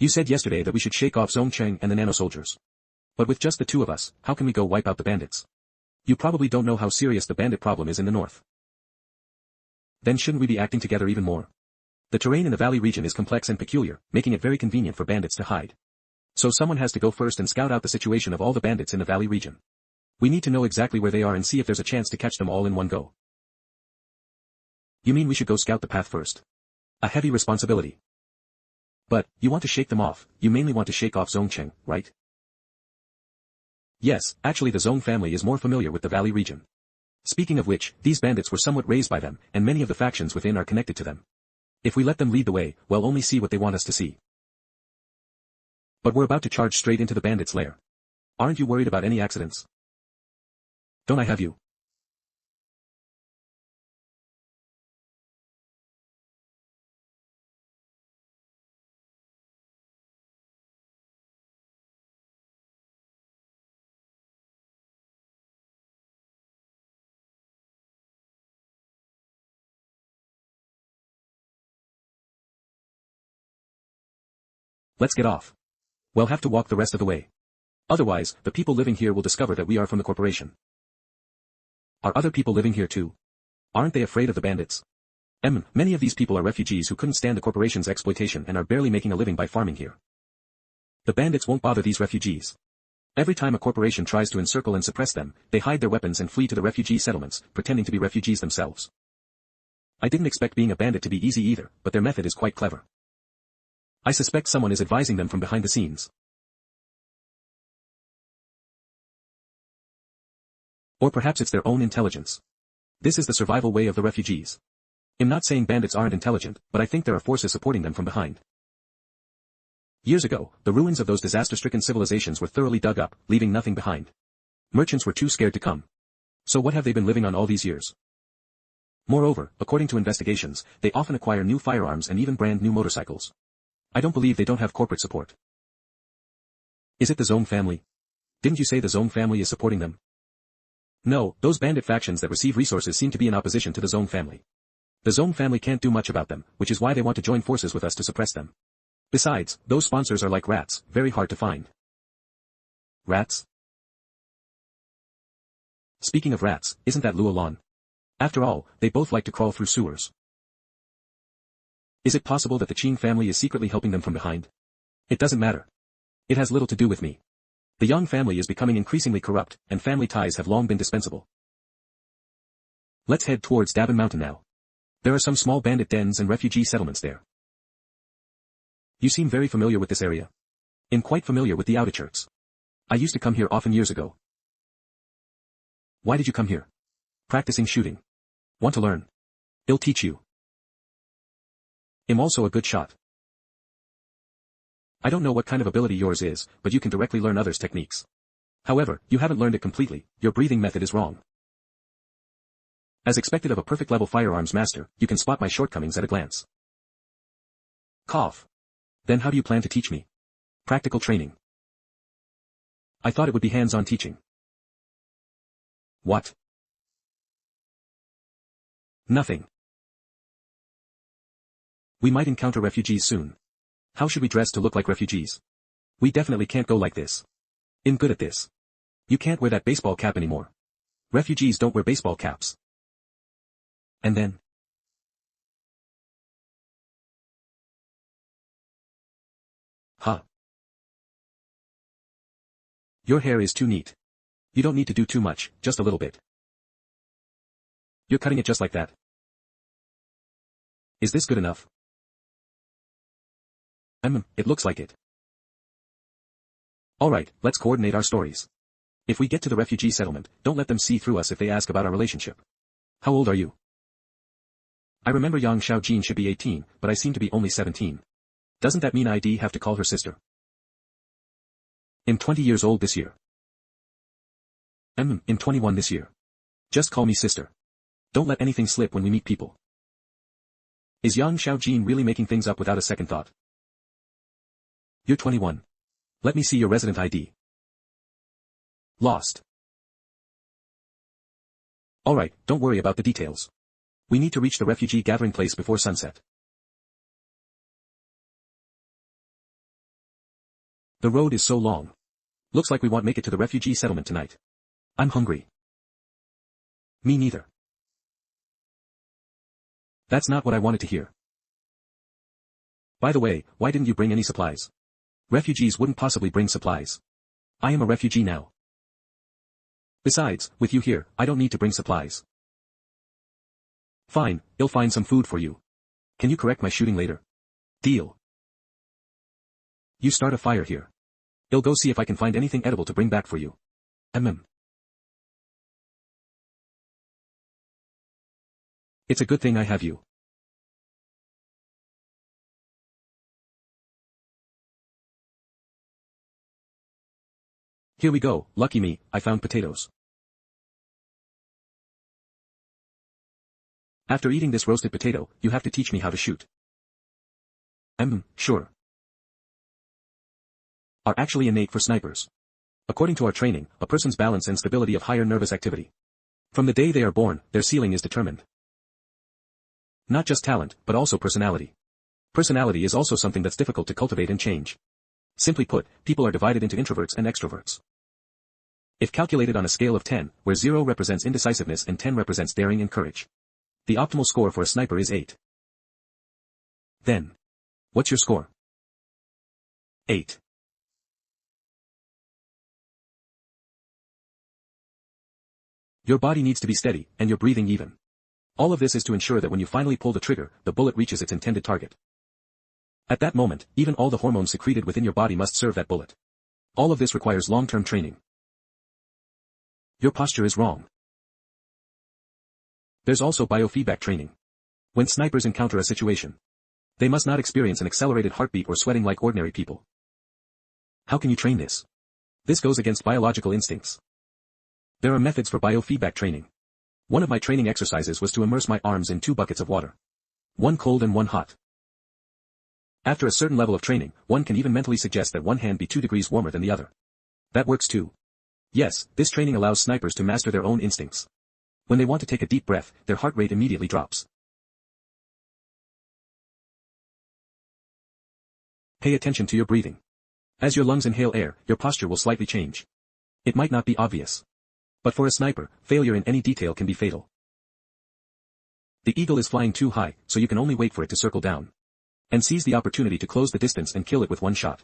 You said yesterday that we should shake off Zhong Cheng and the nano-soldiers. But with just the two of us, how can we go wipe out the bandits? You probably don't know how serious the bandit problem is in the north. Then shouldn't we be acting together even more? The terrain in the valley region is complex and peculiar, making it very convenient for bandits to hide. So someone has to go first and scout out the situation of all the bandits in the valley region. We need to know exactly where they are and see if there's a chance to catch them all in one go. You mean we should go scout the path first? A heavy responsibility. But, you want to shake them off, you mainly want to shake off Zhong Cheng, right? Yes, actually the Zhong family is more familiar with the valley region. Speaking of which, these bandits were somewhat raised by them, and many of the factions within are connected to them. If we let them lead the way, we'll only see what they want us to see. But we're about to charge straight into the bandits' lair. Aren't you worried about any accidents? Don't I have you? Let's get off. We'll have to walk the rest of the way. Otherwise, the people living here will discover that we are from the corporation. Are other people living here too? Aren't they afraid of the bandits? Many of these people are refugees who couldn't stand the corporation's exploitation and are barely making a living by farming here. The bandits won't bother these refugees. Every time a corporation tries to encircle and suppress them, they hide their weapons and flee to the refugee settlements, pretending to be refugees themselves. I didn't expect being a bandit to be easy either, but their method is quite clever. I suspect someone is advising them from behind the scenes. Or perhaps it's their own intelligence. This is the survival way of the refugees. I'm not saying bandits aren't intelligent, but I think there are forces supporting them from behind. Years ago, the ruins of those disaster-stricken civilizations were thoroughly dug up, leaving nothing behind. Merchants were too scared to come. So what have they been living on all these years? Moreover, according to investigations, they often acquire new firearms and even brand new motorcycles. I don't believe they don't have corporate support. Is it the Zhong family? Didn't you say the Zhong family is supporting them? No, those bandit factions that receive resources seem to be in opposition to the Zhong family. The Zhong family can't do much about them, which is why they want to join forces with us to suppress them. Besides, those sponsors are like rats, very hard to find. Rats? Speaking of rats, isn't that Luo Lan? After all, they both like to crawl through sewers. Is it possible that the Qing family is secretly helping them from behind? It doesn't matter. It has little to do with me. The Yang family is becoming increasingly corrupt, and family ties have long been dispensable. Let's head towards Dabin Mountain now. There are some small bandit dens and refugee settlements there. You seem very familiar with this area. I'm quite familiar with the outskirts. I used to come here often years ago. Why did you come here? Practicing shooting. Want to learn? I'll teach you. I'm also a good shot. I don't know what kind of ability yours is, but you can directly learn others' techniques. However, you haven't learned it completely, your breathing method is wrong. As expected of a perfect level firearms master, you can spot my shortcomings at a glance. Cough. Then how do you plan to teach me? Practical training. I thought it would be hands-on teaching. What? Nothing. We might encounter refugees soon. How should we dress to look like refugees? We definitely can't go like this. I'm good at this. You can't wear that baseball cap anymore. Refugees don't wear baseball caps. And then? Huh. Your hair is too neat. You don't need to do too much, just a little bit. You're cutting it just like that. Is this good enough? It looks like it. Alright, let's coordinate our stories. If we get to the refugee settlement, don't let them see through us if they ask about our relationship. How old are you? I remember Yang Xiaojin should be 18, but I seem to be only 17. Doesn't that mean I'd have to call her sister? I'm 20 years old this year. I'm 21 this year. Just call me sister. Don't let anything slip when we meet people. Is Yang Xiaojin really making things up without a second thought? You're 21. Let me see your resident ID. Lost. Alright, don't worry about the details. We need to reach the refugee gathering place before sunset. The road is so long. Looks like we won't make it to the refugee settlement tonight. I'm hungry. Me neither. That's not what I wanted to hear. By the way, why didn't you bring any supplies? Refugees wouldn't possibly bring supplies. I am a refugee now. Besides, with you here, I don't need to bring supplies. Fine, I'll find some food for you. Can you correct my shooting later? Deal. You start a fire here. I'll go see if I can find anything edible to bring back for you. It's a good thing I have you. Here we go, lucky me, I found potatoes. After eating this roasted potato, you have to teach me how to shoot. Sure. Are actually innate for snipers. According to our training, a person's balance and stability of higher nervous activity. From the day they are born, their ceiling is determined. Not just talent, but also personality. Personality is also something that's difficult to cultivate and change. Simply put, people are divided into introverts and extroverts. If calculated on a scale of 10, where 0 represents indecisiveness and 10 represents daring and courage, the optimal score for a sniper is 8. Then, what's your score? 8. Your body needs to be steady, and your breathing even. All of this is to ensure that when you finally pull the trigger, the bullet reaches its intended target. At that moment, even all the hormones secreted within your body must serve that bullet. All of this requires long-term training. Your posture is wrong. There's also biofeedback training. When snipers encounter a situation, they must not experience an accelerated heartbeat or sweating like ordinary people. How can you train this? This goes against biological instincts. There are methods for biofeedback training. One of my training exercises was to immerse my arms in 2 buckets of water. One cold and one hot. After a certain level of training, one can even mentally suggest that one hand be 2 degrees warmer than the other. That works too. Yes, this training allows snipers to master their own instincts. When they want to take a deep breath, their heart rate immediately drops. Pay attention to your breathing. As your lungs inhale air, your posture will slightly change. It might not be obvious. But for a sniper, failure in any detail can be fatal. The eagle is flying too high, so you can only wait for it to circle down. And seize the opportunity to close the distance and kill it with one shot.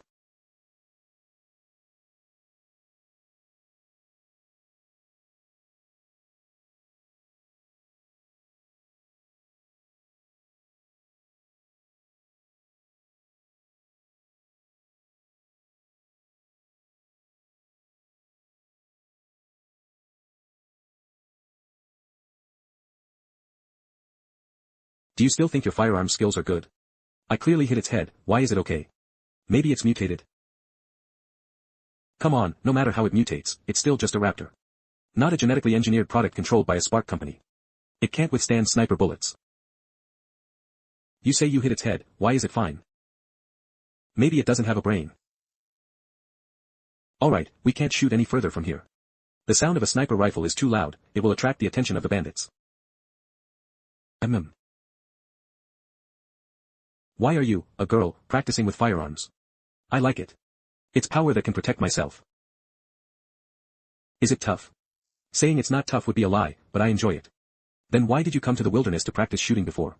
Do you still think your firearm skills are good? I clearly hit its head, why is it okay? Maybe it's mutated. Come on, no matter how it mutates, it's still just a raptor. Not a genetically engineered product controlled by a Spark company. It can't withstand sniper bullets. You say you hit its head, why is it fine? Maybe it doesn't have a brain. Alright, we can't shoot any further from here. The sound of a sniper rifle is too loud, it will attract the attention of the bandits. Why are you, a girl, practicing with firearms? I like it. It's power that can protect myself. Is it tough? Saying it's not tough would be a lie, but I enjoy it. Then why did you come to the wilderness to practice shooting before?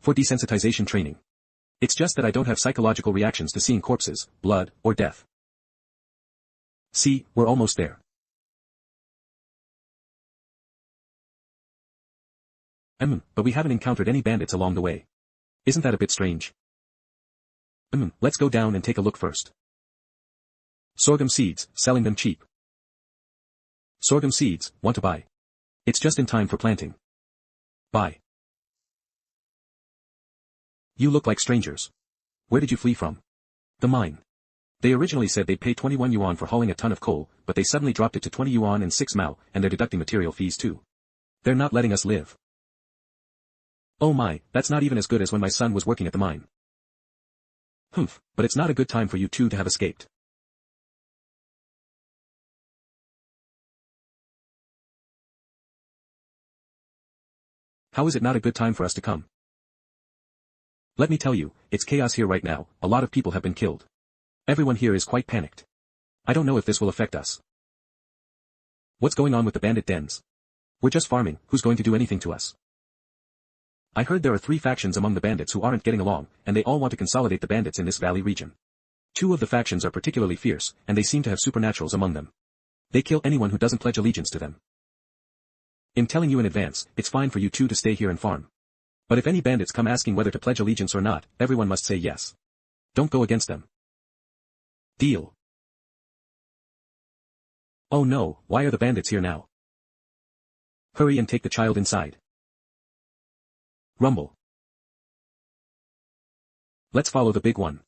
For desensitization training. It's just that I don't have psychological reactions to seeing corpses, blood, or death. See, we're almost there. But we haven't encountered any bandits along the way. Isn't that a bit strange? Let's go down and take a look first. Sorghum seeds, selling them cheap. Sorghum seeds, want to buy. It's just in time for planting. Buy. You look like strangers. Where did you flee from? The mine. They originally said they'd pay 21 yuan for hauling a ton of coal, but they suddenly dropped it to 20 yuan and 6 mao, and they're deducting material fees too. They're not letting us live. Oh my, that's not even as good as when my son was working at the mine. But it's not a good time for you two to have escaped. How is it not a good time for us to come? Let me tell you, it's chaos here right now, a lot of people have been killed. Everyone here is quite panicked. I don't know if this will affect us. What's going on with the bandit dens? We're just farming, who's going to do anything to us? I heard there are 3 factions among the bandits who aren't getting along, and they all want to consolidate the bandits in this valley region. 2 of the factions are particularly fierce, and they seem to have supernaturals among them. They kill anyone who doesn't pledge allegiance to them. I'm telling you in advance, it's fine for you 2 to stay here and farm. But if any bandits come asking whether to pledge allegiance or not, everyone must say yes. Don't go against them. Deal. Oh no, why are the bandits here now? Hurry and take the child inside. Rumble. Let's follow the big one.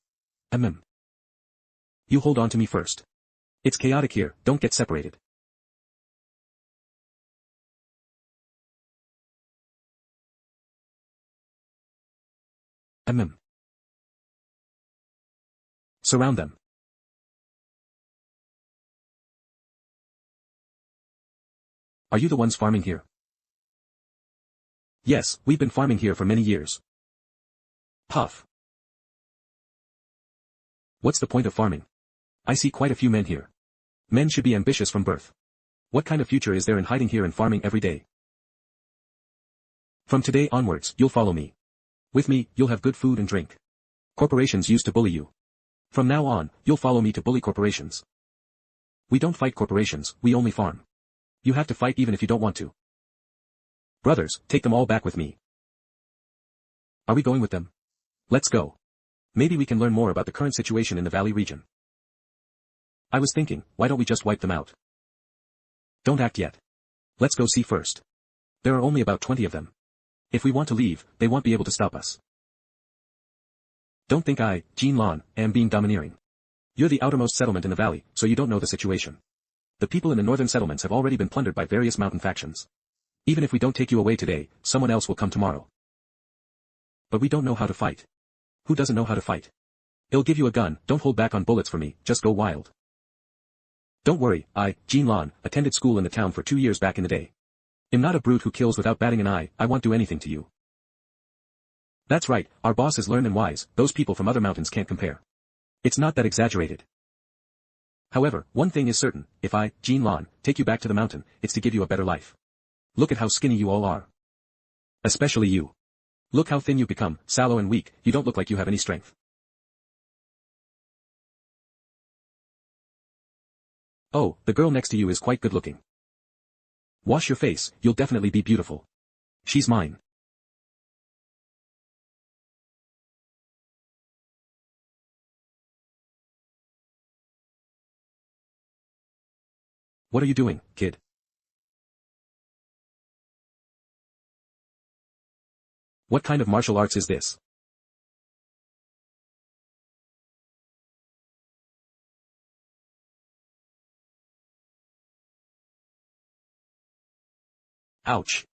You hold on to me first. It's chaotic here, don't get separated. Surround them. Are you the ones farming here? Yes, we've been farming here for many years. Puff. What's the point of farming? I see quite a few men here. Men should be ambitious from birth. What kind of future is there in hiding here and farming every day? From today onwards, you'll follow me. With me, you'll have good food and drink. Corporations used to bully you. From now on, you'll follow me to bully corporations. We don't fight corporations, we only farm. You have to fight even if you don't want to. Brothers, take them all back with me. Are we going with them? Let's go. Maybe we can learn more about the current situation in the valley region. I was thinking, why don't we just wipe them out? Don't act yet. Let's go see first. There are only about 20 of them. If we want to leave, they won't be able to stop us. Don't think I, Jin Lan, am being domineering. You're the outermost settlement in the valley, so you don't know the situation. The people in the northern settlements have already been plundered by various mountain factions. Even if we don't take you away today, someone else will come tomorrow. But we don't know how to fight. Who doesn't know how to fight? I'll give you a gun, don't hold back on bullets for me, just go wild. Don't worry, I, Jin Lan, attended school in the town for 2 years back in the day. I'm not a brute who kills without batting an eye, I won't do anything to you. That's right, our boss is learned and wise, those people from other mountains can't compare. It's not that exaggerated. However, one thing is certain, if I, Jin Lan, take you back to the mountain, it's to give you a better life. Look at how skinny you all are. Especially you. Look how thin you've become, sallow and weak, you don't look like you have any strength. Oh, the girl next to you is quite good looking. Wash your face, you'll definitely be beautiful. She's mine. What are you doing, kid? What kind of martial arts is this? Ouch.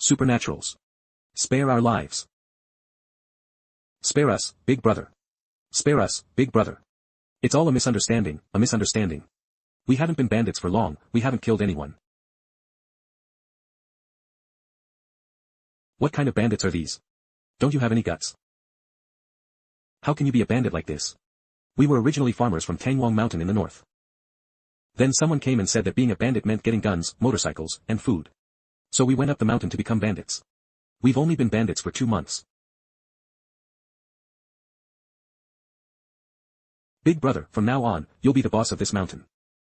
Supernaturals. Spare our lives. Spare us, big brother. Spare us, big brother. It's all a misunderstanding, a misunderstanding. We haven't been bandits for long, we haven't killed anyone. What kind of bandits are these? Don't you have any guts? How can you be a bandit like this? We were originally farmers from Tangwang Mountain in the north. Then someone came and said that being a bandit meant getting guns, motorcycles, and food. So we went up the mountain to become bandits. We've only been bandits for 2 months. Big brother, from now on, you'll be the boss of this mountain.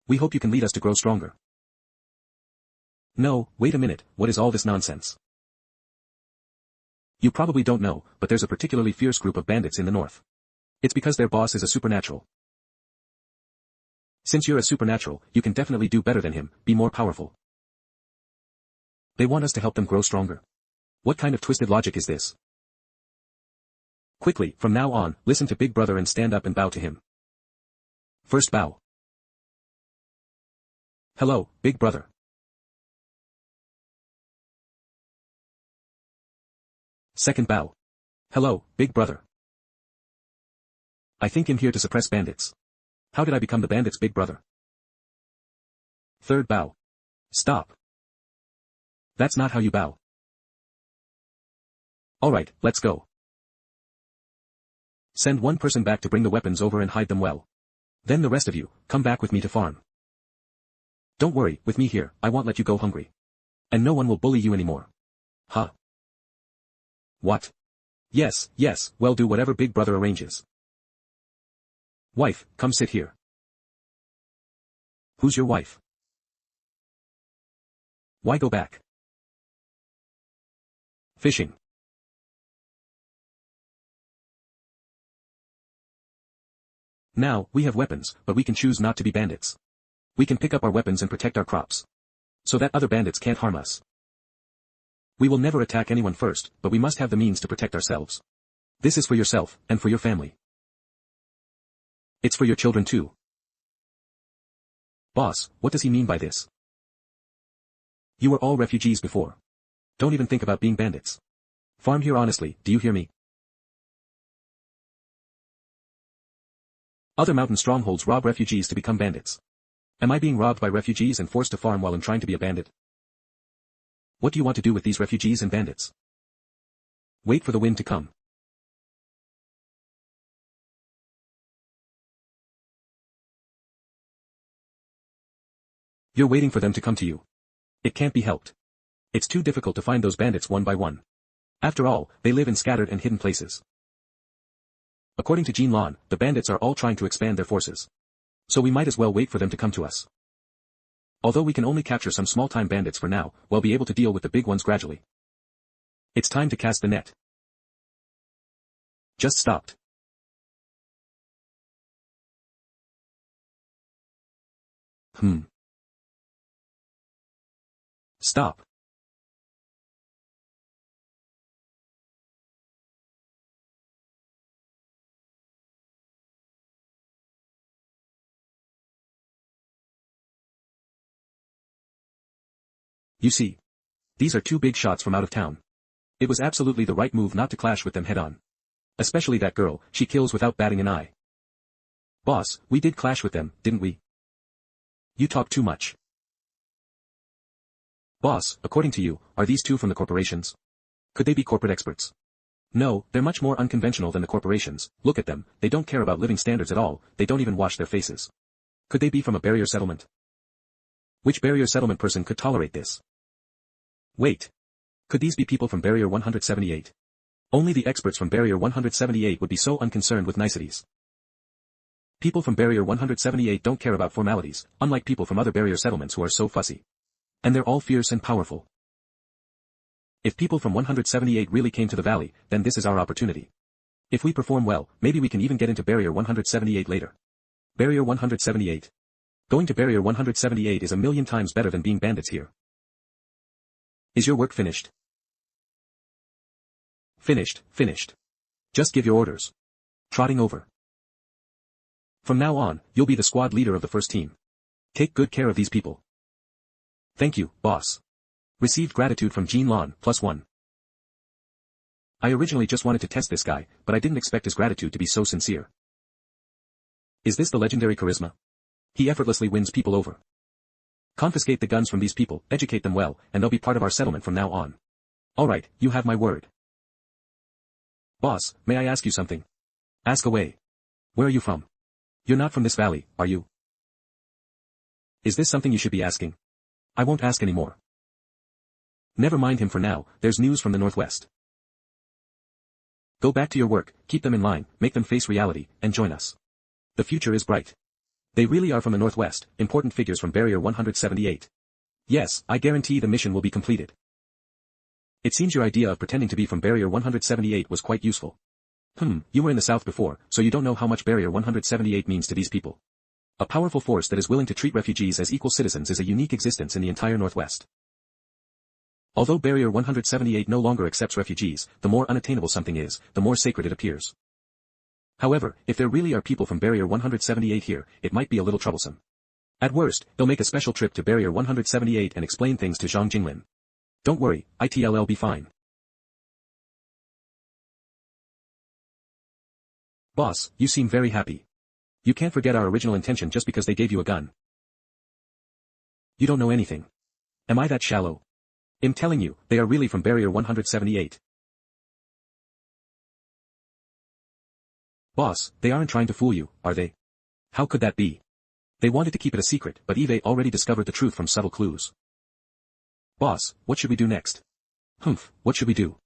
We hope you can lead us to grow stronger. No, wait a minute, what is all this nonsense? You probably don't know, but there's a particularly fierce group of bandits in the north. It's because their boss is a supernatural. Since you're a supernatural, you can definitely do better than him, be more powerful. They want us to help them grow stronger. What kind of twisted logic is this? Quickly, from now on, listen to Big Brother and stand up and bow to him. First bow. Hello, Big Brother. Second bow. Hello, big brother. I think I'm here to suppress bandits. How did I become the bandits' big brother? Third bow. Stop. That's not how you bow. Alright, let's go. Send one person back to bring the weapons over and hide them well. Then the rest of you, come back with me to farm. Don't worry, with me here, I won't let you go hungry. And no one will bully you anymore. Huh? What? Yes, well do whatever big brother arranges. Wife, come sit here. Who's your wife? Why go back? Fishing. Now, we have weapons, but we can choose not to be bandits. We can pick up our weapons and protect our crops. So that other bandits can't harm us. We will never attack anyone first, but we must have the means to protect ourselves. This is for yourself, and for your family. It's for your children too. Boss, what does he mean by this? You were all refugees before. Don't even think about being bandits. Farm here honestly, do you hear me? Other mountain strongholds rob refugees to become bandits. Am I being robbed by refugees and forced to farm while I'm trying to be a bandit? What do you want to do with these refugees and bandits? Wait for the wind to come. You're waiting for them to come to you. It can't be helped. It's too difficult to find those bandits one by one. After all, they live in scattered and hidden places. According to Jean Lan, the bandits are all trying to expand their forces. So we might as well wait for them to come to us. Although we can only capture some small-time bandits for now, we'll be able to deal with the big ones gradually. It's time to cast the net. Just stopped. Stop. You see. These are two big shots from out of town. It was absolutely the right move not to clash with them head-on. Especially that girl, she kills without batting an eye. Boss, we did clash with them, didn't we? You talk too much. Boss, according to you, are these two from the corporations? Could they be corporate experts? No, they're much more unconventional than the corporations. Look at them, they don't care about living standards at all, they don't even wash their faces. Could they be from a barrier settlement? Which barrier settlement person could tolerate this? Wait. Could these be people from Barrier 178? Only the experts from Barrier 178 would be so unconcerned with niceties. People from Barrier 178 don't care about formalities, unlike people from other barrier settlements who are so fussy. And they're all fierce and powerful. If people from 178 really came to the valley, then this is our opportunity. If we perform well, maybe we can even get into Barrier 178 later. Barrier 178. Going to Barrier 178 is a million times better than being bandits here. Is your work finished? Finished. Just give your orders. Trotting over. From now on, you'll be the squad leader of the first team. Take good care of these people. Thank you, boss. Received gratitude from Jean Lan, +1. I originally just wanted to test this guy, but I didn't expect his gratitude to be so sincere. Is this the legendary charisma? He effortlessly wins people over. Confiscate the guns from these people, educate them well, and they'll be part of our settlement from now on. Alright, you have my word. Boss, may I ask you something? Ask away. Where are you from? You're not from this valley, are you? Is this something you should be asking? I won't ask anymore. Never mind him for now, there's news from the northwest. Go back to your work, keep them in line, make them face reality, and join us. The future is bright. They really are from the northwest, important figures from Barrier 178. Yes, I guarantee the mission will be completed. It seems your idea of pretending to be from Barrier 178 was quite useful. You were in the south before, so you don't know how much Barrier 178 means to these people. A powerful force that is willing to treat refugees as equal citizens is a unique existence in the entire northwest. Although Barrier 178 no longer accepts refugees, the more unattainable something is, the more sacred it appears. However, if there really are people from Barrier 178 here, it might be a little troublesome. At worst, they'll make a special trip to Barrier 178 and explain things to Zhang Jinglin. Don't worry, it'll be fine. Boss, you seem very happy. You can't forget our original intention just because they gave you a gun. You don't know anything. Am I that shallow? I'm telling you, they are really from Barrier 178. Boss, they aren't trying to fool you, are they? How could that be? They wanted to keep it a secret, but Eve already discovered the truth from subtle clues. Boss, what should we do next? Humph, what should we do?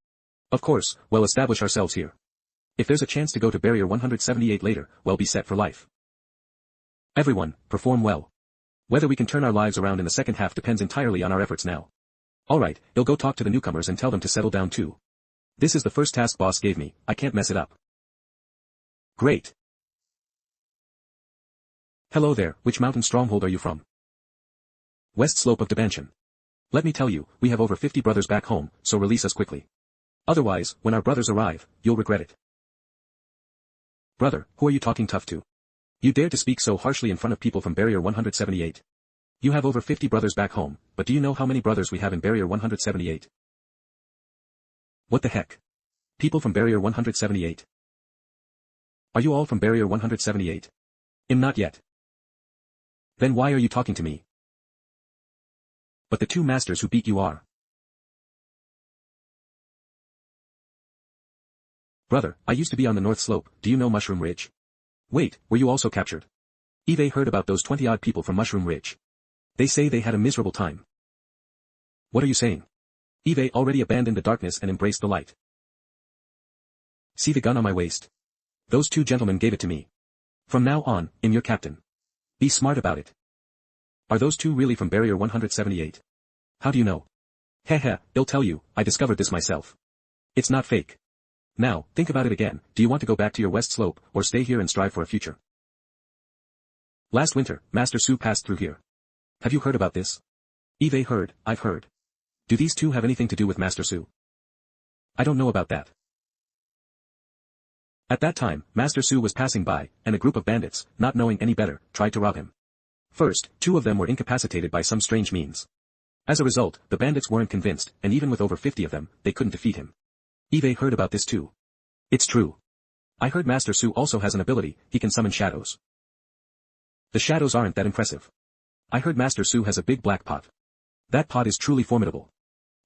Of course, well, establish ourselves here. If there's a chance to go to Barrier 178 later, we'll be set for life. Everyone, perform well. Whether we can turn our lives around in the second half depends entirely on our efforts now. Alright, you'll go talk to the newcomers and tell them to settle down too. This is the first task boss gave me, I can't mess it up. Great. Hello there, which mountain stronghold are you from? West slope of Dabanshan. Let me tell you, we have over 50 brothers back home, so release us quickly. Otherwise, when our brothers arrive, you'll regret it. Brother, who are you talking tough to? You dare to speak so harshly in front of people from Barrier 178. You have over 50 brothers back home, but do you know how many brothers we have in Barrier 178? What the heck? People from Barrier 178. Are you all from Barrier 178? Not yet. Then why are you talking to me? But the two masters who beat you are. Brother, I used to be on the North Slope, do you know Mushroom Ridge? Wait, were you also captured? Eve heard about those 20-odd people from Mushroom Ridge. They say they had a miserable time. What are you saying? Eve already abandoned the darkness and embraced the light. See the gun on my waist? Those two gentlemen gave it to me. From now on, I'm your captain. Be smart about it. Are those two really from Barrier 178? How do you know? Heh, they'll tell you, I discovered this myself. It's not fake. Now, think about it again, do you want to go back to your West Slope, or stay here and strive for a future? Last winter, Master Su passed through here. Have you heard about this? Eve heard, I've heard. Do these two have anything to do with Master Su? I don't know about that. At that time, Master Su was passing by, and a group of bandits, not knowing any better, tried to rob him. First, 2 of them were incapacitated by some strange means. As a result, the bandits weren't convinced, and even with over 50 of them, they couldn't defeat him. Eve heard about this too. It's true. I heard Master Su also has an ability, he can summon shadows. The shadows aren't that impressive. I heard Master Su has a big black pot. That pot is truly formidable.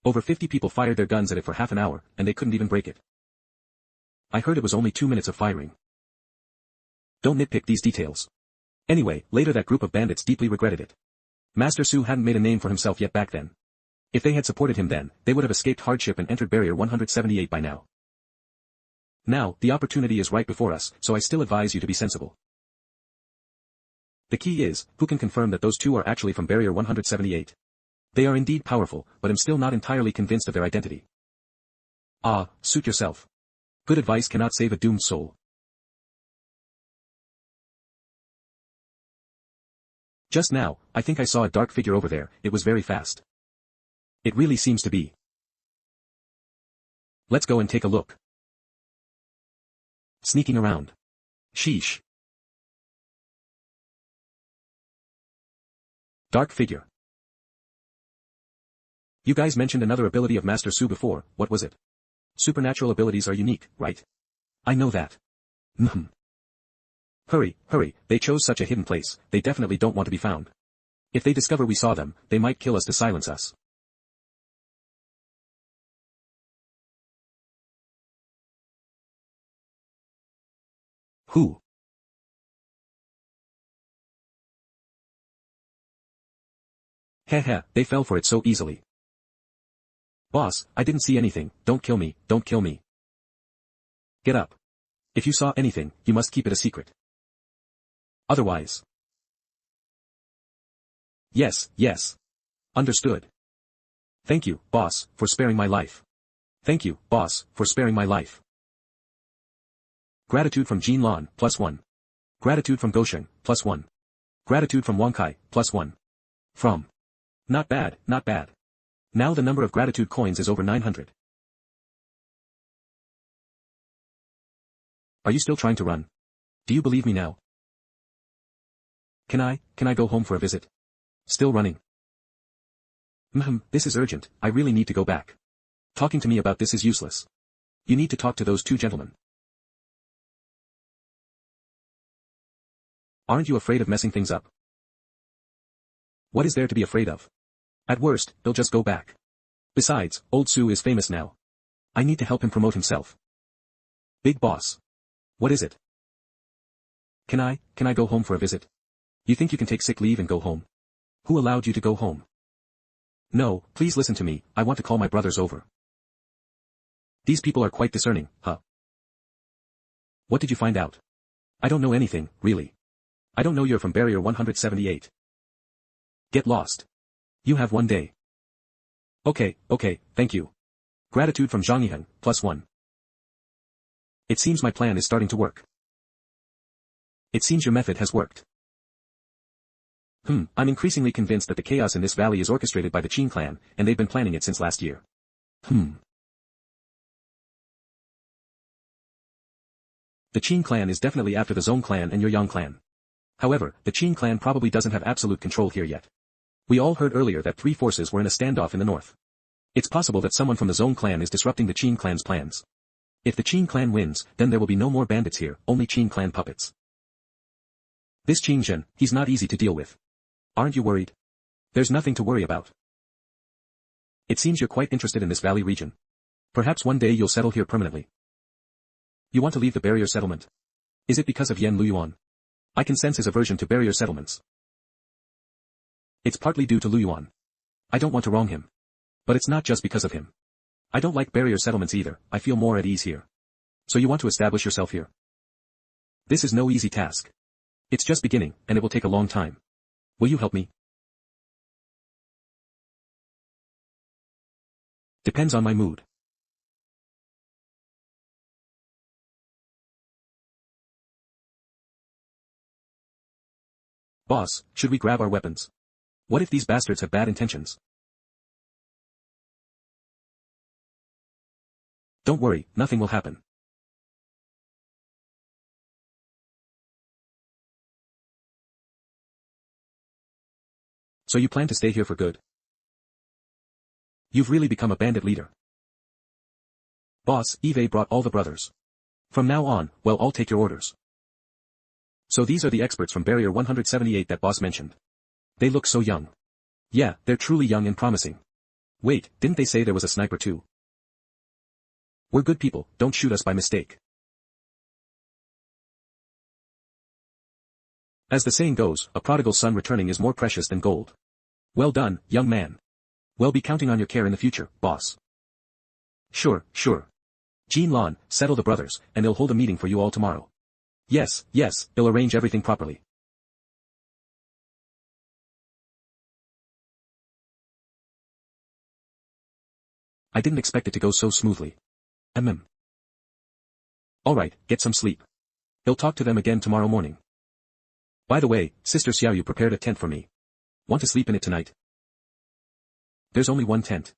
Over 50 people fired their guns at it for half an hour, and they couldn't even break it. I heard it was only 2 minutes of firing. Don't nitpick these details. Anyway, later that group of bandits deeply regretted it. Master Su hadn't made a name for himself yet back then. If they had supported him then, they would have escaped hardship and entered Barrier 178 by now. Now, the opportunity is right before us, so I still advise you to be sensible. The key is, who can confirm that those two are actually from Barrier 178? They are indeed powerful, but I'm still not entirely convinced of their identity. Ah, suit yourself. Good advice cannot save a doomed soul. Just now, I think I saw a dark figure over there, it was very fast. It really seems to be. Let's go and take a look. Sneaking around. Sheesh. Dark figure. You guys mentioned another ability of Master Su before, what was it? Supernatural abilities are unique, right? I know that. Hurry, they chose such a hidden place, they definitely don't want to be found. If they discover we saw them, they might kill us to silence us. Who? Heh, they fell for it so easily. Boss, I didn't see anything, don't kill me, don't kill me. Get up. If you saw anything, you must keep it a secret. Otherwise. Yes. Understood. Thank you, boss, for sparing my life. Thank you, boss, for sparing my life. Gratitude from Jin Lan, +1. Gratitude from Gosheng, +1. Gratitude from Wangkai, +1. From. Not bad. Now the number of gratitude coins is over 900. Are you still trying to run? Do you believe me now? Can I go home for a visit? Still running. This is urgent, I really need to go back. Talking to me about this is useless. You need to talk to those two gentlemen. Aren't you afraid of messing things up? What is there to be afraid of? At worst, he'll just go back. Besides, old Su is famous now. I need to help him promote himself. Big boss. What is it? Can I go home for a visit? You think you can take sick leave and go home? Who allowed you to go home? No, please listen to me, I want to call my brothers over. These people are quite discerning, huh? What did you find out? I don't know anything, really. I don't know you're from Barrier 178. Get lost. You have 1 day. Okay, thank you. Gratitude from Zhang Yiheng, +1. It seems my plan is starting to work. It seems your method has worked. I'm increasingly convinced that the chaos in this valley is orchestrated by the Qin clan, and they've been planning it since last year. The Qin clan is definitely after the Zong clan and your Yang clan. However, the Qin clan probably doesn't have absolute control here yet. We all heard earlier that 3 forces were in a standoff in the north. It's possible that someone from the Zong clan is disrupting the Qin clan's plans. If the Qin clan wins, then there will be no more bandits here, only Qin clan puppets. This Qin Zhen, he's not easy to deal with. Aren't you worried? There's nothing to worry about. It seems you're quite interested in this valley region. Perhaps one day you'll settle here permanently. You want to leave the barrier settlement? Is it because of Yan Luyuan? I can sense his aversion to barrier settlements. It's partly due to Luyuan. I don't want to wrong him. But it's not just because of him. I don't like barrier settlements either, I feel more at ease here. So you want to establish yourself here? This is no easy task. It's just beginning, and it will take a long time. Will you help me? Depends on my mood. Boss, should we grab our weapons? What if these bastards have bad intentions? Don't worry, nothing will happen. So you plan to stay here for good? You've really become a bandit leader. Boss, Eve brought all the brothers. From now on, well, I'll take your orders. So these are the experts from Barrier 178 that boss mentioned. They look so young. Yeah, they're truly young and promising. Wait, didn't they say there was a sniper too? We're good people, don't shoot us by mistake. As the saying goes, a prodigal son returning is more precious than gold. Well done, young man. We'll be counting on your care in the future, boss. Sure. Jean Lan, settle the brothers, and they'll hold a meeting for you all tomorrow. Yes, they'll arrange everything properly. I didn't expect it to go so smoothly. Alright, get some sleep. He'll talk to them again tomorrow morning. By the way, Sister Xiaoyu prepared a tent for me. Want to sleep in it tonight? There's only one tent.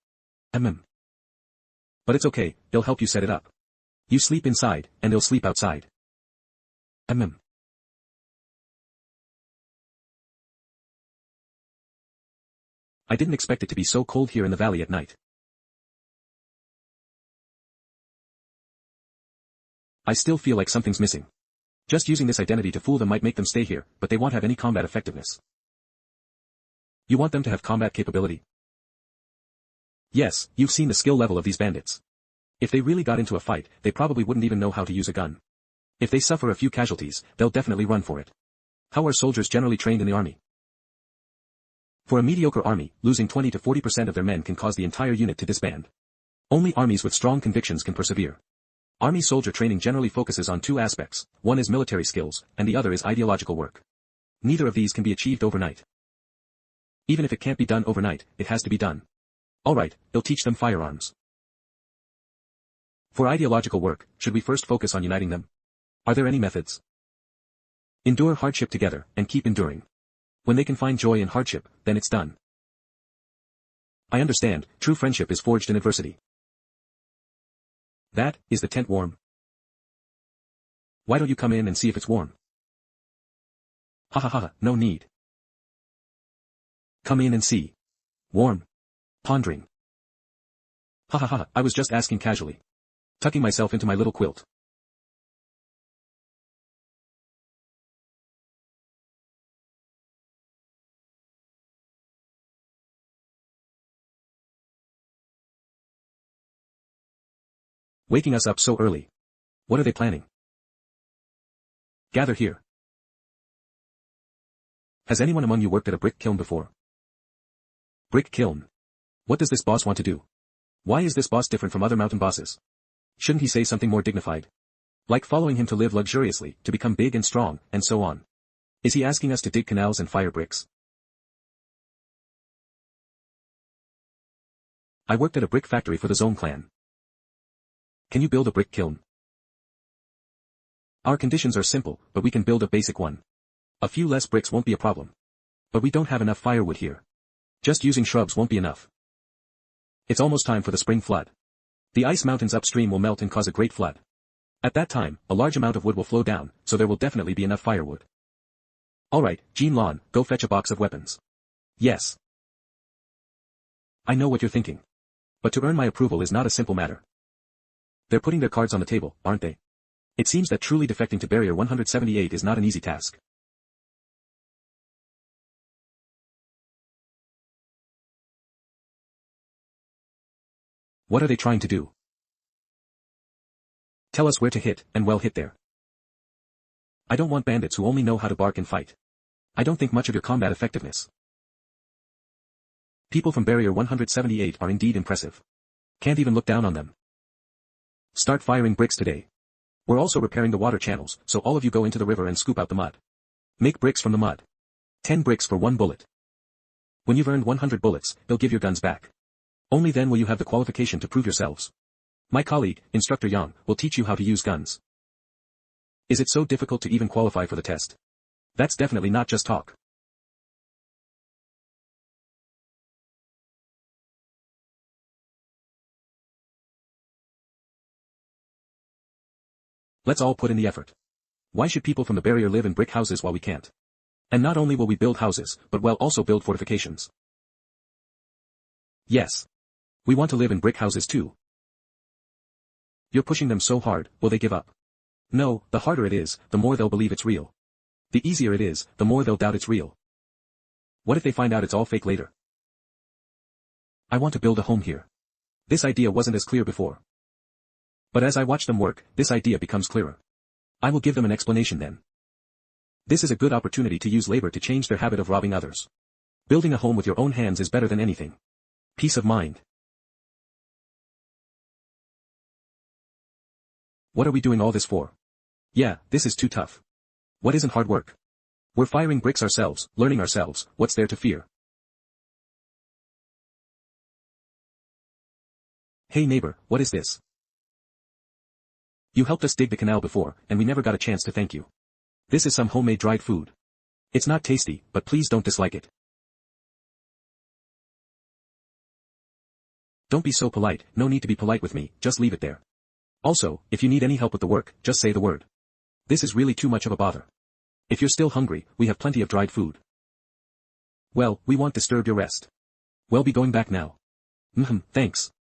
But it's okay, they'll help you set it up. You sleep inside, and they'll sleep outside. I didn't expect it to be so cold here in the valley at night. I still feel like something's missing. Just using this identity to fool them might make them stay here, but they won't have any combat effectiveness. You want them to have combat capability? Yes, you've seen the skill level of these bandits. If they really got into a fight, they probably wouldn't even know how to use a gun. If they suffer a few casualties, they'll definitely run for it. How are soldiers generally trained in the army? For a mediocre army, losing 20 to 40% of their men can cause the entire unit to disband. Only armies with strong convictions can persevere. Army soldier training generally focuses on 2 aspects, one is military skills, and the other is ideological work. Neither of these can be achieved overnight. Even if it can't be done overnight, it has to be done. Alright, they'll teach them firearms. For ideological work, should we first focus on uniting them? Are there any methods? Endure hardship together, and keep enduring. When they can find joy in hardship, then it's done. I understand, true friendship is forged in adversity. That, is the tent warm? Why don't you come in and see if it's warm? Ha, no need. Come in and see. Warm. Pondering. Ha, I was just asking casually. Tucking myself into my little quilt. Waking us up so early. What are they planning? Gather here. Has anyone among you worked at a brick kiln before? Brick kiln. What does this boss want to do? Why is this boss different from other mountain bosses? Shouldn't he say something more dignified? Like following him to live luxuriously, to become big and strong, and so on. Is he asking us to dig canals and fire bricks? I worked at a brick factory for the Zone clan. Can you build a brick kiln? Our conditions are simple, but we can build a basic one. A few less bricks won't be a problem. But we don't have enough firewood here. Just using shrubs won't be enough. It's almost time for the spring flood. The ice mountains upstream will melt and cause a great flood. At that time, a large amount of wood will flow down, so there will definitely be enough firewood. Alright, Jean Lon, go fetch a box of weapons. Yes. I know what you're thinking. But to earn my approval is not a simple matter. They're putting their cards on the table, aren't they? It seems that truly defecting to Barrier 178 is not an easy task. What are they trying to do? Tell us where to hit, and well hit there. I don't want bandits who only know how to bark and fight. I don't think much of your combat effectiveness. People from Barrier 178 are indeed impressive. Can't even look down on them. Start firing bricks today. We're also repairing the water channels, so all of you go into the river and scoop out the mud. Make bricks from the mud. 10 bricks for 1 bullet. When you've earned 100 bullets, they'll give your guns back. Only then will you have the qualification to prove yourselves. My colleague, Instructor Yang, will teach you how to use guns. Is it so difficult to even qualify for the test? That's definitely not just talk. Let's all put in the effort. Why should people from the barrier live in brick houses while we can't? And not only will we build houses, but we'll also build fortifications. Yes. We want to live in brick houses too. You're pushing them so hard, will they give up? No, the harder it is, the more they'll believe it's real. The easier it is, the more they'll doubt it's real. What if they find out it's all fake later? I want to build a home here. This idea wasn't as clear before. But as I watch them work, this idea becomes clearer. I will give them an explanation then. This is a good opportunity to use labor to change their habit of robbing others. Building a home with your own hands is better than anything. Peace of mind. What are we doing all this for? Yeah, this is too tough. What isn't hard work? We're firing bricks ourselves, learning ourselves, what's there to fear? Hey neighbor, what is this? You helped us dig the canal before, and we never got a chance to thank you. This is some homemade dried food. It's not tasty, but please don't dislike it. Don't be so polite, no need to be polite with me, just leave it there. Also, if you need any help with the work, just say the word. This is really too much of a bother. If you're still hungry, we have plenty of dried food. Well, we won't disturb your rest. We'll be going back now. Thanks.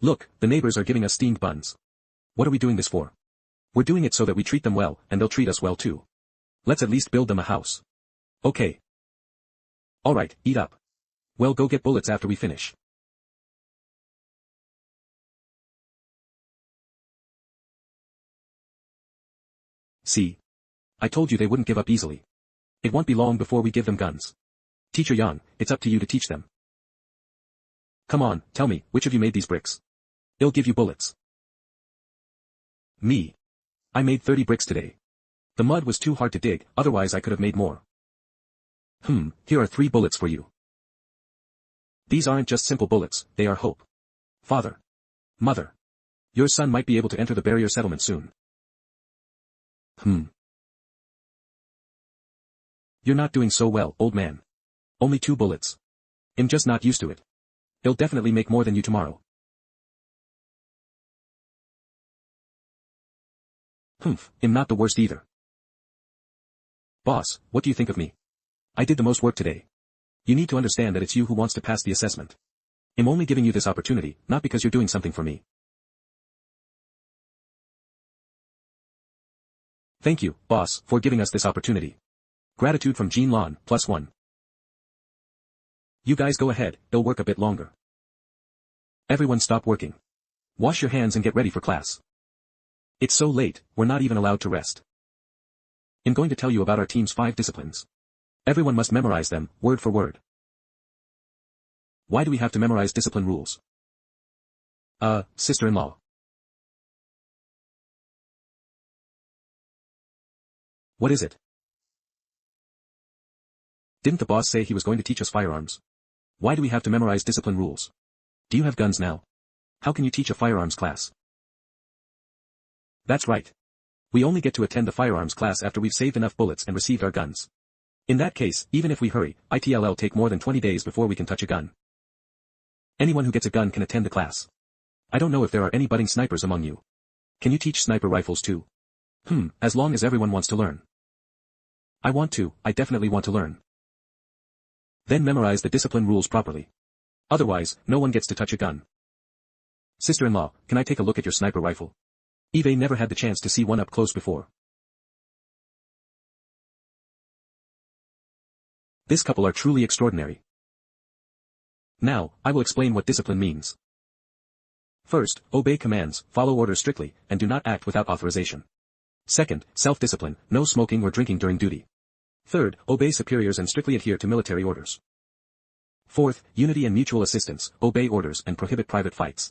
Look, the neighbors are giving us steamed buns. What are we doing this for? We're doing it so that we treat them well, and they'll treat us well too. Let's at least build them a house. Okay. Alright, eat up. Well, go get bullets after we finish. See? I told you they wouldn't give up easily. It won't be long before we give them guns. Teacher Yang, it's up to you to teach them. Come on, tell me, which of you made these bricks? I'll give you bullets. Me. I made 30 bricks today. The mud was too hard to dig, otherwise I could have made more. Here are 3 bullets for you. These aren't just simple bullets, they are hope. Father. Mother. Your son might be able to enter the barrier settlement soon. You're not doing so well, old man. Only 2 bullets. I'm just not used to it. He'll definitely make more than you tomorrow. I'm not the worst either. Boss, what do you think of me? I did the most work today. You need to understand that it's you who wants to pass the assessment. I'm only giving you this opportunity, not because you're doing something for me. Thank you, boss, for giving us this opportunity. Gratitude from Jean Lon, +1. You guys go ahead, it'll work a bit longer. Everyone stop working. Wash your hands and get ready for class. It's so late, we're not even allowed to rest. I'm going to tell you about our team's 5 disciplines. Everyone must memorize them, word for word. Why do we have to memorize discipline rules? Sister-in-law. What is it? Didn't the boss say he was going to teach us firearms? Why do we have to memorize discipline rules? Do you have guns now? How can you teach a firearms class? That's right. We only get to attend the firearms class after we've saved enough bullets and received our guns. In that case, even if we hurry, it'll take more than 20 days before we can touch a gun. Anyone who gets a gun can attend the class. I don't know if there are any budding snipers among you. Can you teach sniper rifles too? As long as everyone wants to learn. I definitely want to learn. Then memorize the discipline rules properly. Otherwise, no one gets to touch a gun. Sister-in-law, can I take a look at your sniper rifle? Eve never had the chance to see one up close before. This couple are truly extraordinary. Now, I will explain what discipline means. First, obey commands, follow orders strictly, and do not act without authorization. Second, self-discipline, no smoking or drinking during duty. Third, obey superiors and strictly adhere to military orders. Fourth, unity and mutual assistance, obey orders and prohibit private fights.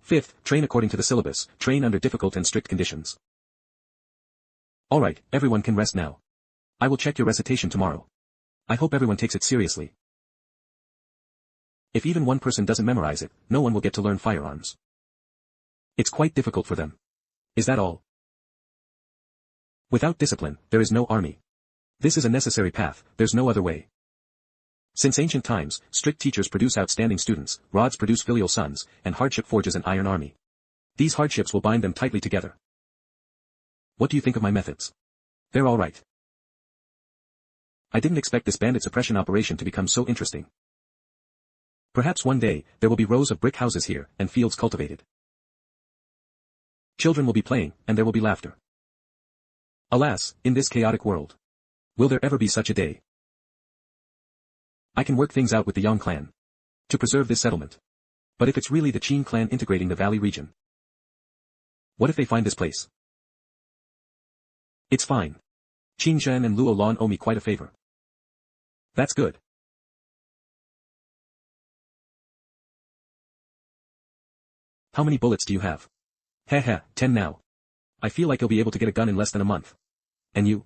Fifth, train according to the syllabus, train under difficult and strict conditions. Alright, everyone can rest now. I will check your recitation tomorrow. I hope everyone takes it seriously. If even one person doesn't memorize it, no one will get to learn firearms. It's quite difficult for them. Is that all? Without discipline, there is no army. This is a necessary path, there's no other way. Since ancient times, strict teachers produce outstanding students, rods produce filial sons, and hardship forges an iron army. These hardships will bind them tightly together. What do you think of my methods? They're all right. I didn't expect this bandit suppression operation to become so interesting. Perhaps one day, there will be rows of brick houses here, and fields cultivated. Children will be playing, and there will be laughter. Alas, in this chaotic world. Will there ever be such a day? I can work things out with the Yang clan. To preserve this settlement. But if it's really the Qin clan integrating the valley region. What if they find this place? It's fine. Qin Zhen and Luo Lan owe me quite a favor. That's good. How many bullets do you have? Heh, 10 now. I feel like you'll be able to get a gun in less than a month. And you?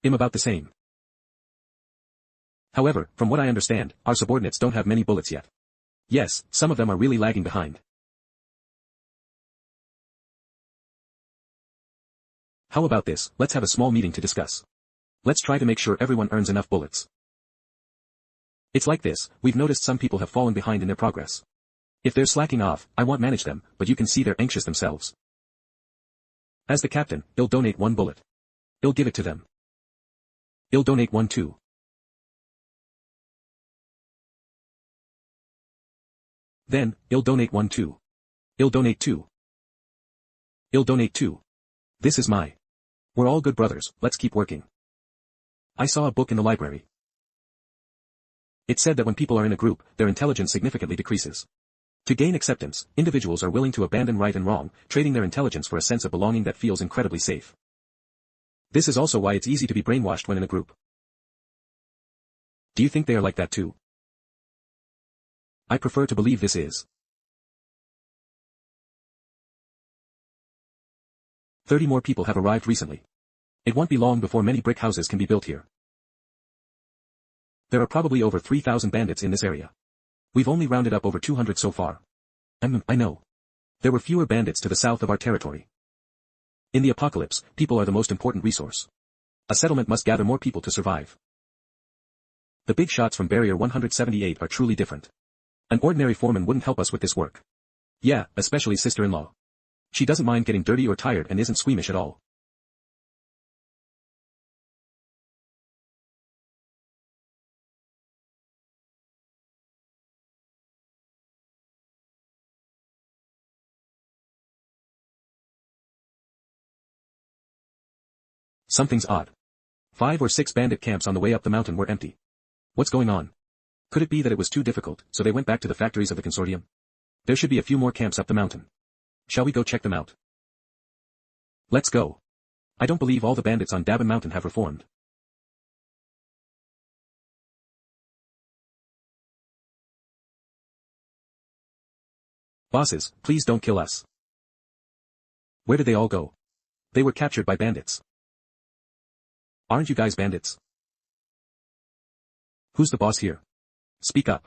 I'm about the same. However, from what I understand, our subordinates don't have many bullets yet. Yes, some of them are really lagging behind. How about this, let's have a small meeting to discuss. Let's try to make sure everyone earns enough bullets. It's like this, we've noticed some people have fallen behind in their progress. If they're slacking off, I won't manage them, but you can see they're anxious themselves. As the captain, I'll donate 1 bullet. I'll give it to them. I'll donate 1 too. Then, I'll donate 1 too. I'll donate 2. I'll donate 2. This is my. We're all good brothers, let's keep working. I saw a book in the library. It said that when people are in a group, their intelligence significantly decreases. To gain acceptance, individuals are willing to abandon right and wrong, trading their intelligence for a sense of belonging that feels incredibly safe. This is also why it's easy to be brainwashed when in a group. Do you think they are like that too? I prefer to believe this is. 30 more people have arrived recently. It won't be long before many brick houses can be built here. There are probably over 3,000 bandits in this area. We've only rounded up over 200 so far. I know. There were fewer bandits to the south of our territory. In the apocalypse, people are the most important resource. A settlement must gather more people to survive. The big shots from Barrier 178 are truly different. An ordinary foreman wouldn't help us with this work. Yeah, especially sister-in-law. She doesn't mind getting dirty or tired and isn't squeamish at all. Something's odd. 5 or 6 bandit camps on the way up the mountain were empty. What's going on? Could it be that it was too difficult, so they went back to the factories of the consortium? There should be a few more camps up the mountain. Shall we go check them out? Let's go. I don't believe all the bandits on Dabin Mountain have reformed. Bosses, please don't kill us. Where did they all go? They were captured by bandits. Aren't you guys bandits? Who's the boss here? Speak up.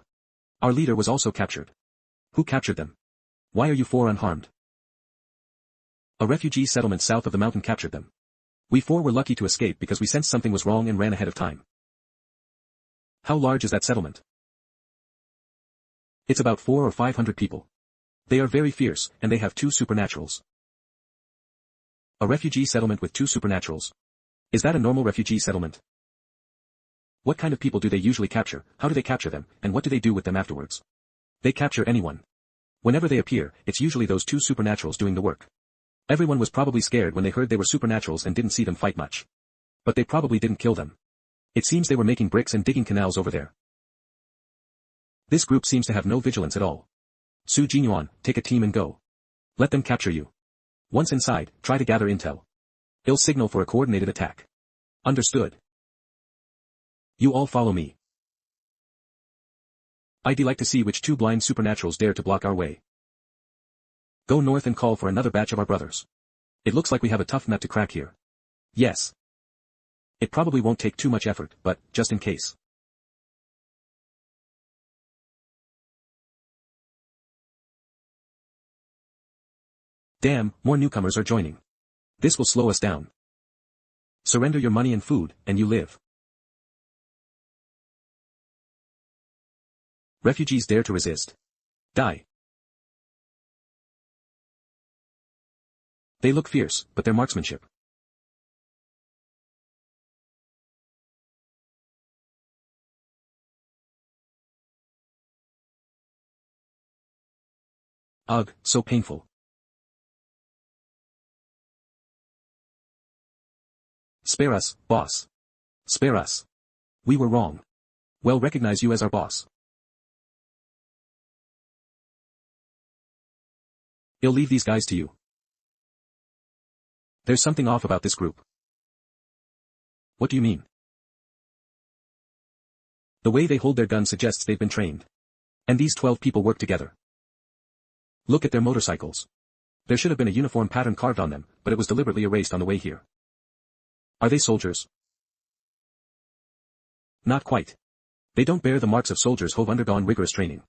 Our leader was also captured. Who captured them? Why are you 4 unharmed? A refugee settlement south of the mountain captured them. We 4 were lucky to escape because we sensed something was wrong and ran ahead of time. How large is that settlement? It's about 400 or 500 people. They are very fierce, and they have 2 supernaturals. A refugee settlement with 2 supernaturals. Is that a normal refugee settlement? What kind of people do they usually capture, how do they capture them, and what do they do with them afterwards? They capture anyone. Whenever they appear, it's usually those 2 supernaturals doing the work. Everyone was probably scared when they heard they were supernaturals and didn't see them fight much. But they probably didn't kill them. It seems they were making bricks and digging canals over there. This group seems to have no vigilance at all. Su Jinyuan, take a team and go. Let them capture you. Once inside, try to gather intel. I'll signal for a coordinated attack. Understood. You all follow me. I'd like to see which 2 blind supernaturals dare to block our way. Go north and call for another batch of our brothers. It looks like we have a tough nut to crack here. Yes. It probably won't take too much effort, but, just in case. Damn, more newcomers are joining. This will slow us down. Surrender your money and food, and you live. Refugees dare to resist. Die. They look fierce, but their marksmanship. Ugh, so painful. Spare us, boss. Spare us. We were wrong. We'll recognize you as our boss. I'll leave these guys to you. There's something off about this group. What do you mean? The way they hold their guns suggests they've been trained. And these 12 people work together. Look at their motorcycles. There should have been a uniform pattern carved on them, but it was deliberately erased on the way here. Are they soldiers? Not quite. They don't bear the marks of soldiers who've undergone rigorous training.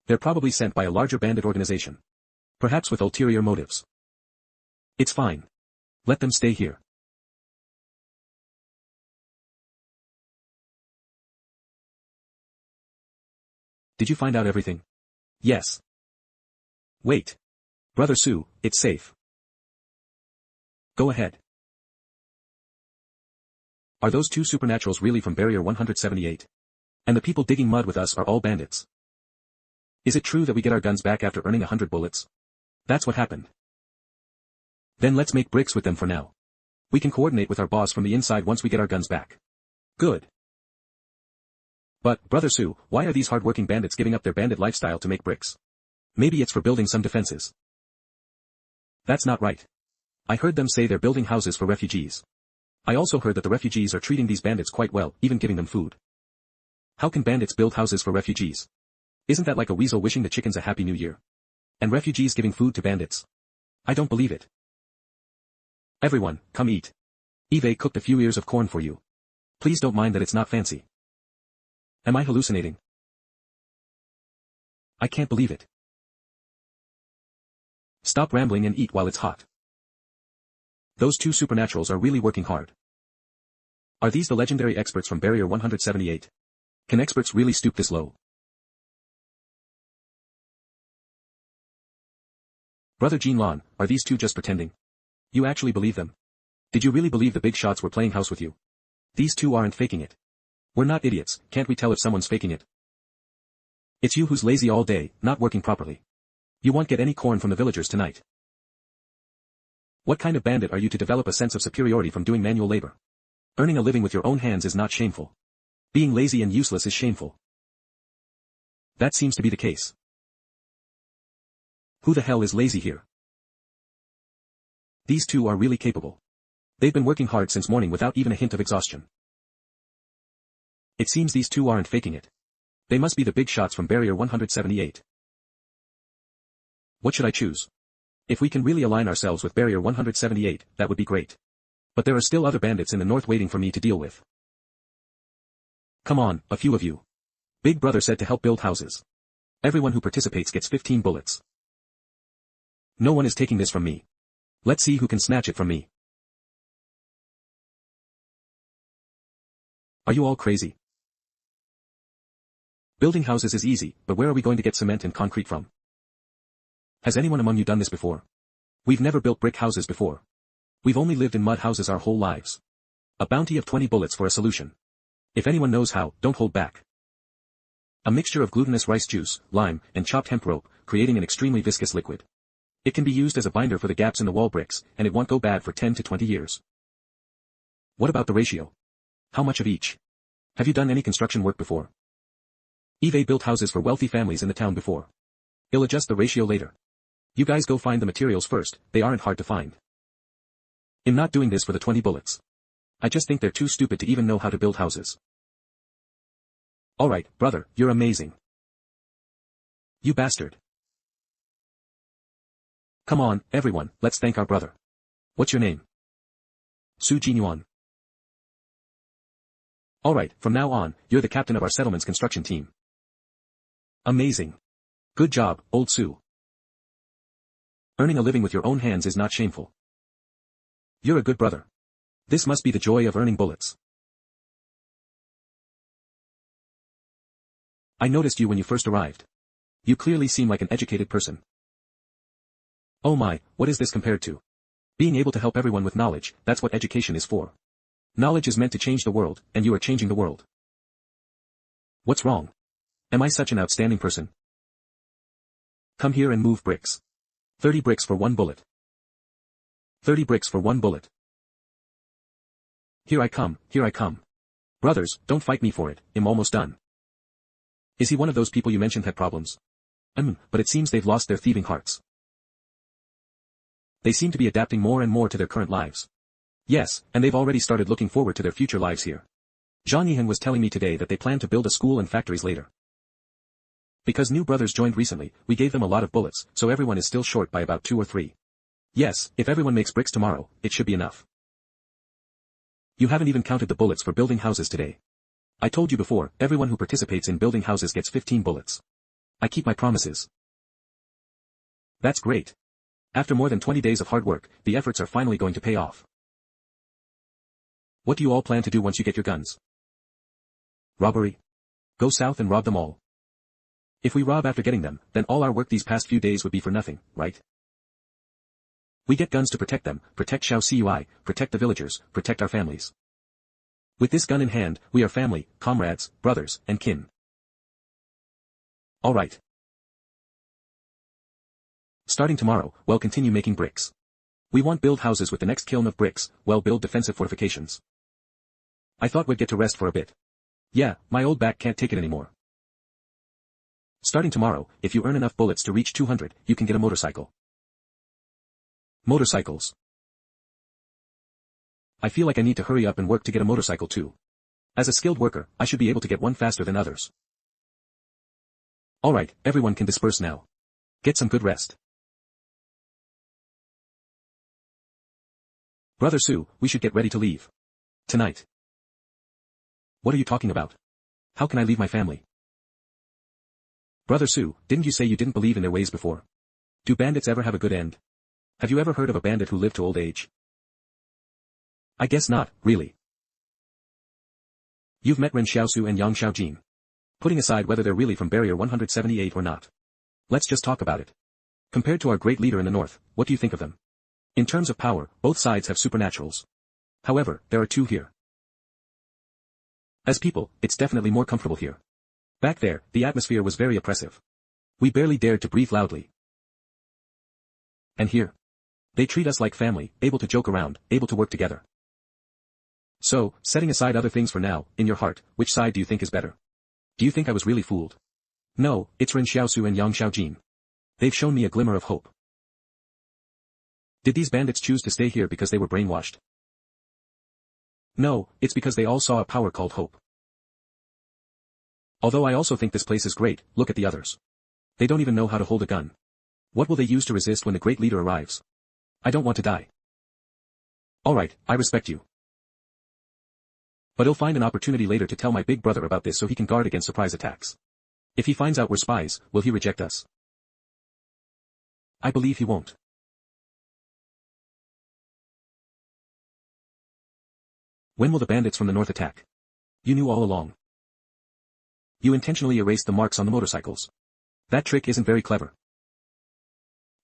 They're probably sent by a larger bandit organization. Perhaps with ulterior motives. It's fine. Let them stay here. Did you find out everything? Yes. Wait. Brother Su, it's safe. Go ahead. Are those 2 supernaturals really from Barrier 178? And the people digging mud with us are all bandits. Is it true that we get our guns back after earning 100 bullets? That's what happened. Then let's make bricks with them for now. We can coordinate with our boss from the inside once we get our guns back. Good. But, Brother Su, why are these hard-working bandits giving up their bandit lifestyle to make bricks? Maybe it's for building some defenses. That's not right. I heard them say they're building houses for refugees. I also heard that the refugees are treating these bandits quite well, even giving them food. How can bandits build houses for refugees? Isn't that like a weasel wishing the chickens a happy new year? And refugees giving food to bandits? I don't believe it. Everyone, come eat. Eve cooked a few ears of corn for you. Please don't mind that it's not fancy. Am I hallucinating? I can't believe it. Stop rambling and eat while it's hot. Those 2 supernaturals are really working hard. Are these the legendary experts from Barrier 178? Can experts really stoop this low? Brother Jinlan, are these 2 just pretending? You actually believe them? Did you really believe the big shots were playing house with you? These 2 aren't faking it. We're not idiots, can't we tell if someone's faking it? It's you who's lazy all day, not working properly. You won't get any corn from the villagers tonight. What kind of bandit are you to develop a sense of superiority from doing manual labor? Earning a living with your own hands is not shameful. Being lazy and useless is shameful. That seems to be the case. Who the hell is lazy here? These two are really capable. They've been working hard since morning without even a hint of exhaustion. It seems these two aren't faking it. They must be the big shots from Barrier 178. What should I choose? If we can really align ourselves with Barrier 178, that would be great. But there are still other bandits in the north waiting for me to deal with. Come on, a few of you. Big Brother said to help build houses. Everyone who participates gets 15 bullets. No one is taking this from me. Let's see who can snatch it from me. Are you all crazy? Building houses is easy, but where are we going to get cement and concrete from? Has anyone among you done this before? We've never built brick houses before. We've only lived in mud houses our whole lives. A bounty of 20 bullets for a solution. If anyone knows how, don't hold back. A mixture of glutinous rice juice, lime, and chopped hemp rope, creating an extremely viscous liquid. It can be used as a binder for the gaps in the wall bricks, and it won't go bad for 10 to 20 years. What about the ratio? How much of each? Have you done any construction work before? Eve built houses for wealthy families in the town before. He'll adjust the ratio later. You guys go find the materials first, they aren't hard to find. I'm not doing this for the 20 bullets. I just think they're too stupid to even know how to build houses. Alright, brother, you're amazing. You bastard. Come on, everyone, let's thank our brother. What's your name? Su Jinyuan. Alright, from now on, you're the captain of our settlement's construction team. Amazing. Good job, old Su. Earning a living with your own hands is not shameful. You're a good brother. This must be the joy of earning bullets. I noticed you when you first arrived. You clearly seem like an educated person. Oh my, what is this compared to? Being able to help everyone with knowledge, that's what education is for. Knowledge is meant to change the world, and you are changing the world. What's wrong? Am I such an outstanding person? Come here and move bricks. 30 bricks for 1 bullet. 30 bricks for 1 bullet. Here I come, here I come. Brothers, don't fight me for it, I'm almost done. Is he one of those people you mentioned had problems? But it seems they've lost their thieving hearts. They seem to be adapting more and more to their current lives. Yes, and they've already started looking forward to their future lives here. Zhang Yihan was telling me today that they plan to build a school and factories later. Because new brothers joined recently, we gave them a lot of bullets, so everyone is still short by about 2 or 3. Yes, if everyone makes bricks tomorrow, it should be enough. You haven't even counted the bullets for building houses today. I told you before, everyone who participates in building houses gets 15 bullets. I keep my promises. That's great. After more than 20 days of hard work, the efforts are finally going to pay off. What do you all plan to do once you get your guns? Robbery? Go south and rob them all. If we rob after getting them, then all our work these past few days would be for nothing, right? We get guns to protect them, protect Xiaosu, protect the villagers, protect our families. With this gun in hand, we are family, comrades, brothers, and kin. Alright. Starting tomorrow, we'll continue making bricks. We won't build houses with the next kiln of bricks, we'll build defensive fortifications. I thought we'd get to rest for a bit. Yeah, my old back can't take it anymore. Starting tomorrow, if you earn enough bullets to reach 200, you can get a motorcycle. Motorcycles. I feel like I need to hurry up and work to get a motorcycle too. As a skilled worker, I should be able to get one faster than others. Alright, everyone can disperse now. Get some good rest. Brother Su, we should get ready to leave. Tonight. What are you talking about? How can I leave my family? Brother Su, didn't you say you didn't believe in their ways before? Do bandits ever have a good end? Have you ever heard of a bandit who lived to old age? I guess not, really. You've met Ren Xiaosu and Yang Xiaojin. Putting aside whether they're really from Barrier 178 or not. Let's just talk about it. Compared to our great leader in the north, what do you think of them? In terms of power, both sides have supernaturals. However, there are 2 here. As people, it's definitely more comfortable here. Back there, the atmosphere was very oppressive. We barely dared to breathe loudly. And here? They treat us like family, able to joke around, able to work together. So, setting aside other things for now, in your heart, which side do you think is better? Do you think I was really fooled? No, it's Ren Xiaosu and Yang Xiaojin. They've shown me a glimmer of hope. Did these bandits choose to stay here because they were brainwashed? No, it's because they all saw a power called hope. Although I also think this place is great, look at the others. They don't even know how to hold a gun. What will they use to resist when the great leader arrives? I don't want to die. Alright, I respect you. But he'll find an opportunity later to tell my big brother about this so he can guard against surprise attacks. If he finds out we're spies, will he reject us? I believe he won't. When will the bandits from the north attack? You knew all along. You intentionally erased the marks on the motorcycles. That trick isn't very clever.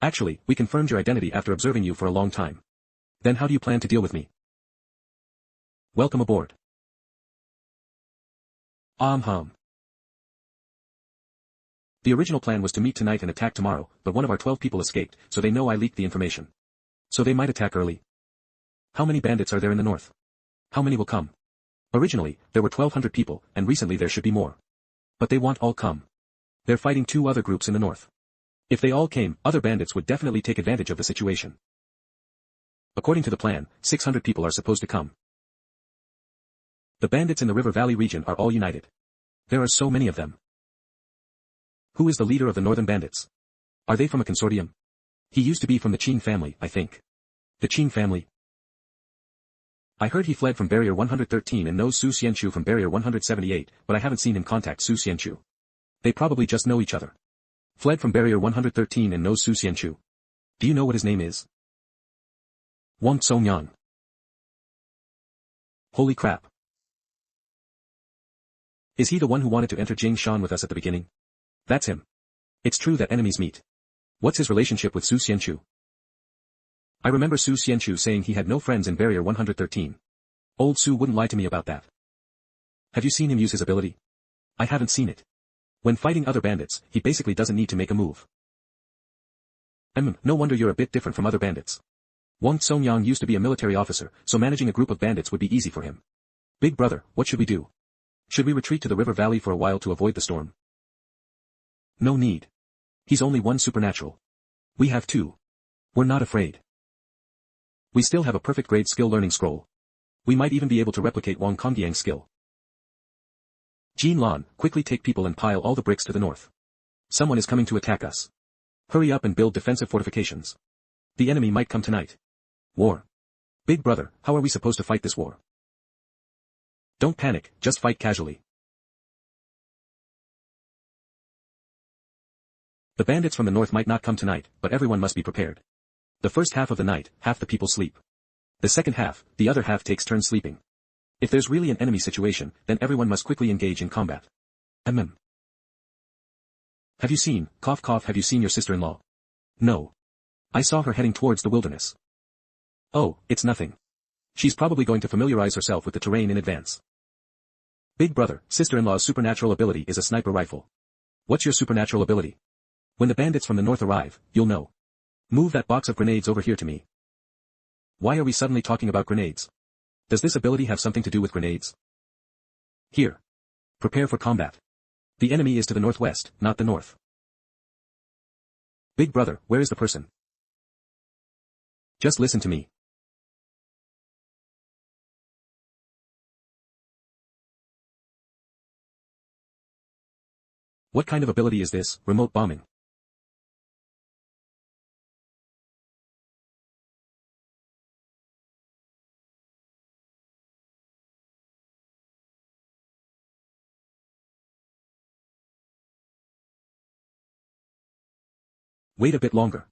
Actually, we confirmed your identity after observing you for a long time. Then how do you plan to deal with me? Welcome aboard. Hum. The original plan was to meet tonight and attack tomorrow, but one of our 12 people escaped, so they know I leaked the information. So they might attack early. How many bandits are there in the north? How many will come? Originally, there were 1,200 people, and recently there should be more. But they won't all come. They're fighting 2 other groups in the north. If they all came, other bandits would definitely take advantage of the situation. According to the plan, 600 people are supposed to come. The bandits in the River Valley region are all united. There are so many of them. Who is the leader of the northern bandits? Are they from a consortium? He used to be from the Qing family, I think. The Qing family? I heard he fled from Barrier 113 and knows Su Xianchu from Barrier 178, but I haven't seen him contact Su Xianchu. They probably just know each other. Fled from Barrier 113 and knows Su Xianchu. Do you know what his name is? Wang Songyan. Holy crap. Is he the one who wanted to enter Jingshan with us at the beginning? That's him. It's true that enemies meet. What's his relationship with Su Xianchu? I remember Su Xianchu saying he had no friends in Barrier 113. Old Su wouldn't lie to me about that. Have you seen him use his ability? I haven't seen it. When fighting other bandits, he basically doesn't need to make a move. No wonder you're a bit different from other bandits. Wang Songyang used to be a military officer, so managing a group of bandits would be easy for him. Big brother, what should we do? Should we retreat to the river valley for a while to avoid the storm? No need. He's only one supernatural. We have 2. We're not afraid. We still have a perfect grade skill learning scroll. We might even be able to replicate Wang Kongyang's skill. Jin Lan, quickly take people and pile all the bricks to the north. Someone is coming to attack us. Hurry up and build defensive fortifications. The enemy might come tonight. War. Big brother, how are we supposed to fight this war? Don't panic, just fight casually. The bandits from the north might not come tonight, but everyone must be prepared. The first half of the night, half the people sleep. The second half, the other half takes turns sleeping. If there's really an enemy situation, then everyone must quickly engage in combat. Have you seen your sister-in-law? No. I saw her heading towards the wilderness. Oh, it's nothing. She's probably going to familiarize herself with the terrain in advance. Big brother, sister-in-law's supernatural ability is a sniper rifle. What's your supernatural ability? When the bandits from the north arrive, you'll know. Move that box of grenades over here to me. Why are we suddenly talking about grenades? Does this ability have something to do with grenades? Here. Prepare for combat. The enemy is to the northwest, not the north. Big brother, where is the person? Just listen to me. What kind of ability is this, remote bombing? Wait a bit longer.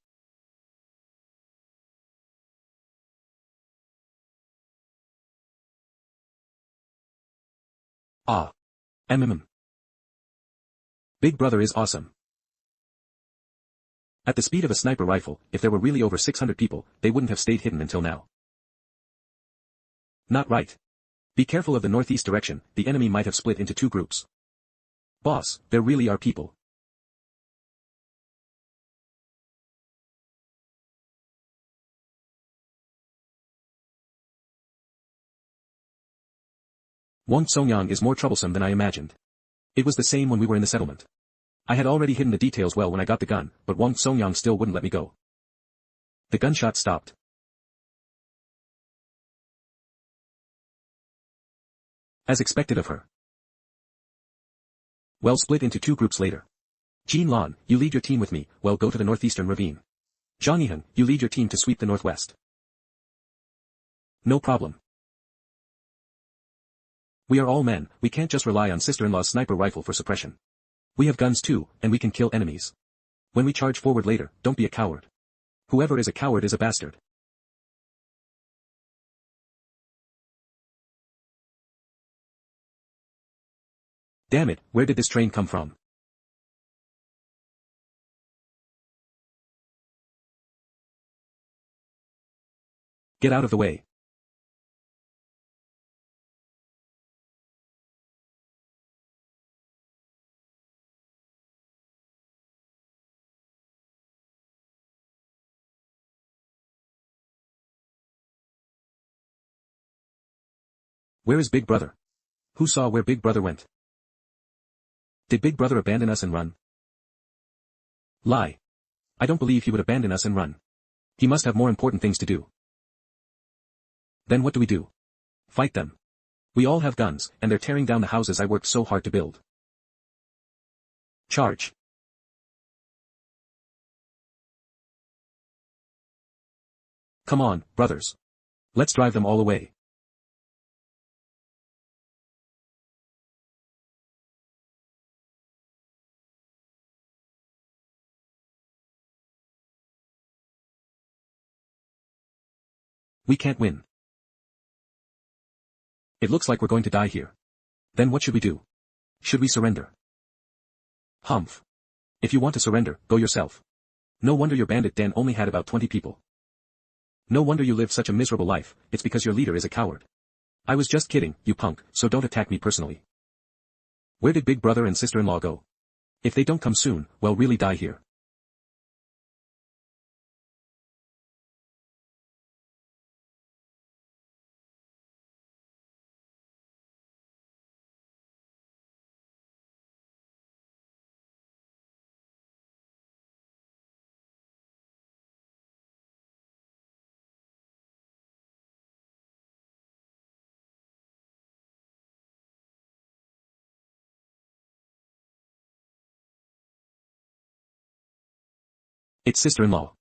Ah. Big brother is awesome. At the speed of a sniper rifle, if there were really over 600 people, they wouldn't have stayed hidden until now. Not right. Be careful of the northeast direction, the enemy might have split into 2 groups. Boss, there really are people. Wang Songyang is more troublesome than I imagined. It was the same when we were in the settlement. I had already hidden the details well when I got the gun, but Wang Songyang still wouldn't let me go. The gunshot stopped. As expected of her. Well, split into two groups later. Jin Lan, you lead your team with me, well, go to the northeastern ravine. Zhang Yihan, you lead your team to sweep the northwest. No problem. We are all men, we can't just rely on sister-in-law's sniper rifle for suppression. We have guns too, and we can kill enemies. When we charge forward later, don't be a coward. Whoever is a coward is a bastard. Damn it, where did this train come from? Get out of the way. Where is Big Brother? Who saw where Big Brother went? Did Big Brother abandon us and run? Lie. I don't believe he would abandon us and run. He must have more important things to do. Then what do we do? Fight them. We all have guns, and they're tearing down the houses I worked so hard to build. Charge. Come on, brothers. Let's drive them all away. We can't win. It looks like we're going to die here. Then what should we do? Should we surrender? Humph. If you want to surrender, go yourself. No wonder your bandit den only had about 20 people. No wonder you lived such a miserable life, it's because your leader is a coward. I was just kidding, you punk, so don't attack me personally. Where did Big Brother and sister-in-law go? If they don't come soon, we'll really die here. It's sister-in-law.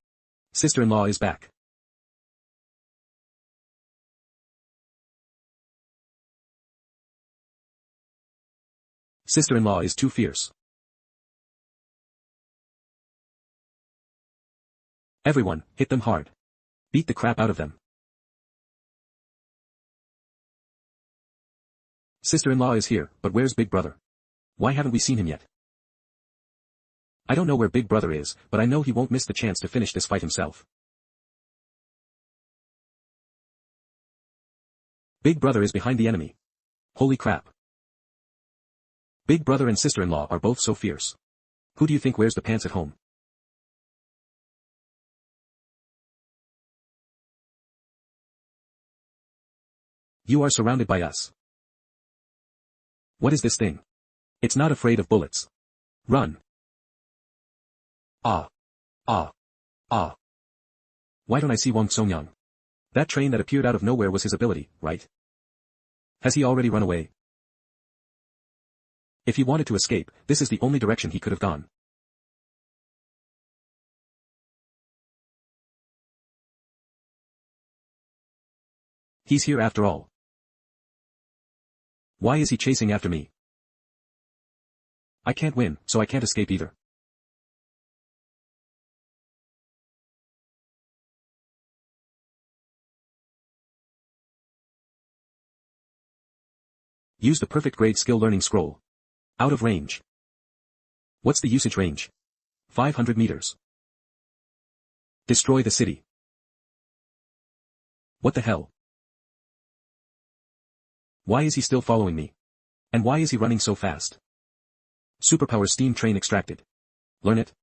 Sister-in-law is back. Sister-in-law is too fierce. Everyone, hit them hard. Beat the crap out of them. Sister-in-law is here, but where's Big Brother? Why haven't we seen him yet? I don't know where Big Brother is, but I know he won't miss the chance to finish this fight himself. Big Brother is behind the enemy. Holy crap. Big Brother and sister-in-law are both so fierce. Who do you think wears the pants at home? You are surrounded by us. What is this thing? It's not afraid of bullets. Run. Ah. Ah. Ah. Why don't I see Wang Songyang? That train that appeared out of nowhere was his ability, right? Has he already run away? If he wanted to escape, this is the only direction he could have gone. He's here after all. Why is he chasing after me? I can't win, so I can't escape either. Use the perfect grade skill learning scroll. Out of range. What's the usage range? 500 meters. Destroy the city. What the hell? Why is he still following me? And why is he running so fast? Superpower steam train extracted. Learn it.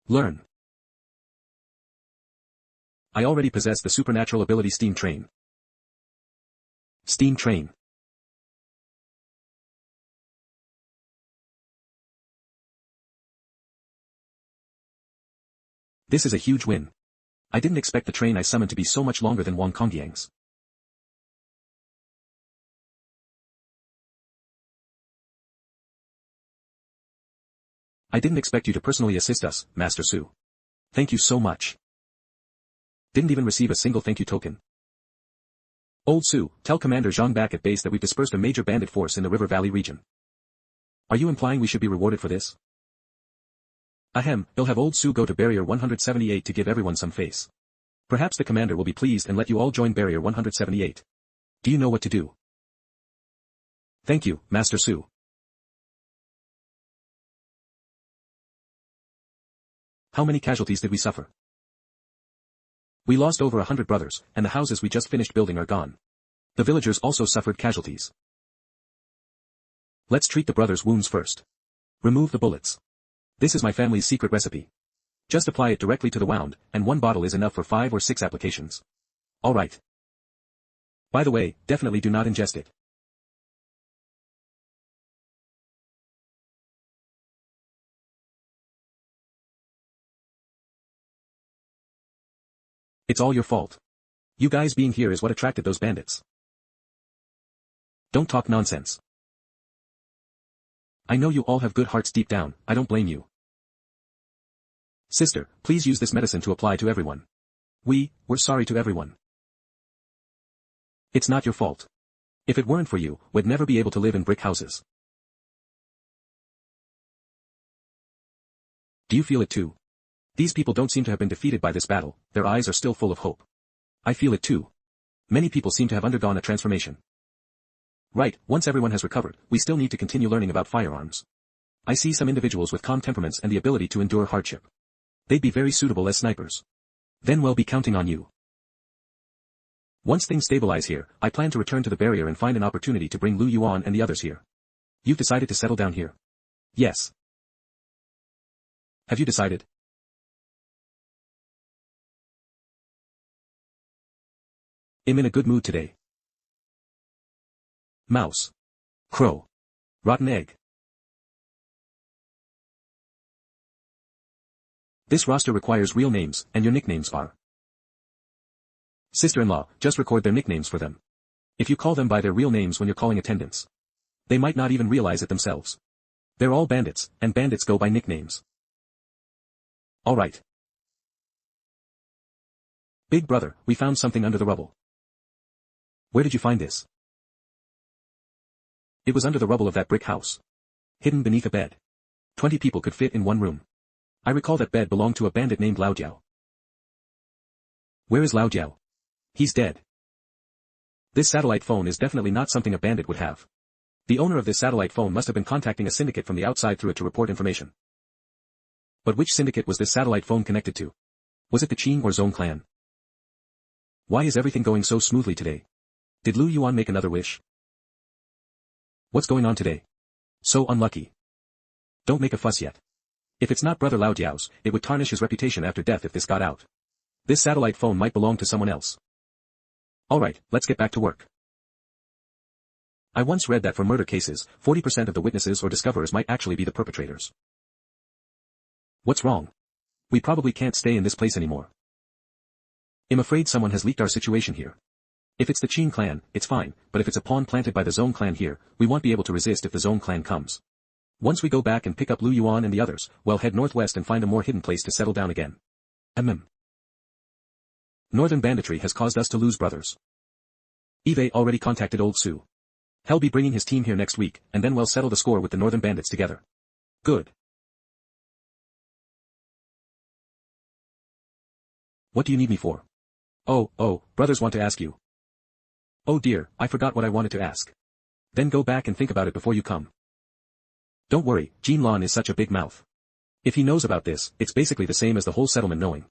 Learn. I already possess the supernatural ability steam train. Steam train. This is a huge win. I didn't expect the train I summoned to be so much longer than Wang Kongyang's. I didn't expect you to personally assist us, Master Su. Thank you so much. Didn't even receive a single thank you token. Old Su, tell Commander Zhang back at base that we've dispersed a major bandit force in the River Valley region. Are you implying we should be rewarded for this? Ahem, he'll have Old Su go to Barrier 178 to give everyone some face. Perhaps the commander will be pleased and let you all join Barrier 178. Do you know what to do? Thank you, Master Su. How many casualties did we suffer? We lost over 100 brothers, and the houses we just finished building are gone. The villagers also suffered casualties. Let's treat the brothers' wounds first. Remove the bullets. This is my family's secret recipe. Just apply it directly to the wound, and 1 bottle is enough for 5 or 6 applications. Alright. By the way, definitely do not ingest it. It's all your fault. You guys being here is what attracted those bandits. Don't talk nonsense. I know you all have good hearts deep down, I don't blame you. Sister, please use this medicine to apply to everyone. We're sorry to everyone. It's not your fault. If it weren't for you, we'd never be able to live in brick houses. Do you feel it too? These people don't seem to have been defeated by this battle, their eyes are still full of hope. I feel it too. Many people seem to have undergone a transformation. Right, once everyone has recovered, we still need to continue learning about firearms. I see some individuals with calm temperaments and the ability to endure hardship. They'd be very suitable as snipers. Then we'll be counting on you. Once things stabilize here, I plan to return to the barrier and find an opportunity to bring Lu Yuan and the others here. You've decided to settle down here? Yes. Have you decided? I'm in a good mood today. Mouse. Crow. Rotten egg. This roster requires real names, and your nicknames are. Sister-in-law, just record their nicknames for them. If you call them by their real names when you're calling attendance, they might not even realize it themselves. They're all bandits, and bandits go by nicknames. Alright. Big brother, we found something under the rubble. Where did you find this? It was under the rubble of that brick house. Hidden beneath a bed. 20 people could fit in one room. I recall that bed belonged to a bandit named Lao Jiao. Where is Lao Jiao? He's dead. This satellite phone is definitely not something a bandit would have. The owner of this satellite phone must have been contacting a syndicate from the outside through it to report information. But which syndicate was this satellite phone connected to? Was it the Qing or Zhong clan? Why is everything going so smoothly today? Did Lu Yuan make another wish? What's going on today? So unlucky. Don't make a fuss yet. If it's not Brother Lao Jiao's, it would tarnish his reputation after death if this got out. This satellite phone might belong to someone else. Alright, let's get back to work. I once read that for murder cases, 40% of the witnesses or discoverers might actually be the perpetrators. What's wrong? We probably can't stay in this place anymore. I'm afraid someone has leaked our situation here. If it's the Qin clan, it's fine, but if it's a pawn planted by the Zhong clan here, we won't be able to resist if the Zhong clan comes. Once we go back and pick up Lu Yuan and the others, we'll head northwest and find a more hidden place to settle down again. Northern banditry has caused us to lose brothers. Eve already contacted Old Su. He'll be bringing his team here next week, and then we'll settle the score with the northern bandits together. Good. What do you need me for? Oh, brothers want to ask you. Oh dear, I forgot what I wanted to ask. Then go back and think about it before you come. Don't worry, Jean Lon is such a big mouth. If he knows about this, it's basically the same as the whole settlement knowing.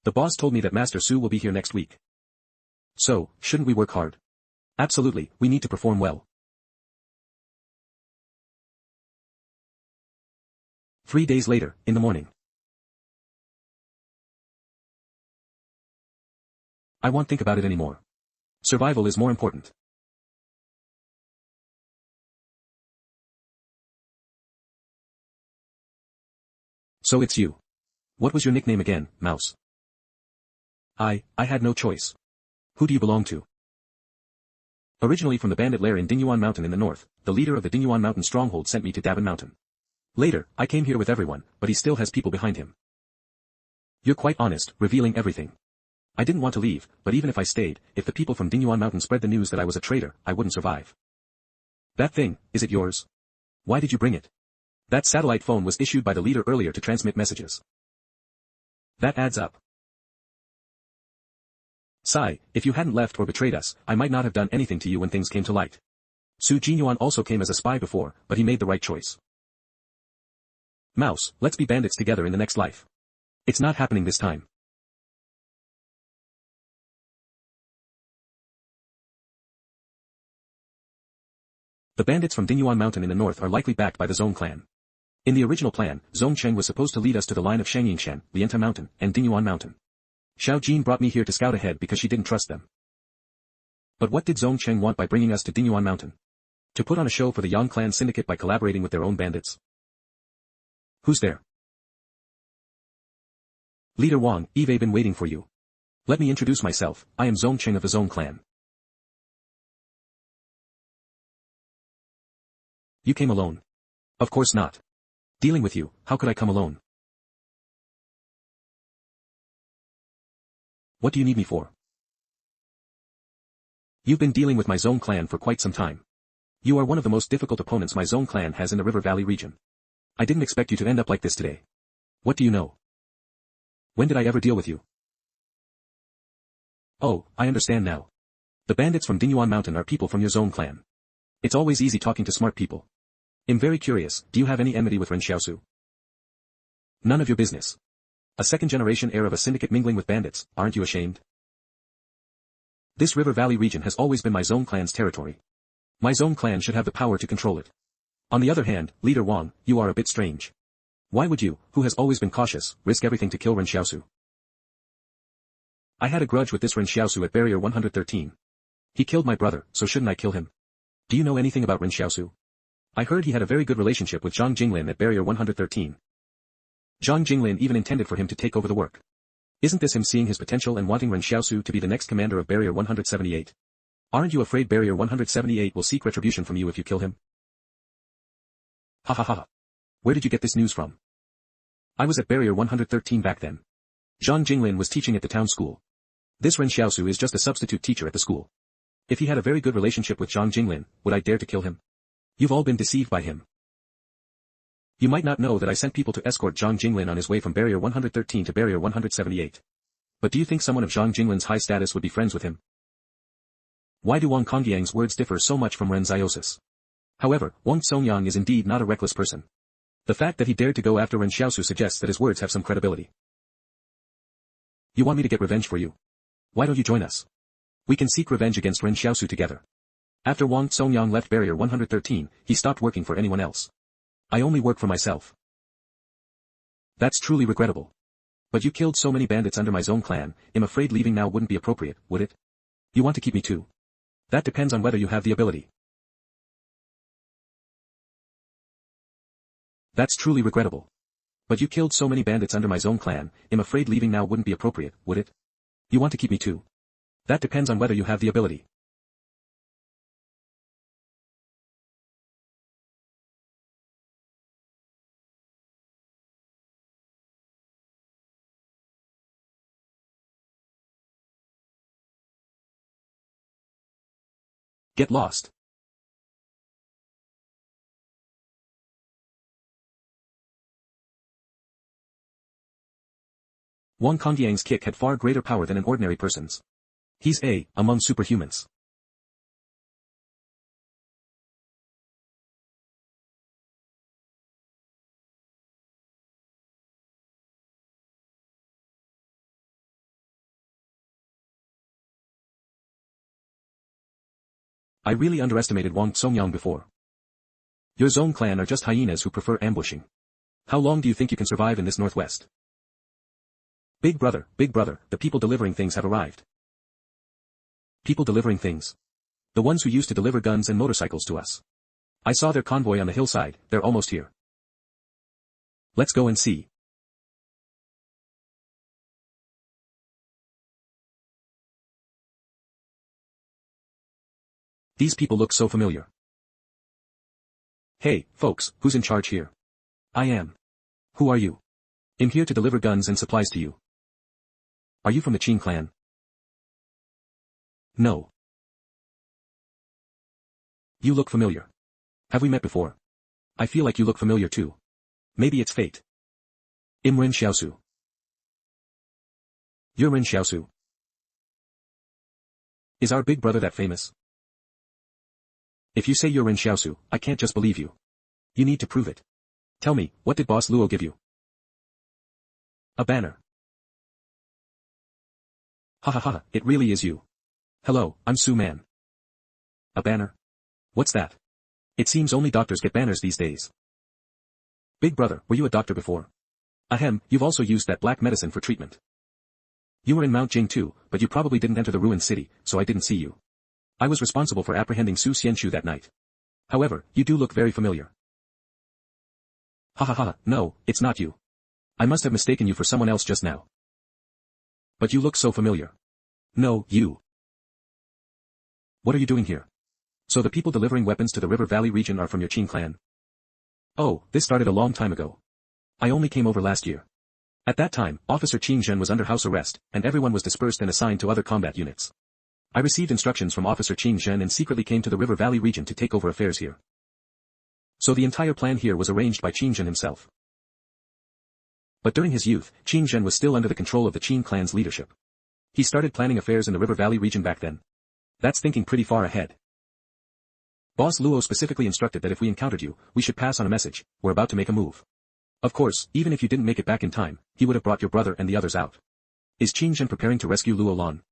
The boss told me that Master Su will be here next week. So, shouldn't we work hard? Absolutely, we need to perform well. 3 days later, in the morning. I won't think about it anymore. Survival is more important. So it's you. What was your nickname again, Mouse? I had no choice. Who do you belong to? Originally from the bandit lair in Dingyuan Mountain in the north, the leader of the Dingyuan Mountain stronghold sent me to Davin Mountain. Later, I came here with everyone, but he still has people behind him. You're quite honest, revealing everything. I didn't want to leave, but even if I stayed, if the people from Dingyuan Mountain spread the news that I was a traitor, I wouldn't survive. That thing, is it yours? Why did you bring it? That satellite phone was issued by the leader earlier to transmit messages. That adds up. Sai, if you hadn't left or betrayed us, I might not have done anything to you when things came to light. Su Jinyuan also came as a spy before, but he made the right choice. Mouse, let's be bandits together in the next life. It's not happening this time. The bandits from Dingyuan Mountain in the north are likely backed by the Zong clan. In the original plan, Zong Cheng was supposed to lead us to the line of Shangyingshan, Lienta Mountain, and Dingyuan Mountain. Xiao Jin brought me here to scout ahead because she didn't trust them. But what did Zong Cheng want by bringing us to Dingyuan Mountain? To put on a show for the Yang clan syndicate by collaborating with their own bandits. Who's there? Leader Wang, Eve been waiting for you. Let me introduce myself, I am Zong Cheng of the Zong clan. You came alone. Of course not. Dealing with you, how could I come alone? What do you need me for? You've been dealing with my Zong clan for quite some time. You are one of the most difficult opponents my Zong clan has in the River Valley region. I didn't expect you to end up like this today. What do you know? When did I ever deal with you? Oh, I understand now. The bandits from Dingyuan Mountain are people from your Zong clan. It's always easy talking to smart people. I'm very curious, do you have any enmity with Ren Xiaosu? None of your business. A second-generation heir of a syndicate mingling with bandits, aren't you ashamed? This River Valley region has always been my Zong clan's territory. My Zong clan should have the power to control it. On the other hand, Leader Wang, you are a bit strange. Why would you, who has always been cautious, risk everything to kill Ren Xiaosu? I had a grudge with this Ren Xiaosu at Barrier 113. He killed my brother, so shouldn't I kill him? Do you know anything about Ren Xiaosu? I heard he had a very good relationship with Zhang Jinglin at Barrier 113. Zhang Jinglin even intended for him to take over the work. Isn't this him seeing his potential and wanting Ren Xiaosu to be the next commander of Barrier 178? Aren't you afraid Barrier 178 will seek retribution from you if you kill him? Ha ha ha. Where did you get this news from? I was at Barrier 113 back then. Zhang Jinglin was teaching at the town school. This Ren Xiaosu is just a substitute teacher at the school. If he had a very good relationship with Zhang Jinglin, would I dare to kill him? You've all been deceived by him. You might not know that I sent people to escort Zhang Jinglin on his way from Barrier 113 to Barrier 178. But do you think someone of Zhang Jinglin's high status would be friends with him? Why do Wang Kongyang's words differ so much from Ren Xiaosu's? However, Wang Songyang is indeed not a reckless person. The fact that he dared to go after Ren Xiaosu suggests that his words have some credibility. You want me to get revenge for you? Why don't you join us? We can seek revenge against Ren Xiaosu together. After Wang Songyang left Barrier 113, he stopped working for anyone else. I only work for myself. That's truly regrettable. But you killed so many bandits under my Zong clan, I'm afraid leaving now wouldn't be appropriate, would it? You want to keep me too? That depends on whether you have the ability. That's truly regrettable. But you killed so many bandits under my Zong clan, I'm afraid leaving now wouldn't be appropriate, would it? You want to keep me too? That depends on whether you have the ability. Get lost. Wang Kongyang's kick had far greater power than an ordinary person's. He's among superhumans. I really underestimated Wang Songyang before. Your Zong clan are just hyenas who prefer ambushing. How long do you think you can survive in this northwest? Big brother, the people delivering things have arrived. People delivering things? The ones who used to deliver guns and motorcycles to us. I saw their convoy on the hillside, they're almost here. Let's go and see. These people look so familiar. Hey, folks, who's in charge here? I am. Who are you? I'm here to deliver guns and supplies to you. Are you from the Qin clan? No. You look familiar. Have we met before? I feel like you look familiar too. Maybe it's fate. I'm Ren Xiaosu. You're Ren Xiaosu. Is our big brother that famous? If you say you're Ren Xiaosu, I can't just believe you. You need to prove it. Tell me, what did Boss Luo give you? A banner. Ha ha ha, it really is you. Hello, I'm Su Man. A banner? What's that? It seems only doctors get banners these days. Big brother, were you a doctor before? Ahem, you've also used that black medicine for treatment. You were in Mount Jing too, but you probably didn't enter the ruined city, so I didn't see you. I was responsible for apprehending Su Xianxu that night. However, you do look very familiar. Ha ha ha, no, it's not you. I must have mistaken you for someone else just now. But you look so familiar. No, you. What are you doing here? So the people delivering weapons to the River Valley region are from your Qin clan? Oh, this started a long time ago. I only came over last year. At that time, Officer Qin Zhen was under house arrest, and everyone was dispersed and assigned to other combat units. I received instructions from Officer Qin Zhen and secretly came to the River Valley region to take over affairs here. So the entire plan here was arranged by Qin Zhen himself. But during his youth, Qin Zhen was still under the control of the Qin clan's leadership. He started planning affairs in the River Valley region back then. That's thinking pretty far ahead. Boss Luo specifically instructed that if we encountered you, we should pass on a message, we're about to make a move. Of course, even if you didn't make it back in time, he would have brought your brother and the others out. Is Qin Zhen preparing to rescue Luo Lan?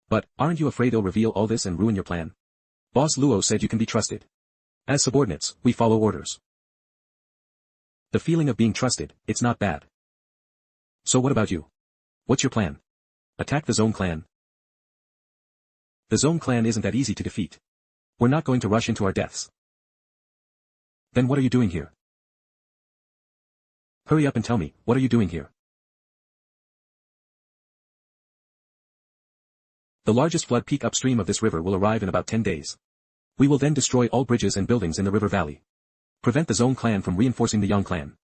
But, aren't you afraid he'll reveal all this and ruin your plan? Boss Luo said you can be trusted. As subordinates, we follow orders. The feeling of being trusted, it's not bad. So what about you? What's your plan? Attack the Zone clan. The Zone clan isn't that easy to defeat. We're not going to rush into our deaths. Then what are you doing here? Hurry up and tell me, what are you doing here? The largest flood peak upstream of this river will arrive in about 10 days. We will then destroy all bridges and buildings in the river valley. Prevent the Zone clan from reinforcing the Yang clan.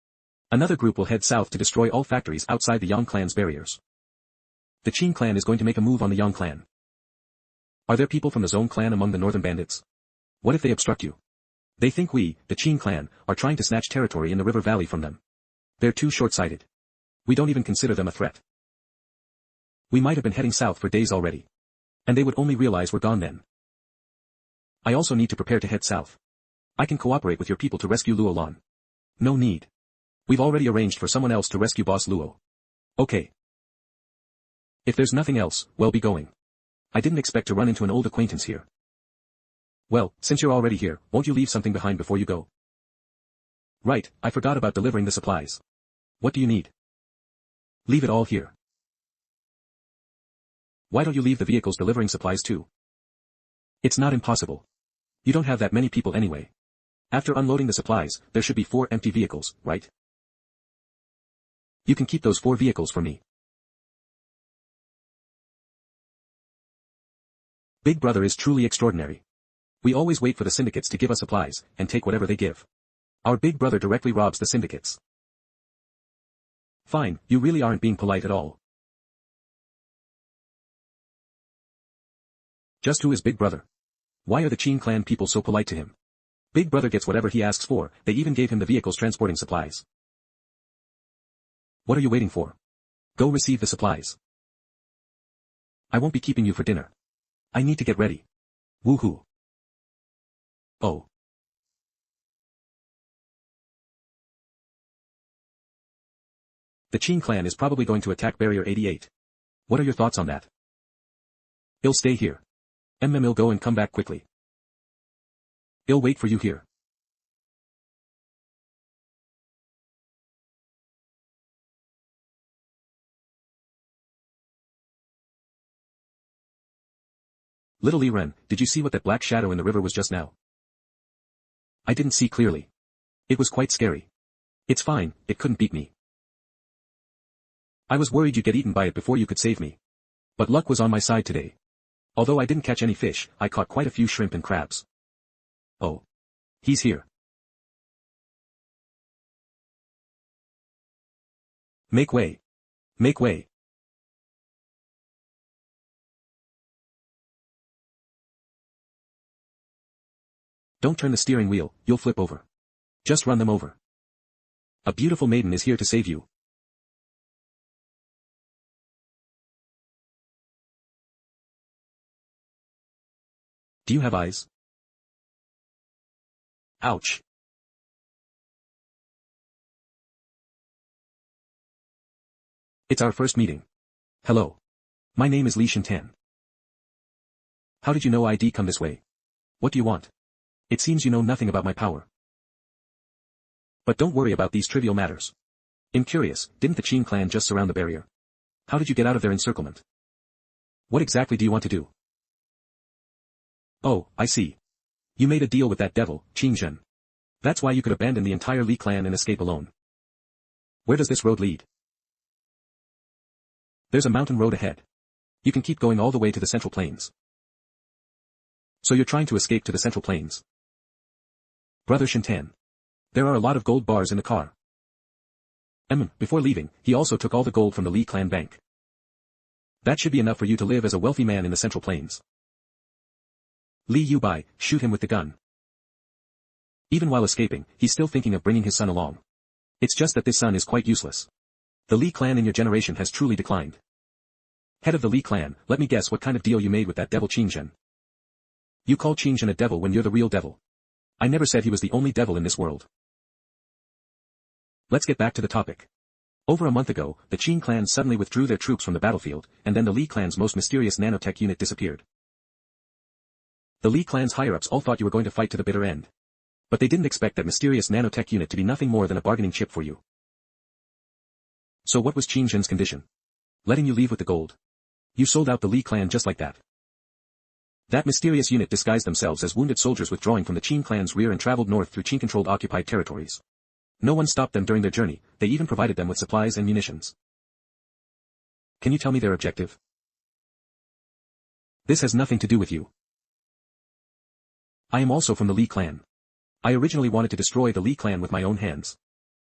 Another group will head south to destroy all factories outside the Yang clan's barriers. The Qin clan is going to make a move on the Yang clan. Are there people from the Zone clan among the northern bandits? What if they obstruct you? They think we, the Qin clan, are trying to snatch territory in the river valley from them. They're too short-sighted. We don't even consider them a threat. We might have been heading south for days already. And they would only realize we're gone then. I also need to prepare to head south. I can cooperate with your people to rescue Luo Lan. No need. We've already arranged for someone else to rescue Boss Luo. Okay. If there's nothing else, well, be going. I didn't expect to run into an old acquaintance here. Well, since you're already here, won't you leave something behind before you go? Right, I forgot about delivering the supplies. What do you need? Leave it all here. Why don't you leave the vehicles delivering supplies too? It's not impossible. You don't have that many people anyway. After unloading the supplies, there should be 4 empty vehicles, right? You can keep those 4 vehicles for me. Big Brother is truly extraordinary. We always wait for the syndicates to give us supplies, and take whatever they give. Our Big Brother directly robs the syndicates. Fine, you really aren't being polite at all. Just who is Big Brother? Why are the Qin clan people so polite to him? Big Brother gets whatever he asks for, they even gave him the vehicles transporting supplies. What are you waiting for? Go receive the supplies. I won't be keeping you for dinner. I need to get ready. Woohoo. Oh. The Qin clan is probably going to attack Barrier 88. What are your thoughts on that? I'll stay here. I'll go and come back quickly. I'll wait for you here. Little Li Ren, did you see what that black shadow in the river was just now? I didn't see clearly. It was quite scary. It's fine, it couldn't beat me. I was worried you'd get eaten by it before you could save me. But luck was on my side today. Although I didn't catch any fish, I caught quite a few shrimp and crabs. Oh. He's here. Make way. Make way. Don't turn the steering wheel, you'll flip over. Just run them over. A beautiful maiden is here to save you. Do you have eyes? Ouch. It's our first meeting. Hello. My name is Li Shintan. How did you know I'd come this way? What do you want? It seems you know nothing about my power. But don't worry about these trivial matters. I'm curious, didn't the Qin clan just surround the barrier? How did you get out of their encirclement? What exactly do you want to do? Oh, I see. You made a deal with that devil, Qin Zhen. That's why you could abandon the entire Li clan and escape alone. Where does this road lead? There's a mountain road ahead. You can keep going all the way to the Central Plains. So you're trying to escape to the Central Plains. Brother Shintan. There are a lot of gold bars in the car. Before leaving, he also took all the gold from the Li clan bank. That should be enough for you to live as a wealthy man in the Central Plains. Li Yubai, shoot him with the gun. Even while escaping, he's still thinking of bringing his son along. It's just that this son is quite useless. The Li clan in your generation has truly declined. Head of the Li clan, let me guess what kind of deal you made with that devil Qin Zhen. You call Qin Zhen a devil when you're the real devil. I never said he was the only devil in this world. Let's get back to the topic. Over a month ago, the Qin clan suddenly withdrew their troops from the battlefield, and then the Li clan's most mysterious nanotech unit disappeared. The Li clan's higher-ups all thought you were going to fight to the bitter end. But they didn't expect that mysterious nanotech unit to be nothing more than a bargaining chip for you. So what was Qin Zhen's condition? Letting you leave with the gold. You sold out the Li clan just like that. That mysterious unit disguised themselves as wounded soldiers withdrawing from the Qin clan's rear and traveled north through Qin-controlled occupied territories. No one stopped them during their journey, they even provided them with supplies and munitions. Can you tell me their objective? This has nothing to do with you. I am also from the Li clan. I originally wanted to destroy the Li clan with my own hands.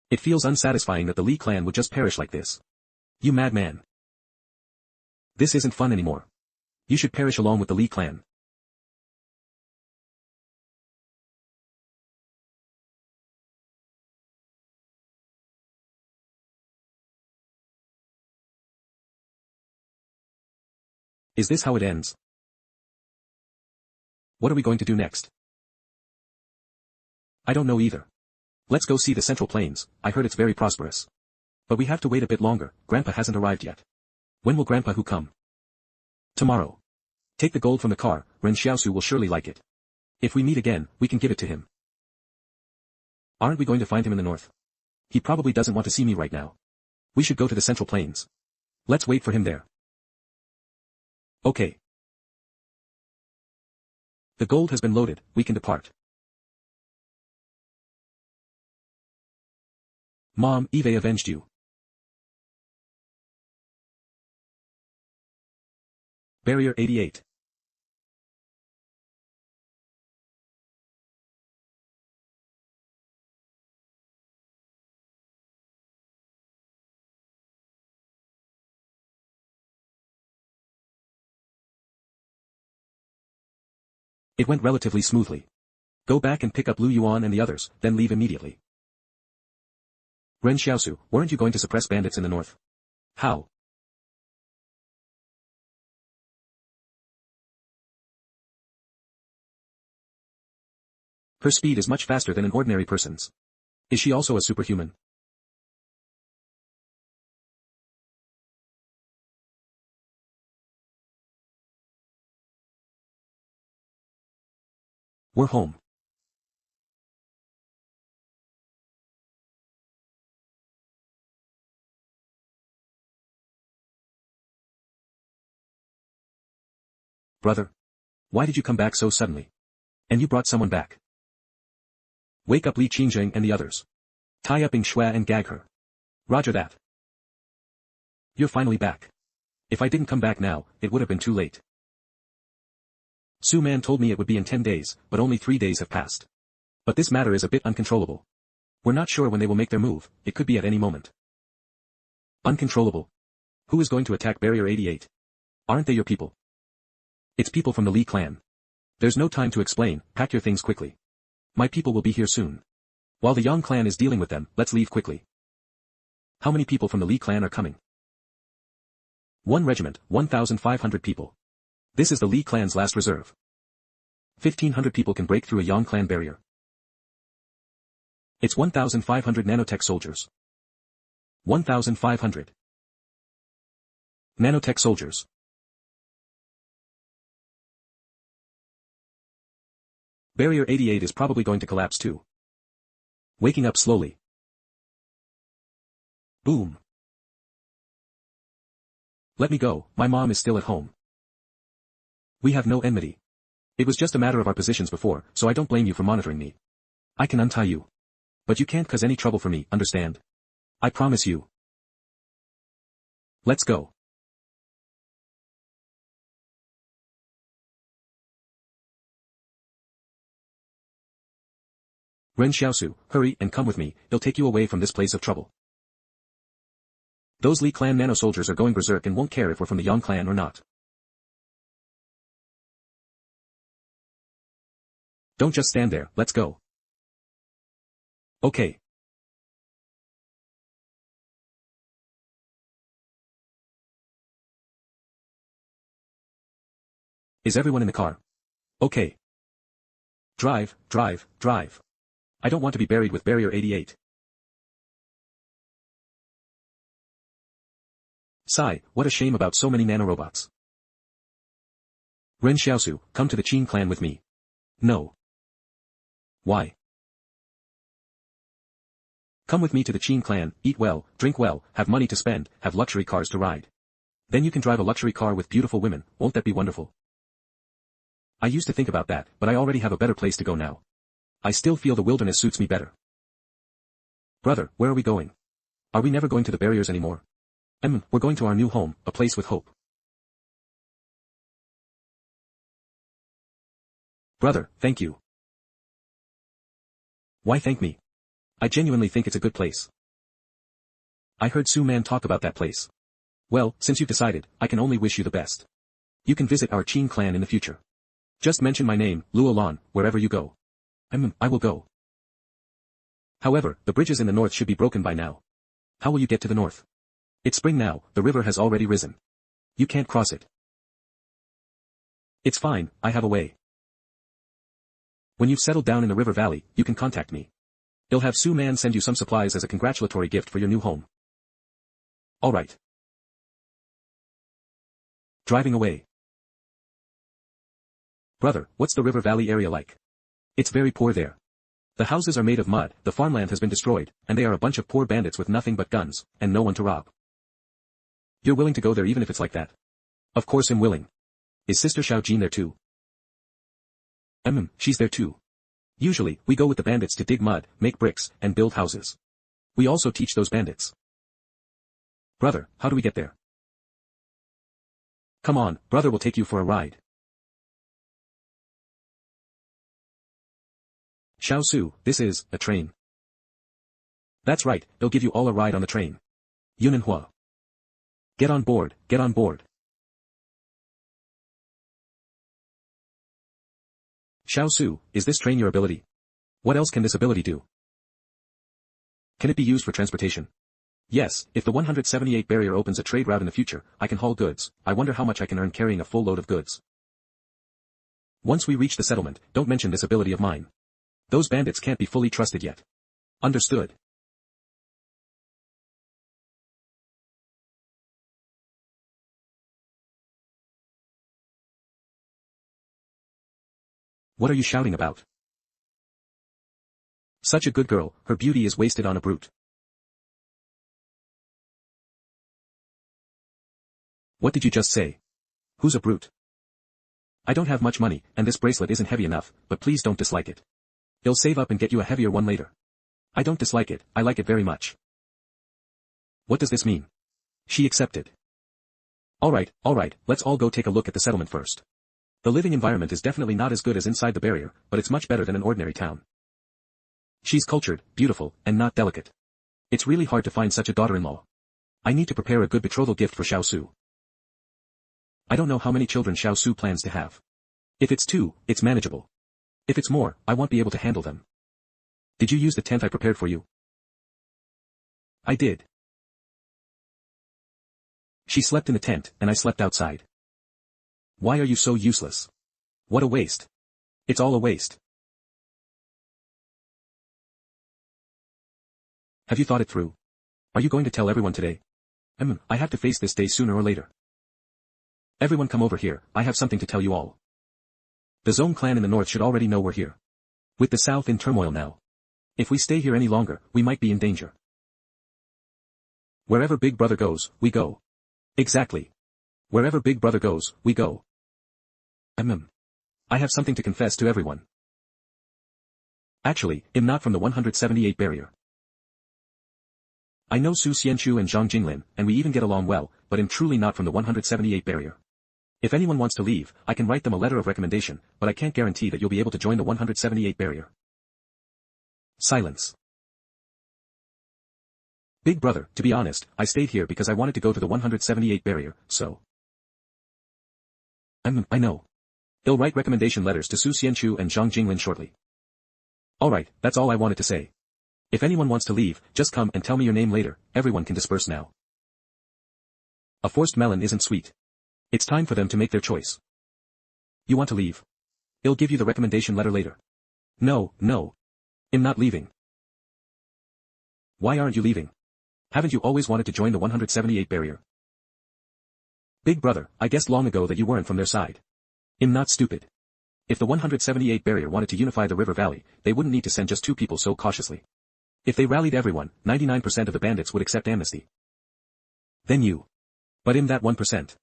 It feels unsatisfying that the Li clan would just perish like this. You madman. This isn't fun anymore. You should perish along with the Li clan. Is this how it ends? What are we going to do next? I don't know either. Let's go see the Central Plains, I heard it's very prosperous. But we have to wait a bit longer, Grandpa hasn't arrived yet. When will Grandpa who come? Tomorrow. Take the gold from the car, Ren Xiaosu will surely like it. If we meet again, we can give it to him. Aren't we going to find him in the north? He probably doesn't want to see me right now. We should go to the Central Plains. Let's wait for him there. Okay. The gold has been loaded, we can depart. Mom, Eve avenged you. Barrier 88. It went relatively smoothly. Go back and pick up Lu Yuan and the others, then leave immediately. Ren Xiaosu, weren't you going to suppress bandits in the north? How? Her speed is much faster than an ordinary person's. Is she also a superhuman? We're home. Brother. Why did you come back so suddenly? And you brought someone back. Wake up Li Qinzheng and the others. Tie up Ying Shui and gag her. Roger that. You're finally back. If I didn't come back now, it would have been too late. Su Man told me it would be in 10 days, but only 3 days have passed. But this matter is a bit uncontrollable. We're not sure when they will make their move, it could be at any moment. Uncontrollable. Who is going to attack Barrier 88? Aren't they your people? It's people from the Li clan. There's no time to explain, pack your things quickly. My people will be here soon. While the Yang clan is dealing with them, let's leave quickly. How many people from the Li clan are coming? 1 regiment, 1,500 people. This is the Li clan's last reserve. 1,500 people can break through a Yang clan barrier. It's 1,500 nanotech soldiers. 1,500. Nanotech soldiers. Barrier 88 is probably going to collapse too. Waking up slowly. Boom. Let me go, my mom is still at home. We have no enmity. It was just a matter of our positions before, so I don't blame you for monitoring me. I can untie you. But you can't cause any trouble for me, understand? I promise you. Let's go. Ren Xiaosu, hurry and come with me, it'll take you away from this place of trouble. Those Li clan nano-soldiers are going berserk and won't care if we're from the Yang clan or not. Don't just stand there, let's go. Okay. Is everyone in the car? Okay. Drive, drive, drive. I don't want to be buried with Barrier 88. Sigh, what a shame about so many nanorobots. Ren Xiaosu, come to the Qin clan with me. No. Why? Come with me to the Qin clan, eat well, drink well, have money to spend, have luxury cars to ride. Then you can drive a luxury car with beautiful women, won't that be wonderful? I used to think about that, but I already have a better place to go now. I still feel the wilderness suits me better. Brother, where are we going? Are we never going to the barriers anymore? We're going to our new home, a place with hope. Brother, thank you. Why thank me? I genuinely think it's a good place. I heard Su Man talk about that place. Well, since you've decided, I can only wish you the best. You can visit our Qin clan in the future. Just mention my name, Luolan, wherever you go. I will go. However, the bridges in the north should be broken by now. How will you get to the north? It's spring now, the river has already risen. You can't cross it. It's fine, I have a way. When you've settled down in the river valley, you can contact me. I'll have Su Man send you some supplies as a congratulatory gift for your new home. Alright. Driving away. Brother, what's the river valley area like? It's very poor there. The houses are made of mud, the farmland has been destroyed, and they are a bunch of poor bandits with nothing but guns, and no one to rob. You're willing to go there even if it's like that? Of course I'm willing. Is Sister Xiao Jin there too? She's there too. Usually, we go with the bandits to dig mud, make bricks, and build houses. We also teach those bandits. Brother, how do we get there? Come on, brother will take you for a ride. Xiaosu, this is a train. That's right, they'll give you all a ride on the train. Yunanhua. Get on board, get on board. Xiaosu, is this train your ability? What else can this ability do? Can it be used for transportation? Yes, if the 178 barrier opens a trade route in the future, I can haul goods. I wonder how much I can earn carrying a full load of goods. Once we reach the settlement, don't mention this ability of mine. Those bandits can't be fully trusted yet. Understood. What are you shouting about? Such a good girl, her beauty is wasted on a brute. What did you just say? Who's a brute? I don't have much money, and this bracelet isn't heavy enough, but please don't dislike it. I'll save up and get you a heavier one later. I don't dislike it, I like it very much. What does this mean? She accepted. Alright, let's all go take a look at the settlement first. The living environment is definitely not as good as inside the barrier, but it's much better than an ordinary town. She's cultured, beautiful, and not delicate. It's really hard to find such a daughter-in-law. I need to prepare a good betrothal gift for Xiaosu. I don't know how many children Xiaosu plans to have. If it's 2, it's manageable. If it's more, I won't be able to handle them. Did you use the tent I prepared for you? I did. She slept in the tent, and I slept outside. Why are you so useless? What a waste. It's all a waste. Have you thought it through? Are you going to tell everyone today? I have to face this day sooner or later. Everyone come over here, I have something to tell you all. The Zong clan in the north should already know we're here. With the south in turmoil now. If we stay here any longer, we might be in danger. Wherever Big Brother goes, we go. Exactly. Wherever Big Brother goes, we go. I have something to confess to everyone. Actually, I'm not from the 178 barrier. I know Su Xianchu and Zhang Jinglin, and we even get along well, but I'm truly not from the 178 barrier. If anyone wants to leave, I can write them a letter of recommendation, but I can't guarantee that you'll be able to join the 178 barrier. Silence. Big Brother, to be honest, I stayed here because I wanted to go to the 178 barrier, so. I know. I'll write recommendation letters to Su Xianchu and Zhang Jinglin shortly. Alright, that's all I wanted to say. If anyone wants to leave, just come and tell me your name later, everyone can disperse now. A forced melon isn't sweet. It's time for them to make their choice. You want to leave? I'll give you the recommendation letter later. No. I'm not leaving. Why aren't you leaving? Haven't you always wanted to join the 178 barrier? Big Brother, I guessed long ago that you weren't from their side. I'm not stupid. If the 178 barrier wanted to unify the river valley, they wouldn't need to send just 2 people so cautiously. If they rallied everyone, 99% of the bandits would accept amnesty. Then you. But I'm that 1%.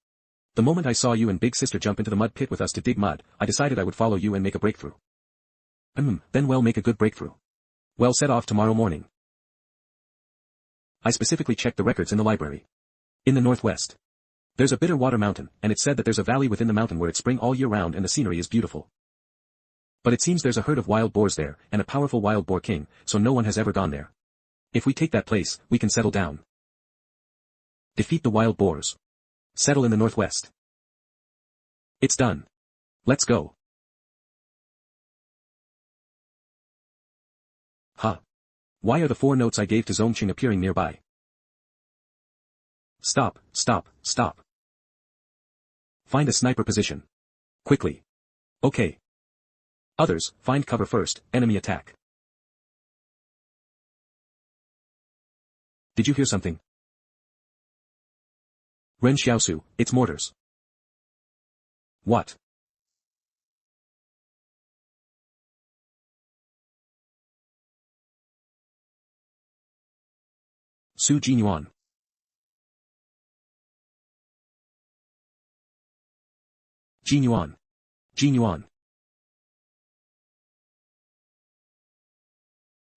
The moment I saw you and Big Sister jump into the mud pit with us to dig mud, I decided I would follow you and make a breakthrough. Then we'll make a good breakthrough. Well, set off tomorrow morning. I specifically checked the records in the library. In the northwest. There's a bitter water mountain, and it said that there's a valley within the mountain where it's spring all year round and the scenery is beautiful. But it seems there's a herd of wild boars there, and a powerful wild boar king, so no one has ever gone there. If we take that place, we can settle down. Defeat the wild boars. Settle in the northwest. It's done. Let's go. Huh. Why are the 4 notes I gave to Zongqing appearing nearby? Stop. Find a sniper position. Quickly. Okay. Others, find cover first, enemy attack. Did you hear something? Ren Xiaosu, it's mortars. What? Su Jinyuan. Jinyuan.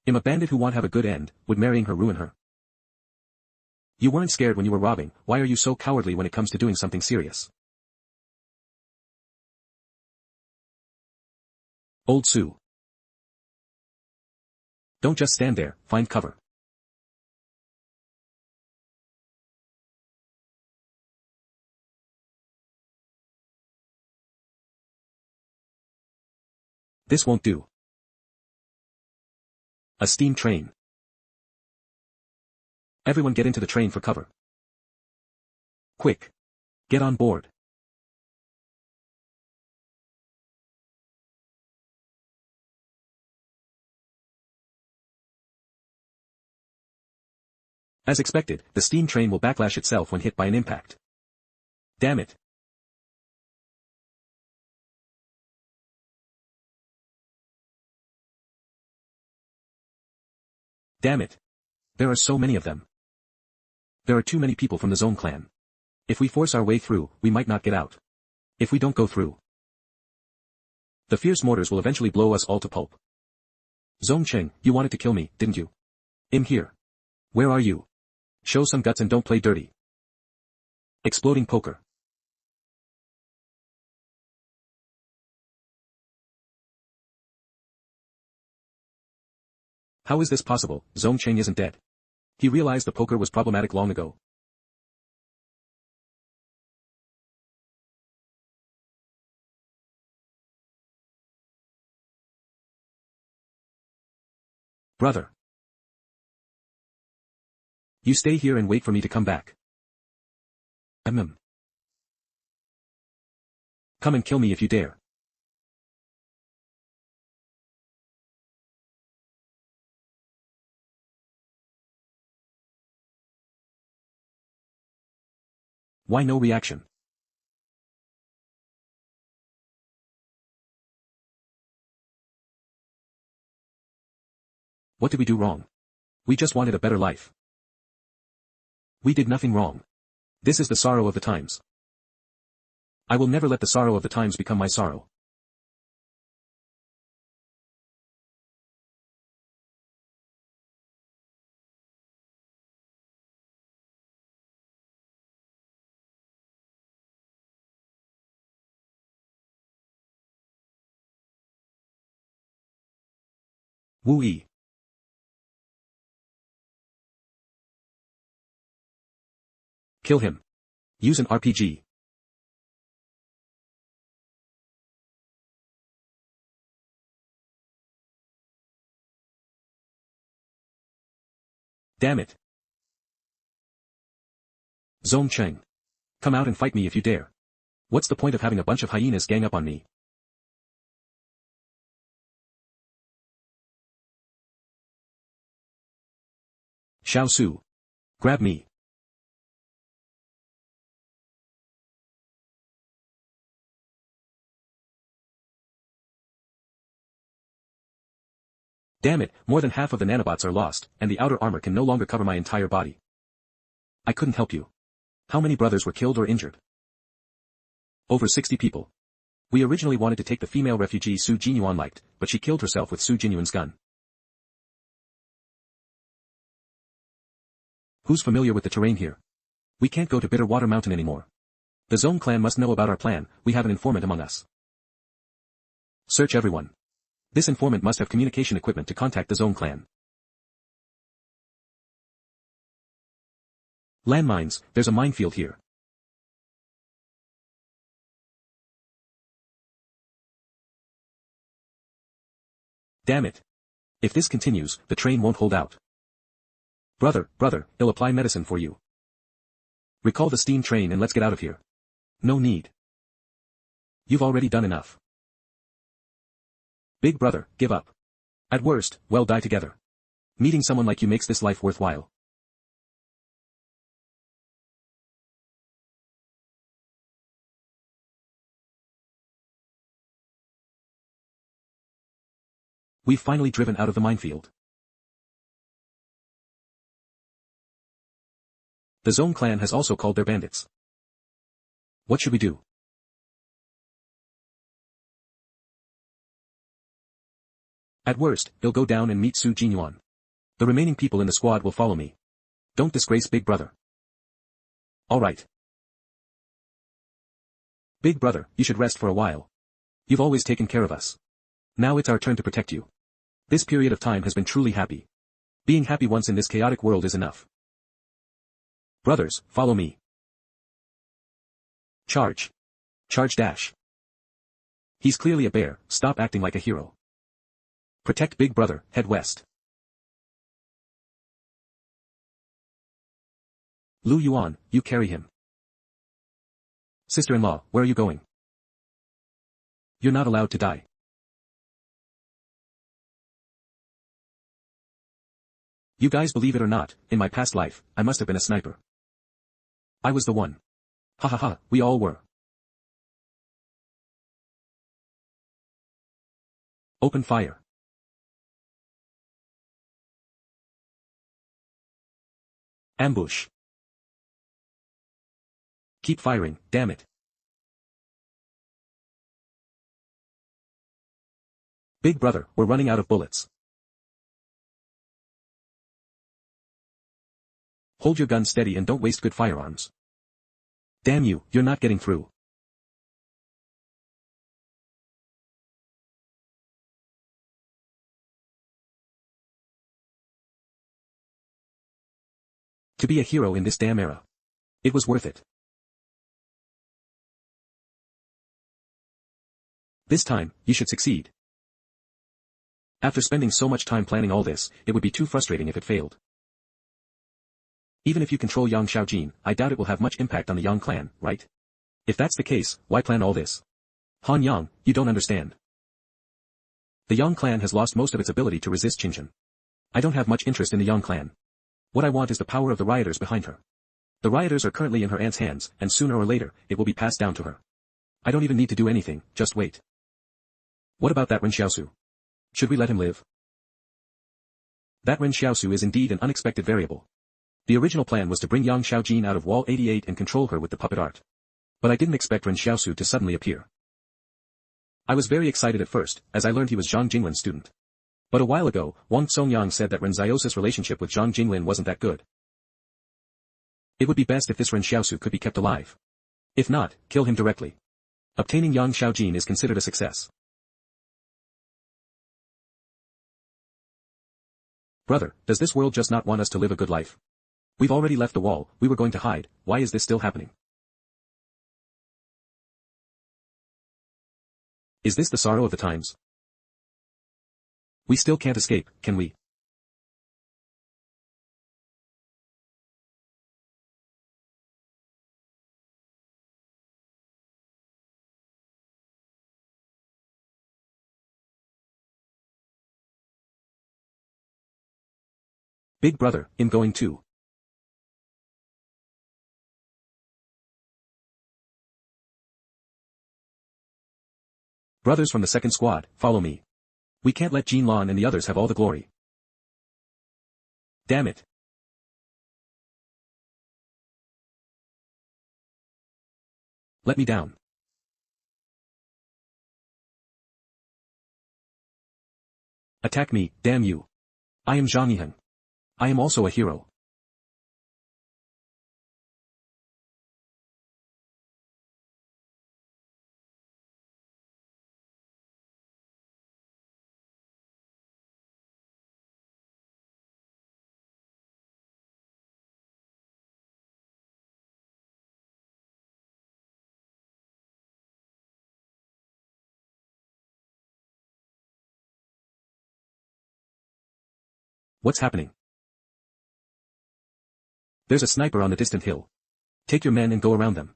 I'm a bandit who won't have a good end, would marrying her ruin her? You weren't scared when you were robbing, why are you so cowardly when it comes to doing something serious? Old Su. Don't just stand there, find cover. This won't do. A steam train. Everyone get into the train for cover. Quick. Get on board. As expected, the steam train will backlash itself when hit by an impact. Damn it. Damn it. There are so many of them. There are too many people from the Zone clan. If we force our way through, we might not get out. If we don't go through, the fierce mortars will eventually blow us all to pulp. Zong Cheng, you wanted to kill me, didn't you? I'm here. Where are you? Show some guts and don't play dirty. Exploding poker. How is this possible? Zhong Cheng isn't dead. He realized the poker was problematic long ago. Brother. You stay here and wait for me to come back. Come and kill me if you dare. Why no reaction? What did we do wrong? We just wanted a better life. We did nothing wrong. This is the sorrow of the times. I will never let the sorrow of the times become my sorrow. Wu Yi. Kill him. Use an RPG. Damn it. Zhong Cheng. Come out and fight me if you dare. What's the point of having a bunch of hyenas gang up on me? Xiaosu. Grab me. Damn it, more than half of the nanobots are lost, and the outer armor can no longer cover my entire body. I couldn't help you. How many brothers were killed or injured? Over 60 people. We originally wanted to take the female refugee Su Jinyuan liked, but she killed herself with Su Jinyuan's gun. Who's familiar with the terrain here? We can't go to Bitter Water Mountain anymore. The Zone clan must know about our plan, we have an informant among us. Search everyone. This informant must have communication equipment to contact the Zone clan. Landmines, there's a minefield here. Damn it. If this continues, the train won't hold out. Brother, he'll apply medicine for you. Recall the steam train and let's get out of here. No need. You've already done enough. Big brother, give up. At worst, we'll die together. Meeting someone like you makes this life worthwhile. We've finally driven out of the minefield. The Zone clan has also called their bandits. What should we do? At worst, he'll go down and meet Su Jinyuan. The remaining people in the squad will follow me. Don't disgrace Big Brother. Alright. Big Brother, you should rest for a while. You've always taken care of us. Now it's our turn to protect you. This period of time has been truly happy. Being happy once in this chaotic world is enough. Brothers, follow me. Charge. Charge dash. He's clearly a bear, stop acting like a hero. Protect Big Brother, head west. Lu Yuan, you carry him. Sister-in-law, where are you going? You're not allowed to die. You guys believe it or not, in my past life, I must have been a sniper. I was the one. Ha ha ha, we all were. Open fire. Ambush. Keep firing, damn it. Big Brother, we're running out of bullets. Hold your gun steady and don't waste good firearms. Damn you, you're not getting through. To be a hero in this damn era. It was worth it. This time, you should succeed. After spending so much time planning all this, it would be too frustrating if it failed. Even if you control Yang Xiaojin, I doubt it will have much impact on the Yang clan, right? If that's the case, why plan all this? Han Yang, you don't understand. The Yang clan has lost most of its ability to resist Qingchen. I don't have much interest in the Yang clan. What I want is the power of the rioters behind her. The rioters are currently in her aunt's hands, and sooner or later, it will be passed down to her. I don't even need to do anything, just wait. What about that Ren Xiaosu? Should we let him live? That Ren Xiaosu is indeed an unexpected variable. The original plan was to bring Yang Xiaojin out of Wall 88 and control her with the puppet art. But I didn't expect Ren Xiaosu to suddenly appear. I was very excited at first, as I learned he was Zhang Jinglin's student. But a while ago, Wang Songyang said that Ren Xiaosu's relationship with Zhang Jinglin wasn't that good. It would be best if this Ren Xiaosu could be kept alive. If not, kill him directly. Obtaining Yang Xiaojin is considered a success. Brother, does this world just not want us to live a good life? We've already left the wall, we were going to hide, why is this still happening? Is this the sorrow of the times? We still can't escape, can we? Big brother, I'm going too. Brothers from the second squad, follow me. We can't let Jean Lan and the others have all the glory. Damn it. Let me down. Attack me, damn you. I am Zhang Yiheng. I am also a hero. What's happening? There's a sniper on the distant hill. Take your men and go around them.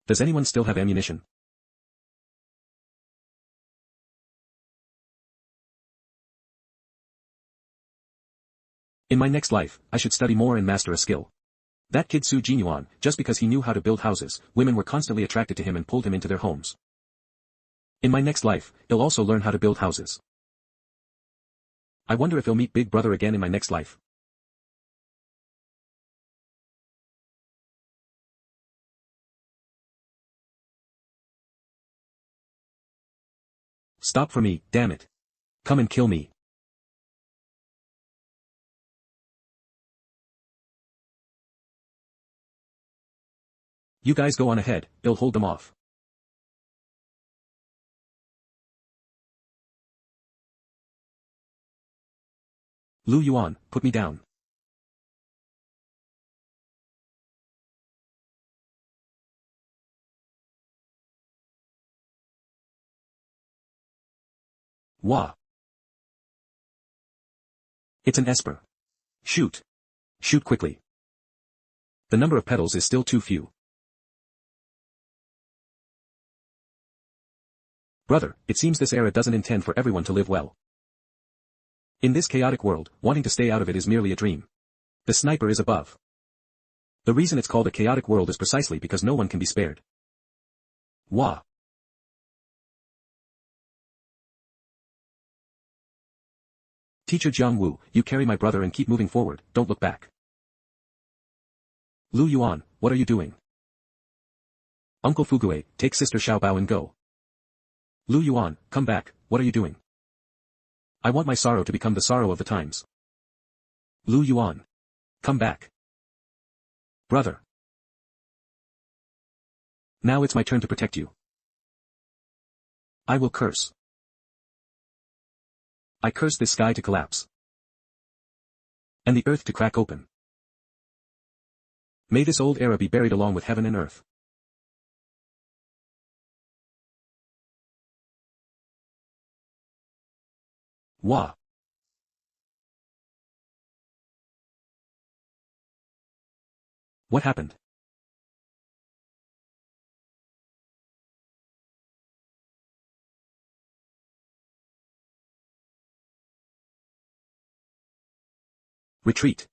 Does anyone still have ammunition? In my next life, I should study more and master a skill. That kid Su Jinyuan, just because he knew how to build houses, women were constantly attracted to him and pulled him into their homes. In my next life, he'll also learn how to build houses. I wonder if he'll meet Big Brother again in my next life. Stop for me, damn it. Come and kill me. You guys go on ahead, I'll hold them off. Lu Yuan, put me down. Wah. It's an Esper. Shoot. Shoot quickly. The number of petals is still too few. Brother, it seems this era doesn't intend for everyone to live well. In this chaotic world, wanting to stay out of it is merely a dream. The sniper is above. The reason it's called a chaotic world is precisely because no one can be spared. Wah. Teacher Jiang Wu, you carry my brother and keep moving forward, don't look back. Lu Yuan, what are you doing? Uncle Fugue, take Sister Xiaobao and go. Lu Yuan, come back, what are you doing? I want my sorrow to become the sorrow of the times. Lu Yuan. Come back. Brother. Now it's my turn to protect you. I will curse. I curse this sky to collapse. And the earth to crack open. May this old era be buried along with heaven and earth. Wah. What happened? Retreat.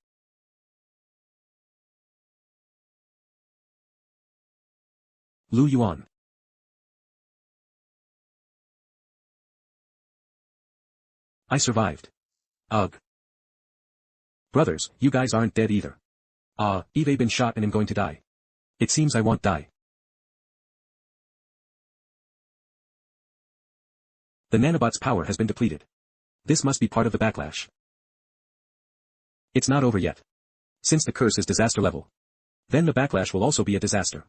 Lu Yuan. I survived. Ugh. Brothers, you guys aren't dead either. Eve been shot and am going to die. It seems I won't die. The nanobot's power has been depleted. This must be part of the backlash. It's not over yet. Since the curse is disaster level, then the backlash will also be a disaster.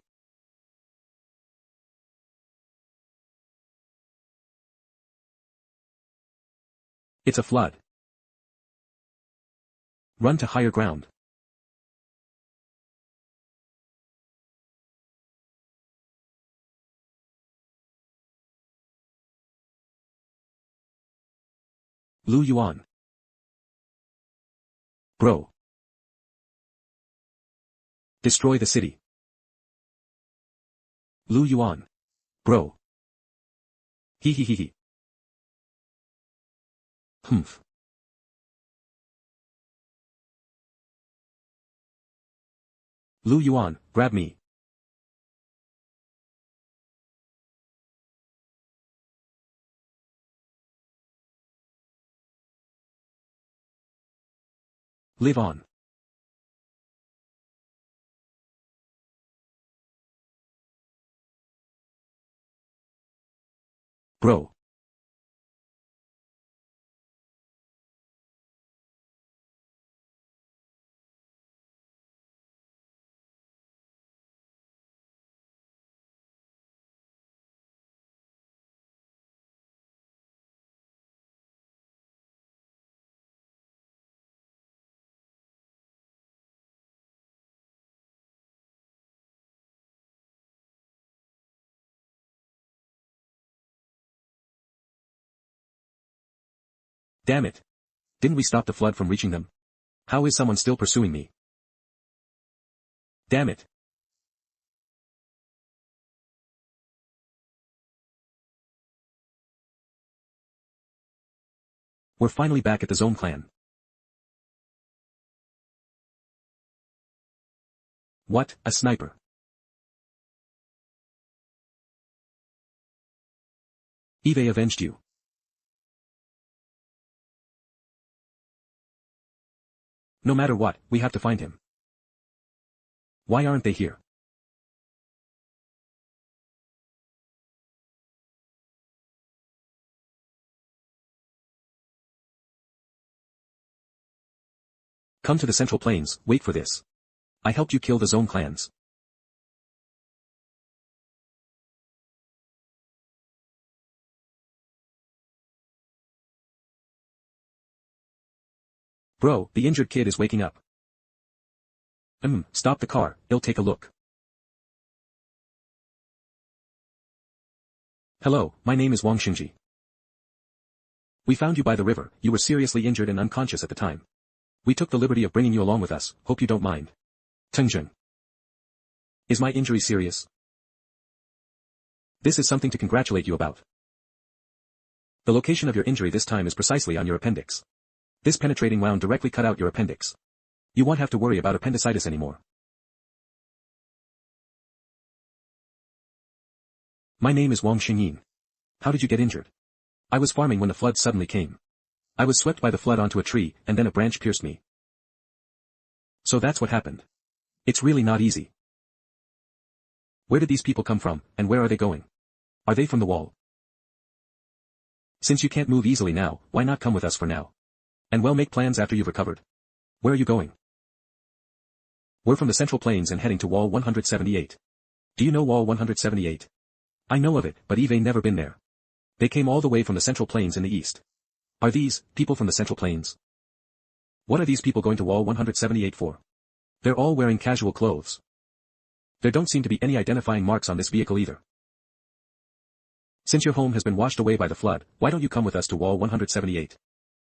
It's a flood. Run to higher ground. Lu Yuan. Bro. Destroy the city. Lu Yuan. Bro. He. Humph. Lu Yuan, grab me. Live on. Bro. Damn it. Didn't we stop the flood from reaching them? How is someone still pursuing me? Damn it. We're finally back at the Zone clan. What, a sniper? Eve avenged you. No matter what, we have to find him. Why aren't they here? Come to the Central Plains, wait for this. I helped you kill the Zone clans. Bro, the injured kid is waking up. Stop the car, he'll take a look. Hello, my name is Wang Xingji. We found you by the river, you were seriously injured and unconscious at the time. We took the liberty of bringing you along with us, hope you don't mind. Tengjin. Is my injury serious? This is something to congratulate you about. The location of your injury this time is precisely on your appendix. This penetrating wound directly cut out your appendix. You won't have to worry about appendicitis anymore. My name is Wang Xingyin. How did you get injured? I was farming when the flood suddenly came. I was swept by the flood onto a tree, and then a branch pierced me. So that's what happened. It's really not easy. Where did these people come from, and where are they going? Are they from the wall? Since you can't move easily now, why not come with us for now? And we'll make plans after you've recovered. Where are you going? We're from the Central Plains and heading to Wall 178. Do you know Wall 178? I know of it, but Eve never been there. They came all the way from the Central Plains in the east. Are these people from the Central Plains? What are these people going to Wall 178 for? They're all wearing casual clothes. There don't seem to be any identifying marks on this vehicle either. Since your home has been washed away by the flood, why don't you come with us to Wall 178?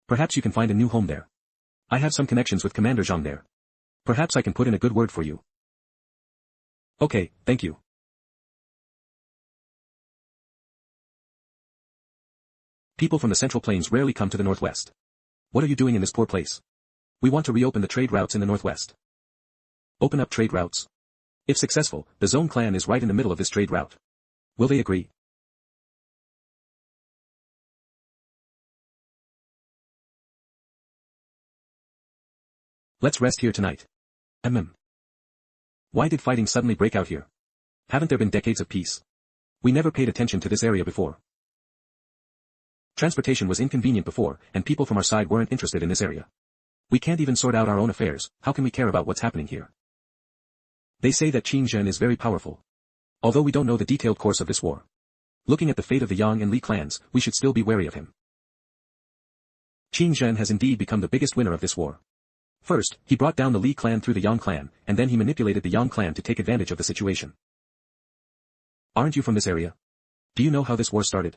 Perhaps you can find a new home there. I have some connections with Commander Zhang there. Perhaps I can put in a good word for you. Okay, thank you. People from the Central Plains rarely come to the Northwest. What are you doing in this poor place? We want to reopen the trade routes in the Northwest. Open up trade routes? If successful, the Zone clan is right in the middle of this trade route. Will they agree? Let's rest here tonight. Why did fighting suddenly break out here? Haven't there been decades of peace? We never paid attention to this area before. Transportation was inconvenient before, and people from our side weren't interested in this area. We can't even sort out our own affairs, how can we care about what's happening here? They say that Qin Zhen is very powerful. Although we don't know the detailed course of this war. Looking at the fate of the Yang and Li clans, we should still be wary of him. Qin Zhen has indeed become the biggest winner of this war. First, he brought down the Li clan through the Yang clan, and then he manipulated the Yang clan to take advantage of the situation. Aren't you from this area? Do you know how this war started?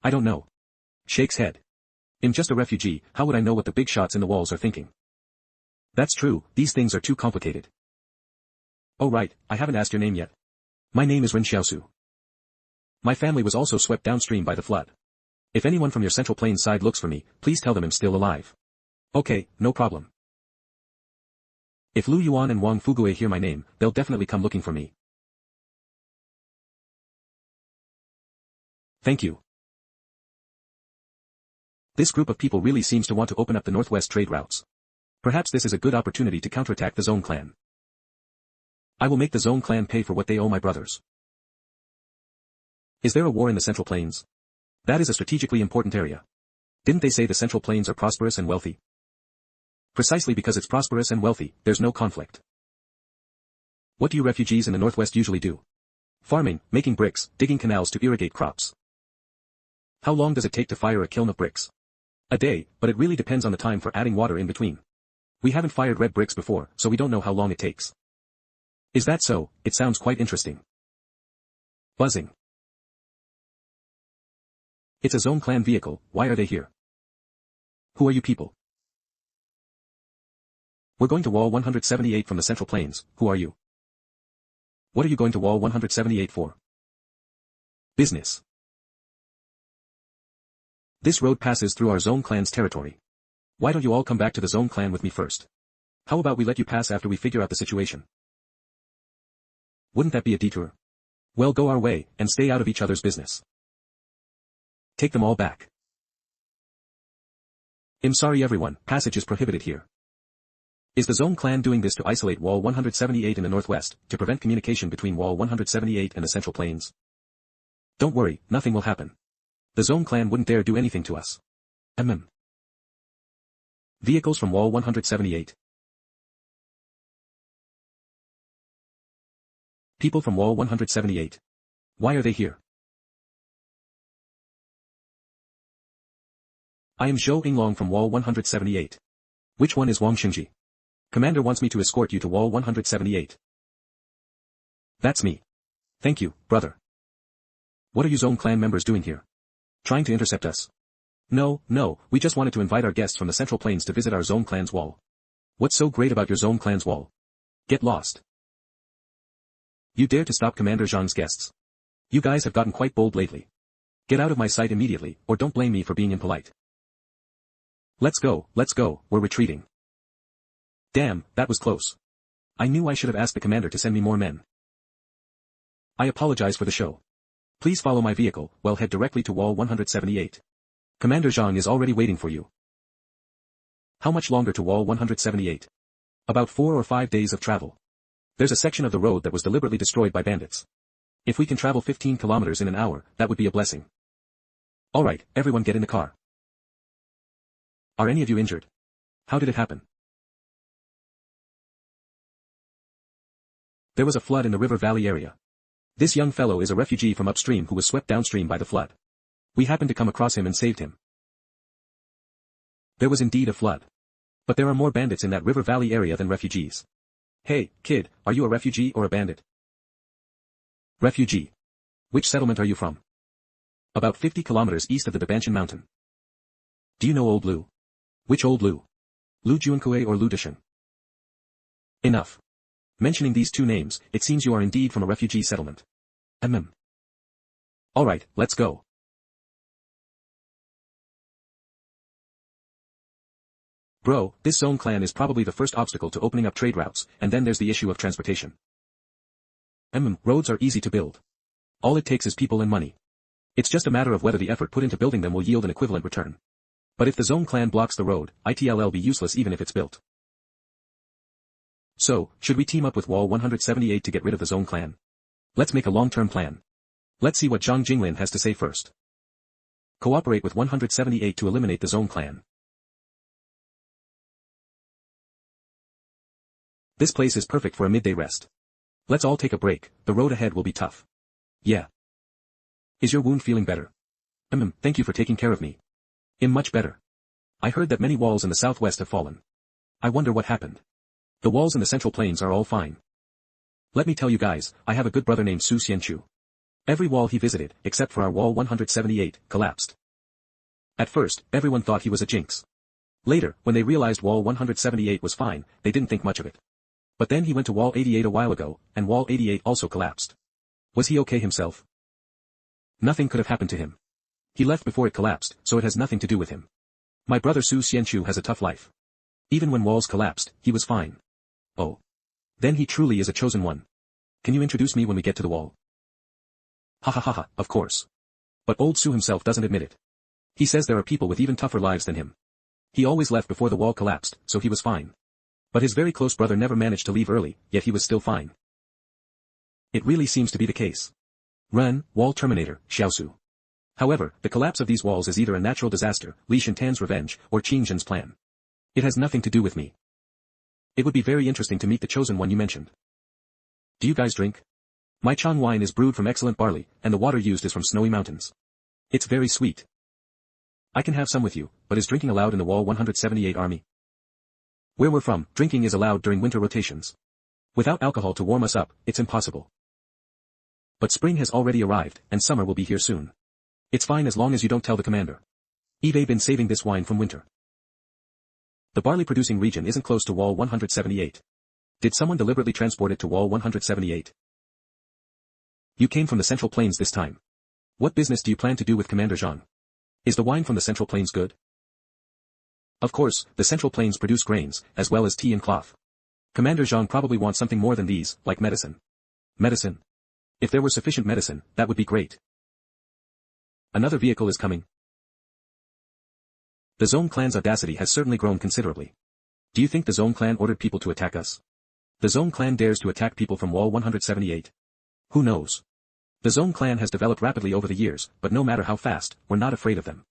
I don't know. Shakes head. I'm just a refugee, how would I know what the big shots in the walls are thinking? That's true, these things are too complicated. Oh right, I haven't asked your name yet. My name is Ren Xiaosu. My family was also swept downstream by the flood. If anyone from your Central Plains side looks for me, please tell them I'm still alive. Okay, no problem. If Lu Yuan and Wang Fugue hear my name, they'll definitely come looking for me. Thank you. This group of people really seems to want to open up the Northwest trade routes. Perhaps this is a good opportunity to counterattack the Zone clan. I will make the Zone clan pay for what they owe my brothers. Is there a war in the Central Plains? That is a strategically important area. Didn't they say the Central Plains are prosperous and wealthy? Precisely because it's prosperous and wealthy, there's no conflict. What do you refugees in the Northwest usually do? Farming, making bricks, digging canals to irrigate crops. How long does it take to fire a kiln of bricks? A day, but it really depends on the time for adding water in between. We haven't fired red bricks before, so we don't know how long it takes. Is that so? It sounds quite interesting. Buzzing. It's a Zone clan vehicle, why are they here? Who are you people? We're going to Wall 178 from the Central Plains, who are you? What are you going to Wall 178 for? Business. This road passes through our Zone clan's territory. Why don't you all come back to the Zone clan with me first? How about we let you pass after we figure out the situation? Wouldn't that be a detour? Well, go our way, and stay out of each other's business. Take them all back. I'm sorry everyone, passage is prohibited here. Is the Zone clan doing this to isolate Wall 178 in the Northwest, to prevent communication between Wall 178 and the Central Plains? Don't worry, nothing will happen. The Zone clan wouldn't dare do anything to us. Vehicles from Wall 178. People from Wall 178. Why are they here? I am Zhou Yinglong from Wall 178. Which one is Wang Xingji? Commander wants me to escort you to Wall 178. That's me. Thank you, brother. What are you Zone clan members doing here? Trying to intercept us? No, we just wanted to invite our guests from the Central Plains to visit our Zone clan's wall. What's so great about your Zone clan's wall? Get lost. You dare to stop Commander Zhang's guests? You guys have gotten quite bold lately. Get out of my sight immediately, or don't blame me for being impolite. Let's go, we're retreating. Damn, that was close. I knew I should have asked the commander to send me more men. I apologize for the show. Please follow my vehicle, well head directly to Wall 178. Commander Zhang is already waiting for you. How much longer to Wall 178? About 4 or 5 days of travel. There's a section of the road that was deliberately destroyed by bandits. If we can travel 15 kilometers in an hour, that would be a blessing. Alright, everyone get in the car. Are any of you injured? How did it happen? There was a flood in the river valley area. This young fellow is a refugee from upstream who was swept downstream by the flood. We happened to come across him and saved him. There was indeed a flood. But there are more bandits in that river valley area than refugees. Hey, kid, are you a refugee or a bandit? Refugee. Which settlement are you from? About 50 kilometers east of the Dabanshan mountain. Do you know Old Lu? Which Old Lu? Lu Juankue or Lu Dishan? Enough. Mentioning these two names, it seems you are indeed from a refugee settlement. Alright, let's go. Bro, this zone clan is probably the first obstacle to opening up trade routes, and then there's the issue of transportation. Roads are easy to build. All it takes is people and money. It's just a matter of whether the effort put into building them will yield an equivalent return. But if the zone clan blocks the road, it'll be useless even if it's built. So, should we team up with Wall 178 to get rid of the zone clan? Let's make a long-term plan. Let's see what Zhang Jinglin has to say first. Cooperate with 178 to eliminate the zone clan. This place is perfect for a midday rest. Let's all take a break, the road ahead will be tough. Yeah. Is your wound feeling better? Thank you for taking care of me. Much better. I heard that many walls in the southwest have fallen. I wonder what happened. The walls in the central plains are all fine. Let me tell you guys, I have a good brother named Su Xianchu. Every wall he visited, except for our wall 178, collapsed. At first, everyone thought he was a jinx. Later, when they realized wall 178 was fine, they didn't think much of it. But then he went to wall 88 a while ago, and wall 88 also collapsed. Was he okay himself? Nothing could have happened to him. He left before it collapsed, so it has nothing to do with him. My brother Su Xianchu has a tough life. Even when walls collapsed, he was fine. Oh. Then he truly is a chosen one. Can you introduce me when we get to the wall? Ha ha ha ha, of course. But old Su himself doesn't admit it. He says there are people with even tougher lives than him. He always left before the wall collapsed, so he was fine. But his very close brother never managed to leave early, yet he was still fine. It really seems to be the case. Ren, Wall Terminator, Xiaosu. However, the collapse of these walls is either a natural disaster, Li Shintan's revenge, or Qing Jin's plan. It has nothing to do with me. It would be very interesting to meet the chosen one you mentioned. Do you guys drink? My Chang wine is brewed from excellent barley, and the water used is from snowy mountains. It's very sweet. I can have some with you, but is drinking allowed in the Wall 178 army? Where we're from, drinking is allowed during winter rotations. Without alcohol to warm us up, it's impossible. But spring has already arrived, and summer will be here soon. It's fine as long as you don't tell the commander. Eve been saving this wine from winter. The barley-producing region isn't close to Wall 178. Did someone deliberately transport it to Wall 178? You came from the Central Plains this time. What business do you plan to do with Commander Zhang? Is the wine from the Central Plains good? Of course, the Central Plains produce grains, as well as tea and cloth. Commander Zhang probably wants something more than these, like medicine. Medicine? If there were sufficient medicine, that would be great. Another vehicle is coming. The Zone clan's audacity has certainly grown considerably. Do you think the Zone clan ordered people to attack us? The Zone clan dares to attack people from Wall 178. Who knows? The Zone clan has developed rapidly over the years, but no matter how fast, we're not afraid of them.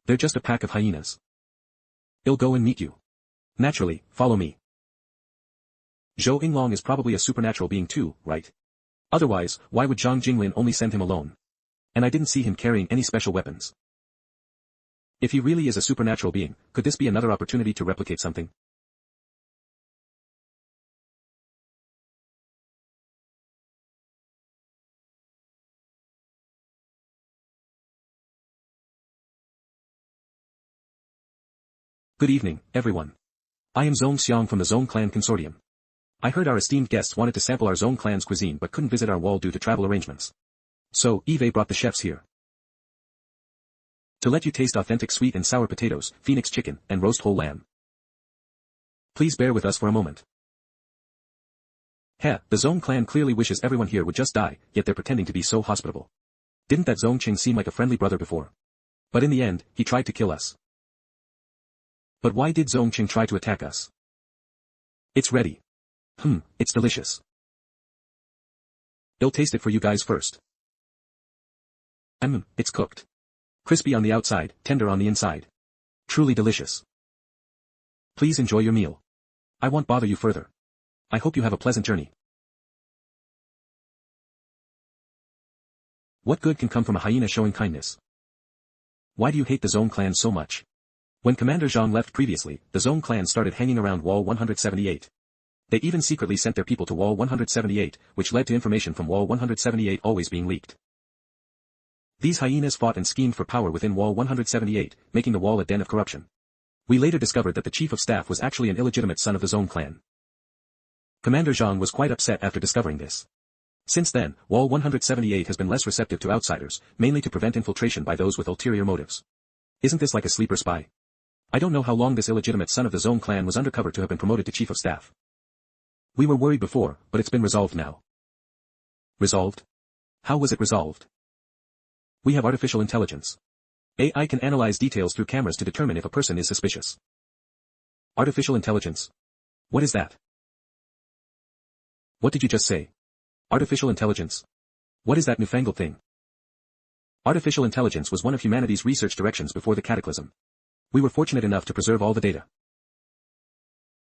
They're just a pack of hyenas. I'll go and meet you. Naturally, follow me. Zhou Yinglong is probably a supernatural being too, right? Otherwise, why would Zhang Jinglin only send him alone? And I didn't see him carrying any special weapons. If he really is a supernatural being, could this be another opportunity to replicate something? Good evening, everyone. I am Zong Xiang from the Zong Clan Consortium. I heard our esteemed guests wanted to sample our Zong Clan's cuisine but couldn't visit our wall due to travel arrangements. So, Eve brought the chefs here. To let you taste authentic sweet and sour potatoes, phoenix chicken, and roast whole lamb. Please bear with us for a moment. The Zong clan clearly wishes everyone here would just die, yet they're pretending to be so hospitable. Didn't that Zong Qing seem like a friendly brother before? But in the end, he tried to kill us. But why did Zong Qing try to attack us? It's ready. It's delicious. I'll taste it for you guys first. It's cooked. Crispy on the outside, tender on the inside. Truly delicious. Please enjoy your meal. I won't bother you further. I hope you have a pleasant journey. What good can come from a hyena showing kindness? Why do you hate the Zong clan so much? When Commander Zhang left previously, the Zhong clan started hanging around Wall 178. They even secretly sent their people to Wall 178, which led to information from Wall 178 always being leaked. These hyenas fought and schemed for power within Wall 178, making the wall a den of corruption. We later discovered that the chief of staff was actually an illegitimate son of the Zhong clan. Commander Zhang was quite upset after discovering this. Since then, Wall 178 has been less receptive to outsiders, mainly to prevent infiltration by those with ulterior motives. Isn't this like a sleeper spy? I don't know how long this illegitimate son of the Zhong clan was undercover to have been promoted to chief of staff. We were worried before, but it's been resolved now. Resolved? How was it resolved? We have artificial intelligence. AI can analyze details through cameras to determine if a person is suspicious. Artificial intelligence? What is that? What did you just say? Artificial intelligence? What is that newfangled thing? Artificial intelligence was one of humanity's research directions before the cataclysm. We were fortunate enough to preserve all the data.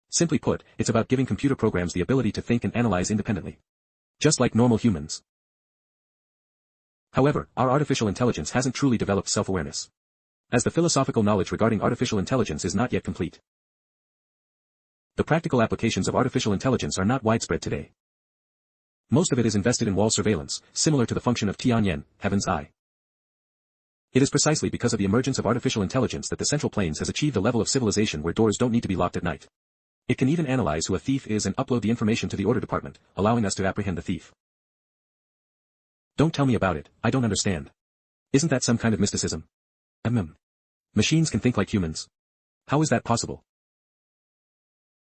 Simply put, it's about giving computer programs the ability to think and analyze independently. Just like normal humans. However, our artificial intelligence hasn't truly developed self-awareness. As the philosophical knowledge regarding artificial intelligence is not yet complete. The practical applications of artificial intelligence are not widespread today. Most of it is invested in wall surveillance, similar to the function of Tianyan, Heaven's Eye. It is precisely because of the emergence of artificial intelligence that the Central Plains has achieved a level of civilization where doors don't need to be locked at night. It can even analyze who a thief is and upload the information to the order department, allowing us to apprehend the thief. Don't tell me about it, I don't understand. Isn't that some kind of mysticism? Machines can think like humans. How is that possible?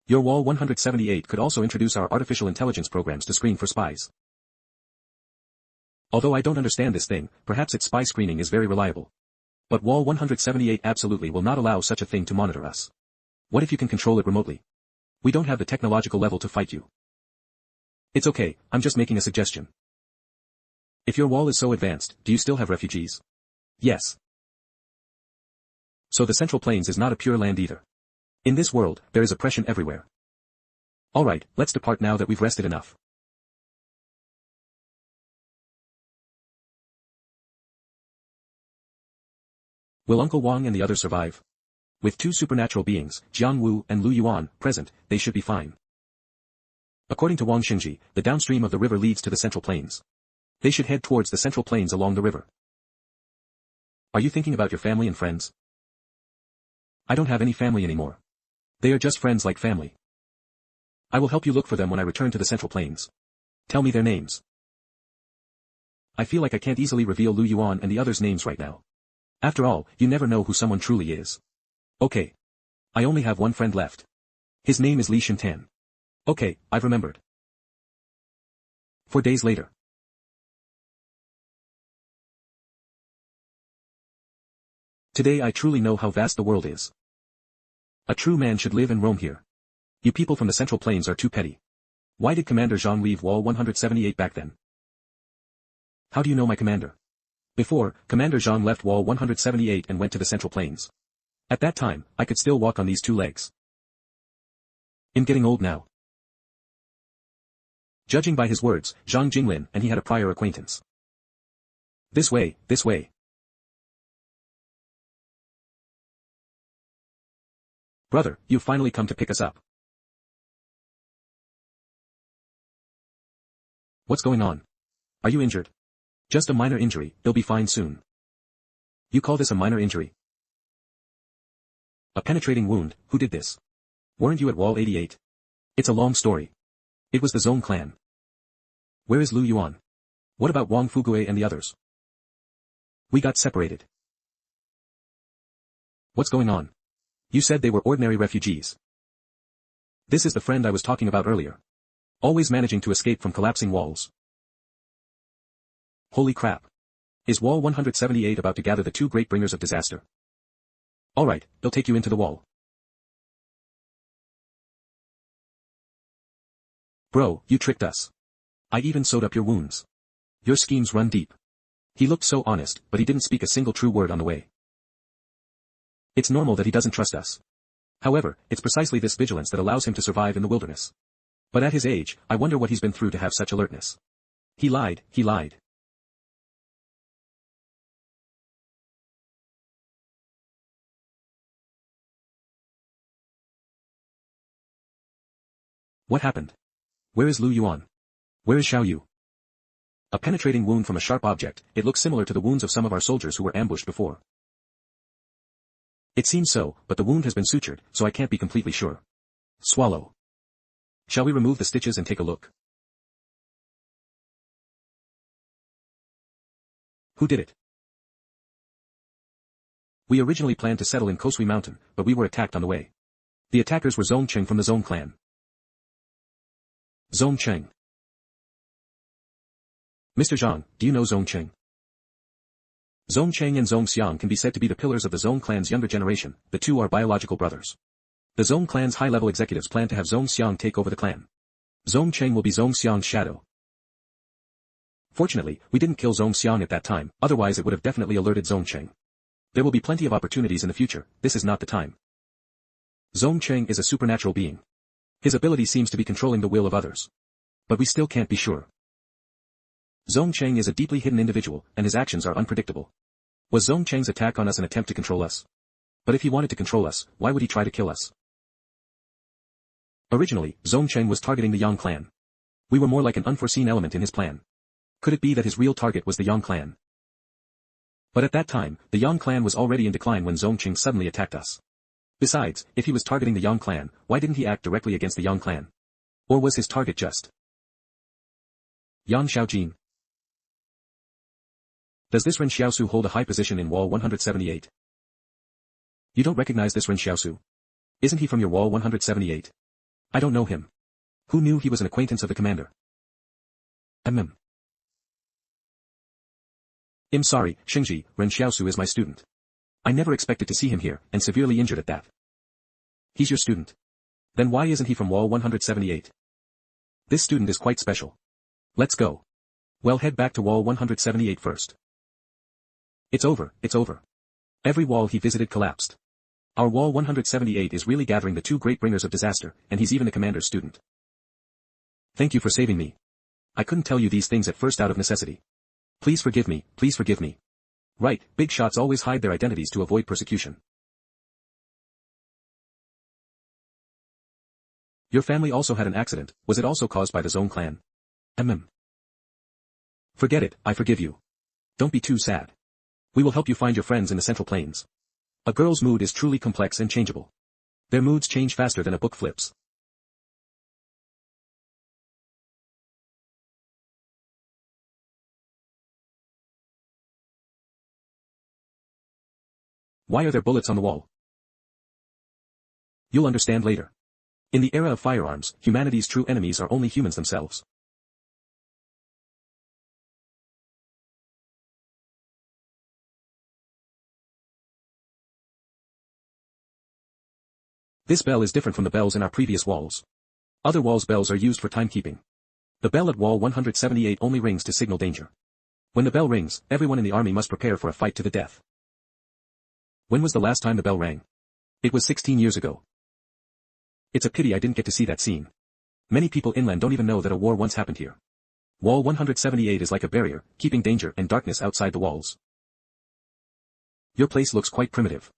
Your Wall 178 could also introduce our artificial intelligence programs to screen for spies. Although I don't understand this thing, perhaps its spy screening is very reliable. But Wall 178 absolutely will not allow such a thing to monitor us. What if you can control it remotely? We don't have the technological level to fight you. It's okay, I'm just making a suggestion. If your wall is so advanced, do you still have refugees? Yes. So the Central Plains is not a pure land either. In this world, there is oppression everywhere. Alright, let's depart now that we've rested enough. Will Uncle Wang and the others survive? With two supernatural beings, Jiang Wu and Lu Yuan, present, they should be fine. According to Wang Xingji, the downstream of the river leads to the Central Plains. They should head towards the Central Plains along the river. Are you thinking about your family and friends? I don't have any family anymore. They are just friends like family. I will help you look for them when I return to the Central Plains. Tell me their names. I feel like I can't easily reveal Lu Yuan and the others' names right now. After all, you never know who someone truly is. Okay. I only have one friend left. His name is Li Shintan. Okay, I've remembered. 4 days later. Today I truly know how vast the world is. A true man should live and roam here. You people from the Central Plains are too petty. Why did Commander Zhang leave Wall 178 back then? How do you know my commander? Before, Commander Zhang left Wall 178 and went to the Central Plains. At that time, I could still walk on these two legs. I'm getting old now. Judging by his words, Zhang Jinglin and he had a prior acquaintance. This way, this way. Brother, you've finally come to pick us up. What's going on? Are you injured? Just a minor injury, you'll be fine soon. You call this a minor injury? A penetrating wound, who did this? Weren't you at Wall 88? It's a long story. It was the Zhong clan. Where is Lu Yuan? What about Wang Fugue and the others? We got separated. What's going on? You said they were ordinary refugees. This is the friend I was talking about earlier. Always managing to escape from collapsing walls. Holy crap. Is Wall 178 about to gather the two great bringers of disaster? Alright, they'll take you into the wall. Bro, you tricked us. I even sewed up your wounds. Your schemes run deep. He looked so honest, but he didn't speak a single true word on the way. It's normal that he doesn't trust us. However, it's precisely this vigilance that allows him to survive in the wilderness. But at his age, I wonder what he's been through to have such alertness. He lied, he lied. What happened? Where is Lu Yuan? Where is Xiao Yu? A penetrating wound from a sharp object, it looks similar to the wounds of some of our soldiers who were ambushed before. It seems so, but the wound has been sutured, so I can't be completely sure. Swallow. Shall we remove the stitches and take a look? Who did it? We originally planned to settle in Kosui Mountain, but we were attacked on the way. The attackers were Zong Cheng from the Zong clan. Zong Cheng. Mr. Zhang, do you know Zong Cheng? Zong Cheng and Zong Xiang can be said to be the pillars of the Zong clan's younger generation. The two are biological brothers. The Zong clan's high-level executives plan to have Zong Xiang take over the clan. Zong Cheng will be Zong Xiang's shadow. Fortunately, we didn't kill Zong Xiang at that time, otherwise it would have definitely alerted Zong Cheng. There will be plenty of opportunities in the future, this is not the time. Zong Cheng is a supernatural being. His ability seems to be controlling the will of others. But we still can't be sure. Zong Cheng is a deeply hidden individual, and his actions are unpredictable. Was Zong Cheng's attack on us an attempt to control us? But if he wanted to control us, why would he try to kill us? Originally, Zong Cheng was targeting the Yang clan. We were more like an unforeseen element in his plan. Could it be that his real target was the Yang clan? But at that time, the Yang clan was already in decline when Zong Cheng suddenly attacked us. Besides, if he was targeting the Yang clan, why didn't he act directly against the Yang clan? Or was his target just Yan Xiaojin? Does this Ren Xiaosu hold a high position in Wall 178? You don't recognize this Ren Xiaosu? Isn't he from your Wall 178? I don't know him. Who knew he was an acquaintance of the commander? I'm sorry, Xingji, Ren Xiaosu is my student. I never expected to see him here, and severely injured at that. He's your student. Then why isn't he from Wall 178? This student is quite special. Let's go. Well, head back to Wall 178 first. It's over, it's over. Every wall he visited collapsed. Our Wall 178 is really gathering the two great bringers of disaster, and he's even the commander's student. Thank you for saving me. I couldn't tell you these things at first out of necessity. Please forgive me, please forgive me. Right, big shots always hide their identities to avoid persecution. Your family also had an accident, was it also caused by the Zong clan? Forget it, I forgive you. Don't be too sad. We will help you find your friends in the Central Plains. A girl's mood is truly complex and changeable. Their moods change faster than a book flips. Why are there bullets on the wall? You'll understand later. In the era of firearms, humanity's true enemies are only humans themselves. This bell is different from the bells in our previous walls. Other walls' bells are used for timekeeping. The bell at Wall 178 only rings to signal danger. When the bell rings, everyone in the army must prepare for a fight to the death. When was the last time the bell rang? It was 16 years ago. It's a pity I didn't get to see that scene. Many people inland don't even know that a war once happened here. Wall 178 is like a barrier, keeping danger and darkness outside the walls. Your place looks quite primitive.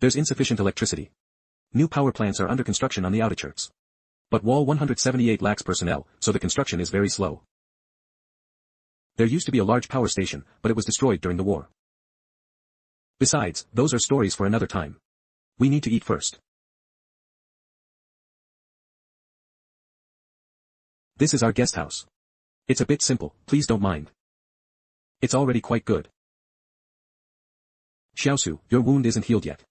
There's insufficient electricity. New power plants are under construction on the outskirts. But Wall 178 lacks personnel, so the construction is very slow. There used to be a large power station, but it was destroyed during the war. Besides, those are stories for another time. We need to eat first. This is our guest house. It's a bit simple, please don't mind. It's already quite good. Xiaosu, your wound isn't healed yet.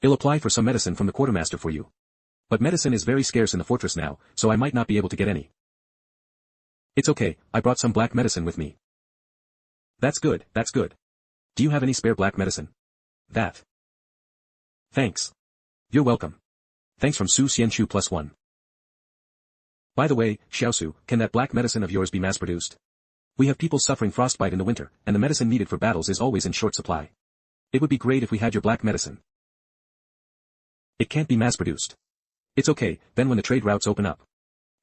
I'll apply for some medicine from the quartermaster for you. But medicine is very scarce in the fortress now, so I might not be able to get any. It's okay, I brought some black medicine with me. That's good, that's good. Do you have any spare black medicine? That. Thanks. You're welcome. Thanks from Su Xianchu +1. By the way, Xiaosu, can that black medicine of yours be mass-produced? We have people suffering frostbite in the winter, and the medicine needed for battles is always in short supply. It would be great if we had your black medicine. It can't be mass-produced. It's okay, then when the trade routes open up,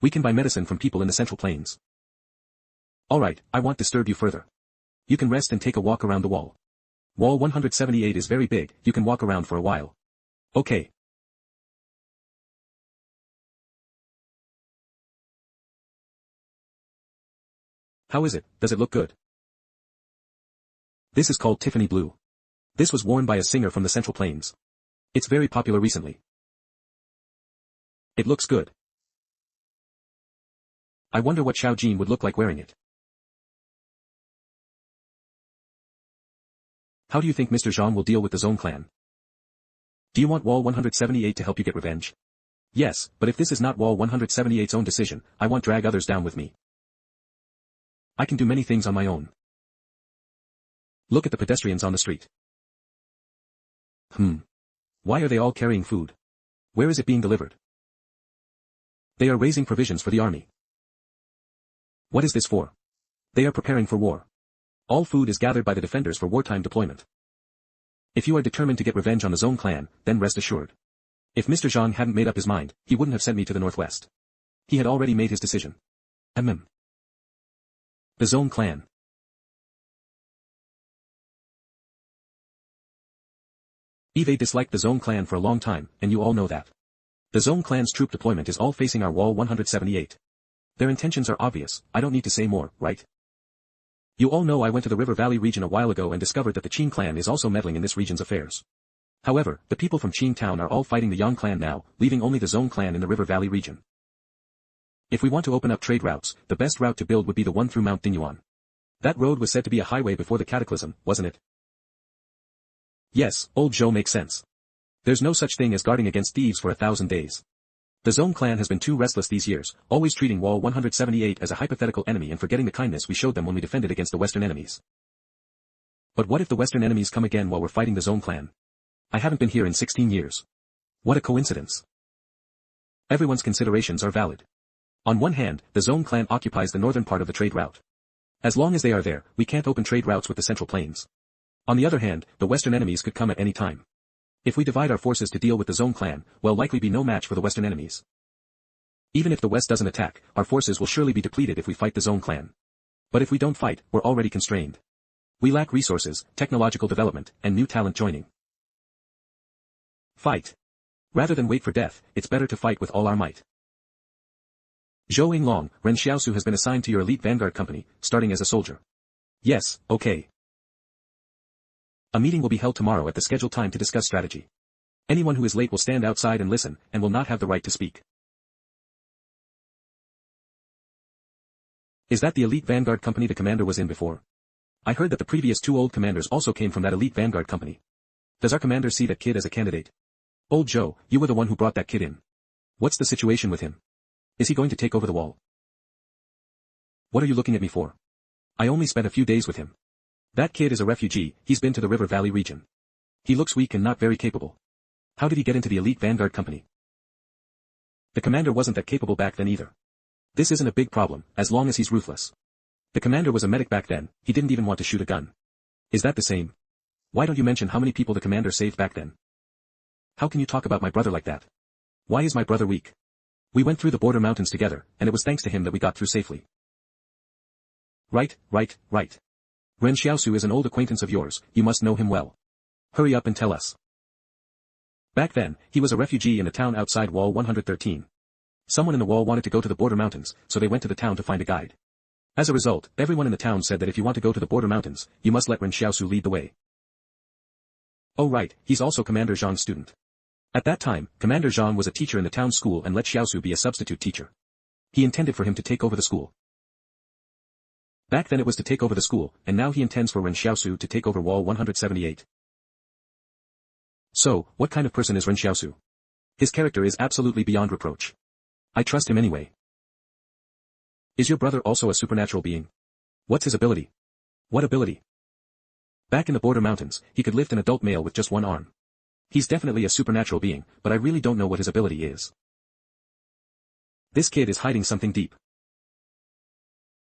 we can buy medicine from people in the Central Plains. Alright, I won't disturb you further. You can rest and take a walk around the wall. Wall 178 is very big, you can walk around for a while. Okay. How is it, does it look good? This is called Tiffany Blue. This was worn by a singer from the Central Plains. It's very popular recently. It looks good. I wonder what Xiao Jin would look like wearing it. How do you think Mr. Zhang will deal with the Zone clan? Do you want Wall 178 to help you get revenge? Yes, but if this is not Wall 178's own decision, I want drag others down with me. I can do many things on my own. Look at the pedestrians on the street. Why are they all carrying food? Where is it being delivered? They are raising provisions for the army. What is this for? They are preparing for war. All food is gathered by the defenders for wartime deployment. If you are determined to get revenge on the Zone clan, then rest assured. If Mr. Zhang hadn't made up his mind, he wouldn't have sent me to the northwest. He had already made his decision. The Zone clan. Eve disliked the Zone clan for a long time, and you all know that. The Zone clan's troop deployment is all facing our Wall 178. Their intentions are obvious, I don't need to say more, right? You all know I went to the River Valley region a while ago and discovered that the Qin clan is also meddling in this region's affairs. However, the people from Qin town are all fighting the Yang clan now, leaving only the Zone clan in the River Valley region. If we want to open up trade routes, the best route to build would be the one through Mount Dinyuan. That road was said to be a highway before the cataclysm, wasn't it? Yes, old Zhou makes sense. There's no such thing as guarding against thieves for 1,000 days. The Zone clan has been too restless these years, always treating Wall 178 as a hypothetical enemy and forgetting the kindness we showed them when we defended against the Western enemies. But what if the Western enemies come again while we're fighting the Zone clan? I haven't been here in 16 years. What a coincidence. Everyone's considerations are valid. On one hand, the Zone clan occupies the northern part of the trade route. As long as they are there, we can't open trade routes with the Central Plains. On the other hand, the Western enemies could come at any time. If we divide our forces to deal with the Zone clan, we'll likely be no match for the Western enemies. Even if the West doesn't attack, our forces will surely be depleted if we fight the Zone clan. But if we don't fight, we're already constrained. We lack resources, technological development, and new talent joining. Fight. Rather than wait for death, it's better to fight with all our might. Zhou Yinglong, Ren Xiaosu has been assigned to your elite vanguard company, starting as a soldier. Yes, okay. A meeting will be held tomorrow at the scheduled time to discuss strategy. Anyone who is late will stand outside and listen, and will not have the right to speak. Is that the elite vanguard company the commander was in before? I heard that the previous two old commanders also came from that elite vanguard company. Does our commander see that kid as a candidate? Old Zhou, you were the one who brought that kid in. What's the situation with him? Is he going to take over the wall? What are you looking at me for? I only spent a few days with him. That kid is a refugee, he's been to the River Valley region. He looks weak and not very capable. How did he get into the elite vanguard company? The commander wasn't that capable back then either. This isn't a big problem, as long as he's ruthless. The commander was a medic back then, he didn't even want to shoot a gun. Is that the same? Why don't you mention how many people the commander saved back then? How can you talk about my brother like that? Why is my brother weak? We went through the border mountains together, and it was thanks to him that we got through safely. Right. Ren Xiaosu is an old acquaintance of yours, you must know him well. Hurry up and tell us. Back then, he was a refugee in a town outside Wall 113. Someone in the wall wanted to go to the border mountains, so they went to the town to find a guide. As a result, everyone in the town said that if you want to go to the border mountains, you must let Ren Xiaosu lead the way. Oh right, he's also Commander Zhang's student. At that time, Commander Zhang was a teacher in the town school and let Xiaosu be a substitute teacher. He intended for him to take over the school. Back then it was to take over the school, and now he intends for Ren Xiaosu to take over Wall 178. So, what kind of person is Ren Xiaosu? His character is absolutely beyond reproach. I trust him anyway. Is your brother also a supernatural being? What's his ability? What ability? Back in the border mountains, he could lift an adult male with just one arm. He's definitely a supernatural being, but I really don't know what his ability is. This kid is hiding something deep.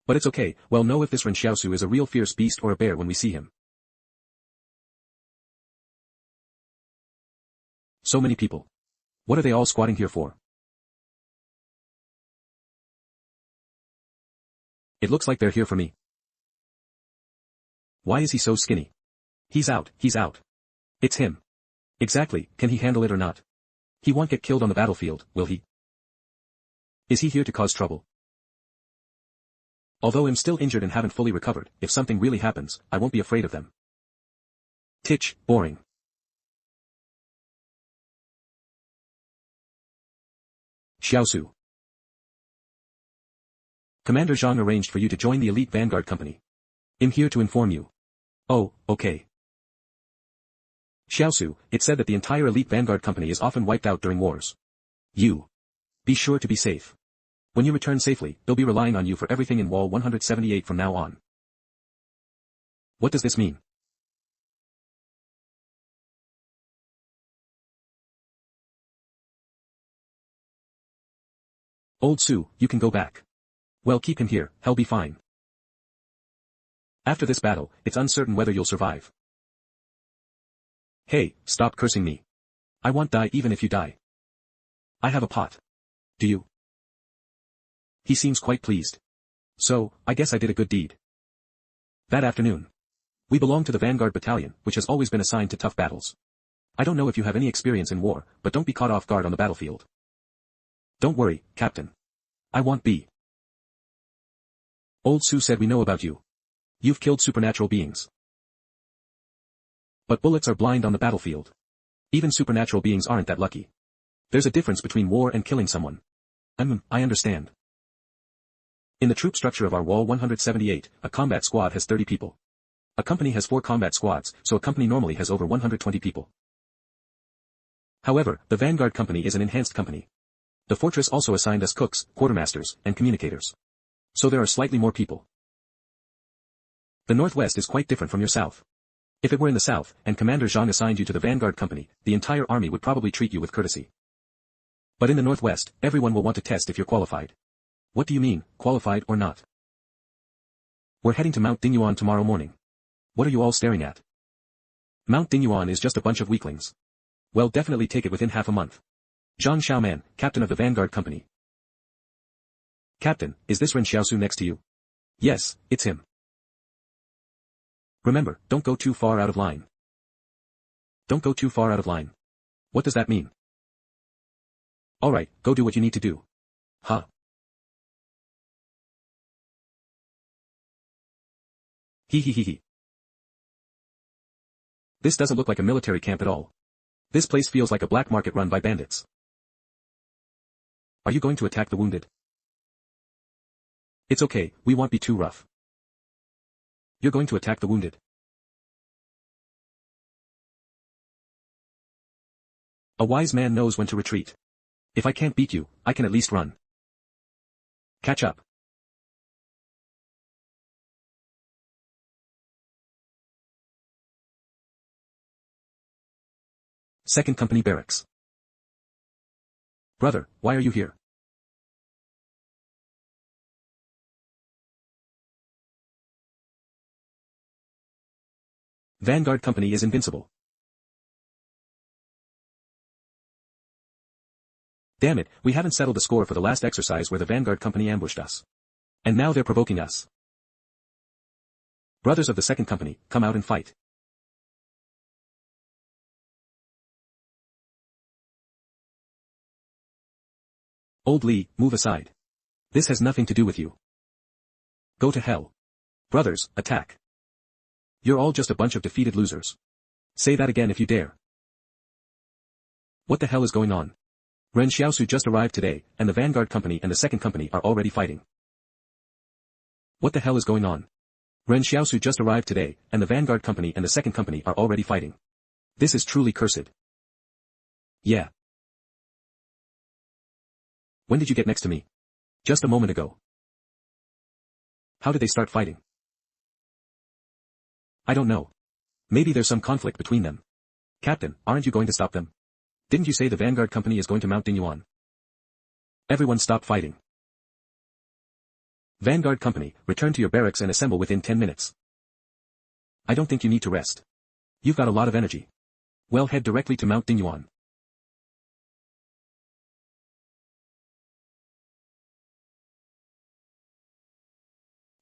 But it's okay, we'll know if this Ren Xiaosu is a real fierce beast or a bear when we see him. So many people. What are they all squatting here for? It looks like they're here for me. Why is he so skinny? He's out. It's him. Exactly, can he handle it or not? He won't get killed on the battlefield, will he? Is he here to cause trouble? Although I'm still injured and haven't fully recovered, if something really happens, I won't be afraid of them. Titch, boring. Xiaosu. Commander Zhang arranged for you to join the elite Vanguard company. I'm here to inform you. Oh, okay. Xiaosu, it said that the entire elite Vanguard company is often wiped out during wars. You. Be sure to be safe. When you return safely, they'll be relying on you for everything in Wall 178 from now on. What does this mean? Old Su, you can go back. Well, keep him here, he'll be fine. After this battle, it's uncertain whether you'll survive. Hey, stop cursing me. I won't die even if you die. I have a pot. Do you? He seems quite pleased. So, I guess I did a good deed. That afternoon. We belong to the Vanguard Battalion, which has always been assigned to tough battles. I don't know if you have any experience in war, but don't be caught off guard on the battlefield. Don't worry, Captain. I won't be. Old Su said we know about you. You've killed supernatural beings. But bullets are blind on the battlefield. Even supernatural beings aren't that lucky. There's a difference between war and killing someone. I understand. In the troop structure of our Wall 178, a combat squad has 30 people. A company has 4 combat squads, so a company normally has over 120 people. However, the Vanguard company is an enhanced company. The fortress also assigned us cooks, quartermasters, and communicators. So there are slightly more people. The Northwest is quite different from your South. If it were in the South, and Commander Zhang assigned you to the Vanguard company, the entire army would probably treat you with courtesy. But in the Northwest, everyone will want to test if you're qualified. What do you mean, qualified or not? We're heading to Mount Dingyuan tomorrow morning. What are you all staring at? Mount Dingyuan is just a bunch of weaklings. Well, definitely take it within half a month. Zhang Xiaoman, captain of the Vanguard company. Captain, is this Ren Xiaosu next to you? Yes, it's him. Remember, don't go too far out of line. Don't go too far out of line. What does that mean? Alright, go do what you need to do. Huh. He. This doesn't look like a military camp at all. This place feels like a black market run by bandits. Are you going to attack the wounded? It's okay, we won't be too rough. You're going to attack the wounded. A wise man knows when to retreat. If I can't beat you, I can at least run. Catch up. Second Company Barracks. Brother, why are you here? Vanguard Company is invincible. Damn it, we haven't settled the score for the last exercise where the Vanguard Company ambushed us. And now they're provoking us. Brothers of the Second Company, come out and fight. Old Li, move aside. This has nothing to do with you. Go to hell. Brothers, attack. You're all just a bunch of defeated losers. Say that again if you dare. What the hell is going on? Ren Xiaosu just arrived today, and the Vanguard Company and the Second Company are already fighting. What the hell is going on? Ren Xiaosu just arrived today, and the Vanguard Company and the Second Company are already fighting. This is truly cursed. Yeah. When did you get next to me? Just a moment ago. How did they start fighting? I don't know. Maybe there's some conflict between them. Captain, aren't you going to stop them? Didn't you say the Vanguard Company is going to Mount Dingyuan? Everyone stop fighting. Vanguard Company, return to your barracks and assemble within 10 minutes. I don't think you need to rest. You've got a lot of energy. Well, head directly to Mount Dingyuan.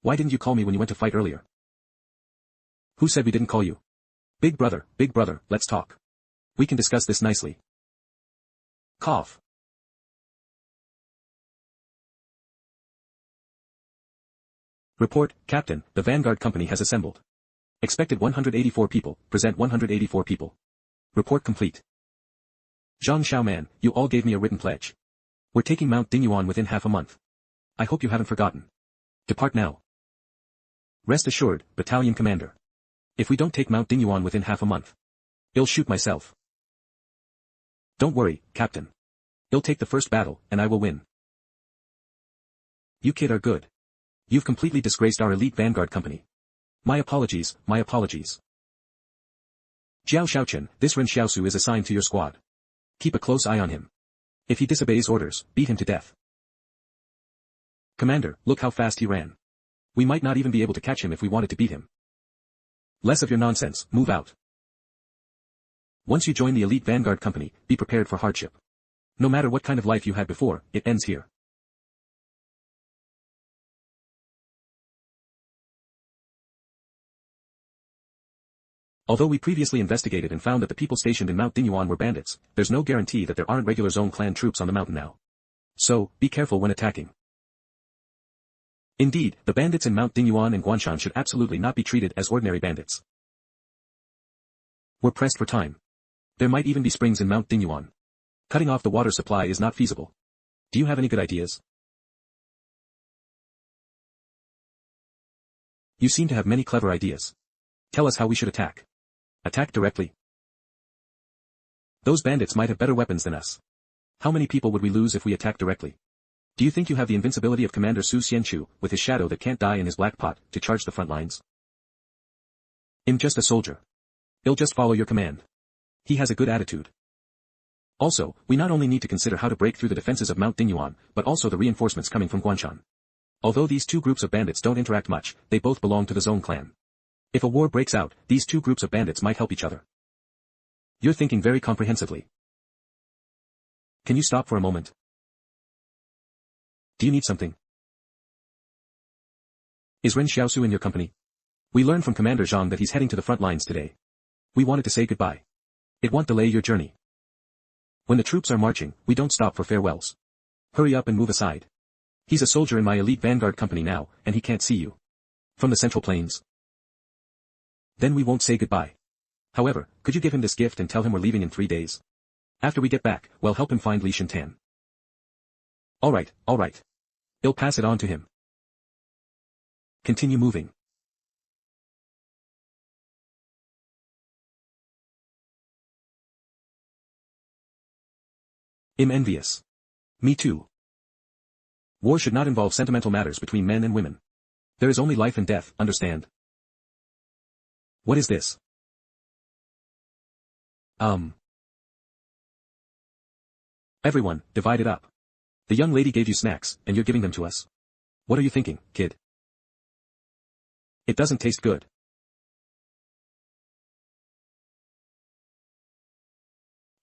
Why didn't you call me when you went to fight earlier? Who said we didn't call you? Big brother, let's talk. We can discuss this nicely. Cough. Report, Captain, the Vanguard Company has assembled. Expected 184 people, present 184 people. Report complete. Zhang Xiaoman, you all gave me a written pledge. We're taking Mount Dingyuan within half a month. I hope you haven't forgotten. Depart now. Rest assured, Battalion Commander. If we don't take Mount Dingyuan within half a month, I'll shoot myself. Don't worry, Captain. I'll take the first battle, and I will win. You kid are good. You've completely disgraced our elite Vanguard Company. My apologies, my apologies. Jiao Shaochen, this Ren Xiaosu is assigned to your squad. Keep a close eye on him. If he disobeys orders, beat him to death. Commander, look how fast he ran. We might not even be able to catch him if we wanted to beat him. Less of your nonsense, move out. Once you join the elite Vanguard Company, be prepared for hardship. No matter what kind of life you had before, it ends here. Although we previously investigated and found that the people stationed in Mount Dingyuan were bandits, there's no guarantee that there aren't regular Zone clan troops on the mountain now. So, be careful when attacking. Indeed, the bandits in Mount Dingyuan and Guanshan should absolutely not be treated as ordinary bandits. We're pressed for time. There might even be springs in Mount Dingyuan. Cutting off the water supply is not feasible. Do you have any good ideas? You seem to have many clever ideas. Tell us how we should attack. Attack directly. Those bandits might have better weapons than us. How many people would we lose if we attack directly? Do you think you have the invincibility of Commander Su Xianchu, with his shadow that can't die in his black pot, to charge the front lines? I'm just a soldier. I'll just follow your command. He has a good attitude. Also, we not only need to consider how to break through the defenses of Mount Dingyuan, but also the reinforcements coming from Guanshan. Although these two groups of bandits don't interact much, they both belong to the Zone clan. If a war breaks out, these two groups of bandits might help each other. You're thinking very comprehensively. Can you stop for a moment? Do you need something? Is Ren Xiaosu in your company? We learned from Commander Zhang that he's heading to the front lines today. We wanted to say goodbye. It won't delay your journey. When the troops are marching, we don't stop for farewells. Hurry up and move aside. He's a soldier in my elite Vanguard Company now, and he can't see you. From the Central Plains. Then we won't say goodbye. However, could you give him this gift and tell him we're leaving in 3 days? After we get back, we'll help him find Li Shintan. Alright, alright. I'll pass it on to him. Continue moving. I'm envious. Me too. War should not involve sentimental matters between men and women. There is only life and death, understand? What is this? Everyone, divide it up. The young lady gave you snacks, and you're giving them to us. What are you thinking, kid? It doesn't taste good.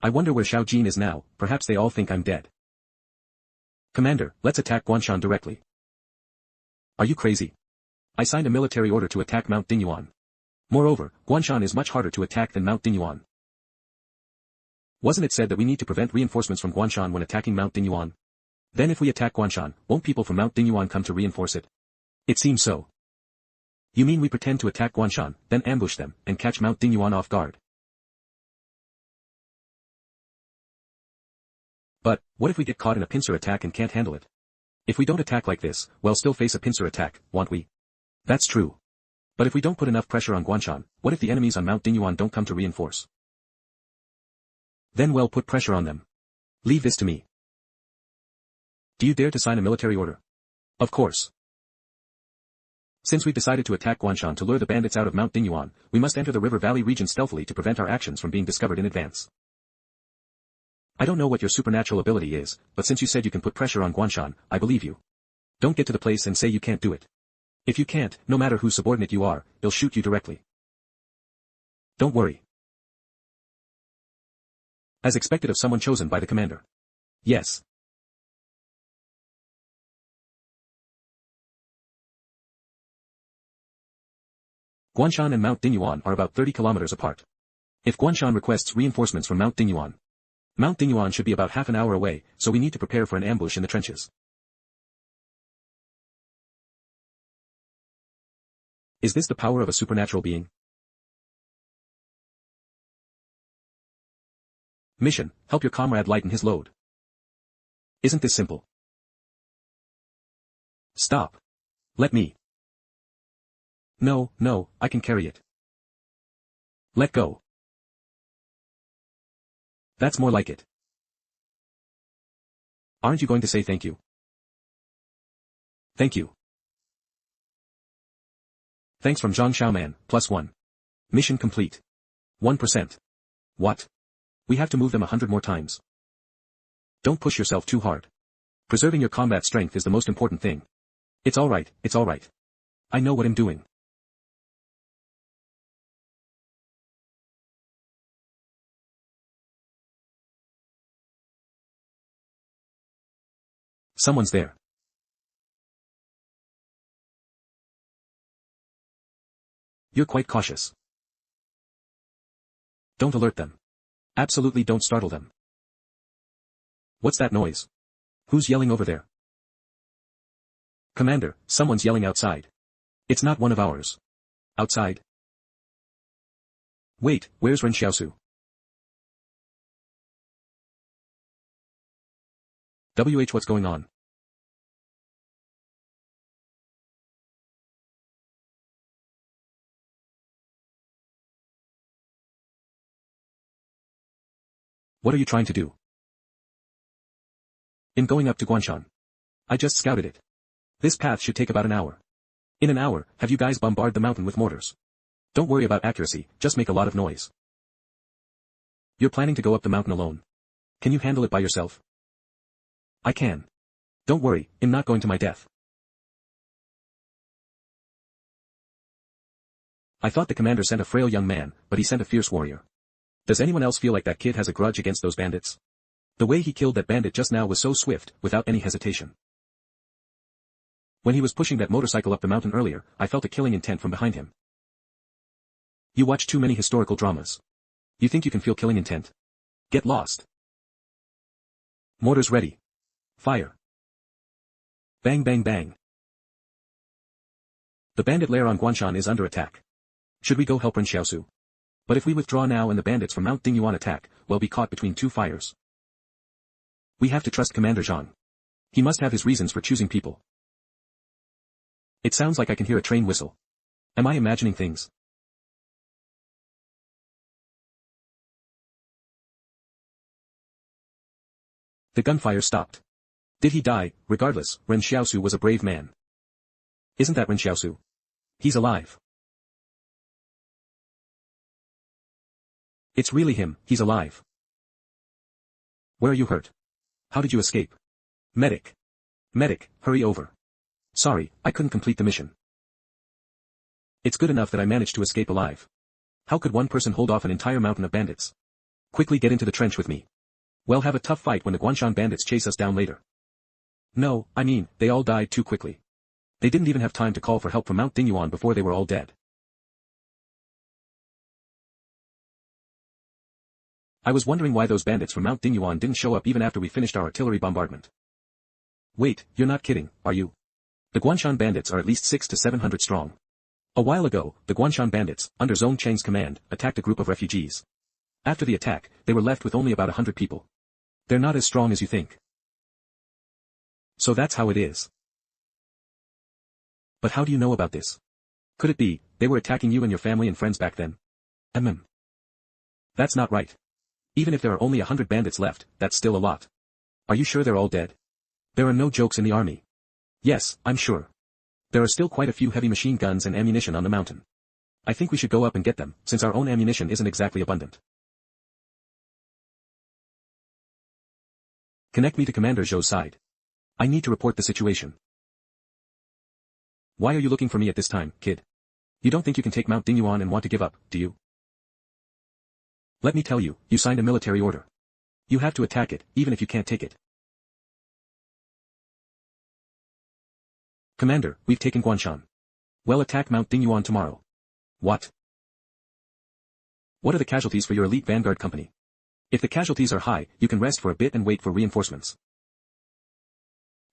I wonder where Xiao Jin is now, perhaps they all think I'm dead. Commander, let's attack Guanshan directly. Are you crazy? I signed a military order to attack Mount Dingyuan. Moreover, Guanshan is much harder to attack than Mount Dingyuan. Wasn't it said that we need to prevent reinforcements from Guanshan when attacking Mount Dingyuan? Then if we attack Guanshan, won't people from Mount Dingyuan come to reinforce it? It seems so. You mean we pretend to attack Guanshan, then ambush them, and catch Mount Dingyuan off guard? But, what if we get caught in a pincer attack and can't handle it? If we don't attack like this, we'll still face a pincer attack, won't we? That's true. But if we don't put enough pressure on Guanshan, what if the enemies on Mount Dingyuan don't come to reinforce? Then we'll put pressure on them. Leave this to me. Do you dare to sign a military order? Of course. Since we've decided to attack Guanshan to lure the bandits out of Mount Dingyuan, we must enter the river valley region stealthily to prevent our actions from being discovered in advance. I don't know what your supernatural ability is, but since you said you can put pressure on Guanshan, I believe you. Don't get to the place and say you can't do it. If you can't, no matter whose subordinate you are, they'll shoot you directly. Don't worry. As expected of someone chosen by the commander. Yes. Guanshan and Mount Dingyuan are about 30 kilometers apart. If Guanshan requests reinforcements from Mount Dingyuan should be about half an hour away, so we need to prepare for an ambush in the trenches. Is this the power of a supernatural being? Mission, help your comrade lighten his load. Isn't this simple? Stop. Let me. No, no, I can carry it. Let go. That's more like it. Aren't you going to say thank you? Thank you. Thanks from Zhang Xiaoman, +1. Mission complete. 1%. What? We have to move them 100 more times. Don't push yourself too hard. Preserving your combat strength is the most important thing. It's alright, it's alright. I know what I'm doing. Someone's there. You're quite cautious. Don't alert them. Absolutely don't startle them. What's that noise? Who's yelling over there? Commander, someone's yelling outside. It's not one of ours. Outside? Wait, where's Ren Xiaosu? What's going on? What are you trying to do? In going up to Guanshan. I just scouted it. This path should take about an hour. In an hour, have you guys bombard the mountain with mortars. Don't worry about accuracy, just make a lot of noise. You're planning to go up the mountain alone. Can you handle it by yourself? I can. Don't worry, I'm not going to my death. I thought the commander sent a frail young man, but he sent a fierce warrior. Does anyone else feel like that kid has a grudge against those bandits? The way he killed that bandit just now was so swift, without any hesitation. When he was pushing that motorcycle up the mountain earlier, I felt a killing intent from behind him. You watch too many historical dramas. You think you can feel killing intent? Get lost. Mortars ready. Fire. Bang bang bang. The bandit lair on Guanshan is under attack. Should we go help Ren Xiaosu? But if we withdraw now and the bandits from Mount Dingyuan attack, we'll be caught between two fires. We have to trust Commander Zhang. He must have his reasons for choosing people. It sounds like I can hear a train whistle. Am I imagining things? The gunfire stopped. Did he die? Regardless, Ren Xiaosu was a brave man. Isn't that Ren Xiaosu? He's alive. It's really him, he's alive. Where are you hurt? How did you escape? Medic. Medic, hurry over. Sorry, I couldn't complete the mission. It's good enough that I managed to escape alive. How could one person hold off an entire mountain of bandits? Quickly get into the trench with me. We'll have a tough fight when the Guanshan bandits chase us down later. No, I mean, they all died too quickly. They didn't even have time to call for help from Mount Dingyuan before they were all dead. I was wondering why those bandits from Mount Dingyuan didn't show up even after we finished our artillery bombardment. Wait, you're not kidding, are you? The Guanshan bandits are at least 600 to 700 strong. A while ago, the Guanshan bandits, under Zhong Cheng's command, attacked a group of refugees. After the attack, they were left with only about 100 people. They're not as strong as you think. So that's how it is. But how do you know about this? Could it be, they were attacking you and your family and friends back then? That's not right. Even if there are only 100 bandits left, that's still a lot. Are you sure they're all dead? There are no jokes in the army. Yes, I'm sure. There are still quite a few heavy machine guns and ammunition on the mountain. I think we should go up and get them, since our own ammunition isn't exactly abundant. Connect me to Commander Zhou's side. I need to report the situation. Why are you looking for me at this time, kid? You don't think you can take Mount Dingyuan and want to give up, do you? Let me tell you, you signed a military order. You have to attack it, even if you can't take it. Commander, we've taken Guanshan. We'll attack Mount Dingyuan tomorrow. What? What are the casualties for your elite vanguard company? If the casualties are high, you can rest for a bit and wait for reinforcements.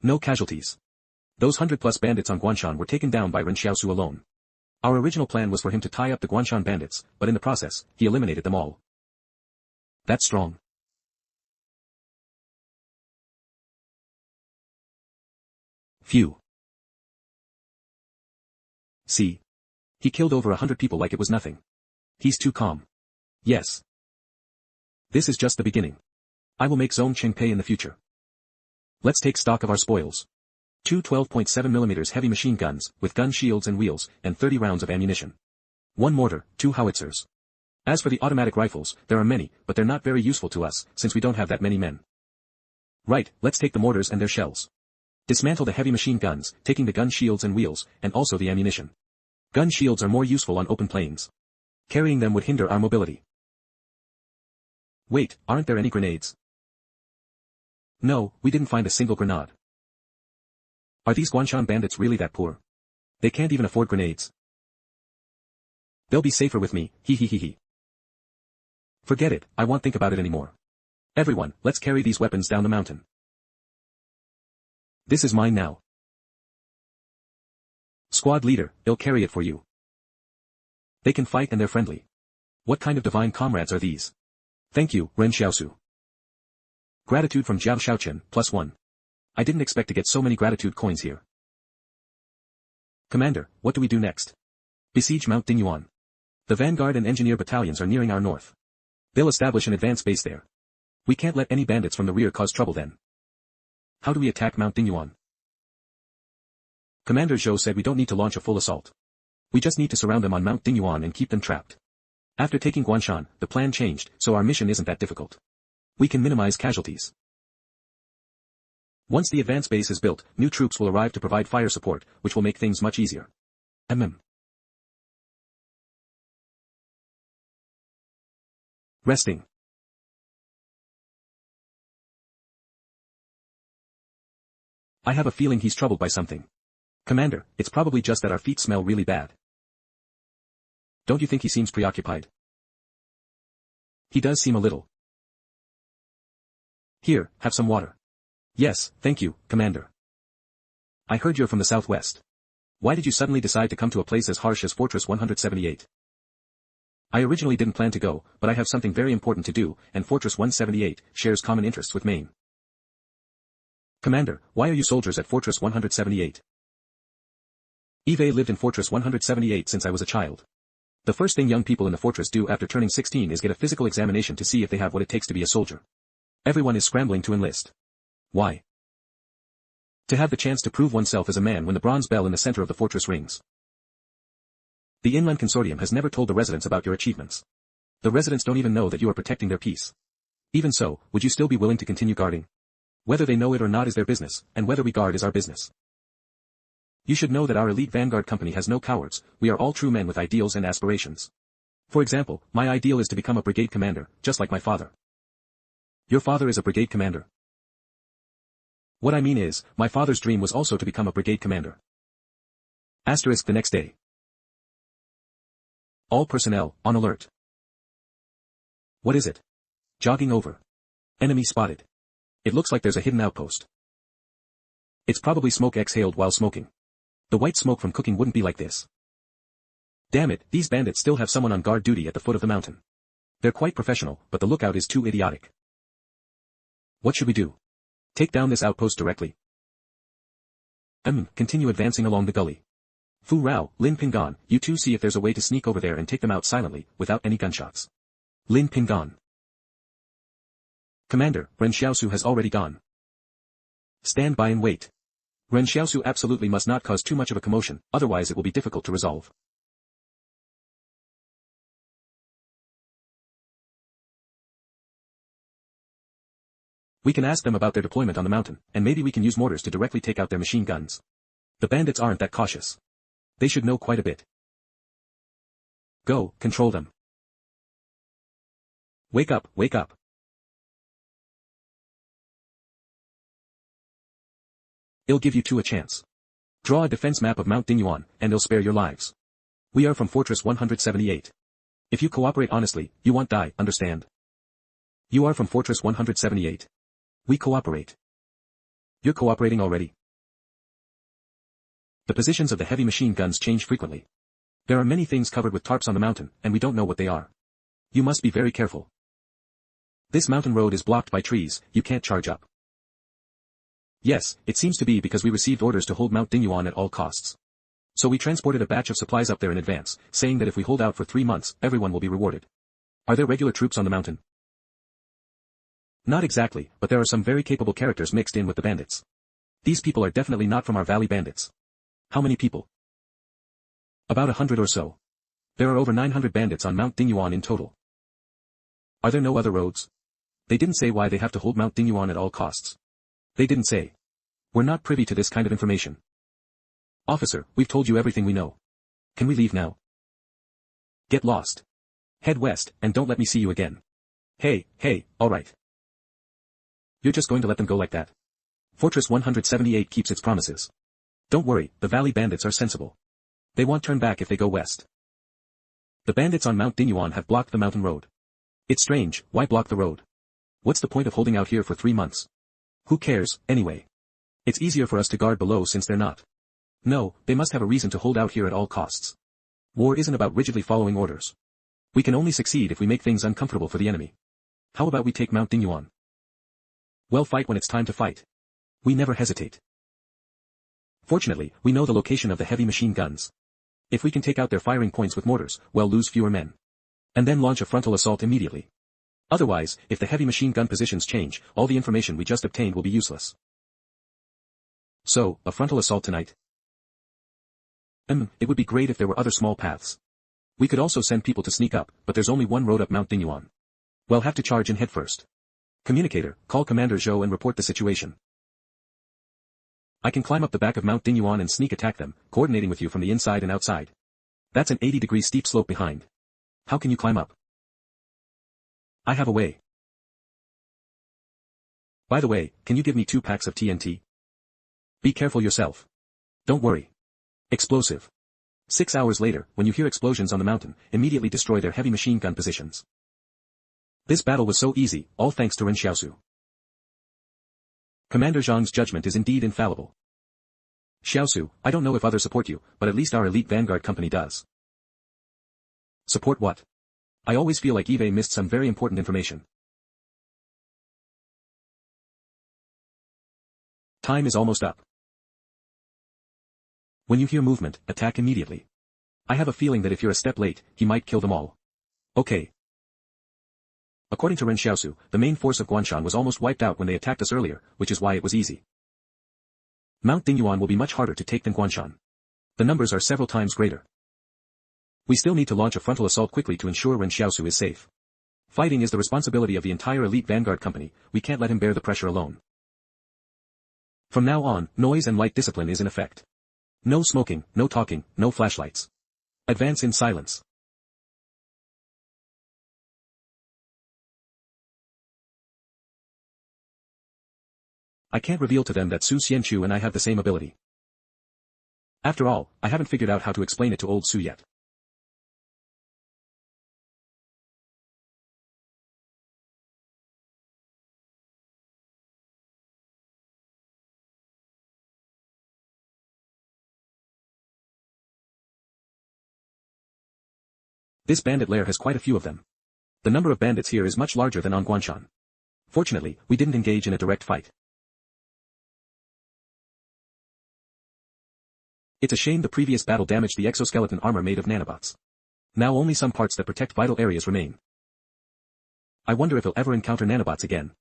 No casualties. Those 100+ bandits on Guanshan were taken down by Ren Xiaosu alone. Our original plan was for him to tie up the Guanshan bandits, but in the process, he eliminated them all. That's strong. Phew. See? He killed over 100 people like it was nothing. He's too calm. Yes. This is just the beginning. I will make Zone Cheng pay in the future. Let's take stock of our spoils. Two 12.7mm heavy machine guns, with gun shields and wheels, and 30 rounds of ammunition. 1 mortar, 2 howitzers. As for the automatic rifles, there are many, but they're not very useful to us, since we don't have that many men. Right, let's take the mortars and their shells. Dismantle the heavy machine guns, taking the gun shields and wheels, and also the ammunition. Gun shields are more useful on open plains. Carrying them would hinder our mobility. Wait, aren't there any grenades? No, we didn't find a single grenade. Are these Guanshan bandits really that poor? They can't even afford grenades. They'll be safer with me, hee hee hee hee. Forget it, I won't think about it anymore. Everyone, let's carry these weapons down the mountain. This is mine now. Squad leader, they'll carry it for you. They can fight and they're friendly. What kind of divine comrades are these? Thank you, Ren Xiaosu. Gratitude from Jiao Shaochen, +1. I didn't expect to get so many gratitude coins here. Commander, what do we do next? Besiege Mount Dingyuan. The Vanguard and Engineer battalions are nearing our north. They'll establish an advance base there. We can't let any bandits from the rear cause trouble then. How do we attack Mount Dingyuan? Commander Zhou said we don't need to launch a full assault. We just need to surround them on Mount Dingyuan and keep them trapped. After taking Guanshan, the plan changed, so our mission isn't that difficult. We can minimize casualties. Once the advance base is built, new troops will arrive to provide fire support, which will make things much easier. Resting. I have a feeling he's troubled by something. Commander, it's probably just that our feet smell really bad. Don't you think he seems preoccupied? He does seem a little. Here, have some water. Yes, thank you, Commander. I heard you're from the southwest. Why did you suddenly decide to come to a place as harsh as Fortress 178? I originally didn't plan to go, but I have something very important to do, and Fortress 178 shares common interests with Maine. Commander, why are you soldiers at Fortress 178? Eve lived in Fortress 178 since I was a child. The first thing young people in the fortress do after turning 16 is get a physical examination to see if they have what it takes to be a soldier. Everyone is scrambling to enlist. Why? To have the chance to prove oneself as a man when the bronze bell in the center of the fortress rings. The Inland Consortium has never told the residents about your achievements. The residents don't even know that you are protecting their peace. Even so, would you still be willing to continue guarding? Whether they know it or not is their business, and whether we guard is our business. You should know that our elite Vanguard company has no cowards, we are all true men with ideals and aspirations. For example, my ideal is to become a brigade commander, just like my father. Your father is a brigade commander. What I mean is, my father's dream was also to become a brigade commander. Asterisk the next day. All personnel, on alert. What is it? Jogging over. Enemy spotted. It looks like there's a hidden outpost. It's probably smoke exhaled while smoking. The white smoke from cooking wouldn't be like this. Damn it, these bandits still have someone on guard duty at the foot of the mountain. They're quite professional, but the lookout is too idiotic. What should we do? Take down this outpost directly. Continue advancing along the gully. Fu Rao, Lin Pingan, you two see if there's a way to sneak over there and take them out silently, without any gunshots. Lin Pingan. Commander, Ren Xiaosu has already gone. Stand by and wait. Ren Xiaosu absolutely must not cause too much of a commotion, otherwise it will be difficult to resolve. We can ask them about their deployment on the mountain, and maybe we can use mortars to directly take out their machine guns. The bandits aren't that cautious. They should know quite a bit. Go, control them. Wake up, wake up. I'll give you two a chance. Draw a defense map of Mount Dingyuan, and they'll spare your lives. We are from Fortress 178. If you cooperate honestly, you won't die, understand? You are from Fortress 178. We cooperate. You're cooperating already. The positions of the heavy machine guns change frequently. There are many things covered with tarps on the mountain, and we don't know what they are. You must be very careful. This mountain road is blocked by trees, you can't charge up. Yes, it seems to be because we received orders to hold Mount Dingyuan at all costs. So we transported a batch of supplies up there in advance, saying that if we hold out for 3 months, everyone will be rewarded. Are there regular troops on the mountain? Not exactly, but there are some very capable characters mixed in with the bandits. These people are definitely not from our valley bandits. How many people? About 100 or so. There are over 900 bandits on Mount Dingyuan in total. Are there no other roads? They didn't say why they have to hold Mount Dingyuan at all costs. They didn't say. We're not privy to this kind of information. Officer, we've told you everything we know. Can we leave now? Get lost. Head west, and don't let me see you again. Hey, alright. You're just going to let them go like that? Fortress 178 keeps its promises. Don't worry, the valley bandits are sensible. They won't turn back if they go west. The bandits on Mount Dingyuan have blocked the mountain road. It's strange, why block the road? What's the point of holding out here for 3 months? Who cares, anyway? It's easier for us to guard below since they're not. No, they must have a reason to hold out here at all costs. War isn't about rigidly following orders. We can only succeed if we make things uncomfortable for the enemy. How about we take Mount Dingyuan? We'll fight when it's time to fight. We never hesitate. Fortunately, we know the location of the heavy machine guns. If we can take out their firing points with mortars, we'll lose fewer men. And then launch a frontal assault immediately. Otherwise, if the heavy machine gun positions change, all the information we just obtained will be useless. So, a frontal assault tonight? It would be great if there were other small paths. We could also send people to sneak up, but there's only one road up Mount Dingyuan. We'll have to charge in head first. Communicator, call Commander Zhou and report the situation. I can climb up the back of Mount Dingyuan and sneak attack them, coordinating with you from the inside and outside. That's an 80-degree steep slope behind. How can you climb up? I have a way. By the way, can you give me 2 packs of TNT? Be careful yourself. Don't worry. Explosive. 6 hours later, when you hear explosions on the mountain, immediately destroy their heavy machine gun positions. This battle was so easy, all thanks to Ren Xiaosu. Commander Zhang's judgment is indeed infallible. Xiaosu, I don't know if others support you, but at least our elite vanguard company does. Support what? I always feel like Eve missed some very important information. Time is almost up. When you hear movement, attack immediately. I have a feeling that if you're a step late, he might kill them all. Okay. According to Ren Xiaosu, the main force of Guanshan was almost wiped out when they attacked us earlier, which is why it was easy. Mount Dingyuan will be much harder to take than Guanshan. The numbers are several times greater. We still need to launch a frontal assault quickly to ensure Ren Xiaosu is safe. Fighting is the responsibility of the entire elite vanguard company, we can't let him bear the pressure alone. From now on, noise and light discipline is in effect. No smoking, no talking, no flashlights. Advance in silence. I can't reveal to them that Su Xianchu and I have the same ability. After all, I haven't figured out how to explain it to old Su yet. This bandit lair has quite a few of them. The number of bandits here is much larger than on Guanshan. Fortunately, we didn't engage in a direct fight. It's a shame the previous battle damaged the exoskeleton armor made of nanobots. Now only some parts that protect vital areas remain. I wonder if he'll ever encounter nanobots again.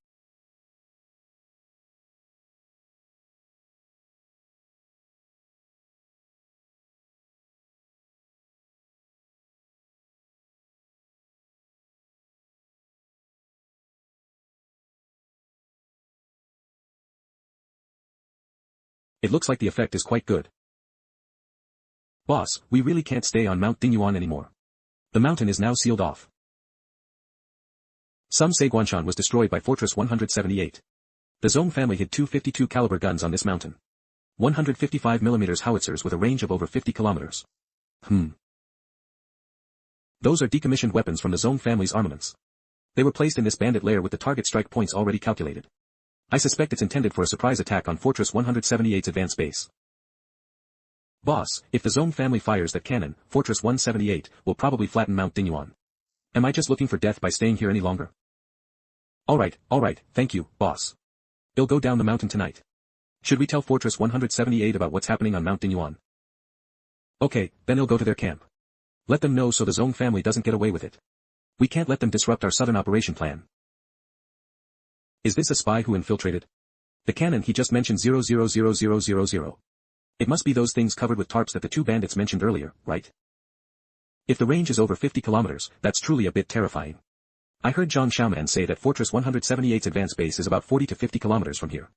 It looks like the effect is quite good. Boss, we really can't stay on Mount Dingyuan anymore. The mountain is now sealed off. Some say Guanshan was destroyed by Fortress 178. The Zong family hid 2 52 caliber guns on this mountain. 155mm howitzers with a range of over 50 kilometers. Those are decommissioned weapons from the Zong family's armaments. They were placed in this bandit lair with the target strike points already calculated. I suspect it's intended for a surprise attack on Fortress 178's advanced base. Boss, if the Zone family fires that cannon, Fortress 178 will probably flatten Mount Dinyuan. Am I just looking for death by staying here any longer? Alright, thank you, boss. It'll go down the mountain tonight. Should we tell Fortress 178 about what's happening on Mount Dinyuan? Okay, then it'll go to their camp. Let them know so the Zone family doesn't get away with it. We can't let them disrupt our southern operation plan. Is this a spy who infiltrated? The cannon he just mentioned 000000. It must be those things covered with tarps that the two bandits mentioned earlier, right? If the range is over 50 kilometers, that's truly a bit terrifying. I heard Ren Xiaosu say that Fortress 178's advance base is about 40 to 50 kilometers from here.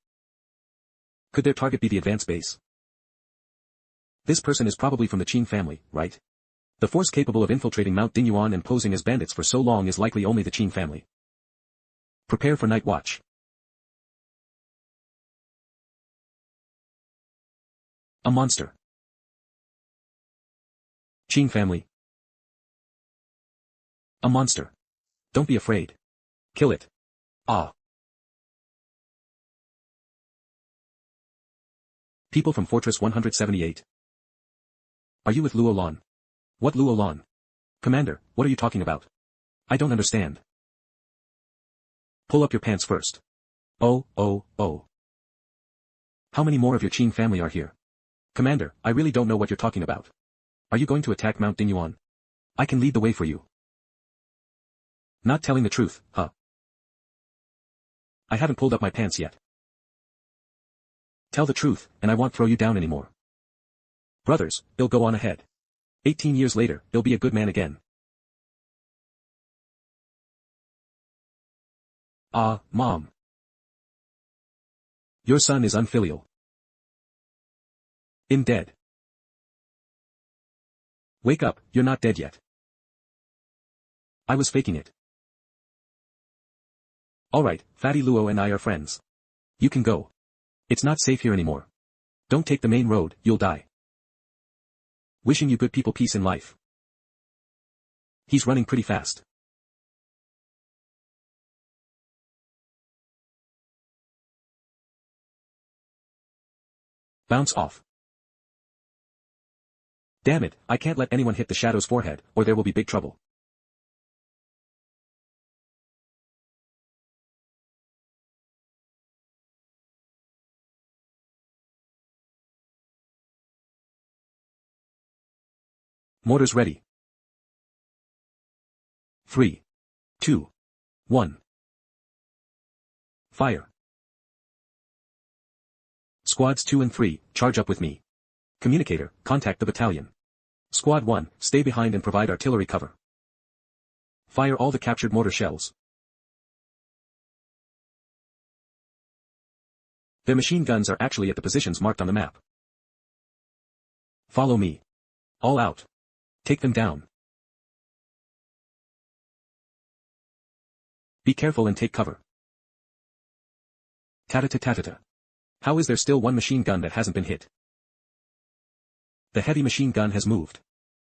Could their target be the advance base? This person is probably from the Qin family, right? The force capable of infiltrating Mount Dinyuan and posing as bandits for so long is likely only the Qin family. Prepare for night watch. A monster. Qin family. A monster. Don't be afraid. Kill it. Ah. People from Fortress 178. Are you with Luo Lan? What Luo Lan? Commander, what are you talking about? I don't understand. Pull up your pants first. Oh. How many more of your Qin family are here? Commander, I really don't know what you're talking about. Are you going to attack Mount Dinyuan? I can lead the way for you. Not telling the truth, huh? I haven't pulled up my pants yet. Tell the truth, and I won't throw you down anymore. Brothers, he'll go on ahead. 18 years later, he'll be a good man again. Ah, Mom. Your son is unfilial. I'm dead. Wake up, you're not dead yet. I was faking it. Alright, Fatty Luo and I are friends. You can go. It's not safe here anymore. Don't take the main road, you'll die. Wishing you good people peace in life. He's running pretty fast. Bounce off. Damn it, I can't let anyone hit the Shadow's forehead, or there will be big trouble. Mortars ready. 3, 2, 1. Fire. Squads 2 and 3, charge up with me. Communicator, contact the battalion. Squad 1, stay behind and provide artillery cover. Fire all the captured mortar shells. Their machine guns are actually at the positions marked on the map. Follow me. All out. Take them down. Be careful and take cover. Ta-ta-ta-ta-ta. How is there still one machine gun that hasn't been hit? The heavy machine gun has moved.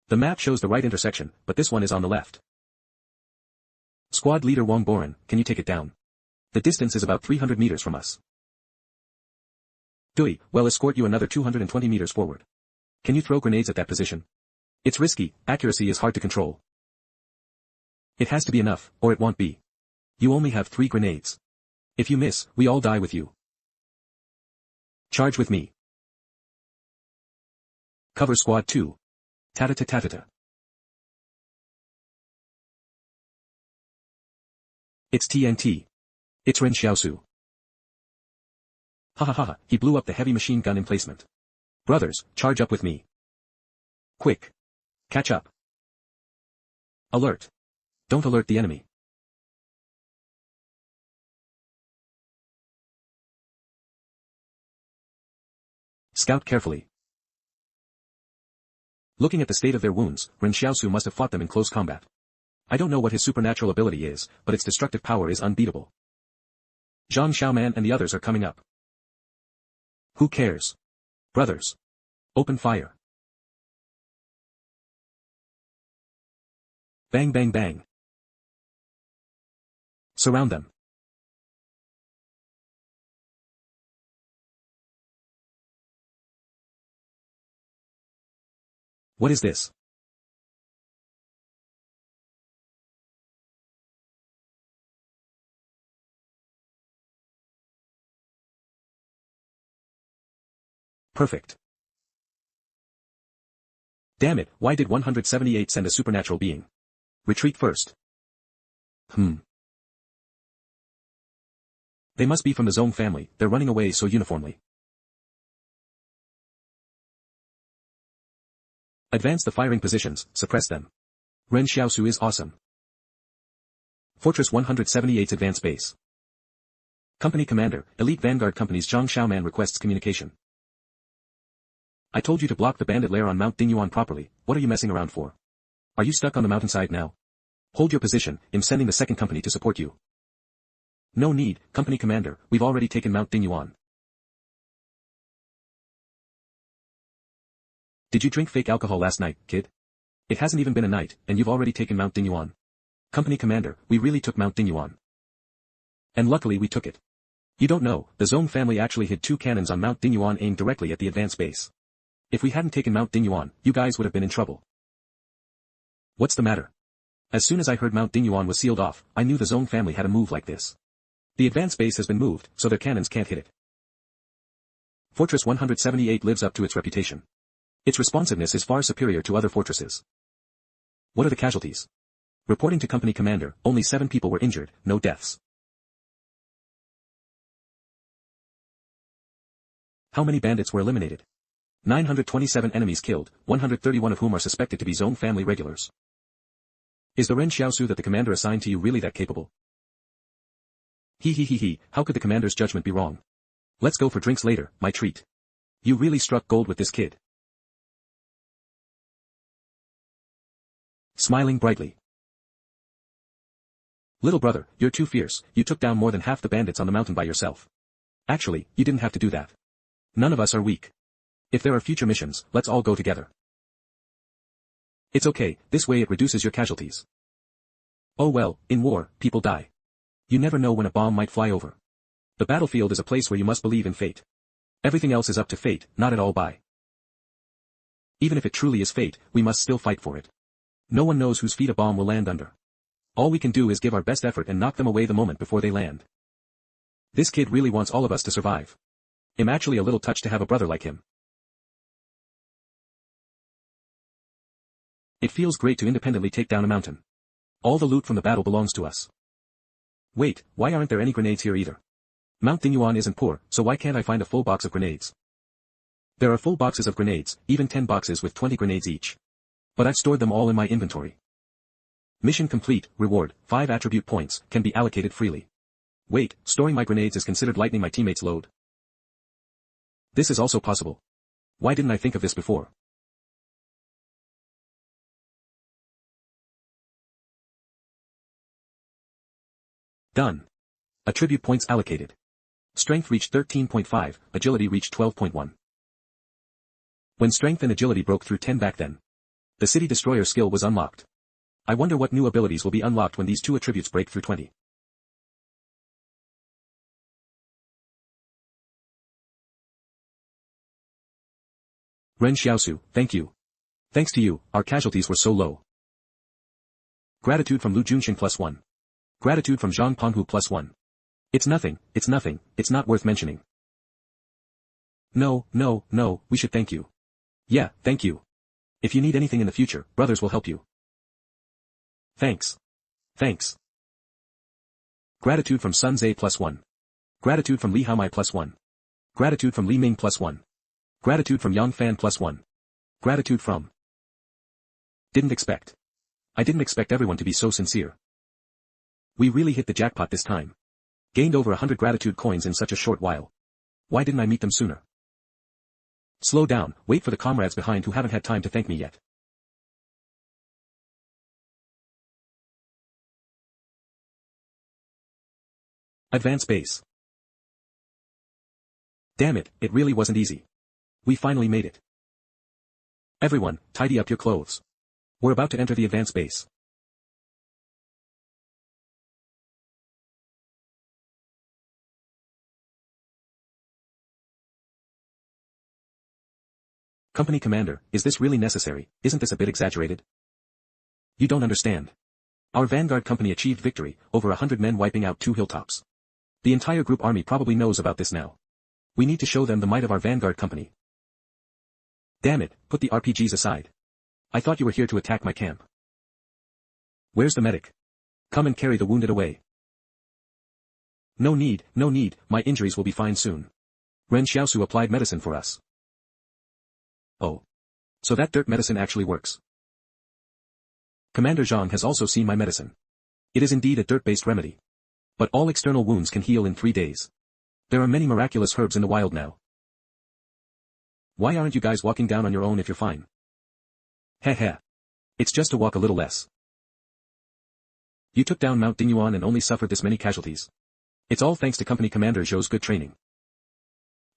The map shows the right intersection, but this one is on the left. Squad leader Wang Boren, can you take it down? The distance is about 300 meters from us. Dui, well escort you another 220 meters forward. Can you throw grenades at that position? It's risky, accuracy is hard to control. It has to be enough, or it won't be. You only have 3 grenades. If you miss, we all die with you. Charge with me. Cover squad 2. Ta-ta-ta-ta-ta. It's TNT. It's Ren Xiaosu. Ha ha ha, he blew up the heavy machine gun emplacement. Brothers, charge up with me. Quick. Catch up. Alert. Don't alert the enemy. Scout carefully. Looking at the state of their wounds, Ren Xiaosu must have fought them in close combat. I don't know what his supernatural ability is, but its destructive power is unbeatable. Zhang Xiaoman and the others are coming up. Who cares? Brothers. Open fire. Bang bang bang. Surround them. What is this? Perfect. Damn it, why did 178 send a supernatural being? Retreat first. They must be from the Zong family, they're running away so uniformly. Advance the firing positions, suppress them. Ren Xiaosu is awesome. Fortress 178's advance base. Company Commander, Elite Vanguard Company's Zhang Xiaoman requests communication. I told you to block the bandit lair on Mount Dingyuan properly, what are you messing around for? Are you stuck on the mountainside now? Hold your position, I'm sending the second company to support you. No need, Company Commander, we've already taken Mount Dingyuan. Did you drink fake alcohol last night, kid? It hasn't even been a night, and you've already taken Mount Dingyuan. Company Commander, we really took Mount Dingyuan. And luckily we took it. You don't know, the Zong family actually hid 2 cannons on Mount Dingyuan aimed directly at the advance base. If we hadn't taken Mount Dingyuan, you guys would have been in trouble. What's the matter? As soon as I heard Mount Dingyuan was sealed off, I knew the Zong family had a move like this. The advance base has been moved, so their cannons can't hit it. Fortress 178 lives up to its reputation. Its responsiveness is far superior to other fortresses. What are the casualties? Reporting to Company Commander, only 7 people were injured, no deaths. How many bandits were eliminated? 927 enemies killed, 131 of whom are suspected to be Zong family regulars. Is the Ren Xiaosu that the commander assigned to you really that capable? How could the commander's judgment be wrong? Let's go for drinks later, my treat. You really struck gold with this kid. Smiling brightly. Little brother, you're too fierce, you took down more than half the bandits on the mountain by yourself. Actually, you didn't have to do that. None of us are weak. If there are future missions, let's all go together. It's okay, this way it reduces your casualties. Oh well, in war, people die. You never know when a bomb might fly over. The battlefield is a place where you must believe in fate. Everything else is up to fate, not at all by. Even if it truly is fate, we must still fight for it. No one knows whose feet a bomb will land under. All we can do is give our best effort and knock them away the moment before they land. This kid really wants all of us to survive. I'm actually a little touched to have a brother like him. It feels great to independently take down a mountain. All the loot from the battle belongs to us. Wait, why aren't there any grenades here either? Mount Dingyuan isn't poor, so why can't I find a full box of grenades? There are full boxes of grenades, even 10 boxes with 20 grenades each. But I've stored them all in my inventory. Mission complete, reward, 5 attribute points, can be allocated freely. Wait, storing my grenades is considered lightening my teammates' load. This is also possible. Why didn't I think of this before? Done. Attribute points allocated. Strength reached 13.5, agility reached 12.1. When strength and agility broke through 10 back then, the city destroyer skill was unlocked. I wonder what new abilities will be unlocked when these 2 attributes break through 20. Ren Xiaosu, thank you. Thanks to you, our casualties were so low. Gratitude from Lu Junxin +1. Gratitude from Zhang Penghu +1. It's nothing, it's not worth mentioning. No, we should thank you. Yeah, thank you. If you need anything in the future, brothers will help you. Thanks. Gratitude from Sun Zhe +1. Gratitude from Li Haomai +1. Gratitude from Li Ming +1. Gratitude from Yang Fan +1. Gratitude from... I didn't expect everyone to be so sincere. We really hit the jackpot this time. Gained over 100 gratitude coins in such a short while. Why didn't I meet them sooner? Slow down, wait for the comrades behind who haven't had time to thank me yet. Advance base. Damn it, it really wasn't easy. We finally made it. Everyone, tidy up your clothes. We're about to enter the advance base. Company commander, is this really necessary? Isn't this a bit exaggerated? You don't understand. Our vanguard company achieved victory, over 100 men wiping out 2 hilltops. The entire group army probably knows about this now. We need to show them the might of our vanguard company. Damn it, put the RPGs aside. I thought you were here to attack my camp. Where's the medic? Come and carry the wounded away. No need, my injuries will be fine soon. Ren Xiaosu applied medicine for us. Oh. So that dirt medicine actually works. Commander Zhang has also seen my medicine. It is indeed a dirt-based remedy. But all external wounds can heal in 3 days. There are many miraculous herbs in the wild now. Why aren't you guys walking down on your own if you're fine? Heh. It's just to walk a little less. You took down Mount Dingyuan and only suffered this many casualties. It's all thanks to Company Commander Zhou's good training.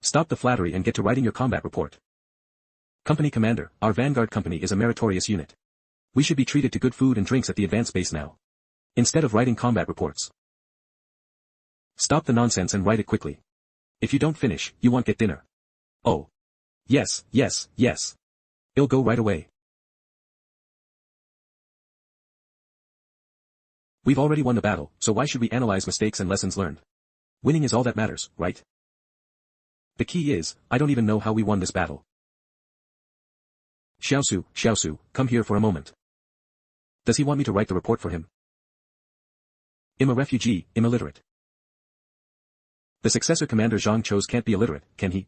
Stop the flattery and get to writing your combat report. Company Commander, our Vanguard Company is a meritorious unit. We should be treated to good food and drinks at the advanced base now. Instead of writing combat reports. Stop the nonsense and write it quickly. If you don't finish, you won't get dinner. Oh. Yes. It'll go right away. We've already won the battle, so why should we analyze mistakes and lessons learned? Winning is all that matters, right? The key is, I don't even know how we won this battle. Xiaosu, come here for a moment. Does he want me to write the report for him? I'm a refugee, I'm illiterate. The successor Commander Zhang chose can't be illiterate, can he?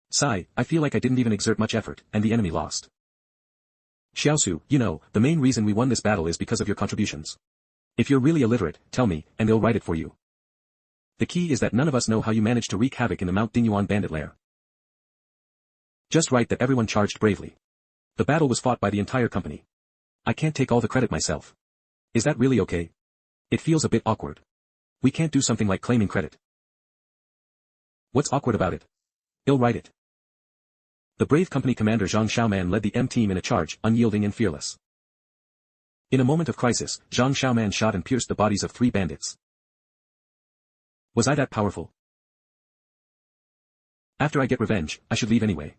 Sigh, I feel like I didn't even exert much effort, and the enemy lost. Xiaosu, you know, the main reason we won this battle is because of your contributions. If you're really illiterate, tell me, and I'll write it for you. The key is that none of us know how you managed to wreak havoc in the Mount Dingyuan bandit lair. Just write that everyone charged bravely. The battle was fought by the entire company. I can't take all the credit myself. Is that really okay? It feels a bit awkward. We can't do something like claiming credit. What's awkward about it? I'll write it. The brave company commander Zhang Xiaoman led the M team in a charge, unyielding and fearless. In a moment of crisis, Zhang Xiaoman shot and pierced the bodies of 3 bandits. Was I that powerful? After I get revenge, I should leave anyway.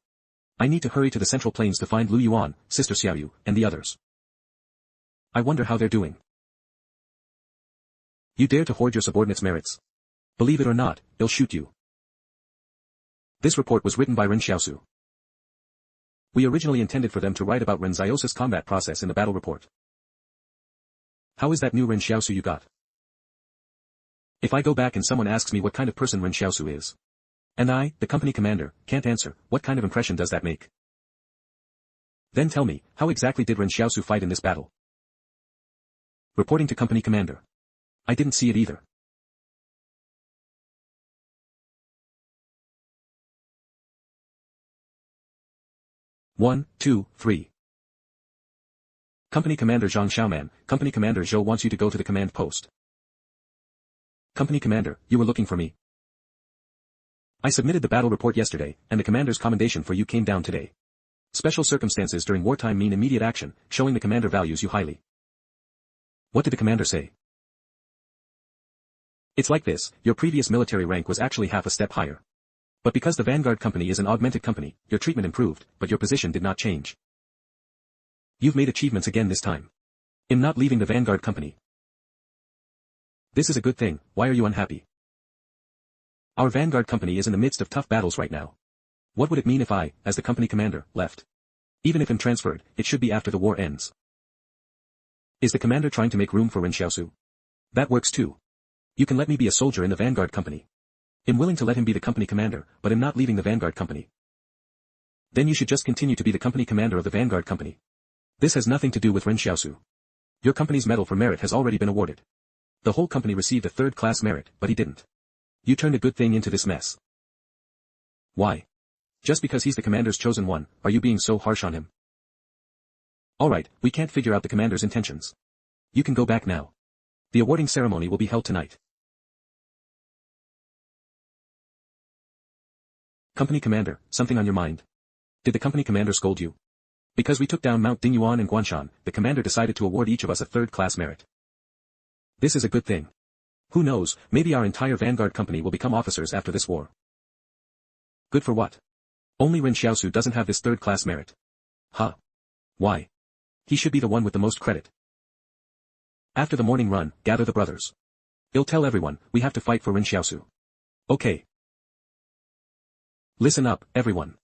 I need to hurry to the Central Plains to find Lu Yuan, Sister Xiaoyu, and the others. I wonder how they're doing. You dare to hoard your subordinates' merits? Believe it or not, they'll shoot you. This report was written by Ren Xiaosu. We originally intended for them to write about Ren Xiaosu's combat process in the battle report. How is that new Ren Xiaosu you got? If I go back and someone asks me what kind of person Ren Xiaosu is, and I, the company commander, can't answer, what kind of impression does that make? Then tell me, how exactly did Ren Xiaosu fight in this battle? Reporting to company commander. I didn't see it either. One, 2, 3. Company Commander Zhang Xiaoman, Company Commander Zhou wants you to go to the command post. Company Commander, you were looking for me. I submitted the battle report yesterday, and the commander's commendation for you came down today. Special circumstances during wartime mean immediate action, showing the commander values you highly. What did the commander say? It's like this, your previous military rank was actually half a step higher. But because the Vanguard Company is an augmented company, your treatment improved, but your position did not change. You've made achievements again this time. I'm not leaving the Vanguard Company. This is a good thing, why are you unhappy? Our Vanguard Company is in the midst of tough battles right now. What would it mean if I, as the company commander, left? Even if I'm transferred, it should be after the war ends. Is the commander trying to make room for Ren Xiaosu? That works too. You can let me be a soldier in the Vanguard Company. I'm willing to let him be the company commander, but I'm not leaving the Vanguard Company. Then you should just continue to be the company commander of the Vanguard Company. This has nothing to do with Ren Xiaosu. Your company's medal for merit has already been awarded. The whole company received a third-class merit, but he didn't. You turned a good thing into this mess. Why? Just because he's the commander's chosen one, are you being so harsh on him? Alright, we can't figure out the commander's intentions. You can go back now. The awarding ceremony will be held tonight. Company commander, something on your mind? Did the company commander scold you? Because we took down Mount Dingyuan and Guanshan, the commander decided to award each of us a third-class merit. This is a good thing. Who knows, maybe our entire Vanguard Company will become officers after this war. Good for what? Only Ren Xiaosu doesn't have this third-class merit. Huh? Why? He should be the one with the most credit. After the morning run, gather the brothers. I'll tell everyone, we have to fight for Ren Xiaosu. Okay. Listen up, everyone.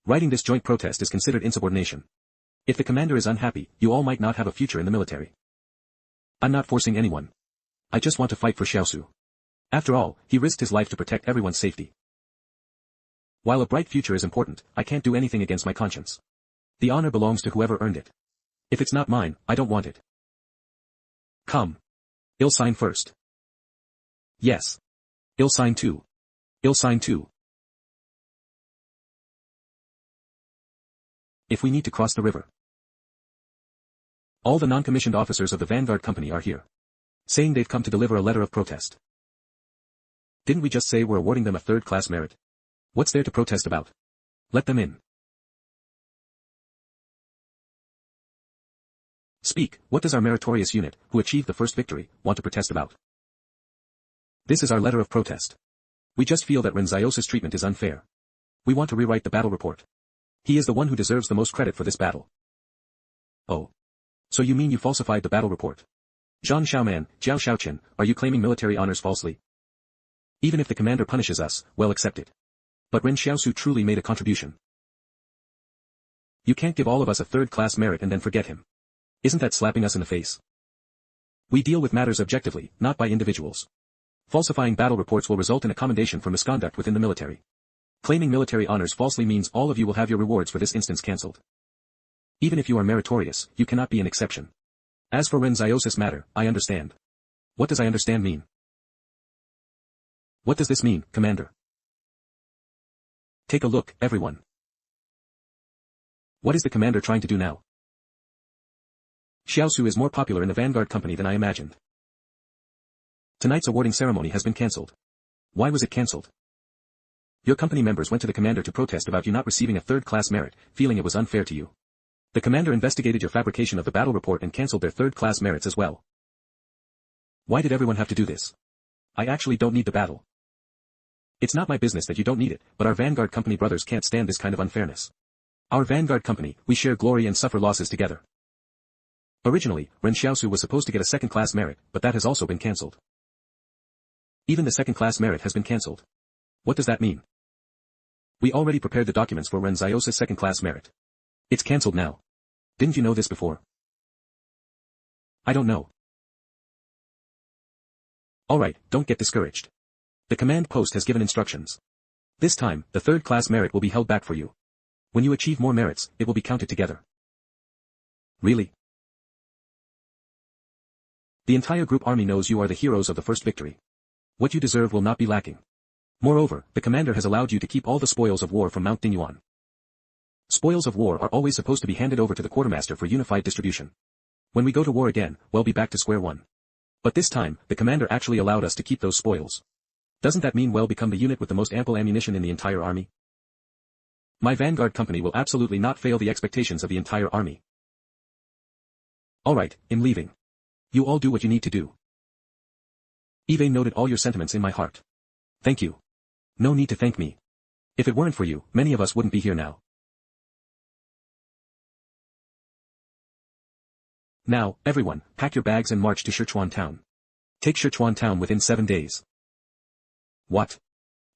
Writing this joint protest is considered insubordination. If the commander is unhappy, you all might not have a future in the military. I'm not forcing anyone. I just want to fight for Xiaosu. After all, he risked his life to protect everyone's safety. While a bright future is important, I can't do anything against my conscience. The honor belongs to whoever earned it. If it's not mine, I don't want it. Come. I'll sign first. Yes. I'll sign too. I'll sign too. If we need to cross the river. All the non-commissioned officers of the Vanguard Company are here. Saying they've come to deliver a letter of protest. Didn't we just say we're awarding them a third-class merit? What's there to protest about? Let them in. Speak, what does our meritorious unit, who achieved the first victory, want to protest about? This is our letter of protest. We just feel that Ren Xiaosu's treatment is unfair. We want to rewrite the battle report. He is the one who deserves the most credit for this battle. Oh. So you mean you falsified the battle report? Zhang Xiaoman, Jiao Xiaoqin, are you claiming military honors falsely? Even if the commander punishes us, well accepted. But Ren Xiaosu truly made a contribution. You can't give all of us a third-class merit and then forget him. Isn't that slapping us in the face? We deal with matters objectively, not by individuals. Falsifying battle reports will result in a commendation for misconduct within the military. Claiming military honors falsely means all of you will have your rewards for this instance cancelled. Even if you are meritorious, you cannot be an exception. As for Ren Xiaosu's matter, I understand. What does I understand mean? What does this mean, Commander? Take a look, everyone. What is the commander trying to do now? Xiaosu is more popular in the Vanguard Company than I imagined. Tonight's awarding ceremony has been cancelled. Why was it cancelled? Your company members went to the commander to protest about you not receiving a third-class merit, feeling it was unfair to you. The commander investigated your fabrication of the battle report and cancelled their third-class merits as well. Why did everyone have to do this? I actually don't need the battle. It's not my business that you don't need it, but our Vanguard Company brothers can't stand this kind of unfairness. Our Vanguard Company, we share glory and suffer losses together. Originally, Ren Xiaosu was supposed to get a second-class merit, but that has also been cancelled. Even the second-class merit has been cancelled. What does that mean? We already prepared the documents for Ren Xiaosu's second-class merit. It's cancelled now. Didn't you know this before? I don't know. Alright, don't get discouraged. The command post has given instructions. This time, the third-class merit will be held back for you. When you achieve more merits, it will be counted together. Really? The entire group army knows you are the heroes of the first victory. What you deserve will not be lacking. Moreover, the commander has allowed you to keep all the spoils of war from Mount Dingyuan. Spoils of war are always supposed to be handed over to the quartermaster for unified distribution. When we go to war again, we'll be back to square one. But this time, the commander actually allowed us to keep those spoils. Doesn't that mean we'll become the unit with the most ample ammunition in the entire army? My Vanguard Company will absolutely not fail the expectations of the entire army. Alright, I'm leaving. You all do what you need to do. Eve noted all your sentiments in my heart. Thank you. No need to thank me. If it weren't for you, many of us wouldn't be here now. Now, everyone, pack your bags and march to Sichuan town. Take Sichuan town within 7 days. What?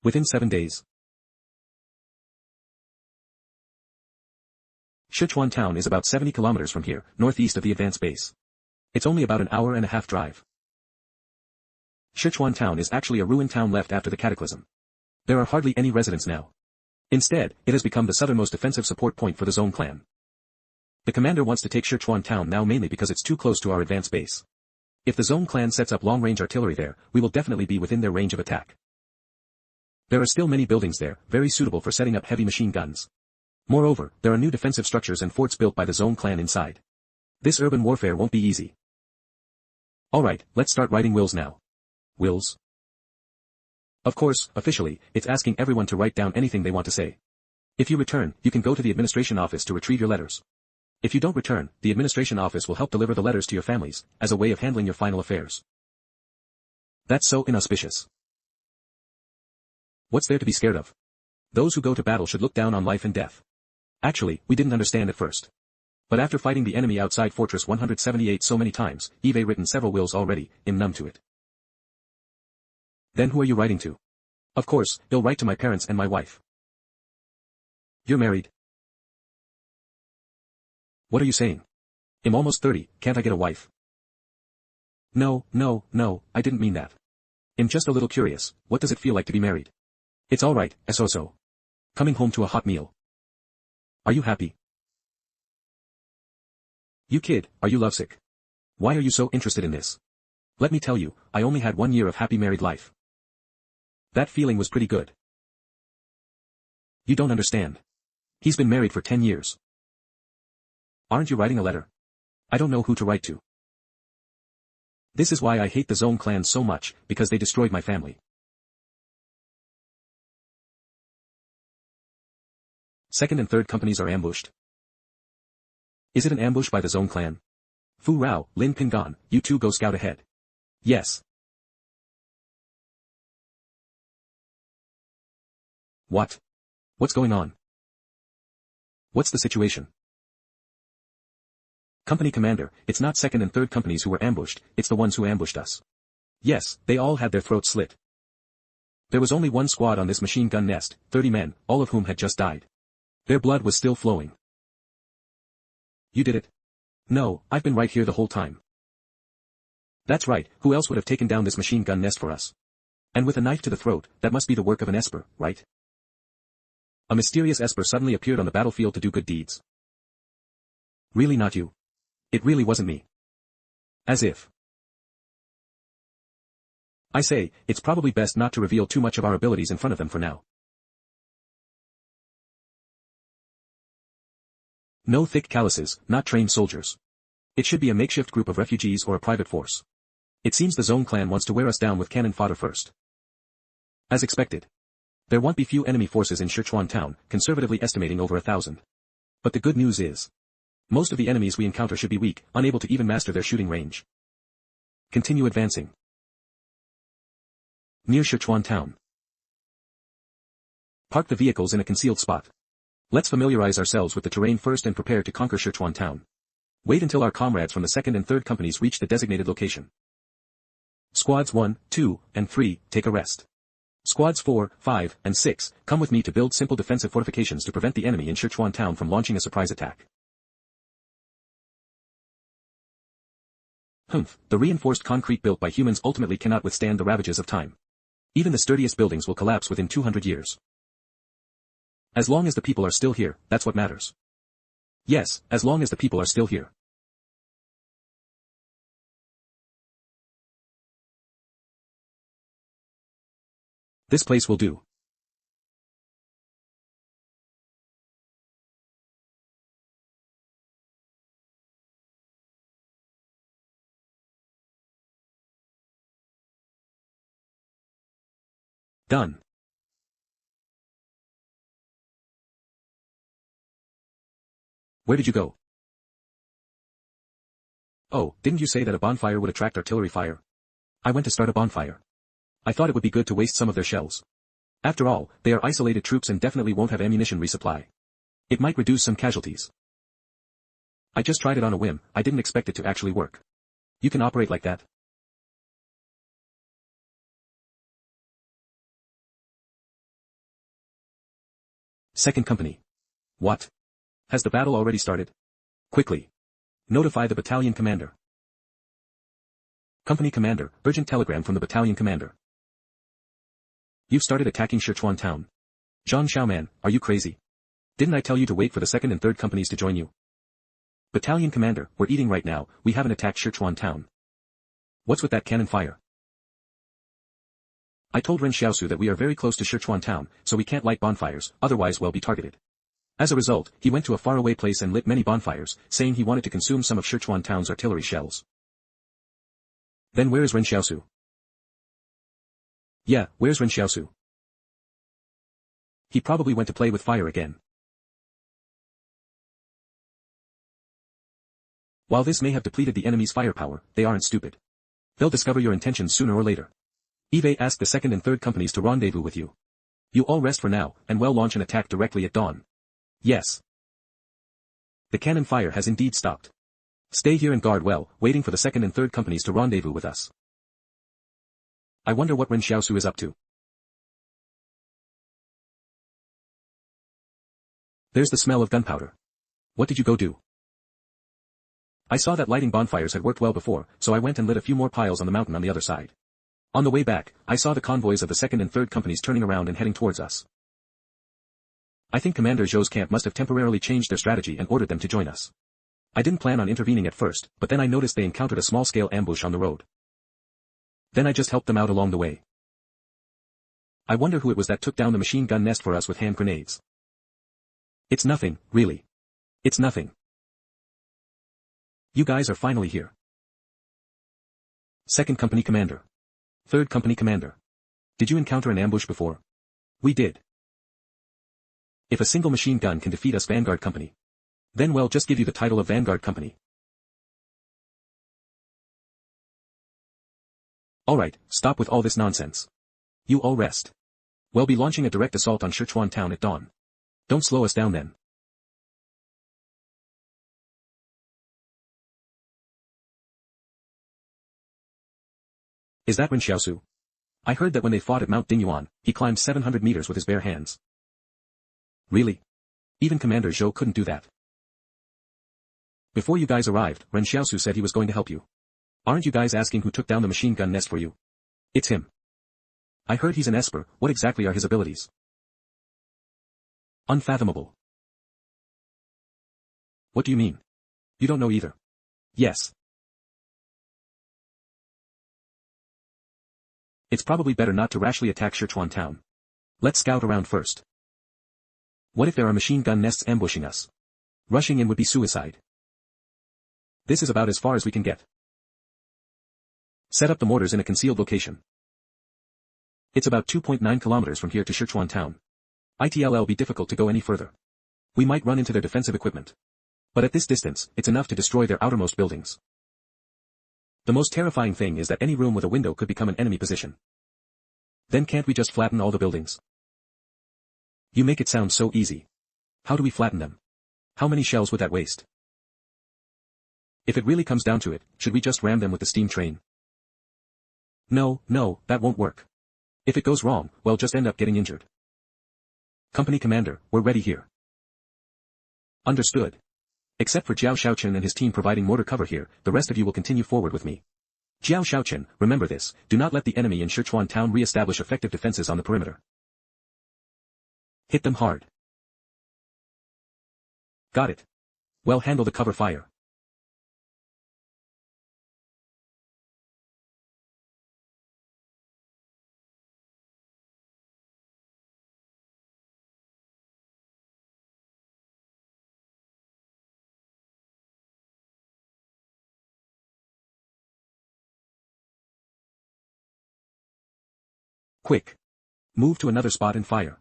Within 7 days? Sichuan town is about 70 kilometers from here, northeast of the advance base. It's only about an hour and a half drive. Sichuan town is actually a ruined town left after the cataclysm. There are hardly any residents now. Instead, it has become the southernmost defensive support point for the Zone clan. The commander wants to take Sichuan town now mainly because it's too close to our advance base. If the Zone clan sets up long-range artillery there, we will definitely be within their range of attack. There are still many buildings there, very suitable for setting up heavy machine guns. Moreover, there are new defensive structures and forts built by the Zone clan inside. This urban warfare won't be easy. Alright, let's start writing wills now. Wills? Of course, officially, it's asking everyone to write down anything they want to say. If you return, you can go to the administration office to retrieve your letters. If you don't return, the administration office will help deliver the letters to your families, as a way of handling your final affairs. That's so inauspicious. What's there to be scared of? Those who go to battle should look down on life and death. Actually, we didn't understand at first. But after fighting the enemy outside Fortress 178 so many times, Eve written several wills already, I'm numb to it. Then who are you writing to? Of course, I'll write to my parents and my wife. You're married? What are you saying? I'm almost 30, can't I get a wife? No, I didn't mean that. I'm just a little curious, what does it feel like to be married? It's alright, so. Coming home to a hot meal. Are you happy? You kid, are you lovesick? Why are you so interested in this? Let me tell you, I only had 1 year of happy married life. That feeling was pretty good. You don't understand. He's been married for 10 years. Aren't you writing a letter? I don't know who to write to. This is why I hate the Zone clan so much, because they destroyed my family. Second and third companies are ambushed. Is it an ambush by the Zone clan? Fu Rao, Lin Pingan, you two go scout ahead. Yes. What? What's going on? What's the situation? Company commander, it's not second and third companies who were ambushed, it's the ones who ambushed us. Yes, they all had their throats slit. There was only one squad on this machine gun nest, 30 men, all of whom had just died. Their blood was still flowing. You did it? No, I've been right here the whole time. That's right, who else would have taken down this machine gun nest for us? And with a knife to the throat, that must be the work of an Esper, right? A mysterious Esper suddenly appeared on the battlefield to do good deeds. Really not you? It really wasn't me. As if. I say, it's probably best not to reveal too much of our abilities in front of them for now. No thick calluses, not trained soldiers. It should be a makeshift group of refugees or a private force. It seems the Zone clan wants to wear us down with cannon fodder first. As expected. There won't be few enemy forces in Sichuan town, conservatively estimating over 1,000. But the good news is, most of the enemies we encounter should be weak, unable to even master their shooting range. Continue advancing. Near Sichuan town. Park the vehicles in a concealed spot. Let's familiarize ourselves with the terrain first and prepare to conquer Sichuan town. Wait until our comrades from the second and third companies reach the designated location. Squads 1, 2, and 3, take a rest. Squads 4, 5, and 6, come with me to build simple defensive fortifications to prevent the enemy in Sichuan town from launching a surprise attack. The reinforced concrete built by humans ultimately cannot withstand the ravages of time. Even the sturdiest buildings will collapse within 200 years. As long as the people are still here, that's what matters. Yes, as long as the people are still here. This place will do. Done. Where did you go? Oh, didn't you say that a bonfire would attract artillery fire? I went to start a bonfire. I thought it would be good to waste some of their shells. After all, they are isolated troops and definitely won't have ammunition resupply. It might reduce some casualties. I just tried it on a whim, I didn't expect it to actually work. You can operate like that? Second company. What? Has the battle already started? Quickly. Notify the battalion commander. Company commander, urgent telegram from the battalion commander. You've started attacking Sichuan town. Zhang Xiaoman, are you crazy? Didn't I tell you to wait for the second and third companies to join you? Battalion commander, we're eating right now, we haven't attacked Sichuan town. What's with that cannon fire? I told Ren Xiaosu that we are very close to Sichuan town, so we can't light bonfires, otherwise we'll be targeted. As a result, he went to a faraway place and lit many bonfires, saying he wanted to consume some of Sichuan town's artillery shells. Then where is Ren Xiaosu? Yeah, where's Ren Xiaosu? He probably went to play with fire again. While this may have depleted the enemy's firepower, they aren't stupid. They'll discover your intentions sooner or later. Eve asked the second and third companies to rendezvous with you. You all rest for now, and we'll launch an attack directly at dawn. Yes. The cannon fire has indeed stopped. Stay here and guard well, waiting for the second and third companies to rendezvous with us. I wonder what Ren Xiaosu is up to. There's the smell of gunpowder. What did you go do? I saw that lighting bonfires had worked well before, so I went and lit a few more piles on the mountain on the other side. On the way back, I saw the convoys of the second and third companies turning around and heading towards us. I think Commander Zhou's camp must have temporarily changed their strategy and ordered them to join us. I didn't plan on intervening at first, but then I noticed they encountered a small-scale ambush on the road. Then I just helped them out along the way. I wonder who it was that took down the machine gun nest for us with hand grenades. It's nothing, really. It's nothing. You guys are finally here. Second Company Commander. Third Company Commander. Did you encounter an ambush before? We did. If a single machine gun can defeat us Vanguard Company, then we'll just give you the title of Vanguard Company. Alright, stop with all this nonsense. You all rest. We'll be launching a direct assault on Sichuan town at dawn. Don't slow us down then. Is that Ren Xiaosu? I heard that when they fought at Mount Dingyuan, he climbed 700 meters with his bare hands. Really? Even Commander Zhou couldn't do that. Before you guys arrived, Ren Xiaosu said he was going to help you. Aren't you guys asking who took down the machine gun nest for you? It's him. I heard he's an esper. What exactly are his abilities? Unfathomable. What do you mean? You don't know either. Yes. It's probably better not to rashly attack Sichuan town. Let's scout around first. What if there are machine gun nests ambushing us? Rushing in would be suicide. This is about as far as we can get. Set up the mortars in a concealed location. It's about 2.9 kilometers from here to Sichuan town. It'll be difficult to go any further. We might run into their defensive equipment. But at this distance, it's enough to destroy their outermost buildings. The most terrifying thing is that any room with a window could become an enemy position. Then can't we just flatten all the buildings? You make it sound so easy. How do we flatten them? How many shells would that waste? If it really comes down to it, should we just ram them with the steam train? No, that won't work. If it goes wrong, we'll just end up getting injured. Company Commander, we're ready here. Understood. Except for Jiao Shaochen and his team providing mortar cover here, the rest of you will continue forward with me. Jiao Shaochen, remember this, do not let the enemy in Sichuan town re-establish effective defenses on the perimeter. Hit them hard. Got it. Well, handle the cover fire. Quick. Move to another spot and fire.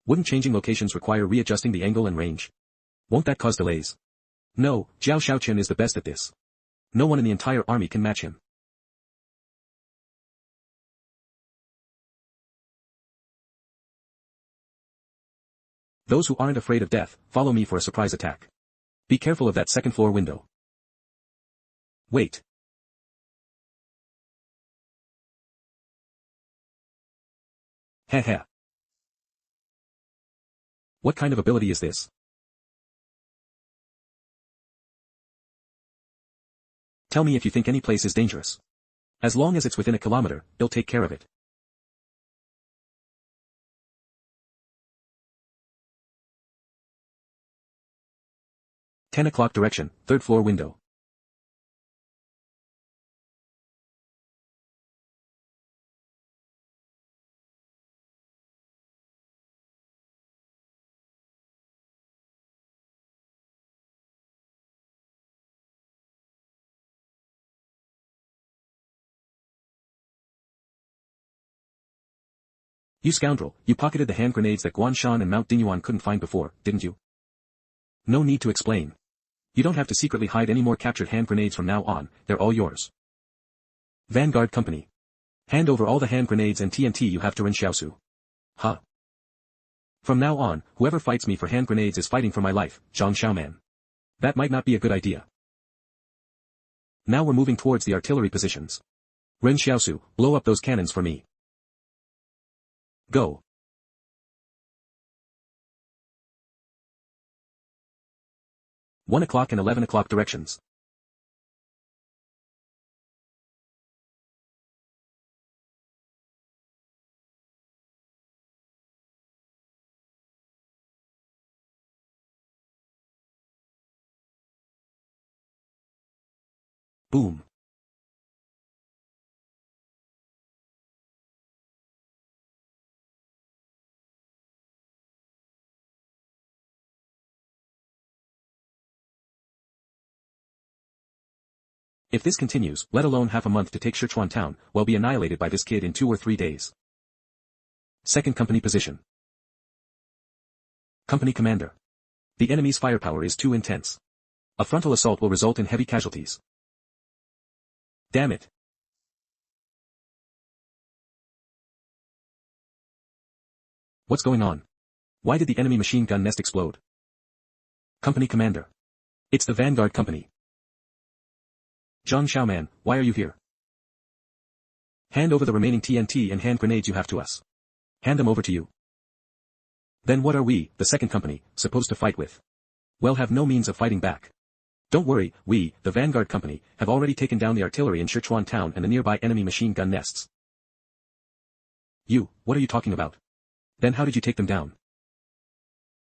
Wouldn't changing locations require readjusting the angle and range? Won't that cause delays? No, Jiao Shaochen is the best at this. No one in the entire army can match him. Those who aren't afraid of death, follow me for a surprise attack. Be careful of that second floor window. Wait. Heh. What kind of ability is this? Tell me if you think any place is dangerous. As long as it's within a kilometer, it'll take care of it. "10 o'clock direction, third floor window." You scoundrel, you pocketed the hand grenades that Guanshan and Mount Dingyuan couldn't find before, didn't you? No need to explain. You don't have to secretly hide any more captured hand grenades from now on, they're all yours. Vanguard Company. Hand over all the hand grenades and TNT you have to Ren Xiaosu. Huh. From now on, whoever fights me for hand grenades is fighting for my life, Zhang Xiaoman. That might not be a good idea. Now we're moving towards the artillery positions. Ren Xiaosu, blow up those cannons for me. Go. One o'clock and 11 o'clock directions. Boom. If this continues, let alone half a month to take Sichuan town, we'll be annihilated by this kid in 2 or 3 days. Second company position. Company commander. The enemy's firepower is too intense. A frontal assault will result in heavy casualties. Damn it. What's going on? Why did the enemy machine gun nest explode? Company commander. It's the Vanguard Company. Zhang Xiaoman, why are you here? Hand over the remaining TNT and hand grenades you have to us. Hand them over to you. Then what are we, the second company, supposed to fight with? We'll have no means of fighting back. Don't worry, we, the Vanguard Company, have already taken down the artillery in Sichuan town and the nearby enemy machine gun nests. You, what are you talking about? Then how did you take them down?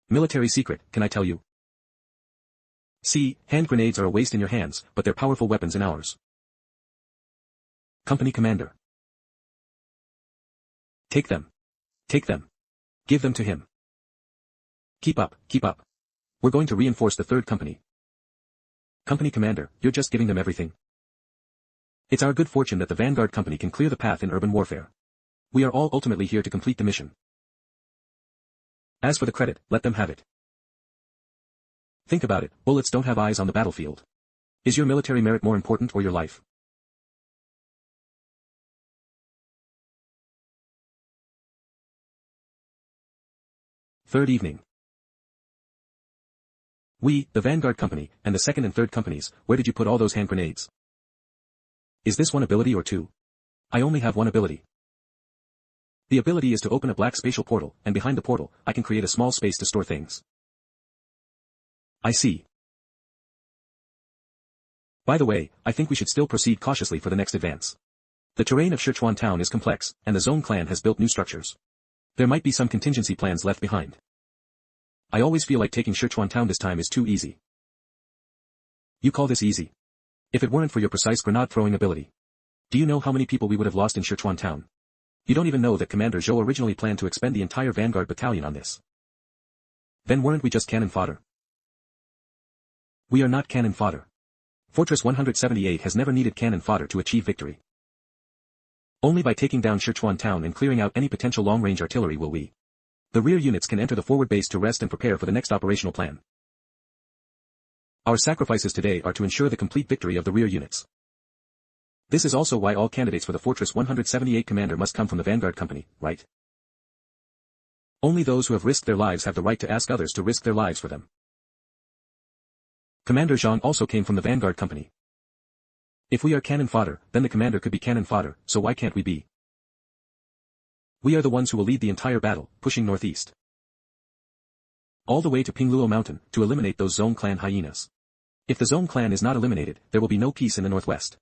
Military secret, can I tell you? See, hand grenades are a waste in your hands, but they're powerful weapons in ours. Company commander. Take them. Take them. Give them to him. Keep up, keep up. We're going to reinforce the third company. Company commander, you're just giving them everything. It's our good fortune that the Vanguard Company can clear the path in urban warfare. We are all ultimately here to complete the mission. As for the credit, let them have it. Think about it, bullets don't have eyes on the battlefield. Is your military merit more important or your life? Third evening. We, the Vanguard Company, and the second and third companies, where did you put all those hand grenades? Is this one ability or two? I only have one ability. The ability is to open a black spatial portal, and behind the portal, I can create a small space to store things. I see. By the way, I think we should still proceed cautiously for the next advance. The terrain of Sichuan town is complex, and the Zone clan has built new structures. There might be some contingency plans left behind. I always feel like taking Sichuan town this time is too easy. You call this easy? If it weren't for your precise grenade-throwing ability. Do you know how many people we would have lost in Sichuan town? You don't even know that Commander Zhou originally planned to expend the entire Vanguard battalion on this. Then weren't we just cannon fodder? We are not cannon fodder. Fortress 178 has never needed cannon fodder to achieve victory. Only by taking down Sichuan town and clearing out any potential long-range artillery will we. The rear units can enter the forward base to rest and prepare for the next operational plan. Our sacrifices today are to ensure the complete victory of the rear units. This is also why all candidates for the Fortress 178 commander must come from the Vanguard Company, right? Only those who have risked their lives have the right to ask others to risk their lives for them. Commander Zhang also came from the Vanguard Company. If we are cannon fodder, then the commander could be cannon fodder, so why can't we be? We are the ones who will lead the entire battle, pushing northeast. All the way to Pingluo Mountain, to eliminate those Zone clan hyenas. If the Zone clan is not eliminated, there will be no peace in the northwest.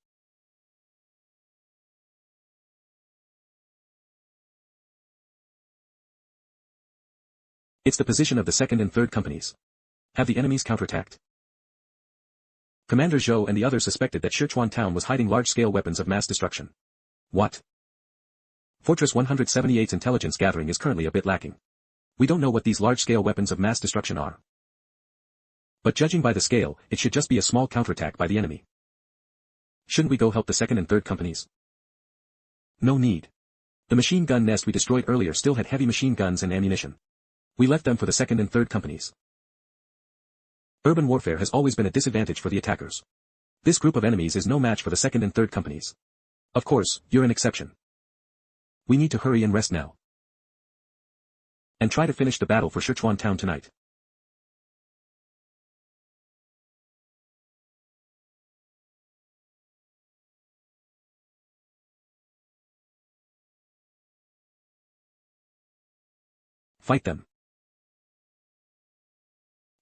It's the position of the second and third companies. Have the enemies counterattacked? Commander Zhou and the others suspected that Sichuan town was hiding large-scale weapons of mass destruction. What? Fortress 178's intelligence gathering is currently a bit lacking. We don't know what these large-scale weapons of mass destruction are. But judging by the scale, it should just be a small counterattack by the enemy. Shouldn't we go help the second and third companies? No need. The machine gun nest we destroyed earlier still had heavy machine guns and ammunition. We left them for the second and third companies. Urban warfare has always been a disadvantage for the attackers. This group of enemies is no match for the second and third companies. Of course, you're an exception. We need to hurry and rest now. and try to finish the battle for Sichuan town tonight. Fight them.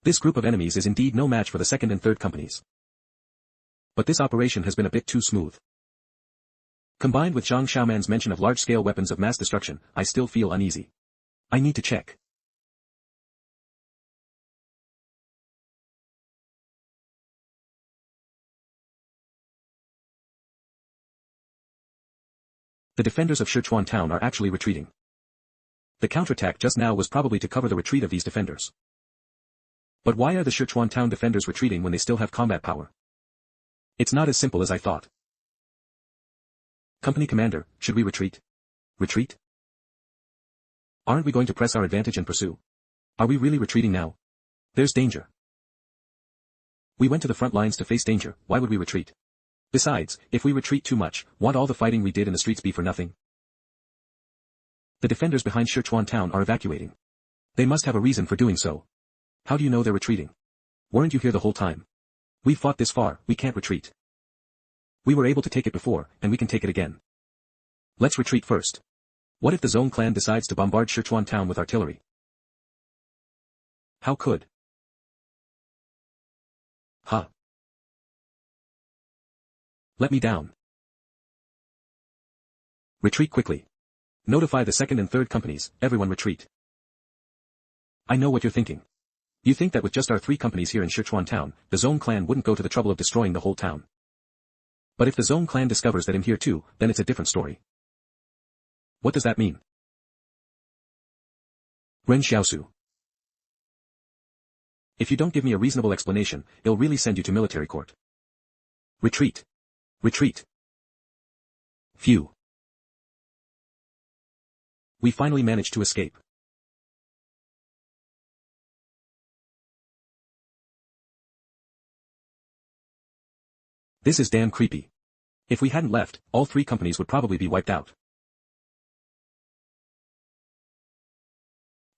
This group of enemies is indeed no match for the second and third companies. But this operation has been a bit too smooth. Combined with Zhang Xiaoman's mention of large-scale weapons of mass destruction, I still feel uneasy. I need to check. The defenders of Sichuan town are actually retreating. The counterattack just now was probably to cover the retreat of these defenders. But why are the Sichuan town defenders retreating when they still have combat power? It's not as simple as I thought. Company commander, should we retreat? Retreat? Aren't we going to press our advantage and pursue? Are we really retreating now? There's danger. We went to the front lines to face danger, why would we retreat? Besides, if we retreat too much, won't all the fighting we did in the streets be for nothing? The defenders behind Sichuan town are evacuating. They must have a reason for doing so. How do you know they're retreating? Weren't you here the whole time? We've fought this far, we can't retreat. We were able to take it before, and we can take it again. Let's retreat first. What if the Zone clan decides to bombard Sichuan town with artillery? How could? Huh. Let me down. Retreat quickly. Notify the second and third companies, everyone retreat. I know what you're thinking. You think that with just our 3 companies here in Sichuan town, the Zone clan wouldn't go to the trouble of destroying the whole town. But if the Zone clan discovers that I'm here too, then it's a different story. What does that mean? Ren Xiaosu. If you don't give me a reasonable explanation, it'll really send you to military court. Retreat. Retreat. Phew. We finally managed to escape. This is damn creepy. If we hadn't left, all 3 companies would probably be wiped out.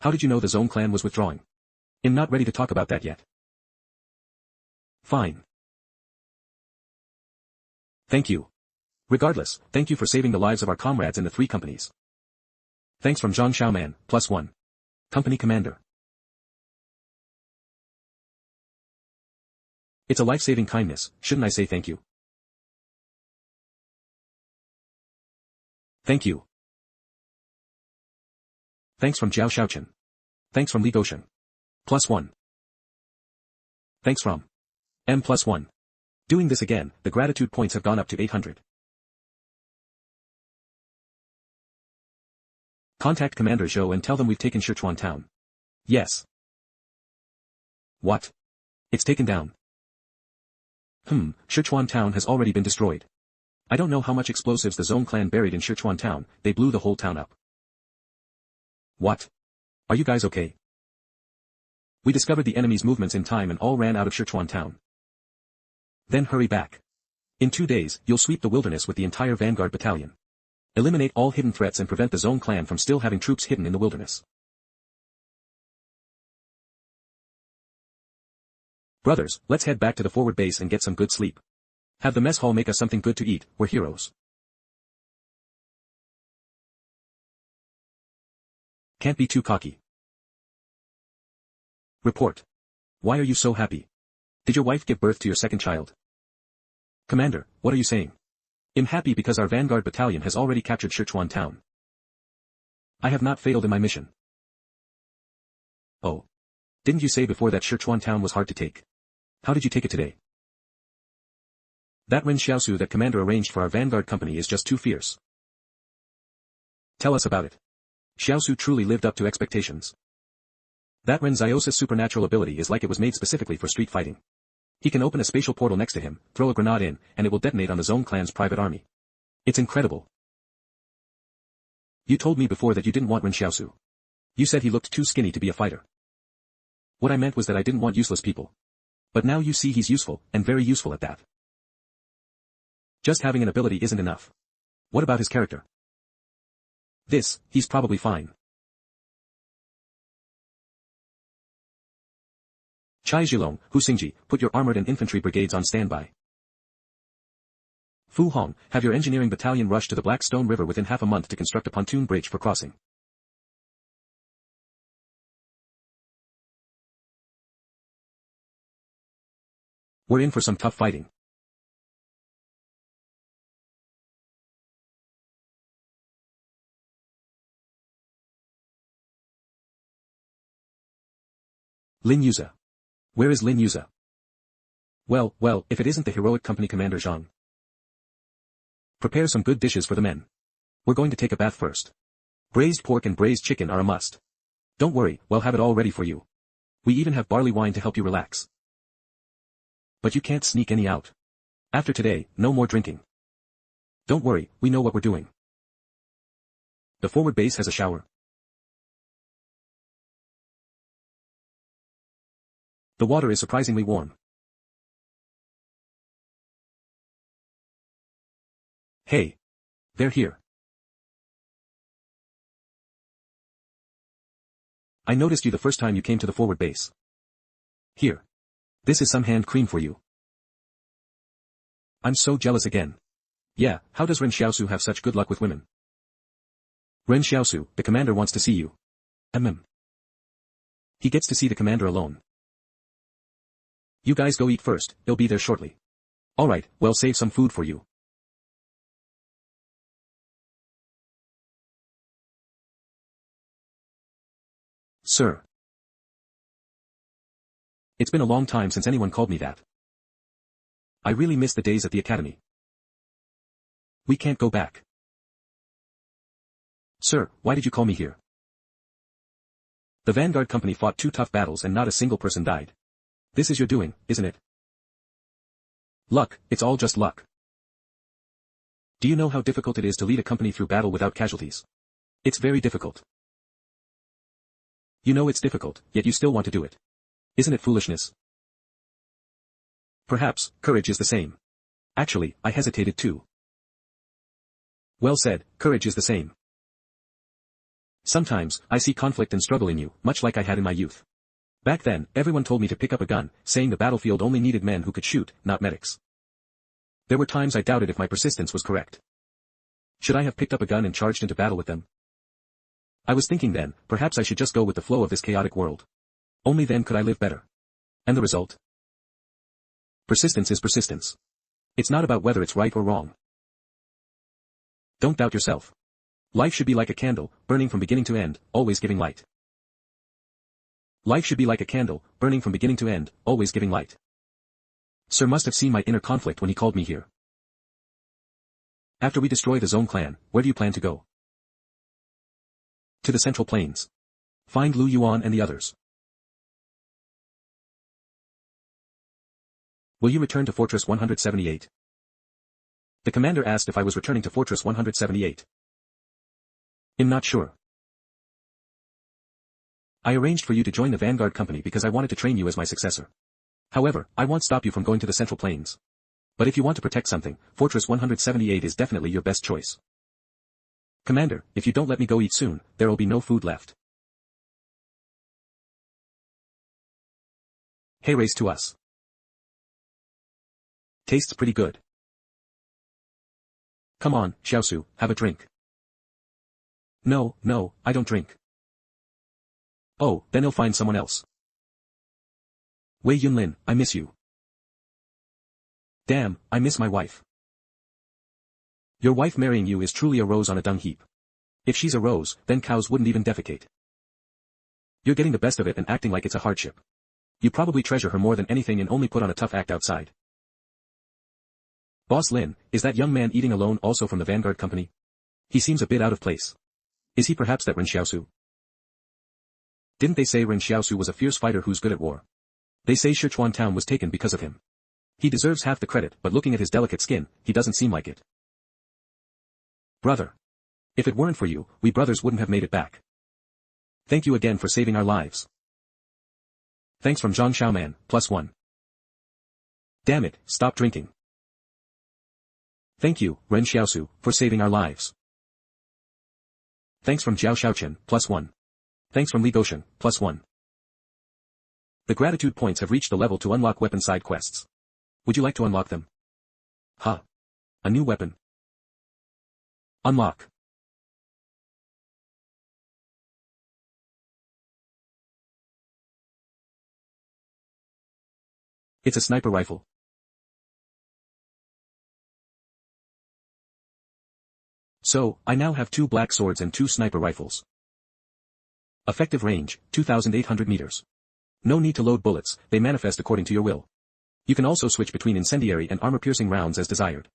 How did you know the Zone clan was withdrawing? I'm not ready to talk about that yet. Fine. Thank you. Regardless, thank you for saving the lives of our comrades in the 3 companies. Thanks from Zhang Xiaoman, +1. Company commander. It's a life-saving kindness, shouldn't I say thank you? Thank you. Thanks from Jiao Shaochen. Thanks from Li Goshen. +1. Thanks from M +1. Doing this again, the gratitude points have gone up to 800. Contact Commander Zhou and tell them we've taken Sichuan town. Yes. What? It's taken down. Sichuan town has already been destroyed. I don't know how much explosives the Zone clan buried in Sichuan town, they blew the whole town up. What? Are you guys okay? We discovered the enemy's movements in time and all ran out of Sichuan town. Then hurry back. In 2 days, you'll sweep the wilderness with the entire Vanguard battalion. Eliminate all hidden threats and prevent the Zone clan from still having troops hidden in the wilderness. Brothers, let's head back to the forward base and get some good sleep. Have the mess hall make us something good to eat, we're heroes. Can't be too cocky. Report. Why are you so happy? Did your wife give birth to your second child? Commander, what are you saying? I'm happy because our Vanguard battalion has already captured Sichuan town. I have not failed in my mission. Oh. Didn't you say before that Sichuan town was hard to take? How did you take it today? That Ren Xiaosu that Commander arranged for our Vanguard company is just too fierce. Tell us about it. Xiaosu truly lived up to expectations. That Ren Xiaosu's supernatural ability is like it was made specifically for street fighting. He can open a spatial portal next to him, throw a grenade in, and it will detonate on the Zone clan's private army. It's incredible. You told me before that you didn't want Ren Xiaosu. You said he looked too skinny to be a fighter. What I meant was that I didn't want useless people. But now you see he's useful, and very useful at that. Just having an ability isn't enough. What about his character? He's probably fine. Chai Zhilong, Hu Xingji, put your armored and infantry brigades on standby. Fu Hong, have your engineering battalion rush to the Black Stone River within half a month to construct a pontoon bridge for crossing. We're in for some tough fighting. Lin Yuza. Where is Lin Yuza? Well, if it isn't the heroic company commander Zhang. Prepare some good dishes for the men. We're going to take a bath first. Braised pork and braised chicken are a must. Don't worry, we'll have it all ready for you. We even have barley wine to help you relax. But you can't sneak any out. After today, no more drinking. Don't worry, we know what we're doing. The forward base has a shower. The water is surprisingly warm. Hey. They're here. I noticed you the first time you came to the forward base. Here. This is some hand cream for you. I'm so jealous again. Yeah, how does Ren Xiaosu have such good luck with women? Ren Xiaosu, the commander wants to see you. He gets to see the commander alone. You guys go eat first, he'll be there shortly. Alright, well save some food for you. Sir. It's been a long time since anyone called me that. I really miss the days at the academy. We can't go back. Sir, why did you call me here? The Vanguard Company fought 2 tough battles and not a single person died. This is your doing, isn't it? Luck, it's all just luck. Do you know how difficult it is to lead a company through battle without casualties? It's very difficult. You know it's difficult, yet you still want to do it. Isn't it foolishness? Perhaps, courage is the same. Actually, I hesitated too. Well said, courage is the same. Sometimes, I see conflict and struggle in you, much like I had in my youth. Back then, everyone told me to pick up a gun, saying the battlefield only needed men who could shoot, not medics. There were times I doubted if my persistence was correct. Should I have picked up a gun and charged into battle with them? I was thinking then, perhaps I should just go with the flow of this chaotic world. Only then could I live better. And the result? Persistence is persistence. It's not about whether it's right or wrong. Don't doubt yourself. Life should be like a candle, burning from beginning to end, always giving light. Life should be like a candle, burning from beginning to end, always giving light. Sir must have seen my inner conflict when he called me here. After we destroy the Zone clan, where do you plan to go? To the Central Plains. Find Lu Yuan and the others. Will you return to Fortress 178? The commander asked if I was returning to Fortress 178. I'm not sure. I arranged for you to join the Vanguard Company because I wanted to train you as my successor. However, I won't stop you from going to the Central Plains. But if you want to protect something, Fortress 178 is definitely your best choice. Commander, if you don't let me go eat soon, there will be no food left. Hey, race to us. Tastes pretty good. Come on, Xiaosu, have a drink. No, I don't drink. Oh, then he'll find someone else. Wei Yunlin, I miss you. Damn, I miss my wife. Your wife marrying you is truly a rose on a dung heap. If she's a rose, then cows wouldn't even defecate. You're getting the best of it and acting like it's a hardship. You probably treasure her more than anything and only put on a tough act outside. Boss Lin, is that young man eating alone also from the Vanguard Company? He seems a bit out of place. Is he perhaps that Ren Xiaosu? Didn't they say Ren Xiaosu was a fierce fighter who's good at war? They say Sichuan town was taken because of him. He deserves half the credit, but looking at his delicate skin, he doesn't seem like it. Brother. If it weren't for you, we brothers wouldn't have made it back. Thank you again for saving our lives. Thanks from Zhang Xiaoman, +1. Damn it, stop drinking. Thank you, Ren Xiaosu, for saving our lives. Thanks from Jiao Xiaochen, +1. Thanks from Li Goshen, +1. The gratitude points have reached the level to unlock weapon side quests. Would you like to unlock them? Ha! A new weapon. Unlock. It's a sniper rifle. So, I now have 2 black swords and 2 sniper rifles. Effective range, 2,800 meters. No need to load bullets, they manifest according to your will. You can also switch between incendiary and armor-piercing rounds as desired.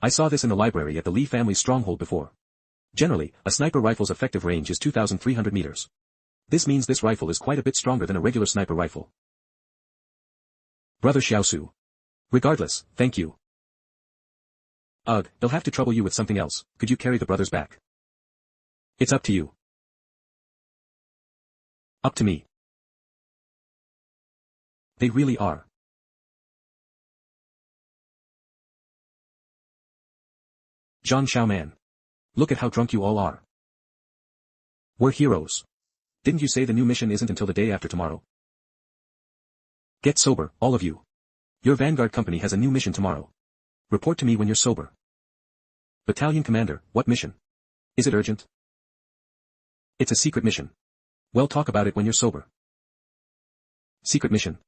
I saw this in the library at the Li family's stronghold before. Generally, a sniper rifle's effective range is 2,300 meters. This means this rifle is quite a bit stronger than a regular sniper rifle. Brother Xiaosu. Regardless, thank you. Ugh, they'll have to trouble you with something else. Could you carry the brothers back? It's up to you. Up to me. They really are. Zhang Xiaoman. Look at how drunk you all are. We're heroes. Didn't you say the new mission isn't until the day after tomorrow? Get sober, all of you. Your Vanguard company has a new mission tomorrow. Report to me when you're sober. Battalion Commander, what mission? Is it urgent? It's a secret mission. Well, talk about it when you're sober. Secret mission.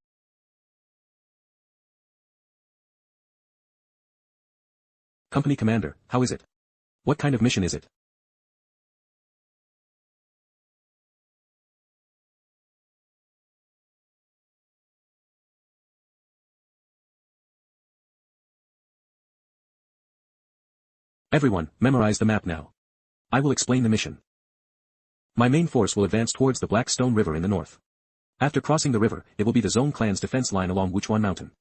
Company Commander, how is it? What kind of mission is it? Everyone, memorize the map now. I will explain the mission. My main force will advance towards the Black Stone River in the north. After crossing the river, it will be the Zone clan's defense line along Wuchuan Mountain.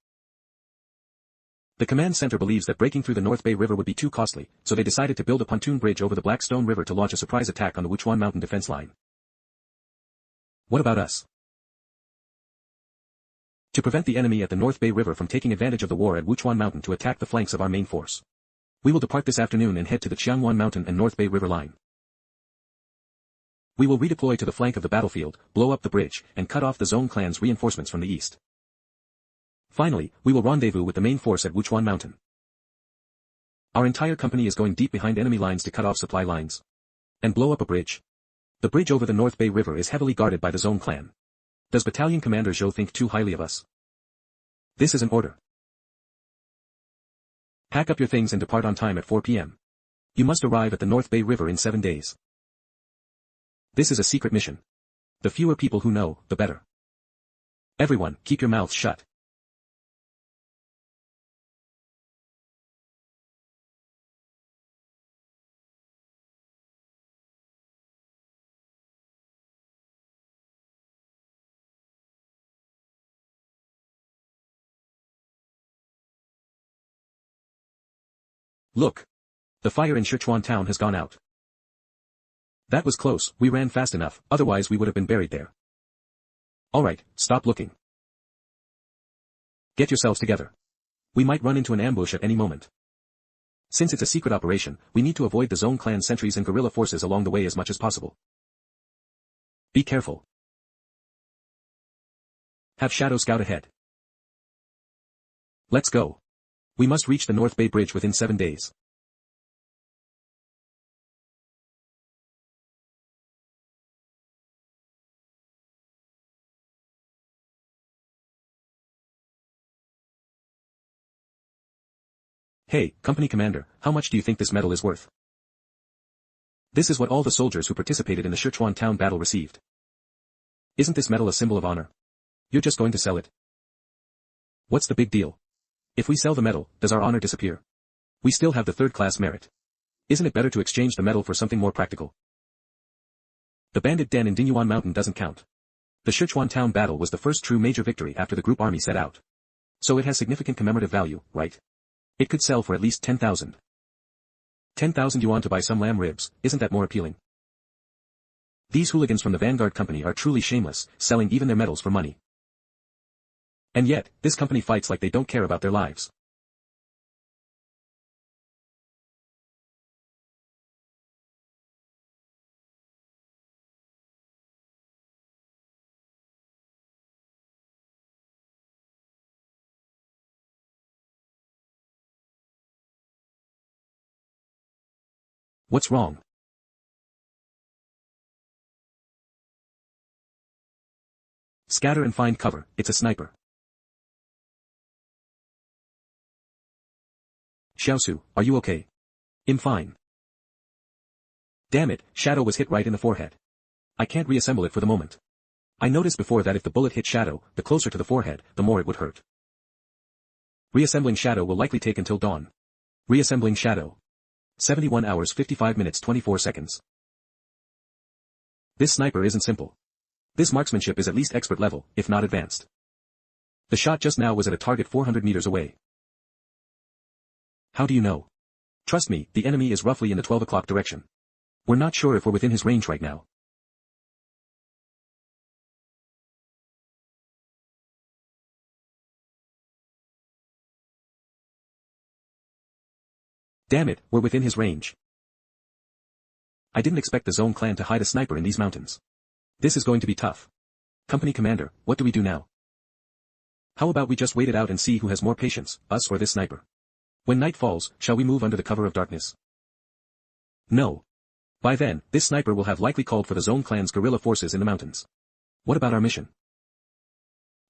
The command center believes that breaking through the North Bay River would be too costly, so they decided to build a pontoon bridge over the Black Stone River to launch a surprise attack on the Wuchuan Mountain defense line. What about us? To prevent the enemy at the North Bay River from taking advantage of the war at Wuchuan Mountain to attack the flanks of our main force. We will depart this afternoon and head to the Qiangyuan Mountain and North Bay River line. We will redeploy to the flank of the battlefield, blow up the bridge, and cut off the Zone clan's reinforcements from the east. Finally, we will rendezvous with the main force at Wuchuan Mountain. Our entire company is going deep behind enemy lines to cut off supply lines. And blow up a bridge. The bridge over the North Bay River is heavily guarded by the Zone clan. Does Battalion Commander Zhou think too highly of us? This is an order. Pack up your things and depart on time at 4 p.m. You must arrive at the North Bay River in 7 days. This is a secret mission. The fewer people who know, the better. Everyone, keep your mouths shut. Look. The fire in Sichuan town has gone out. That was close, we ran fast enough, otherwise we would have been buried there. Alright, stop looking. Get yourselves together. We might run into an ambush at any moment. Since it's a secret operation, we need to avoid the Zone clan sentries and guerrilla forces along the way as much as possible. Be careful. Have Shadow scout ahead. Let's go. We must reach the North Bay Bridge within 7 days. Hey, Company Commander, how much do you think this medal is worth? This is what all the soldiers who participated in the Sichuan town battle received. Isn't this medal a symbol of honor? You're just going to sell it? What's the big deal? If we sell the medal, does our honor disappear? We still have the third-class merit. Isn't it better to exchange the medal for something more practical? The bandit den in Dingyuan Mountain doesn't count. The Sichuan town battle was the first true major victory after the group army set out. So it has significant commemorative value, right? It could sell for at least 10,000. 10,000 yuan to buy some lamb ribs, isn't that more appealing? These hooligans from the Vanguard company are truly shameless, selling even their medals for money. And yet, this company fights like they don't care about their lives. What's wrong? Scatter and find cover, it's a sniper. Xiaosu, are you okay? I'm fine. Damn it, Shadow was hit right in the forehead. I can't reassemble it for the moment. I noticed before that if the bullet hit Shadow, the closer to the forehead, the more it would hurt. Reassembling Shadow will likely take until dawn. Reassembling Shadow. 71 hours 55 minutes 24 seconds. This sniper isn't simple. This marksmanship is at least expert level, if not advanced. The shot just now was at a target 400 meters away. How do you know? Trust me, the enemy is roughly in the 12 o'clock direction. We're not sure if we're within his range right now. Damn it, we're within his range. I didn't expect the Zone clan to hide a sniper in these mountains. This is going to be tough. Company commander, what do we do now? How about we just wait it out and see who has more patience, us or this sniper? When night falls, shall we move under the cover of darkness? No. By then, this sniper will have likely called for the Zone clan's guerrilla forces in the mountains. What about our mission?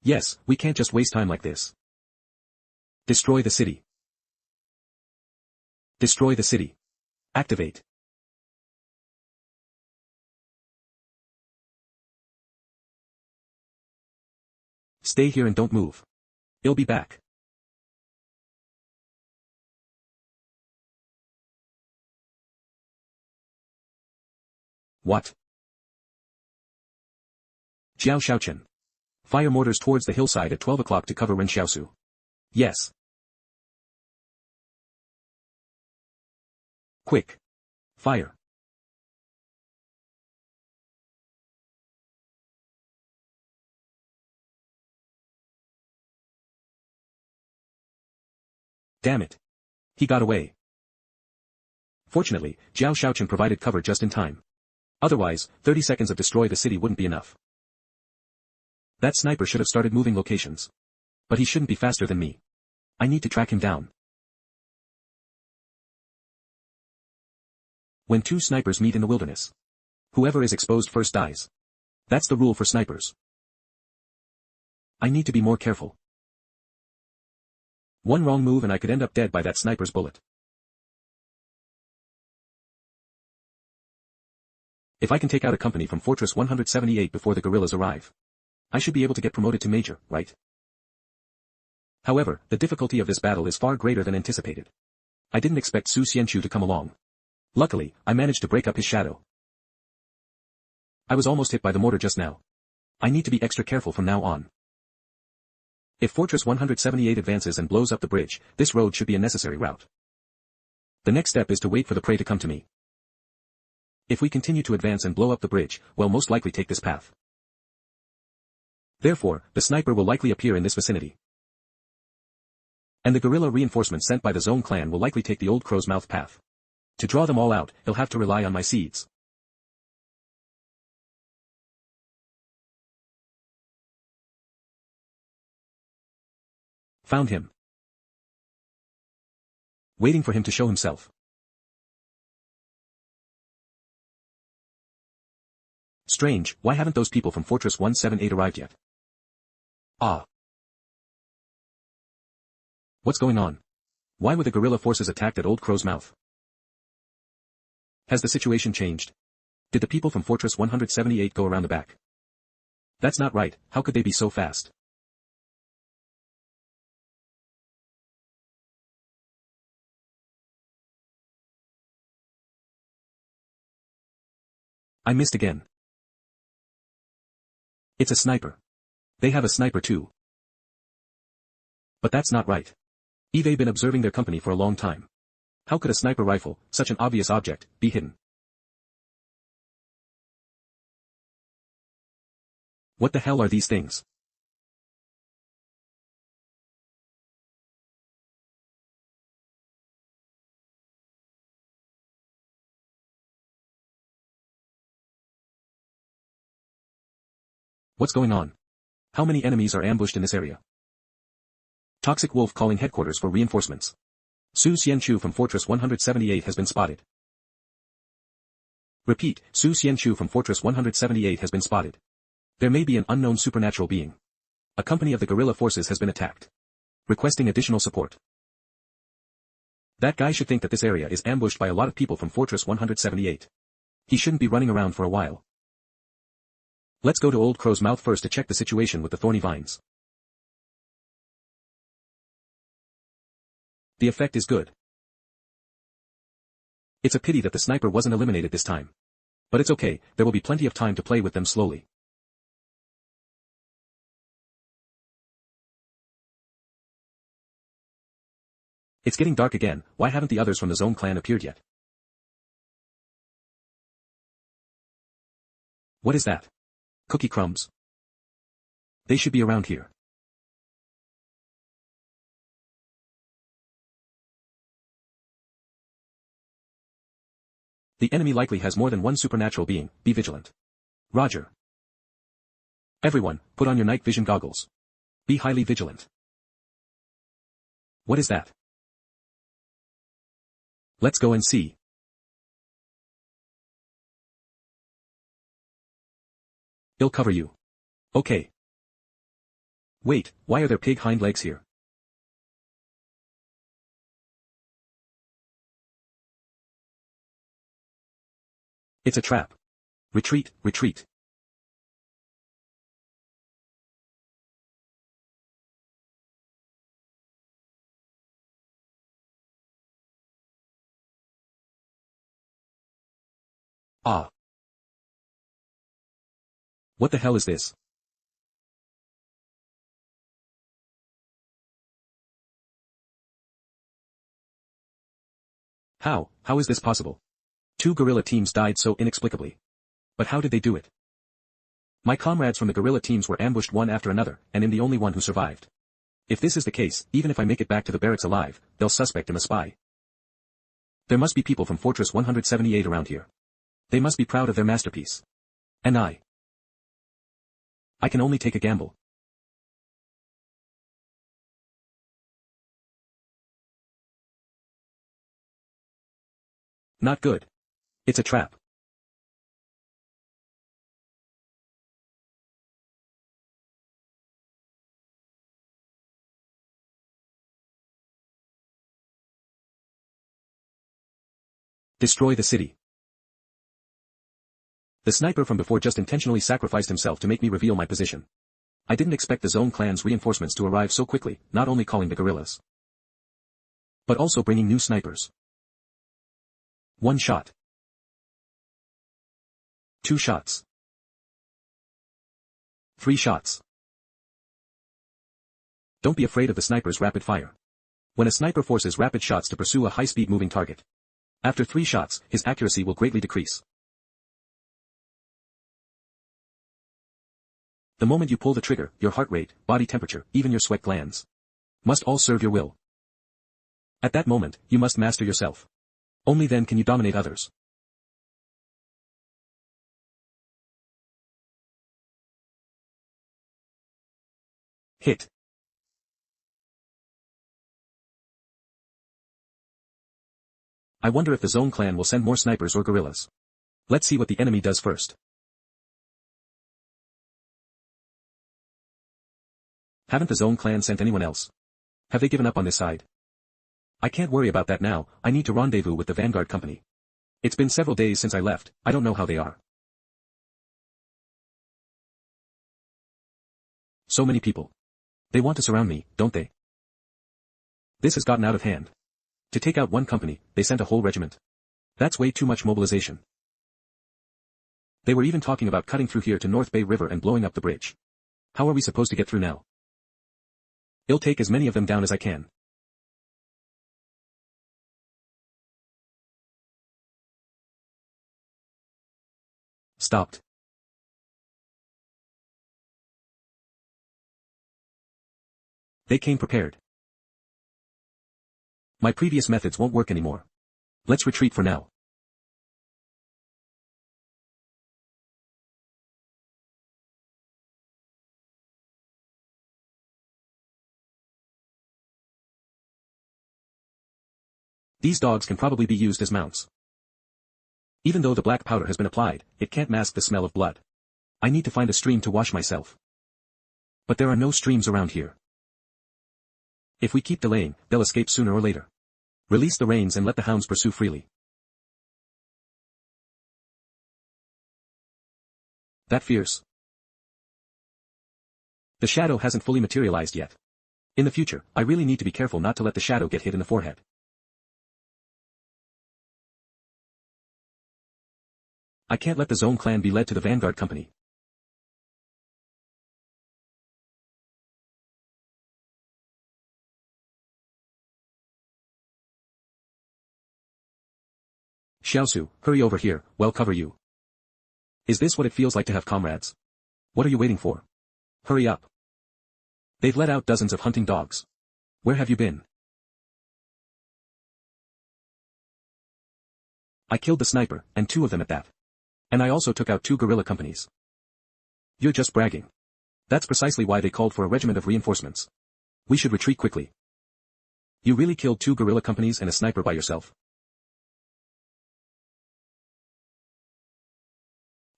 Yes, we can't just waste time like this. Destroy the city. Destroy the city. Activate. Stay here and don't move. I'll be back. What? Jiao Shaochen. Fire mortars towards the hillside at 12 o'clock to cover Ren Xiaosu. Yes. Quick. Fire. Damn it. He got away. Fortunately, Jiao Shaochen provided cover just in time. Otherwise, 30 seconds of destroy the city wouldn't be enough. That sniper should have started moving locations. But he shouldn't be faster than me. I need to track him down. When two snipers meet in the wilderness, whoever is exposed first dies. That's the rule for snipers. I need to be more careful. One wrong move and I could end up dead by that sniper's bullet. If I can take out a company from Fortress 178 before the guerrillas arrive, I should be able to get promoted to major, right? However, the difficulty of this battle is far greater than anticipated. I didn't expect Su Xianchu to come along. Luckily, I managed to break up his shadow. I was almost hit by the mortar just now. I need to be extra careful from now on. If Fortress 178 advances and blows up the bridge, this road should be a necessary route. The next step is to wait for the prey to come to me. If we continue to advance and blow up the bridge, we'll most likely take this path. Therefore, the sniper will likely appear in this vicinity. And the guerrilla reinforcements sent by the Zone clan will likely take the Old Crow's Mouth path. To draw them all out, he'll have to rely on my seeds. Found him. Waiting for him to show himself. Strange, why haven't those people from Fortress 178 arrived yet? Ah. What's going on? Why were the guerrilla forces attacked at Old Crow's Mouth? Has the situation changed? Did the people from Fortress 178 go around the back? That's not right, how could they be so fast? I missed again. It's a sniper. They have a sniper too. But that's not right. They've been observing their company for a long time. How could a sniper rifle, such an obvious object, be hidden? What the hell are these things? What's going on? How many enemies are ambushed in this area? Toxic Wolf calling headquarters for reinforcements. Su Xianchu from Fortress 178 has been spotted. Repeat, Su Xianchu from Fortress 178 has been spotted. There may be an unknown supernatural being. A company of the guerrilla forces has been attacked. Requesting additional support. That guy should think that this area is ambushed by a lot of people from Fortress 178. He shouldn't be running around for a while. Let's go to Old Crow's Mouth first to check the situation with the thorny vines. The effect is good. It's a pity that the sniper wasn't eliminated this time. But it's okay, there will be plenty of time to play with them slowly. It's getting dark again, why haven't the others from the Zone clan appeared yet? What is that? Cookie crumbs? They should be around here. The enemy likely has more than one supernatural being, be vigilant. Roger. Everyone, put on your night vision goggles. Be highly vigilant. What is that? Let's go and see. I'll cover you. Okay. Wait, why are there pig hind legs here? It's a trap. Retreat, retreat. Ah. What the hell is this? How is this possible? 2 guerrilla teams died so inexplicably. But how did they do it? My comrades from the guerrilla teams were ambushed one after another, and I'm the only one who survived. If this is the case, even if I make it back to the barracks alive, they'll suspect I'm a spy. There must be people from Fortress 178 around here. They must be proud of their masterpiece. And I can only take a gamble. Not good. It's a trap. Destroy the city. The sniper from before just intentionally sacrificed himself to make me reveal my position. I didn't expect the Zone clan's reinforcements to arrive so quickly, not only calling the guerrillas, but also bringing new snipers. 1 shot. 2 shots. 3 shots. Don't be afraid of the sniper's rapid fire. When a sniper forces rapid shots to pursue a high-speed moving target, after 3 shots, his accuracy will greatly decrease. The moment you pull the trigger, your heart rate, body temperature, even your sweat glands, must all serve your will. At that moment, you must master yourself. Only then can you dominate others. Hit. I wonder if the Zone clan will send more snipers or guerrillas. Let's see what the enemy does first. Haven't the Zone clan sent anyone else? Have they given up on this side? I can't worry about that now, I need to rendezvous with the Vanguard company. It's been several days since I left, I don't know how they are. So many people. They want to surround me, don't they? This has gotten out of hand. To take out one company, they sent a whole regiment. That's way too much mobilization. They were even talking about cutting through here to North Bay River and blowing up the bridge. How are we supposed to get through now? I'll take as many of them down as I can. Stopped. They came prepared. My previous methods won't work anymore. Let's retreat for now. These dogs can probably be used as mounts. Even though the black powder has been applied, it can't mask the smell of blood. I need to find a stream to wash myself. But there are no streams around here. If we keep delaying, they'll escape sooner or later. Release the reins and let the hounds pursue freely. That fierce. The shadow hasn't fully materialized yet. In the future, I really need to be careful not to let the shadow get hit in the forehead. I can't let the Zone clan be led to the Vanguard company. Xiaosu, hurry over here, we'll cover you. Is this what it feels like to have comrades? What are you waiting for? Hurry up. They've let out dozens of hunting dogs. Where have you been? I killed the sniper, and 2 of them at that. And I also took out 2 guerrilla companies. You're just bragging. That's precisely why they called for a regiment of reinforcements. We should retreat quickly. You really killed 2 guerrilla companies and a sniper by yourself?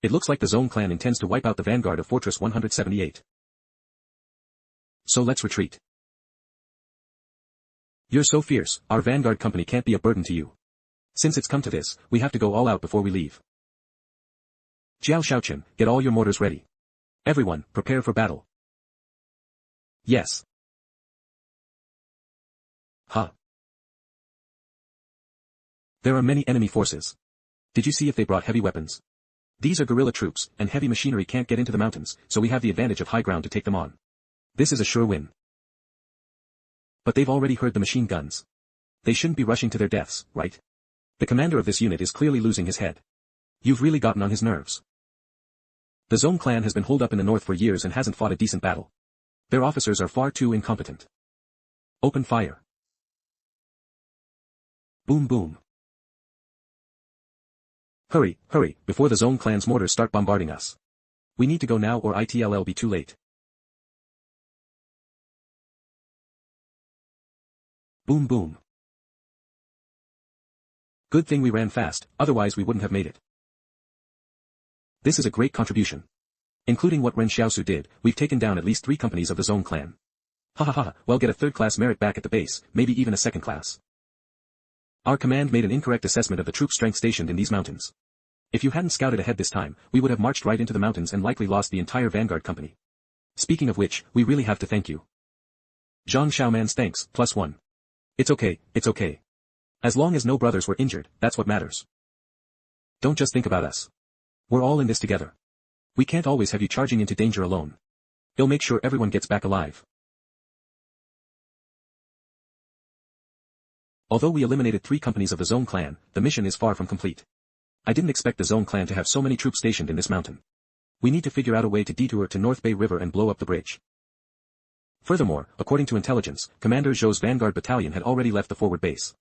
It looks like the Zone clan intends to wipe out the vanguard of Fortress 178. So let's retreat. You're so fierce, our vanguard company can't be a burden to you. Since it's come to this, we have to go all out before we leave. Jiao Shaochen, get all your mortars ready. Everyone, prepare for battle. Yes. Huh. There are many enemy forces. Did you see if they brought heavy weapons? These are guerrilla troops, and heavy machinery can't get into the mountains, so we have the advantage of high ground to take them on. This is a sure win. But they've already heard the machine guns. They shouldn't be rushing to their deaths, right? The commander of this unit is clearly losing his head. You've really gotten on his nerves. The Zone clan has been holed up in the north for years and hasn't fought a decent battle. Their officers are far too incompetent. Open fire. Boom boom. Hurry, hurry, before the Zone clan's mortars start bombarding us. We need to go now or it'll be too late. Boom boom. Good thing we ran fast, otherwise we wouldn't have made it. This is a great contribution. Including what Ren Xiaosu did, we've taken down at least 3 companies of the Zone clan. Ha ha ha, well, get a 3rd-class merit back at the base, maybe even a 2nd class. Our command made an incorrect assessment of the troop strength stationed in these mountains. If you hadn't scouted ahead this time, we would have marched right into the mountains and likely lost the entire vanguard company. Speaking of which, we really have to thank you. Zhang Xiaoman's thanks, +1. It's okay, it's okay. As long as no brothers were injured, that's what matters. Don't just think about us. We're all in this together. We can't always have you charging into danger alone. You'll make sure everyone gets back alive. Although we eliminated 3 companies of the Zone clan, the mission is far from complete. I didn't expect the Zone clan to have so many troops stationed in this mountain. We need to figure out a way to detour to North Bay River and blow up the bridge. Furthermore, according to intelligence, Commander Zhou's Vanguard Battalion had already left the forward base.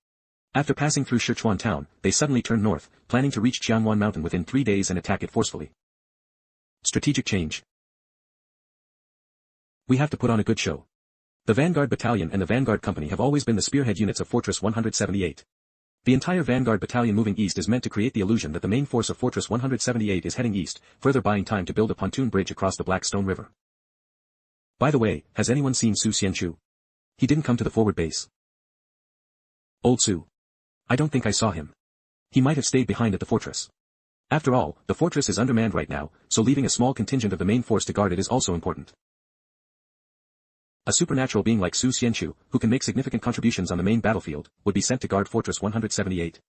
After passing through Sichuan town, they suddenly turned north, planning to reach Qianwan Mountain within 3 days and attack it forcefully. Strategic change. We have to put on a good show. The Vanguard Battalion and the Vanguard Company have always been the spearhead units of Fortress 178. The entire Vanguard Battalion moving east is meant to create the illusion that the main force of Fortress 178 is heading east, further buying time to build a pontoon bridge across the Blackstone River. By the way, has anyone seen Su Xianchu? He didn't come to the forward base. Old Su. I don't think I saw him. He might have stayed behind at the fortress. After all, the fortress is undermanned right now, so leaving a small contingent of the main force to guard it is also important. A supernatural being like Su Xianchu, who can make significant contributions on the main battlefield, would be sent to guard Fortress 178.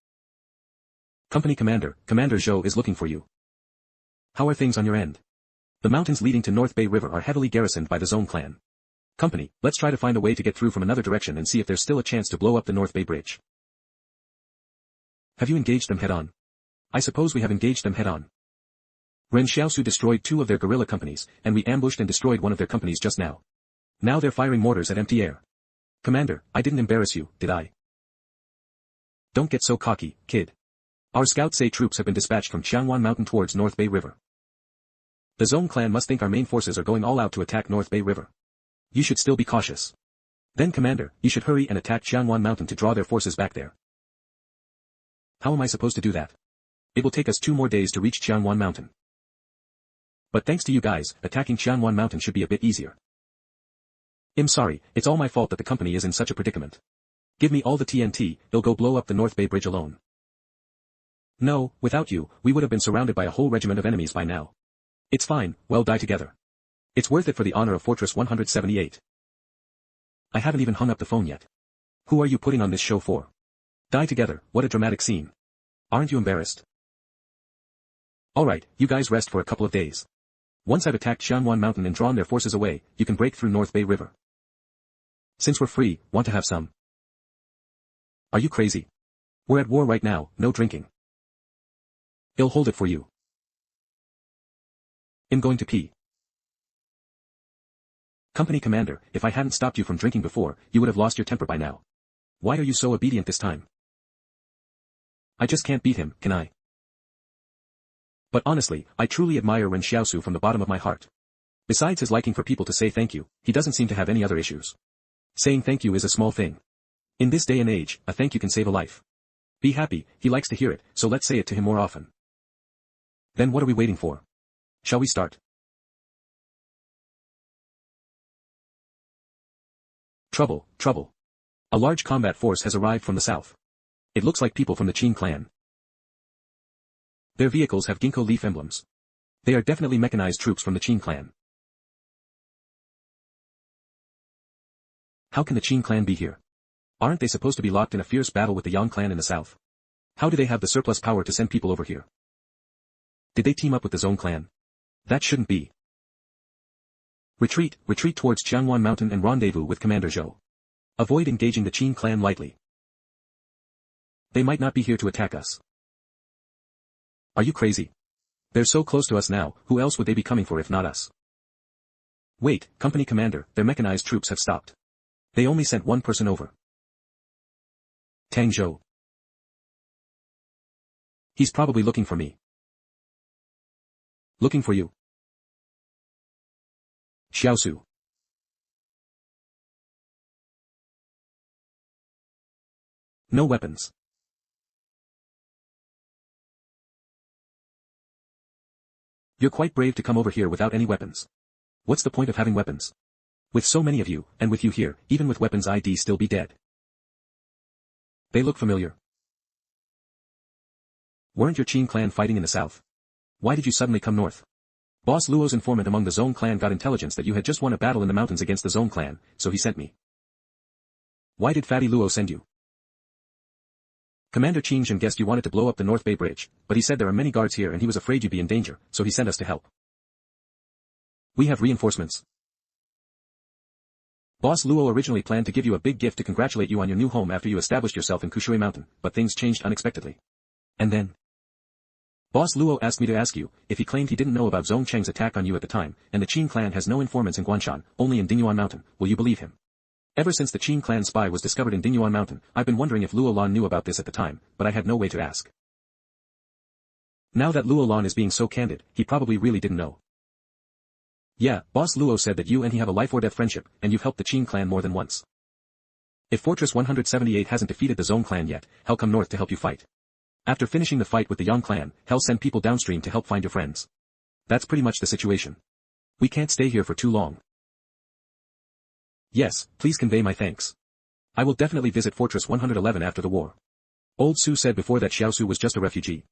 Company Commander, Commander Zhou is looking for you. How are things on your end? The mountains leading to North Bay River are heavily garrisoned by the Zone clan. Company, let's try to find a way to get through from another direction and see if there's still a chance to blow up the North Bay Bridge. Have you engaged them head-on? I suppose we have engaged them head-on. Ren Xiaosu destroyed 2 of their guerrilla companies, and we ambushed and destroyed one of their companies just now. Now they're firing mortars at empty air. Commander, I didn't embarrass you, did I? Don't get so cocky, kid. Our scouts say troops have been dispatched from Qianwan Mountain towards North Bay River. The Zone clan must think our main forces are going all out to attack North Bay River. You should still be cautious. Then Commander, you should hurry and attack Qianwan Mountain to draw their forces back there. How am I supposed to do that? It will take us 2 more days to reach Qianwan Mountain. But thanks to you guys, attacking Qianwan Mountain should be a bit easier. I'm sorry, it's all my fault that the company is in such a predicament. Give me all the TNT, they'll go blow up the North Bay Bridge alone. No, without you, we would have been surrounded by a whole regiment of enemies by now. It's fine, we'll die together. It's worth it for the honor of Fortress 178. I haven't even hung up the phone yet. Who are you putting on this show for? Die together, what a dramatic scene. Aren't you embarrassed? Alright, you guys rest for a couple of days. Once I've attacked Qianwan Mountain and drawn their forces away, you can break through North Bay River. Since we're free, want to have some? Are you crazy? We're at war right now, no drinking. I'll hold it for you. I'm going to pee. Company commander, if I hadn't stopped you from drinking before, you would have lost your temper by now. Why are you so obedient this time? I just can't beat him, can I? But honestly, I truly admire Ren Xiaosu from the bottom of my heart. Besides his liking for people to say thank you, he doesn't seem to have any other issues. Saying thank you is a small thing. In this day and age, a thank you can save a life. Be happy, he likes to hear it, so let's say it to him more often. Then what are we waiting for? Shall we start? Trouble, trouble. A large combat force has arrived from the south. It looks like people from the Qin clan. Their vehicles have ginkgo leaf emblems. They are definitely mechanized troops from the Qin clan. How can the Qin clan be here? Aren't they supposed to be locked in a fierce battle with the Yang clan in the south? How do they have the surplus power to send people over here? Did they team up with the Zhong clan? That shouldn't be. Retreat, retreat towards Qianwan Mountain and rendezvous with Commander Zhou. Avoid engaging the Qin clan lightly. They might not be here to attack us. Are you crazy? They're so close to us now, who else would they be coming for if not us? Wait, company commander, their mechanized troops have stopped. They only sent one person over. Tang Zhou. He's probably looking for me. Looking for you. Xiaosu. No weapons. You're quite brave to come over here without any weapons. What's the point of having weapons? With so many of you, and with you here, even with weapons I'd still be dead. They look familiar. Weren't your Qin clan fighting in the south? Why did you suddenly come north? Boss Luo's informant among the Zhong clan got intelligence that you had just won a battle in the mountains against the Zhong clan, so he sent me. Why did Fatty Luo send you? Commander Qin Zhen guessed you wanted to blow up the North Bay Bridge, but he said there are many guards here and he was afraid you'd be in danger, so he sent us to help. We have reinforcements. Boss Luo originally planned to give you a big gift to congratulate you on your new home after you established yourself in Kushui Mountain, but things changed unexpectedly. And then? Boss Luo asked me to ask you, if he claimed he didn't know about Zhong Cheng's attack on you at the time, and the Qin clan has no informants in Guanshan, only in Dingyuan Mountain, will you believe him? Ever since the Qin clan spy was discovered in Dingyuan Mountain, I've been wondering if Luo Lan knew about this at the time, but I had no way to ask. Now that Luo Lan is being so candid, he probably really didn't know. Yeah, Boss Luo said that you and he have a life-or-death friendship, and you've helped the Qin clan more than once. If Fortress 178 hasn't defeated the Zhong clan yet, he'll come north to help you fight. After finishing the fight with the Yang clan, he'll send people downstream to help find your friends. That's pretty much the situation. We can't stay here for too long. Yes, please convey my thanks. I will definitely visit Fortress 111 after the war. Old Su said before that Xiaosu was just a refugee.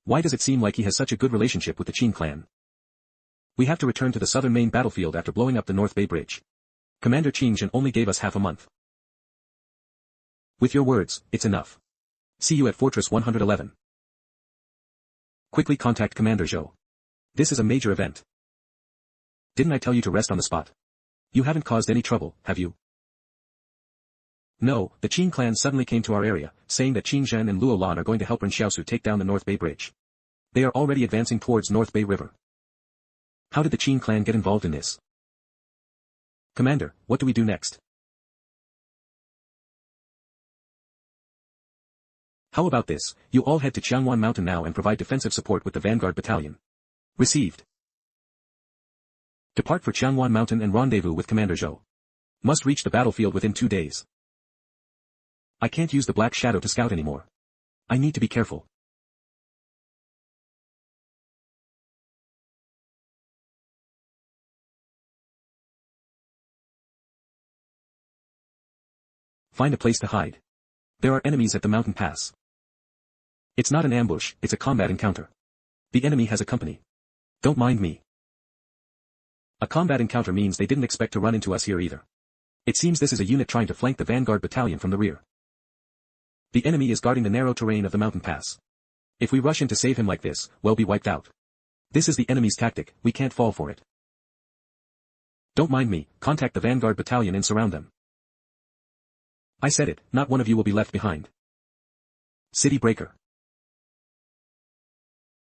Why does it seem like he has such a good relationship with the Qin clan? We have to return to the southern main battlefield after blowing up the North Bay Bridge. Commander Qin Zhen only gave us half a month. With your words, it's enough. See you at Fortress 111. Quickly contact Commander Zhou. This is a major event. Didn't I tell you to rest on the spot? You haven't caused any trouble, have you? No, the Qin clan suddenly came to our area, saying that Qin Zhen and Luo Lan are going to help Ren Xiaosu take down the North Bay Bridge. They are already advancing towards North Bay River. How did the Qin clan get involved in this? Commander, what do we do next? How about this, you all head to Qianwan Mountain now and provide defensive support with the Vanguard Battalion. Received. Depart for Qianwan Mountain and rendezvous with Commander Zhou. Must reach the battlefield within 2 days. I can't use the Black Shadow to scout anymore. I need to be careful. Find a place to hide. There are enemies at the mountain pass. It's not an ambush, it's a combat encounter. The enemy has a company. Don't mind me. A combat encounter means they didn't expect to run into us here either. It seems this is a unit trying to flank the vanguard battalion from the rear. The enemy is guarding the narrow terrain of the mountain pass. If we rush in to save him like this, we'll be wiped out. This is the enemy's tactic, we can't fall for it. Don't mind me, contact the vanguard battalion and surround them. I said it, not one of you will be left behind. City breaker.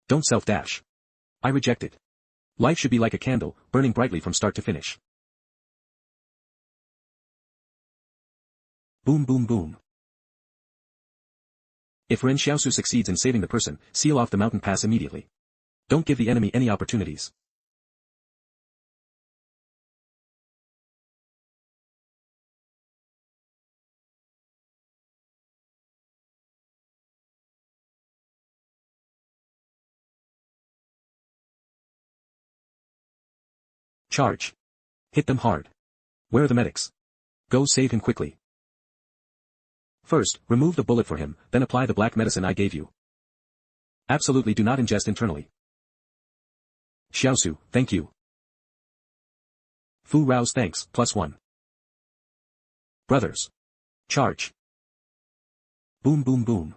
Don't self-dash. I reject it. Life should be like a candle, burning brightly from start to finish. Boom boom boom. If Ren Xiaosu succeeds in saving the person, seal off the mountain pass immediately. Don't give the enemy any opportunities. Charge. Hit them hard. Where are the medics? Go save him quickly. First, remove the bullet for him, then apply the black medicine I gave you. Absolutely do not ingest internally. Xiaosu, thank you. Fu Rao's thanks, +1. Brothers. Charge. Boom boom boom.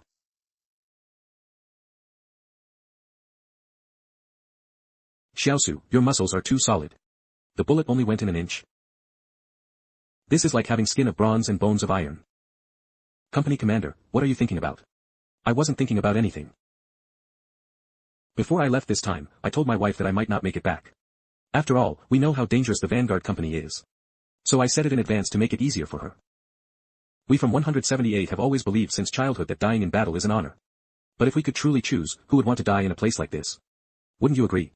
Xiaosu, your muscles are too solid. The bullet only went in an inch. This is like having skin of bronze and bones of iron. Company commander, what are you thinking about? I wasn't thinking about anything. Before I left this time, I told my wife that I might not make it back. After all, we know how dangerous the Vanguard Company is. So I said it in advance to make it easier for her. We from 178 have always believed since childhood that dying in battle is an honor. But if we could truly choose, who would want to die in a place like this? Wouldn't you agree?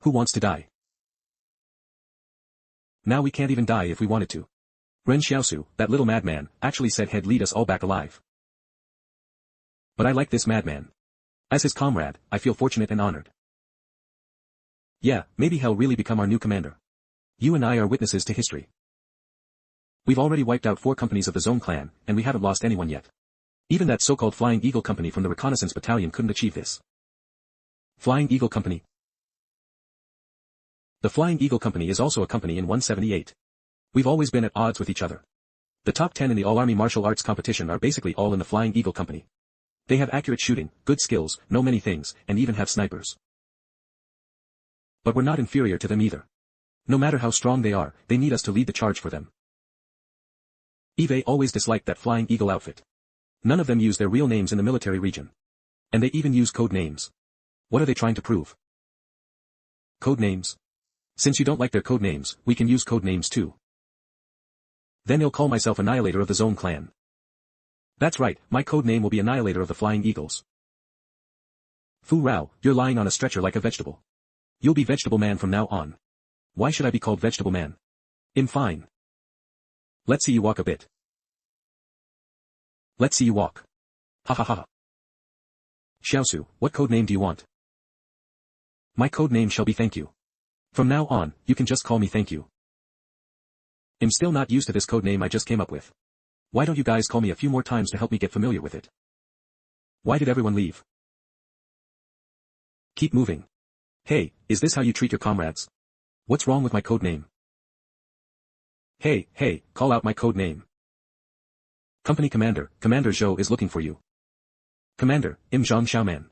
Who wants to die? Now we can't even die if we wanted to. Ren Xiaosu, that little madman, actually said he'd lead us all back alive. But I like this madman. As his comrade, I feel fortunate and honored. Yeah, maybe he'll really become our new commander. You and I are witnesses to history. We've already wiped out 4 companies of the Zone clan, and we haven't lost anyone yet. Even that so-called Flying Eagle Company from the Reconnaissance Battalion couldn't achieve this. Flying Eagle Company. The Flying Eagle Company is also a company in 178. We've always been at odds with each other. The top 10 in the all-army martial arts competition are basically all in the Flying Eagle Company. They have accurate shooting, good skills, know many things, and even have snipers. But we're not inferior to them either. No matter how strong they are, they need us to lead the charge for them. Eve always disliked that Flying Eagle outfit. None of them use their real names in the military region. And they even use code names. What are they trying to prove? Code names? Since you don't like their code names, we can use code names too. Then I'll call myself Annihilator of the Zone clan. That's right, my code name will be Annihilator of the Flying Eagles. Fu Rao, you're lying on a stretcher like a vegetable. You'll be Vegetable Man from now on. Why should I be called Vegetable Man? I'm fine. Let's see you walk a bit. Let's see you walk. Ha ha ha. Xiaosu, what code name do you want? My code name shall be Thank You. From now on, you can just call me Thank You. I'm still not used to this code name I just came up with. Why don't you guys call me a few more times to help me get familiar with it? Why did everyone leave? Keep moving. Hey, is this how you treat your comrades? What's wrong with my code name? Hey, call out my code name. Company Commander, Commander Zhou is looking for you. Commander, I'm Zhang Xiaoman.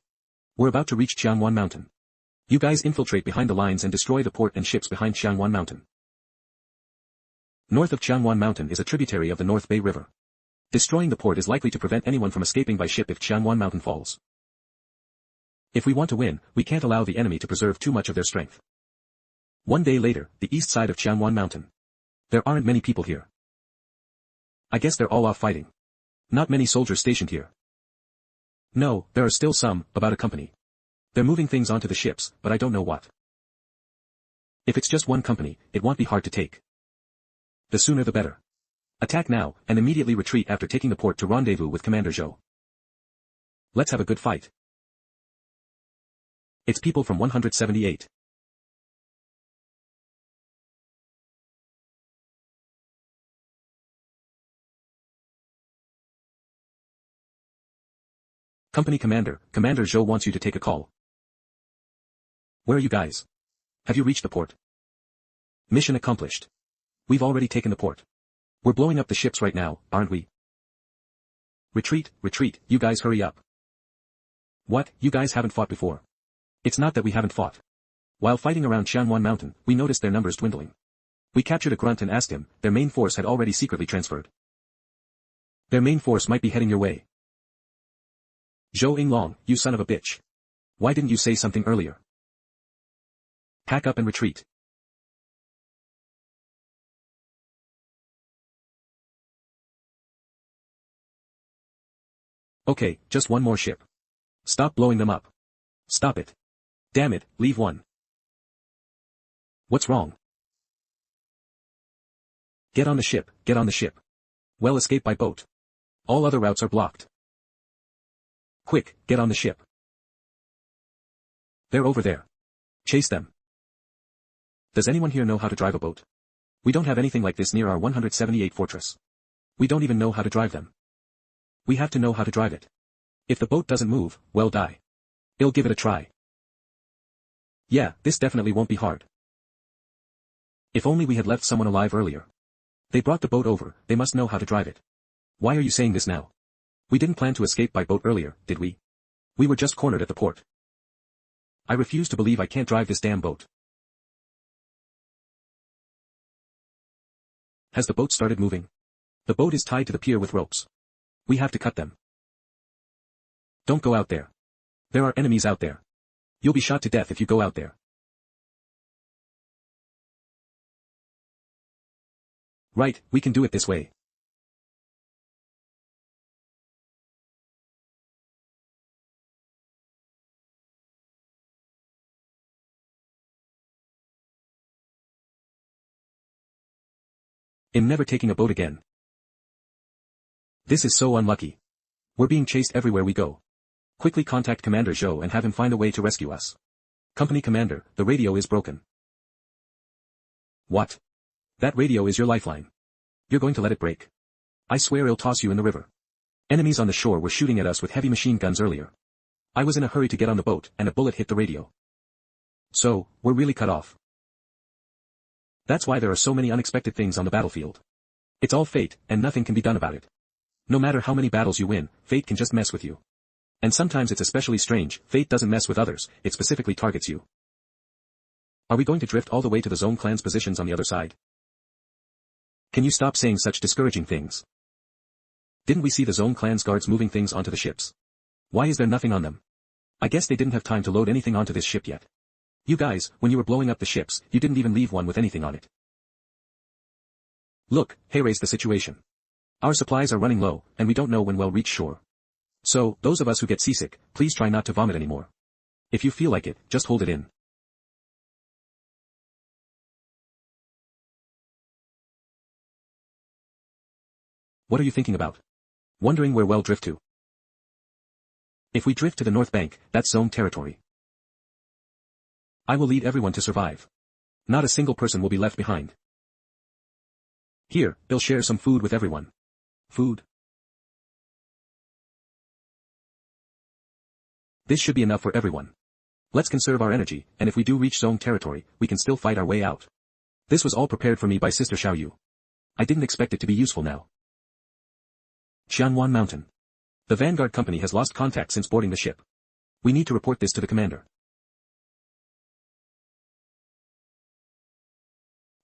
We're about to reach Qianwan Mountain. You guys infiltrate behind the lines and destroy the port and ships behind Qianwan Mountain. North of Qianwan Mountain is a tributary of the North Bay River. Destroying the port is likely to prevent anyone from escaping by ship if Qianwan Mountain falls. If we want to win, we can't allow the enemy to preserve too much of their strength. One day later, the east side of Qianwan Mountain. There aren't many people here. I guess they're all off fighting. Not many soldiers stationed here. No, there are still some, about a company. They're moving things onto the ships, but I don't know what. If it's just one company, it won't be hard to take. The sooner the better. Attack now, and immediately retreat after taking the port to rendezvous with Commander Zhou. Let's have a good fight. It's people from 178. Company Commander, Commander Zhou wants you to take a call. Where are you guys? Have you reached the port? Mission accomplished. We've already taken the port. We're blowing up the ships right now, aren't we? Retreat, retreat, you guys hurry up. What, you guys haven't fought before? It's not that we haven't fought. While fighting around Xianwan Mountain, we noticed their numbers dwindling. We captured a grunt and asked him, their main force had already secretly transferred. Their main force might be heading your way. Zhou Yinglong, you son of a bitch. Why didn't you say something earlier? Pack up and retreat. Okay, just one more ship. Stop blowing them up. Stop it. Damn it, leave one. What's wrong? Get on the ship, get on the ship. Well, escape by boat. All other routes are blocked. Quick, get on the ship. They're over there. Chase them. Does anyone here know how to drive a boat? We don't have anything like this near our 178 fortress. We don't even know how to drive them. We have to know how to drive it. If the boat doesn't move, well die. I'll give it a try. Yeah, this definitely won't be hard. If only we had left someone alive earlier. They brought the boat over, they must know how to drive it. Why are you saying this now? We didn't plan to escape by boat earlier, did we? We were just cornered at the port. I refuse to believe I can't drive this damn boat. Has the boat started moving? The boat is tied to the pier with ropes. We have to cut them. Don't go out there. There are enemies out there. You'll be shot to death if you go out there. Right, we can do it this way. I'm never taking a boat again. This is so unlucky. We're being chased everywhere we go. Quickly contact Commander Zhou and have him find a way to rescue us. Company Commander, the radio is broken. What? That radio is your lifeline. You're going to let it break? I swear I'll toss you in the river. Enemies on the shore were shooting at us with heavy machine guns earlier. I was in a hurry to get on the boat, and a bullet hit the radio. So, we're really cut off. That's why there are so many unexpected things on the battlefield. It's all fate, and nothing can be done about it. No matter how many battles you win, fate can just mess with you. And sometimes it's especially strange, fate doesn't mess with others, it specifically targets you. Are we going to drift all the way to the Zone clan's positions on the other side? Can you stop saying such discouraging things? Didn't we see the Zone clan's guards moving things onto the ships? Why is there nothing on them? I guess they didn't have time to load anything onto this ship yet. You guys, when you were blowing up the ships, you didn't even leave one with anything on it. Look, raise the situation. Our supplies are running low, and we don't know when we'll reach shore. So, those of us who get seasick, please try not to vomit anymore. If you feel like it, just hold it in. What are you thinking about? Wondering where we'll drift to? If we drift to the North Bank, that's Zone territory. I will lead everyone to survive. Not a single person will be left behind. Here, they'll share some food with everyone. Food? This should be enough for everyone. Let's conserve our energy, and if we do reach Zone territory, we can still fight our way out. This was all prepared for me by Sister Xiaoyu. I didn't expect it to be useful now. Xianwan Mountain. The Vanguard Company has lost contact since boarding the ship. We need to report this to the commander.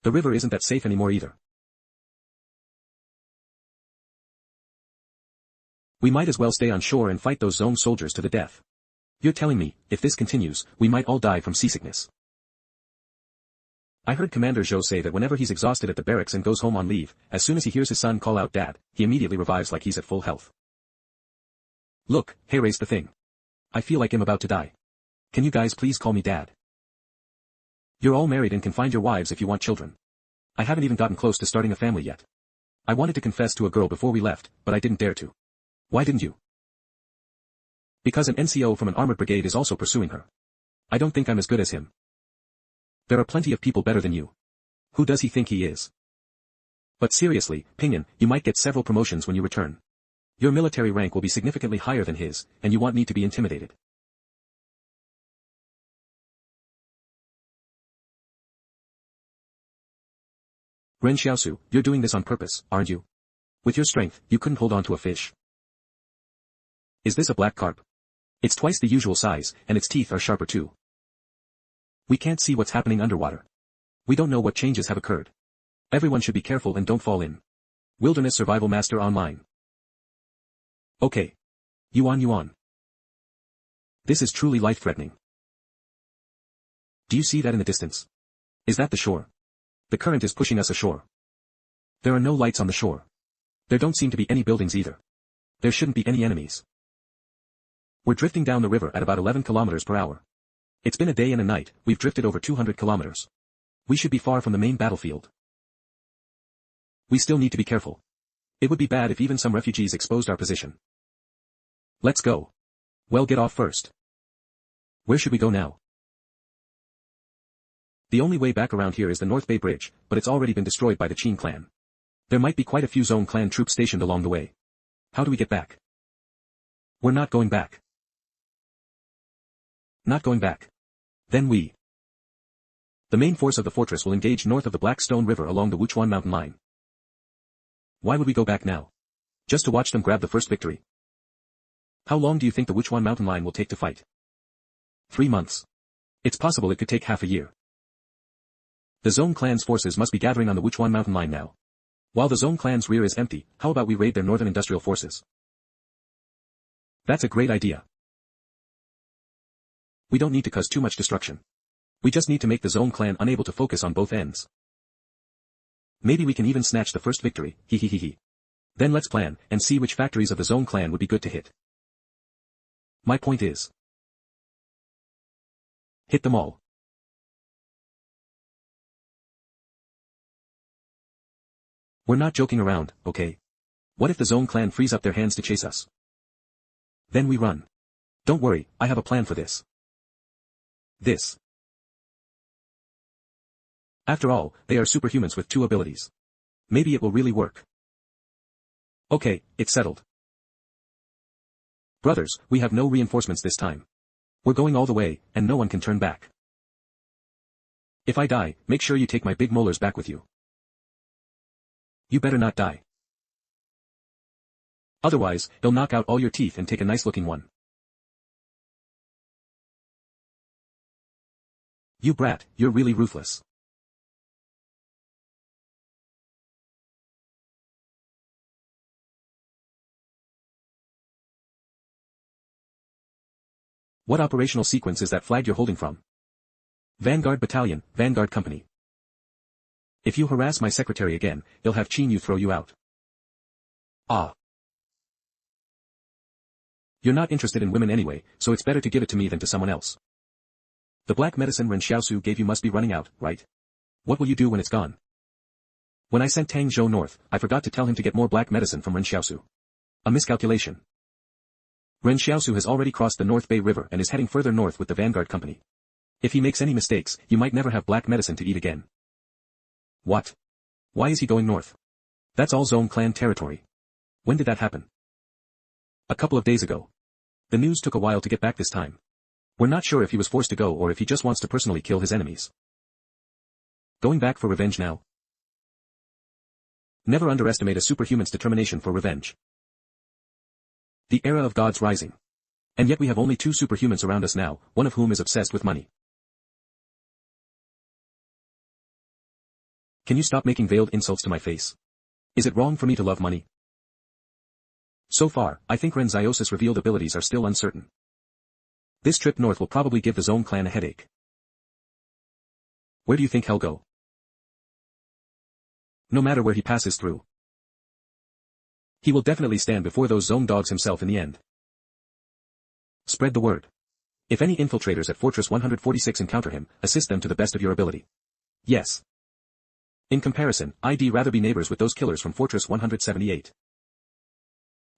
The river isn't that safe anymore either. We might as well stay on shore and fight those Zone soldiers to the death. You're telling me, if this continues, we might all die from seasickness. I heard Commander Zhou say that whenever he's exhausted at the barracks and goes home on leave, as soon as he hears his son call out Dad, he immediately revives like he's at full health. Look, raise the thing. I feel like I'm about to die. Can you guys please call me Dad? You're all married and can find your wives if you want children. I haven't even gotten close to starting a family yet. I wanted to confess to a girl before we left, but I didn't dare to. Why didn't you? Because an NCO from an armored brigade is also pursuing her. I don't think I'm as good as him. There are plenty of people better than you. Who does he think he is? But seriously, Pingyan, you might get several promotions when you return. Your military rank will be significantly higher than his, and you want me to be intimidated. Ren Xiaosu, you're doing this on purpose, aren't you? With your strength, you couldn't hold on to a fish. Is this a black carp? It's twice the usual size, and its teeth are sharper too. We can't see what's happening underwater. We don't know what changes have occurred. Everyone should be careful and don't fall in. Wilderness Survival Master Online. Okay. Yuan. This is truly life-threatening. Do you see that in the distance? Is that the shore? The current is pushing us ashore. There are no lights on the shore. There don't seem to be any buildings either. There shouldn't be any enemies. We're drifting down the river at about 11 kilometers per hour. It's been a day and a night, we've drifted over 200 kilometers. We should be far from the main battlefield. We still need to be careful. It would be bad if even some refugees exposed our position. Let's go. Well, get off first. Where should we go now? The only way back around here is the North Bay Bridge, but it's already been destroyed by the Qin clan. There might be quite a few Zone clan troops stationed along the way. How do we get back? We're not going back. Not going back. Then we. The main force of the fortress will engage north of the Black Stone River along the Wuchuan mountain line. Why would we go back now? Just to watch them grab the first victory. How long do you think the Wuchuan mountain line will take to fight? 3 months. It's possible it could take half a year. The Zone clan's forces must be gathering on the Wuchuan mountain line now. While the Zone clan's rear is empty, how about we raid their northern industrial forces? That's a great idea. We don't need to cause too much destruction. We just need to make the Zone clan unable to focus on both ends. Maybe we can even snatch the first victory, he. Then let's plan, and see which factories of the Zone clan would be good to hit. My point is, hit them all. We're not joking around, okay? What if the Zone clan frees up their hands to chase us? Then we run. Don't worry, I have a plan for this. After all, they are superhumans with 2 abilities. Maybe it will really work. Okay, it's settled. Brothers, we have no reinforcements this time. We're going all the way, and no one can turn back. If I die, make sure you take my big molars back with you. You better not die. Otherwise, he'll knock out all your teeth and take a nice-looking one. You brat, you're really ruthless. What operational sequence is that flag you're holding from? Vanguard Battalion, Vanguard Company. If you harass my secretary again, he'll have Qin Yu throw you out. Ah. You're not interested in women anyway, so it's better to give it to me than to someone else. The black medicine Ren Xiaosu gave you must be running out, right? What will you do when it's gone? When I sent Tang Zhou north, I forgot to tell him to get more black medicine from Ren Xiaosu. A miscalculation. Ren Xiaosu has already crossed the North Bay River and is heading further north with the Vanguard Company. If he makes any mistakes, you might never have black medicine to eat again. What? Why is he going north? That's all Zone clan territory. When did that happen? A couple of days ago. The news took a while to get back this time. We're not sure if he was forced to go or if he just wants to personally kill his enemies. Going back for revenge now? Never underestimate a superhuman's determination for revenge. The era of gods rising. And yet we have only 2 superhumans around us now, one of whom is obsessed with money. Can you stop making veiled insults to my face? Is it wrong for me to love money? So far, I think Ren Xiaosu's revealed abilities are still uncertain. This trip north will probably give the Zone clan a headache. Where do you think he'll go? No matter where he passes through. He will definitely stand before those Zone dogs himself in the end. Spread the word. If any infiltrators at Fortress 146 encounter him, assist them to the best of your ability. Yes. In comparison, I'd rather be neighbors with those killers from Fortress 178.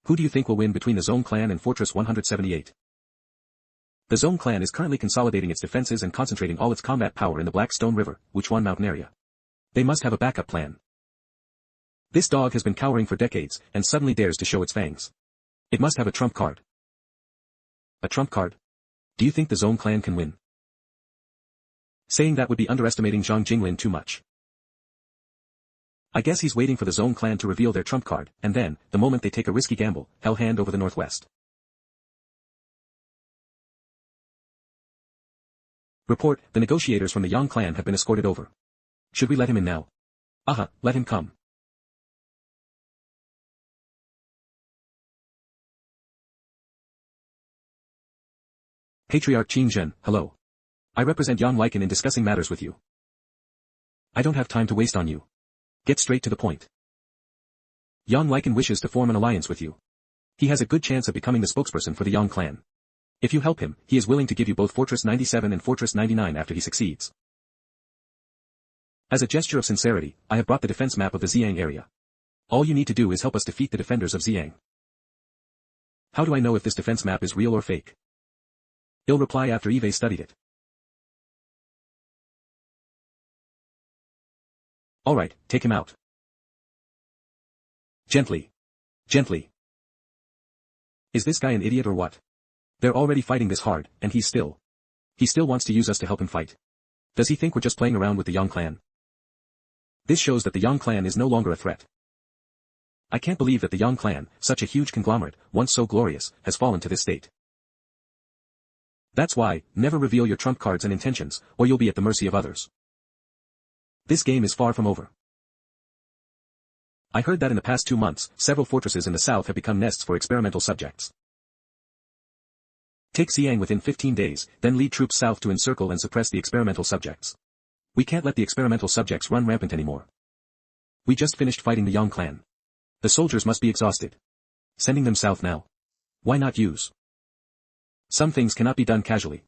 Who do you think will win between the Zone clan and Fortress 178? The Zone clan is currently consolidating its defenses and concentrating all its combat power in the Black Stone River, Wuchuan Mountain area. They must have a backup plan. This dog has been cowering for decades, and suddenly dares to show its fangs. It must have a trump card. A trump card? Do you think the Zone clan can win? Saying that would be underestimating Zhang Jinglin too much. I guess he's waiting for the Zone clan to reveal their trump card, and then, the moment they take a risky gamble, he'll hand over the Northwest. Report, the negotiators from the Yang clan have been escorted over. Should we let him in now? Aha, let him come. Patriarch Qin Zhen, hello. I represent Yang Lycan in discussing matters with you. I don't have time to waste on you. Get straight to the point. Yang Lycan wishes to form an alliance with you. He has a good chance of becoming the spokesperson for the Yang clan. If you help him, he is willing to give you both Fortress 97 and Fortress 99 after he succeeds. As a gesture of sincerity, I have brought the defense map of the Xiang area. All you need to do is help us defeat the defenders of Xiang. How do I know if this defense map is real or fake? He'll reply after Eve studied it. Alright, take him out. Gently. Gently. Is this guy an idiot or what? They're already fighting this hard, and he still wants to use us to help him fight. Does he think we're just playing around with the Yang clan? This shows that the Yang clan is no longer a threat. I can't believe that the Yang clan, such a huge conglomerate, once so glorious, has fallen to this state. That's why, never reveal your trump cards and intentions, or you'll be at the mercy of others. This game is far from over. I heard that in the past 2 months, several fortresses in the south have become nests for experimental subjects. Take Xiang within 15 days, then lead troops south to encircle and suppress the experimental subjects. We can't let the experimental subjects run rampant anymore. We just finished fighting the Yang clan. The soldiers must be exhausted. Sending them south now. Why not use? Some things cannot be done casually.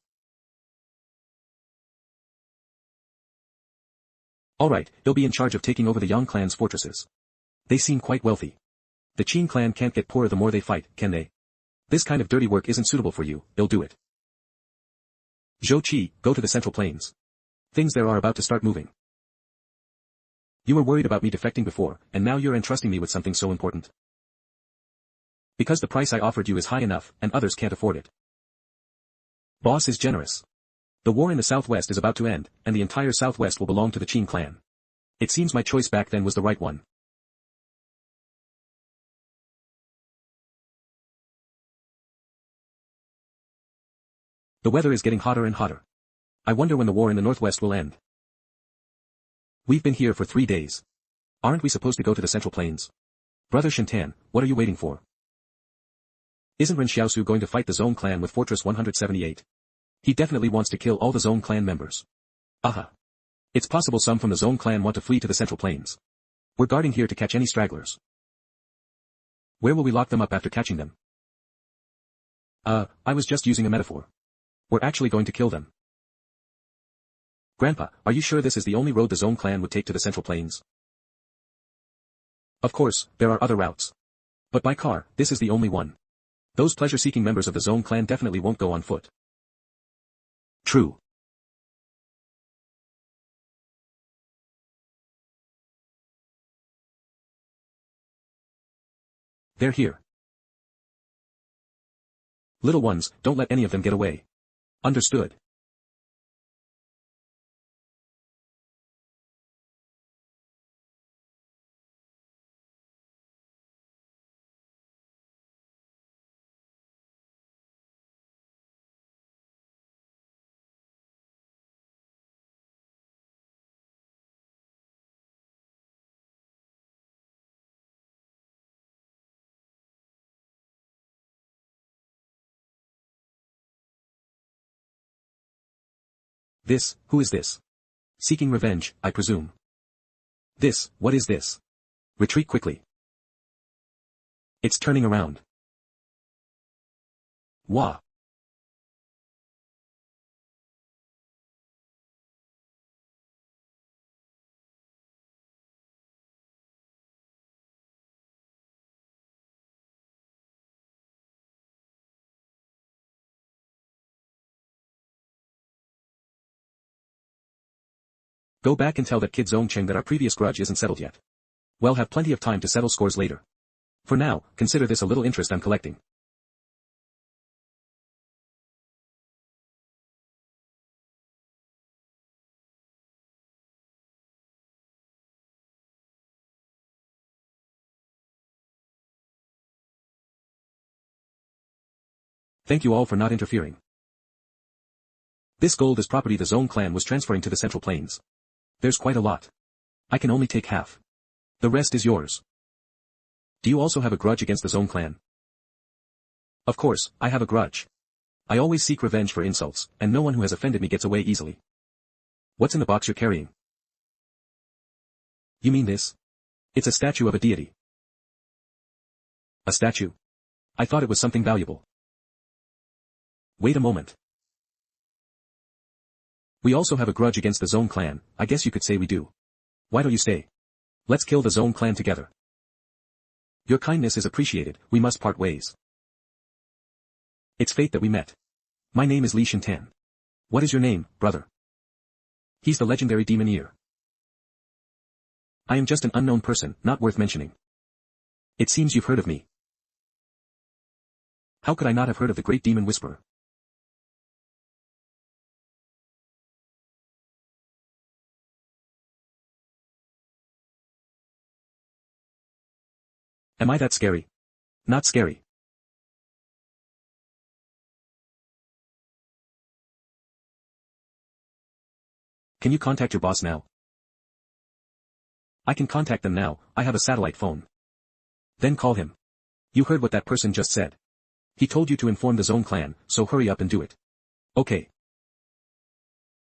Alright, he'll be in charge of taking over the Yang clan's fortresses. They seem quite wealthy. The Qin clan can't get poorer the more they fight, can they? This kind of dirty work isn't suitable for you, they'll do it. Zhou Qi, go to the Central Plains. Things there are about to start moving. You were worried about me defecting before, and now you're entrusting me with something so important. Because the price I offered you is high enough, and others can't afford it. Boss is generous. The war in the southwest is about to end, and the entire southwest will belong to the Qin clan. It seems my choice back then was the right one. The weather is getting hotter and hotter. I wonder when the war in the northwest will end. We've been here for 3 days. Aren't we supposed to go to the Central Plains? Brother Shintan, what are you waiting for? Isn't Ren Xiaosu going to fight the Zone clan with Fortress 178? He definitely wants to kill all the Zone clan members. Aha. It's possible some from the Zone clan want to flee to the Central Plains. We're guarding here to catch any stragglers. Where will we lock them up after catching them? I was just using a metaphor. We're actually going to kill them. Grandpa, are you sure this is the only road the Zone clan would take to the Central Plains? Of course, there are other routes. But by car, this is the only one. Those pleasure-seeking members of the Zone clan definitely won't go on foot. True. They're here. Little ones, don't let any of them get away. Understood. Who is this? Seeking revenge, I presume. What is this? Retreat quickly. It's turning around. Wah. Go back and tell that kid Zong Cheng that our previous grudge isn't settled yet. We'll have plenty of time to settle scores later. For now, consider this a little interest I'm collecting. Thank you all for not interfering. This gold is property the Zone clan was transferring to the Central Plains. There's quite a lot. I can only take half. The rest is yours. Do you also have a grudge against the Zone clan? Of course, I have a grudge. I always seek revenge for insults, and no one who has offended me gets away easily. What's in the box you're carrying? You mean this? It's a statue of a deity. A statue? I thought it was something valuable. Wait a moment. We also have a grudge against the Zone clan, I guess you could say we do. Why don't you stay? Let's kill the Zone clan together. Your kindness is appreciated, we must part ways. It's fate that we met. My name is Li Shintan. What is your name, brother? He's the legendary demoneer. I am just an unknown person, not worth mentioning. It seems you've heard of me. How could I not have heard of the great demon whisperer? Am I that scary? Not scary. Can you contact your boss now? I can contact them now, I have a satellite phone. Then call him. You heard what that person just said. He told you to inform the Zone clan, so hurry up and do it. Okay.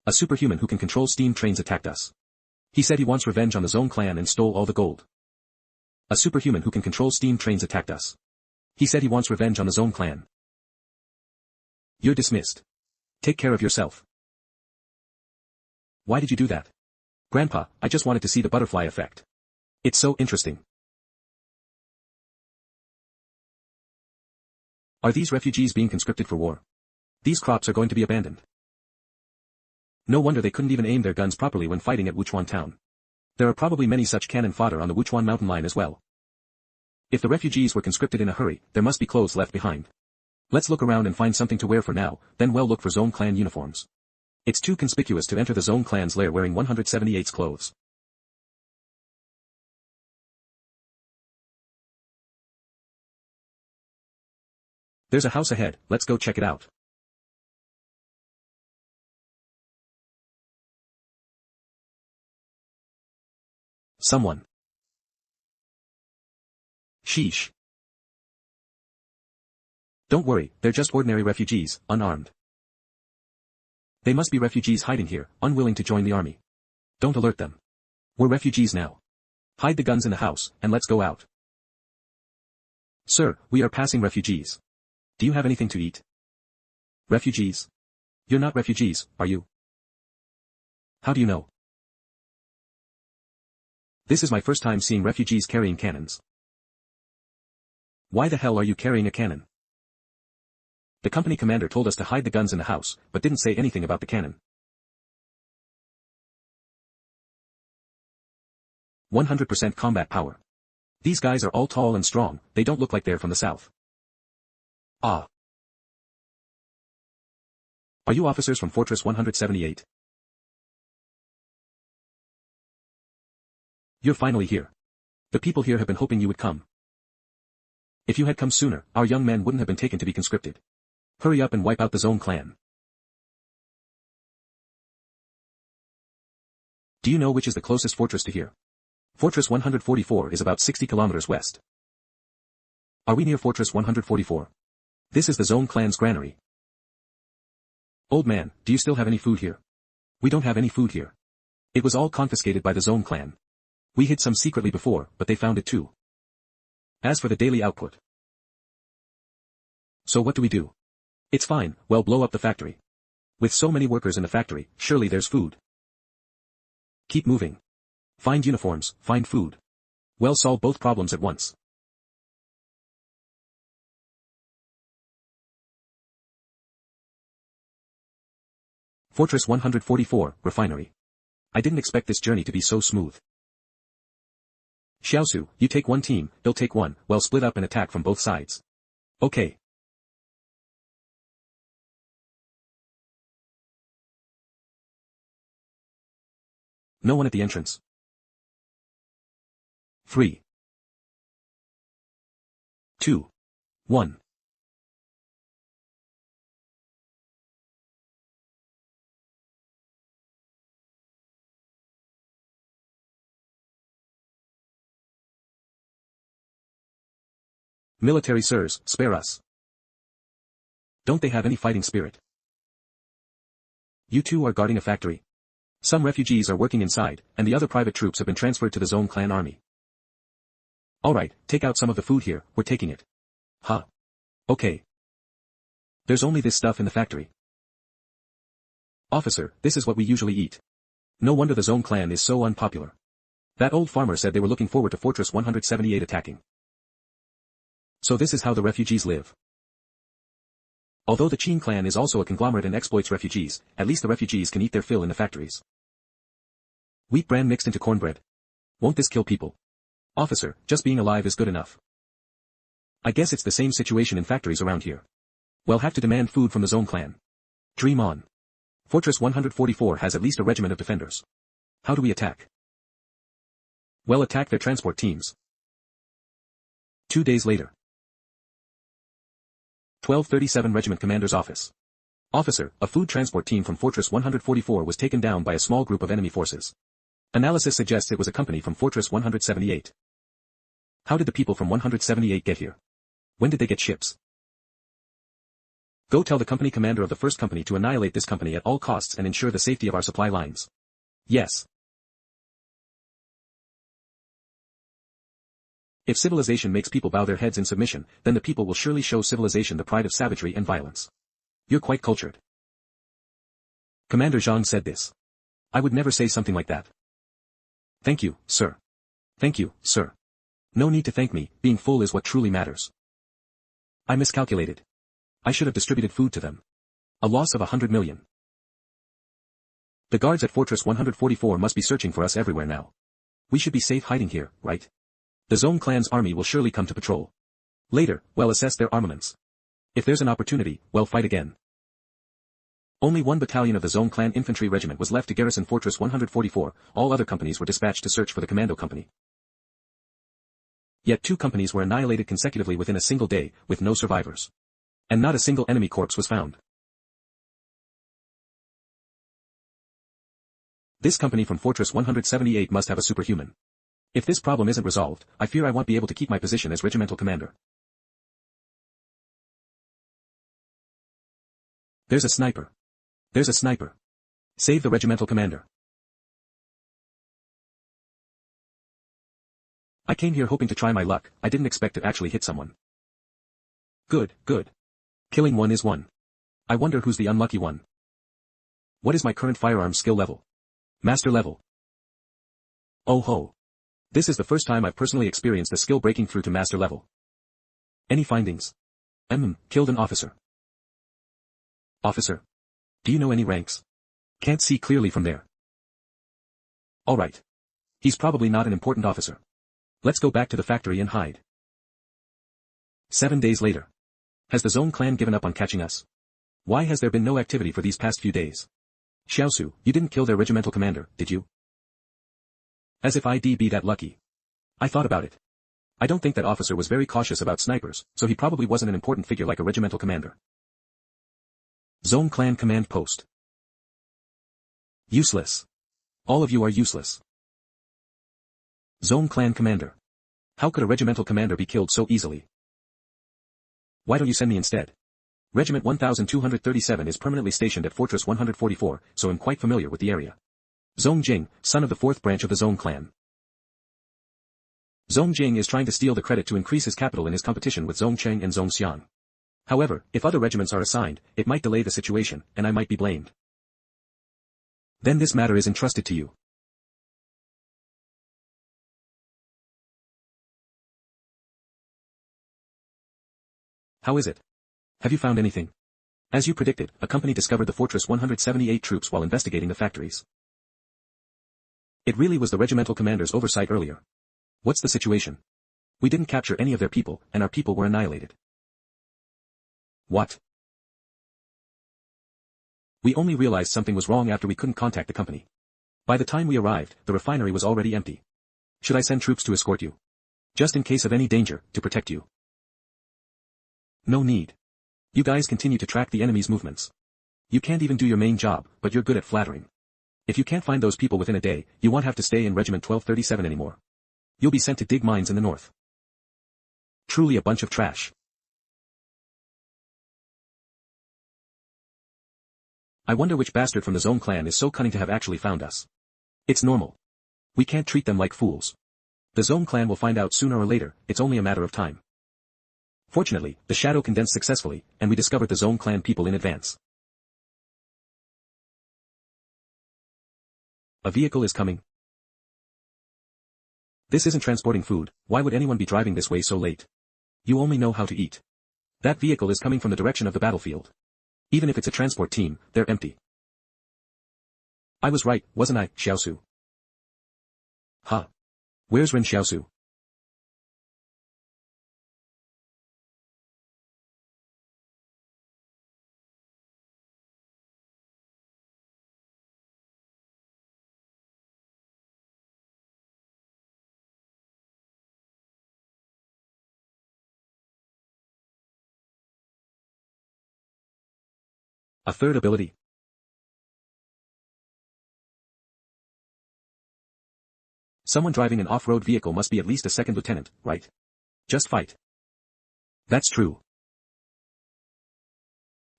A superhuman who can control steam trains attacked us. He said he wants revenge on the Zone clan and stole all the gold. A superhuman who can control steam trains attacked us. He said he wants revenge on the Zone clan. You're dismissed. Take care of yourself. Why did you do that? Grandpa, I just wanted to see the butterfly effect. It's so interesting. Are these refugees being conscripted for war? These crops are going to be abandoned. No wonder they couldn't even aim their guns properly when fighting at Wuchuan town. There are probably many such cannon fodder on the Wuchuan mountain line as well. If the refugees were conscripted in a hurry, there must be clothes left behind. Let's look around and find something to wear for now, then we'll look for Zone clan uniforms. It's too conspicuous to enter the Zone clan's lair wearing 178's clothes. There's a house ahead, let's go check it out. Someone. Sheesh. Don't worry, they're just ordinary refugees, unarmed. They must be refugees hiding here, unwilling to join the army. Don't alert them. We're refugees now. Hide the guns in the house, and let's go out. Sir, we are passing refugees. Do you have anything to eat? Refugees? You're not refugees, are you? How do you know? This is my first time seeing refugees carrying cannons. Why the hell are you carrying a cannon? The company commander told us to hide the guns in the house, but didn't say anything about the cannon. 100% combat power. These guys are all tall and strong, they don't look like they're from the south. Ah. Are you officers from Fortress 178? You're finally here. The people here have been hoping you would come. If you had come sooner, our young men wouldn't have been taken to be conscripted. Hurry up and wipe out the Zone clan. Do you know which is the closest fortress to here? Fortress 144 is about 60 kilometers west. Are we near Fortress 144? This is the Zone clan's granary. Old man, do you still have any food here? We don't have any food here. It was all confiscated by the Zone clan. We hid some secretly before, but they found it too. As for the daily output. So what do we do? It's fine, well blow up the factory. With so many workers in the factory, surely there's food. Keep moving. Find uniforms, find food. Well solve both problems at once. Fortress 144, Refinery. I didn't expect this journey to be so smooth. Xiaosu, you take one team, he'll take one, well split up and attack from both sides. Okay. No one at the entrance. 3, 2, 1. Military sirs, spare us. Don't they have any fighting spirit? You two are guarding a factory. Some refugees are working inside, and the other private troops have been transferred to the Zone clan army. Alright, take out some of the food here, we're taking it. Huh. Okay. There's only this stuff in the factory. Officer, this is what we usually eat. No wonder the Zone clan is so unpopular. That old farmer said they were looking forward to Fortress 178 attacking. So this is how the refugees live. Although the Qin clan is also a conglomerate and exploits refugees, at least the refugees can eat their fill in the factories. Wheat bran mixed into cornbread. Won't this kill people? Officer, just being alive is good enough. I guess it's the same situation in factories around here. We'll have to demand food from the Zone clan. Dream on. Fortress 144 has at least a regiment of defenders. How do we attack? Well, attack their transport teams. 2 days later. 1237 Regiment Commander's Office. Officer, a food transport team from Fortress 144 was taken down by a small group of enemy forces. Analysis suggests it was a company from Fortress 178. How did the people from 178 get here? When did they get ships? Go tell the company commander of the first company to annihilate this company at all costs and ensure the safety of our supply lines. Yes. If civilization makes people bow their heads in submission, then the people will surely show civilization the pride of savagery and violence. You're quite cultured. Commander Zhang said this. I would never say something like that. Thank you, sir. Thank you, sir. No need to thank me, being full is what truly matters. I miscalculated. I should have distributed food to them. A loss of 100 million. The guards at Fortress 144 must be searching for us everywhere now. We should be safe hiding here, right? The Zone clan's army will surely come to patrol. Later, we'll assess their armaments. If there's an opportunity, we'll fight again. Only one battalion of the Zone clan infantry regiment was left to garrison Fortress 144, all other companies were dispatched to search for the commando company. Yet 2 companies were annihilated consecutively within a single day, with no survivors. And not a single enemy corpse was found. This company from Fortress 178 must have a superhuman. If this problem isn't resolved, I fear I won't be able to keep my position as regimental commander. There's a sniper. There's a sniper. Save the regimental commander. I came here hoping to try my luck, I didn't expect to actually hit someone. Good, good. Killing one is one. I wonder who's the unlucky one. What is my current firearm skill level? Master level. Oh ho. This is the first time I've personally experienced a skill breaking through to master level. Any findings? Killed an officer. Officer? Do you know any ranks? Can't see clearly from there. Alright. He's probably not an important officer. Let's go back to the factory and hide. 7 days later. Has the Zone clan given up on catching us? Why has there been no activity for these past few days? Xiaosu, you didn't kill their regimental commander, did you? As if I'd be that lucky. I thought about it. I don't think that officer was very cautious about snipers, so he probably wasn't an important figure like a regimental commander. Zone clan command post. Useless. All of you are useless. Zone clan commander. How could a regimental commander be killed so easily? Why don't you send me instead? Regiment 1237 is permanently stationed at Fortress 144, so I'm quite familiar with the area. Zong Jing, son of the 4th branch of the Zone clan. Zong Jing is trying to steal the credit to increase his capital in his competition with Zong Cheng and Zong Xiang. However, if other regiments are assigned, it might delay the situation, and I might be blamed. Then this matter is entrusted to you. How is it? Have you found anything? As you predicted, a company discovered the Fortress 178 troops while investigating the factories. It really was the regimental commander's oversight earlier. What's the situation? We didn't capture any of their people, and our people were annihilated. What? We only realized something was wrong after we couldn't contact the company. By the time we arrived, the refinery was already empty. Should I send troops to escort you? Just in case of any danger, to protect you. No need. You guys continue to track the enemy's movements. You can't even do your main job, but you're good at flattering. If you can't find those people within a day, you won't have to stay in Regiment 1237 anymore. You'll be sent to dig mines in the north. Truly a bunch of trash. I wonder which bastard from the Zone clan is so cunning to have actually found us. It's normal. We can't treat them like fools. The Zone clan will find out sooner or later, it's only a matter of time. Fortunately, the shadow condensed successfully, and we discovered the Zone clan people in advance. A vehicle is coming. This isn't transporting food, why would anyone be driving this way so late? You only know how to eat. That vehicle is coming from the direction of the battlefield. Even if it's a transport team, they're empty. I was right, wasn't I, Xiaosu? Huh. Where's Ren Xiaosu? A third ability. Someone driving an off-road vehicle must be at least a second lieutenant, right? Just fight. That's true.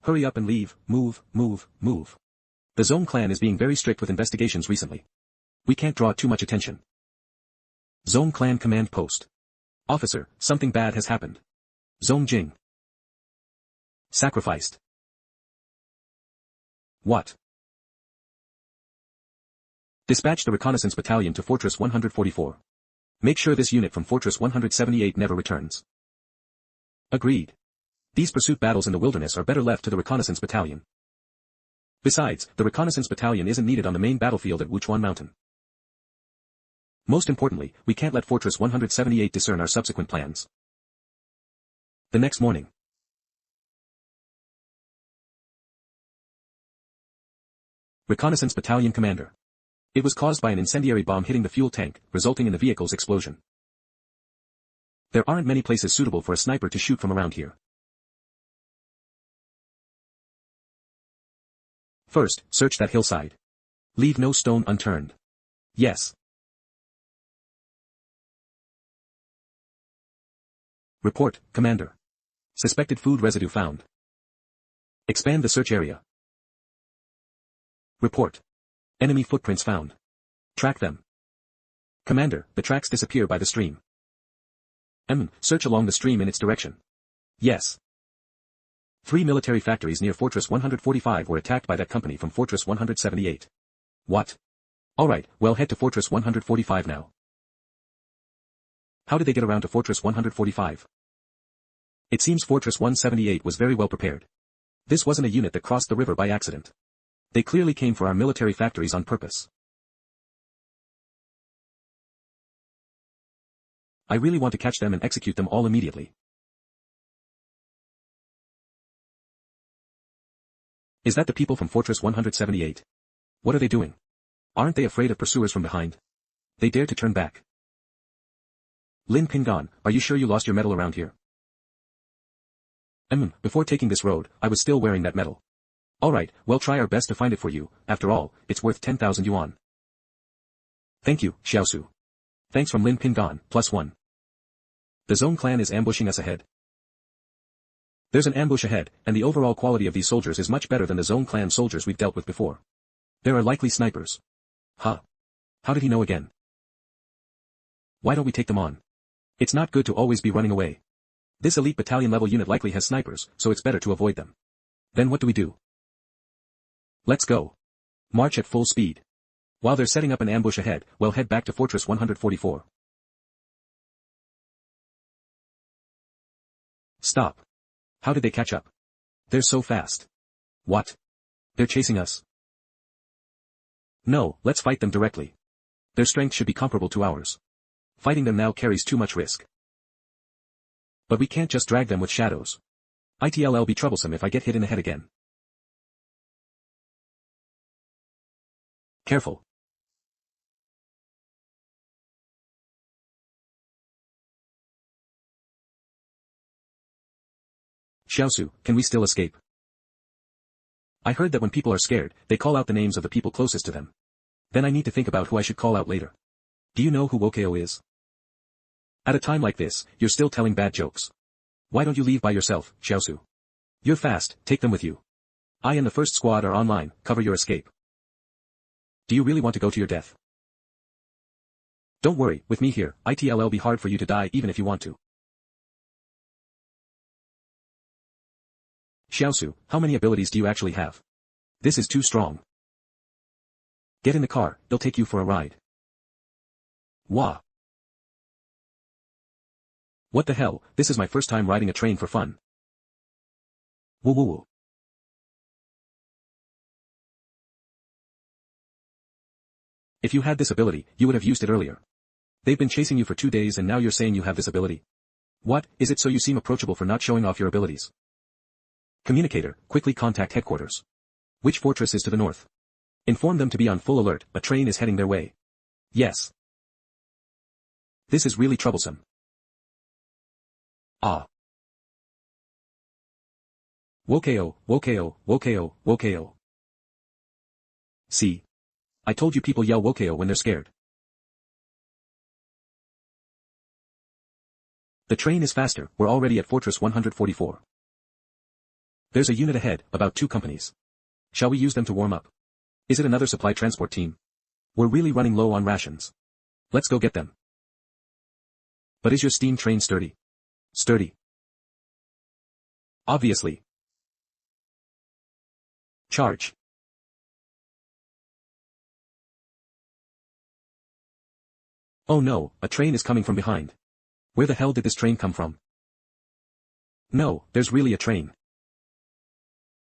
Hurry up and leave, move, move, move. The Zone clan is being very strict with investigations recently. We can't draw too much attention. Zone clan command post. Officer, something bad has happened. Zone Jing. Sacrificed. What? Dispatch the reconnaissance battalion to Fortress 144. Make sure this unit from Fortress 178 never returns. Agreed. These pursuit battles in the wilderness are better left to the reconnaissance battalion. Besides, the reconnaissance battalion isn't needed on the main battlefield at Wuchuan Mountain. Most importantly, we can't let Fortress 178 discern our subsequent plans. The next morning. Reconnaissance Battalion Commander. It was caused by an incendiary bomb hitting the fuel tank, resulting in the vehicle's explosion. There aren't many places suitable for a sniper to shoot from around here. First, search that hillside. Leave no stone unturned. Yes. Report, Commander. Suspected food residue found. Expand the search area. Report. Enemy footprints found. Track them. Commander, the tracks disappear by the stream. Search along the stream in its direction. Yes. 3 military factories near Fortress 145 were attacked by that company from Fortress 178. What? Alright, well head to Fortress 145 now. How did they get around to Fortress 145? It seems Fortress 178 was very well prepared. This wasn't a unit that crossed the river by accident. They clearly came for our military factories on purpose. I really want to catch them and execute them all immediately. Is that the people from Fortress 178? What are they doing? Aren't they afraid of pursuers from behind? They dare to turn back. Lin Pingan, are you sure you lost your medal around here? Before taking this road, I was still wearing that medal. Alright, we'll try our best to find it for you, after all, it's worth 10,000 yuan. Thank you, Xiaosu. Thanks from Lin Pingan, +1. The Zone clan is ambushing us ahead. There's an ambush ahead, and the overall quality of these soldiers is much better than the Zone clan soldiers we've dealt with before. There are likely snipers. Huh. How did he know again? Why don't we take them on? It's not good to always be running away. This elite battalion level unit likely has snipers, so it's better to avoid them. Then what do we do? Let's go. March at full speed. While they're setting up an ambush ahead, we'll head back to Fortress 144. Stop. How did they catch up? They're so fast. What? They're chasing us. No, let's fight them directly. Their strength should be comparable to ours. Fighting them now carries too much risk. But we can't just drag them with shadows. It'll be troublesome if I get hit in the head again. Careful. Xiaosu, can we still escape? I heard that when people are scared, they call out the names of the people closest to them. Then I need to think about who I should call out later. Do you know who Wokeo is? At a time like this, you're still telling bad jokes. Why don't you leave by yourself, Xiaosu? You're fast, take them with you. I and the first squad are online, cover your escape. Do you really want to go to your death? Don't worry, with me here, it'll be hard for you to die even if you want to. Xiaosu, how many abilities do you actually have? This is too strong. Get in the car, they'll take you for a ride. Wah. What the hell, this is my first time riding a train for fun. Woo woo woo. If you had this ability, you would have used it earlier. They've been chasing you for 2 days and now you're saying you have this ability. What, is it so you seem approachable for not showing off your abilities? Communicator, quickly contact headquarters. Which fortress is to the north? Inform them to be on full alert, a train is heading their way. Yes. This is really troublesome. Ah. Wokeo, wokeo, wokeo, wokeo. See? I told you people yell wokeo when they're scared. The train is faster, we're already at Fortress 144. There's a unit ahead, about 2 companies. Shall we use them to warm up? Is it another supply transport team? We're really running low on rations. Let's go get them. But is your steam train sturdy? Sturdy. Obviously. Charge. Oh no, a train is coming from behind. Where the hell did this train come from? No, there's really a train.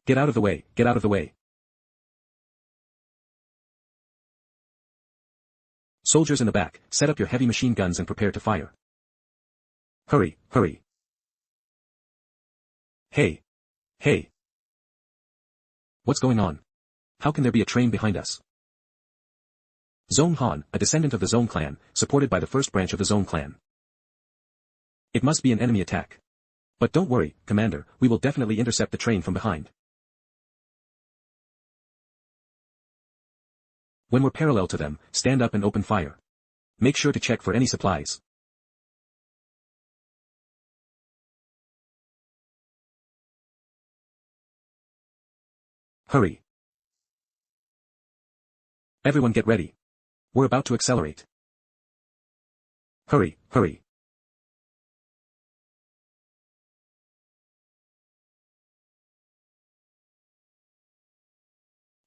Get out of the way, get out of the way. Soldiers in the back, set up your heavy machine guns and prepare to fire. Hurry, hurry. Hey. Hey. What's going on? How can there be a train behind us? Zhong Han, a descendant of the Zhong clan, supported by the first branch of the Zhong clan. It must be an enemy attack. But don't worry, Commander, we will definitely intercept the train from behind. When we're parallel to them, stand up and open fire. Make sure to check for any supplies. Hurry. Everyone get ready. We're about to accelerate. Hurry, hurry.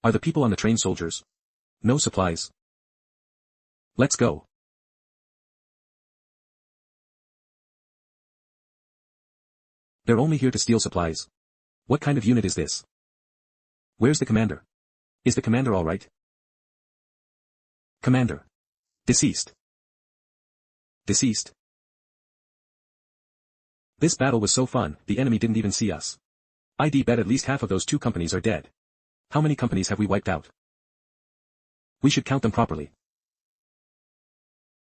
Are the people on the train soldiers? No supplies. Let's go. They're only here to steal supplies. What kind of unit is this? Where's the commander? Is the commander all right? Commander. Deceased. Deceased. This battle was so fun, the enemy didn't even see us. I'd bet at least half of those 2 companies are dead. How many companies have we wiped out? We should count them properly.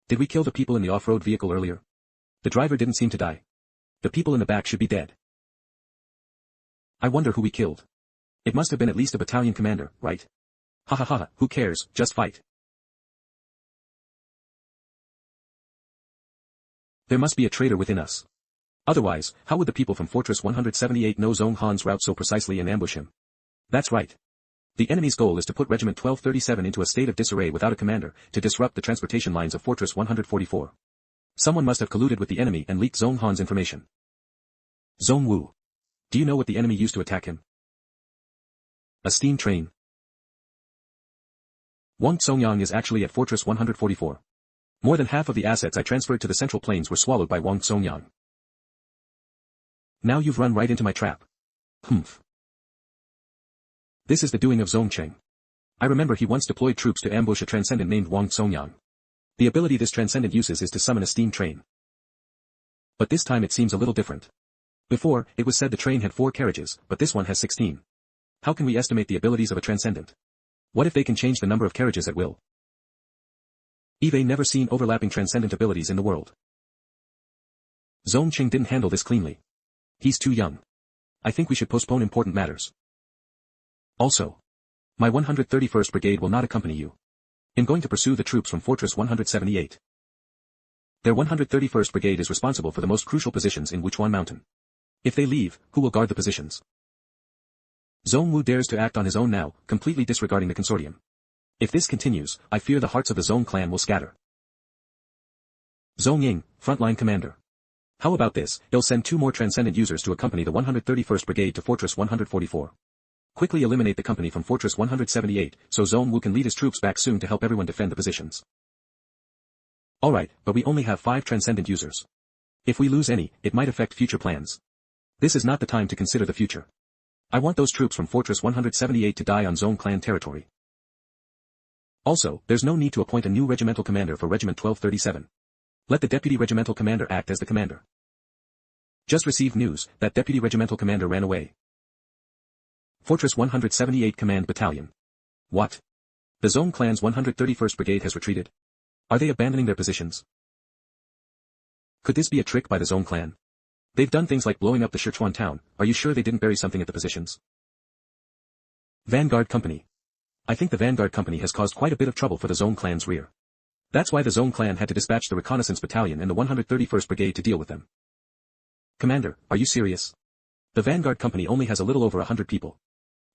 Did we kill the people in the off-road vehicle earlier? The driver didn't seem to die. The people in the back should be dead. I wonder who we killed. It must have been at least a battalion commander, right? Ha ha ha, who cares, just fight. There must be a traitor within us. Otherwise, how would the people from Fortress 178 know Zhong Han's route so precisely and ambush him? That's right. The enemy's goal is to put Regiment 1237 into a state of disarray without a commander, to disrupt the transportation lines of Fortress 144. Someone must have colluded with the enemy and leaked Zhong Han's information. Zhong Wu. Do you know what the enemy used to attack him? A steam train. Wang Songyang is actually at Fortress 144. More than half of the assets I transferred to the Central Plains were swallowed by Wang Songyang. Now you've run right into my trap. Humph. This is the doing of Zhong Cheng. I remember he once deployed troops to ambush a transcendent named Wang Songyang. The ability this transcendent uses is to summon a steam train. But this time it seems a little different. Before, it was said the train had 4 carriages, but this one has 16. How can we estimate the abilities of a transcendent? What if they can change the number of carriages at will? Eve never seen overlapping transcendent abilities in the world. Zhong Cheng didn't handle this cleanly. He's too young. I think we should postpone important matters. Also, my 131st Brigade will not accompany you. I'm going to pursue the troops from Fortress 178. Their 131st Brigade is responsible for the most crucial positions in Wuchuan Mountain. If they leave, who will guard the positions? Zhong Wu dares to act on his own now, completely disregarding the consortium. If this continues, I fear the hearts of the Zhong clan will scatter. Zhong Ying, frontline commander. How about this? He'll send 2 more transcendent users to accompany the 131st Brigade to Fortress 144. Quickly eliminate the company from Fortress 178, so Zhong Wu can lead his troops back soon to help everyone defend the positions. Alright, but we only have 5 transcendent users. If we lose any, it might affect future plans. This is not the time to consider the future. I want those troops from Fortress 178 to die on Zhong clan territory. Also, there's no need to appoint a new regimental commander for Regiment 1237. Let the deputy regimental commander act as the commander. Just received news that deputy regimental commander ran away. Fortress 178 Command Battalion. What? The Zhong clan's 131st Brigade has retreated? Are they abandoning their positions? Could this be a trick by the Zhong clan? They've done things like blowing up the Sichuan town. Are you sure they didn't bury something at the positions? Vanguard Company. I think the Vanguard Company has caused quite a bit of trouble for the Zhong clan's rear. That's why the Zhong clan had to dispatch the reconnaissance battalion and the 131st Brigade to deal with them. Commander, are you serious? The Vanguard Company only has a little over 100 people.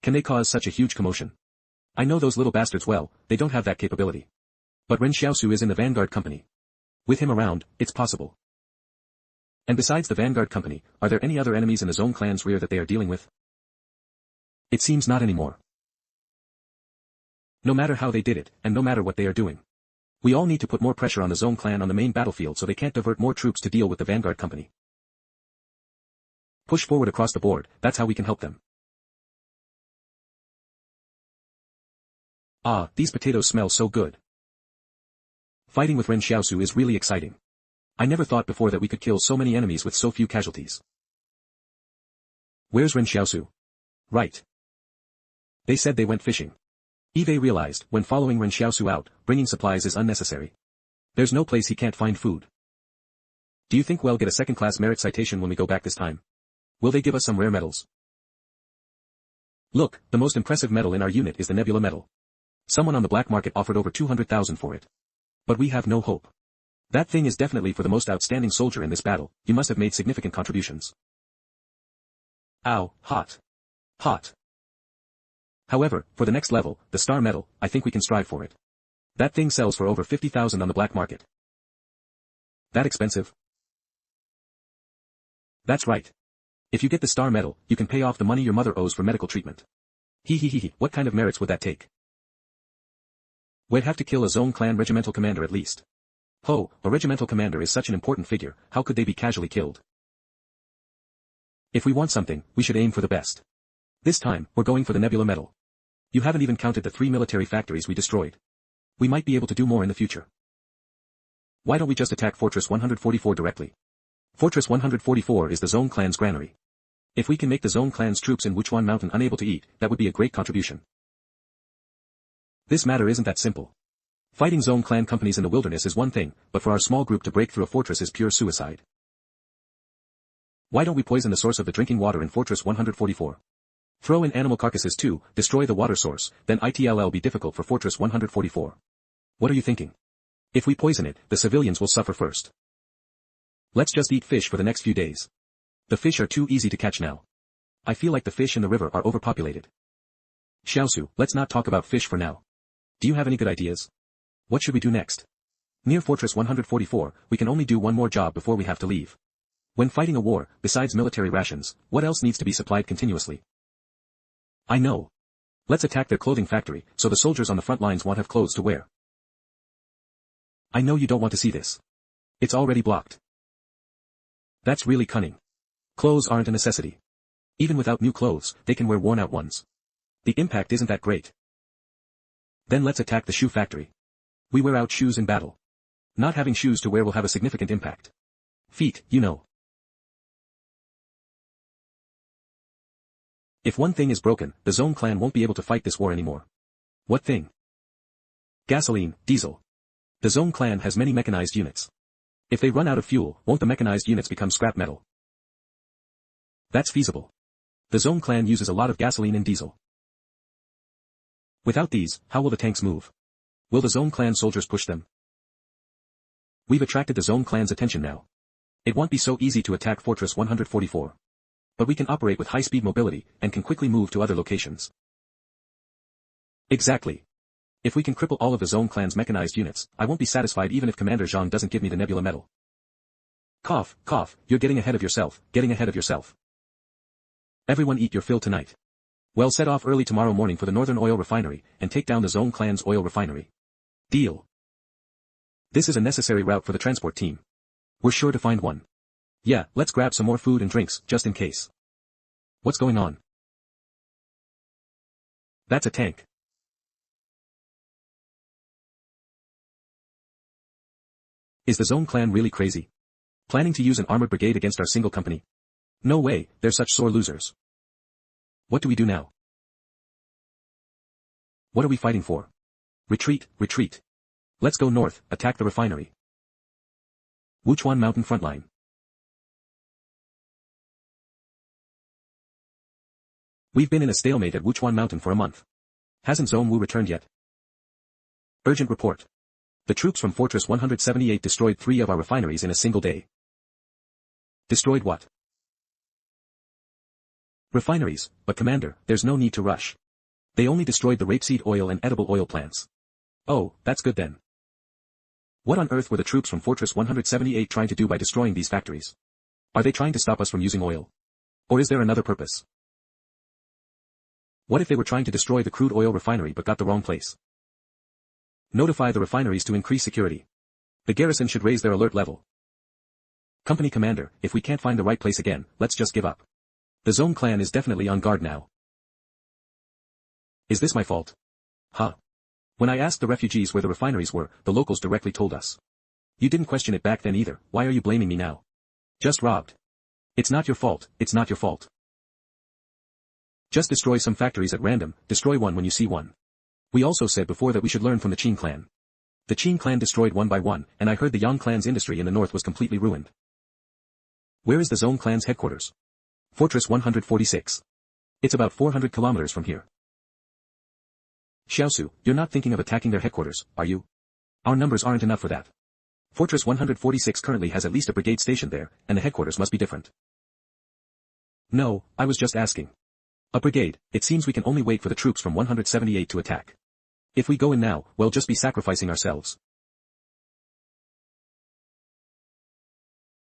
Can they cause such a huge commotion? I know those little bastards well, they don't have that capability. But Ren Xiaosu is in the Vanguard Company. With him around, it's possible. And besides the Vanguard Company, are there any other enemies in the Zhong clan's rear that they are dealing with? It seems not anymore. No matter how they did it, and no matter what they are doing. We all need to put more pressure on the Zhong clan on the main battlefield so they can't divert more troops to deal with the Vanguard Company. Push forward across the board, that's how we can help them. Ah, these potatoes smell so good. Fighting with Ren Xiaosu is really exciting. I never thought before that we could kill so many enemies with so few casualties. Where's Ren Xiaosu? Right. They said they went fishing. Eve realized, when following Ren Xiaosu out, bringing supplies is unnecessary. There's no place he can't find food. Do you think we'll get a second-class merit citation when we go back this time? Will they give us some rare medals? Look, the most impressive medal in our unit is the Nebula medal. Someone on the black market offered over 200,000 for it. But we have no hope. That thing is definitely for the most outstanding soldier in this battle. You must have made significant contributions. Ow, hot. Hot. However, for the next level, the star medal, I think we can strive for it. That thing sells for over 50,000 on the black market. That expensive? That's right. If you get the star medal, you can pay off the money your mother owes for medical treatment. What kind of merits would that take? We'd have to kill a Zhong clan regimental commander at least. Ho, a regimental commander is such an important figure, how could they be casually killed? If we want something, we should aim for the best. This time, we're going for the Nebula medal. You haven't even counted the 3 military factories we destroyed. We might be able to do more in the future. Why don't we just attack Fortress 144 directly? Fortress 144 is the Zhong clan's granary. If we can make the Zhong clan's troops in Wuchuan Mountain unable to eat, that would be a great contribution. This matter isn't that simple. Fighting Zhong clan companies in the wilderness is one thing, but for our small group to break through a fortress is pure suicide. Why don't we poison the source of the drinking water in Fortress 144? Throw in animal carcasses too, destroy the water source, then it'll be difficult for Fortress 144. What are you thinking? If we poison it, the civilians will suffer first. Let's just eat fish for the next few days. The fish are too easy to catch now. I feel like the fish in the river are overpopulated. Xiaosu, let's not talk about fish for now. Do you have any good ideas? What should we do next? Near Fortress 144, we can only do one more job before we have to leave. When fighting a war, besides military rations, what else needs to be supplied continuously? I know. Let's attack their clothing factory, so the soldiers on the front lines won't have clothes to wear. I know you don't want to see this. It's already blocked. That's really cunning. Clothes aren't a necessity. Even without new clothes, they can wear worn-out ones. The impact isn't that great. Then let's attack the shoe factory. We wear out shoes in battle. Not having shoes to wear will have a significant impact. Feet, you know. If one thing is broken, the Zhong clan won't be able to fight this war anymore. What thing? Gasoline, diesel. The Zhong clan has many mechanized units. If they run out of fuel, won't the mechanized units become scrap metal? That's feasible. The Zhong clan uses a lot of gasoline and diesel. Without these, how will the tanks move? Will the Zhong clan soldiers push them? We've attracted the Zone clan's attention now. It won't be so easy to attack Fortress 144. But we can operate with high-speed mobility, and can quickly move to other locations. Exactly. If we can cripple all of the Zone clan's mechanized units, I won't be satisfied even if Commander Zhang doesn't give me the Nebula Medal. Cough, cough, you're getting ahead of yourself, getting ahead of yourself. Everyone eat your fill tonight. Well, set off early tomorrow morning for the Northern Oil Refinery, and take down the Zone clan's oil refinery. Deal. This is a necessary route for the transport team. We're sure to find one. Yeah, let's grab some more food and drinks, just in case. What's going on? That's a tank. Is the Zone clan really crazy? Planning to use an armored brigade against our single company? No way, they're such sore losers. What do we do now? What are we fighting for? Retreat, retreat. Let's go north, attack the refinery. Wuchuan Mountain frontline. We've been in a stalemate at Wuchuan Mountain for a month. Hasn't Zone Wu returned yet? Urgent report. The troops from Fortress 178 destroyed 3 of our refineries in a single day. Destroyed what? Refineries, but Commander, there's no need to rush. They only destroyed the rapeseed oil and edible oil plants. Oh, that's good then. What on earth were the troops from Fortress 178 trying to do by destroying these factories? Are they trying to stop us from using oil? Or is there another purpose? What if they were trying to destroy the crude oil refinery but got the wrong place? Notify the refineries to increase security. The garrison should raise their alert level. Company commander, if we can't find the right place again, let's just give up. The Zone clan is definitely on guard now. Is this my fault? Huh. When I asked the refugees where the refineries were, the locals directly told us. You didn't question it back then either, why are you blaming me now? Just robbed. It's not your fault, it's not your fault. Just destroy some factories at random, destroy one when you see one. We also said before that we should learn from the Qin clan. The Qin clan destroyed one by one, and I heard the Yang clan's industry in the north was completely ruined. Where is the Zone clan's headquarters? Fortress 146. It's about 400 kilometers from here. Xiaosu, you're not thinking of attacking their headquarters, are you? Our numbers aren't enough for that. Fortress 146 currently has at least a brigade stationed there, and the headquarters must be different. No, I was just asking. A brigade, it seems we can only wait for the troops from 178 to attack. If we go in now, we'll just be sacrificing ourselves.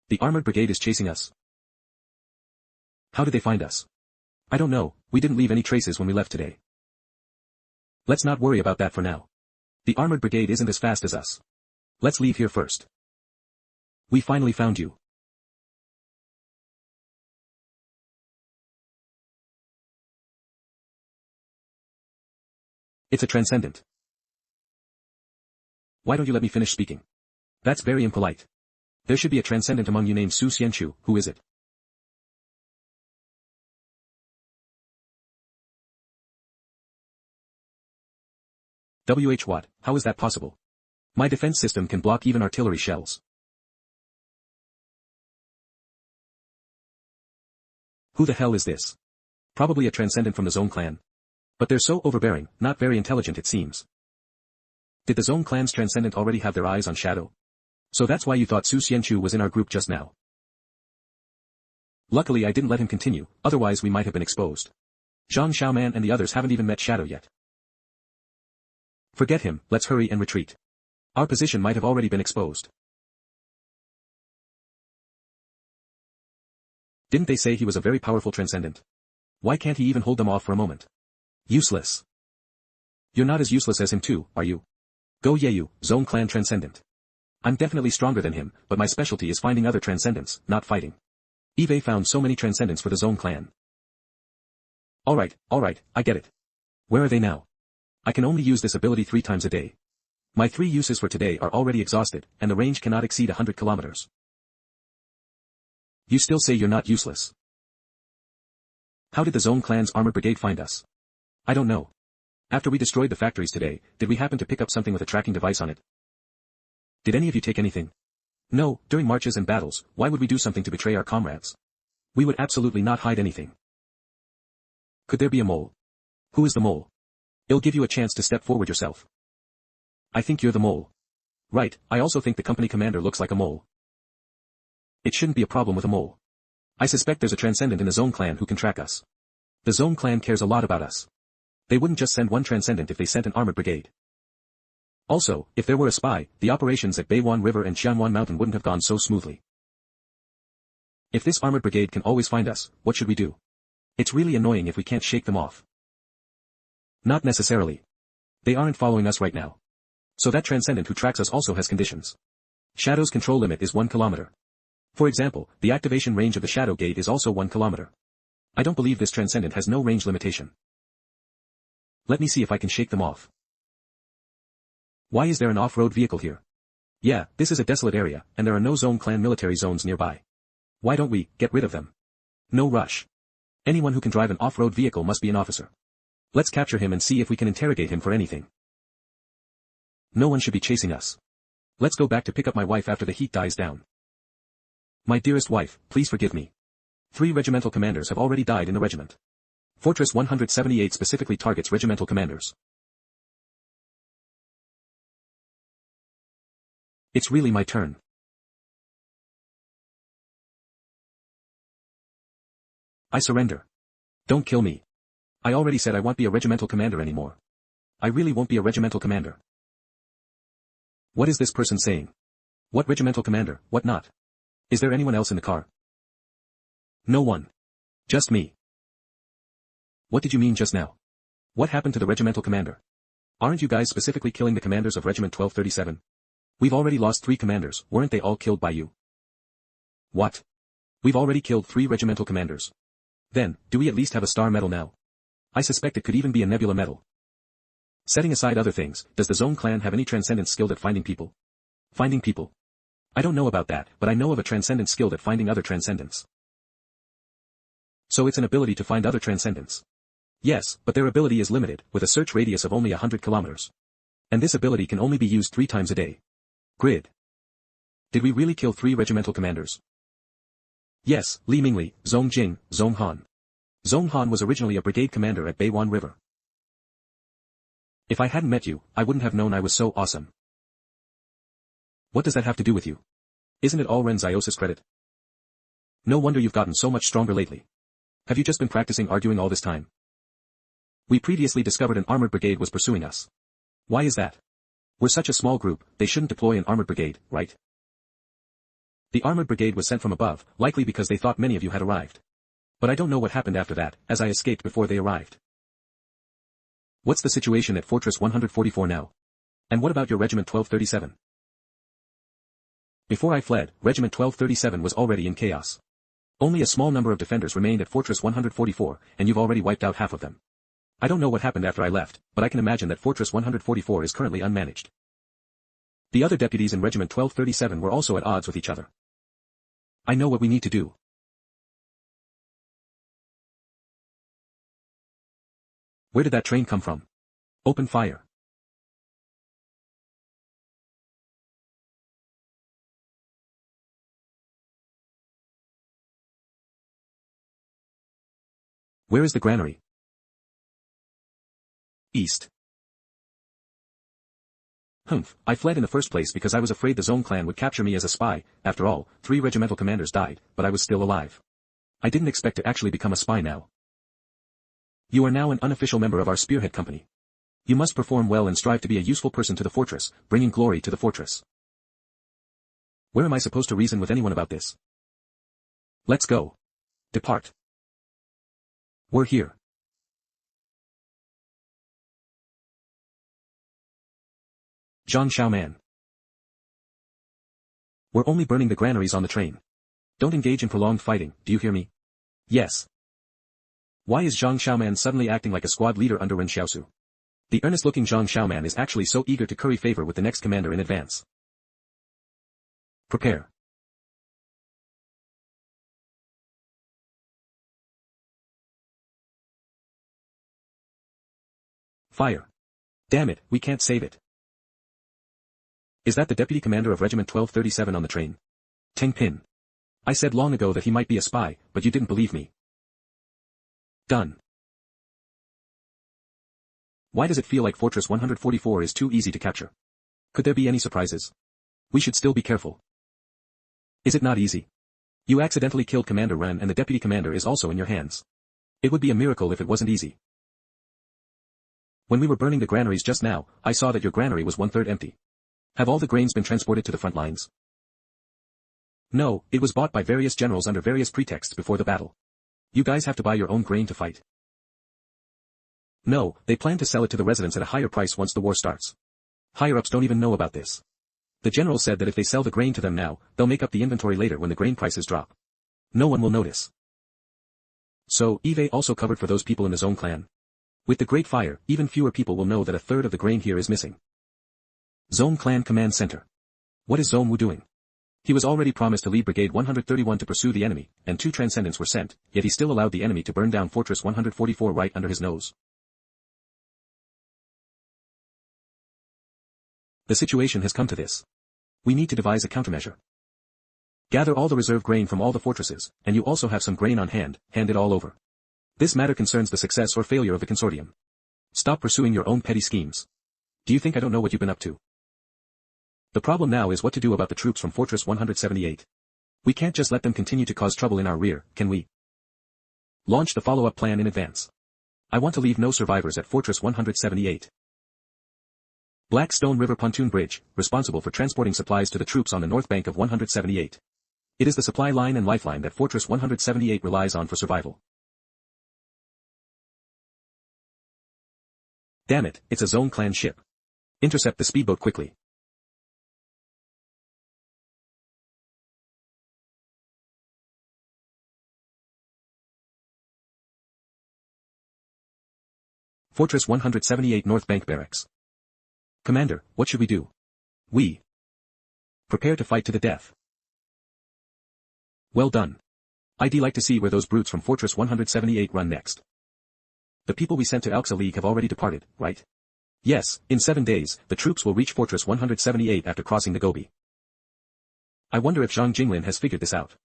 The armored brigade is chasing us. How did they find us? I don't know, we didn't leave any traces when we left today. Let's not worry about that for now. The armored brigade isn't as fast as us. Let's leave here first. We finally found you. It's a transcendent. Why don't you let me finish speaking? That's very impolite. There should be a transcendent among you named Su Xianchu, who is it? What? How is that possible? My defense system can block even artillery shells. Who the hell is this? Probably a transcendent from the Zone clan. But they're so overbearing, not very intelligent it seems. Did the Zone clan's transcendent already have their eyes on Shadow? So that's why you thought Su Xianchu was in our group just now. Luckily I didn't let him continue, otherwise we might have been exposed. Zhang Xiaoman and the others haven't even met Shadow yet. Forget him, let's hurry and retreat. Our position might have already been exposed. Didn't they say he was a very powerful transcendent? Why can't he even hold them off for a moment? Useless. You're not as useless as him too, are you? Go Yeyu, Zone clan transcendent. I'm definitely stronger than him, but my specialty is finding other transcendents, not fighting. Eve found so many transcendents for the Zone clan. Alright, I get it. Where are they now? I can only use this ability 3 times a day. My 3 uses for today are already exhausted, and the range cannot exceed 100 kilometers. You still say you're not useless. How did the Zone clan's armored brigade find us? I don't know. After we destroyed the factories today, did we happen to pick up something with a tracking device on it? Did any of you take anything? No, during marches and battles, why would we do something to betray our comrades? We would absolutely not hide anything. Could there be a mole? Who is the mole? It'll give you a chance to step forward yourself. I think you're the mole. Right, I also think the company commander looks like a mole. It shouldn't be a problem with a mole. I suspect there's a transcendent in the Zone clan who can track us. The Zone clan cares a lot about us. They wouldn't just send one transcendent if they sent an armored brigade. Also, if there were a spy, the operations at Beiwan River and Xianwan Mountain wouldn't have gone so smoothly. If this armored brigade can always find us, what should we do? It's really annoying if we can't shake them off. Not necessarily. They aren't following us right now. So that transcendent who tracks us also has conditions. Shadow's control limit is 1 kilometer. For example, the activation range of the Shadow Gate is also 1 kilometer. I don't believe this transcendent has no range limitation. Let me see if I can shake them off. Why is there an off-road vehicle here? Yeah, this is a desolate area, and there are no Zone clan military zones nearby. Why don't we get rid of them? No rush. Anyone who can drive an off-road vehicle must be an officer. Let's capture him and see if we can interrogate him for anything. No one should be chasing us. Let's go back to pick up my wife after the heat dies down. My dearest wife, please forgive me. 3 regimental commanders have already died in the regiment. Fortress 178 specifically targets regimental commanders. It's really my turn. I surrender. Don't kill me. I already said I won't be a regimental commander anymore. I really won't be a regimental commander. What is this person saying? What regimental commander, what not? Is there anyone else in the car? No one. Just me. What did you mean just now? What happened to the regimental commander? Aren't you guys specifically killing the commanders of Regiment 1237? We've already lost 3 commanders, weren't they all killed by you? What? We've already killed 3 regimental commanders. Then, do we at least have a star medal now? I suspect it could even be a nebula medal. Setting aside other things, does the Zone clan have any transcendents skilled at finding people? Finding people? I don't know about that, but I know of a transcendent skilled at finding other transcendents. So it's an ability to find other transcendents. Yes, but their ability is limited, with a search radius of only 100 kilometers. And this ability can only be used 3 times a day. Grid. Did we really kill 3 regimental commanders? Yes, Li Mingli, Zhong Jing, Zhong Han. Zhong Han was originally a brigade commander at Beiwan River. If I hadn't met you, I wouldn't have known I was so awesome. What does that have to do with you? Isn't it all Ren Xiaosu's credit? No wonder you've gotten so much stronger lately. Have you just been practicing arguing all this time? We previously discovered an armored brigade was pursuing us. Why is that? We're such a small group, they shouldn't deploy an armored brigade, right? The armored brigade was sent from above, likely because they thought many of you had arrived. But I don't know what happened after that, as I escaped before they arrived. What's the situation at Fortress 144 now? And what about your Regiment 1237? Before I fled, Regiment 1237 was already in chaos. Only a small number of defenders remained at Fortress 144, and you've already wiped out half of them. I don't know what happened after I left, but I can imagine that Fortress 144 is currently unmanaged. The other deputies in Regiment 1237 were also at odds with each other. I know what we need to do. Where did that train come from? Open fire. Where is the granary? East. Humph, I fled in the first place because I was afraid the Zone clan would capture me as a spy. After all, 3 regimental commanders died, but I was still alive. I didn't expect to actually become a spy now. You are now an unofficial member of our Spearhead Company. You must perform well and strive to be a useful person to the fortress, bringing glory to the fortress. Where am I supposed to reason with anyone about this? Let's go. Depart. We're here. Zhang Xiaoman. We're only burning the granaries on the train. Don't engage in prolonged fighting, do you hear me? Yes. Why is Zhang Xiaoman suddenly acting like a squad leader under Ren Xiaosu? The earnest-looking Zhang Xiaoman is actually so eager to curry favor with the next commander in advance. Prepare. Fire. Damn it, we can't save it. Is that the deputy commander of Regiment 1237 on the train? Teng Pin. I said long ago that he might be a spy, but you didn't believe me. Done. Why does it feel like Fortress 144 is too easy to capture? Could there be any surprises? We should still be careful. Is it not easy? You accidentally killed Commander Ren and the deputy commander is also in your hands. It would be a miracle if it wasn't easy. When we were burning the granaries just now, I saw that your granary was 1/3 empty. Have all the grains been transported to the front lines? No, it was bought by various generals under various pretexts before the battle. You guys have to buy your own grain to fight. No, they plan to sell it to the residents at a higher price once the war starts. Higher-ups don't even know about this. The general said that if they sell the grain to them now, they'll make up the inventory later when the grain prices drop. No one will notice. So, Eve also covered for those people in the Zone clan. With the Great Fire, even fewer people will know that 1/3 of the grain here is missing. Zone Clan Command Center. What is Zone Wu doing? He was already promised to lead Brigade 131 to pursue the enemy, and 2 Transcendents were sent, yet he still allowed the enemy to burn down Fortress 144 right under his nose. The situation has come to this. We need to devise a countermeasure. Gather all the reserve grain from all the fortresses, and you also have some grain on hand, hand it all over. This matter concerns the success or failure of the consortium. Stop pursuing your own petty schemes. Do you think I don't know what you've been up to? The problem now is what to do about the troops from Fortress 178. We can't just let them continue to cause trouble in our rear, can we? Launch the follow-up plan in advance. I want to leave no survivors at Fortress 178. Blackstone River Pontoon Bridge, responsible for transporting supplies to the troops on the north bank of 178. It is the supply line and lifeline that Fortress 178 relies on for survival. Damn it, it's a Zone Clan ship. Intercept the speedboat quickly. Fortress 178 North Bank Barracks. Commander, what should we do? We prepare to fight to the death. Well done. I'd like to see where those brutes from Fortress 178 run next. The people we sent to Alxa League have already departed, right? Yes, in 7 days, the troops will reach Fortress 178 after crossing the Gobi. I wonder if Zhang Jinglin has figured this out.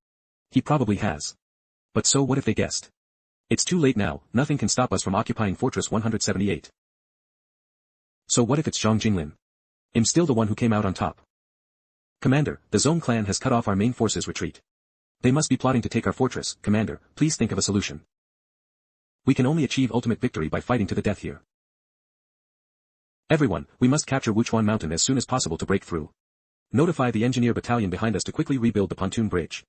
He probably has. But so what if they guessed? It's too late now, nothing can stop us from occupying Fortress 178. So what if it's Zhang Jinglin? I'm still the one who came out on top. Commander, the Zone clan has cut off our main forces' retreat. They must be plotting to take our fortress. Commander, please think of a solution. We can only achieve ultimate victory by fighting to the death here. Everyone, we must capture Wuchuan Mountain as soon as possible to break through. Notify the engineer battalion behind us to quickly rebuild the pontoon bridge.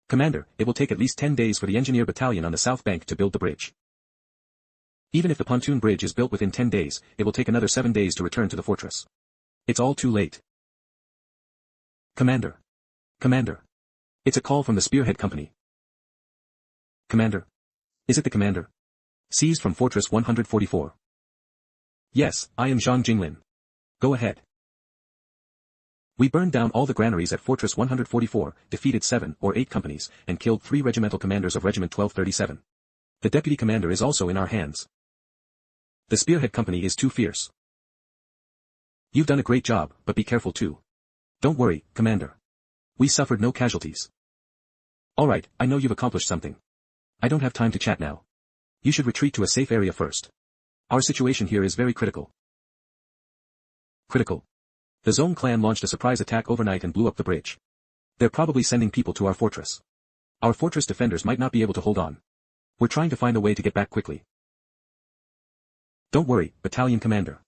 Commander, it will take at least 10 days for the engineer battalion on the south bank to build the bridge. Even if the pontoon bridge is built within 10 days, it will take another 7 days to return to the fortress. It's all too late. Commander. Commander. It's a call from the Spearhead Company. Commander. Is it the commander? Seized from Fortress 144. Yes, I am Zhang Jinglin. Go ahead. We burned down all the granaries at Fortress 144, defeated 7 or 8 companies, and killed 3 regimental commanders of Regiment 1237. The deputy commander is also in our hands. The Spearhead Company is too fierce. You've done a great job, but be careful too. Don't worry, Commander. We suffered no casualties. Alright, I know you've accomplished something. I don't have time to chat now. You should retreat to a safe area first. Our situation here is very critical. Critical. The Zone clan launched a surprise attack overnight and blew up the bridge. They're probably sending people to our fortress. Our fortress defenders might not be able to hold on. We're trying to find a way to get back quickly. Don't worry, Battalion Commander.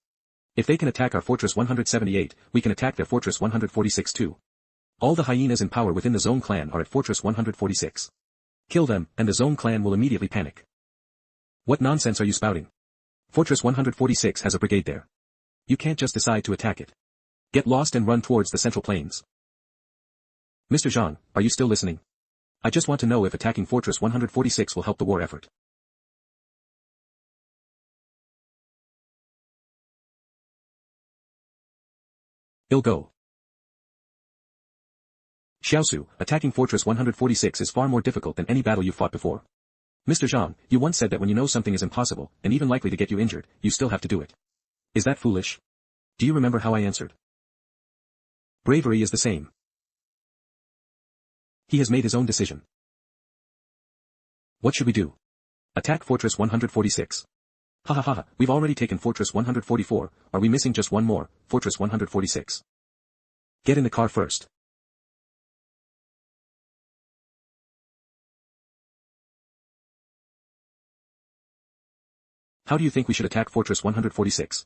If they can attack our Fortress 178, we can attack their Fortress 146 too. All the hyenas in power within the Zone clan are at Fortress 146. Kill them, and the Zone clan will immediately panic. What nonsense are you spouting? Fortress 146 has a brigade there. You can't just decide to attack it. Get lost and run towards the Central Plains. Mr. Zhang, are you still listening? I just want to know if attacking Fortress 146 will help the war effort. It'll go. Xiaosu, attacking Fortress 146 is far more difficult than any battle you've fought before. Mr. Zhang, you once said that when you know something is impossible, and even likely to get you injured, you still have to do it. Is that foolish? Do you remember how I answered? Bravery is the same. He has made his own decision. What should we do? Attack Fortress 146. Ha ha ha, we've already taken Fortress 144, are we missing just one more, Fortress 146? Get in the car first. How do you think we should attack Fortress 146?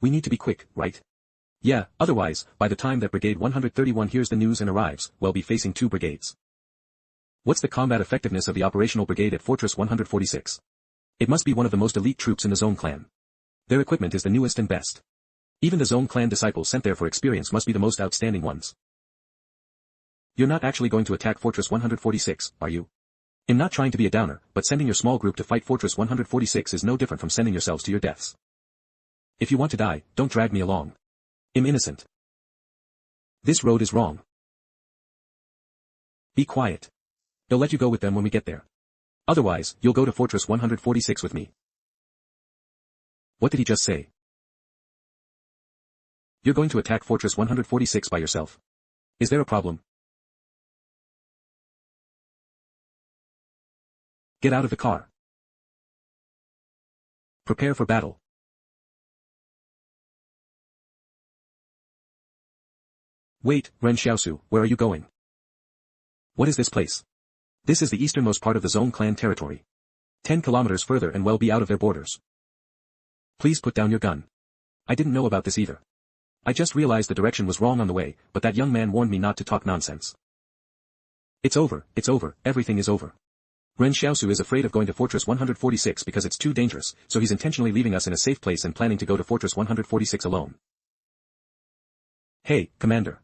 We need to be quick, right? Yeah, otherwise, by the time that Brigade 131 hears the news and arrives, we'll be facing 2 brigades. What's the combat effectiveness of the operational brigade at Fortress 146? It must be one of the most elite troops in the Zone clan. Their equipment is the newest and best. Even the Zone clan disciples sent there for experience must be the most outstanding ones. You're not actually going to attack Fortress 146, are you? I'm not trying to be a downer, but sending your small group to fight Fortress 146 is no different from sending yourselves to your deaths. If you want to die, don't drag me along. I'm innocent. This road is wrong. Be quiet. They'll let you go with them when we get there. Otherwise, you'll go to Fortress 146 with me. What did he just say? You're going to attack Fortress 146 by yourself. Is there a problem? Get out of the car. Prepare for battle. Wait, Ren Xiaosu, where are you going? What is this place? This is the easternmost part of the Zone clan territory. 10 kilometers further and we'll be out of their borders. Please put down your gun. I didn't know about this either. I just realized the direction was wrong on the way, but that young man warned me not to talk nonsense. It's over, everything is over. Ren Xiaosu is afraid of going to Fortress 146 because it's too dangerous, so he's intentionally leaving us in a safe place and planning to go to Fortress 146 alone. Hey, Commander.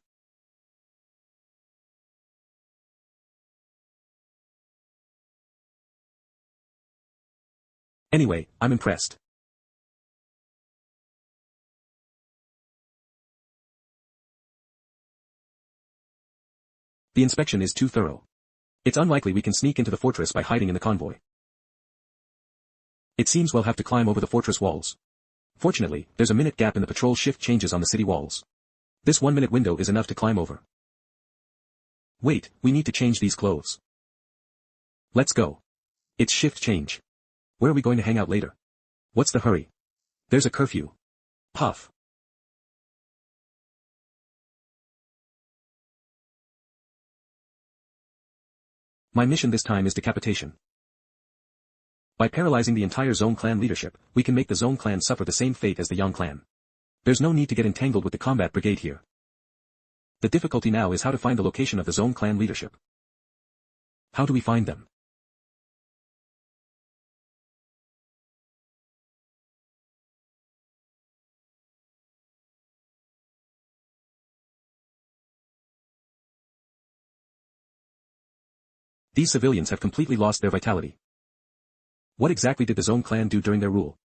Anyway, I'm impressed. The inspection is too thorough. It's unlikely we can sneak into the fortress by hiding in the convoy. It seems we'll have to climb over the fortress walls. Fortunately, there's a minute gap in the patrol shift changes on the city walls. This 1-minute window is enough to climb over. Wait, we need to change these clothes. Let's go. It's shift change. Where are we going to hang out later? What's the hurry? There's a curfew. Puff. My mission this time is decapitation. By paralyzing the entire Zone clan leadership, we can make the Zone clan suffer the same fate as the Yang clan. There's no need to get entangled with the combat brigade here. The difficulty now is how to find the location of the Zone clan leadership. How do we find them? These civilians have completely lost their vitality. What exactly did the Zone clan do during their rule?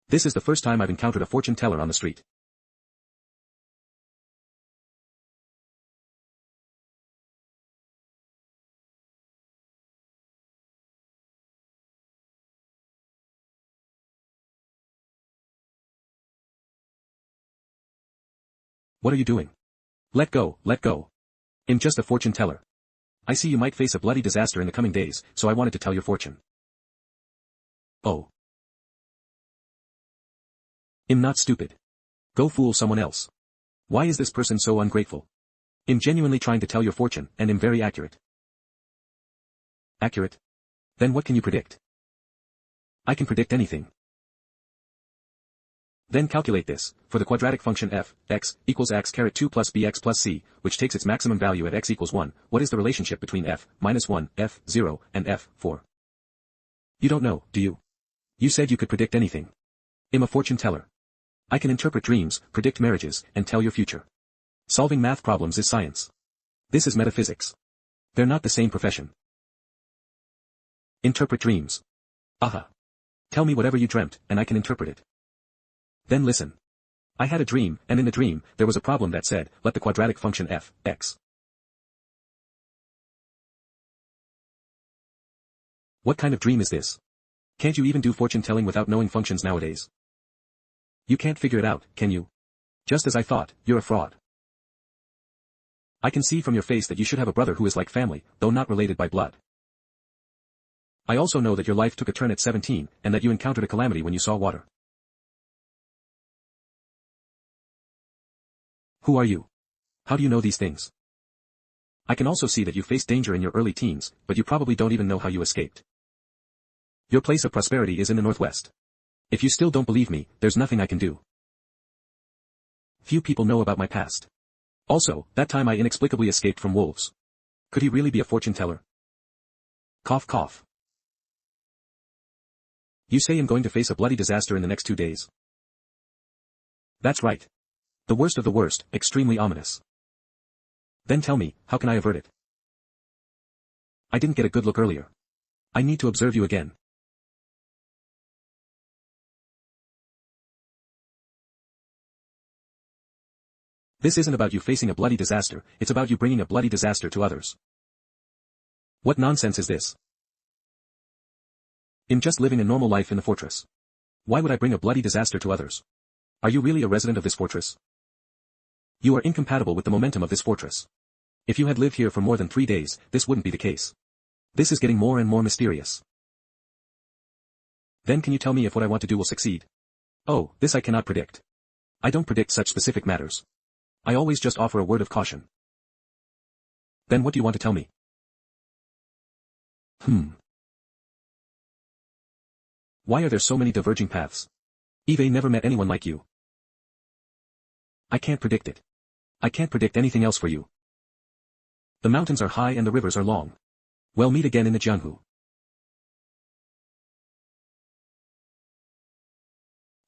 This is the first time I've encountered a fortune teller on the street. What are you doing? Let go, let go. I'm just a fortune teller. I see you might face a bloody disaster in the coming days, so I wanted to tell your fortune. Oh. I'm not stupid. Go fool someone else. Why is this person so ungrateful? I'm genuinely trying to tell your fortune, and I'm very accurate. Accurate? Then what can you predict? I can predict anything. Then calculate this, for the quadratic function f, x, equals x caret 2 plus bx plus c, which takes its maximum value at x equals 1, what is the relationship between f, minus 1, f, 0, and f, 4? You don't know, do you? You said you could predict anything. I'm a fortune teller. I can interpret dreams, predict marriages, and tell your future. Solving math problems is science. This is metaphysics. They're not the same profession. Interpret dreams. Aha. Tell me whatever you dreamt, and I can interpret it. Then listen. I had a dream, and in the dream, there was a problem that said, let the quadratic function f, x. What kind of dream is this? Can't you even do fortune telling without knowing functions nowadays? You can't figure it out, can you? Just as I thought, you're a fraud. I can see from your face that you should have a brother who is like family, though not related by blood. I also know that your life took a turn at 17, and that you encountered a calamity when you saw water. Who are you? How do you know these things? I can also see that you faced danger in your early teens, but you probably don't even know how you escaped. Your place of prosperity is in the northwest. If you still don't believe me, there's nothing I can do. Few people know about my past. Also, that time I inexplicably escaped from wolves. Could he really be a fortune teller? Cough cough. You say I'm going to face a bloody disaster in the next 2 days. That's right. The worst of the worst, extremely ominous. Then tell me, how can I avert it? I didn't get a good look earlier. I need to observe you again. This isn't about you facing a bloody disaster, it's about you bringing a bloody disaster to others. What nonsense is this? I'm just living a normal life in the fortress. Why would I bring a bloody disaster to others? Are you really a resident of this fortress? You are incompatible with the momentum of this fortress. If you had lived here for more than 3 days, this wouldn't be the case. This is getting more and more mysterious. Then can you tell me if what I want to do will succeed? Oh, this I cannot predict. I don't predict such specific matters. I always just offer a word of caution. Then what do you want to tell me? Why are there so many diverging paths? Eve never met anyone like you. I can't predict it. I can't predict anything else for you. The mountains are high and the rivers are long. We'll meet again in the Jianghu.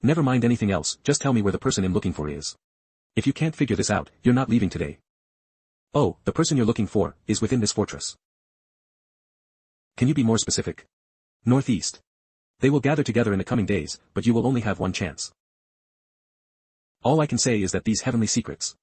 Never mind anything else, just tell me where the person I'm looking for is. If you can't figure this out, you're not leaving today. Oh, the person you're looking for is within this fortress. Can you be more specific? Northeast. They will gather together in the coming days, but you will only have one chance. All I can say is that these heavenly secrets.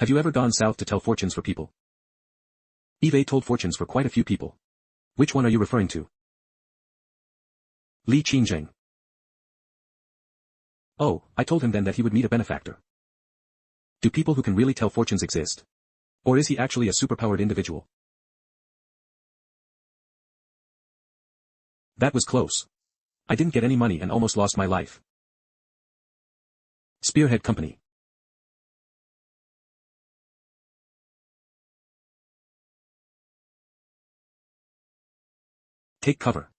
Have you ever gone south to tell fortunes for people? Eve told fortunes for quite a few people. Which one are you referring to? Li Qingzheng. Oh, I told him then that he would meet a benefactor. Do people who can really tell fortunes exist? Or is he actually a superpowered individual? That was close. I didn't get any money and almost lost my life. Spearhead Company. Take cover.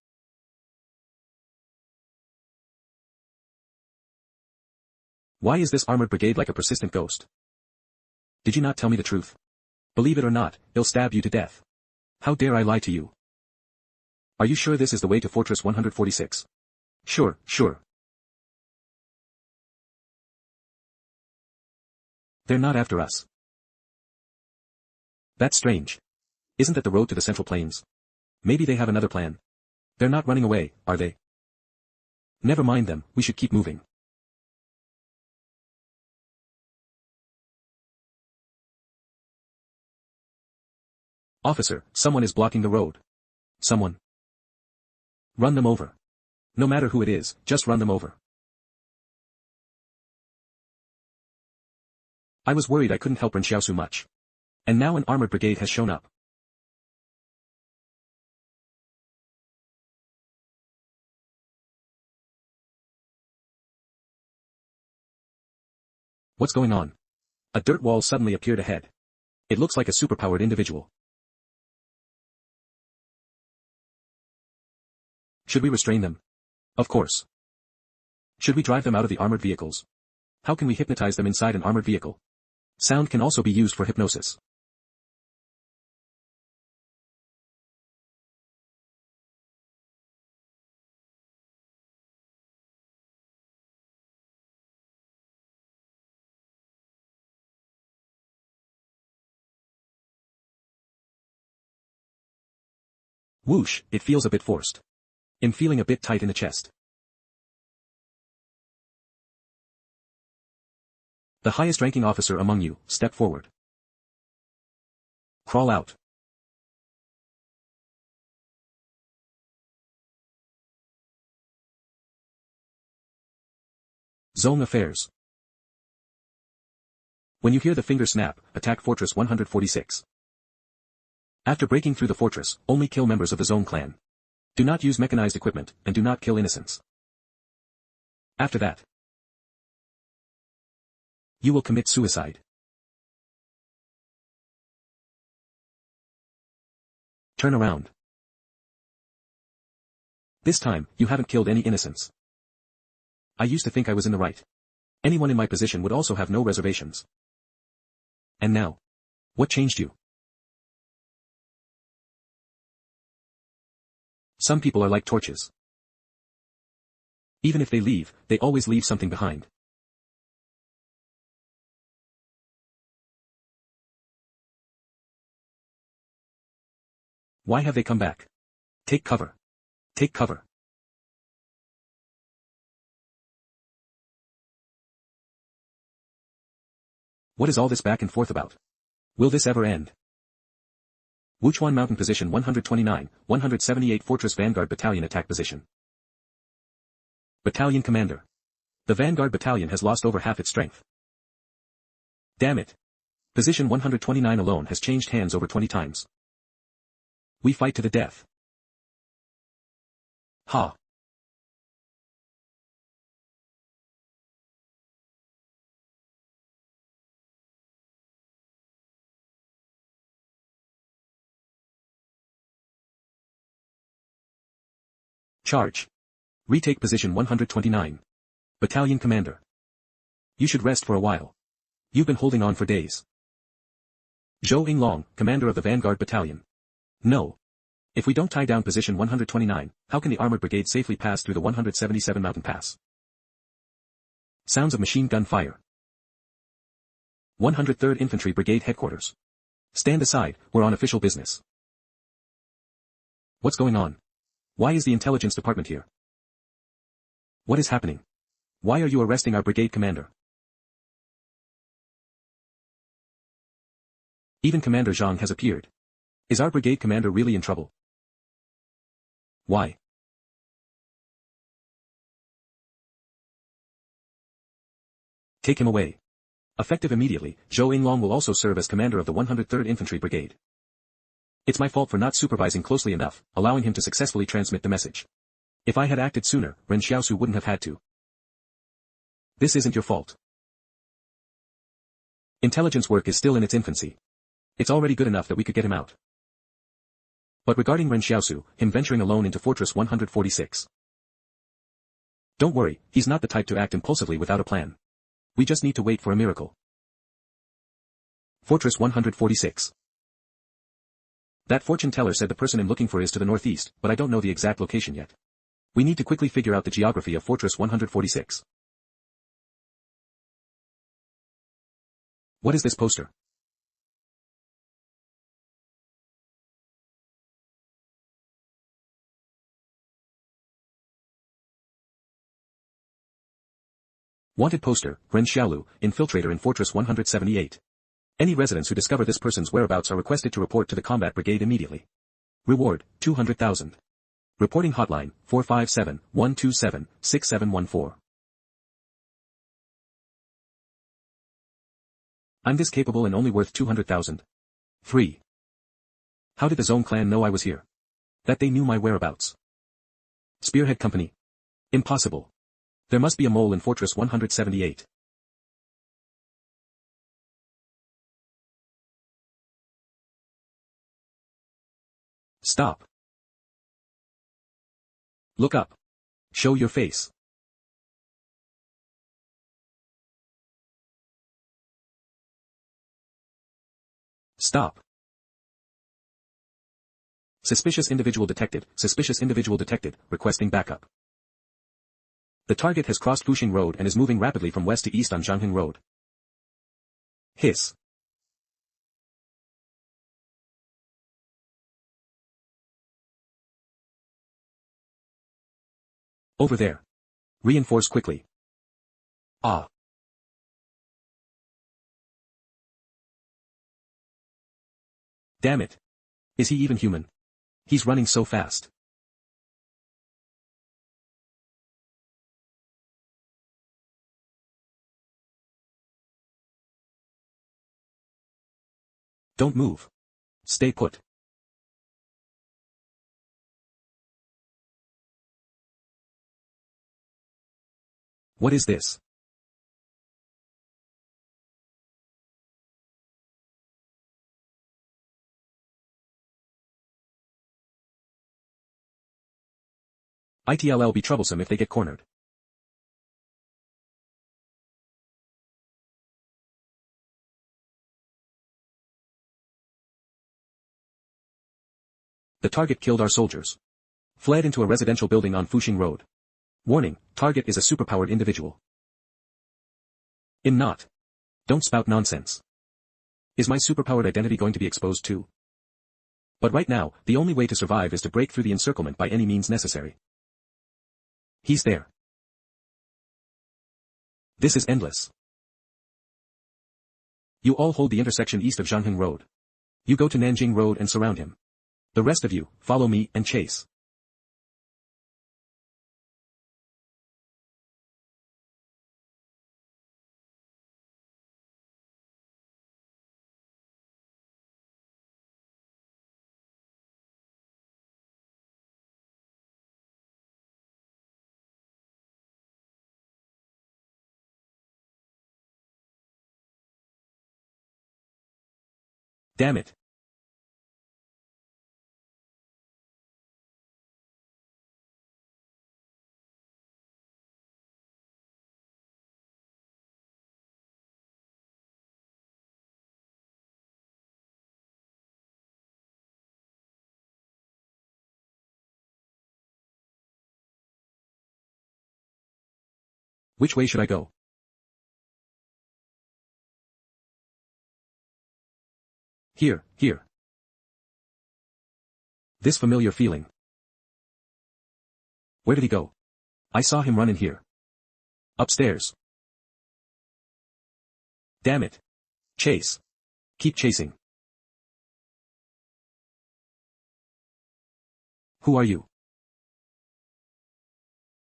Why is this armored brigade like a persistent ghost? Did you not tell me the truth? Believe it or not, they'll stab you to death. How dare I lie to you? Are you sure this is the way to Fortress 146? Sure, sure. They're not after us. That's strange. Isn't that the road to the Central Plains? Maybe they have another plan. They're not running away, are they? Never mind them, we should keep moving. Officer, someone is blocking the road. Someone. Run them over. No matter who it is, just run them over. I was worried I couldn't help Ren Xiaosu much. And now an armored brigade has shown up. What's going on? A dirt wall suddenly appeared ahead. It looks like a superpowered individual. Should we restrain them? Of course. Should we drive them out of the armored vehicles? How can we hypnotize them inside an armored vehicle? Sound can also be used for hypnosis. Whoosh, it feels a bit forced. I'm feeling a bit tight in the chest. The highest ranking officer among you, step forward. Crawl out. Zone Affairs. When you hear the finger snap, attack Fortress 146. After breaking through the fortress, only kill members of the Zone clan. Do not use mechanized equipment, and do not kill innocents. After that, you will commit suicide. Turn around. This time, you haven't killed any innocents. I used to think I was in the right. Anyone in my position would also have no reservations. And now? What changed you? Some people are like torches. Even if they leave, they always leave something behind. Why have they come back? Take cover. Take cover. What is all this back and forth about? Will this ever end? Wuchuan Mountain Position 129, 178 Fortress Vanguard Battalion Attack Position. Battalion Commander. The Vanguard Battalion has lost over half its strength. Damn it. Position 129 alone has changed hands over 20 times. We fight to the death. Ha. Charge. Retake Position 129. Battalion Commander. You should rest for a while. You've been holding on for days. Zhou Yinglong, Commander of the Vanguard Battalion. No. If we don't tie down Position 129, how can the Armored Brigade safely pass through the 177 Mountain Pass? Sounds of machine gun fire. 103rd Infantry Brigade Headquarters. Stand aside, we're on official business. What's going on? Why is the intelligence department here? What is happening? Why are you arresting our brigade commander? Even Commander Zhang has appeared. Is our brigade commander really in trouble? Why? Take him away. Effective immediately, Zhou Yinglong will also serve as commander of the 103rd Infantry Brigade. It's my fault for not supervising closely enough, allowing him to successfully transmit the message. If I had acted sooner, Ren Xiaosu wouldn't have had to. This isn't your fault. Intelligence work is still in its infancy. It's already good enough that we could get him out. But regarding Ren Xiaosu, him venturing alone into Fortress 146. Don't worry, he's not the type to act impulsively without a plan. We just need to wait for a miracle. Fortress 146. That fortune teller said the person I'm looking for is to the northeast, but I don't know the exact location yet. We need to quickly figure out the geography of Fortress 146. What is this poster? Wanted poster, Ren Xiaolu, infiltrator in Fortress 178. Any residents who discover this person's whereabouts are requested to report to the combat brigade immediately. Reward, 200,000. Reporting hotline, 457-127-6714. I'm this capable and only worth 200,000. 3. How did the Zone clan know I was here? That they knew my whereabouts. Spearhead Company. Impossible. There must be a mole in Fortress 178. Stop. Look up. Show your face. Stop. Suspicious individual detected, requesting backup. The target has crossed Fuxing Road and is moving rapidly from west to east on Zhangheng Road. Hiss. Over there. Reinforce quickly. Ah. Damn it. Is he even human? He's running so fast. Don't move. Stay put. What is this? It'll be troublesome if they get cornered. The target killed our soldiers. Fled into a residential building on Fuxing Road. Warning, target is a superpowered individual. Not. Don't spout nonsense. Is my superpowered identity going to be exposed too? But right now, the only way to survive is to break through the encirclement by any means necessary. He's there. This is endless. You all hold the intersection east of Zhangheng Road. You go to Nanjing Road and surround him. The rest of you, follow me and chase. Damn it. Which way should I go? Here. This familiar feeling. Where did he go? I saw him run in here. Upstairs. Damn it. Chase. Keep chasing. Who are you?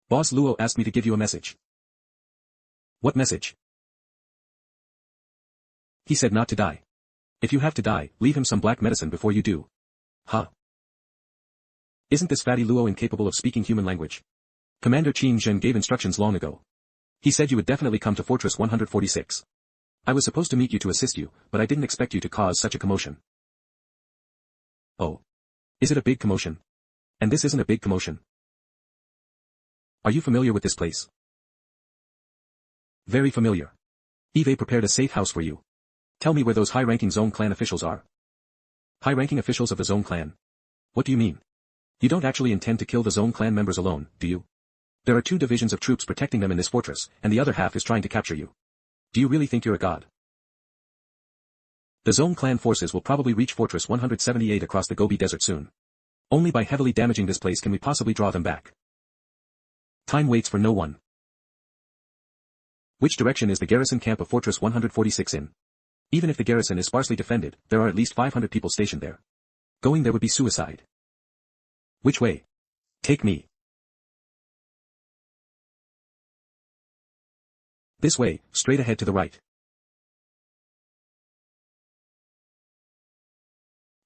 Boss Luo asked me to give you a message. What message? He said not to die. If you have to die, leave him some black medicine before you do. Huh? Isn't this fatty Luo incapable of speaking human language? Commander Qin Zhen gave instructions long ago. He said you would definitely come to Fortress 146. I was supposed to meet you to assist you, but I didn't expect you to cause such a commotion. Oh. Is it a big commotion? And this isn't a big commotion. Are you familiar with this place? Very familiar. Eve prepared a safe house for you. Tell me where those high-ranking Zone clan officials are. High-ranking officials of the Zone clan? What do you mean? You don't actually intend to kill the Zone clan members alone, do you? There are 2 divisions of troops protecting them in this fortress, and the other half is trying to capture you. Do you really think you're a god? The Zone clan forces will probably reach Fortress 178 across the Gobi Desert soon. Only by heavily damaging this place can we possibly draw them back. Time waits for no one. Which direction is the garrison camp of Fortress 146 in? Even if the garrison is sparsely defended, there are at least 500 people stationed there. Going there would be suicide. Which way? Take me. This way, straight ahead to the right.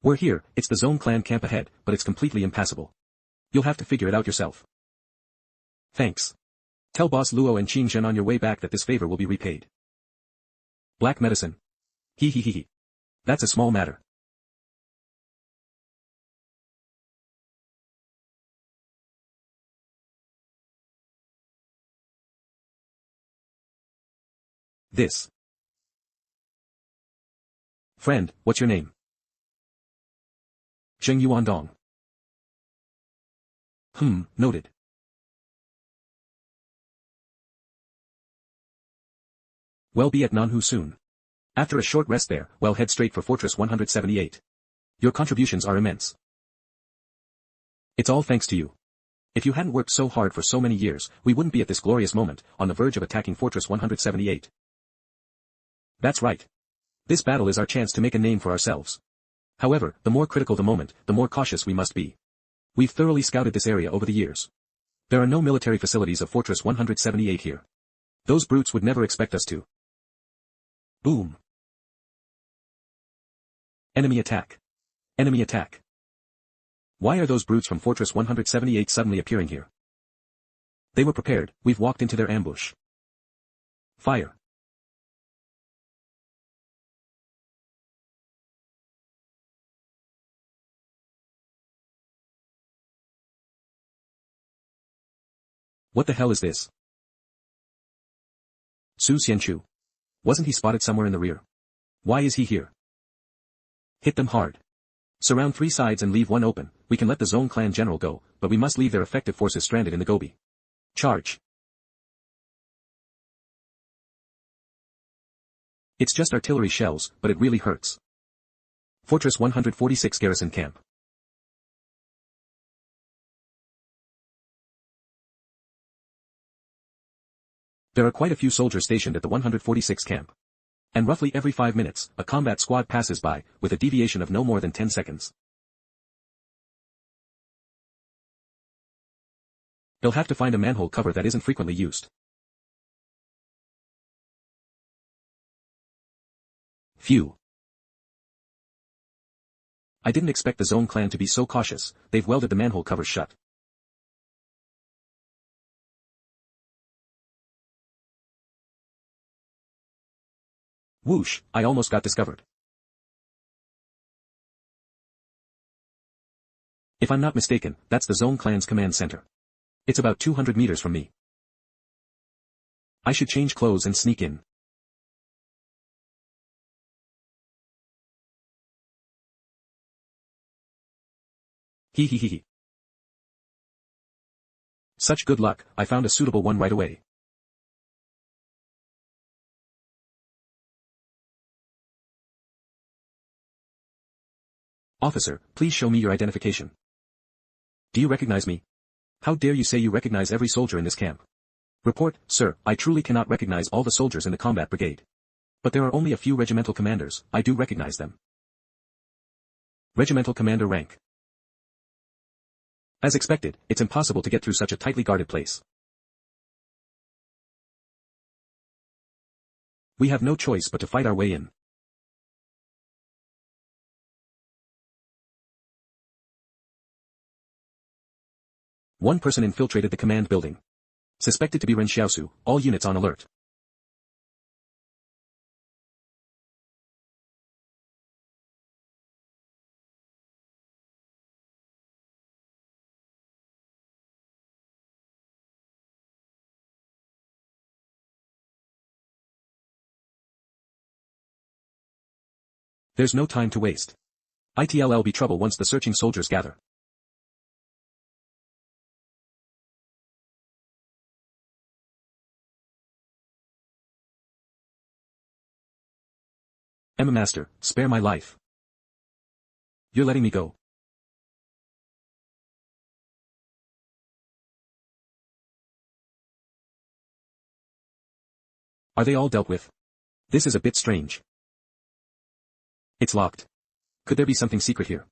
We're here, it's the Zone clan camp ahead, but it's completely impassable. You'll have to figure it out yourself. Thanks. Tell Boss Luo and Qin Zhen on your way back that this favor will be repaid. Black medicine. He. That's a small matter. This. Friend, what's your name? Zheng Yuandong. Noted. Well, be at Nanhu soon. After a short rest there, well, head straight for Fortress 178. Your contributions are immense. It's all thanks to you. If you hadn't worked so hard for so many years, we wouldn't be at this glorious moment, on the verge of attacking Fortress 178. That's right. This battle is our chance to make a name for ourselves. However, the more critical the moment, the more cautious we must be. We've thoroughly scouted this area over the years. There are no military facilities of Fortress 178 here. Those brutes would never expect us to. Boom. Enemy attack. Enemy attack. Why are those brutes from Fortress 178 suddenly appearing here? They were prepared, we've walked into their ambush. Fire. What the hell is this? Su Xianchu. Wasn't he spotted somewhere in the rear? Why is he here? Hit them hard. Surround 3 sides and leave 1 open. We can let the Zone clan general go, but we must leave their effective forces stranded in the Gobi. Charge. It's just artillery shells, but it really hurts. Fortress 146 Garrison Camp. There are quite a few soldiers stationed at the 146 camp. And roughly every 5 minutes, a combat squad passes by, with a deviation of no more than 10 seconds. They'll have to find a manhole cover that isn't frequently used. Phew. I didn't expect the Zone clan to be so cautious, they've welded the manhole covers shut. Whoosh, I almost got discovered. If I'm not mistaken, that's the Zone clan's command center. It's about 200 meters from me. I should change clothes and sneak in. Hee hee hee hee. Such good luck, I found a suitable one right away. Officer, please show me your identification. Do you recognize me? How dare you say you recognize every soldier in this camp? Report, sir, I truly cannot recognize all the soldiers in the combat brigade. But there are only a few regimental commanders, I do recognize them. Regimental commander rank. As expected, it's impossible to get through such a tightly guarded place. We have no choice but to fight our way in. One person infiltrated the command building. Suspected to be Ren Xiaosu, all units on alert. There's no time to waste. It'll be trouble once the searching soldiers gather. Emma Master, spare my life. You're letting me go. Are they all dealt with? This is a bit strange. It's locked. Could there be something secret here?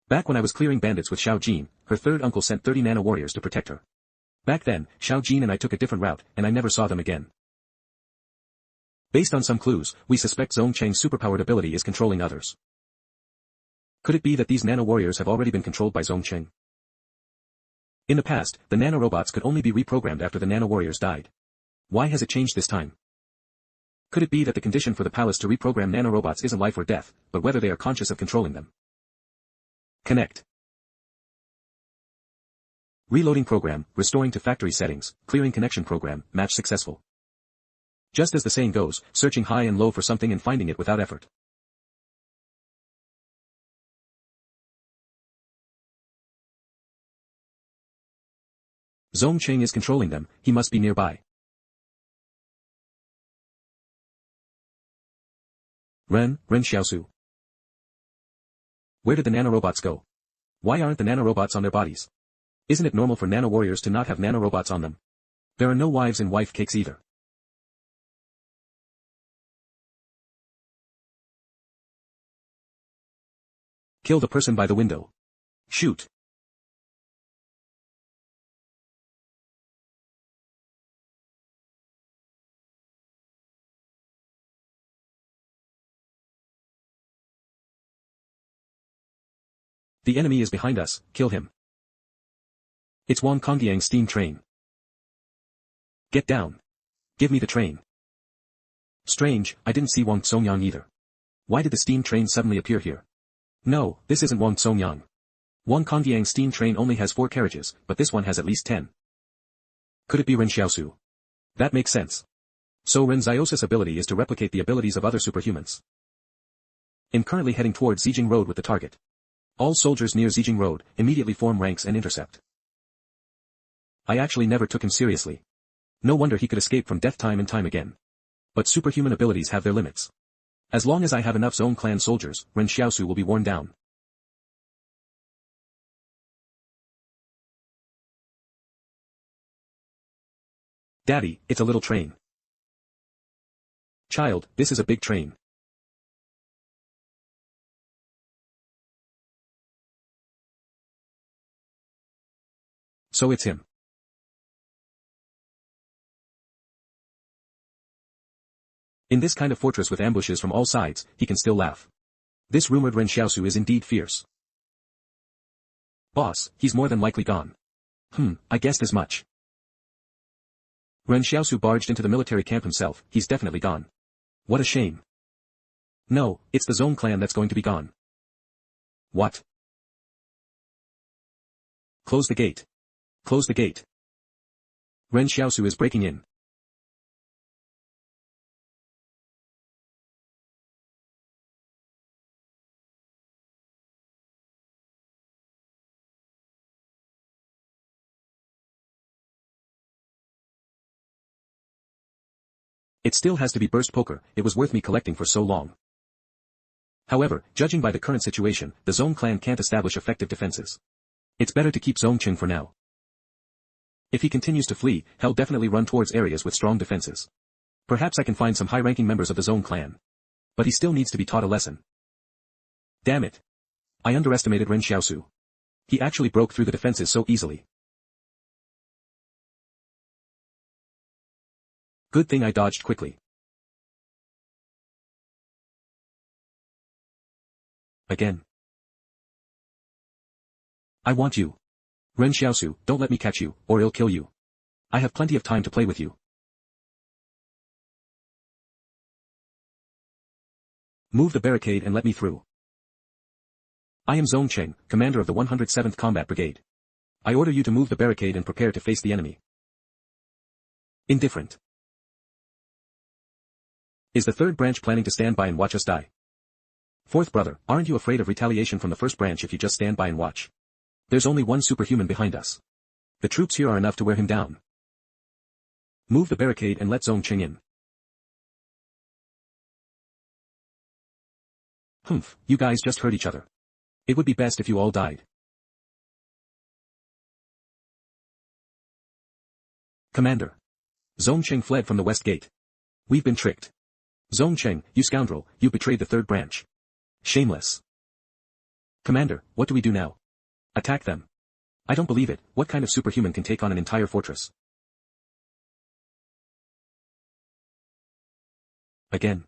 Back when I was clearing bandits with Xiao Jin, her third uncle sent 30 nano-warriors to protect her. Back then, Xiao Jin and I took a different route, and I never saw them again. Based on some clues, we suspect Zhong Cheng's superpowered ability is controlling others. Could it be that these nano-warriors have already been controlled by Zhong Cheng? In the past, the nano-robots could only be reprogrammed after the nano-warriors died. Why has it changed this time? Could it be that the condition for the palace to reprogram nano-robots isn't life or death, but whether they are conscious of controlling them? Connect. Reloading program, restoring to factory settings, clearing connection program, match successful. Just as the saying goes, searching high and low for something and finding it without effort. Zhong Cheng is controlling them, he must be nearby. Ren Xiaosu. Where did the nanorobots go? Why aren't the nanorobots on their bodies? Isn't it normal for nano-warriors to not have nanorobots on them? There are no wives in wife cakes either. Kill the person by the window. Shoot. The enemy is behind us, kill him. It's Wang Kongyang's steam train. Get down. Give me the train. Strange, I didn't see Wang Songyang either. Why did the steam train suddenly appear here? No, this isn't Wang Songyang. Wang Kongyang's steam train only has 4 carriages, but this one has at least 10. Could it be Ren Xiaosu? That makes sense. So Ren Xiaosu's ability is to replicate the abilities of other superhumans. I'm currently heading towards Zijing Road with the target. All soldiers near Zijing Road immediately form ranks and intercept. I actually never took him seriously. No wonder he could escape from death time and time again. But superhuman abilities have their limits. As long as I have enough Zone clan soldiers, Ren Xiaosu will be worn down. Daddy, it's a little train. Child, this is a big train. So it's him. In this kind of fortress with ambushes from all sides, he can still laugh. This rumored Ren Xiaosu is indeed fierce. Boss, he's more than likely gone. I guessed as much. Ren Xiaosu barged into the military camp himself, he's definitely gone. What a shame. No, it's the Zone clan that's going to be gone. What? Close the gate. Close the gate. Ren Xiaosu is breaking in. It still has to be burst poker, it was worth me collecting for so long. However, judging by the current situation, the Zone clan can't establish effective defenses. It's better to keep Zone Qing for now. If he continues to flee, he'll definitely run towards areas with strong defenses. Perhaps I can find some high-ranking members of the Zone clan. But he still needs to be taught a lesson. Damn it. I underestimated Ren Xiaosu. He actually broke through the defenses so easily. Good thing I dodged quickly. Again. I want you. Ren Xiaosu, don't let me catch you, or I'll kill you. I have plenty of time to play with you. Move the barricade and let me through. I am Zone Cheng, commander of the 107th Combat Brigade. I order you to move the barricade and prepare to face the enemy. Indifferent. Is the 3rd branch planning to stand by and watch us die? 4th brother, aren't you afraid of retaliation from the 1st branch if you just stand by and watch? There's only one superhuman behind us. The troops here are enough to wear him down. Move the barricade and let Zone Cheng in. You guys just hurt each other. It would be best if you all died. Commander. Zone Cheng fled from the west gate. We've been tricked. Zone Cheng, you scoundrel, you betrayed the 3rd branch. Shameless. Commander, what do we do now? Attack them. I don't believe it, what kind of superhuman can take on an entire fortress? Again.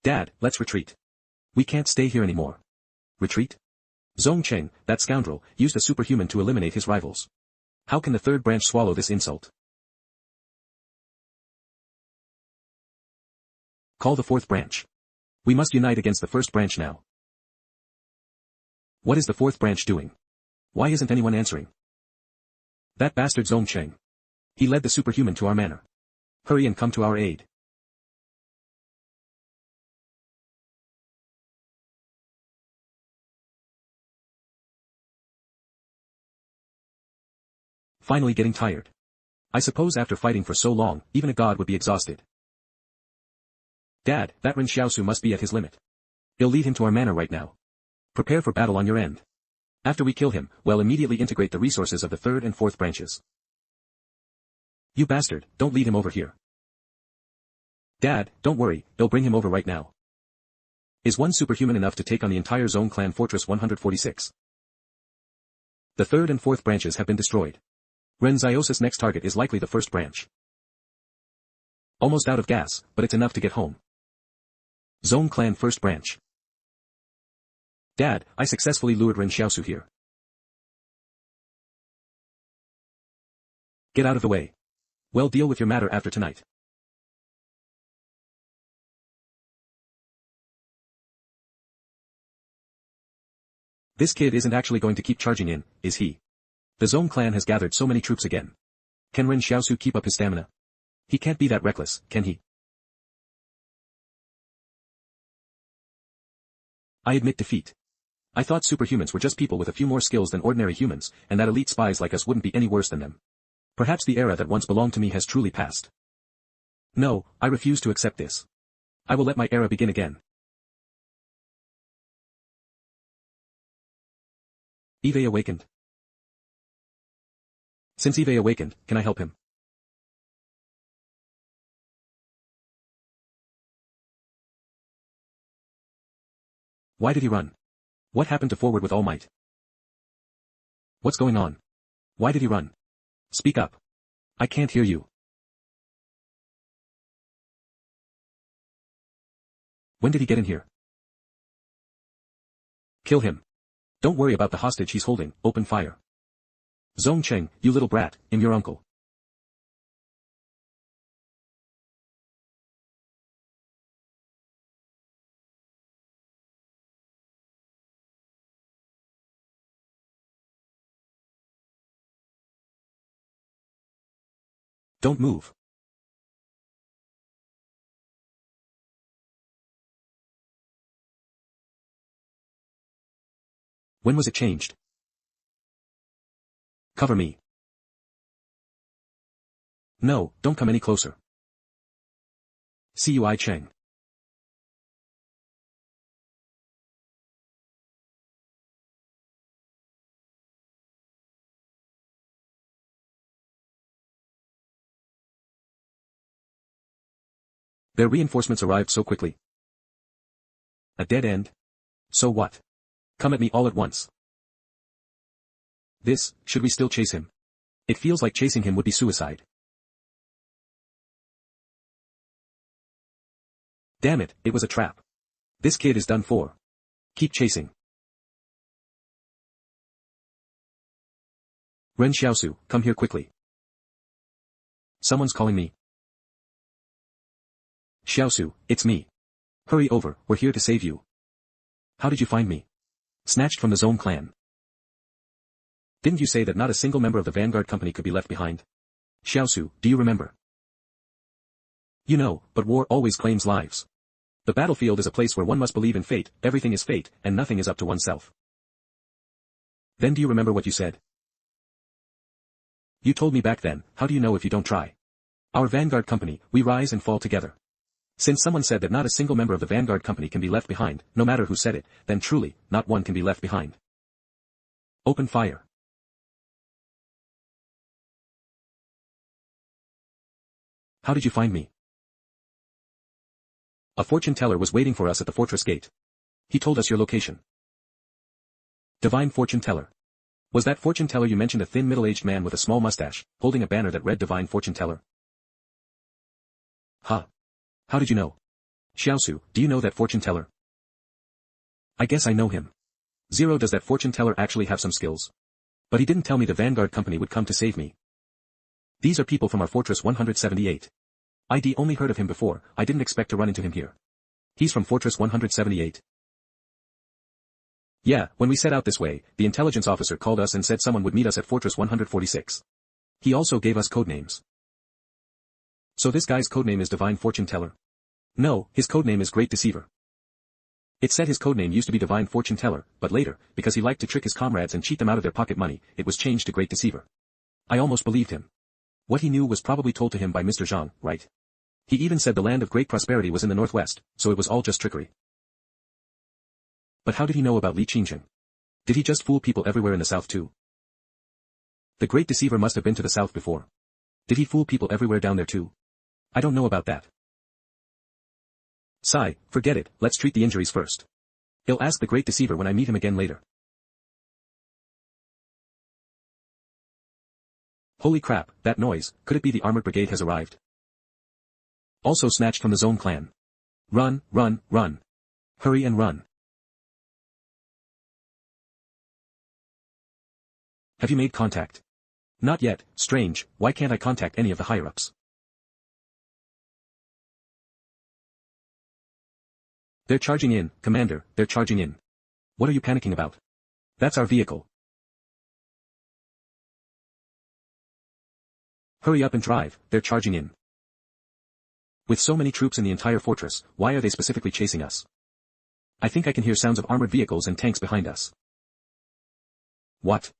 Dad, let's retreat. We can't stay here anymore. Retreat? Zone Cheng, that scoundrel, used a superhuman to eliminate his rivals. How can the 3rd branch swallow this insult? Call the 4th branch. We must unite against the 1st branch now. What is the 4th branch doing? Why isn't anyone answering? That bastard Zone Cheng. He led the superhuman to our manor. Hurry and come to our aid. Finally getting tired. I suppose after fighting for so long, even a god would be exhausted. Dad, that Ren Xiaosu must be at his limit. He'll lead him to our manor right now. Prepare for battle on your end. After we kill him, we'll immediately integrate the resources of the third and fourth branches. You bastard, don't lead him over here. Dad, don't worry, he'll bring him over right now. Is one superhuman enough to take on the entire Zone Clan Fortress 146? The third and fourth branches have been destroyed. Ren Xiaosu's next target is likely the first branch. Almost out of gas, but it's enough to get home. Zone Clan first branch. Dad, I successfully lured Ren Xiaosu here. Get out of the way. We'll deal with your matter after tonight. This kid isn't actually going to keep charging in, is he? The Zone Clan has gathered so many troops again. Can Ren Xiaosu keep up his stamina? He can't be that reckless, can he? I admit defeat. I thought superhumans were just people with a few more skills than ordinary humans, and that elite spies like us wouldn't be any worse than them. Perhaps the era that once belonged to me has truly passed. No, I refuse to accept this. I will let my era begin again. Eve awakened. Since Eve awakened, can I help him? Why did he run? What happened to Forward with All Might? What's going on? Why did he run? Speak up. I can't hear you. When did he get in here? Kill him. Don't worry about the hostage he's holding, open fire. Zong Cheng, you little brat, I'm your uncle. Don't move. When was it changed? Cover me. No, don't come any closer. Cui Cheng. Their reinforcements arrived so quickly. A dead end? So what? Come at me all at once. Should we still chase him? It feels like chasing him would be suicide. Damn it, it was a trap. This kid is done for. Keep chasing. Ren Xiaosu, come here quickly. Someone's calling me. Xiaosu, it's me. Hurry over, we're here to save you. How did you find me? Snatched from the Zone Clan. Didn't you say that not a single member of the Vanguard Company could be left behind? Xiaosu, do you remember? You know, but war always claims lives. The battlefield is a place where one must believe in fate, everything is fate, and nothing is up to oneself. Then do you remember what you said? You told me back then, how do you know if you don't try? Our Vanguard Company, we rise and fall together. Since someone said that not a single member of the Vanguard Company can be left behind, no matter who said it, then truly, not one can be left behind. Open fire. How did you find me? A fortune teller was waiting for us at the fortress gate. He told us your location. Divine fortune teller. Was that fortune teller you mentioned a thin middle-aged man with a small mustache, holding a banner that read Divine Fortune Teller? Huh. How did you know? Xiaosu, do you know that fortune teller? I guess I know him. Zero, does that fortune teller actually have some skills? But he didn't tell me the Vanguard Company would come to save me. These are people from our Fortress 178. ID only heard of him before, I didn't expect to run into him here. He's from Fortress 178. Yeah, when we set out this way, the intelligence officer called us and said someone would meet us at Fortress 146. He also gave us codenames. So this guy's codename is Divine Fortune Teller? No, his codename is Great Deceiver. It said his codename used to be Divine Fortune Teller, but later, because he liked to trick his comrades and cheat them out of their pocket money, it was changed to Great Deceiver. I almost believed him. What he knew was probably told to him by Mr. Zhang, right? He even said the land of great prosperity was in the northwest, so it was all just trickery. But how did he know about Li Qingsheng? Did he just fool people everywhere in the south too? The great deceiver must have been to the south before. Did he fool people everywhere down there too? I don't know about that. Forget it, let's treat the injuries first. I'll ask the great deceiver when I meet him again later. Holy crap, that noise, could it be the armored brigade has arrived? Also snatched from the Zone clan. Run, run, run. Hurry and run. Have you made contact? Not yet, strange, why can't I contact any of the higher-ups? They're charging in, Commander, they're charging in. What are you panicking about? That's our vehicle. Hurry up and drive, they're charging in. With so many troops in the entire fortress, why are they specifically chasing us? I think I can hear sounds of armored vehicles and tanks behind us. What?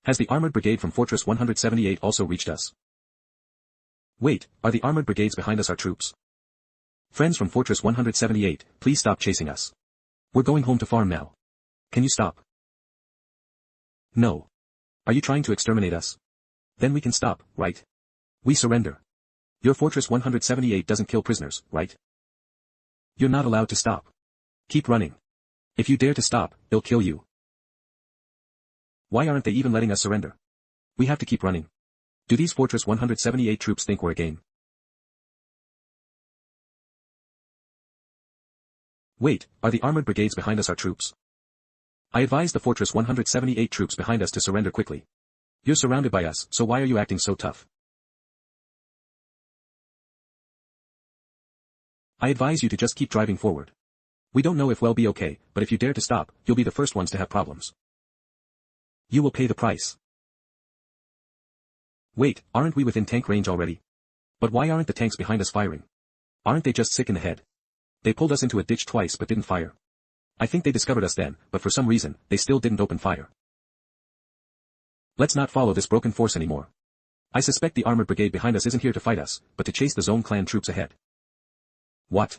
Has the armored brigade from Fortress 178 also reached us? Wait, are the armored brigades behind us our troops? Friends from Fortress 178, please stop chasing us. We're going home to farm now. Can you stop? No. Are you trying to exterminate us? Then we can stop, right? We surrender. Your Fortress 178 doesn't kill prisoners, right? You're not allowed to stop. Keep running. If you dare to stop, they'll kill you. Why aren't they even letting us surrender? We have to keep running. Do these Fortress 178 troops think we're a game? Wait, are the armored brigades behind us our troops? I advise the Fortress 178 troops behind us to surrender quickly. You're surrounded by us, so why are you acting so tough? I advise you to just keep driving forward. We don't know if we'll be okay, but if you dare to stop, you'll be the first ones to have problems. You will pay the price. Wait, aren't we within tank range already? But why aren't the tanks behind us firing? Aren't they just sick in the head? They pulled us into a ditch twice but didn't fire. I think they discovered us then, but for some reason, they still didn't open fire. Let's not follow this broken force anymore. I suspect the armored brigade behind us isn't here to fight us, but to chase the Zone clan troops ahead. What?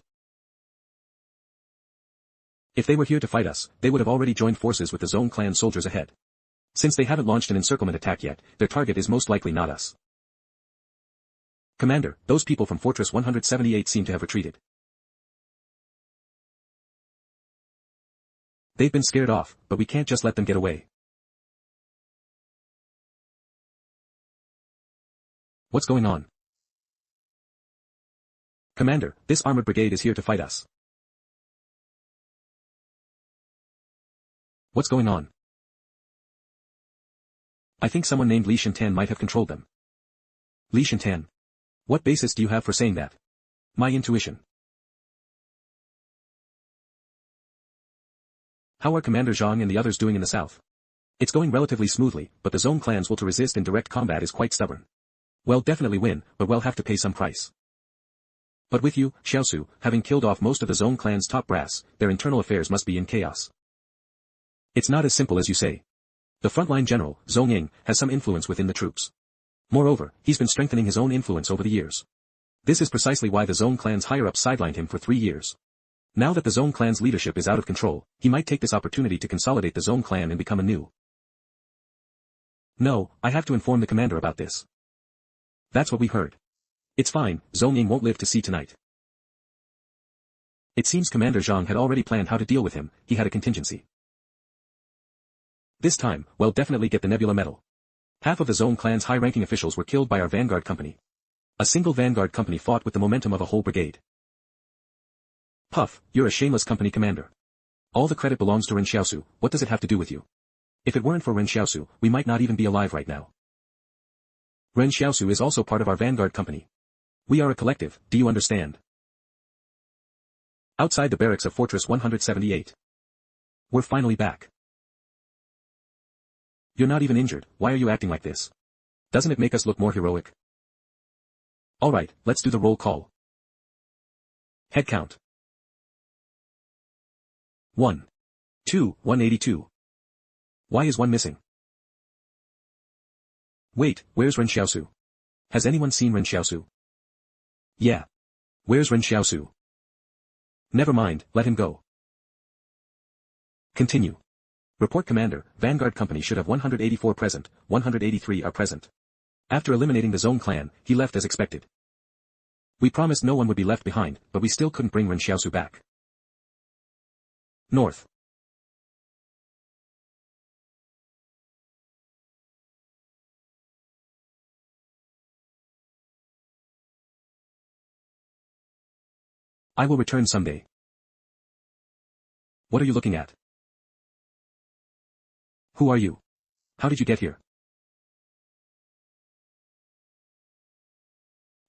If they were here to fight us, they would have already joined forces with the Zone clan soldiers ahead. Since they haven't launched an encirclement attack yet, their target is most likely not us. Commander, those people from Fortress 178 seem to have retreated. They've been scared off, but we can't just let them get away. What's going on? Commander, this armored brigade is here to fight us. What's going on? I think someone named Li Shintan might have controlled them. Li Shintan? What basis do you have for saying that? My intuition. How are Commander Zhang and the others doing in the south? It's going relatively smoothly, but the Zone clan's will to resist in direct combat is quite stubborn. We'll definitely win, but we'll have to pay some price. But with you, Xiaosu, having killed off most of the Zone clan's top brass, their internal affairs must be in chaos. It's not as simple as you say. The frontline general, Zhong Ying, has some influence within the troops. Moreover, he's been strengthening his own influence over the years. This is precisely why the Zone clan's higher-ups sidelined him for 3 years. Now that the Zone clan's leadership is out of control, he might take this opportunity to consolidate the Zone clan and become anew. No, I have to inform the commander about this. That's what we heard. It's fine, Zhong Ying won't live to see tonight. It seems Commander Zhang had already planned how to deal with him, he had a contingency. This time, we'll definitely get the Nebula medal. Half of the Zone clan's high-ranking officials were killed by our vanguard company. A single vanguard company fought with the momentum of a whole brigade. Puff, you're a shameless company commander. All the credit belongs to Ren Xiaosu, what does it have to do with you? If it weren't for Ren Xiaosu, we might not even be alive right now. Ren Xiaosu is also part of our vanguard company. We are a collective, do you understand? Outside the barracks of Fortress 178. We're finally back. You're not even injured, why are you acting like this? Doesn't it make us look more heroic? Alright, let's do the roll call. Head count. 1. 2, 182. Why is 1 missing? Wait, where's Ren Xiaosu? Has anyone seen Ren Xiaosu? Yeah. Where's Ren Xiaosu? Never mind, let him go. Continue. Report Commander, Vanguard Company should have 184 present, 183 are present. After eliminating the Zone clan, he left as expected. We promised no one would be left behind, but we still couldn't bring Ren Xiaosu back. North. I will return someday. What are you looking at? Who are you? How did you get here?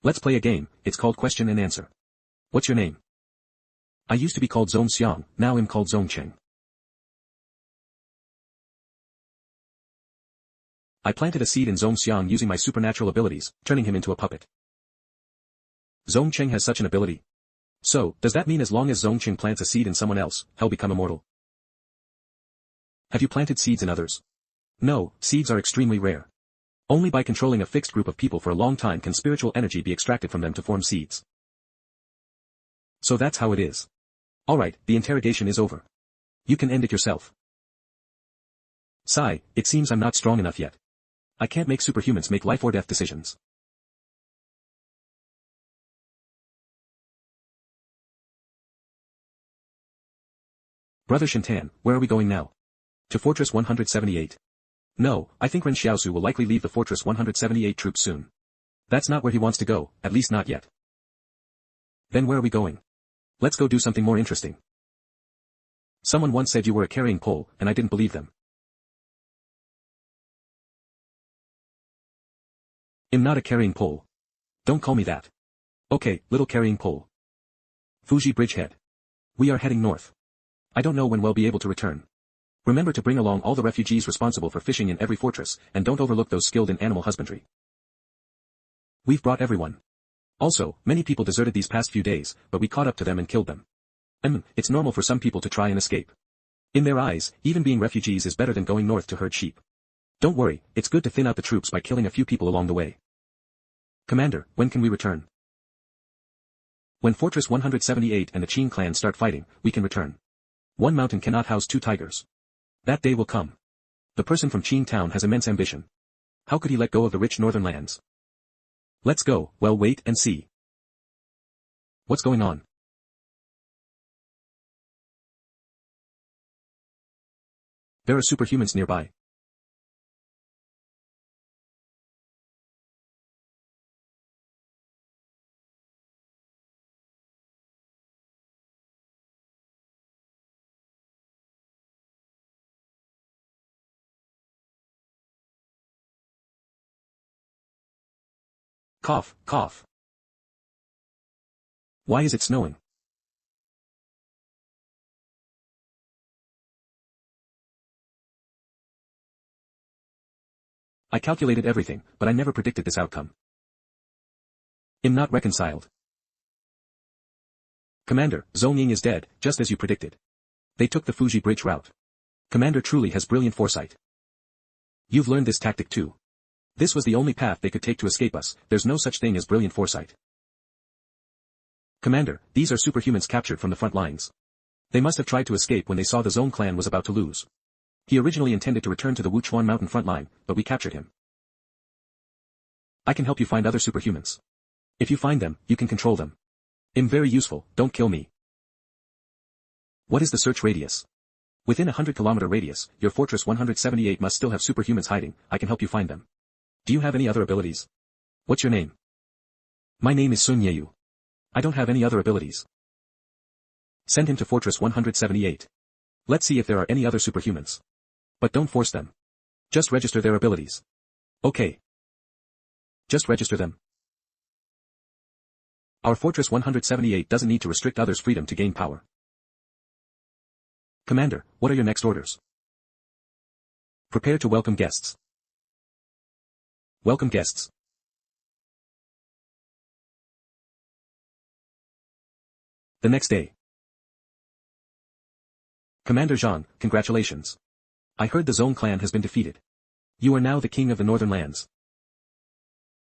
Let's play a game, it's called question and answer. What's your name? I used to be called Zone Xiang, now I'm called Zone Cheng. I planted a seed in Zone Xiang using my supernatural abilities, turning him into a puppet. Zone Cheng has such an ability. So, does that mean as long as Zone Cheng plants a seed in someone else, he'll become immortal? Have you planted seeds in others? No, seeds are extremely rare. Only by controlling a fixed group of people for a long time can spiritual energy be extracted from them to form seeds. So that's how it is. Alright, the interrogation is over. You can end it yourself. Sigh, it seems I'm not strong enough yet. I can't make superhumans make life or death decisions. Brother Shintan, where are we going now? To Fortress 178. No, I think Ren Xiaosu will likely leave the Fortress 178 troops soon. That's not where he wants to go, at least not yet. Then where are we going? Let's go do something more interesting. Someone once said you were a carrying pole, and I didn't believe them. I'm not a carrying pole. Don't call me that. Okay, little carrying pole. Fuji Bridgehead. We are heading north. I don't know when we'll be able to return. Remember to bring along all the refugees responsible for fishing in every fortress, and don't overlook those skilled in animal husbandry. We've brought everyone. Also, many people deserted these past few days, but we caught up to them and killed them. It's normal for some people to try and escape. In their eyes, even being refugees is better than going north to herd sheep. Don't worry, it's good to thin out the troops by killing a few people along the way. Commander, when can we return? When Fortress 178 and the Qin clan start fighting, we can return. One mountain cannot house two tigers. That day will come. The person from Qin town has immense ambition. How could he let go of the rich northern lands? Let's go, well wait and see. What's going on? There are superhumans nearby. Cough, cough. Why is it snowing? I calculated everything, but I never predicted this outcome. I'm not reconciled. Commander, Zhong Ying is dead, just as you predicted. They took the Fuji Bridge route. Commander truly has brilliant foresight. You've learned this tactic too. This was the only path they could take to escape us, there's no such thing as brilliant foresight. Commander, these are superhumans captured from the front lines. They must have tried to escape when they saw the Zone clan was about to lose. He originally intended to return to the Wuchuan mountain front line, but we captured him. I can help you find other superhumans. If you find them, you can control them. I'm very useful, don't kill me. What is the search radius? Within a 100-kilometer radius, your Fortress 178 must still have superhumans hiding, I can help you find them. Do you have any other abilities? What's your name? My name is Sun Yeyu. I don't have any other abilities. Send him to Fortress 178. Let's see if there are any other superhumans. But don't force them. Just register their abilities. Okay. Just register them. Our Fortress 178 doesn't need to restrict others' freedom to gain power. Commander, what are your next orders? Prepare to welcome guests. Welcome guests. The next day. Commander Zhang, congratulations. I heard the Zone clan has been defeated. You are now the king of the northern lands.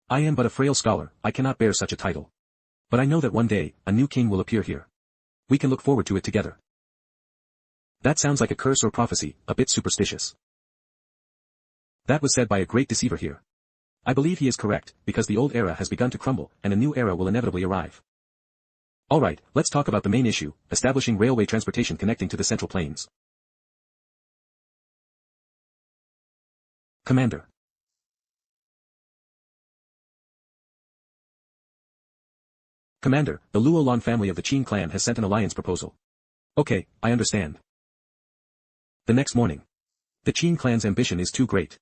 I am but a frail scholar, I cannot bear such a title. But I know that one day, a new king will appear here. We can look forward to it together. That sounds like a curse or prophecy, a bit superstitious. That was said by a great deceiver here. I believe he is correct, because the old era has begun to crumble, and a new era will inevitably arrive. Alright, let's talk about the main issue, establishing railway transportation connecting to the Central Plains. Commander. Commander, the Luolan family of the Qin clan has sent an alliance proposal. Okay, I understand. The next morning. The Qin clan's ambition is too great.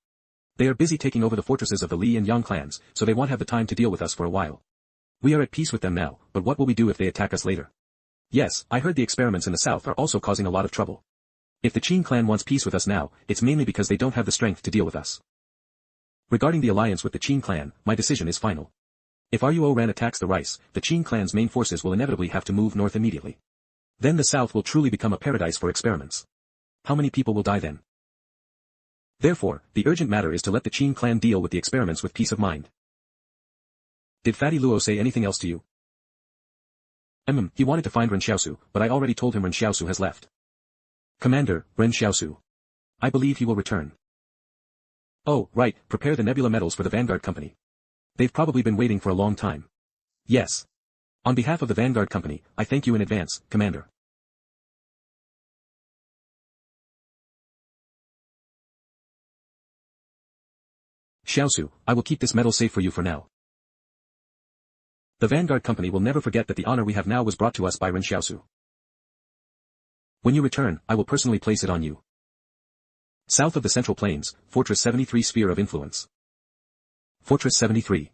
They are busy taking over the fortresses of the Li and Yang clans, so they won't have the time to deal with us for a while. We are at peace with them now, but what will we do if they attack us later? Yes, I heard the experiments in the south are also causing a lot of trouble. If the Qin clan wants peace with us now, it's mainly because they don't have the strength to deal with us. Regarding the alliance with the Qin clan, my decision is final. If Ruo Ren attacks the rice, the Qin clan's main forces will inevitably have to move north immediately. Then the south will truly become a paradise for experiments. How many people will die then? Therefore, the urgent matter is to let the Qin clan deal with the experiments with peace of mind. Did Fatty Luo say anything else to you? He wanted to find Ren Xiaosu, but I already told him Ren Xiaosu has left. Commander, Ren Xiaosu. I believe he will return. Oh, right, prepare the nebula metals for the Vanguard Company. They've probably been waiting for a long time. Yes. On behalf of the Vanguard Company, I thank you in advance, Commander. Xiaosu, I will keep this metal safe for you for now. The Vanguard Company will never forget that the honor we have now was brought to us by Ren Xiaosu. When you return, I will personally place it on you. South of the Central Plains, Fortress 73 Sphere of Influence. Fortress 73.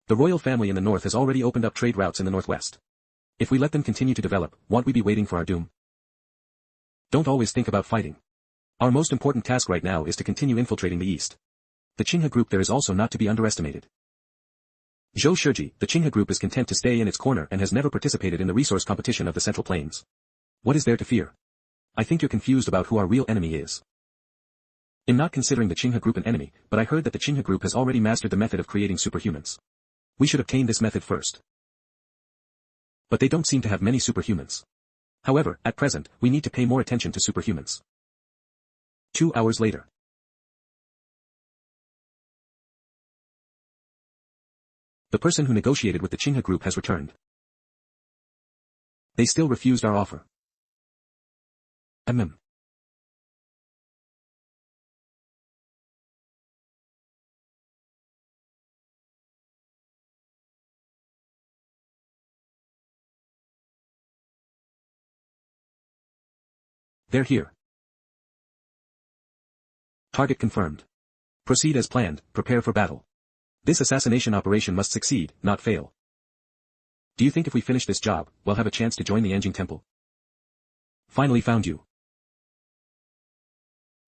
The royal family in the north has already opened up trade routes in the northwest. If we let them continue to develop, won't we be waiting for our doom? Don't always think about fighting. Our most important task right now is to continue infiltrating the east. The Qinghe group there is also not to be underestimated. Zhou Shiji, the Qinghe group is content to stay in its corner and has never participated in the resource competition of the Central Plains. What is there to fear? I think you're confused about who our real enemy is. I'm not considering the Qinghe group an enemy, but I heard that the Qinghe group has already mastered the method of creating superhumans. We should obtain this method first. But they don't seem to have many superhumans. However, at present, we need to pay more attention to superhumans. 2 hours later. The person who negotiated with the Qinghe group has returned. They still refused our offer. They're here. Target confirmed. Proceed as planned, prepare for battle. This assassination operation must succeed, not fail. Do you think if we finish this job, we'll have a chance to join the Anjing Temple? Finally found you.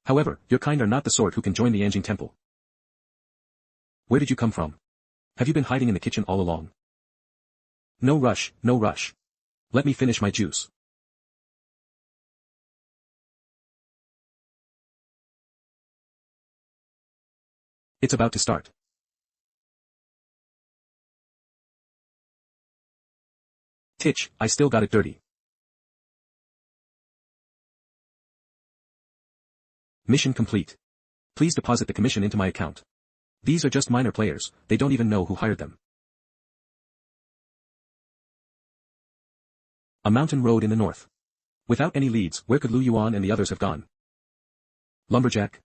However, your kind are not the sort who can join the Anjing Temple. Where did you come from? Have you been hiding in the kitchen all along? No rush, no rush. Let me finish my juice. It's about to start. Titch, I still got it dirty. Mission complete. Please deposit the commission into my account. These are just minor players, they don't even know who hired them. A mountain road in the north. Without any leads, where could Lu Yuan and the others have gone? Lumberjack?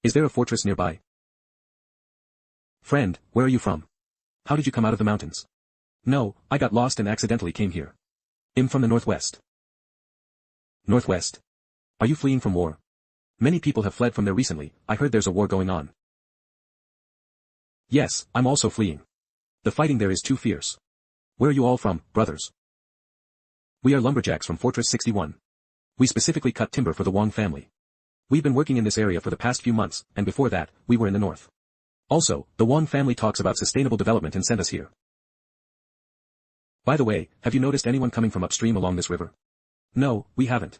Is there a fortress nearby? Friend, where are you from? How did you come out of the mountains? No, I got lost and accidentally came here. I'm from the northwest. Northwest? Are you fleeing from war? Many people have fled from there recently, I heard there's a war going on. Yes, I'm also fleeing. The fighting there is too fierce. Where are you all from, brothers? We are lumberjacks from Fortress 61. We specifically cut timber for the Wang family. We've been working in this area for the past few months, and before that, we were in the north. Also, the Wang family talks about sustainable development and sent us here. By the way, have you noticed anyone coming from upstream along this river? No, we haven't.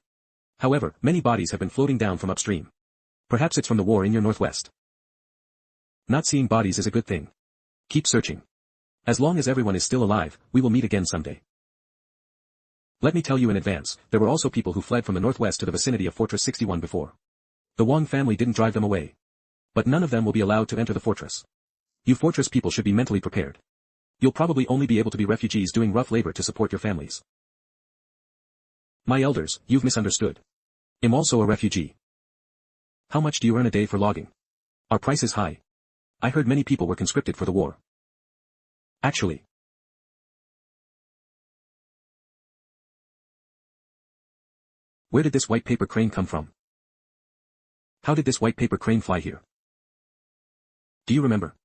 However, many bodies have been floating down from upstream. Perhaps it's from the war in your northwest. Not seeing bodies is a good thing. Keep searching. As long as everyone is still alive, we will meet again someday. Let me tell you in advance, there were also people who fled from the northwest to the vicinity of Fortress 61 before. The Wang family didn't drive them away. But none of them will be allowed to enter the fortress. You fortress people should be mentally prepared. You'll probably only be able to be refugees doing rough labor to support your families. My elders, you've misunderstood. I'm also a refugee. How much do you earn a day for logging? Our price is high. I heard many people were conscripted for the war. Actually. Where did this white paper crane come from? How did this white paper crane fly here? Do you remember?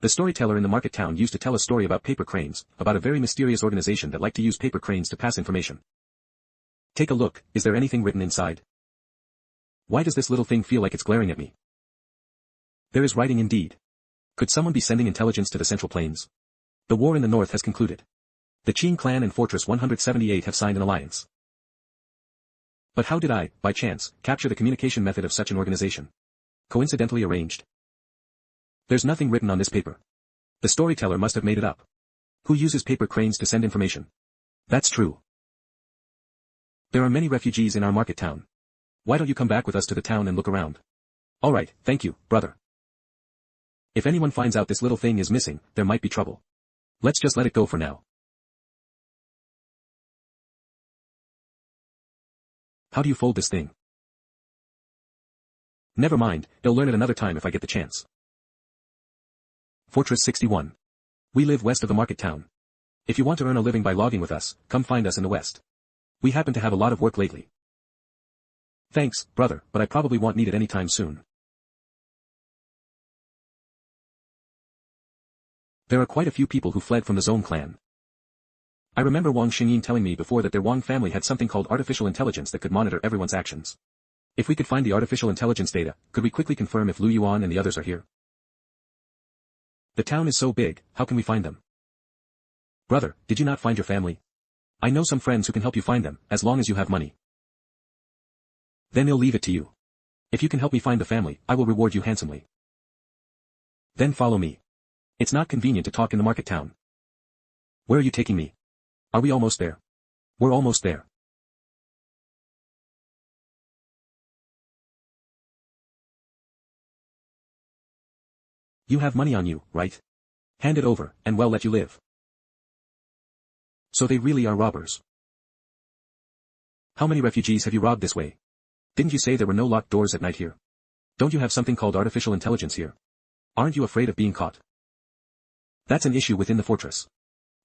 The storyteller in the market town used to tell a story about paper cranes, about a very mysterious organization that liked to use paper cranes to pass information. Take a look, is there anything written inside? Why does this little thing feel like it's glaring at me? There is writing indeed. Could someone be sending intelligence to the Central Plains? The war in the north has concluded. The Qing clan and Fortress 178 have signed an alliance. But how did I, by chance, capture the communication method of such an organization? Coincidentally arranged. There's nothing written on this paper. The storyteller must have made it up. Who uses paper cranes to send information? That's true. There are many refugees in our market town. Why don't you come back with us to the town and look around? Alright, thank you, brother. If anyone finds out this little thing is missing, there might be trouble. Let's just let it go for now. How do you fold this thing? Never mind, they'll learn it another time if I get the chance. Fortress 61. We live west of the market town. If you want to earn a living by logging with us, come find us in the west. We happen to have a lot of work lately. Thanks, brother, but I probably won't need it anytime soon. There are quite a few people who fled from the Zone clan. I remember Wang Xingyin telling me before that their Wang family had something called artificial intelligence that could monitor everyone's actions. If we could find the artificial intelligence data, could we quickly confirm if Lu Yuan and the others are here? The town is so big, how can we find them? Brother, did you not find your family? I know some friends who can help you find them, as long as you have money. Then I'll leave it to you. If you can help me find the family, I will reward you handsomely. Then follow me. It's not convenient to talk in the market town. Where are you taking me? Are we almost there? We're almost there. You have money on you, right? Hand it over, and we'll let you live. So they really are robbers. How many refugees have you robbed this way? Didn't you say there were no locked doors at night here? Don't you have something called artificial intelligence here? Aren't you afraid of being caught? That's an issue within the fortress.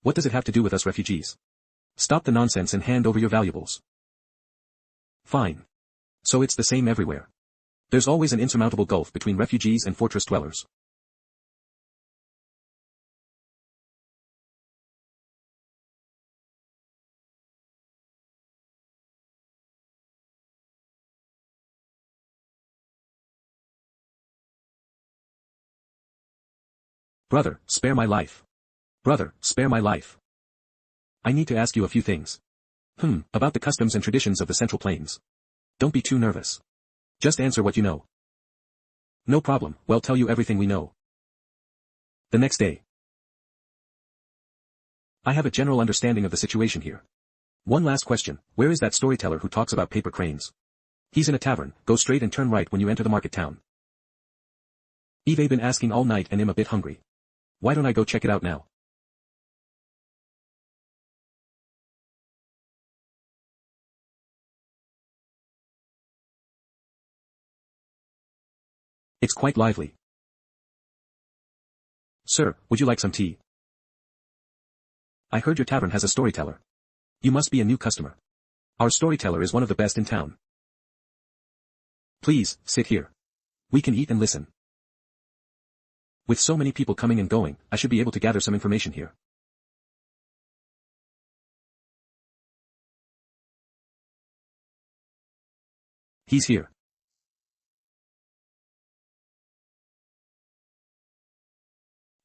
What does it have to do with us refugees? Stop the nonsense and hand over your valuables. Fine. So it's the same everywhere. There's always an insurmountable gulf between refugees and fortress dwellers. Brother, spare my life. Brother, spare my life. I need to ask you a few things. About the customs and traditions of the Central Plains. Don't be too nervous. Just answer what you know. No problem, we'll tell you everything we know. The next day. I have a general understanding of the situation here. One last question, where is that storyteller who talks about paper cranes? He's in a tavern, go straight and turn right when you enter the market town. I've been asking all night and I'm a bit hungry. Why don't I go check it out now? It's quite lively. Sir, would you like some tea? I heard your tavern has a storyteller. You must be a new customer. Our storyteller is one of the best in town. Please, sit here. We can eat and listen. With so many people coming and going, I should be able to gather some information here. He's here.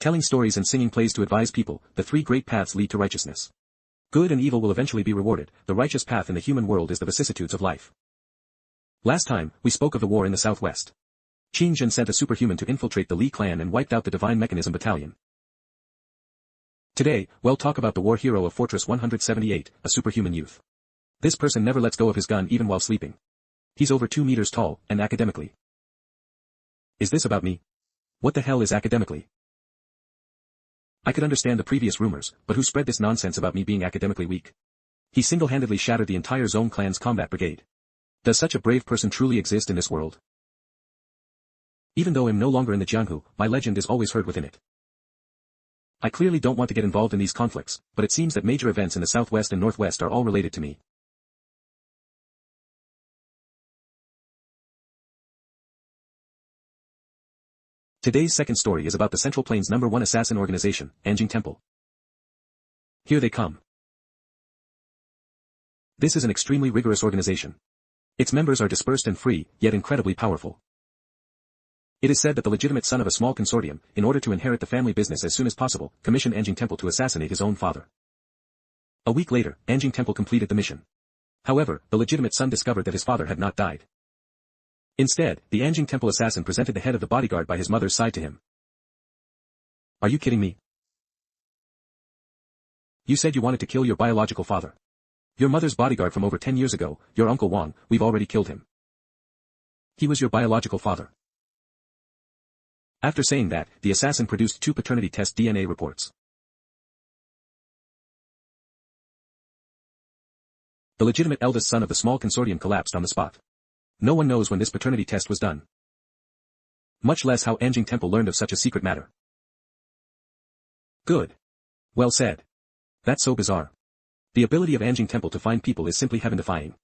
Telling stories and singing plays to advise people, the three great paths lead to righteousness. Good and evil will eventually be rewarded, the righteous path in the human world is the vicissitudes of life. Last time, we spoke of the war in the southwest. Qin Jin sent a superhuman to infiltrate the Li clan and wiped out the Divine Mechanism Battalion. Today, we'll talk about the war hero of Fortress 178, a superhuman youth. This person never lets go of his gun even while sleeping. He's over 2 meters tall, and academically. Is this about me? What the hell is academically? I could understand the previous rumors, but who spread this nonsense about me being academically weak? He single-handedly shattered the entire Zone clan's combat brigade. Does such a brave person truly exist in this world? Even though I'm no longer in the Jianghu, my legend is always heard within it. I clearly don't want to get involved in these conflicts, but it seems that major events in the southwest and northwest are all related to me. Today's second story is about the Central Plains #1 assassin organization, Anjing Temple. Here they come. This is an extremely rigorous organization. Its members are dispersed and free, yet incredibly powerful. It is said that the legitimate son of a small consortium, in order to inherit the family business as soon as possible, commissioned Anjing Temple to assassinate his own father. A week later, Anjing Temple completed the mission. However, the legitimate son discovered that his father had not died. Instead, the Anjing Temple assassin presented the head of the bodyguard by his mother's side to him. Are you kidding me? You said you wanted to kill your biological father. Your mother's bodyguard from over 10 years ago, your uncle Wang, we've already killed him. He was your biological father. After saying that, the assassin produced 2 paternity test DNA reports. The legitimate eldest son of the small consortium collapsed on the spot. No one knows when this paternity test was done. Much less how Anjing Temple learned of such a secret matter. Good. Well said. That's so bizarre. The ability of Anjing Temple to find people is simply heaven-defying.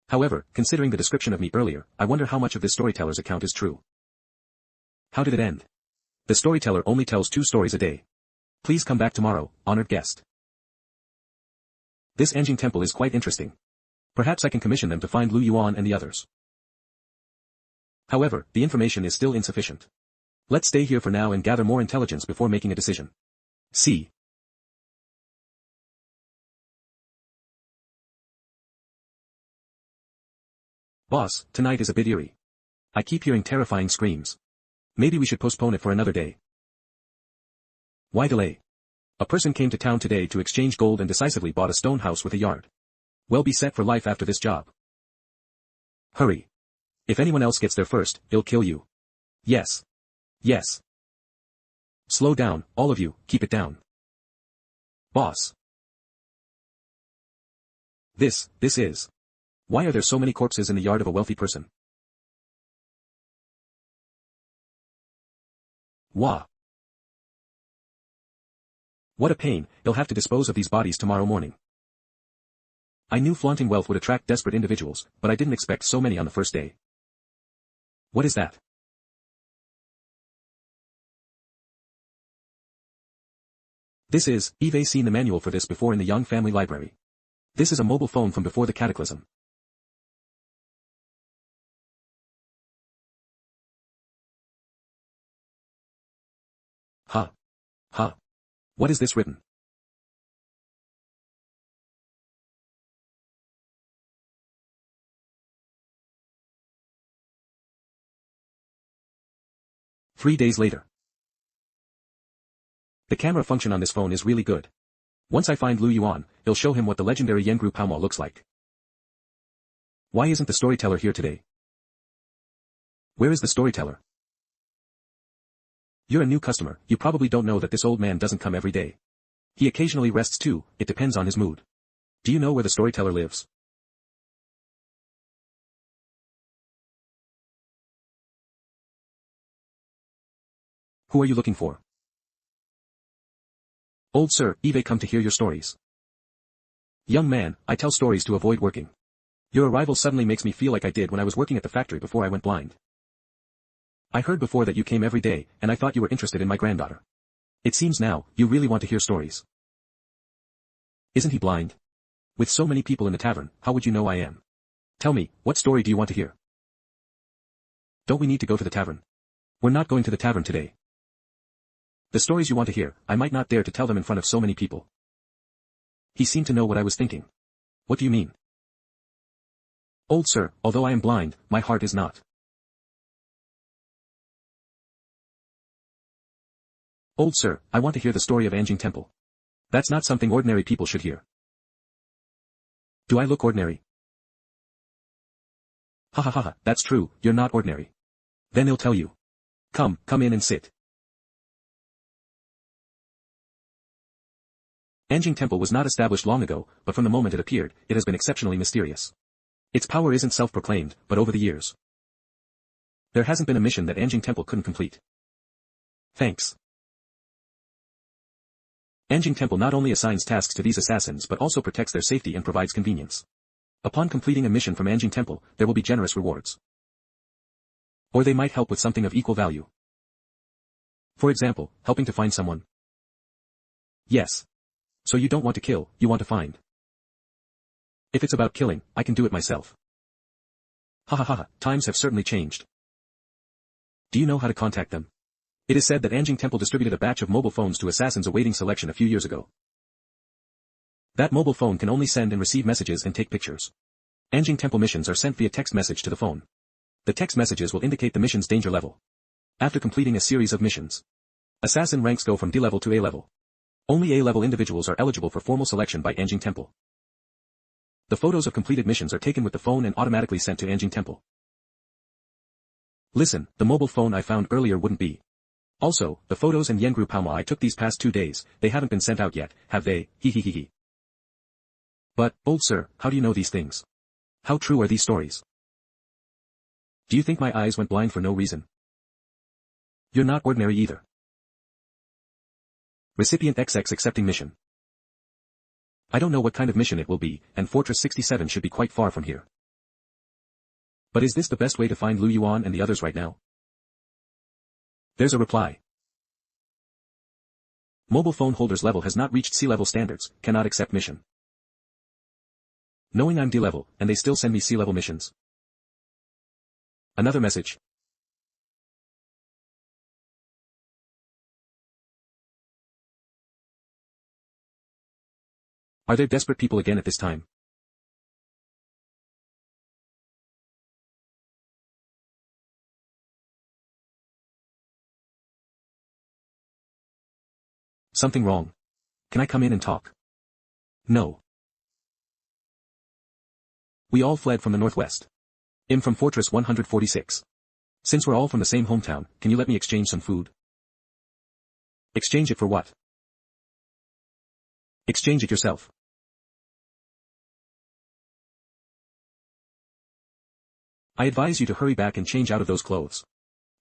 However, considering the description of me earlier, I wonder how much of this storyteller's account is true. How did it end? The storyteller only tells 2 stories a day. Please come back tomorrow, honored guest. This Anjing Temple is quite interesting. Perhaps I can commission them to find Lu Yuan and the others. However, the information is still insufficient. Let's stay here for now and gather more intelligence before making a decision. See. Boss, tonight is a bit eerie. I keep hearing terrifying screams. Maybe we should postpone it for another day. Why delay? A person came to town today to exchange gold and decisively bought a stone house with a yard. We'll be set for life after this job. Hurry. If anyone else gets there first, he'll kill you. Yes. Yes. Slow down, all of you, keep it down. Boss. This is. Why are there so many corpses in the yard of a wealthy person? Wah. What a pain, he'll have to dispose of these bodies tomorrow morning. I knew flaunting wealth would attract desperate individuals, but I didn't expect so many on the first day. What is that? This is, Eve seen the manual for this before in the Young Family Library. This is a mobile phone from before the cataclysm. Huh. What is this written? Three days later. The camera function on this phone is really good. Once I find Lu Yuan, it'll show him what the legendary Yengru Palma looks like. Why isn't the storyteller here today? Where is the storyteller? You're a new customer, you probably don't know that this old man doesn't come every day. He occasionally rests too, it depends on his mood. Do you know where the storyteller lives? Who are you looking for? Old sir, Eve come to hear your stories. Young man, I tell stories to avoid working. Your arrival suddenly makes me feel like I did when I was working at the factory before I went blind. I heard before that you came every day, and I thought you were interested in my granddaughter. It seems now, you really want to hear stories. Isn't he blind? With so many people in the tavern, how would you know I am? Tell me, what story do you want to hear? Don't we need to go to the tavern? We're not going to the tavern today. The stories you want to hear, I might not dare to tell them in front of so many people. He seemed to know what I was thinking. What do you mean? Old sir, although I am blind, my heart is not. Old sir, I want to hear the story of Anjing Temple. That's not something ordinary people should hear. Do I look ordinary? Ha ha ha ha, that's true, you're not ordinary. Then he'll tell you. Come in and sit. Anjing Temple was not established long ago, but from the moment it appeared, it has been exceptionally mysterious. Its power isn't self-proclaimed, but over the years. There hasn't been a mission that Anjing Temple couldn't complete. Thanks. Anjing Temple not only assigns tasks to these assassins but also protects their safety and provides convenience. Upon completing a mission from Anjing Temple, there will be generous rewards. Or they might help with something of equal value. For example, helping to find someone. Yes. So you don't want to kill, you want to find. If it's about killing, I can do it myself. Ha ha ha ha, times have certainly changed. Do you know how to contact them? It is said that Anjing Temple distributed a batch of mobile phones to assassins awaiting selection a few years ago. That mobile phone can only send and receive messages and take pictures. Anjing Temple missions are sent via text message to the phone. The text messages will indicate the mission's danger level. After completing a series of missions, assassin ranks go from D level to A level. Only A level individuals are eligible for formal selection by Anjing Temple. The photos of completed missions are taken with the phone and automatically sent to Anjing Temple. Listen, the mobile phone I found earlier wouldn't be. Also, the photos and Yengru Palma I took these past 2 days, they haven't been sent out yet, have they? Hee. But, old sir, how do you know these things? How true are these stories? Do you think my eyes went blind for no reason? You're not ordinary either. Recipient XX accepting mission. I don't know what kind of mission it will be, and Fortress 67 should be quite far from here. But is this the best way to find Lu Yuan and the others right now? There's a reply. Mobile phone holder's level has not reached C-level standards, cannot accept mission. Knowing I'm D-level, and they still send me C-level missions. Another message. Are there desperate people again at this time? Something wrong. Can I come in and talk? No. We all fled from the northwest. I'm from Fortress 146. Since we're all from the same hometown, can you let me exchange some food? Exchange it for what? Exchange it yourself. I advise you to hurry back and change out of those clothes.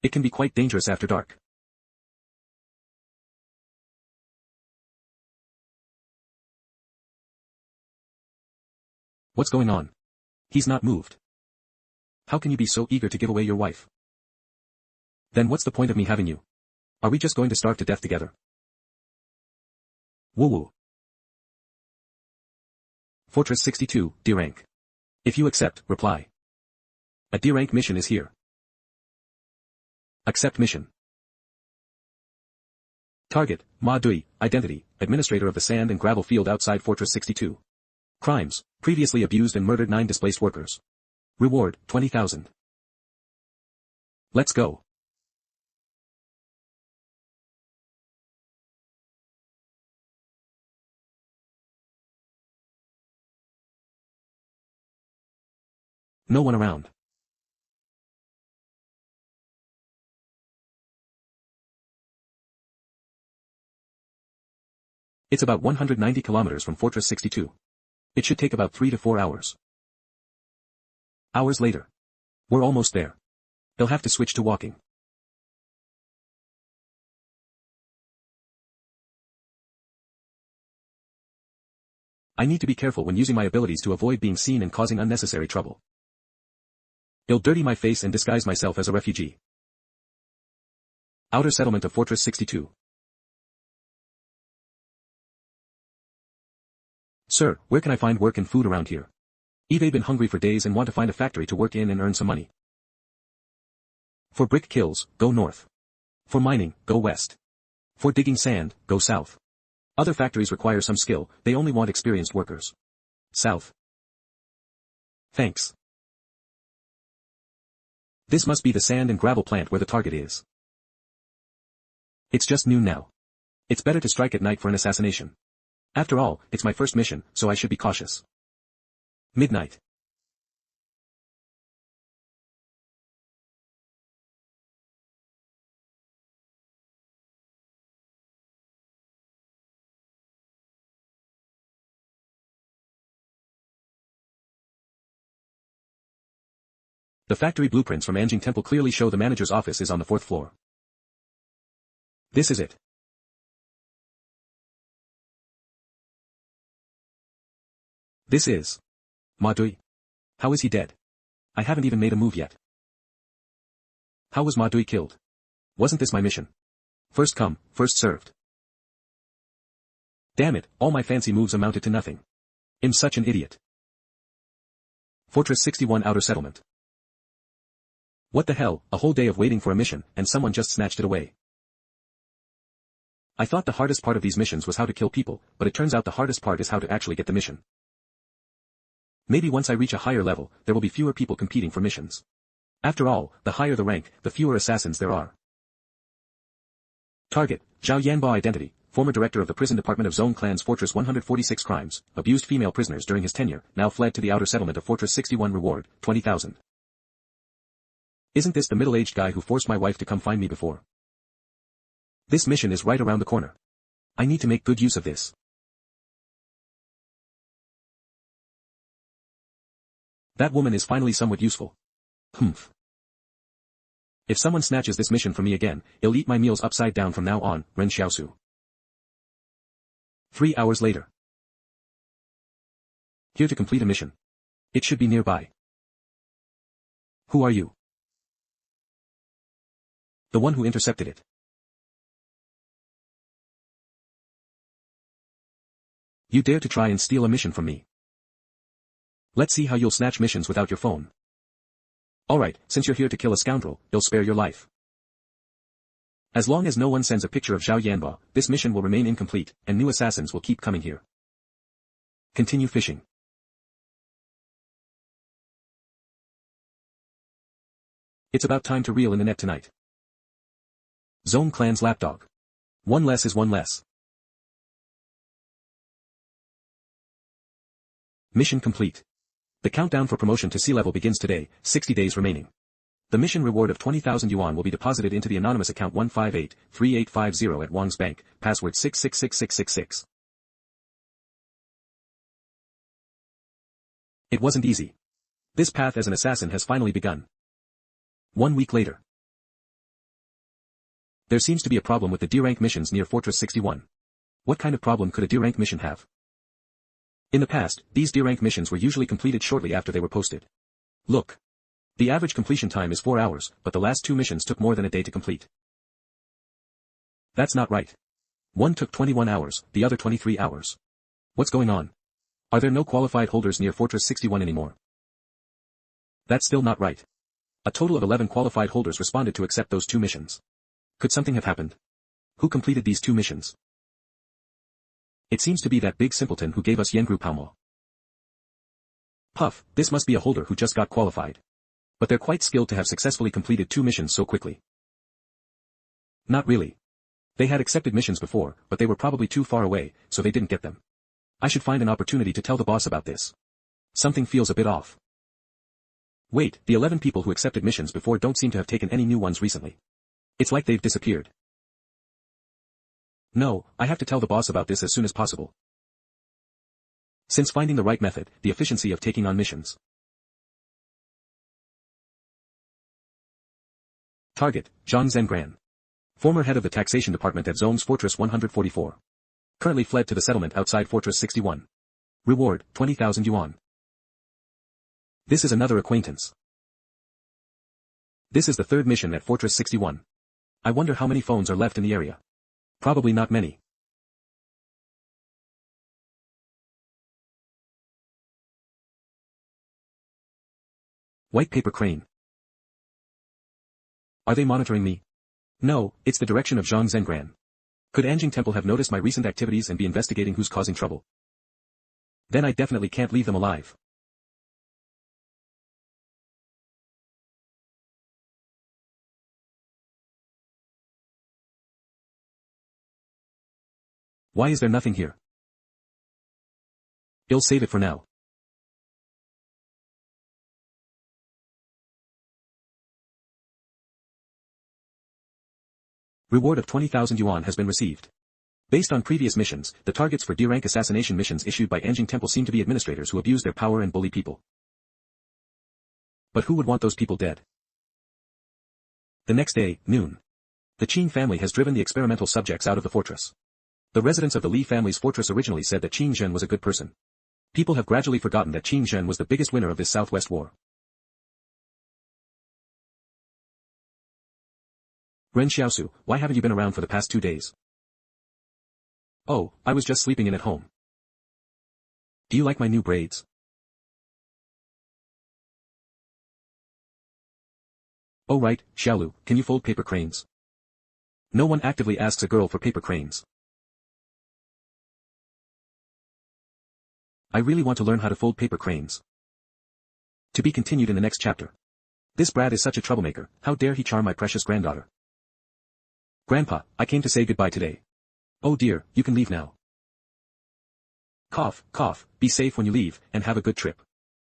It can be quite dangerous after dark. What's going on? He's not moved. How can you be so eager to give away your wife? Then what's the point of me having you? Are we just going to starve to death together? Woo-woo. Fortress 62, D rank. If you accept, reply. A D rank mission is here. Accept mission. Target, Ma Dui, identity, administrator of the sand and gravel field outside Fortress 62. Crimes, previously abused and murdered 9 displaced workers. Reward, 20,000. Let's go. No one around. It's about 190 kilometers from Fortress 62. It should take about 3 to 4 hours. Hours later. We're almost there. They'll have to switch to walking. I need to be careful when using my abilities to avoid being seen and causing unnecessary trouble. I'll dirty my face and disguise myself as a refugee. Outer settlement of Fortress 62. Sir, where can I find work and food around here? I've been hungry for days and want to find a factory to work in and earn some money. For brick kilns, go north. For mining, go west. For digging sand, go south. Other factories require some skill, they only want experienced workers. South. Thanks. This must be the sand and gravel plant where the target is. It's just noon now. It's better to strike at night for an assassination. After all, it's my first mission, so I should be cautious. Midnight. The factory blueprints from Anjing Temple clearly show the manager's office is on the 4th floor. This is it. This is Ma Dui. How is he dead? I haven't even made a move yet. How was Ma Dui killed? Wasn't this my mission? First come, first served. Damn it, all my fancy moves amounted to nothing. I'm such an idiot. Fortress 61 Outer Settlement. What the hell, a whole day of waiting for a mission, and someone just snatched it away. I thought the hardest part of these missions was how to kill people, but it turns out the hardest part is how to actually get the mission. Maybe once I reach a higher level, there will be fewer people competing for missions. After all, the higher the rank, the fewer assassins there are. Target, Zhao Yanbo identity, former director of the prison department of Zone Clan's Fortress 146 crimes, abused female prisoners during his tenure, now fled to the outer settlement of Fortress 61 reward, 20,000. Isn't this the middle-aged guy who forced my wife to come find me before? This mission is right around the corner. I need to make good use of this. That woman is finally somewhat useful. Humph. If someone snatches this mission from me again, I'll eat my meals upside down from now on, Ren Xiaosu. 3 hours later. Here to complete a mission. It should be nearby. Who are you? The one who intercepted it. You dare to try and steal a mission from me. Let's see how you'll snatch missions without your phone. Alright, since you're here to kill a scoundrel, you'll spare your life. As long as no one sends a picture of Zhao Yanbo, this mission will remain incomplete, and new assassins will keep coming here. Continue fishing. It's about time to reel in the net tonight. Zone Clan's lapdog. One less is one less. Mission complete. The countdown for promotion to sea level begins today, 60 days remaining. The mission reward of 20,000 yuan will be deposited into the anonymous account 1583850 at Wang's Bank, password 666666. It wasn't easy. This path as an assassin has finally begun. 1 week later. There seems to be a problem with the D-rank missions near Fortress 61. What kind of problem could a D-rank mission have? In the past, these D-rank missions were usually completed shortly after they were posted. Look. The average completion time is 4 hours, but the last 2 missions took more than a day to complete. That's not right. One took 21 hours, the other 23 hours. What's going on? Are there no qualified holders near Fortress 61 anymore? That's still not right. A total of 11 qualified holders responded to accept those 2 missions. Could something have happened? Who completed these 2 missions? It seems to be that big simpleton who gave us Yengru Palmo. Puff, this must be a holder who just got qualified. But they're quite skilled to have successfully completed 2 missions so quickly. Not really. They had accepted missions before, but they were probably too far away, so they didn't get them. I should find an opportunity to tell the boss about this. Something feels a bit off. Wait, the 11 people who accepted missions before don't seem to have taken any new ones recently. It's like they've disappeared. No, I have to tell the boss about this as soon as possible. Since finding the right method, the efficiency of taking on missions. Target, Zhang Zengran. Former head of the taxation department at Zone's Fortress 144. Currently fled to the settlement outside Fortress 61. Reward, 20,000 yuan. This is another acquaintance. This is the 3rd mission at Fortress 61. I wonder how many phones are left in the area. Probably not many. White paper crane. Are they monitoring me? No, it's the direction of Zhang Zengran. Could Anjing Temple have noticed my recent activities and be investigating who's causing trouble? Then I definitely can't leave them alive. Why is there nothing here? I'll save it for now. Reward of 20,000 yuan has been received. Based on previous missions, the targets for D-rank assassination missions issued by Anjing Temple seem to be administrators who abuse their power and bully people. But who would want those people dead? The next day, noon. The Qin family has driven the experimental subjects out of the fortress. The residents of the Li family's fortress originally said that Qin Zhen was a good person. People have gradually forgotten that Qin Zhen was the biggest winner of this Southwest War. Ren Xiaosu, why haven't you been around for the past 2 days? Oh, I was just sleeping in at home. Do you like my new braids? Oh right, Xiaolu, can you fold paper cranes? No one actively asks a girl for paper cranes. I really want to learn how to fold paper cranes. To be continued in the next chapter. This brat is such a troublemaker, how dare he charm my precious granddaughter. Grandpa, I came to say goodbye today. Oh dear, you can leave now. Cough, cough, be safe when you leave, and have a good trip.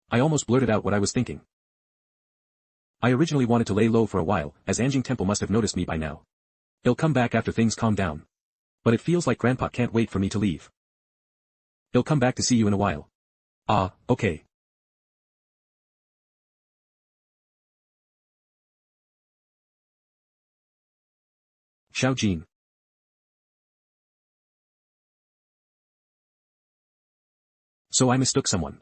I almost blurted out what I was thinking. I originally wanted to lay low for a while, as Anjing Temple must have noticed me by now. I'll come back after things calm down. But it feels like Grandpa can't wait for me to leave. I'll come back to see you in a while. Ah, okay. Xiao Jin. So I mistook someone.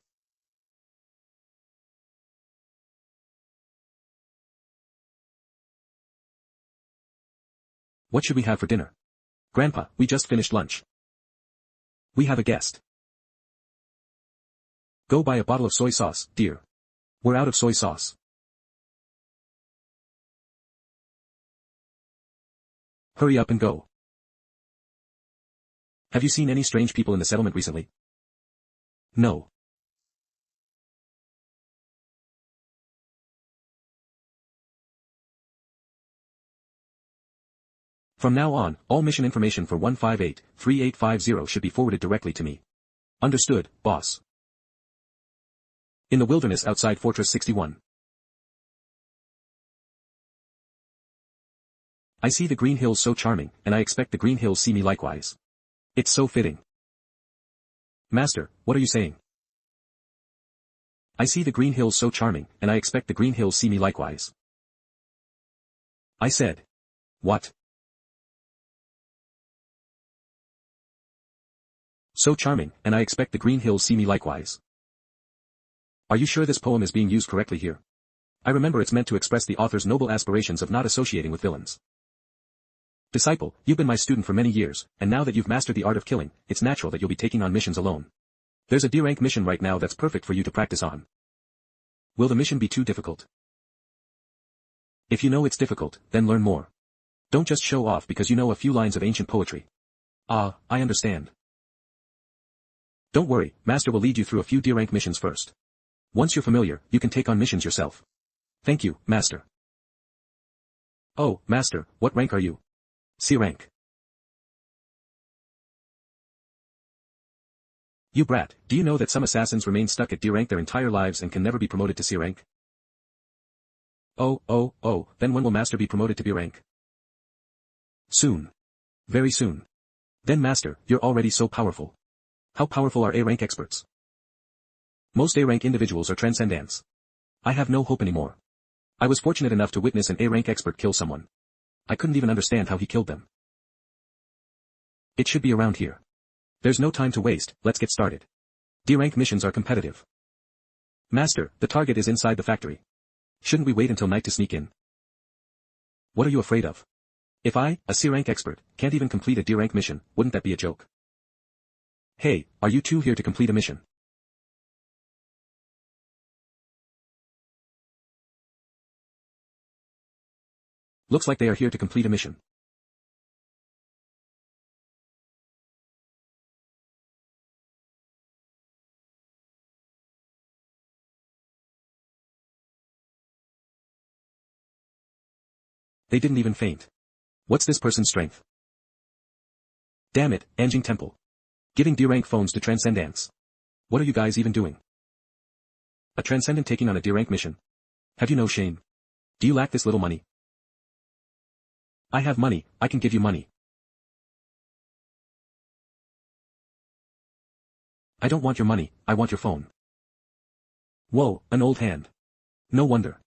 What should we have for dinner? Grandpa, we just finished lunch. We have a guest. Go buy a bottle of soy sauce, dear. We're out of soy sauce. Hurry up and go. Have you seen any strange people in the settlement recently? No. From now on, all mission information for 158-3850 should be forwarded directly to me. Understood, boss. In the wilderness outside Fortress 61. I see the Green Hills so charming, and I expect the Green Hills see me likewise. It's so fitting. Master, what are you saying? I see the Green Hills so charming, and I expect the Green Hills see me likewise. I said. What? So charming, and I expect the Green Hills see me likewise. Are you sure this poem is being used correctly here? I remember it's meant to express the author's noble aspirations of not associating with villains. Disciple, you've been my student for many years, and now that you've mastered the art of killing, it's natural that you'll be taking on missions alone. There's a D-rank mission right now that's perfect for you to practice on. Will the mission be too difficult? If you know it's difficult, then learn more. Don't just show off because you know a few lines of ancient poetry. Ah, I understand. Don't worry, Master will lead you through a few D-rank missions first. Once you're familiar, you can take on missions yourself. Thank you, Master. Oh, Master, what rank are you? C rank. You brat, do you know that some assassins remain stuck at D rank their entire lives and can never be promoted to C rank? Oh, then when will Master be promoted to B rank? Soon. Very soon. Then Master, you're already so powerful. How powerful are A rank experts? Most A rank individuals are transcendents. I have no hope anymore. I was fortunate enough to witness an A rank expert kill someone. I couldn't even understand how he killed them. It should be around here. There's no time to waste, let's get started. D rank missions are competitive. Master, the target is inside the factory. Shouldn't we wait until night to sneak in? What are you afraid of? If I, a C rank expert, can't even complete a D rank mission, wouldn't that be a joke? Hey, are you two here to complete a mission? Looks like they are here to complete a mission. They didn't even faint. What's this person's strength? Damn it, Anjing Temple. Giving D-rank phones to Transcendants. What are you guys even doing? A Transcendent taking on a D-rank mission? Have you no shame? Do you lack this little money? I have money, I can give you money. I don't want your money, I want your phone. Whoa, an old hand. No wonder.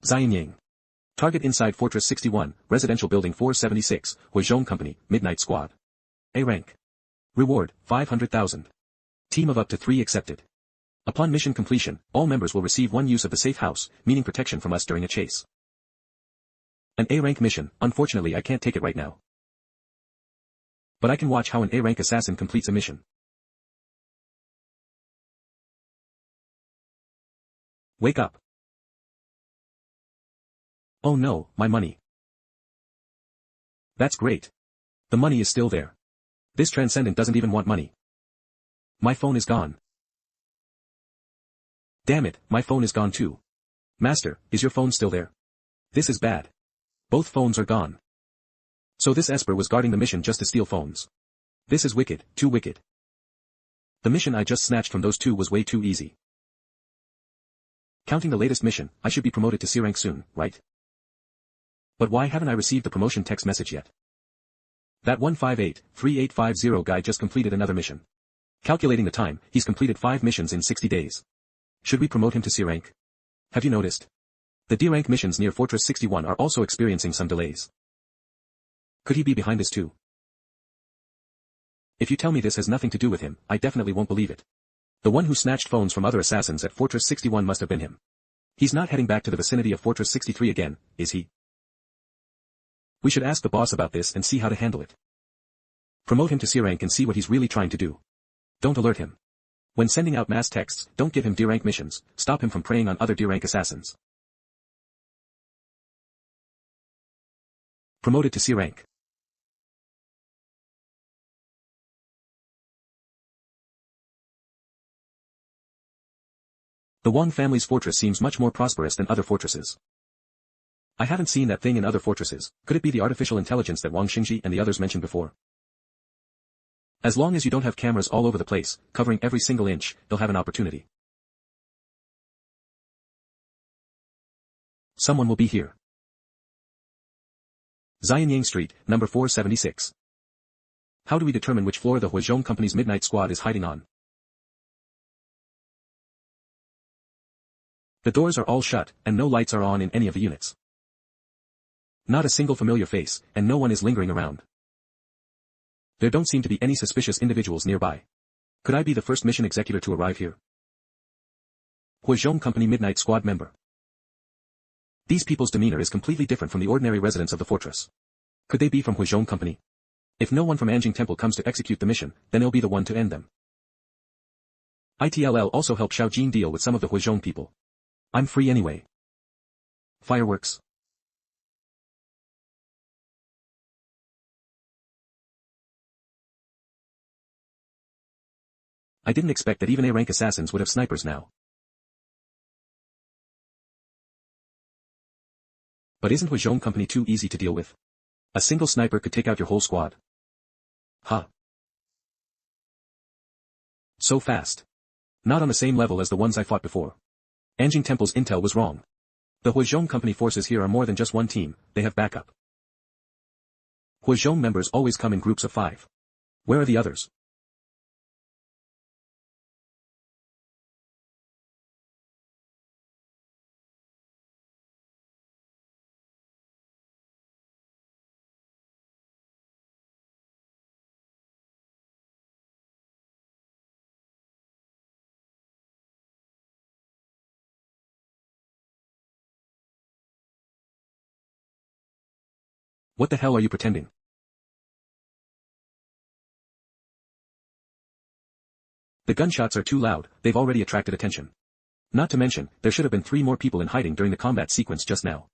Xianyang. Target inside Fortress 61, Residential Building 476, Huizhong Company, Midnight Squad. A rank. Reward, 500,000. Team of up to 3 accepted. Upon mission completion, all members will receive 1 use of the safe house, meaning protection from us during a chase. An A-rank mission, unfortunately I can't take it right now. But I can watch how an A-rank assassin completes a mission. Wake up. Oh no, my money. That's great. The money is still there. This Transcendent doesn't even want money. My phone is gone. Damn it, my phone is gone too. Master, is your phone still there? This is bad. Both phones are gone. So this Esper was guarding the mission just to steal phones. This is wicked, too wicked. The mission I just snatched from those two was way too easy. Counting the latest mission, I should be promoted to C rank soon, right? But why haven't I received the promotion text message yet? That 158-3850 guy just completed another mission. Calculating the time, he's completed 5 missions in 60 days. Should we promote him to C rank? Have you noticed? The D rank missions near Fortress 61 are also experiencing some delays. Could he be behind this too? If you tell me this has nothing to do with him, I definitely won't believe it. The one who snatched phones from other assassins at Fortress 61 must have been him. He's not heading back to the vicinity of Fortress 63 again, is he? We should ask the boss about this and see how to handle it. Promote him to C rank and see what he's really trying to do. Don't alert him. When sending out mass texts, don't give him D rank missions, stop him from preying on other D rank assassins. Promoted to C rank. The Wang family's fortress seems much more prosperous than other fortresses. I haven't seen that thing in other fortresses. Could it be the artificial intelligence that Wang Xingji and the others mentioned before? As long as you don't have cameras all over the place, covering every single inch, they'll have an opportunity. Someone will be here. Xianyang Street, number 476. How do we determine which floor the Huizhong Company's Midnight Squad is hiding on? The doors are all shut, and no lights are on in any of the units. Not a single familiar face, and no one is lingering around. There don't seem to be any suspicious individuals nearby. Could I be the first mission executor to arrive here? Huizhong Company Midnight Squad member. These people's demeanor is completely different from the ordinary residents of the fortress. Could they be from Huizhong Company? If no one from Anjing Temple comes to execute the mission, then I'll be the one to end them. ITLL also helped Xiao Jin deal with some of the Huizhong people. I'm free anyway. Fireworks. I didn't expect that even A-rank assassins would have snipers now. But isn't Huizhong Company too easy to deal with? A single sniper could take out your whole squad. Huh. So fast. Not on the same level as the ones I fought before. Anjing Temple's intel was wrong. The Huizhong Company forces here are more than just one team, they have backup. Huizhong members always come in groups of 5. Where are the others? What the hell are you pretending? The gunshots are too loud, they've already attracted attention. Not to mention, there should have been 3 more people in hiding during the combat sequence just now.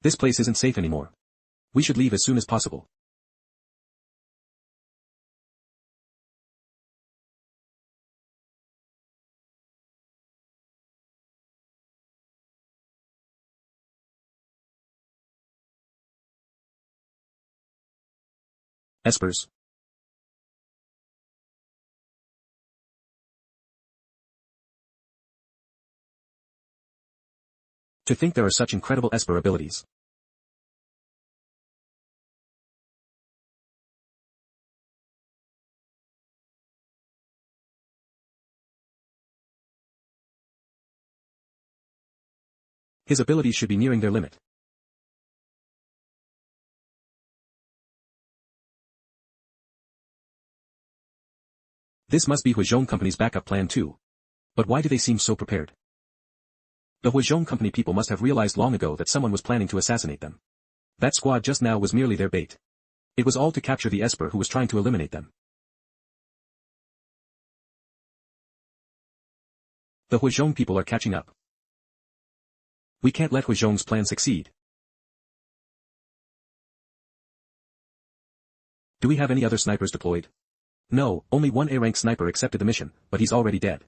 This place isn't safe anymore. We should leave as soon as possible. Espers. To think there are such incredible Esper abilities. His abilities should be nearing their limit. This must be Huizhong Company's backup plan too. But why do they seem so prepared? The Huizhong Company people must have realized long ago that someone was planning to assassinate them. That squad just now was merely their bait. It was all to capture the Esper who was trying to eliminate them. The Huizhong people are catching up. We can't let Huizhong's plan succeed. Do we have any other snipers deployed? No, only one A-rank sniper accepted the mission, but he's already dead.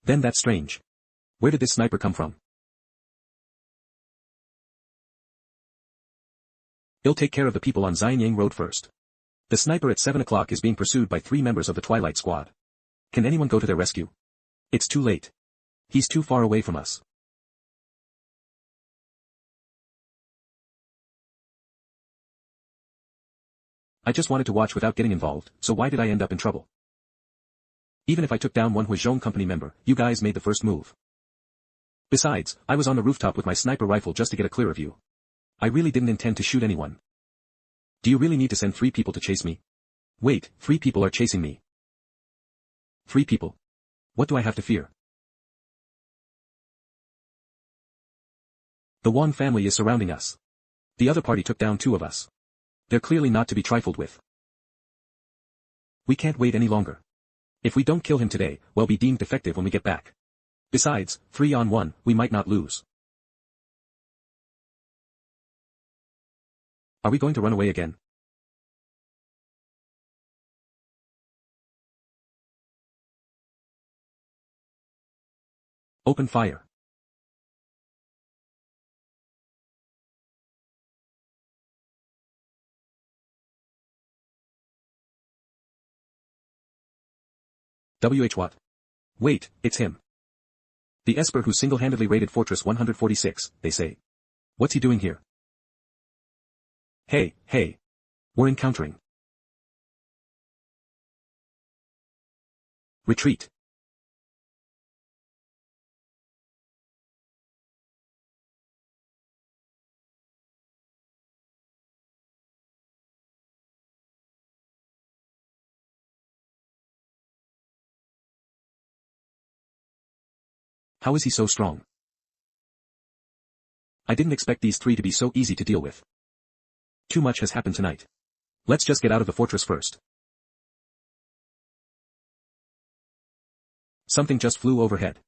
Then that's strange. Where did this sniper come from? He'll take care of the people on Xianyang Road first. The sniper at 7 o'clock is being pursued by 3 members of the Twilight Squad. Can anyone go to their rescue? It's too late. He's too far away from us. I just wanted to watch without getting involved, so why did I end up in trouble? Even if I took down one Huizhong Company member, you guys made the first move. Besides, I was on the rooftop with my sniper rifle just to get a clear view. I really didn't intend to shoot anyone. Do you really need to send 3 people to chase me? Wait, 3 people are chasing me. 3 people? What do I have to fear? The Wang family is surrounding us. The other party took down 2 of us. They're clearly not to be trifled with. We can't wait any longer. If we don't kill him today, we'll be deemed defective when we get back. Besides, 3-on-1, we might not lose. Are we going to run away again? Open fire. What? Wait, it's him. The Esper who single-handedly raided Fortress 146, they say. What's he doing here? Hey. We're encountering. Retreat. How is he so strong? I didn't expect these 3 to be so easy to deal with. Too much has happened tonight. Let's just get out of the fortress first. Something just flew overhead.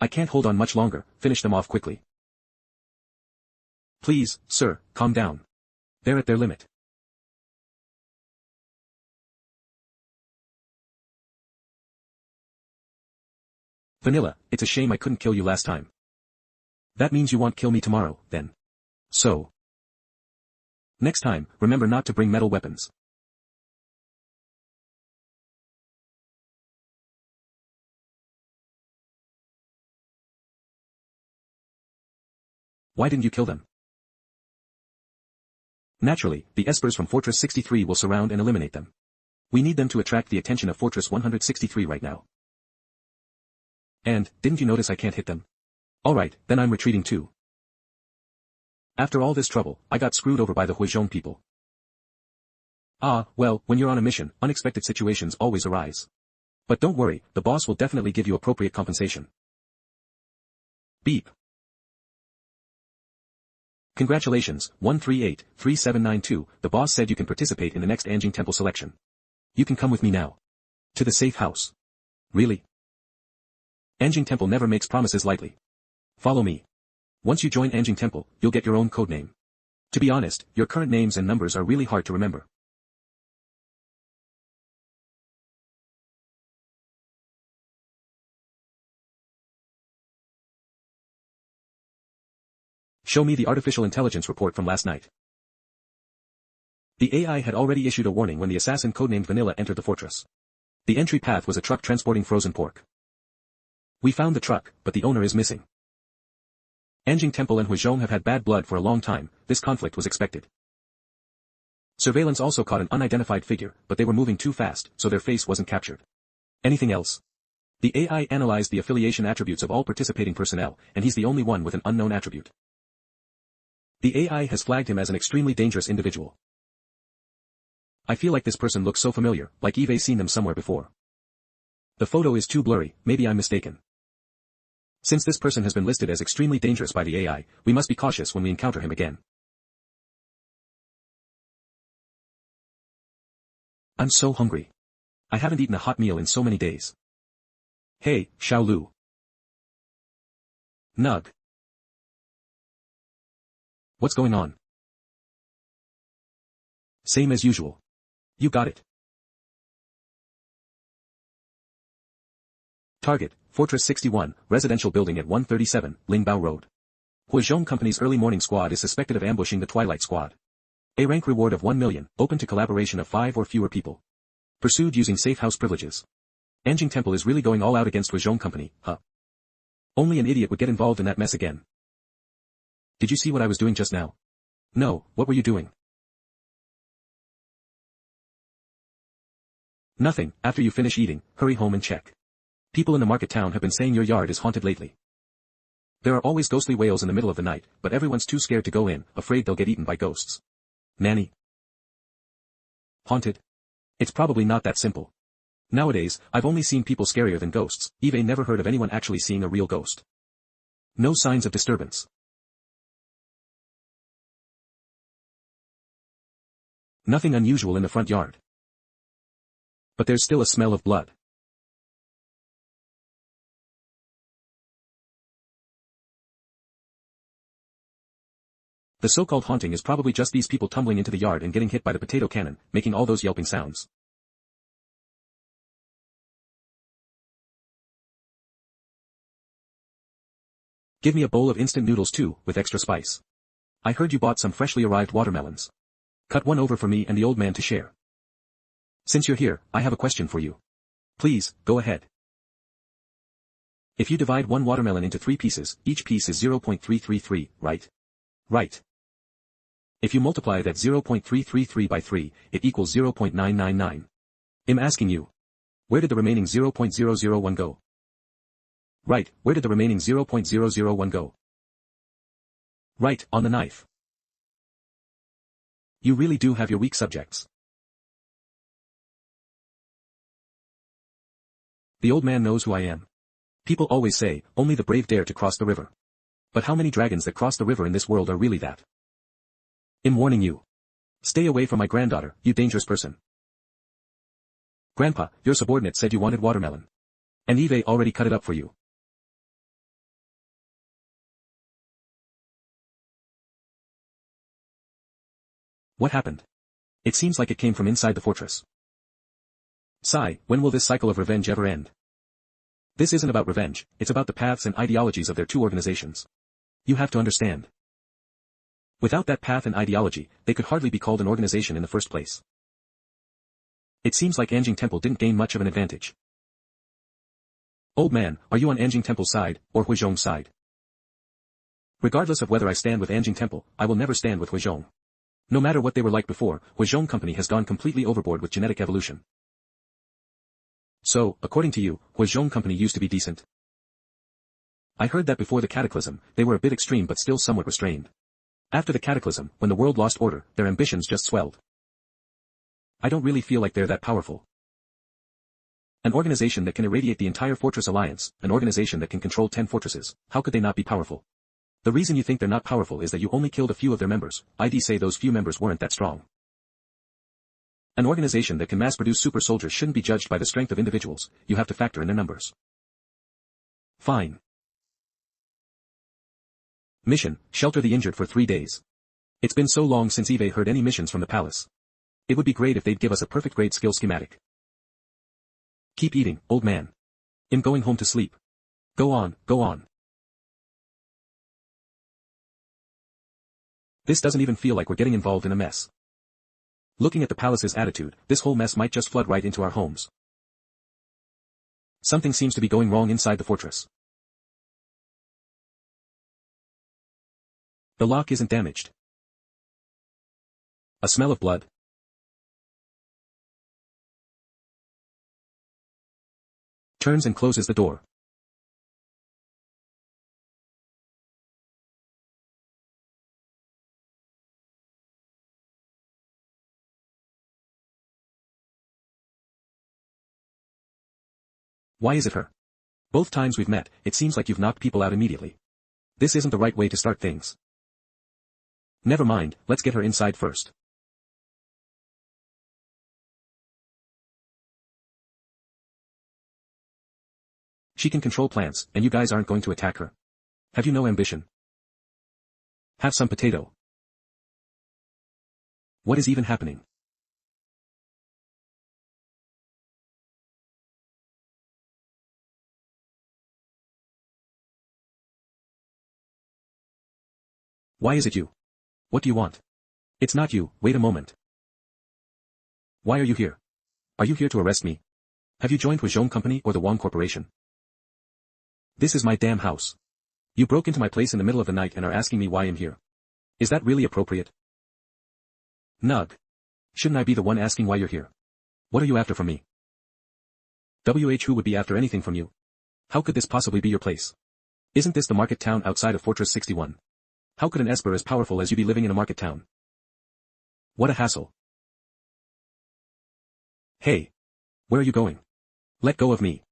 I can't hold on much longer, finish them off quickly. Please, sir, calm down. They're at their limit. Vanilla, it's a shame I couldn't kill you last time. That means you won't kill me tomorrow, then. So. Next time, remember not to bring metal weapons. Why didn't you kill them? Naturally, the Espers from Fortress 63 will surround and eliminate them. We need them to attract the attention of Fortress 163 right now. And, didn't you notice I can't hit them? Alright, then I'm retreating too. After all this trouble, I got screwed over by the Huizhong people. Ah, well, when you're on a mission, unexpected situations always arise. But don't worry, the boss will definitely give you appropriate compensation. Beep. Congratulations, 138-3792, the boss said you can participate in the next Anjing Temple selection. You can come with me now. To the safe house. Really? Anjing Temple never makes promises lightly. Follow me. Once you join Anjing Temple, you'll get your own codename. To be honest, your current names and numbers are really hard to remember. Show me the artificial intelligence report from last night. The AI had already issued a warning when the assassin codenamed Vanilla entered the fortress. The entry path was a truck transporting frozen pork. We found the truck, but the owner is missing. Anjing Temple and Huizhong have had bad blood for a long time, this conflict was expected. Surveillance also caught an unidentified figure, but they were moving too fast, so their face wasn't captured. Anything else? The AI analyzed the affiliation attributes of all participating personnel, and he's the only one with an unknown attribute. The AI has flagged him as an extremely dangerous individual. I feel like this person looks so familiar, like Eve's seen them somewhere before. The photo is too blurry, maybe I'm mistaken. Since this person has been listed as extremely dangerous by the AI, we must be cautious when we encounter him again. I'm so hungry. I haven't eaten a hot meal in so many days. Hey, Xiaolu. Nug. What's going on? Same as usual. You got it. Target, Fortress 61, residential building at 137, Lingbao Road. Huizhong Company's early morning squad is suspected of ambushing the Twilight Squad. A rank reward of 1 million, open to collaboration of 5 or fewer people. Pursued using safe house privileges. Anjing Temple is really going all out against Huizhong Company, huh? Only an idiot would get involved in that mess again. Did you see what I was doing just now? No, what were you doing? Nothing, after you finish eating, hurry home and check. People in the market town have been saying your yard is haunted lately. There are always ghostly wails in the middle of the night, but everyone's too scared to go in, afraid they'll get eaten by ghosts. Nanny. Haunted? It's probably not that simple. Nowadays, I've only seen people scarier than ghosts. Eve never heard of anyone actually seeing a real ghost. No signs of disturbance. Nothing unusual in the front yard. But there's still a smell of blood. The so-called haunting is probably just these people tumbling into the yard and getting hit by the potato cannon, making all those yelping sounds. Give me a bowl of instant noodles too, with extra spice. I heard you bought some freshly arrived watermelons. Cut one over for me and the old man to share. Since you're here, I have a question for you. Please, go ahead. If you divide one watermelon into 3 pieces, each piece is 0.333, right? Right. If you multiply that 0.333 by 3, it equals 0.999. I'm asking you. Where did the remaining 0.001 go? Right, where did the remaining 0.001 go? Right, on the knife. You really do have your weak subjects. The old man knows who I am. People always say, only the brave dare to cross the river. But how many dragons that cross the river in this world are really that? I'm warning you. Stay away from my granddaughter, you dangerous person. Grandpa, your subordinate said you wanted watermelon. And Eve already cut it up for you. What happened? It seems like it came from inside the fortress. Sigh, when will this cycle of revenge ever end? This isn't about revenge, it's about the paths and ideologies of their 2 organizations. You have to understand. Without that path and ideology, they could hardly be called an organization in the first place. It seems like Anjing Temple didn't gain much of an advantage. Old man, are you on Anjing Temple's side, or Huizhong's side? Regardless of whether I stand with Anjing Temple, I will never stand with Huizhong. No matter what they were like before, Huizhong Company has gone completely overboard with genetic evolution. So, according to you, Huizhong Company used to be decent. I heard that before the cataclysm, they were a bit extreme but still somewhat restrained. After the cataclysm, when the world lost order, their ambitions just swelled. I don't really feel like they're that powerful. An organization that can irradiate the entire Fortress Alliance, an organization that can control 10 fortresses, how could they not be powerful? The reason you think they're not powerful is that you only killed a few of their members. I'd say those few members weren't that strong. An organization that can mass-produce super soldiers shouldn't be judged by the strength of individuals, you have to factor in their numbers. Fine. Mission, shelter the injured for 3 days. It's been so long since Eve heard any missions from the palace. It would be great if they'd give us a perfect grade skill schematic. Keep eating, old man. I'm going home to sleep. Go on, go on. This doesn't even feel like we're getting involved in a mess. Looking at the palace's attitude, this whole mess might just flood right into our homes. Something seems to be going wrong inside the fortress. The lock isn't damaged. A smell of blood. Turns and closes the door. Why is it her? Both times we've met, it seems like you've knocked people out immediately. This isn't the right way to start things. Never mind, let's get her inside first. She can control plants, and you guys aren't going to attack her. Have you no ambition? Have some potato. What is even happening? Why is it you? What do you want? It's not you, wait a moment. Why are you here? Are you here to arrest me? Have you joined Huizhong Company or the Wang Corporation? This is my damn house. You broke into my place in the middle of the night and are asking me why I'm here. Is that really appropriate? Nug. Shouldn't I be the one asking why you're here? What are you after from me? Who would be after anything from you? How could this possibly be your place? Isn't this the market town outside of Fortress 61? How could an esper as powerful as you be living in a market town? What a hassle. Hey. Where are you going? Let go of me.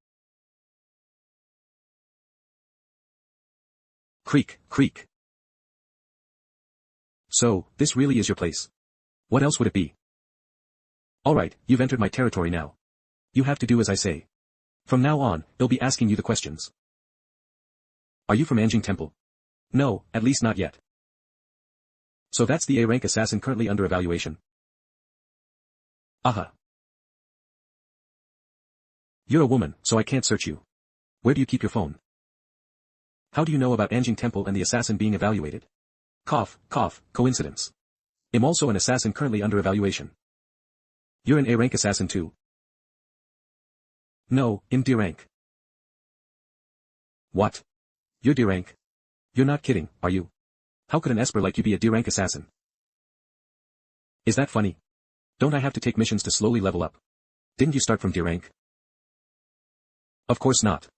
Creak, creak. So, this really is your place. What else would it be? Alright, you've entered my territory now. You have to do as I say. From now on, they'll be asking you the questions. Are you from Anjing Temple? No, at least not yet. So that's the A-rank assassin currently under evaluation. Aha. You're a woman, so I can't search you. Where do you keep your phone? How do you know about Anjing Temple and the assassin being evaluated? Cough, cough, coincidence. I'm also an assassin currently under evaluation. You're an A-rank assassin too? No, I'm D-rank. What? You're D-rank? You're not kidding, are you? How could an esper like you be a D-rank assassin? Is that funny? Don't I have to take missions to slowly level up? Didn't you start from D-rank? Of course not.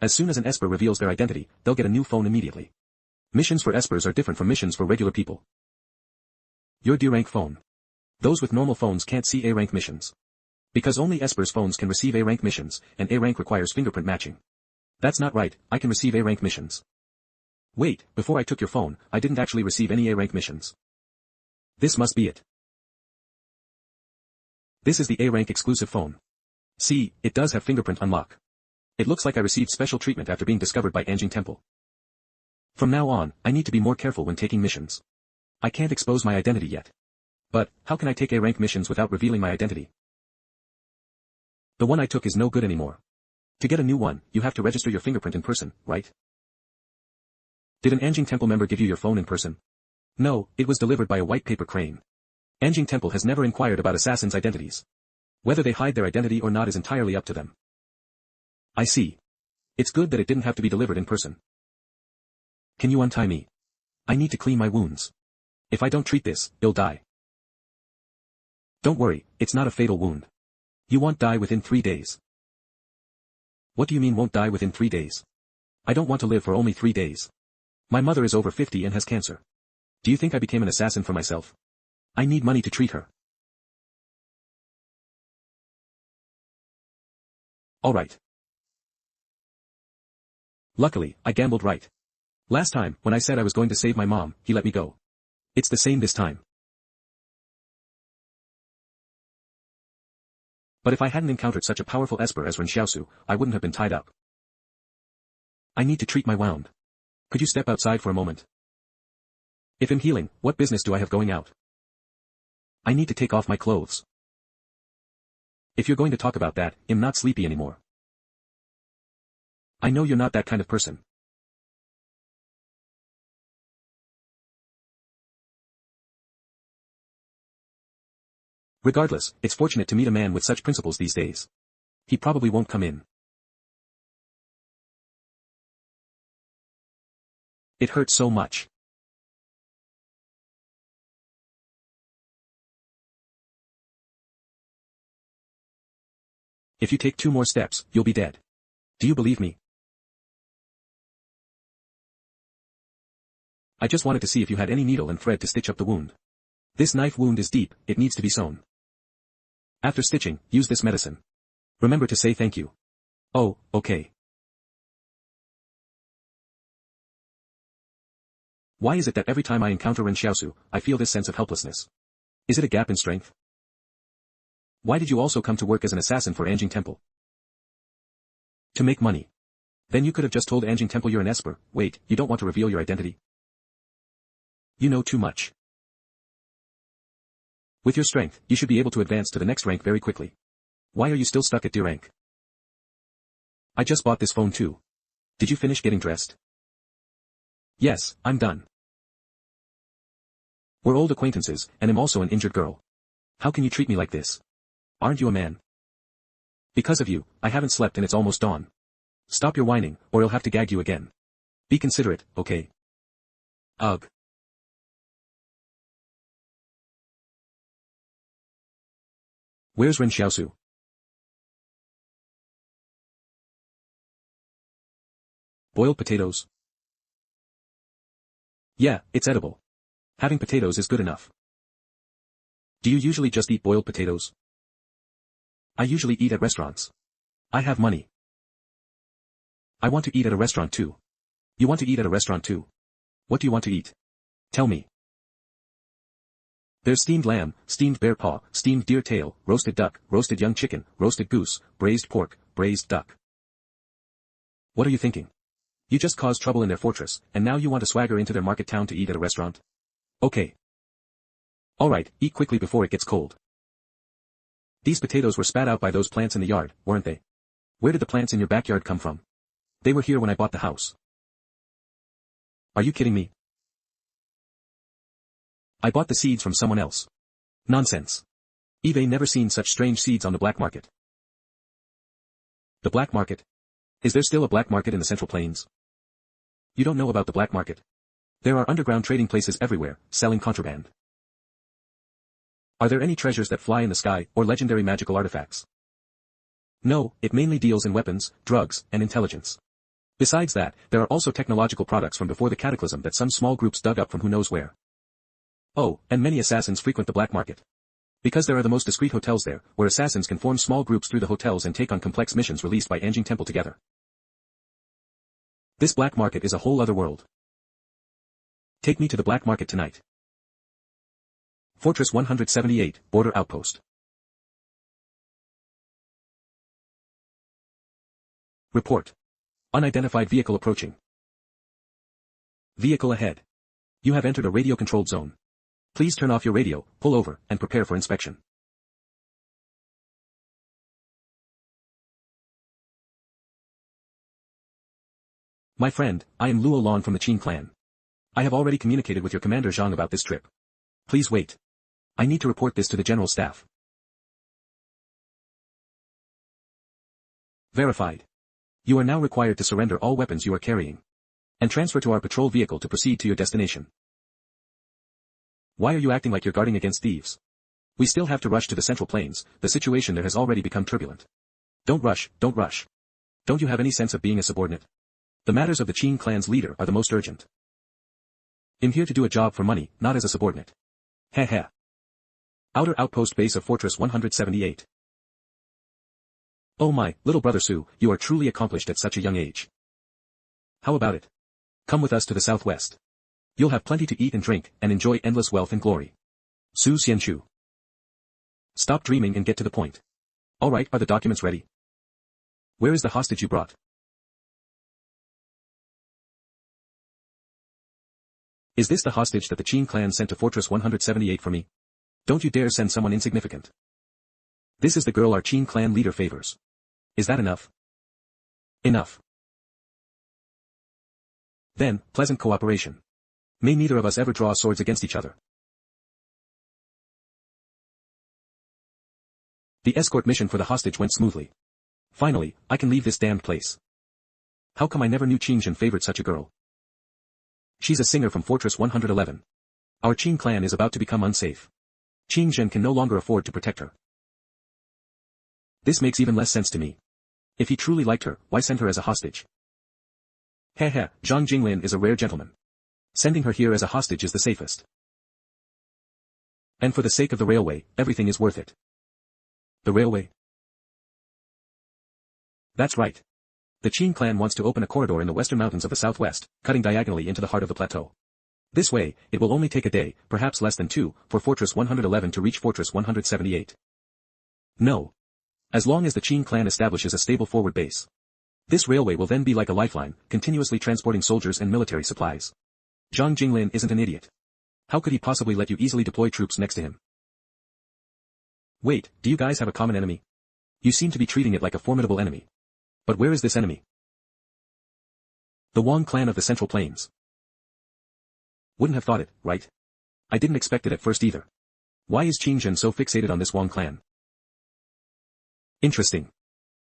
As soon as an esper reveals their identity, they'll get a new phone immediately. Missions for espers are different from missions for regular people. Your D-rank phone. Those with normal phones can't see A-rank missions. Because only espers' phones can receive A-rank missions, and A-rank requires fingerprint matching. That's not right, I can receive A-rank missions. Wait, before I took your phone, I didn't actually receive any A-rank missions. This must be it. This is the A-rank exclusive phone. See, it does have fingerprint unlock. It looks like I received special treatment after being discovered by Anjing Temple. From now on, I need to be more careful when taking missions. I can't expose my identity yet. But, how can I take A-rank missions without revealing my identity? The one I took is no good anymore. To get a new one, you have to register your fingerprint in person, right? Did an Anjing Temple member give you your phone in person? No, it was delivered by a white paper crane. Anjing Temple has never inquired about assassins' identities. Whether they hide their identity or not is entirely up to them. I see. It's good that it didn't have to be delivered in person. Can you untie me? I need to clean my wounds. If I don't treat this, you'll die. Don't worry, it's not a fatal wound. You won't die within 3 days. What do you mean won't die within 3 days? I don't want to live for only 3 days. My mother is over 50 and has cancer. Do you think I became an assassin for myself? I need money to treat her. Alright. Luckily, I gambled right. Last time, when I said I was going to save my mom, he let me go. It's the same this time. But if I hadn't encountered such a powerful esper as Ren Xiaosu, I wouldn't have been tied up. I need to treat my wound. Could you step outside for a moment? If I'm healing, what business do I have going out? I need to take off my clothes. If you're going to talk about that, I'm not sleepy anymore. I know you're not that kind of person. Regardless, it's fortunate to meet a man with such principles these days. He probably won't come in. It hurt so much. If you take 2 more steps, you'll be dead. Do you believe me? I just wanted to see if you had any needle and thread to stitch up the wound. This knife wound is deep, it needs to be sewn. After stitching, use this medicine. Remember to say thank you. Oh, okay. Why is it that every time I encounter Ren Xiaosu, I feel this sense of helplessness? Is it a gap in strength? Why did you also come to work as an assassin for Anjing Temple? To make money. Then you could have just told Anjing Temple you're an esper. Wait, you don't want to reveal your identity? You know too much. With your strength, you should be able to advance to the next rank very quickly. Why are you still stuck at D rank? I just bought this phone too. Did you finish getting dressed? Yes, I'm done. We're old acquaintances, and I'm also an injured girl. How can you treat me like this? Aren't you a man? Because of you, I haven't slept and it's almost dawn. Stop your whining, or I'll have to gag you again. Be considerate, okay? Ugh. Where's Ren Xiaosu? Boiled potatoes? Yeah, it's edible. Having potatoes is good enough. Do you usually just eat boiled potatoes? I usually eat at restaurants. I have money. I want to eat at a restaurant too. You want to eat at a restaurant too? What do you want to eat? Tell me. There's steamed lamb, steamed bear paw, steamed deer tail, roasted duck, roasted young chicken, roasted goose, braised pork, braised duck. What are you thinking? You just caused trouble in their fortress, and now you want to swagger into their market town to eat at a restaurant? Okay. Alright, eat quickly before it gets cold. These potatoes were spat out by those plants in the yard, weren't they? Where did the plants in your backyard come from? They were here when I bought the house. Are you kidding me? I bought the seeds from someone else. Nonsense. eBay never seen such strange seeds on the black market. The black market? Is there still a black market in the Central Plains? You don't know about the black market. There are underground trading places everywhere, selling contraband. Are there any treasures that fly in the sky, or legendary magical artifacts? No, it mainly deals in weapons, drugs, and intelligence. Besides that, there are also technological products from before the cataclysm that some small groups dug up from who knows where. Oh, and many assassins frequent the black market. Because there are the most discreet hotels there, where assassins can form small groups through the hotels and take on complex missions released by Anjing Temple together. This black market is a whole other world. Take me to the black market tonight. Fortress 178, Border Outpost. Report. Unidentified vehicle approaching. Vehicle ahead. You have entered a radio-controlled zone. Please turn off your radio, pull over, and prepare for inspection. My friend, I am Luo Lan from the Qin clan. I have already communicated with your commander Zhang about this trip. Please wait. I need to report this to the general staff. Verified. You are now required to surrender all weapons you are carrying. And transfer to our patrol vehicle to proceed to your destination. Why are you acting like you're guarding against thieves? We still have to rush to the Central Plains, the situation there has already become turbulent. Don't rush, don't rush. Don't you have any sense of being a subordinate? The matters of the Qin clan's leader are the most urgent. I'm here to do a job for money, not as a subordinate. Heh heh. Outer outpost base of Fortress 178. Oh my, little brother Su, you are truly accomplished at such a young age. How about it? Come with us to the southwest. You'll have plenty to eat and drink, and enjoy endless wealth and glory. Su Xianchu. Stop dreaming and get to the point. Alright, are the documents ready? Where is the hostage you brought? Is this the hostage that the Qin clan sent to Fortress 178 for me? Don't you dare send someone insignificant. This is the girl our Qin clan leader favors. Is that enough? Enough. Then, pleasant cooperation. May neither of us ever draw swords against each other. The escort mission for the hostage went smoothly. Finally, I can leave this damned place. How come I never knew Qingjin favored such a girl? She's a singer from Fortress 111. Our Qin clan is about to become unsafe. Qingjin can no longer afford to protect her. This makes even less sense to me. If he truly liked her, why send her as a hostage? Heh, Zhang Jinglin is a rare gentleman. Sending her here as a hostage is the safest. And for the sake of the railway, everything is worth it. The railway? That's right. The Qin clan wants to open a corridor in the western mountains of the southwest, cutting diagonally into the heart of the plateau. This way, it will only take a day, perhaps less than two, for Fortress 111 to reach Fortress 178. No. As long as the Qin clan establishes a stable forward base. This railway will then be like a lifeline, continuously transporting soldiers and military supplies. Zhang Jinglin isn't an idiot. How could he possibly let you easily deploy troops next to him? Wait, do you guys have a common enemy? You seem to be treating it like a formidable enemy. But where is this enemy? The Wang clan of the Central Plains. Wouldn't have thought it, right? I didn't expect it at first either. Why is Qingjin so fixated on this Wang clan? Interesting.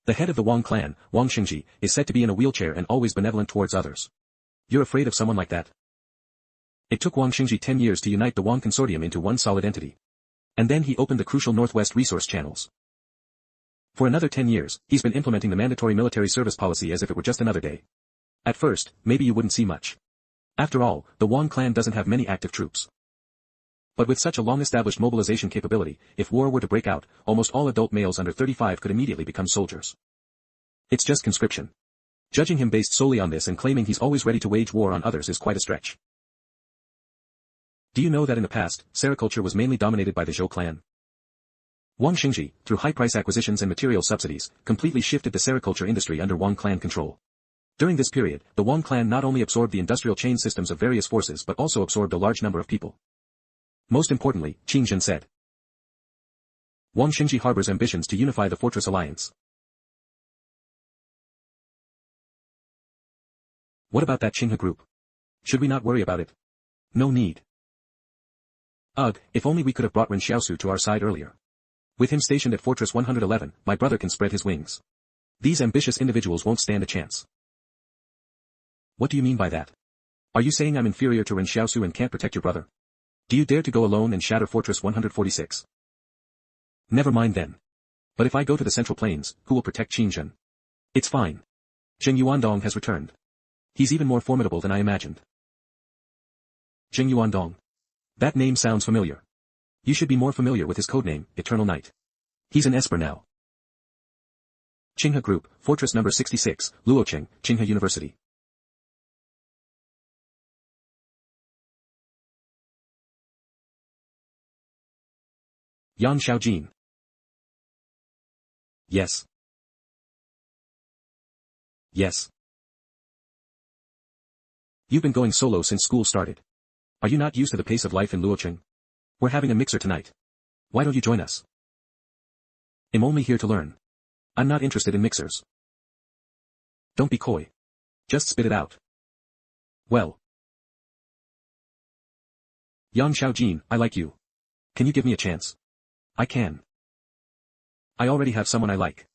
The head of the Wang clan, Wang Xingji, is said to be in a wheelchair and always benevolent towards others. You're afraid of someone like that? It took Wang Xingji 10 years to unite the Wang consortium into one solid entity. And then he opened the crucial Northwest resource channels. For another 10 years, he's been implementing the mandatory military service policy as if it were just another day. At first, maybe you wouldn't see much. After all, the Wang clan doesn't have many active troops. But with such a long-established mobilization capability, if war were to break out, almost all adult males under 35 could immediately become soldiers. It's just conscription. Judging him based solely on this and claiming he's always ready to wage war on others is quite a stretch. Do you know that in the past, sericulture was mainly dominated by the Zhou clan? Wang Xingji, through high-price acquisitions and material subsidies, completely shifted the sericulture industry under Wang clan control. During this period, the Wang clan not only absorbed the industrial chain systems of various forces but also absorbed a large number of people. Most importantly, Qingjin said. Wang Xingji harbors ambitions to unify the Fortress Alliance. What about that Qinghe group? Should we not worry about it? No need. Ugh, if only we could have brought Ren Xiaosu to our side earlier. With him stationed at Fortress 111, my brother can spread his wings. These ambitious individuals won't stand a chance. What do you mean by that? Are you saying I'm inferior to Ren Xiaosu and can't protect your brother? Do you dare to go alone and shatter Fortress 146? Never mind then. But if I go to the Central Plains, who will protect Qingjin? It's fine. Zheng Yuandong has returned. He's even more formidable than I imagined. Zheng Yuandong. That name sounds familiar. You should be more familiar with his codename, Eternal Night. He's an Esper now. Qinghe Group, Fortress number 66, Luocheng, Qinghe University. Yan Xiaojin. Yes. Yes. You've been going solo since school started. Are you not used to the pace of life in Luocheng? We're having a mixer tonight. Why don't you join us? I'm only here to learn. I'm not interested in mixers. Don't be coy. Just spit it out. Well. Yan Xiaojin, I like you. Can you give me a chance? I can. I already have someone I like.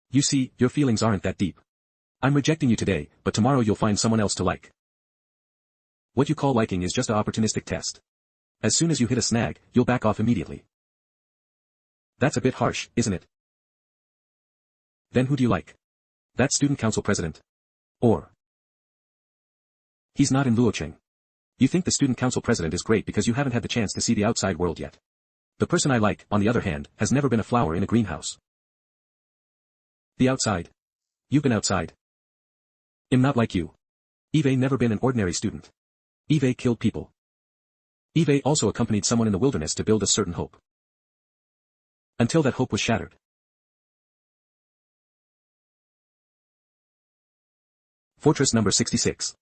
You see, your feelings aren't that deep. I'm rejecting you today, but tomorrow you'll find someone else to like. What you call liking is just an opportunistic test. As soon as you hit a snag, you'll back off immediately. That's a bit harsh, isn't it? Then who do you like? That student council president? Or? He's not in Luocheng. You think the student council president is great because you haven't had the chance to see the outside world yet. The person I like, on the other hand, has never been a flower in a greenhouse. The outside. You've been outside. I'm not like you. Eve never been an ordinary student. Eve killed people. Eve also accompanied someone in the wilderness to build a certain hope. Until that hope was shattered. Fortress number 66.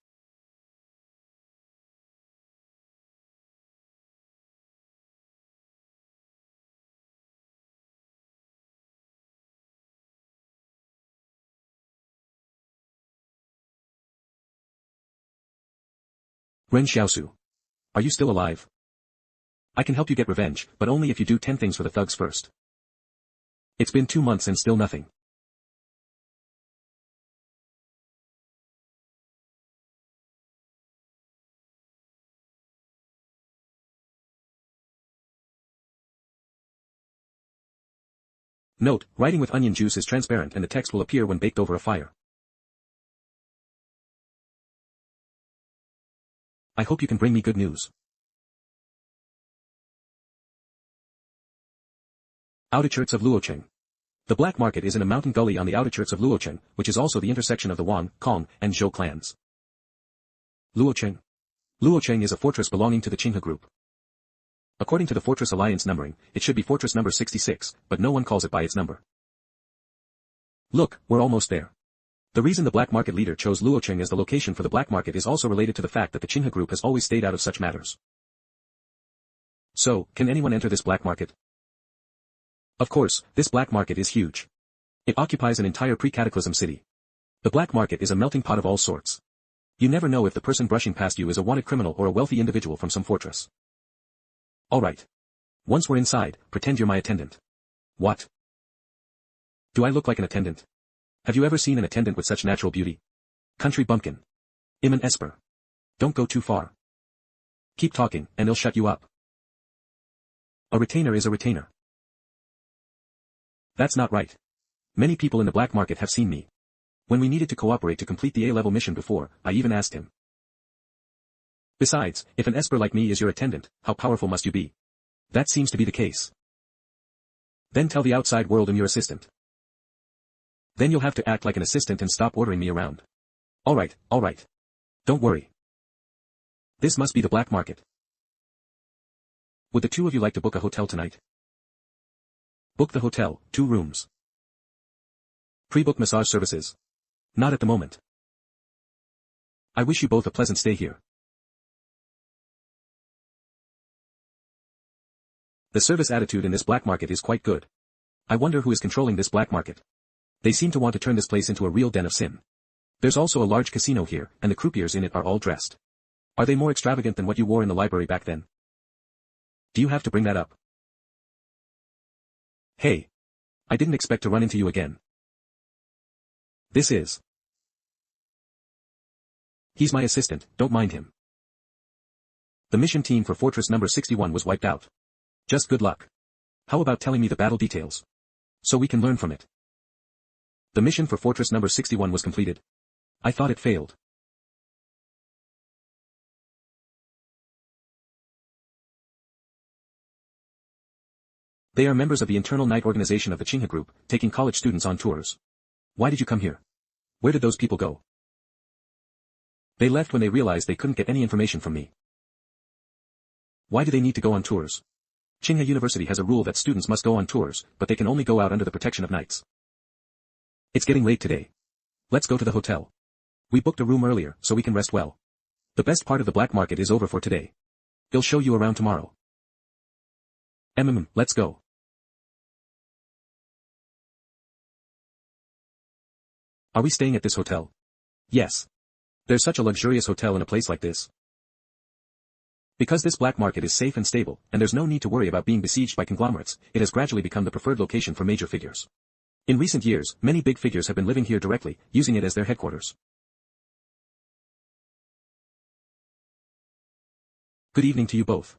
Ren Xiaosu. Are you still alive? I can help you get revenge, but only if you do 10 things for the thugs first. It's been 2 months and still nothing. Note, writing with onion juice is transparent and the text will appear when baked over a fire. I hope you can bring me good news. Outskirts of Luocheng. The black market is in a mountain gully on the outskirts of Luocheng, which is also the intersection of the Wang, Kong, and Zhou clans. Luocheng. Luocheng is a fortress belonging to the Qinghe group. According to the Fortress Alliance numbering, it should be fortress number 66, but no one calls it by its number. Look, we're almost there. The reason the black market leader chose Luocheng as the location for the black market is also related to the fact that the Qinghe group has always stayed out of such matters. So, can anyone enter this black market? Of course, this black market is huge. It occupies an entire pre-cataclysm city. The black market is a melting pot of all sorts. You never know if the person brushing past you is a wanted criminal or a wealthy individual from some fortress. Alright. Once we're inside, pretend you're my attendant. What? Do I look like an attendant? Have you ever seen an attendant with such natural beauty? Country bumpkin. I'm an esper. Don't go too far. Keep talking, and they'll shut you up. A retainer is a retainer. That's not right. Many people in the black market have seen me. When we needed to cooperate to complete the A-level mission before, I even asked him. Besides, if an esper like me is your attendant, how powerful must you be? That seems to be the case. Then tell the outside world I'm your assistant. Then you'll have to act like an assistant and stop ordering me around. Alright. Don't worry. This must be the black market. Would the two of you like to book a hotel tonight? Book the hotel, 2 rooms. Pre-book massage services. Not at the moment. I wish you both a pleasant stay here. The service attitude in this black market is quite good. I wonder who is controlling this black market. They seem to want to turn this place into a real den of sin. There's also a large casino here, and the croupiers in it are all dressed. Are they more extravagant than what you wore in the library back then? Do you have to bring that up? Hey. I didn't expect to run into you again. This is. He's my assistant, don't mind him. The mission team for Fortress number 61 was wiped out. Just good luck. How about telling me the battle details? So we can learn from it. The mission for Fortress number 61 was completed. I thought it failed. They are members of the internal night organization of the Qinghe group, taking college students on tours. Why did you come here? Where did those people go? They left when they realized they couldn't get any information from me. Why do they need to go on tours? Qinghe University has a rule that students must go on tours, but they can only go out under the protection of knights. It's getting late today. Let's go to the hotel. We booked a room earlier, so we can rest well. The best part of the black market is over for today. They'll show you around tomorrow. Let's go. Are we staying at this hotel? Yes. There's such a luxurious hotel in a place like this. Because this black market is safe and stable, and there's no need to worry about being besieged by conglomerates, it has gradually become the preferred location for major figures. In recent years, many big figures have been living here directly, using it as their headquarters. Good evening to you both.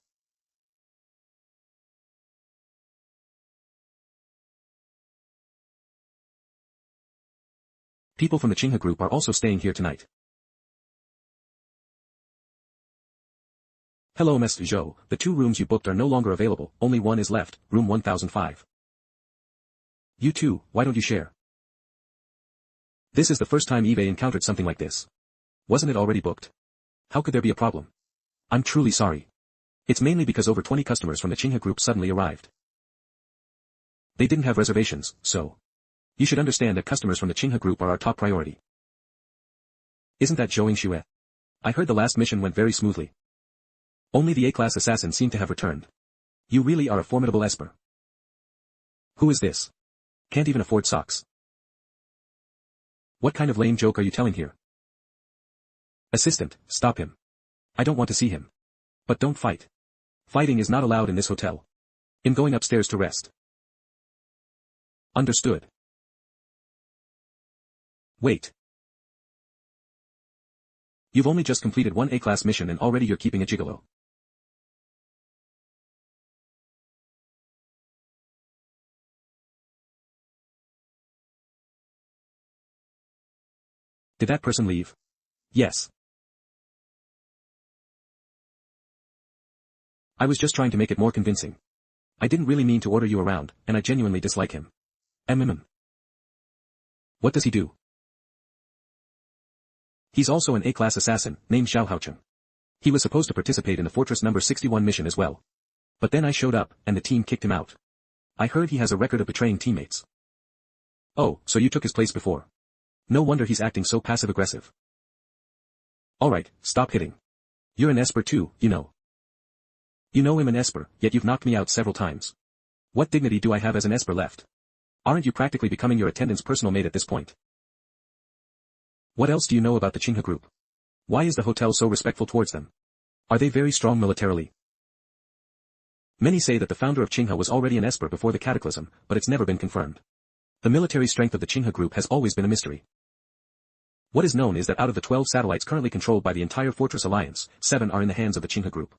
People from the Qinghe group are also staying here tonight. Hello Ms. Zhou, the 2 rooms you booked are no longer available, only one is left, room 1005. You too, why don't you share? This is the first time eBay encountered something like this. Wasn't it already booked? How could there be a problem? I'm truly sorry. It's mainly because over 20 customers from the Qinghe group suddenly arrived. They didn't have reservations, so. You should understand that customers from the Qinghe group are our top priority. Isn't that Zhou Xue? I heard the last mission went very smoothly. Only the A-class assassin seemed to have returned. You really are a formidable esper. Who is this? Can't even afford socks. What kind of lame joke are you telling here? Assistant, stop him. I don't want to see him. But don't fight. Fighting is not allowed in this hotel. I'm going upstairs to rest. Understood. Wait. You've only just completed one A-class mission and already you're keeping a gigolo. Did that person leave? Yes. I was just trying to make it more convincing. I didn't really mean to order you around, and I genuinely dislike him. What does he do? He's also an A-class assassin, named Xiao Haocheng. He was supposed to participate in the Fortress number 61 mission as well. But then I showed up, and the team kicked him out. I heard he has a record of betraying teammates. Oh, so you took his place before. No wonder he's acting so passive-aggressive. Alright, stop hitting. You're an Esper too, you know. You know I'm an Esper, yet you've knocked me out several times. What dignity do I have as an Esper left? Aren't you practically becoming your attendant's personal maid at this point? What else do you know about the Qinghe group? Why is the hotel so respectful towards them? Are they very strong militarily? Many say that the founder of Qinghe was already an Esper before the cataclysm, but it's never been confirmed. The military strength of the Qinghe group has always been a mystery. What is known is that out of the 12 satellites currently controlled by the entire Fortress Alliance, 7 are in the hands of the Qinghe group.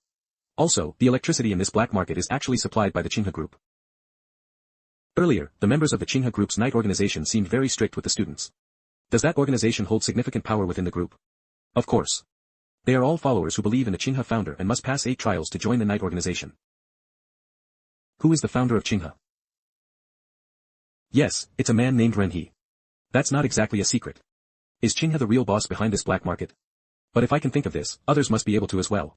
Also, the electricity in this black market is actually supplied by the Qinghe group. Earlier, the members of the Qinghe group's night organization seemed very strict with the students. Does that organization hold significant power within the group? Of course. They are all followers who believe in the Qinghe founder and must pass 8 trials to join the night organization. Who is the founder of Qinghe? Yes, it's a man named Ren He. That's not exactly a secret. Is Qinghe the real boss behind this black market? But if I can think of this, others must be able to as well.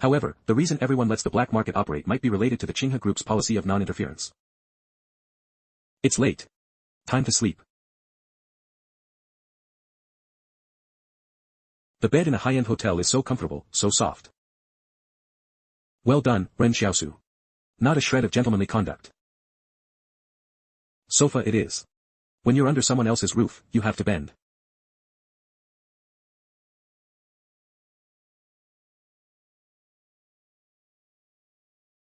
However, the reason everyone lets the black market operate might be related to the Qinghe group's policy of non-interference. It's late. Time to sleep. The bed in a high-end hotel is so comfortable, so soft. Well done, Ren Xiaosu. Not a shred of gentlemanly conduct. Sofa it is. When you're under someone else's roof, you have to bend.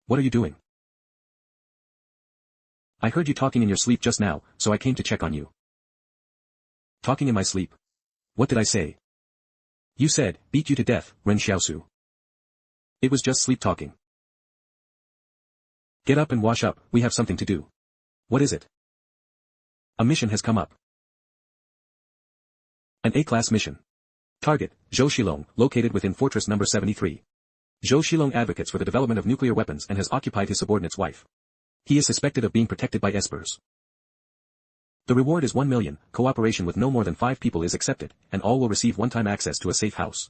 What are you doing? I heard you talking in your sleep just now, so I came to check on you. Talking in my sleep? What did I say? You said, beat you to death, Ren Xiaosu. It was just sleep talking. Get up and wash up, we have something to do. What is it? A mission has come up. An A-class mission. Target, Zhou Shilong, located within Fortress number 73. Zhou Shilong advocates for the development of nuclear weapons and has occupied his subordinate's wife. He is suspected of being protected by espers. The reward is 1 million, cooperation with no more than 5 people is accepted, and all will receive one-time access to a safe house.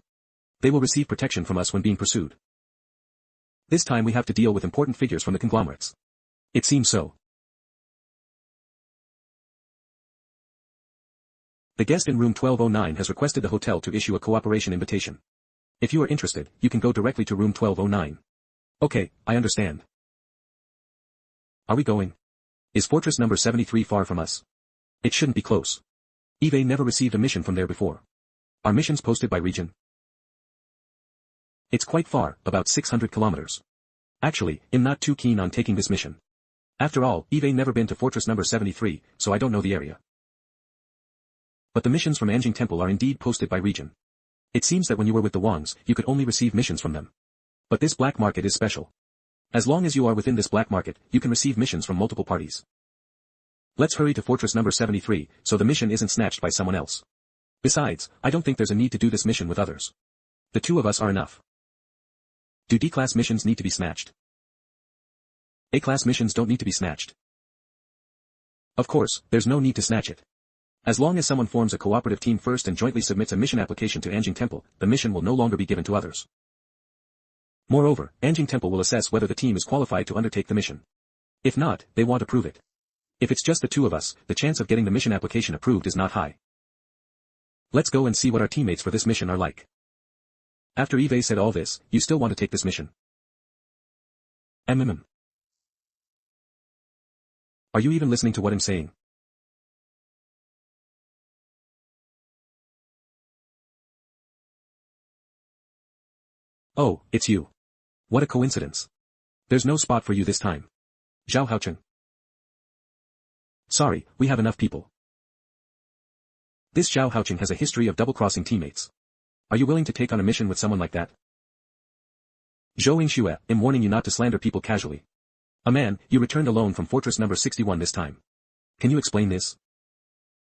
They will receive protection from us when being pursued. This time we have to deal with important figures from the conglomerates. It seems so. The guest in room 1209 has requested the hotel to issue a cooperation invitation. If you are interested, you can go directly to room 1209. Okay, I understand. Are we going? Is Fortress number 73 far from us? It shouldn't be close. Eve never received a mission from there before. Are missions posted by region? It's quite far, about 600 kilometers. Actually, I'm not too keen on taking this mission. After all, Eve never been to Fortress number 73, so I don't know the area. But the missions from Anjing Temple are indeed posted by region. It seems that when you were with the Wangs, you could only receive missions from them. But this black market is special. As long as you are within this black market, you can receive missions from multiple parties. Let's hurry to Fortress number 73, so the mission isn't snatched by someone else. Besides, I don't think there's a need to do this mission with others. The 2 of us are enough. Do D-class missions need to be snatched? A-class missions don't need to be snatched. Of course, there's no need to snatch it. As long as someone forms a cooperative team first and jointly submits a mission application to Anjing Temple, the mission will no longer be given to others. Moreover, Anjing Temple will assess whether the team is qualified to undertake the mission. If not, they won't approve it. If it's just the 2 of us, the chance of getting the mission application approved is not high. Let's go and see what our teammates for this mission are like. After Eve said all this, you still want to take this mission? Are you even listening to what I'm saying? Oh, it's you. What a coincidence. There's no spot for you this time. Zhao Haocheng. Sorry, we have enough people. This Zhao Haocheng has a history of double-crossing teammates. Are you willing to take on a mission with someone like that? Zhou Yingxue, I'm warning you not to slander people casually. A man, you returned alone from fortress number 61 this time. Can you explain this?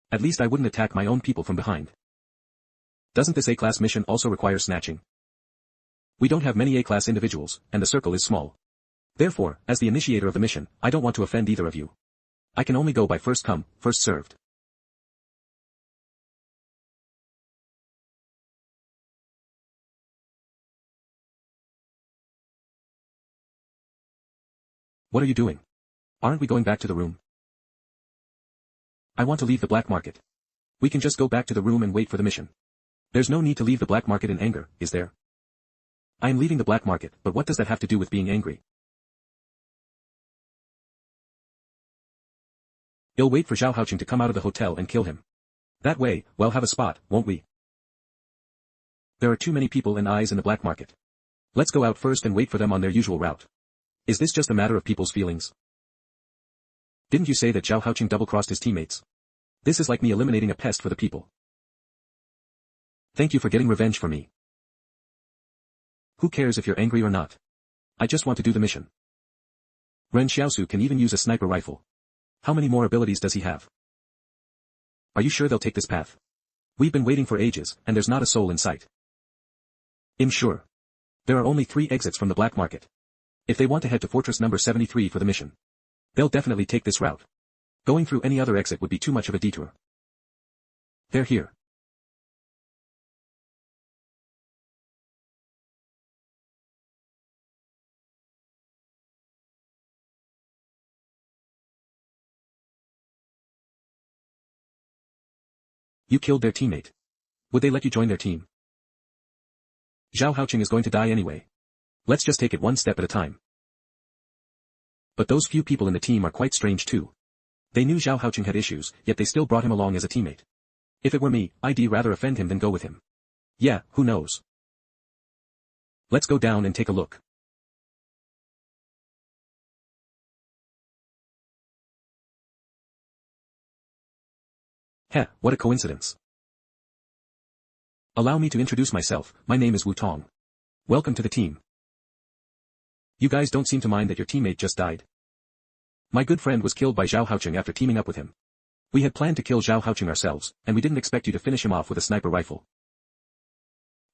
At least I wouldn't attack my own people from behind. Doesn't this A-class mission also require snatching? We don't have many A-class individuals, and the circle is small. Therefore, as the initiator of the mission, I don't want to offend either of you. I can only go by first come, first served. What are you doing? Aren't we going back to the room? I want to leave the black market. We can just go back to the room and wait for the mission. There's no need to leave the black market in anger, is there? I am leaving the black market, but what does that have to do with being angry? I'll wait for Zhao Haocheng to come out of the hotel and kill him. That way, we'll have a spot, won't we? There are too many people and eyes in the black market. Let's go out first and wait for them on their usual route. Is this just a matter of people's feelings? Didn't you say that Zhao Haocheng double-crossed his teammates? This is like me eliminating a pest for the people. Thank you for getting revenge for me. Who cares if you're angry or not? I just want to do the mission. Ren Xiaosu can even use a sniper rifle. How many more abilities does he have? Are you sure they'll take this path? We've been waiting for ages, and there's not a soul in sight. I'm sure. There are only 3 exits from the black market. If they want to head to fortress number 73 for the mission, they'll definitely take this route. Going through any other exit would be too much of a detour. They're here. You killed their teammate. Would they let you join their team? Zhao Haocheng is going to die anyway. Let's just take it one step at a time. But those few people in the team are quite strange too. They knew Zhao Haocheng had issues, yet they still brought him along as a teammate. If it were me, I'd rather offend him than go with him. Yeah, who knows? Let's go down and take a look. Heh, what a coincidence. Allow me to introduce myself, my name is Wu Tong. Welcome to the team. You guys don't seem to mind that your teammate just died. My good friend was killed by Zhao Haocheng after teaming up with him. We had planned to kill Zhao Haocheng ourselves, and we didn't expect you to finish him off with a sniper rifle.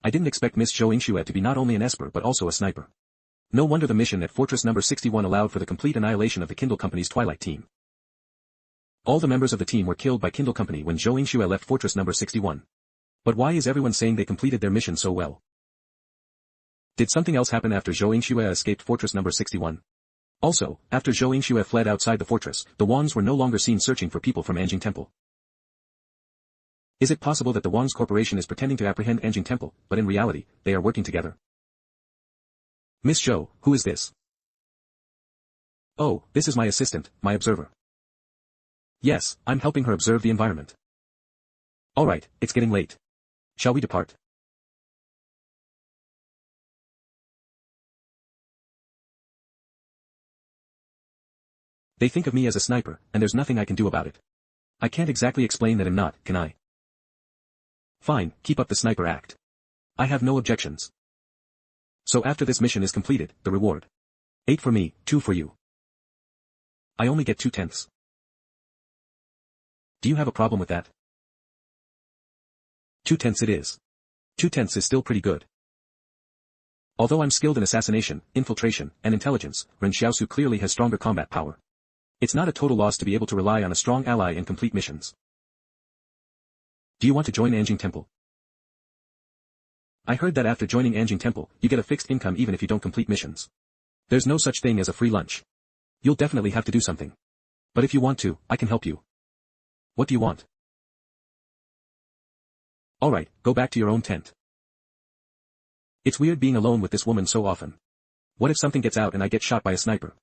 I didn't expect Miss Zhou Yingxue to be not only an esper but also a sniper. No wonder the mission at Fortress number 61 allowed for the complete annihilation of the Kindle Company's Twilight team. All the members of the team were killed by Kindle Company when Zhou Yingxue left Fortress number 61. But why is everyone saying they completed their mission so well? Did something else happen after Zhou Yingxue escaped Fortress number 61? Also, after Zhou Yingxue fled outside the fortress, the Wangs were no longer seen searching for people from Anjing Temple. Is it possible that the Wangs Corporation is pretending to apprehend Anjing Temple, but in reality, they are working together? Miss Zhou, who is this? Oh, this is my assistant, my observer. Yes, I'm helping her observe the environment. Alright, it's getting late. Shall we depart? They think of me as a sniper, and there's nothing I can do about it. I can't exactly explain that I'm not, can I? Fine, keep up the sniper act. I have no objections. So after this mission is completed, the reward. 8 for me, 2 for you. I only get 2/10. Do you have a problem with that? 2/10 it is. 2/10 is still pretty good. Although I'm skilled in assassination, infiltration, and intelligence, Ren Xiaosu clearly has stronger combat power. It's not a total loss to be able to rely on a strong ally and complete missions. Do you want to join Anjing Temple? I heard that after joining Anjing Temple, you get a fixed income even if you don't complete missions. There's no such thing as a free lunch. You'll definitely have to do something. But if you want to, I can help you. What do you want? Alright, go back to your own tent. It's weird being alone with this woman so often. What if something gets out and I get shot by a sniper?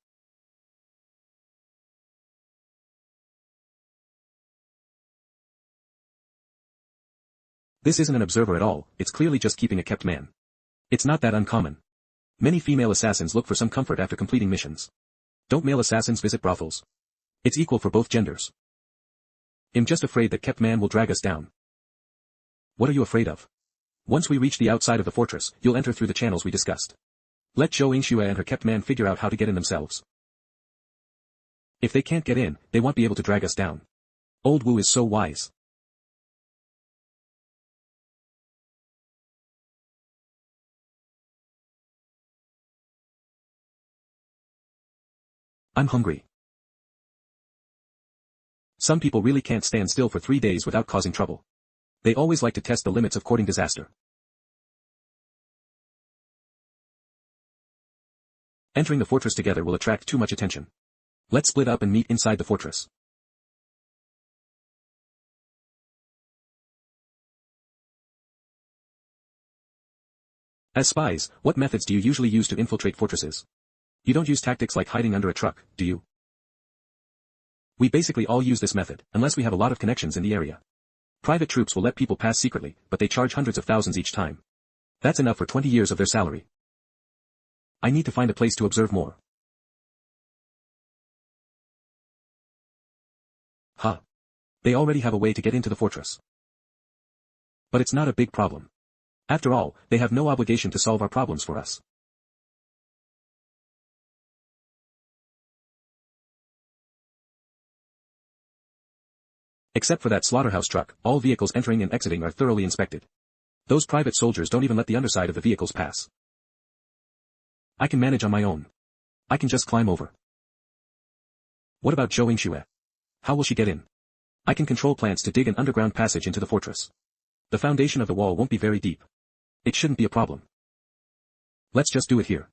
This isn't an observer at all, it's clearly just keeping a kept man. It's not that uncommon. Many female assassins look for some comfort after completing missions. Don't male assassins visit brothels? It's equal for both genders. I'm just afraid that kept man will drag us down. What are you afraid of? Once we reach the outside of the fortress, you'll enter through the channels we discussed. Let Zhou Yingxue and her kept man figure out how to get in themselves. If they can't get in, they won't be able to drag us down. Old Wu is so wise. I'm hungry. Some people really can't stand still for 3 days without causing trouble. They always like to test the limits of courting disaster. Entering the fortress together will attract too much attention. Let's split up and meet inside the fortress. As spies, what methods do you usually use to infiltrate fortresses? You don't use tactics like hiding under a truck, do you? We basically all use this method, unless we have a lot of connections in the area. Private troops will let people pass secretly, but they charge hundreds of thousands each time. That's enough for 20 years of their salary. I need to find a place to observe more. Huh. They already have a way to get into the fortress. But it's not a big problem. After all, they have no obligation to solve our problems for us. Except for that slaughterhouse truck, all vehicles entering and exiting are thoroughly inspected. Those private soldiers don't even let the underside of the vehicles pass. I can manage on my own. I can just climb over. What about Zhou Yingxue? How will she get in? I can control plants to dig an underground passage into the fortress. The foundation of the wall won't be very deep. It shouldn't be a problem. Let's just do it here.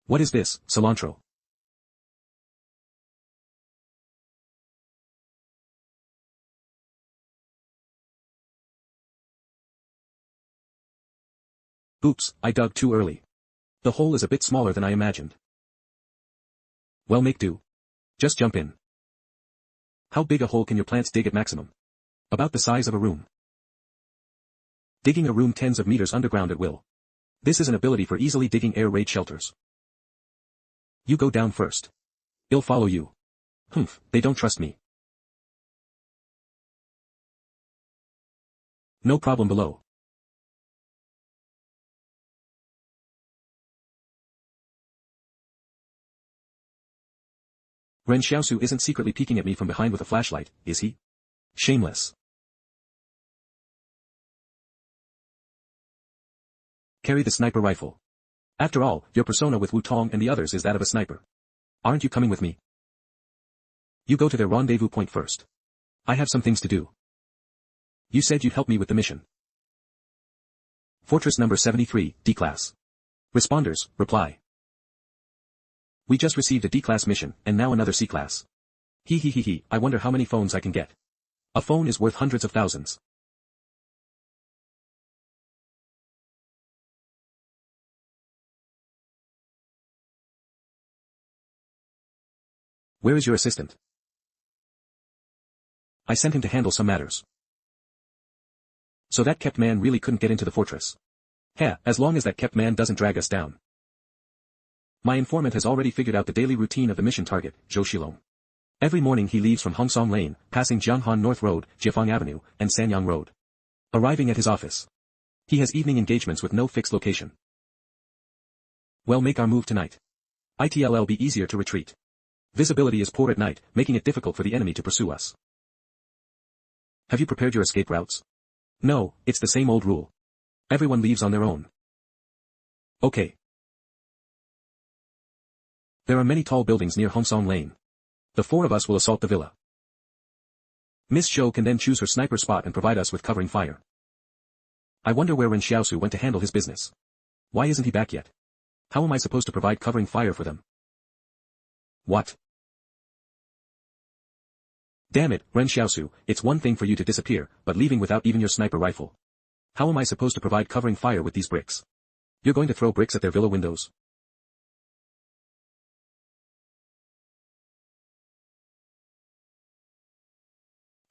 What is this, cilantro? Oops, I dug too early. The hole is a bit smaller than I imagined. Well, make do. Just jump in. How big a hole can your plants dig at maximum? About the size of a room. Digging a room tens of meters underground at will. This is an ability for easily digging air raid shelters. You go down first. I'll follow you. Humph, they don't trust me. No problem below. Ren Xiaosu isn't secretly peeking at me from behind with a flashlight, is he? Shameless. Carry the sniper rifle. After all, your persona with Wu Tong and the others is that of a sniper. Aren't you coming with me? You go to their rendezvous point first. I have some things to do. You said you'd help me with the mission. Fortress number 73, D-Class. Responders, reply. We just received a D-Class mission, and now another C-Class. I wonder how many phones I can get. A phone is worth hundreds of thousands. Where is your assistant? I sent him to handle some matters. So that kept man really couldn't get into the fortress. Heh, as long as that kept man doesn't drag us down. My informant has already figured out the daily routine of the mission target, Zhou Shilong. Every morning he leaves from Hongsong Lane, passing Jianghan North Road, Jiefang Avenue, and Sanyang Road. Arriving at his office. He has evening engagements with no fixed location. Well, make our move tonight. It'll be easier to retreat. Visibility is poor at night, making it difficult for the enemy to pursue us. Have you prepared your escape routes? No, it's the same old rule. Everyone leaves on their own. Okay. There are many tall buildings near Hongsong Lane. The four of us will assault the villa. Miss Zhou can then choose her sniper spot and provide us with covering fire. I wonder where Ren Xiaosu went to handle his business. Why isn't he back yet? How am I supposed to provide covering fire for them? What? Damn it, Ren Xiaosu, it's one thing for you to disappear, but leaving without even your sniper rifle. How am I supposed to provide covering fire with these bricks? You're going to throw bricks at their villa windows?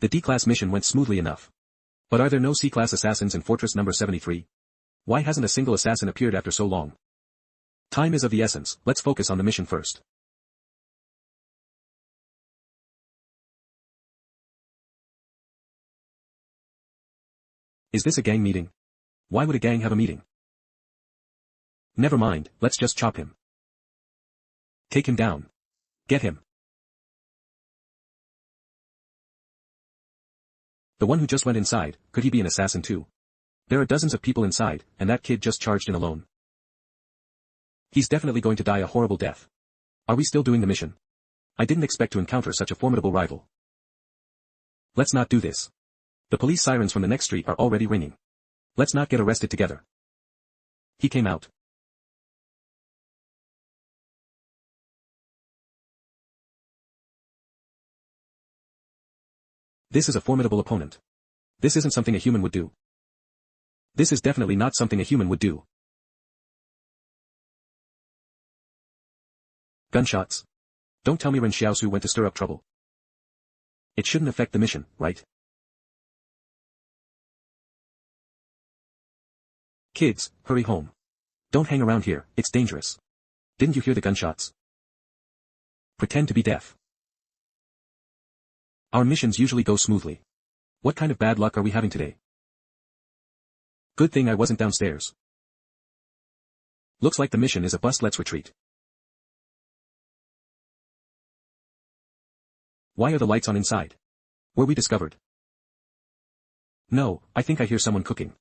The D-class mission went smoothly enough. But are there no C-class assassins in Fortress number 73? Why hasn't a single assassin appeared after so long? Time is of the essence, let's focus on the mission first. Is this a gang meeting? Why would a gang have a meeting? Never mind, let's just chop him. Take him down. Get him. The one who just went inside, could he be an assassin too? There are dozens of people inside, and that kid just charged in alone. He's definitely going to die a horrible death. Are we still doing the mission? I didn't expect to encounter such a formidable rival. Let's not do this. The police sirens from the next street are already ringing. Let's not get arrested together. He came out. This is a formidable opponent. This isn't something a human would do. This is definitely not something a human would do. Gunshots. Don't tell me Ren Xiaosu went to stir up trouble. It shouldn't affect the mission, right? Kids, hurry home. Don't hang around here, it's dangerous. Didn't you hear the gunshots? Pretend to be deaf. Our missions usually go smoothly. What kind of bad luck are we having today? Good thing I wasn't downstairs. Looks like the mission is a bust, let's retreat. Why are the lights on inside? Were we discovered? No, I think I hear someone cooking.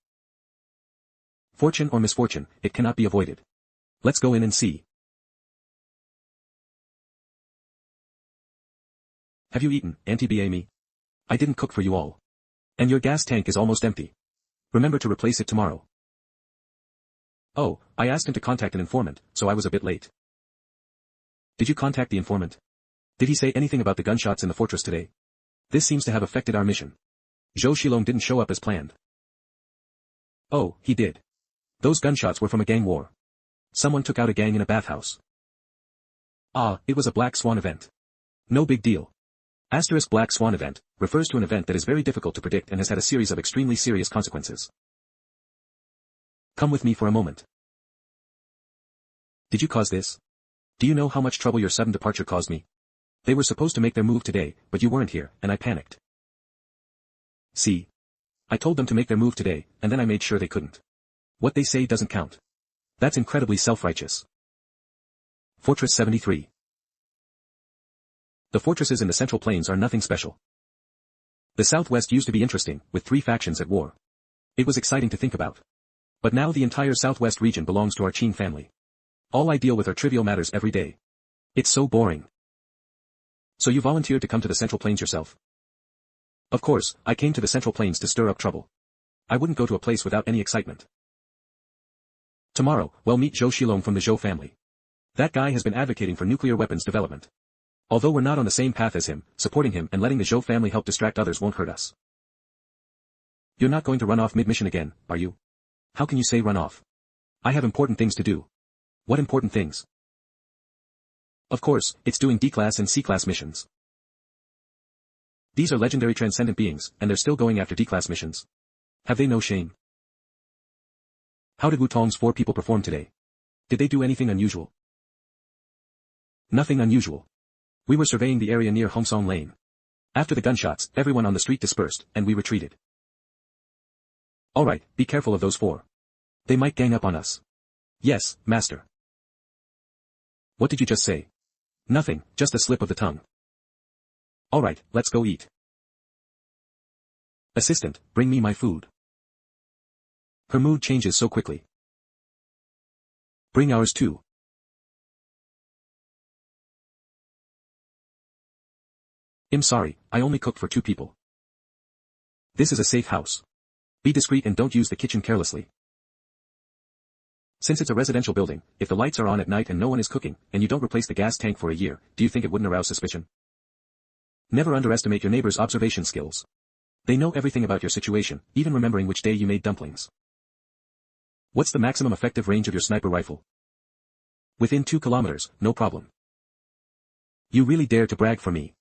Fortune or misfortune, it cannot be avoided. Let's go in and see. Have you eaten, Auntie Amy? I didn't cook for you all. And your gas tank is almost empty. Remember to replace it tomorrow. Oh, I asked him to contact an informant, so I was a bit late. Did you contact the informant? Did he say anything about the gunshots in the fortress today? This seems to have affected our mission. Zhou Shilong didn't show up as planned. Oh, he did. Those gunshots were from a gang war. Someone took out a gang in a bathhouse. Ah, it was a Black Swan event. No big deal. Asterisk Black Swan event refers to an event that is very difficult to predict and has had a series of extremely serious consequences. Come with me for a moment. Did you cause this? Do you know how much trouble your sudden departure caused me? They were supposed to make their move today, but you weren't here, and I panicked. See? I told them to make their move today, and then I made sure they couldn't. What they say doesn't count. That's incredibly self-righteous. Fortress 73. The fortresses in the Central Plains are nothing special. The Southwest used to be interesting, with 3 factions at war. It was exciting to think about. But now the entire Southwest region belongs to our Qin family. All I deal with are trivial matters every day. It's so boring. So you volunteered to come to the Central Plains yourself? Of course, I came to the Central Plains to stir up trouble. I wouldn't go to a place without any excitement. Tomorrow, we'll meet Zhou Shilong from the Zhou family. That guy has been advocating for nuclear weapons development. Although we're not on the same path as him, supporting him and letting the Zhou family help distract others won't hurt us. You're not going to run off mid-mission again, are you? How can you say run off? I have important things to do. What important things? Of course, it's doing D-class and C-class missions. These are legendary transcendent beings, and they're still going after D-class missions. Have they no shame? How did Wutong's 4 people perform today? Did they do anything unusual? Nothing unusual. We were surveying the area near Hongsong Lane. After the gunshots, everyone on the street dispersed, and we retreated. Alright, be careful of those 4. They might gang up on us. Yes, master. What did you just say? Nothing, just a slip of the tongue. Alright, let's go eat. Assistant, bring me my food. Her mood changes so quickly. Bring ours too. I'm sorry, I only cook for 2 people. This is a safe house. Be discreet and don't use the kitchen carelessly. Since it's a residential building, if the lights are on at night and no one is cooking, and you don't replace the gas tank for a year, do you think it wouldn't arouse suspicion? Never underestimate your neighbor's observation skills. They know everything about your situation, even remembering which day you made dumplings. What's the maximum effective range of your sniper rifle? Within 2 kilometers, no problem. You really dare to brag for me.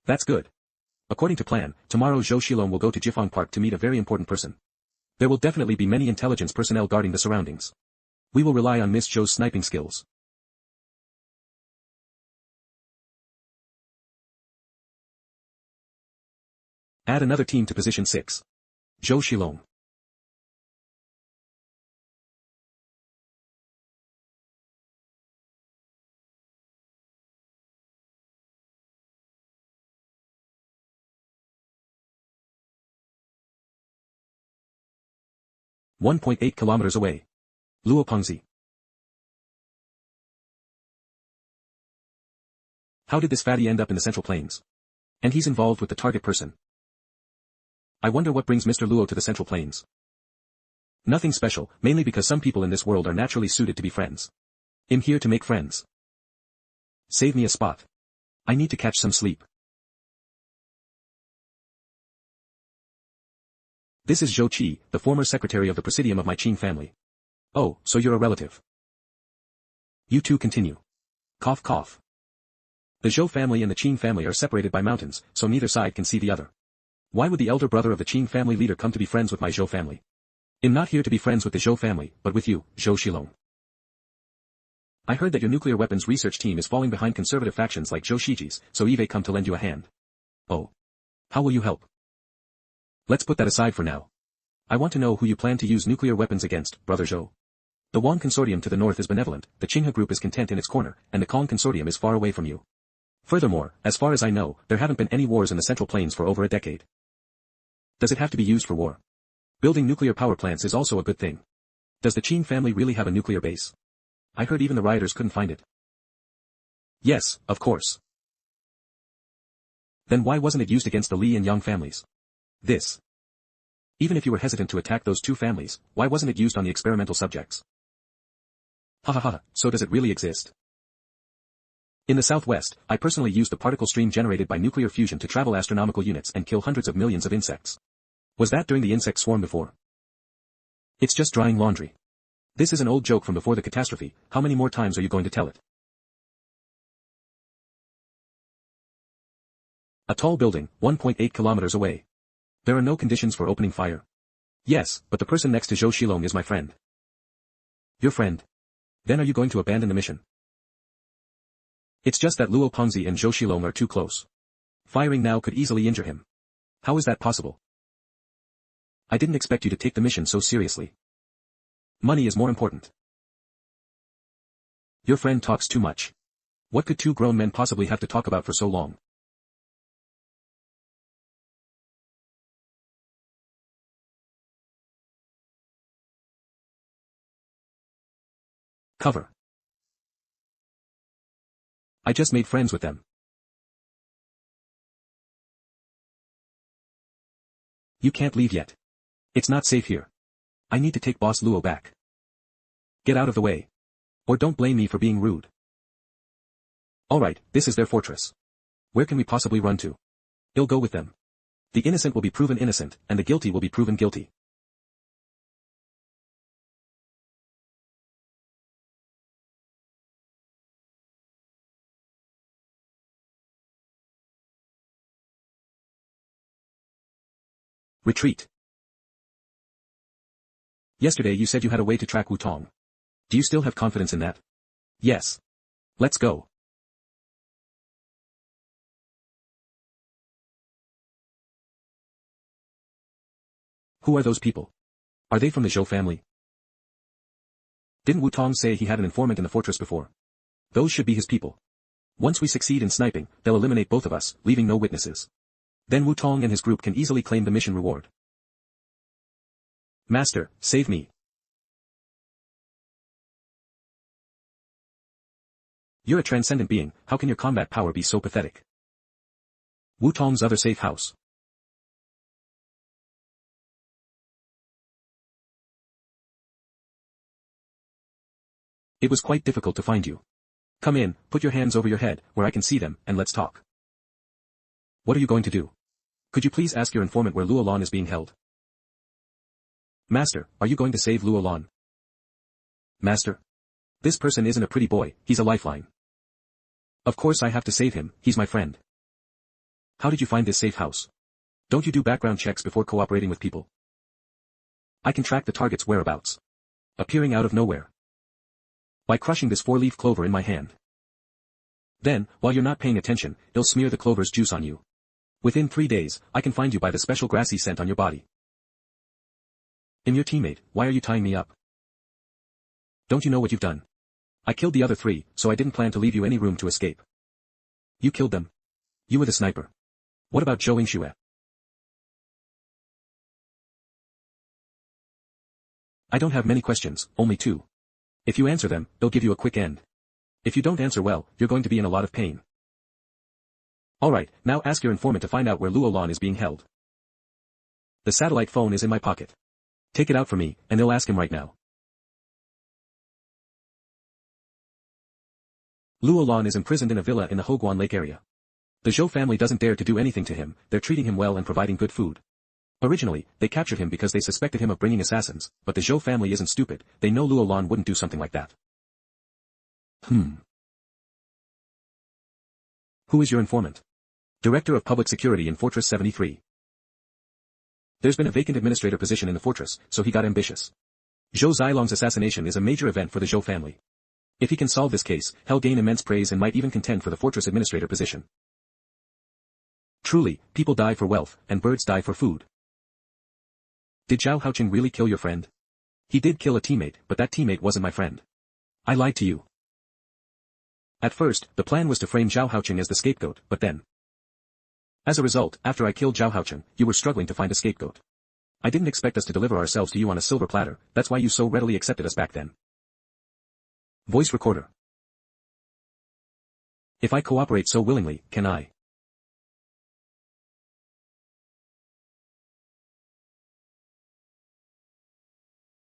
That's good. According to plan, tomorrow Zhou Shilong will go to Jifang Park to meet a very important person. There will definitely be many intelligence personnel guarding the surroundings. We will rely on Miss Zhou's sniping skills. Add another team to position 6. Zhou Shilong. .8 kilometers away. Luo Pengzi. How did this fatty end up in the Central Plains? And he's involved with the target person. I wonder what brings Mr. Luo to the Central Plains. Nothing special, mainly because some people in this world are naturally suited to be friends. I'm here to make friends. Save me a spot. I need to catch some sleep. This is Zhou Qi, the former secretary of the Presidium of my Qing family. Oh, so you're a relative. You two continue. Cough cough. The Zhou family and the Qing family are separated by mountains, so neither side can see the other. Why would the elder brother of the Qing family leader come to be friends with my Zhou family? I'm not here to be friends with the Zhou family, but with you, Zhou Shilong. I heard that your nuclear weapons research team is falling behind conservative factions like Zhou Shiji's, so Eve come to lend you a hand. Oh. How will you help? Let's put that aside for now. I want to know who you plan to use nuclear weapons against, Brother Zhou. The Wang Consortium to the north is benevolent, the Qinghe Group is content in its corner, and the Kong Consortium is far away from you. Furthermore, as far as I know, there haven't been any wars in the Central Plains for over a decade. Does it have to be used for war? Building nuclear power plants is also a good thing. Does the Qing family really have a nuclear base? I heard even the rioters couldn't find it. Yes, of course. Then why wasn't it used against the Li and Yang families? This. Even if you were hesitant to attack those two families, why wasn't it used on the experimental subjects? Ha ha ha, so does it really exist? In the southwest, I personally used the particle stream generated by nuclear fusion to travel astronomical units and kill hundreds of millions of insects. Was that during the insect swarm before? It's just drying laundry. This is an old joke from before the catastrophe, how many more times are you going to tell it? A tall building, 1.8 kilometers away. There are no conditions for opening fire. Yes, but the person next to Zhou Shilong is my friend. Your friend? Then are you going to abandon the mission? It's just that Luo Pengzi and Zhou Shilong are too close. Firing now could easily injure him. How is that possible? I didn't expect you to take the mission so seriously. Money is more important. Your friend talks too much. What could two grown men possibly have to talk about for so long? Cover. I just made friends with them. You can't leave yet. It's not safe here. I need to take Boss Luo back. Get out of the way. Or don't blame me for being rude. Alright, this is their fortress. Where can we possibly run to? I'll go with them. The innocent will be proven innocent, and the guilty will be proven guilty. Retreat. Yesterday you said you had a way to track Wu Tong. Do you still have confidence in that? Yes. Let's go. Who are those people? Are they from the Zhou family? Didn't Wu Tong say he had an informant in the fortress before? Those should be his people. Once we succeed in sniping, they'll eliminate both of us, leaving no witnesses. Then Wu Tong and his group can easily claim the mission reward. Master, save me. You're a transcendent being, how can your combat power be so pathetic? Wu Tong's other safe house. It was quite difficult to find you. Come in, put your hands over your head, where I can see them, and let's talk. What are you going to do? Could you please ask your informant where Luo Lan is being held? Master, are you going to save Luo Lan? Master? This person isn't a pretty boy, he's a lifeline. Of course I have to save him, he's my friend. How did you find this safe house? Don't you do background checks before cooperating with people? I can track the target's whereabouts. Appearing out of nowhere. By crushing this 4-leaf clover in my hand. Then, while you're not paying attention, it'll smear the clover's juice on you. Within 3 days, I can find you by the special grassy scent on your body. I'm your teammate, why are you tying me up? Don't you know what you've done? I killed the other 3, so I didn't plan to leave you any room to escape. You killed them. You were the sniper. What about Zhou Yingxue? I don't have many questions, only 2. If you answer them, they'll give you a quick end. If you don't answer well, you're going to be in a lot of pain. Alright, now ask your informant to find out where Luo Lan is being held. The satellite phone is in my pocket. Take it out for me, and they'll ask him right now. Luo Lan is imprisoned in a villa in the Hoguan Lake area. The Zhou family doesn't dare to do anything to him, they're treating him well and providing good food. Originally, they captured him because they suspected him of bringing assassins, but the Zhou family isn't stupid, they know Luo Lan wouldn't do something like that. Who is your informant? Director of Public Security in Fortress 73. There's been a vacant administrator position in the fortress, so he got ambitious. Zhou Zilong's assassination is a major event for the Zhou family. If he can solve this case, he'll gain immense praise and might even contend for the fortress administrator position. Truly, people die for wealth, and birds die for food. Did Zhao Haoqing really kill your friend? He did kill a teammate, but that teammate wasn't my friend. I lied to you. At first, the plan was to frame Zhao Haoqing as the scapegoat, but then. As a result, after I killed Zhao Haoqing, you were struggling to find a scapegoat. I didn't expect us to deliver ourselves to you on a silver platter, that's why you so readily accepted us back then. Voice recorder. If I cooperate so willingly, can I?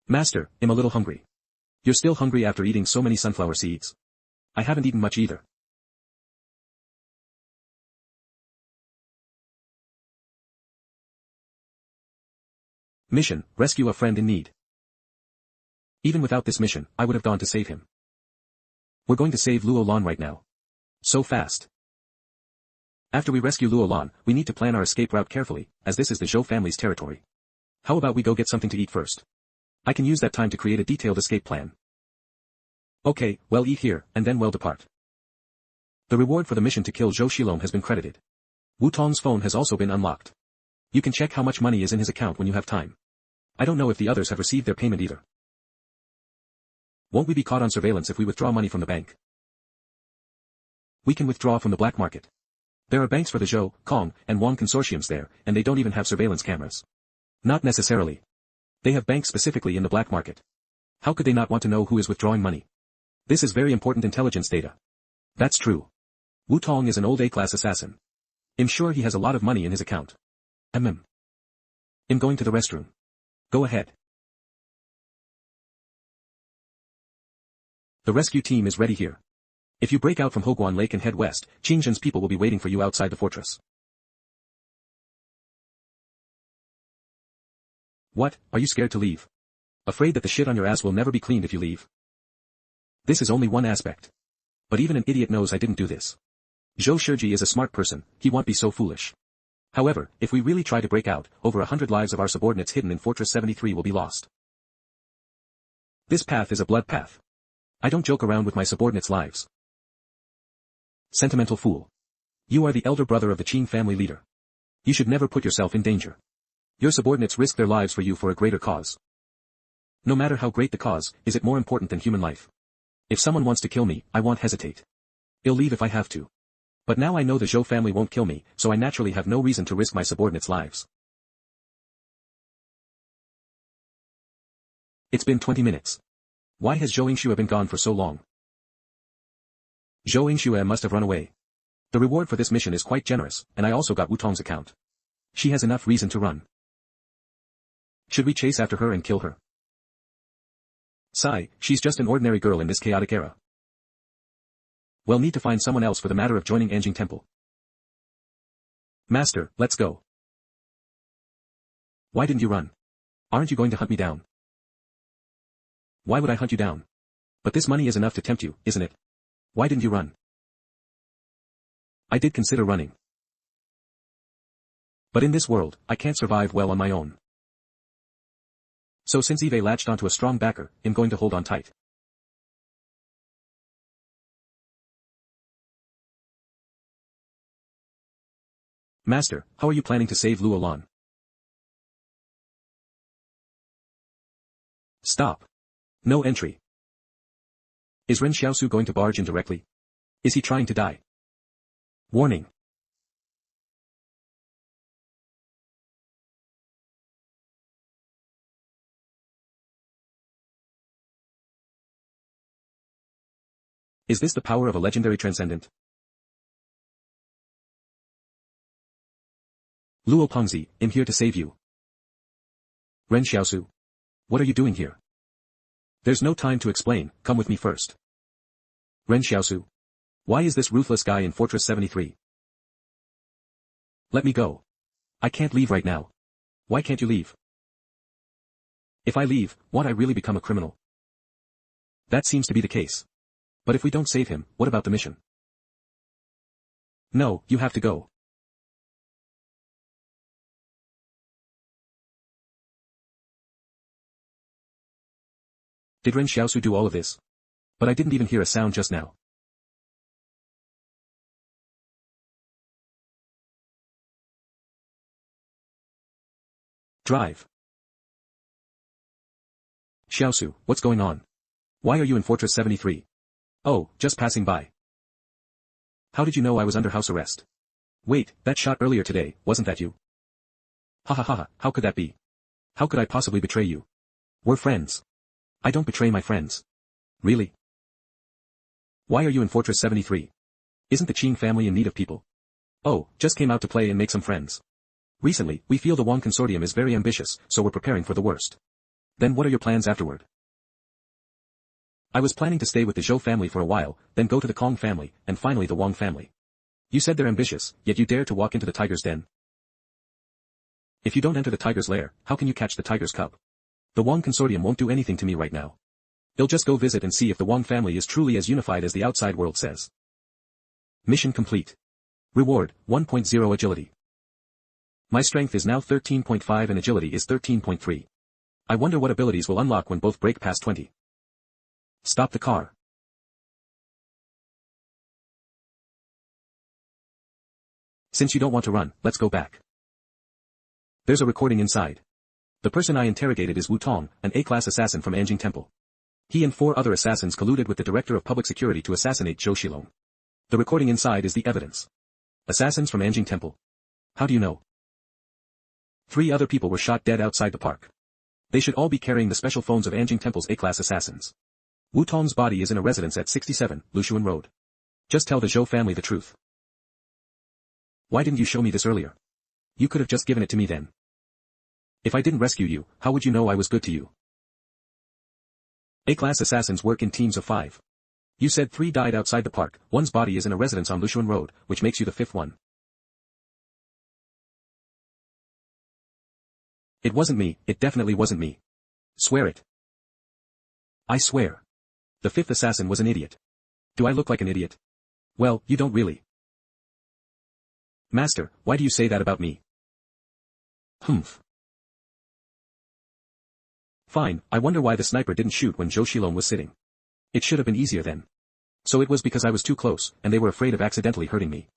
Master, I'm a little hungry. You're still hungry after eating so many sunflower seeds? I haven't eaten much either. Mission, rescue a friend in need. Even without this mission, I would have gone to save him. We're going to save Luo Lan right now. So fast. After we rescue Luo Lan, we need to plan our escape route carefully, as this is the Zhou family's territory. How about we go get something to eat first? I can use that time to create a detailed escape plan. Okay, well eat here, and then we'll depart. The reward for the mission to kill Zhou Shilong has been credited. Wu Tong's phone has also been unlocked. You can check how much money is in his account when you have time. I don't know if the others have received their payment either. Won't we be caught on surveillance if we withdraw money from the bank? We can withdraw from the black market. There are banks for the Zhou, Kong, and Wang consortiums there, and they don't even have surveillance cameras. Not necessarily. They have banks specifically in the black market. How could they not want to know who is withdrawing money? This is very important intelligence data. That's true. Wu Tong is an old A-class assassin. I'm sure he has a lot of money in his account. I'm going to the restroom. Go ahead. The rescue team is ready here. If you break out from Hoguan Lake and head west, Qingzhen's people will be waiting for you outside the fortress. What, are you scared to leave? Afraid that the shit on your ass will never be cleaned if you leave? This is only one aspect. But even an idiot knows I didn't do this. Zhou Shiji is a smart person, he won't be so foolish. However, if we really try to break out, over 100 lives of our subordinates hidden in Fortress 73 will be lost. This path is a blood path. I don't joke around with my subordinates' lives. Sentimental fool. You are the elder brother of the Qing family leader. You should never put yourself in danger. Your subordinates risk their lives for you for a greater cause. No matter how great the cause, is it more important than human life? If someone wants to kill me, I won't hesitate. I'll leave if I have to. But now I know the Zhou family won't kill me, so I naturally have no reason to risk my subordinates' lives. It's been 20 minutes. Why has Zhou Yingxue been gone for so long? Zhou Yingxue must have run away. The reward for this mission is quite generous, and I also got Wu Tong's account. She has enough reason to run. Should we chase after her and kill her? She's just an ordinary girl in this chaotic era. We'll need to find someone else for the matter of joining Anjing Temple. Master, let's go. Why didn't you run? Aren't you going to hunt me down? Why would I hunt you down? But this money is enough to tempt you, isn't it? Why didn't you run? I did consider running. But in this world, I can't survive well on my own. So since Eve latched onto a strong backer, I'm going to hold on tight. Master, how are you planning to save Luo Lan? Stop. No entry. Is Ren Xiaosu going to barge in directly? Is he trying to die? Warning. Is this the power of a legendary transcendent? Luo Pengzi, I'm here to save you. Ren Xiaosu. What are you doing here? There's no time to explain, come with me first. Ren Xiaosu. Why is this ruthless guy in Fortress 73? Let me go. I can't leave right now. Why can't you leave? If I leave, won't I really become a criminal? That seems to be the case. But if we don't save him, what about the mission? No, you have to go. Did Ren Xiaosu do all of this? But I didn't even hear a sound just now. Drive. Xiaosu, what's going on? Why are you in Fortress 73? Oh, just passing by. How did you know I was under house arrest? Wait, that shot earlier today, wasn't that you? Ha ha ha ha, how could that be? How could I possibly betray you? We're friends. I don't betray my friends. Really? Why are you in Fortress 73? Isn't the Qing family in need of people? Oh, just came out to play and make some friends. Recently, we feel the Wang Consortium is very ambitious, so we're preparing for the worst. Then what are your plans afterward? I was planning to stay with the Zhou family for a while, then go to the Kong family, and finally the Wang family. You said they're ambitious, yet you dare to walk into the tiger's den. If you don't enter the tiger's lair, how can you catch the tiger's cub? The Wang Consortium won't do anything to me right now. They'll just go visit and see if the Wang family is truly as unified as the outside world says. Mission complete. Reward, 1.0 agility. My strength is now 13.5 and agility is 13.3. I wonder what abilities will unlock when both break past 20. Stop the car. Since you don't want to run, let's go back. There's a recording inside. The person I interrogated is Wu Tong, an A-class assassin from Anjing Temple. He and 4 other assassins colluded with the Director of Public Security to assassinate Zhou Shilong. The recording inside is the evidence. Assassins from Anjing Temple. How do you know? 3 other people were shot dead outside the park. They should all be carrying the special phones of Anjing Temple's A-class assassins. Wu Tong's body is in a residence at 67, Lushuan Road. Just tell the Zhou family the truth. Why didn't you show me this earlier? You could have just given it to me then. If I didn't rescue you, how would you know I was good to you? A-class assassins work in teams of 5. You said 3 died outside the park, 1's body is in a residence on Lushuan Road, which makes you the 5th one. It wasn't me, it definitely wasn't me. Swear it. I swear. The 5th assassin was an idiot. Do I look like an idiot? Well, you don't really. Master, why do you say that about me? Humph. Fine, I wonder why the sniper didn't shoot when Zhou Shilong was sitting. It should have been easier then. So it was because I was too close, and they were afraid of accidentally hurting me.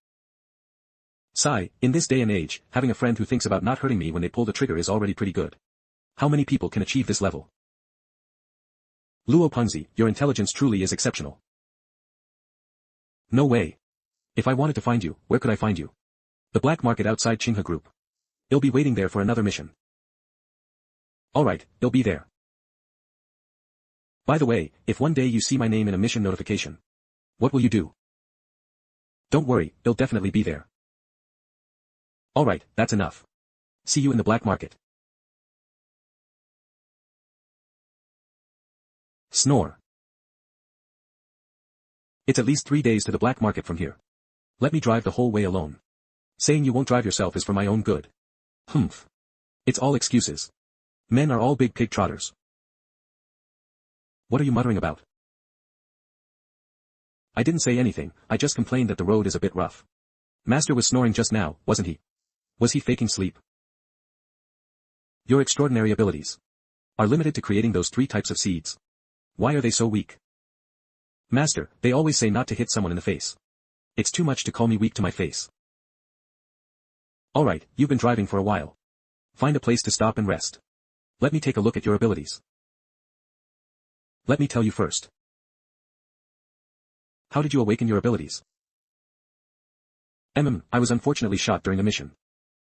Sigh, in this day and age, having a friend who thinks about not hurting me when they pull the trigger is already pretty good. How many people can achieve this level? Luo Pengzi, your intelligence truly is exceptional. No way. If I wanted to find you, where could I find you? The black market outside Qinghe Group. You'll be waiting there for another mission. Alright, you'll be there. By the way, if one day you see my name in a mission notification, what will you do? Don't worry, it'll definitely be there. Alright, that's enough. See you in the black market. Snore. It's at least 3 days to the black market from here. Let me drive the whole way alone. Saying you won't drive yourself is for my own good. Humph. It's all excuses. Men are all big pig trotters. What are you muttering about? I didn't say anything, I just complained that the road is a bit rough. Master was snoring just now, wasn't he? Was he faking sleep? Your extraordinary abilities are limited to creating those 3 types of seeds. Why are they so weak? Master, they always say not to hit someone in the face. It's too much to call me weak to my face. Alright, you've been driving for a while. Find a place to stop and rest. Let me take a look at your abilities. Let me tell you first. How did you awaken your abilities? I was unfortunately shot during a mission.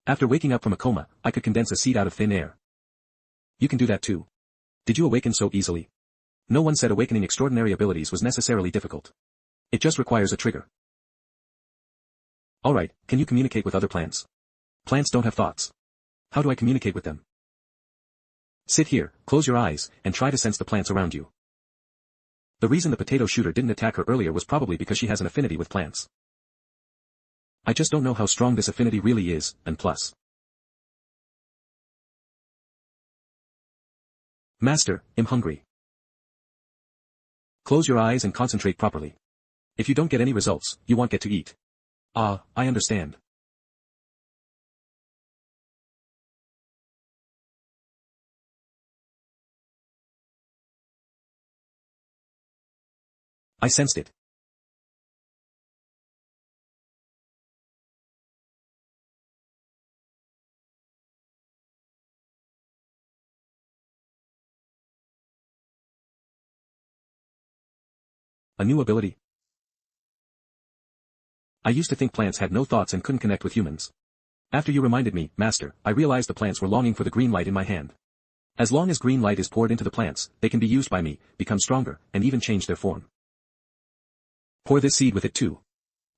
After waking up from a coma, I could condense a seed out of thin air. You can do that too. Did you awaken so easily? No one said awakening extraordinary abilities was necessarily difficult. It just requires a trigger. Alright, can you communicate with other plants? Plants don't have thoughts. How do I communicate with them? Sit here, close your eyes, and try to sense the plants around you. The reason the potato shooter didn't attack her earlier was probably because she has an affinity with plants. I just don't know how strong this affinity really is, and plus. Master, I'm hungry. Close your eyes and concentrate properly. If you don't get any results, you won't get to eat. I understand. I sensed it. A new ability? I used to think plants had no thoughts and couldn't connect with humans. After you reminded me, Master, I realized the plants were longing for the green light in my hand. As long as green light is poured into the plants, they can be used by me, become stronger, and even change their form. Pour this seed with it too.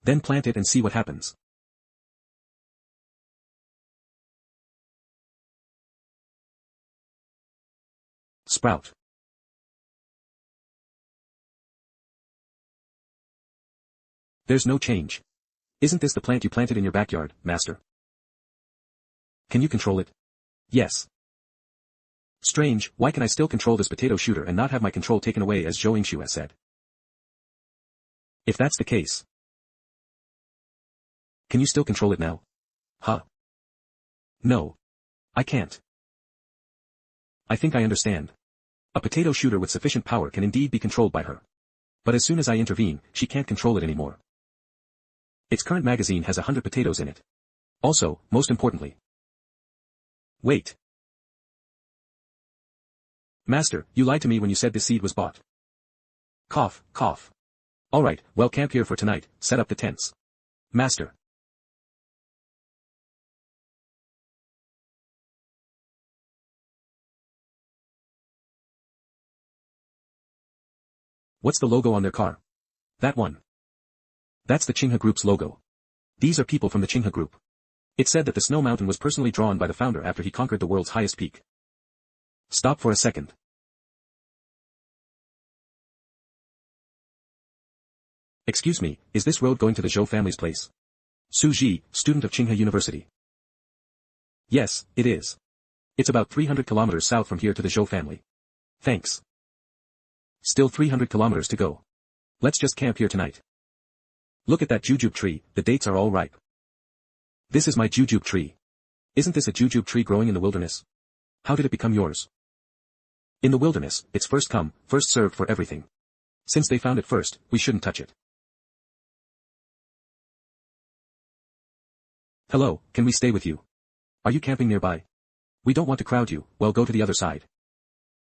Then plant it and see what happens. Sprout. There's no change. Isn't this the plant you planted in your backyard, Master? Can you control it? Yes. Strange, why can I still control this potato shooter and not have my control taken away as Zhou Yingshu has said? If that's the case. Can you still control it now? Huh? No. I can't. I think I understand. A potato shooter with sufficient power can indeed be controlled by her. But as soon as I intervene, she can't control it anymore. Its current magazine has 100 potatoes in it. Also, most importantly. Wait. Master, you lied to me when you said this seed was bought. Cough, cough. Alright, well, camp here for tonight, set up the tents. Master. What's the logo on their car? That one. That's the Qinghe Group's logo. These are people from the Qinghe Group. It said that the snow mountain was personally drawn by the founder after he conquered the world's highest peak. Stop for a second. Excuse me, is this road going to the Zhou family's place? Su Ji, student of Qinghe University. Yes, it is. It's about 300 kilometers south from here to the Zhou family. Thanks. Still 300 kilometers to go. Let's just camp here tonight. Look at that jujube tree, the dates are all ripe. This is my jujube tree. Isn't this a jujube tree growing in the wilderness? How did it become yours? In the wilderness, it's first come, first served for everything. Since they found it first, we shouldn't touch it. Hello, can we stay with you? Are you camping nearby? We don't want to crowd you, well, go to the other side.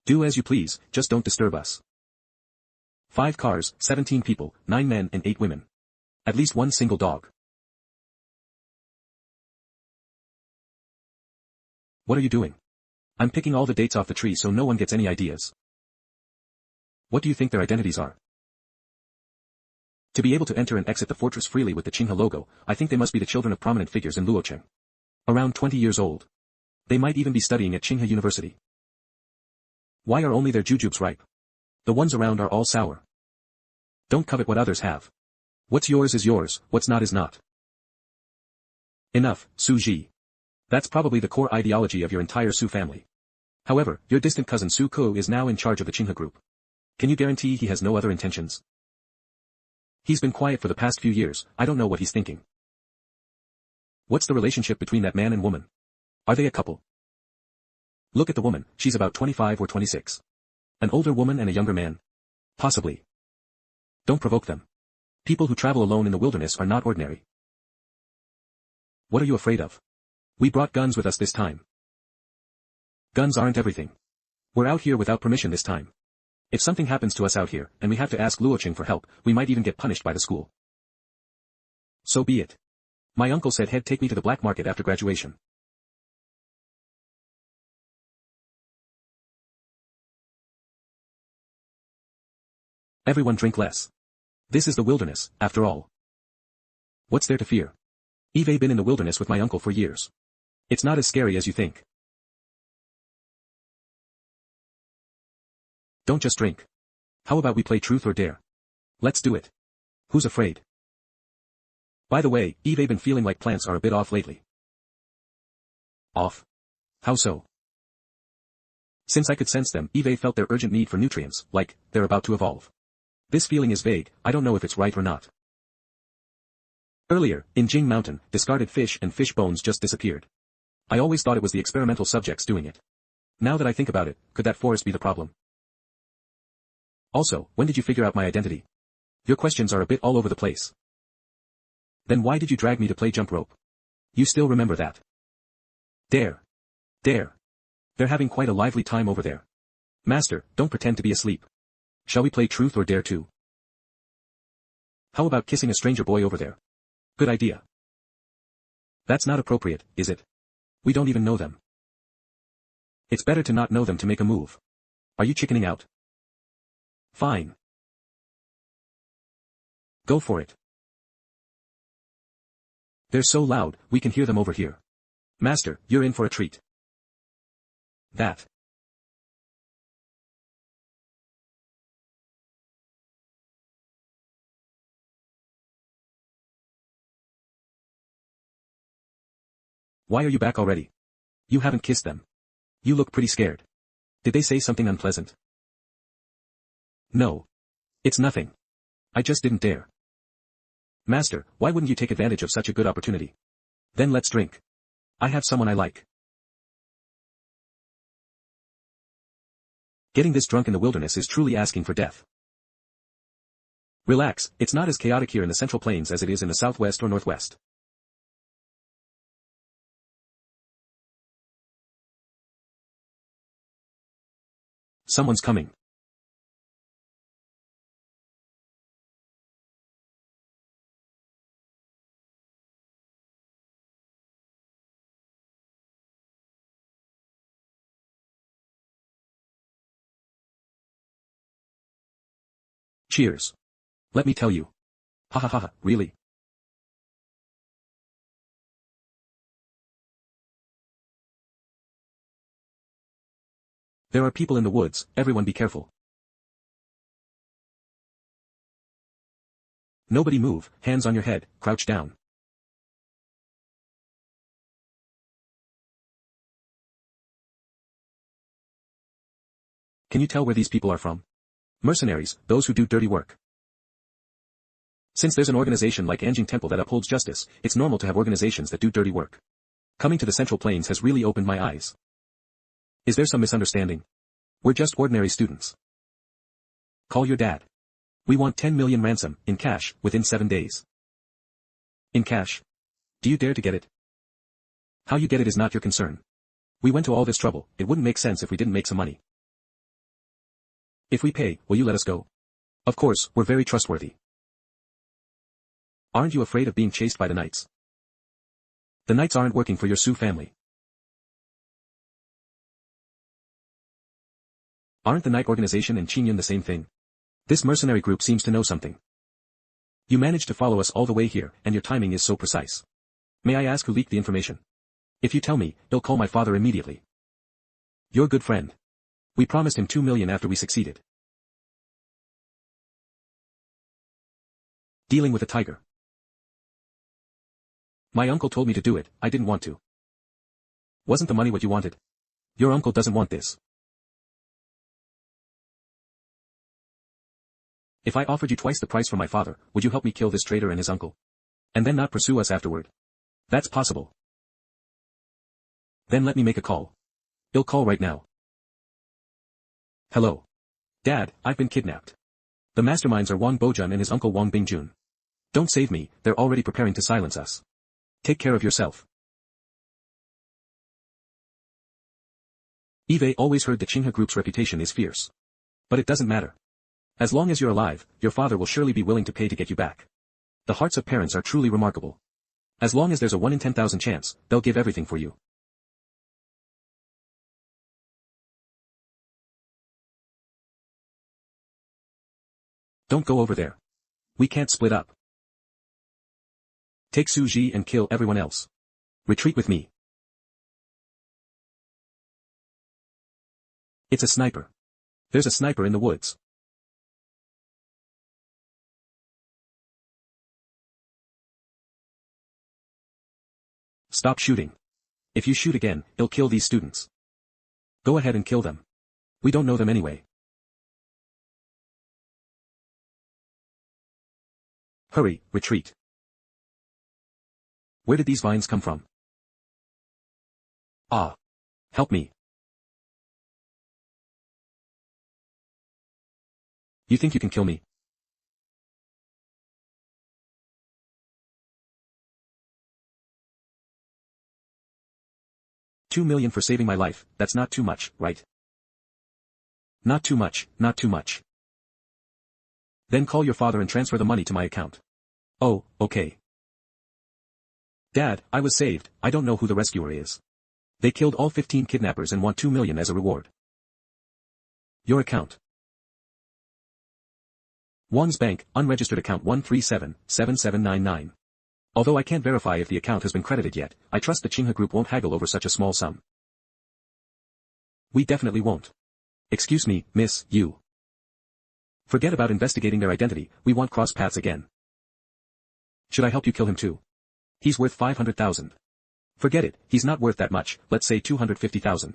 Do as you please, just don't disturb us. 5 cars, 17 people, 9 men and 8 women. At least 1 single dog. What are you doing? I'm picking all the dates off the tree so no one gets any ideas. What do you think their identities are? To be able to enter and exit the fortress freely with the Qinghe logo, I think they must be the children of prominent figures in Luocheng. Around 20 years old. They might even be studying at Qinghe University. Why are only their jujubes ripe? The ones around are all sour. Don't covet what others have. What's yours is yours, what's not is not. Enough, Su Ji. That's probably the core ideology of your entire Su family. However, your distant cousin Su Ku is now in charge of the Qinghe group. Can you guarantee he has no other intentions? He's been quiet for the past few years, I don't know what he's thinking. What's the relationship between that man and woman? Are they a couple? Look at the woman, she's about 25 or 26. An older woman and a younger man? Possibly. Don't provoke them. People who travel alone in the wilderness are not ordinary. What are you afraid of? We brought guns with us this time. Guns aren't everything. We're out here without permission this time. If something happens to us out here, and we have to ask Luoqing for help, we might even get punished by the school. So be it. My uncle said he'd take me to the black market after graduation. Everyone drink less. This is the wilderness, after all. What's there to fear? I've been in the wilderness with my uncle for years. It's not as scary as you think. Don't just drink. How about we play truth or dare? Let's do it. Who's afraid? By the way, I've been feeling like plants are a bit off lately. Off? How so? Since I could sense them, I've felt their urgent need for nutrients, like, they're about to evolve. This feeling is vague, I don't know if it's right or not. Earlier, in Jing Mountain, discarded fish and fish bones just disappeared. I always thought it was the experimental subjects doing it. Now that I think about it, could that forest be the problem? Also, when did you figure out my identity? Your questions are a bit all over the place. Then why did you drag me to play jump rope? You still remember that? Dare. Dare. They're having quite a lively time over there. Master, don't pretend to be asleep. Shall we play truth or dare too? How about kissing a stranger boy over there? Good idea. That's not appropriate, is it? We don't even know them. It's better to not know them to make a move. Are you chickening out? Fine. Go for it. They're so loud, we can hear them over here. Master, you're in for a treat. That. Why are you back already? You haven't kissed them. You look pretty scared. Did they say something unpleasant? No. It's nothing. I just didn't dare. Master, why wouldn't you take advantage of such a good opportunity? Then let's drink. I have someone I like. Getting this drunk in the wilderness is truly asking for death. Relax, it's not as chaotic here in the Central Plains as it is in the southwest or northwest. Someone's coming. Cheers. Let me tell you. Ha ha ha ha, really? There are people in the woods, everyone be careful. Nobody move, hands on your head, crouch down. Can you tell where these people are from? Mercenaries, those who do dirty work. Since there's an organization like Anjing Temple that upholds justice, it's normal to have organizations that do dirty work. Coming to the Central Plains has really opened my eyes. Is there some misunderstanding? We're just ordinary students. Call your dad. We want 10 million ransom, in cash, within 7 days. In cash? Do you dare to get it? How you get it is not your concern. We went to all this trouble, it wouldn't make sense if we didn't make some money. If we pay, will you let us go? Of course, we're very trustworthy. Aren't you afraid of being chased by the knights? The knights aren't working for your Sioux family. Aren't the Knight organization and Qingyun the same thing? This mercenary group seems to know something. You managed to follow us all the way here, and your timing is so precise. May I ask who leaked the information? If you tell me, he'll call my father immediately. Your good friend. We promised him 2 million after we succeeded. Dealing with a tiger. My uncle told me to do it, I didn't want to. Wasn't the money what you wanted? Your uncle doesn't want this. If I offered you twice the price for my father, would you help me kill this traitor and his uncle? And then not pursue us afterward? That's possible. Then let me make a call. I'll call right now. Hello. Dad, I've been kidnapped. The masterminds are Wang Bojun and his uncle Wang Bingjun. Don't save me, they're already preparing to silence us. Take care of yourself. Eve always heard the Qinghe group's reputation is fierce. But it doesn't matter. As long as you're alive, your father will surely be willing to pay to get you back. The hearts of parents are truly remarkable. As long as there's a 1 in 10,000 chance, they'll give everything for you. Don't go over there. We can't split up. Take Su Ji and kill everyone else. Retreat with me. It's a sniper. There's a sniper in the woods. Stop shooting. If you shoot again, it'll kill these students. Go ahead and kill them. We don't know them anyway. Hurry, retreat. Where did these vines come from? Ah. Help me. You think you can kill me? $2 million for saving my life, that's not too much, right? Not too much, not too much. Then call your father and transfer the money to my account. Oh, okay. Dad, I was saved, I don't know who the rescuer is. They killed all 15 kidnappers and want $2 million as a reward. Your account. Wang's Bank, unregistered account 1377799. Although I can't verify if the account has been credited yet, I trust the Qinghe group won't haggle over such a small sum. We definitely won't. Excuse me, miss, you. Forget about investigating their identity, we want cross paths again. Should I help you kill him too? He's worth 500,000. Forget it, he's not worth that much, let's say 250,000.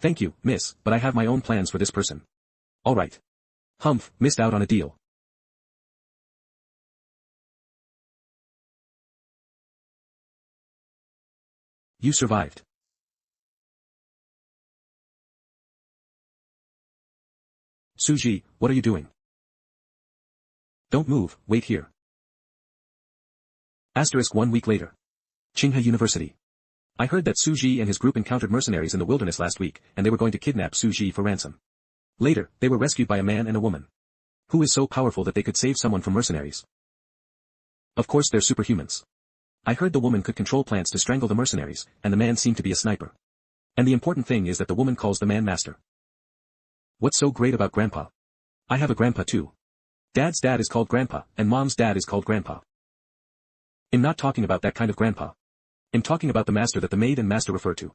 Thank you, miss, but I have my own plans for this person. Alright. Humph, missed out on a deal. You survived. Suji, what are you doing? Don't move, wait here. Asterisk 1 week later. Qinghe University. I heard that Suji and his group encountered mercenaries in the wilderness last week, and they were going to kidnap Suji for ransom. Later, they were rescued by a man and a woman. Who is so powerful that they could save someone from mercenaries? Of course they're superhumans. I heard the woman could control plants to strangle the mercenaries, and the man seemed to be a sniper. And the important thing is that the woman calls the man master. What's so great about Grandpa? I have a grandpa too. Dad's dad is called Grandpa, and Mom's dad is called Grandpa. I'm not talking about that kind of grandpa. I'm talking about the master that the maid and master refer to.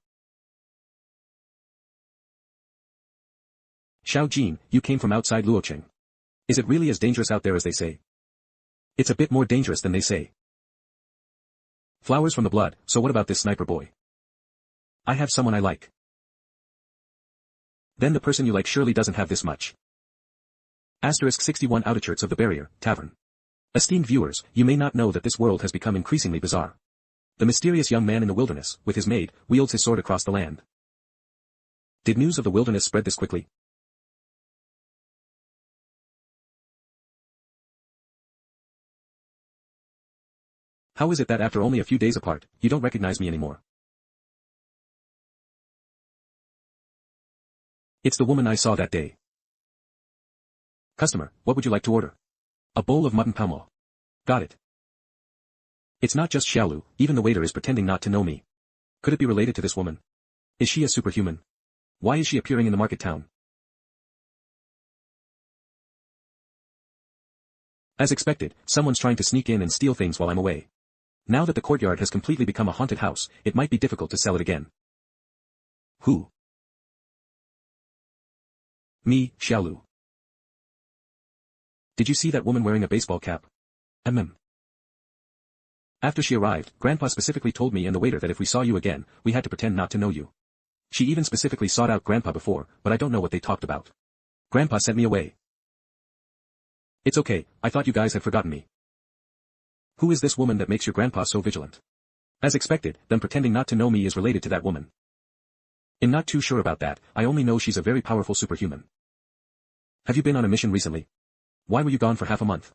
Xiao Jin, you came from outside Luoqing. Is it really as dangerous out there as they say? It's a bit more dangerous than they say. Flowers from the blood, so what about this sniper boy? I have someone I like. Then the person you like surely doesn't have this much. Asterisk 61 Outskirts of the Barrier, Tavern. Esteemed viewers, you may not know that this world has become increasingly bizarre. The mysterious young man in the wilderness, with his maid, wields his sword across the land. Did news of the wilderness spread this quickly? How is it that after only a few days apart, you don't recognize me anymore? It's the woman I saw that day. Customer, what would you like to order? A bowl of mutton pomo. Got it. It's not just Xiaolu, even the waiter is pretending not to know me. Could it be related to this woman? Is she a superhuman? Why is she appearing in the market town? As expected, someone's trying to sneak in and steal things while I'm away. Now that the courtyard has completely become a haunted house, it might be difficult to sell it again. Who? Me, Xiaolu. Did you see that woman wearing a baseball cap? After she arrived, Grandpa specifically told me and the waiter that if we saw you again, we had to pretend not to know you. She even specifically sought out Grandpa before, but I don't know what they talked about. Grandpa sent me away. It's okay, I thought you guys had forgotten me. Who is this woman that makes your grandpa so vigilant? As expected, them pretending not to know me is related to that woman. I'm not too sure about that, I only know she's a very powerful superhuman. Have you been on a mission recently? Why were you gone for half a month?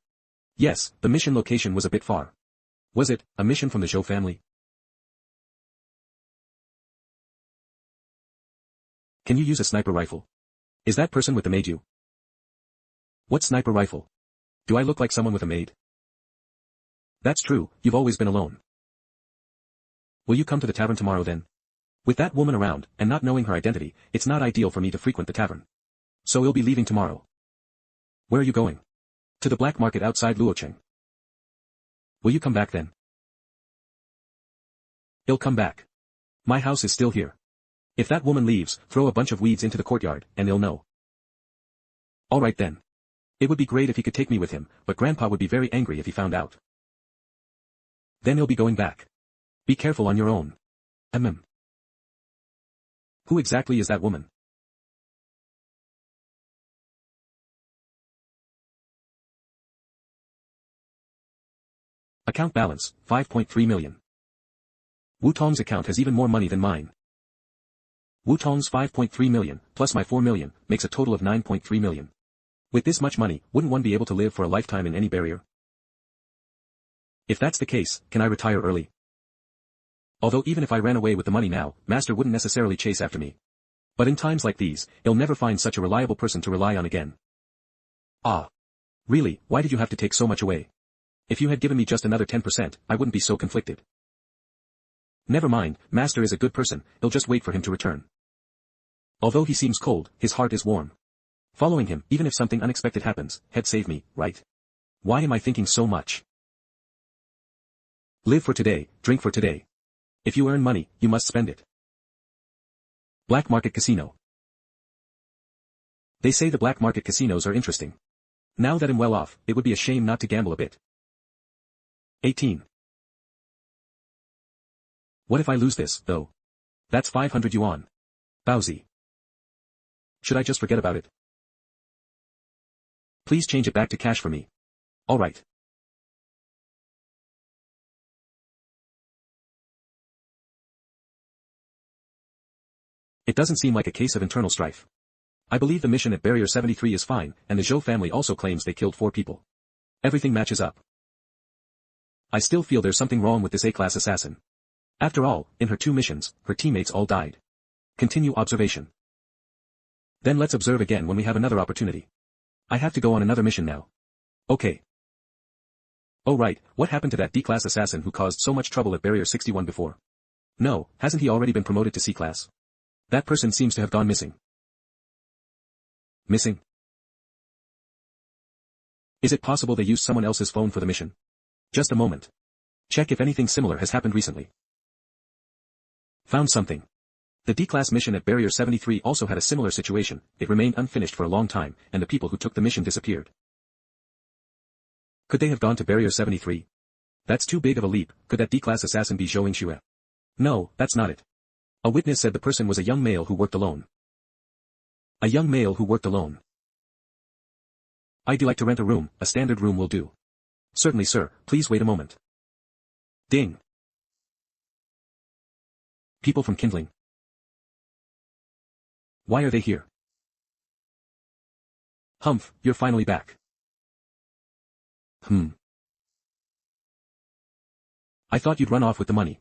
Yes, the mission location was a bit far. Was it a mission from the Zhou family? Can you use a sniper rifle? Is that person with the maid you? What sniper rifle? Do I look like someone with a maid? That's true, you've always been alone. Will you come to the tavern tomorrow then? With that woman around, and not knowing her identity, it's not ideal for me to frequent the tavern. So we'll be leaving tomorrow. Where are you going? To the black market outside Luocheng. Will you come back then? He'll come back. My house is still here. If that woman leaves, throw a bunch of weeds into the courtyard, and they'll know. Alright then. It would be great if he could take me with him, but Grandpa would be very angry if he found out. Then he'll be going back. Be careful on your own. Who exactly is that woman? Account balance, 5.3 million. Wu Tong's account has even more money than mine. Wu Tong's 5.3 million, plus my 4 million, makes a total of 9.3 million. With this much money, wouldn't one be able to live for a lifetime in any barrier? If that's the case, can I retire early? Although even if I ran away with the money now, Master wouldn't necessarily chase after me. But in times like these, he'll never find such a reliable person to rely on again. Ah. Really, why did you have to take so much away? If you had given me just another 10%, I wouldn't be so conflicted. Never mind, Master is a good person, he'll just wait for him to return. Although he seems cold, his heart is warm. Following him, even if something unexpected happens, he'd save me, right? Why am I thinking so much? Live for today, drink for today. If you earn money, you must spend it. Black market casino. They say the black market casinos are interesting. Now that I'm well off, it would be a shame not to gamble a bit. 18. What if I lose this, though? That's 500 yuan. Bowsy. Should I just forget about it? Please change it back to cash for me. Alright. It doesn't seem like a case of internal strife. I believe the mission at Barrier 73 is fine, and the Zhou family also claims they killed 4 people. Everything matches up. I still feel there's something wrong with this A-class assassin. After all, in her 2 missions, her teammates all died. Continue observation. Then let's observe again when we have another opportunity. I have to go on another mission now. Okay. Oh right, what happened to that D-class assassin who caused so much trouble at Barrier 61 before? No, hasn't he already been promoted to C-class? That person seems to have gone missing. Missing? Is it possible they used someone else's phone for the mission? Just a moment. Check if anything similar has happened recently. Found something. The D-class mission at Barrier 73 also had a similar situation, it remained unfinished for a long time, and the people who took the mission disappeared. Could they have gone to Barrier 73? That's too big of a leap, could that D-class assassin be Zhou Yingxue? No, that's not it. A witness said the person was a young male who worked alone. A young male who worked alone. I'd like to rent a room, a standard room will do. Certainly sir, please wait a moment. Ding. People from Kindling. Why are they here? Humph, you're finally back. I thought you'd run off with the money.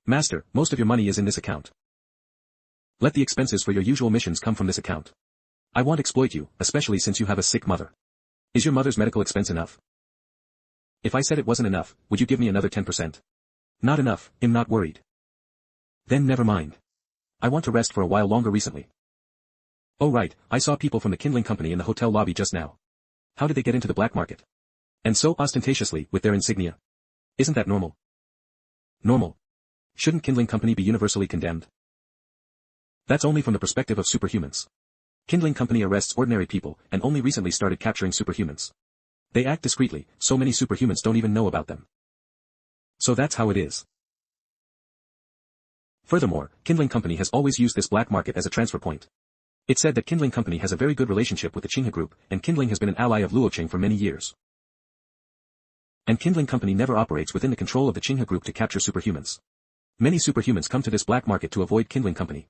Master, most of your money is in this account. Let the expenses for your usual missions come from this account. I won't exploit you, especially since you have a sick mother. Is your mother's medical expense enough? If I said it wasn't enough, would you give me another 10%? Not enough, I'm not worried. Then never mind. I want to rest for a while longer recently. Oh right, I saw people from the Kindling company in the hotel lobby just now. How did they get into the black market? And so ostentatiously, with their insignia. Isn't that normal? Normal. Shouldn't Kindling company be universally condemned? That's only from the perspective of superhumans. Kindling company arrests ordinary people, and only recently started capturing superhumans. They act discreetly, so many superhumans don't even know about them. So that's how it is. Furthermore, Kindling company has always used this black market as a transfer point. It said that Kindling Company has a very good relationship with the Qinghe Group, and Kindling has been an ally of Luoqing for many years. And Kindling Company never operates within the control of the Qinghe Group to capture superhumans. Many superhumans come to this black market to avoid Kindling Company.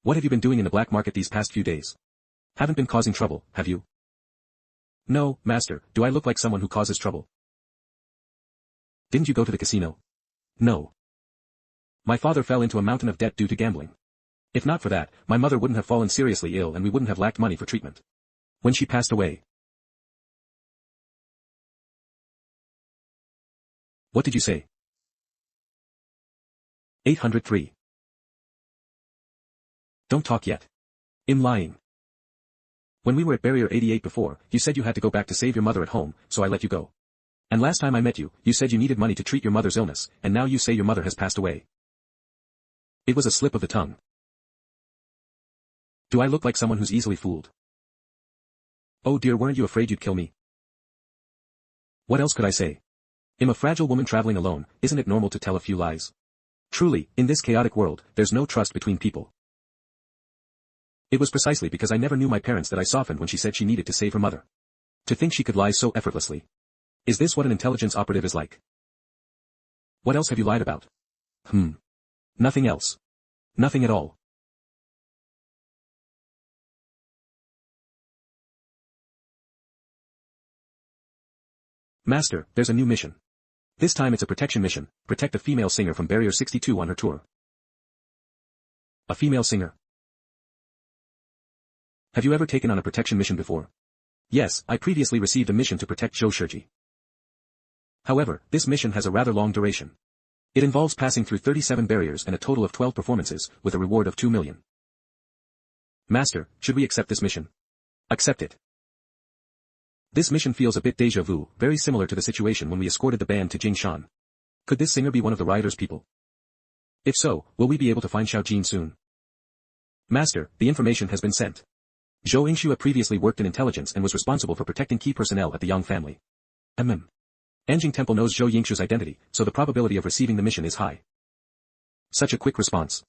What have you been doing in the black market these past few days? Haven't been causing trouble, have you? No, master, do I look like someone who causes trouble? Didn't you go to the casino? No. My father fell into a mountain of debt due to gambling. If not for that, my mother wouldn't have fallen seriously ill and we wouldn't have lacked money for treatment. When she passed away. What did you say? 803. Don't talk yet. I'm lying. When we were at Barrier 88 before, you said you had to go back to save your mother at home, so I let you go. And last time I met you, you said you needed money to treat your mother's illness, and now you say your mother has passed away. It was a slip of the tongue. Do I look like someone who's easily fooled? Oh dear, weren't you afraid you'd kill me? What else could I say? I'm a fragile woman traveling alone, isn't it normal to tell a few lies? Truly, in this chaotic world, there's no trust between people. It was precisely because I never knew my parents that I softened when she said she needed to save her mother. To think she could lie so effortlessly. Is this what an intelligence operative is like? What else have you lied about? Nothing else. Nothing at all. Master, there's a new mission. This time it's a protection mission, protect a female singer from Barrier 62 on her tour. A female singer? Have you ever taken on a protection mission before? Yes, I previously received a mission to protect Zhou Shiji. However, this mission has a rather long duration. It involves passing through 37 barriers and a total of 12 performances, with a reward of 2 million. Master, should we accept this mission? Accept it. This mission feels a bit déjà vu, very similar to the situation when we escorted the band to Jingshan. Could this singer be one of the rider's people? If so, will we be able to find Xiao Jin soon? Master, the information has been sent. Zhou Yingxue previously worked in intelligence and was responsible for protecting key personnel at the Yang family. Anjing Temple knows Zhou Yingxue's identity, so the probability of receiving the mission is high. Such a quick response.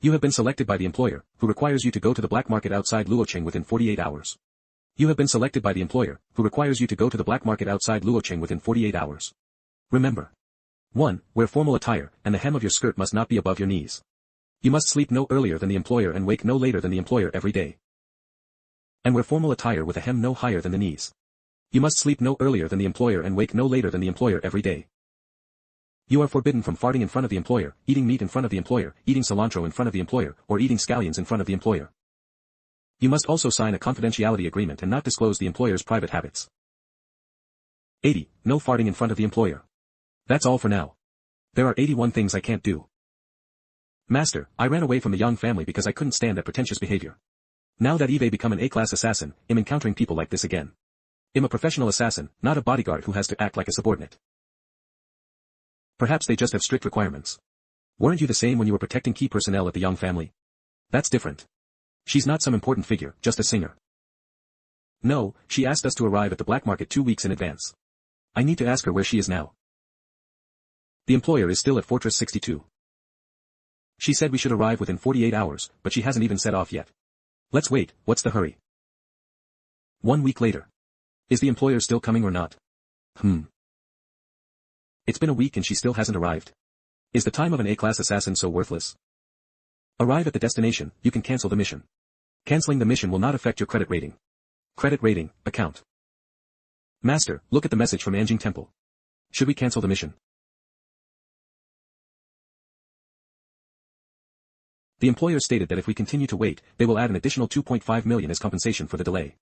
You have been selected by the employer, who requires you to go to the black market outside Luoqing within 48 hours. You have been selected by the employer, who requires you to go to the black market outside Luoqing within 48 hours. Remember. 1. Wear formal attire, and the hem of your skirt must not be above your knees. You must sleep no earlier than the employer and wake no later than the employer every day. And wear formal attire with a hem no higher than the knees. You must sleep no earlier than the employer and wake no later than the employer every day. You are forbidden from farting in front of the employer, eating meat in front of the employer, eating cilantro in front of the employer, or eating scallions in front of the employer. You must also sign a confidentiality agreement and not disclose the employer's private habits. 80. No farting in front of the employer. That's all for now. There are 81 things I can't do. Master, I ran away from the Yang family because I couldn't stand that pretentious behavior. Now that Eve become an A-class assassin, I'm encountering people like this again. I'm a professional assassin, not a bodyguard who has to act like a subordinate. Perhaps they just have strict requirements. Weren't you the same when you were protecting key personnel at the Yang family? That's different. She's not some important figure, just a singer. No, she asked us to arrive at the black market 2 weeks in advance. I need to ask her where she is now. The employer is still at Fortress 62. She said we should arrive within 48 hours, but she hasn't even set off yet. Let's wait, what's the hurry? 1 week later. Is the employer still coming or not? It's been a week and she still hasn't arrived. Is the time of an A-class assassin so worthless? Arrive at the destination, you can cancel the mission. Canceling the mission will not affect your credit rating. Credit rating, account. Master, look at the message from Anjing Temple. Should we cancel the mission? The employer stated that if we continue to wait, they will add an additional 2.5 million as compensation for the delay.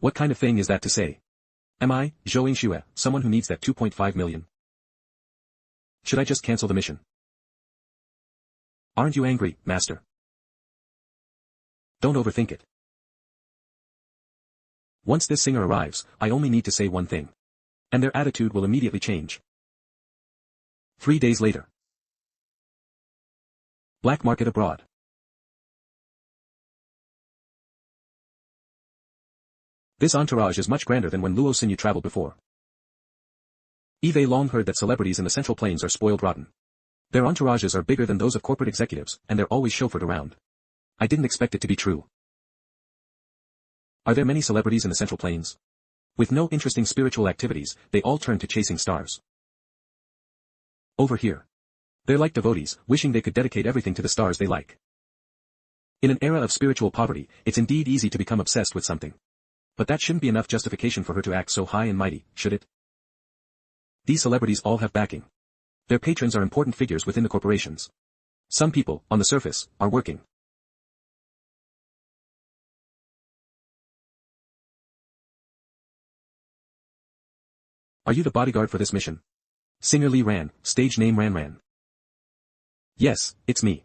What kind of thing is that to say? Am I, Zhou Yingxue, someone who needs that 2.5 million? Should I just cancel the mission? Aren't you angry, master? Don't overthink it. Once this singer arrives, I only need to say one thing. And their attitude will immediately change. 3 days later. Black market abroad. This entourage is much grander than when Luo Xinyu traveled before. Eve long heard that celebrities in the Central Plains are spoiled rotten. Their entourages are bigger than those of corporate executives, and they're always chauffeured around. I didn't expect it to be true. Are there many celebrities in the Central Plains? With no interesting spiritual activities, they all turn to chasing stars. Over here. They're like devotees, wishing they could dedicate everything to the stars they like. In an era of spiritual poverty, it's indeed easy to become obsessed with something. But that shouldn't be enough justification for her to act so high and mighty, should it? These celebrities all have backing. Their patrons are important figures within the corporations. Some people, on the surface, are working. Are you the bodyguard for this mission? Singer Lee Ran, stage name Ran Ran. Yes, it's me.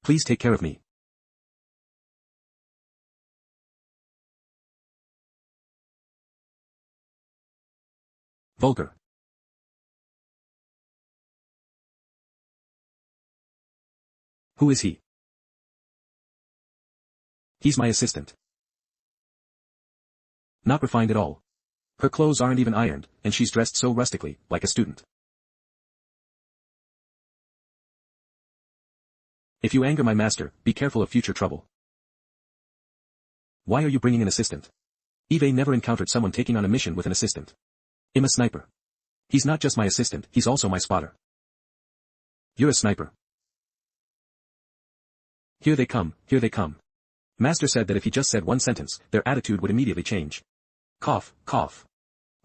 Please take care of me. Vulgar. Who is he? He's my assistant. Not refined at all. Her clothes aren't even ironed, and she's dressed so rustically, like a student. If you anger my master, be careful of future trouble. Why are you bringing an assistant? Eve never encountered someone taking on a mission with an assistant. I'm a sniper. He's not just my assistant, he's also my spotter. You're a sniper. Here they come, here they come. Master said that if he just said one sentence, their attitude would immediately change. Cough, cough.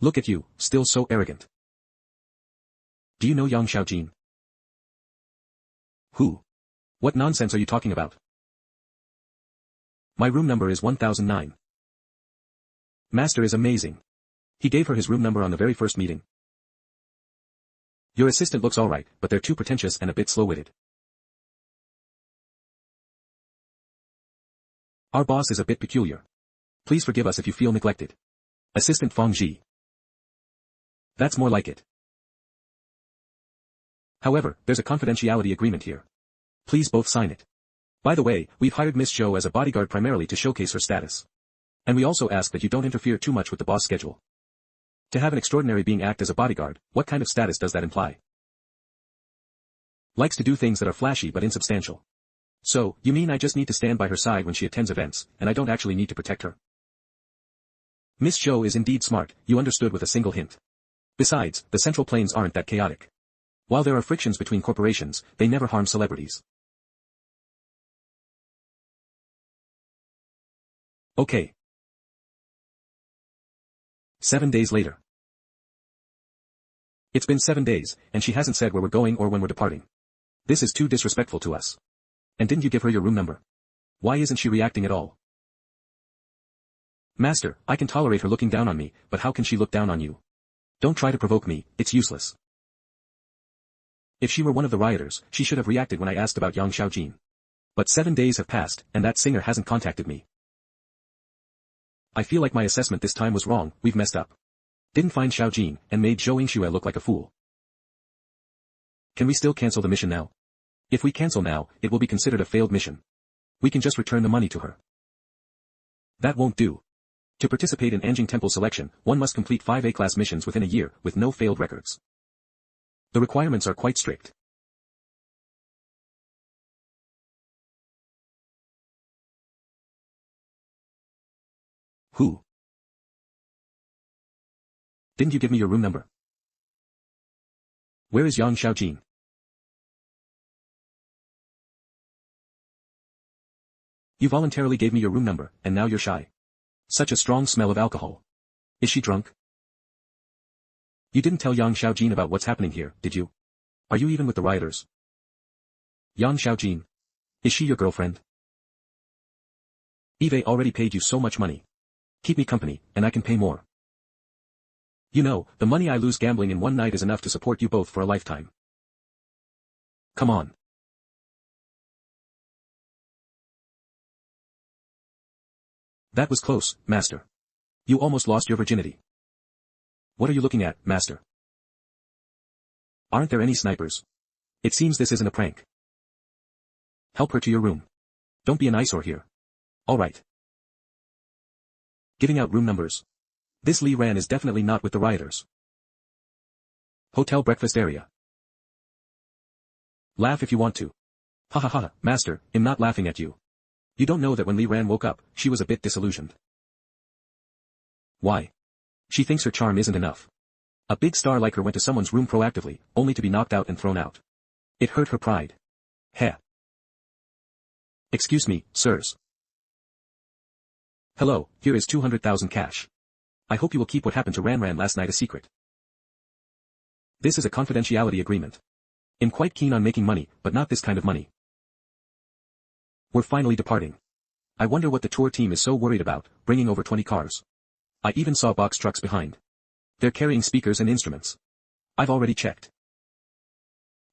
Look at you, still so arrogant. Do you know Yang Xiaojin? Who? What nonsense are you talking about? My room number is 1009. Master is amazing. He gave her his room number on the very first meeting. Your assistant looks alright, but they're too pretentious and a bit slow-witted. Our boss is a bit peculiar. Please forgive us if you feel neglected. Assistant Fong Ji. That's more like it. However, there's a confidentiality agreement here. Please both sign it. By the way, we've hired Miss Zhou as a bodyguard primarily to showcase her status. And we also ask that you don't interfere too much with the boss' schedule. To have an extraordinary being act as a bodyguard, what kind of status does that imply? Likes to do things that are flashy but insubstantial. So, you mean I just need to stand by her side when she attends events, and I don't actually need to protect her? Miss Zhou is indeed smart, you understood with a single hint. Besides, the Central Plains aren't that chaotic. While there are frictions between corporations, they never harm celebrities. Okay. 7 days later. It's been 7 days, and she hasn't said where we're going or when we're departing. This is too disrespectful to us. And didn't you give her your room number? Why isn't she reacting at all? Master, I can tolerate her looking down on me, but how can she look down on you? Don't try to provoke me, it's useless. If she were one of the rioters, she should have reacted when I asked about Yang Xiaojin. But 7 days have passed, and that singer hasn't contacted me. I feel like my assessment this time was wrong, we've messed up. Didn't find Xiaojin, and made Zhou Yingxue look like a fool. Can we still cancel the mission now? If we cancel now, it will be considered a failed mission. We can just return the money to her. That won't do. To participate in Anjing Temple selection, one must complete 5 A-class missions within a year, with no failed records. The requirements are quite strict. Who? Didn't you give me your room number? Where is Yang Xiaojin? You voluntarily gave me your room number, and now you're shy. Such a strong smell of alcohol. Is she drunk? You didn't tell Yang Xiaojin about what's happening here, did you? Are you even with the rioters? Yang Xiaojin. Is she your girlfriend? Eve already paid you so much money. Keep me company, and I can pay more. You know, the money I lose gambling in one night is enough to support you both for a lifetime. Come on. That was close, Master. You almost lost your virginity. What are you looking at, Master? Aren't there any snipers? It seems this isn't a prank. Help her to your room. Don't be an eyesore here. All right. Giving out room numbers. This Li Ran is definitely not with the rioters. Hotel breakfast area. Laugh if you want to. Ha ha ha, master, I'm not laughing at you. You don't know that when Li Ran woke up, she was a bit disillusioned. Why? She thinks her charm isn't enough. A big star like her went to someone's room proactively, only to be knocked out and thrown out. It hurt her pride. Heh. Excuse me, sirs. Hello, here is 200,000 cash. I hope you will keep what happened to Ran last night a secret. This is a confidentiality agreement. I'm quite keen on making money, but not this kind of money. We're finally departing. I wonder what the tour team is so worried about, bringing over 20 cars. I even saw box trucks behind. They're carrying speakers and instruments. I've already checked.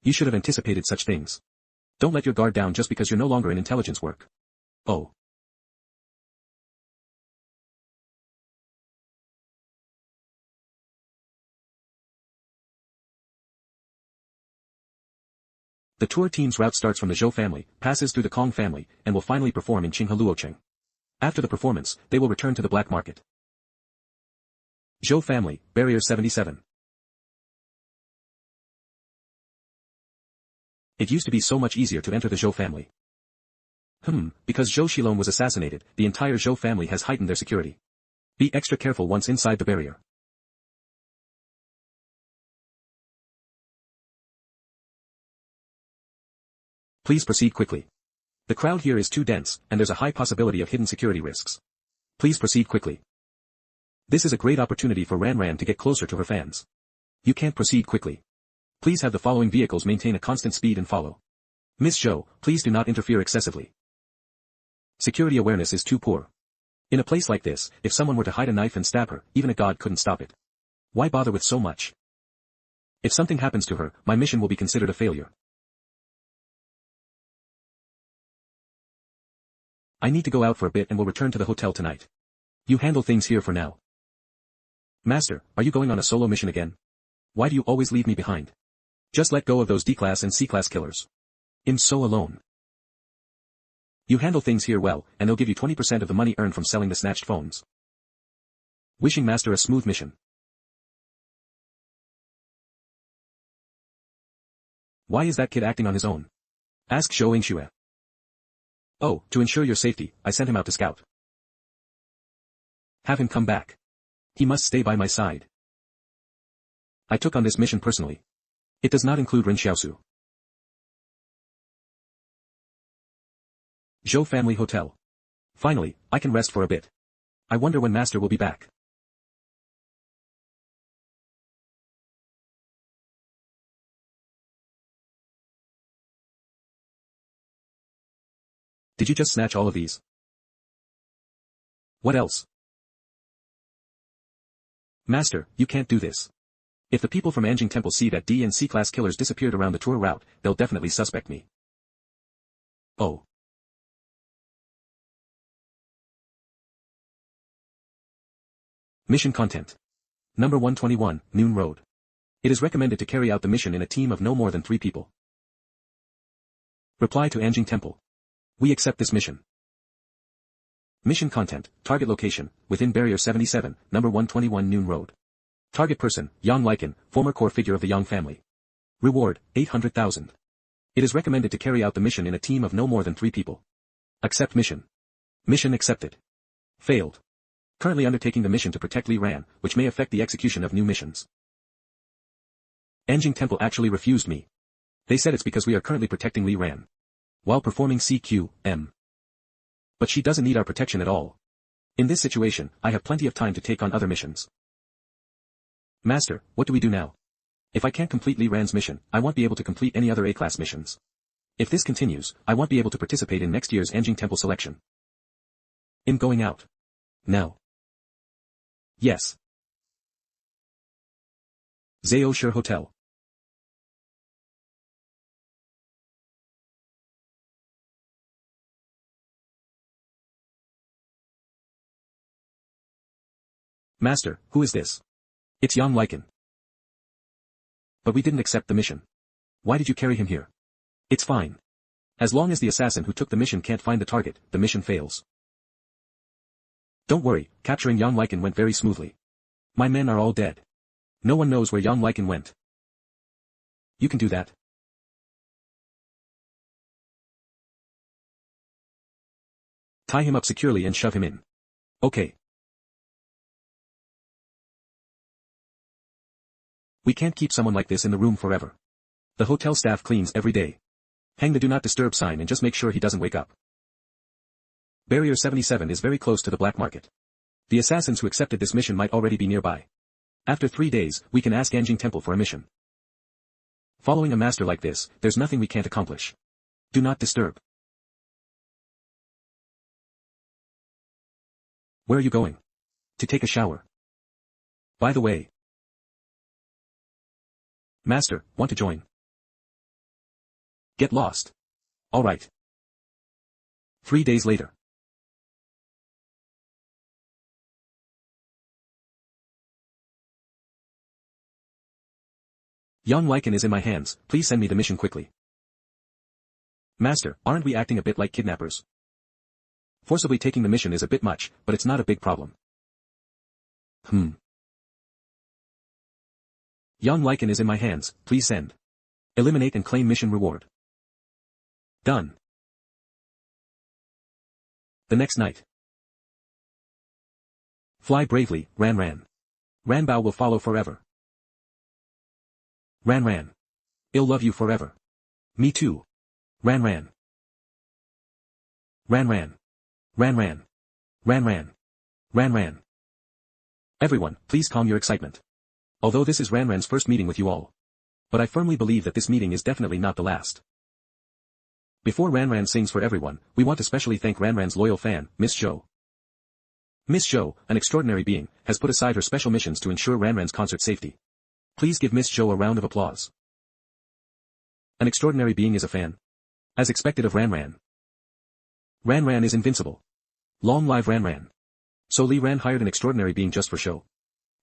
You should have anticipated such things. Don't let your guard down just because you're no longer in intelligence work. Oh. The tour team's route starts from the Zhou family, passes through the Kong family, and will finally perform in Qinghe. After the performance, they will return to the black market. Zhou family, Barrier 77. It used to be so much easier to enter the Zhou family. Because Zhou Shilong was assassinated, the entire Zhou family has heightened their security. Be extra careful once inside the barrier. Please proceed quickly. The crowd here is too dense, and there's a high possibility of hidden security risks. Please proceed quickly. This is a great opportunity for Ran to get closer to her fans. You can't proceed quickly. Please have the following vehicles maintain a constant speed and follow. Miss Zhou, please do not interfere excessively. Security awareness is too poor. In a place like this, if someone were to hide a knife and stab her, even a god couldn't stop it. Why bother with so much? If something happens to her, my mission will be considered a failure. I need to go out for a bit and will return to the hotel tonight. You handle things here for now. Master, are you going on a solo mission again? Why do you always leave me behind? Just let go of those D-class and C-class killers. I'm so alone. You handle things here well, and they'll give you 20% of the money earned from selling the snatched phones. Wishing Master a smooth mission. Why is that kid acting on his own? Ask Zhou Yingxue. Oh, to ensure your safety, I sent him out to scout. Have him come back. He must stay by my side. I took on this mission personally. It does not include Ren Xiaosu. Zhou Family Hotel. Finally, I can rest for a bit. I wonder when Master will be back. Did you just snatch all of these? What else? Master, you can't do this. If the people from Anjing Temple see that D and C-class killers disappeared around the tour route, they'll definitely suspect me. Oh. Mission content. Number 121, Noon Road. It is recommended to carry out the mission in a team of no more than 3 people. Reply to Anjing Temple. We accept this mission. Mission content, target location, within Barrier 77, number 121 Noon Road. Target person, Yang Lycan, former core figure of the Yang family. Reward, 800,000. It is recommended to carry out the mission in a team of no more than 3 people. Accept mission. Mission accepted. Failed. Currently undertaking the mission to protect Li Ran, which may affect the execution of new missions. Anjing Temple actually refused me. They said it's because we are currently protecting Li Ran. While performing CQM. But she doesn't need our protection at all. In this situation, I have plenty of time to take on other missions. Master, what do we do now? If I can't complete Li Ran's mission, I won't be able to complete any other A-class missions. If this continues, I won't be able to participate in next year's Anjing Temple selection. I'm going out. Now. Yes. Zhao Shi Hotel. Master, who is this? It's Yang Lycan. But we didn't accept the mission. Why did you carry him here? It's fine. As long as the assassin who took the mission can't find the target, the mission fails. Don't worry, capturing Yang Lycan went very smoothly. My men are all dead. No one knows where Yang Lycan went. You can do that. Tie him up securely and shove him in. Okay. We can't keep someone like this in the room forever. The hotel staff cleans every day. Hang the do not disturb sign and just make sure he doesn't wake up. Barrier 77 is very close to the black market. The assassins who accepted this mission might already be nearby. After 3 days, we can ask Anjing Temple for a mission. Following a master like this, there's nothing we can't accomplish. Do not disturb. Where are you going? To take a shower. By the way. Master, want to join? Get lost. Alright. 3 days later. Young Lycan is in my hands, please send me the mission quickly. Master, aren't we acting a bit like kidnappers? Forcibly taking the mission is a bit much, but it's not a big problem. Young Lycan is in my hands, please send. Eliminate and claim mission reward. Done. The next night. Fly bravely, Ran Ran. Ranbao will follow forever. Ran Ran. I'll love you forever. Me too. Ran Ran. Ran Ran. Ran Ran. Ran Ran. Ran Ran. Everyone, please calm your excitement. Although this is Ran Ran's first meeting with you all. But I firmly believe that this meeting is definitely not the last. Before Ran Ran sings for everyone, we want to specially thank Ran Ran's loyal fan, Miss Zhou. Miss Zhou, an extraordinary being, has put aside her special missions to ensure Ran Ran's concert safety. Please give Miss Zhou a round of applause. An extraordinary being is a fan. As expected of Ran Ran. Ran Ran is invincible. Long live Ran Ran. So Li Ran hired an extraordinary being just for show.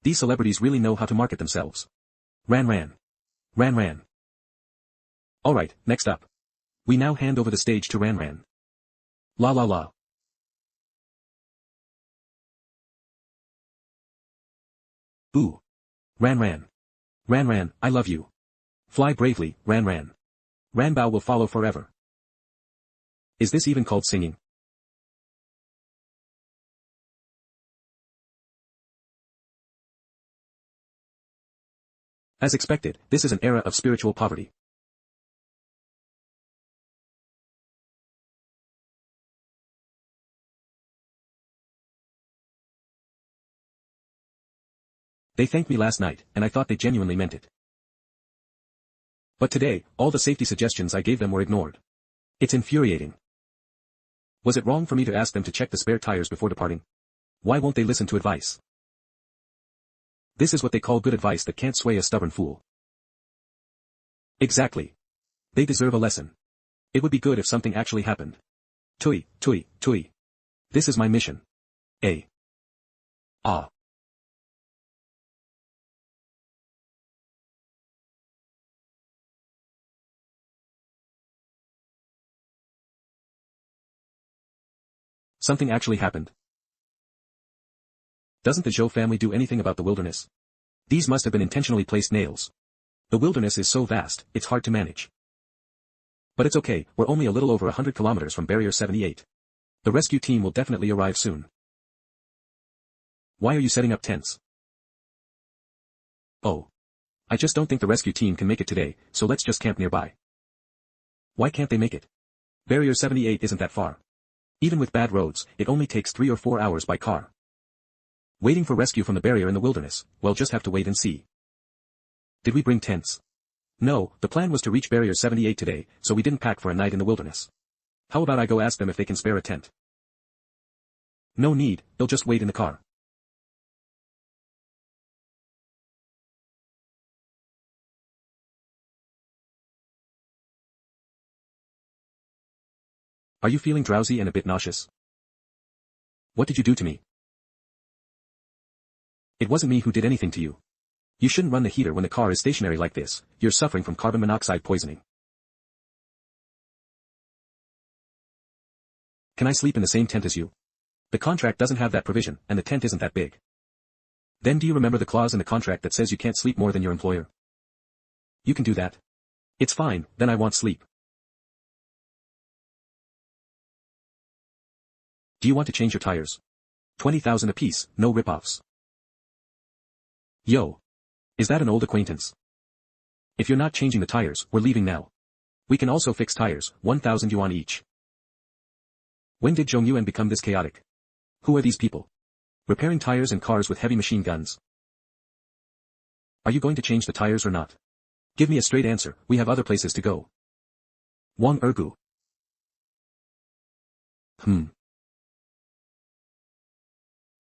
These celebrities really know how to market themselves. Ran Ran. Ran Ran. Alright, next up. We now hand over the stage to Ran Ran. La la la. Ooh. Ran Ran. Ran Ran, I love you. Fly bravely, Ran Ran. Ranbao will follow forever. Is this even called singing? As expected, this is an era of spiritual poverty. They thanked me last night, and I thought they genuinely meant it. But today, all the safety suggestions I gave them were ignored. It's infuriating. Was it wrong for me to ask them to check the spare tires before departing? Why won't they listen to advice? This is what they call good advice that can't sway a stubborn fool. Exactly. They deserve a lesson. It would be good if something actually happened. Tui, tui, tui. This is my mission. Ah. Something actually happened. Doesn't the Zhou family do anything about the wilderness? These must have been intentionally placed nails. The wilderness is so vast, it's hard to manage. But it's okay, we're only a little over 100 kilometers from Barrier 78. The rescue team will definitely arrive soon. Why are you setting up tents? Oh. I just don't think the rescue team can make it today, so let's just camp nearby. Why can't they make it? Barrier 78 isn't that far. Even with bad roads, it only takes 3 or 4 hours by car. Waiting for rescue from the barrier in the wilderness, well, just have to wait and see. Did we bring tents? No, the plan was to reach Barrier 78 today, so we didn't pack for a night in the wilderness. How about I go ask them if they can spare a tent? No need, they'll just wait in the car. Are you feeling drowsy and a bit nauseous? What did you do to me? It wasn't me who did anything to you. You shouldn't run the heater when the car is stationary like this, you're suffering from carbon monoxide poisoning. Can I sleep in the same tent as you? The contract doesn't have that provision, and the tent isn't that big. Then do you remember the clause in the contract that says you can't sleep more than your employer? You can do that. It's fine, then I want sleep. Do you want to change your tires? 20,000 apiece, no rip-offs. Yo. Is that an old acquaintance? If you're not changing the tires, we're leaving now. We can also fix tires, 1,000 yuan each. When did Zhongyuan become this chaotic? Who are these people? Repairing tires and cars with heavy machine guns. Are you going to change the tires or not? Give me a straight answer, we have other places to go. Wang Ergu.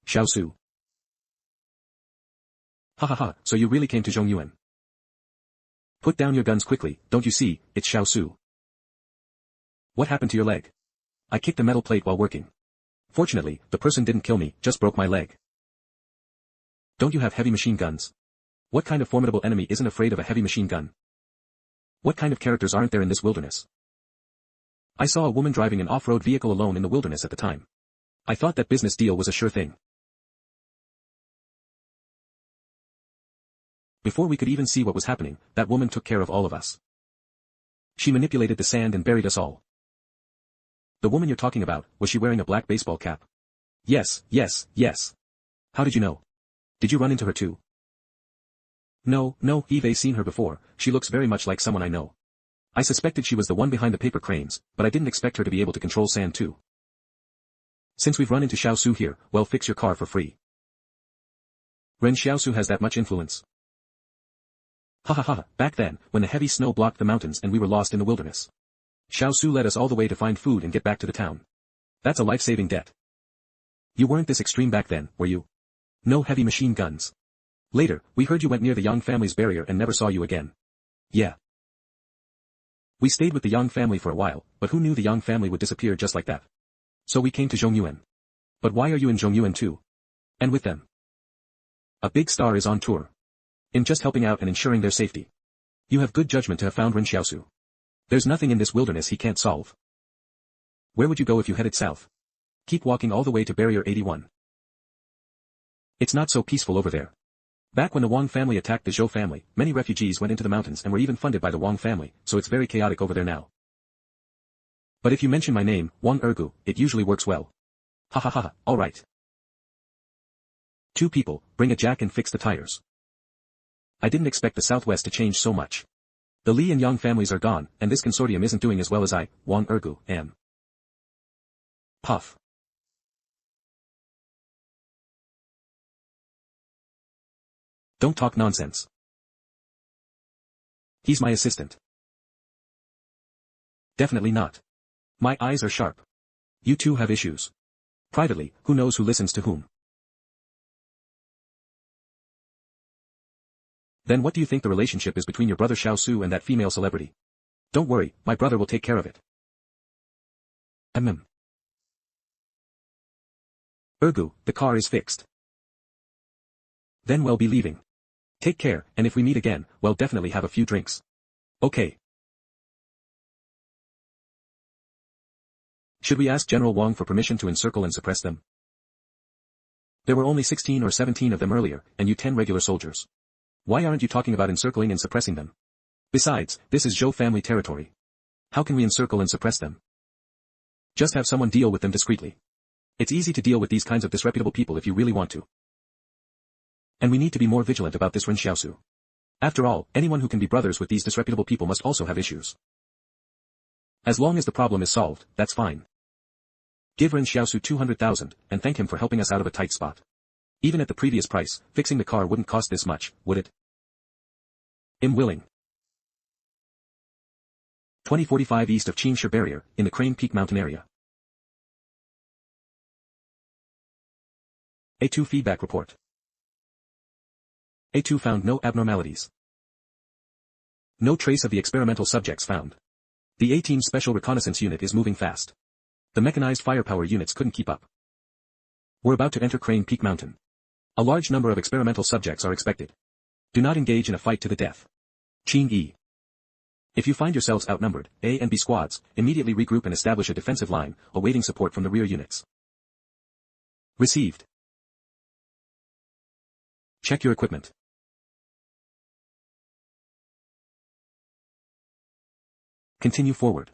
Xiaosu. Ha ha ha, so you really came to Zhongyuan. Put down your guns quickly, don't you see, it's Xiaosu. What happened to your leg? I kicked a metal plate while working. Fortunately, the person didn't kill me, just broke my leg. Don't you have heavy machine guns? What kind of formidable enemy isn't afraid of a heavy machine gun? What kind of characters aren't there in this wilderness? I saw a woman driving an off-road vehicle alone in the wilderness at the time. I thought that business deal was a sure thing. Before we could even see what was happening, that woman took care of all of us. She manipulated the sand and buried us all. The woman you're talking about, was she wearing a black baseball cap? Yes, yes, yes. How did you know? Did you run into her too? No, I've seen her before, she looks very much like someone I know. I suspected she was the one behind the paper cranes, but I didn't expect her to be able to control sand too. Since we've run into Xiaosu here, well, fix your car for free. Ren Xiaosu has that much influence. Ha ha ha, back then, when the heavy snow blocked the mountains and we were lost in the wilderness. Xiaosu led us all the way to find food and get back to the town. That's a life-saving debt. You weren't this extreme back then, were you? No heavy machine guns. Later, we heard you went near the Yang family's barrier and never saw you again. Yeah. We stayed with the Yang family for a while, but who knew the Yang family would disappear just like that? So we came to Zhongyuan. But why are you in Zhongyuan too? And with them? A big star is on tour. In just helping out and ensuring their safety. You have good judgment to have found Ren Xiaosu. There's nothing in this wilderness he can't solve. Where would you go if you headed south? Keep walking all the way to Barrier 81. It's not so peaceful over there. Back when the Wang family attacked the Zhou family, many refugees went into the mountains and were even funded by the Wang family, so it's very chaotic over there now. But if you mention my name, Wang Ergu, it usually works well. Ha ha ha, alright. 2 people, bring a jack and fix the tires. I didn't expect the Southwest to change so much. The Li and Yang families are gone, and this consortium isn't doing as well as I, Wang Ergu, am. Puff. Don't talk nonsense. He's my assistant. Definitely not. My eyes are sharp. You two have issues. Privately, who knows who listens to whom? Then what do you think the relationship is between your brother Xiaosu and that female celebrity? Don't worry, my brother will take care of it. Ergu, the car is fixed. Then we'll be leaving. Take care, and if we meet again, we'll definitely have a few drinks. Okay. Should we ask General Wang for permission to encircle and suppress them? There were only 16 or 17 of them earlier, and you 10 regular soldiers. Why aren't you talking about encircling and suppressing them? Besides, this is Zhou family territory. How can we encircle and suppress them? Just have someone deal with them discreetly. It's easy to deal with these kinds of disreputable people if you really want to. And we need to be more vigilant about this Ren Xiaosu. After all, anyone who can be brothers with these disreputable people must also have issues. As long as the problem is solved, that's fine. Give Ren Xiaosu 200,000, and thank him for helping us out of a tight spot. Even at the previous price, fixing the car wouldn't cost this much, would it? I'm willing. 2045 east of Qingshi Barrier, in the Crane Peak mountain area. A2 feedback report. A2 found no abnormalities. No trace of the experimental subjects found. The A-Team Special Reconnaissance Unit is moving fast. The mechanized firepower units couldn't keep up. We're about to enter Crane Peak Mountain. A large number of experimental subjects are expected. Do not engage in a fight to the death. Qing Yi. If you find yourselves outnumbered, A and B squads, immediately regroup and establish a defensive line, awaiting support from the rear units. Received. Check your equipment. Continue forward.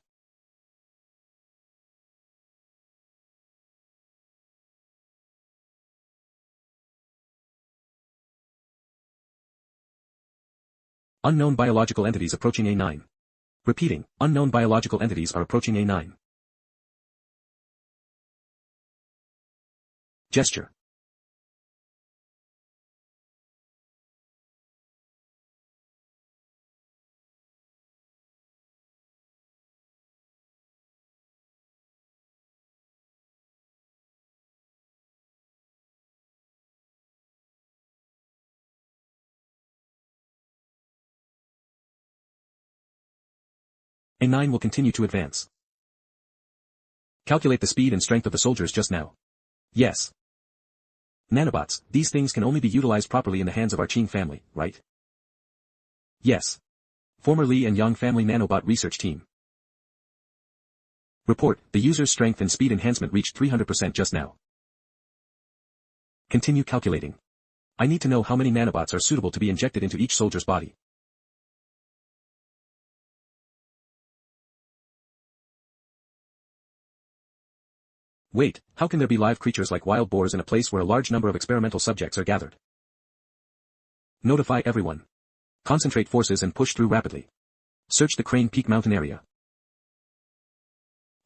Unknown biological entities approaching A9. Repeating, unknown biological entities are approaching A9. Gesture. A9 will continue to advance. Calculate the speed and strength of the soldiers just now. Yes. Nanobots, these things can only be utilized properly in the hands of our Qing family, right? Yes. Former Li and Yang family nanobot research team. Report, the user's strength and speed enhancement reached 300% just now. Continue calculating. I need to know how many nanobots are suitable to be injected into each soldier's body. Wait, how can there be live creatures like wild boars in a place where a large number of experimental subjects are gathered? Notify everyone. Concentrate forces and push through rapidly. Search the Crane Peak Mountain area.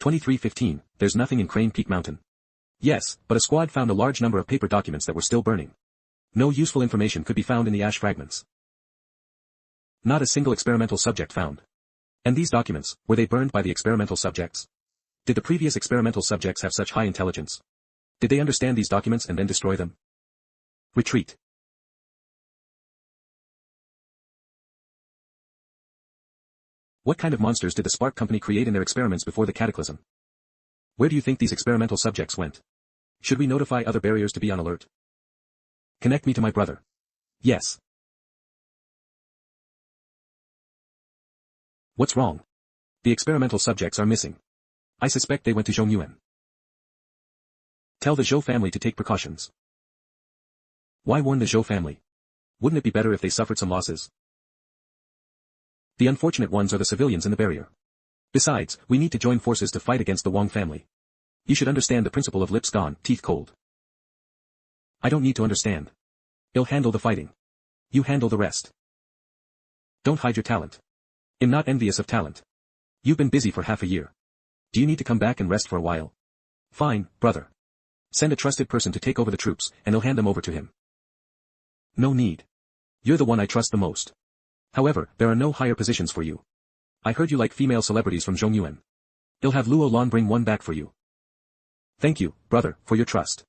2315, there's nothing in Crane Peak Mountain. Yes, but a squad found a large number of paper documents that were still burning. No useful information could be found in the ash fragments. Not a single experimental subject found. And these documents, were they burned by the experimental subjects? Did the previous experimental subjects have such high intelligence? Did they understand these documents and then destroy them? Retreat. What kind of monsters did the Spark Company create in their experiments before the cataclysm? Where do you think these experimental subjects went? Should we notify other barriers to be on alert? Connect me to my brother. Yes. What's wrong? The experimental subjects are missing. I suspect they went to Zhongyuan. Tell the Zhou family to take precautions. Why warn the Zhou family? Wouldn't it be better if they suffered some losses? The unfortunate ones are the civilians in the barrier. Besides, we need to join forces to fight against the Wang family. You should understand the principle of lips gone, teeth cold. I don't need to understand. He'll handle the fighting. You handle the rest. Don't hide your talent. I'm not envious of talent. You've been busy for half a year. Do you need to come back and rest for a while? Fine, brother. Send a trusted person to take over the troops, and he'll hand them over to him. No need. You're the one I trust the most. However, there are no higher positions for you. I heard you like female celebrities from Zhongyuan. He'll have Luo Lan bring one back for you. Thank you, brother, for your trust.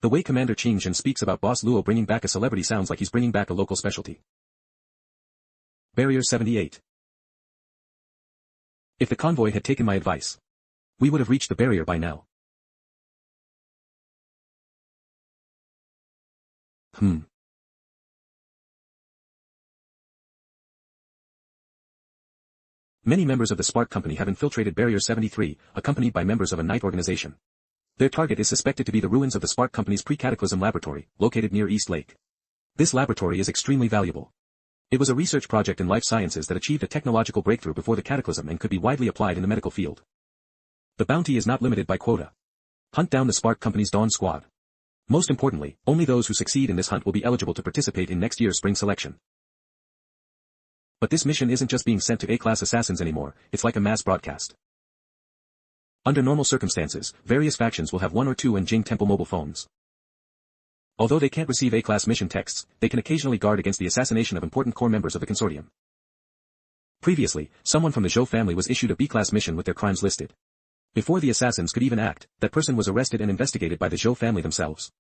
The way Commander Qingzhen speaks about Boss Luo bringing back a celebrity sounds like he's bringing back a local specialty. Barrier 78. If the convoy had taken my advice, we would have reached the barrier by now. Many members of the Spark Company have infiltrated Barrier 73, accompanied by members of a night organization. Their target is suspected to be the ruins of the Spark Company's pre-cataclysm laboratory, located near East Lake. This laboratory is extremely valuable. It was a research project in life sciences that achieved a technological breakthrough before the cataclysm and could be widely applied in the medical field. The bounty is not limited by quota. Hunt down the Spark Company's Dawn Squad. Most importantly, only those who succeed in this hunt will be eligible to participate in next year's spring selection. But this mission isn't just being sent to A-class assassins anymore, it's like a mass broadcast. Under normal circumstances, various factions will have one or two Jing Temple mobile phones. Although they can't receive A-class mission texts, they can occasionally guard against the assassination of important core members of the consortium. Previously, someone from the Zhou family was issued a B-class mission with their crimes listed. Before the assassins could even act, that person was arrested and investigated by the Zhou family themselves.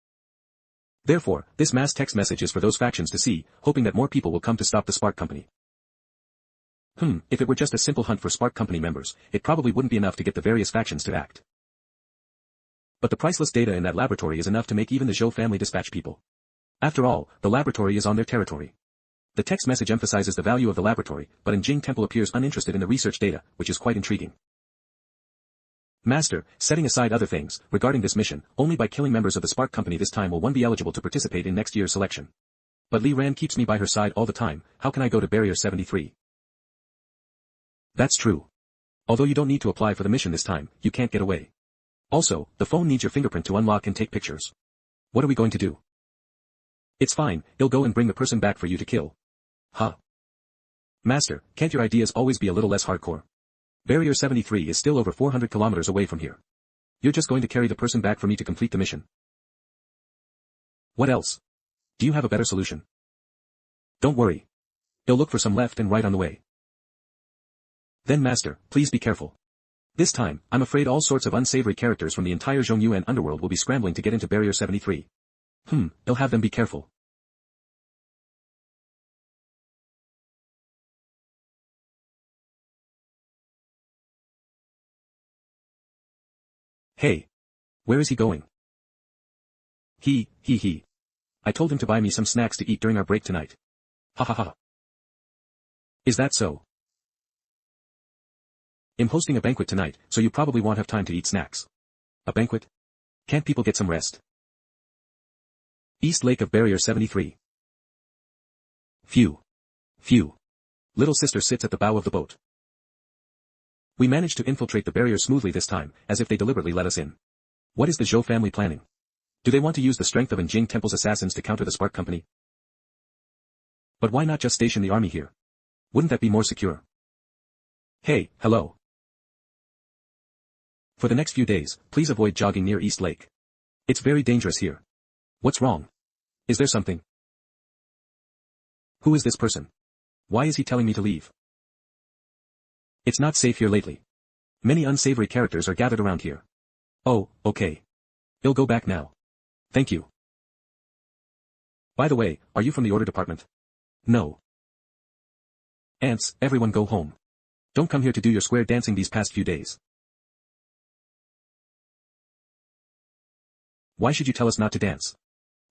Therefore, this mass text message is for those factions to see, hoping that more people will come to stop the Spark Company. If it were just a simple hunt for Spark Company members, it probably wouldn't be enough to get the various factions to act. But the priceless data in that laboratory is enough to make even the Zhou family dispatch people. After all, the laboratory is on their territory. The text message emphasizes the value of the laboratory, but Jing Temple appears uninterested in the research data, which is quite intriguing. Master, setting aside other things, regarding this mission, only by killing members of the Spark Company this time will one be eligible to participate in next year's selection. But Li Ran keeps me by her side all the time, how can I go to Barrier 73? That's true. Although you don't need to apply for the mission this time, you can't get away. Also, the phone needs your fingerprint to unlock and take pictures. What are we going to do? It's fine, he'll go and bring the person back for you to kill. Huh. Master, can't your ideas always be a little less hardcore? Barrier 73 is still over 400 kilometers away from here. You're just going to carry the person back for me to complete the mission. What else? Do you have a better solution? Don't worry. He'll look for some left and right on the way. Then Master, please be careful. This time, I'm afraid all sorts of unsavory characters from the entire Zhongyuan underworld will be scrambling to get into Barrier 73. He'll have them be careful. Hey. Where is he going? He. I told him to buy me some snacks to eat during our break tonight. Ha ha ha. Is that so? I'm hosting a banquet tonight, so you probably won't have time to eat snacks. A banquet? Can't people get some rest? East Lake of Barrier 73. Phew. Little sister sits at the bow of the boat. We managed to infiltrate the barrier smoothly this time, as if they deliberately let us in. What is the Zhou family planning? Do they want to use the strength of Anjing Temple's assassins to counter the Spark Company? But why not just station the army here? Wouldn't that be more secure? Hey, hello. For the next few days, please avoid jogging near East Lake. It's very dangerous here. What's wrong? Is there something? Who is this person? Why is he telling me to leave? It's not safe here lately. Many unsavory characters are gathered around here. Oh, okay. I'll go back now. Thank you. By the way, are you from the order department? No. Ants, everyone go home. Don't come here to do your square dancing these past few days. Why should you tell us not to dance?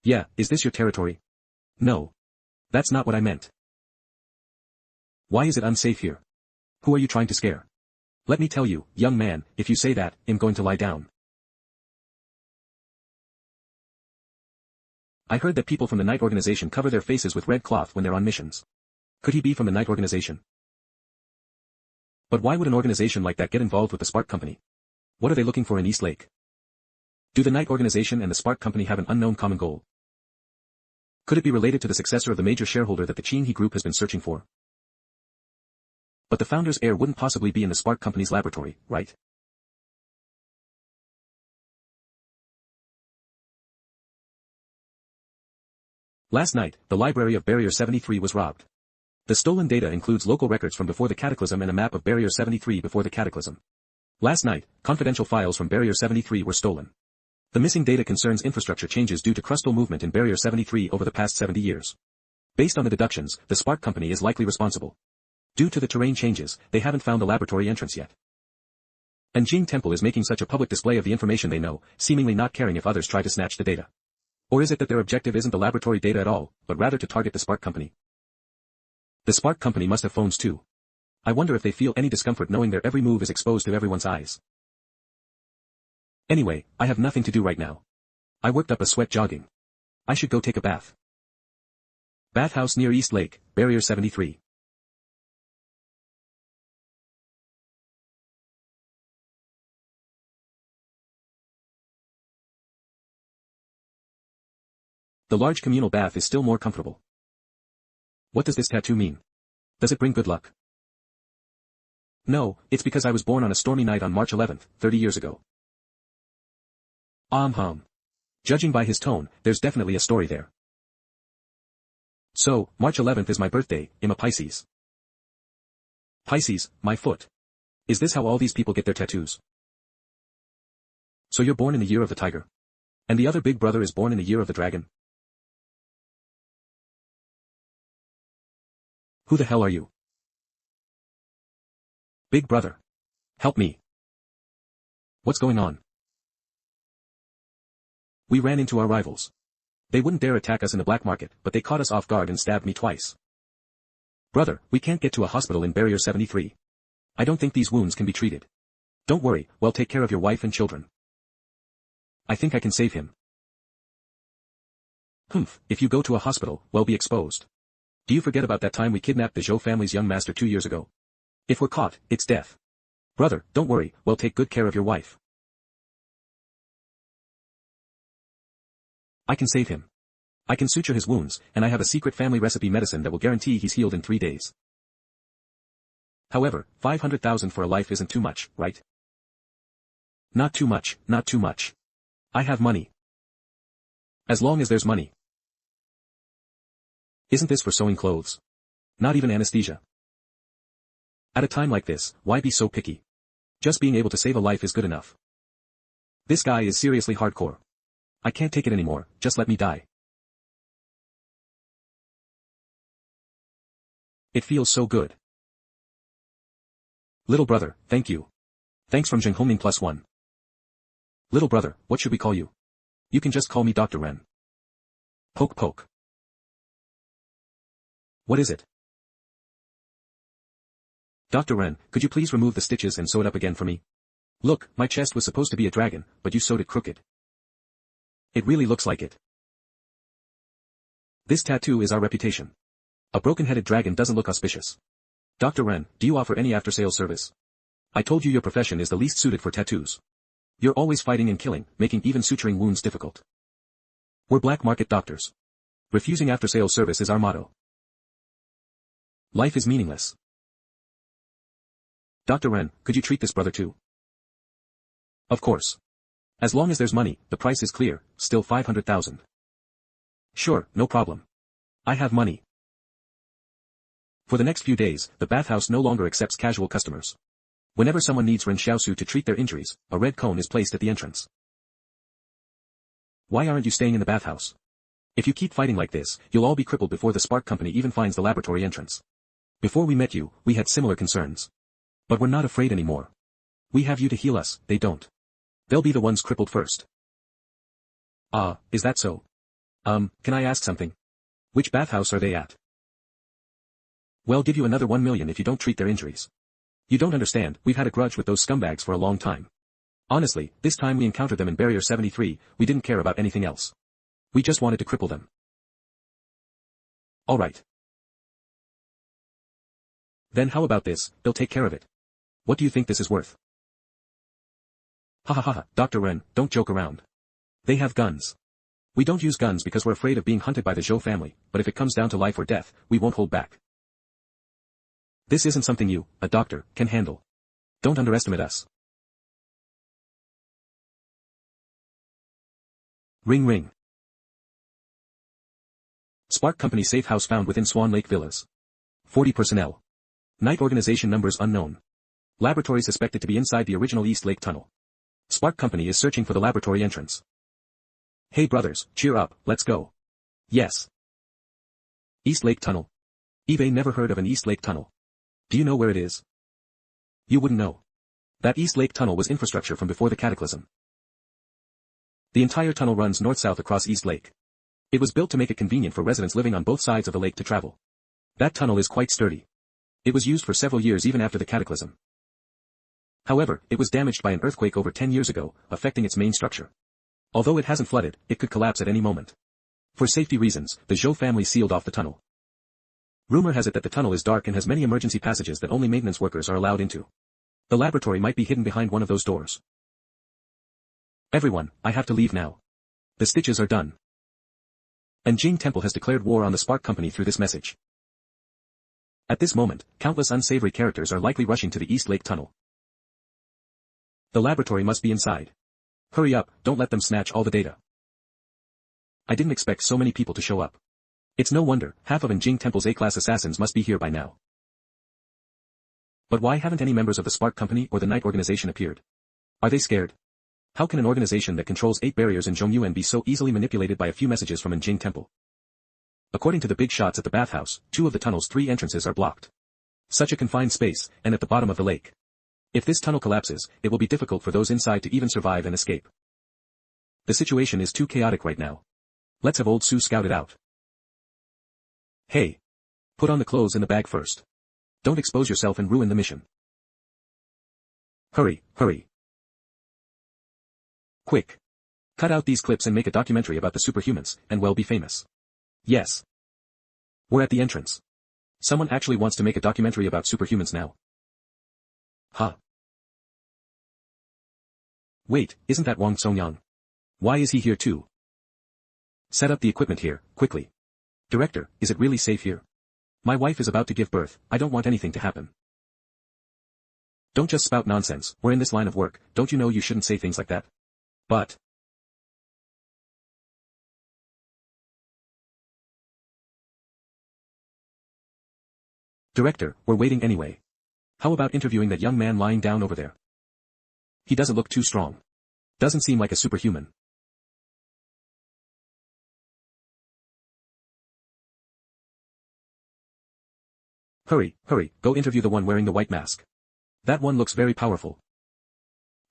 Yeah, is this your territory? No. That's not what I meant. Why is it unsafe here? Who are you trying to scare? Let me tell you, young man, if you say that, I'm going to lie down. I heard that people from the Night Organization cover their faces with red cloth when they're on missions. Could he be from the Night Organization? But why would an organization like that get involved with the Spark Company? What are they looking for in East Lake? Do the Night Organization and the Spark Company have an unknown common goal? Could it be related to the successor of the major shareholder that the Qinghe Group has been searching for? But the founder's heir wouldn't possibly be in the Spark Company's laboratory, right? Last night, the library of Barrier 73 was robbed. The stolen data includes local records from before the Cataclysm and a map of Barrier 73 before the Cataclysm. Last night, confidential files from Barrier 73 were stolen. The missing data concerns infrastructure changes due to crustal movement in Barrier 73 over the past 70 years. Based on the deductions, the Spark Company is likely responsible. Due to the terrain changes, they haven't found the laboratory entrance yet. Anjing Temple is making such a public display of the information they know, seemingly not caring if others try to snatch the data. Or is it that their objective isn't the laboratory data at all, but rather to target the Spark Company? The Spark Company must have phones too. I wonder if they feel any discomfort knowing their every move is exposed to everyone's eyes. Anyway, I have nothing to do right now. I worked up a sweat jogging. I should go take a bath. Bathhouse near East Lake, Barrier 73. The large communal bath is still more comfortable. What does this tattoo mean? Does it bring good luck? No, it's because I was born on a stormy night on March 11th, 30 years ago. Judging by his tone, there's definitely a story there. So, March 11th is my birthday, I'm a Pisces. Pisces, my foot. Is this how all these people get their tattoos? So you're born in the year of the tiger. And the other big brother is born in the year of the dragon. Who the hell are you? Big brother. Help me. What's going on? We ran into our rivals. They wouldn't dare attack us in the black market, but they caught us off guard and stabbed me twice. Brother, we can't get to a hospital in Barrier 73. I don't think these wounds can be treated. Don't worry, we'll take care of your wife and children. I think I can save him. If you go to a hospital, we'll be exposed. Do you forget about that time we kidnapped the Zhou family's young master 2 years ago? If we're caught, it's death. Brother, don't worry, we'll take good care of your wife. I can save him. I can suture his wounds, and I have a secret family recipe medicine that will guarantee he's healed in 3 days. However, 500,000 for a life isn't too much, right? Not too much, not too much. I have money. As long as there's money. Isn't this for sewing clothes? Not even anesthesia. At a time like this, why be so picky? Just being able to save a life is good enough. This guy is seriously hardcore. I can't take it anymore, just let me die. It feels so good. Little brother, thank you. Thanks from Zhenghongming +1. Little brother, what should we call you? You can just call me Dr. Ren. Poke poke. What is it? Dr. Ren, could you please remove the stitches and sew it up again for me? Look, my chest was supposed to be a dragon, but you sewed it crooked. It really looks like it. This tattoo is our reputation. A broken-headed dragon doesn't look auspicious. Dr. Ren, do you offer any after-sales service? I told you your profession is the least suited for tattoos. You're always fighting and killing, making even suturing wounds difficult. We're black market doctors. Refusing after-sales service is our motto. Life is meaningless. Dr. Ren, could you treat this brother too? Of course. As long as there's money, the price is clear, still 500,000. Sure, no problem. I have money. For the next few days, the bathhouse no longer accepts casual customers. Whenever someone needs Ren Xiaosu to treat their injuries, a red cone is placed at the entrance. Why aren't you staying in the bathhouse? If you keep fighting like this, you'll all be crippled before the Spark Company even finds the laboratory entrance. Before we met you, we had similar concerns. But we're not afraid anymore. We have you to heal us, they don't. They'll be the ones crippled first. Ah, is that so? Can I ask something? Which bathhouse are they at? We'll give you another 1 million if you don't treat their injuries. You don't understand, we've had a grudge with those scumbags for a long time. Honestly, this time we encountered them in Barrier 73, we didn't care about anything else. We just wanted to cripple them. Alright. Then how about this, they'll take care of it. What do you think this is worth? Ha ha ha ha, Dr. Ren, don't joke around. They have guns. We don't use guns because we're afraid of being hunted by the Zhou family, but if it comes down to life or death, we won't hold back. This isn't something you, a doctor, can handle. Don't underestimate us. Ring ring. Spark Company safe house found within Swan Lake Villas. 40 personnel. Night organization numbers unknown. Laboratory suspected to be inside the original East Lake tunnel. Spark Company is searching for the laboratory entrance. Hey brothers, cheer up, let's go. Yes. East Lake Tunnel. eBay never heard of an East Lake Tunnel. Do you know where it is? You wouldn't know. That East Lake Tunnel was infrastructure from before the cataclysm. The entire tunnel runs north-south across East Lake. It was built to make it convenient for residents living on both sides of the lake to travel. That tunnel is quite sturdy. It was used for several years even after the cataclysm. However, it was damaged by an earthquake over 10 years ago, affecting its main structure. Although it hasn't flooded, it could collapse at any moment. For safety reasons, the Zhou family sealed off the tunnel. Rumor has it that the tunnel is dark and has many emergency passages that only maintenance workers are allowed into. The laboratory might be hidden behind one of those doors. Everyone, I have to leave now. The stitches are done. And Jing Temple has declared war on the Spark Company through this message. At this moment, countless unsavory characters are likely rushing to the East Lake Tunnel. The laboratory must be inside. Hurry up, don't let them snatch all the data. I didn't expect so many people to show up. It's no wonder, half of Jing Temple's A-class assassins must be here by now. But why haven't any members of the Spark Company or the Night Organization appeared? Are they scared? How can an organization that controls 8 barriers in Zhongyuan be so easily manipulated by a few messages from Jing Temple? According to the big shots at the bathhouse, 2 of the tunnel's 3 entrances are blocked. Such a confined space, and at the bottom of the lake. If this tunnel collapses, it will be difficult for those inside to even survive and escape. The situation is too chaotic right now. Let's have old Sue scout it out. Hey. Put on the clothes in the bag first. Don't expose yourself and ruin the mission. Hurry, hurry. Quick. Cut out these clips and make a documentary about the superhumans, and we'll be famous. Yes. We're at the entrance. Someone actually wants to make a documentary about superhumans now. Huh. Wait, isn't that Wang Songyang? Why is he here too? Set up the equipment here, quickly. Director, is it really safe here? My wife is about to give birth, I don't want anything to happen. Don't just spout nonsense, we're in this line of work, don't you know you shouldn't say things like that? But. Director, we're waiting anyway. How about interviewing that young man lying down over there? He doesn't look too strong. Doesn't seem like a superhuman. Hurry, hurry, go interview the one wearing the white mask. That one looks very powerful.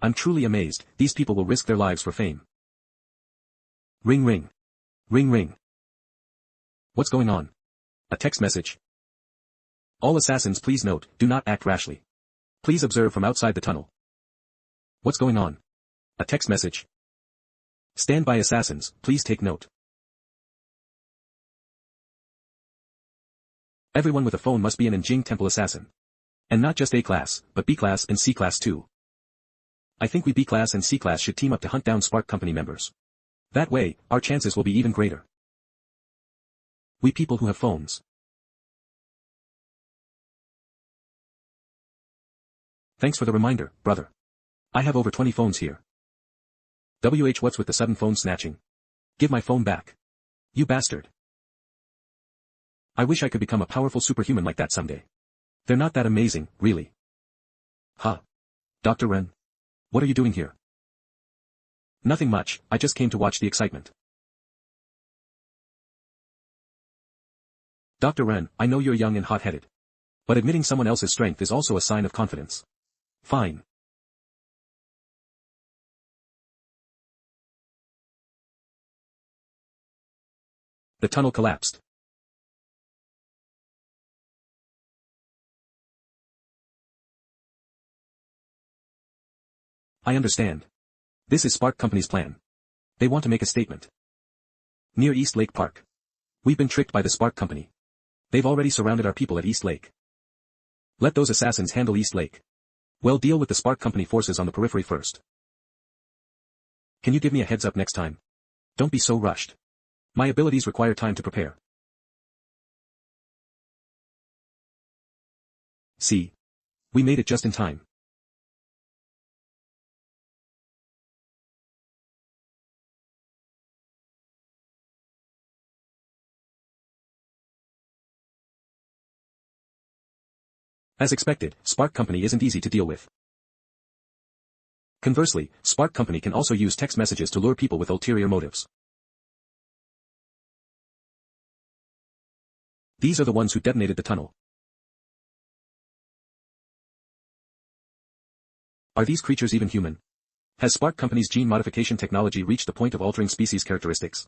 I'm truly amazed, these people will risk their lives for fame. Ring ring. Ring ring. What's going on? A text message. All assassins please note, do not act rashly. Please observe from outside the tunnel. What's going on? A text message. Stand by assassins, please take note. Everyone with a phone must be an Nanjing Temple assassin. And not just A-class, but B-class and C-class too. I think we B-class and C-class should team up to hunt down Spark Company members. That way, our chances will be even greater. We people who have phones. Thanks for the reminder, brother. I have over 20 phones here. What's with the sudden phone snatching? Give my phone back. You bastard. I wish I could become a powerful superhuman like that someday. They're not that amazing, really. Huh. Dr. Ren. What are you doing here? Nothing much, I just came to watch the excitement. Dr. Ren, I know you're young and hot-headed. But admitting someone else's strength is also a sign of confidence. Fine. The tunnel collapsed. I understand. This is Spark Company's plan. They want to make a statement. Near East Lake Park. We've been tricked by the Spark Company. They've already surrounded our people at East Lake. Let those assassins handle East Lake. We'll deal with the Spark Company forces on the periphery first. Can you give me a heads up next time? Don't be so rushed. My abilities require time to prepare. See? We made it just in time. As expected, Spark Company isn't easy to deal with. Conversely, Spark Company can also use text messages to lure people with ulterior motives. These are the ones who detonated the tunnel. Are these creatures even human? Has Spark Company's gene modification technology reached the point of altering species characteristics?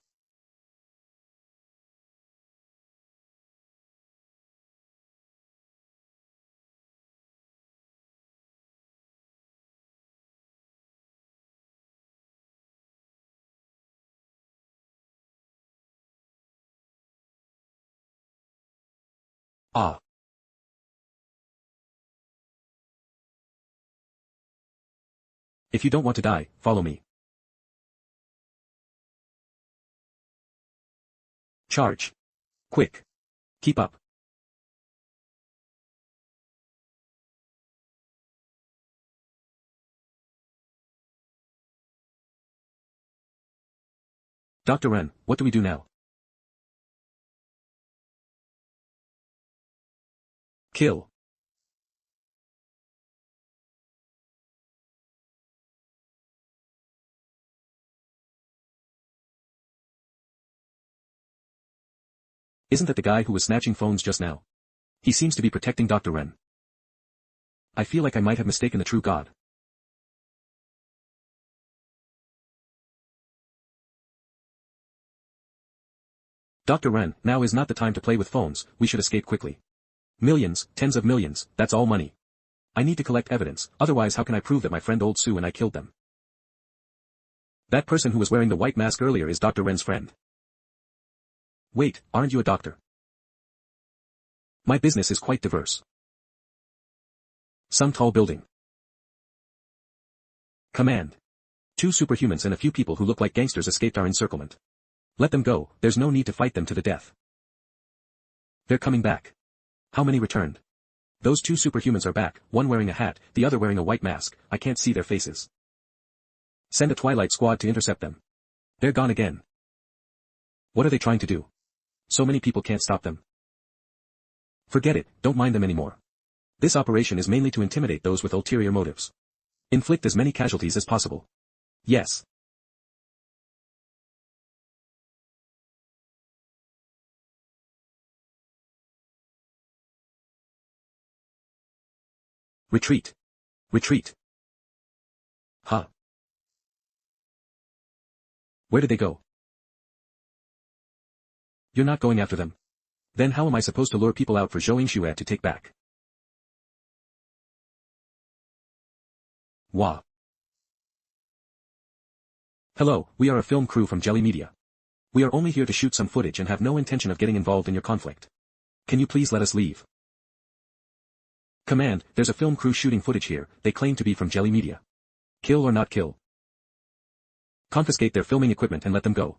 Ah. If you don't want to die, follow me. Charge. Quick. Keep up. Dr. Ren, what do we do now? Kill. Isn't that the guy who was snatching phones just now? He seems to be protecting Dr. Ren. I feel like I might have mistaken the true god. Dr. Ren, now is not the time to play with phones, we should escape quickly. Millions, tens of millions, that's all money. I need to collect evidence, otherwise how can I prove that my friend Old Sue and I killed them? That person who was wearing the white mask earlier is Dr. Ren's friend. Wait, aren't you a doctor? My business is quite diverse. Some tall building. Command. 2 superhumans and a few people who look like gangsters escaped our encirclement. Let them go, there's no need to fight them to the death. They're coming back. How many returned? Those two superhumans are back, one wearing a hat, the other wearing a white mask, I can't see their faces. Send a Twilight Squad to intercept them. They're gone again. What are they trying to do? So many people can't stop them. Forget it, don't mind them anymore. This operation is mainly to intimidate those with ulterior motives. Inflict as many casualties as possible. Yes. Retreat. Retreat. Huh. Where did they go? You're not going after them. Then how am I supposed to lure people out for Zhou Yingxue to take back? Wah. Hello, we are a film crew from Jelly Media. We are only here to shoot some footage and have no intention of getting involved in your conflict. Can you please let us leave? Command, there's a film crew shooting footage here, they claim to be from Jelly Media. Kill or not kill? Confiscate their filming equipment and let them go.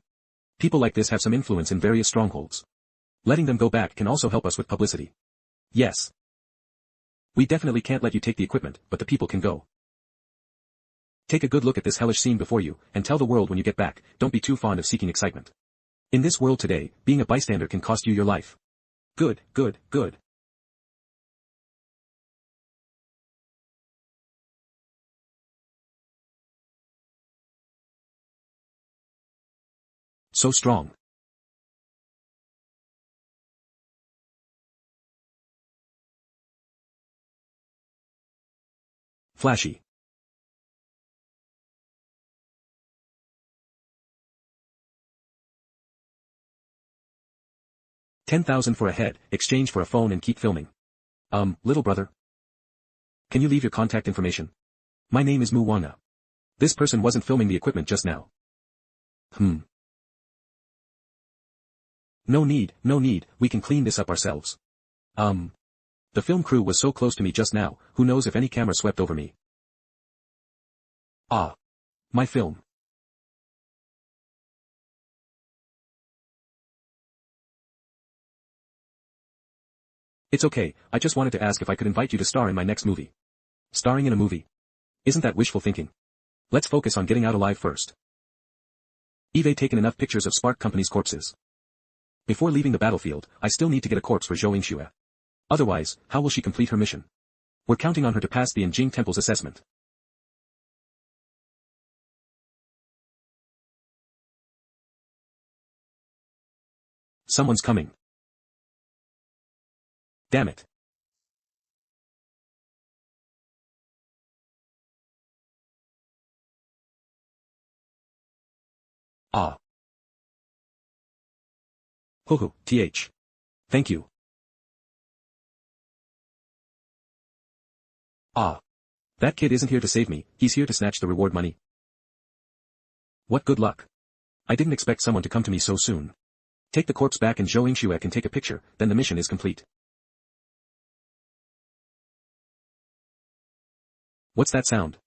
People like this have some influence in various strongholds. Letting them go back can also help us with publicity. Yes. We definitely can't let you take the equipment, but the people can go. Take a good look at this hellish scene before you, and tell the world when you get back, don't be too fond of seeking excitement. In this world today, being a bystander can cost you your life. Good, good, good. So strong. Flashy. $10,000 for a head, exchange for a phone and keep filming. Little brother. Can you leave your contact information? My name is Mu Wanga. This person wasn't filming the equipment just now. No need, we can clean this up ourselves. The film crew was so close to me just now, who knows if any camera swept over me. Ah. My film. It's okay, I just wanted to ask if I could invite you to star in my next movie. Starring in a movie? Isn't that wishful thinking? Let's focus on getting out alive first. Eve taken enough pictures of Spark Company's corpses. Before leaving the battlefield, I still need to get a corpse for Zhou Yingxue. Otherwise, how will she complete her mission? We're counting on her to pass the Yinjing Temple's assessment. Someone's coming. Damn it. Ah. Hoho, th. Thank you. Ah. That kid isn't here to save me, he's here to snatch the reward money. What good luck. I didn't expect someone to come to me so soon. Take the corpse back and Zhou Yingxue can take a picture, then the mission is complete. What's that sound?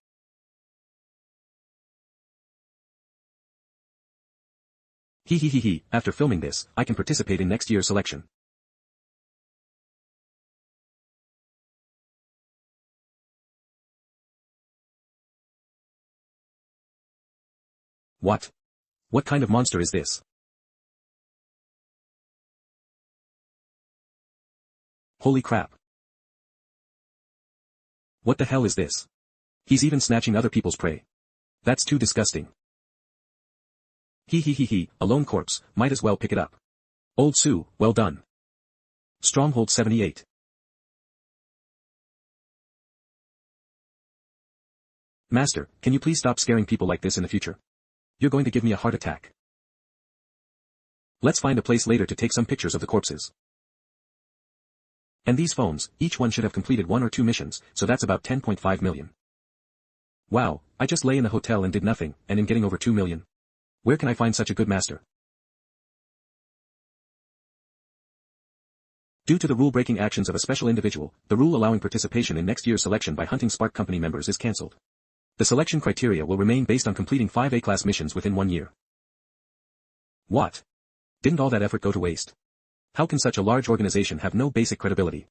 He, after filming this, I can participate in next year's selection. What? What kind of monster is this? Holy crap. What the hell is this? He's even snatching other people's prey. That's too disgusting. He, a lone corpse, might as well pick it up. Old Sue, well done. Stronghold 78. Master, can you please stop scaring people like this in the future? You're going to give me a heart attack. Let's find a place later to take some pictures of the corpses. And these phones, each one should have completed 1 or 2 missions, so that's about 10.5 million. Wow, I just lay in the hotel and did nothing, and am getting over 2 million. Where can I find such a good master? Due to the rule-breaking actions of a special individual, the rule allowing participation in next year's selection by hunting Spark Company members is cancelled. The selection criteria will remain based on completing 5 A-class missions within 1 year. What? Didn't all that effort go to waste? How can such a large organization have no basic credibility?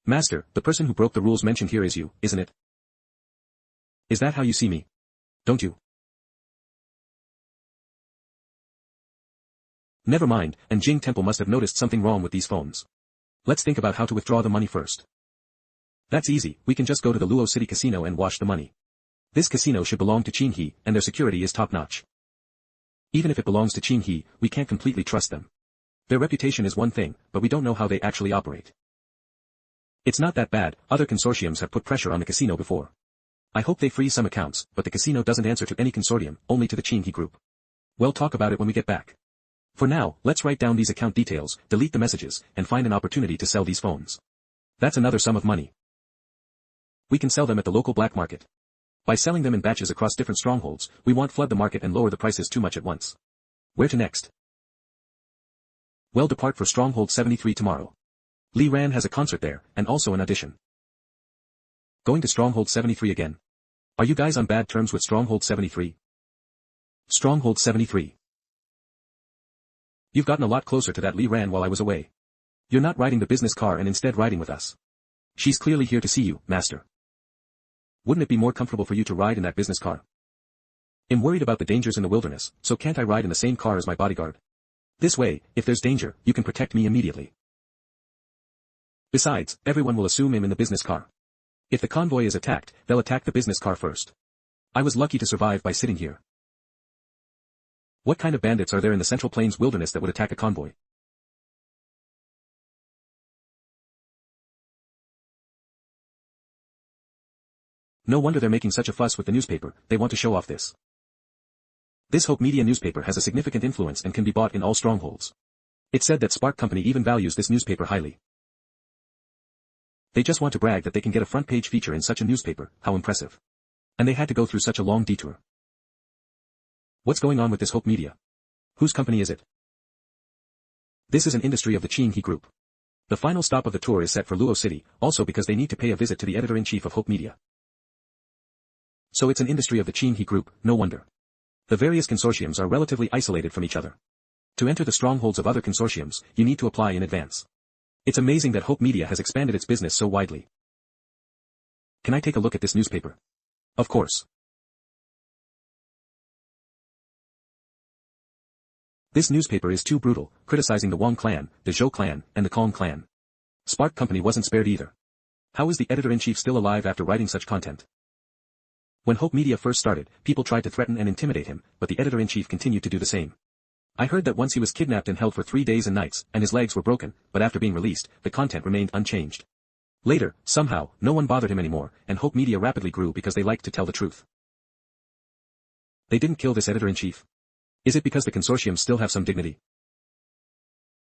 Master, the person who broke the rules mentioned here is you, isn't it? Is that how you see me? Don't you? Never mind, and Jing Temple must have noticed something wrong with these phones. Let's think about how to withdraw the money first. That's easy, we can just go to the Luo City Casino and wash the money. This casino should belong to Qin He, and their security is top-notch. Even if it belongs to Qin He, we can't completely trust them. Their reputation is one thing, but we don't know how they actually operate. It's not that bad, other consortiums have put pressure on the casino before. I hope they freeze some accounts, but the casino doesn't answer to any consortium, only to the Qin He group. We'll talk about it when we get back. For now, let's write down these account details, delete the messages, and find an opportunity to sell these phones. That's another sum of money. We can sell them at the local black market. By selling them in batches across different strongholds, we won't flood the market and lower the prices too much at once. Where to next? We'll depart for Stronghold 73 tomorrow. Li Ran has a concert there, and also an audition. Going to Stronghold 73 again. Are you guys on bad terms with Stronghold 73? Stronghold 73. You've gotten a lot closer to that Li Ran while I was away. You're not riding the business car and instead riding with us. She's clearly here to see you, Master. Wouldn't it be more comfortable for you to ride in that business car? I'm worried about the dangers in the wilderness, so can't I ride in the same car as my bodyguard? This way, if there's danger, you can protect me immediately. Besides, everyone will assume I'm in the business car. If the convoy is attacked, they'll attack the business car first. I was lucky to survive by sitting here. What kind of bandits are there in the Central Plains wilderness that would attack a convoy? No wonder they're making such a fuss with the newspaper, they want to show off this. This Hope Media newspaper has a significant influence and can be bought in all strongholds. It's said that Spark Company even values this newspaper highly. They just want to brag that they can get a front-page feature in such a newspaper, how impressive. And they had to go through such a long detour. What's going on with this Hope Media? Whose company is it? This is an industry of the Qin He Group. The final stop of the tour is set for Luo City, also because they need to pay a visit to the editor-in-chief of Hope Media. So it's an industry of the Qin He Group, no wonder. The various consortiums are relatively isolated from each other. To enter the strongholds of other consortiums, you need to apply in advance. It's amazing that Hope Media has expanded its business so widely. Can I take a look at this newspaper? Of course. This newspaper is too brutal, criticizing the Wang clan, the Zhou clan, and the Kong clan. Spark Company wasn't spared either. How is the editor-in-chief still alive after writing such content? When Hope Media first started, people tried to threaten and intimidate him, but the editor-in-chief continued to do the same. I heard that once he was kidnapped and held for 3 days and nights, and his legs were broken, but after being released, the content remained unchanged. Later, somehow, no one bothered him anymore, and Hope Media rapidly grew because they liked to tell the truth. They didn't kill this editor-in-chief. Is it because the consortium still have some dignity?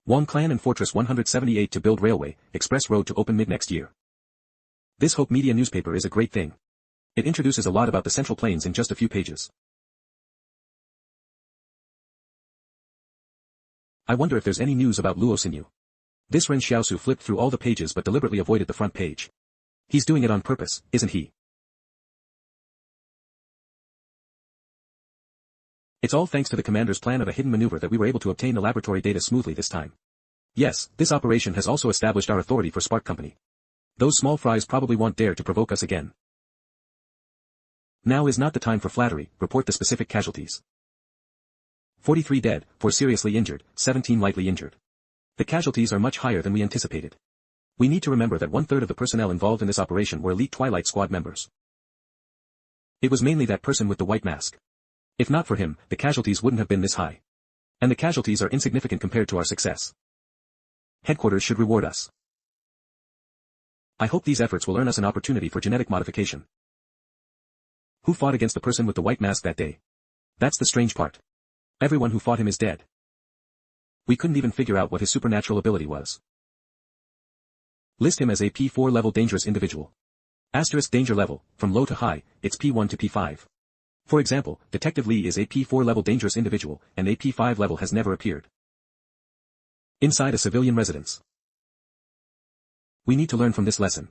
Wang Clan and Fortress 178 to build railway, express road to open mid-next year. This Hope Media newspaper is a great thing. It introduces a lot about the Central Plains in just a few pages. I wonder if there's any news about Luo Xinyu. This Ren Xiaosu flipped through all the pages but deliberately avoided the front page. He's doing it on purpose, isn't he? It's all thanks to the commander's plan of a hidden maneuver that we were able to obtain the laboratory data smoothly this time. Yes, this operation has also established our authority for Spark Company. Those small fries probably won't dare to provoke us again. Now is not the time for flattery, report the specific casualties. 43 dead, 4 seriously injured, 17 lightly injured. The casualties are much higher than we anticipated. We need to remember that 1/3 of the personnel involved in this operation were elite Twilight Squad members. It was mainly that person with the white mask. If not for him, the casualties wouldn't have been this high. And the casualties are insignificant compared to our success. Headquarters should reward us. I hope these efforts will earn us an opportunity for genetic modification. Who fought against the person with the white mask that day? That's the strange part. Everyone who fought him is dead. We couldn't even figure out what his supernatural ability was. List him as a P4 level dangerous individual. Asterisk danger level, from low to high, it's P1 to P5. For example, Detective Lee is a P4 level dangerous individual, and a P5 level has never appeared. Inside a civilian residence. We need to learn from this lesson.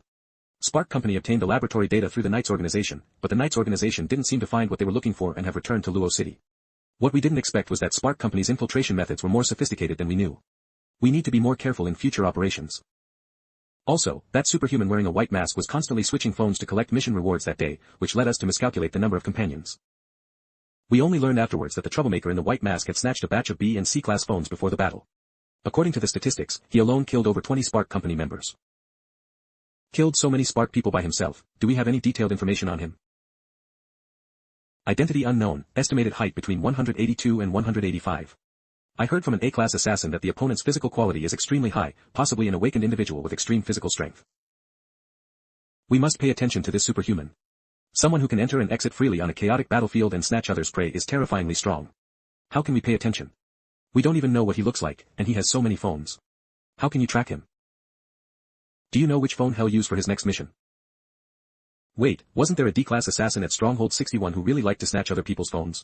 Spark Company obtained the laboratory data through the Knights organization, but the Knights organization didn't seem to find what they were looking for and have returned to Luo City. What we didn't expect was that Spark Company's infiltration methods were more sophisticated than we knew. We need to be more careful in future operations. Also, that superhuman wearing a white mask was constantly switching phones to collect mission rewards that day, which led us to miscalculate the number of companions. We only learned afterwards that the troublemaker in the white mask had snatched a batch of B and C class phones before the battle. According to the statistics, he alone killed over 20 Spark Company members. Killed so many Spark people by himself, do we have any detailed information on him? Identity unknown, estimated height between 182 and 185. I heard from an A-class assassin that the opponent's physical quality is extremely high, possibly an awakened individual with extreme physical strength. We must pay attention to this superhuman. Someone who can enter and exit freely on a chaotic battlefield and snatch others' prey is terrifyingly strong. How can we pay attention? We don't even know what he looks like, and he has so many phones. How can you track him? Do you know which phone he'll use for his next mission? Wait, wasn't there a D-class assassin at Stronghold 61 who really liked to snatch other people's phones?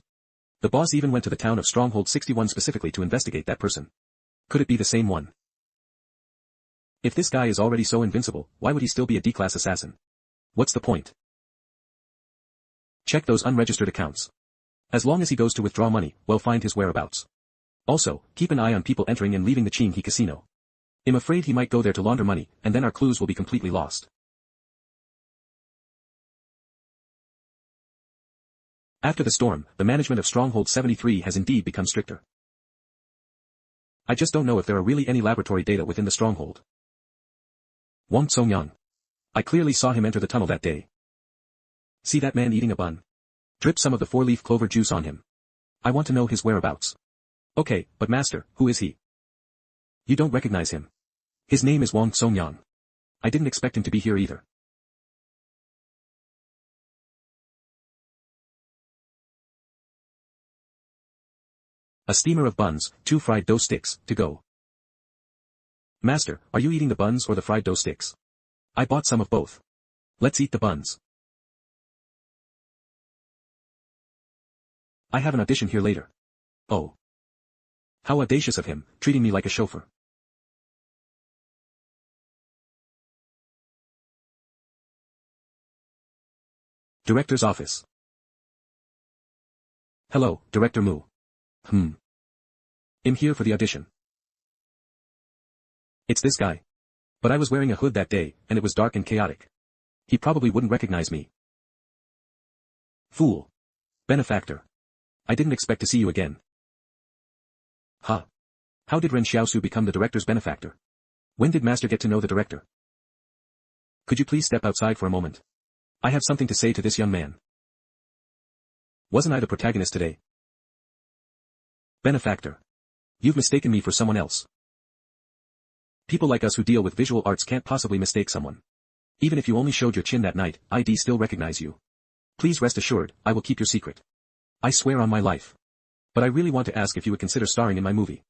The boss even went to the town of Stronghold 61 specifically to investigate that person. Could it be the same one? If this guy is already so invincible, why would he still be a D-class assassin? What's the point? Check those unregistered accounts. As long as he goes to withdraw money, we'll find his whereabouts. Also, keep an eye on people entering and leaving the Qinghe casino. I'm afraid he might go there to launder money, and then our clues will be completely lost. After the storm, the management of Stronghold 73 has indeed become stricter. I just don't know if there are really any laboratory data within the stronghold. Wang Songyang. I clearly saw him enter the tunnel that day. See that man eating a bun? Drip some of the 4-leaf clover juice on him. I want to know his whereabouts. Okay, but master, who is he? You don't recognize him. His name is Wang Songyang. I didn't expect him to be here either. A steamer of buns, 2 fried dough sticks, to go. Master, are you eating the buns or the fried dough sticks? I bought some of both. Let's eat the buns. I have an audition here later. Oh. How audacious of him, treating me like a chauffeur. Director's office. Hello, Director Mu. I'm here for the audition. It's this guy. But I was wearing a hood that day, and it was dark and chaotic. He probably wouldn't recognize me. Fool. Benefactor. I didn't expect to see you again. Huh. How did Ren Xiaosu become the director's benefactor? When did Master get to know the director? Could you please step outside for a moment? I have something to say to this young man. Wasn't I the protagonist today? Benefactor. You've mistaken me for someone else. People like us who deal with visual arts can't possibly mistake someone. Even if you only showed your chin that night, I'd still recognize you. Please rest assured, I will keep your secret. I swear on my life. But I really want to ask if you would consider starring in my movie.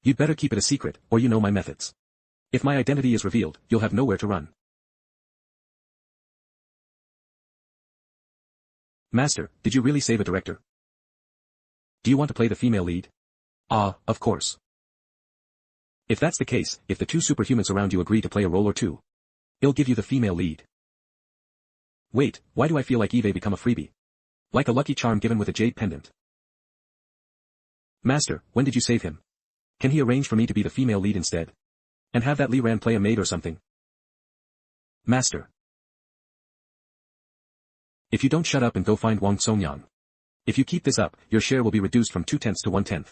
You'd better keep it a secret, or you know my methods. If my identity is revealed, you'll have nowhere to run. Master, did you really save a director? Do you want to play the female lead? Ah, of course. If that's the case, if the 2 superhumans around you agree to play a role or two, I'll give you the female lead. Wait, why do I feel like Eve become a freebie? Like a lucky charm given with a jade pendant. Master, when did you save him? Can he arrange for me to be the female lead instead? And have that Li Ran play a maid or something? Master. If you don't shut up and go find Wang Songyang. If you keep this up, your share will be reduced from 2/10 to 1/10.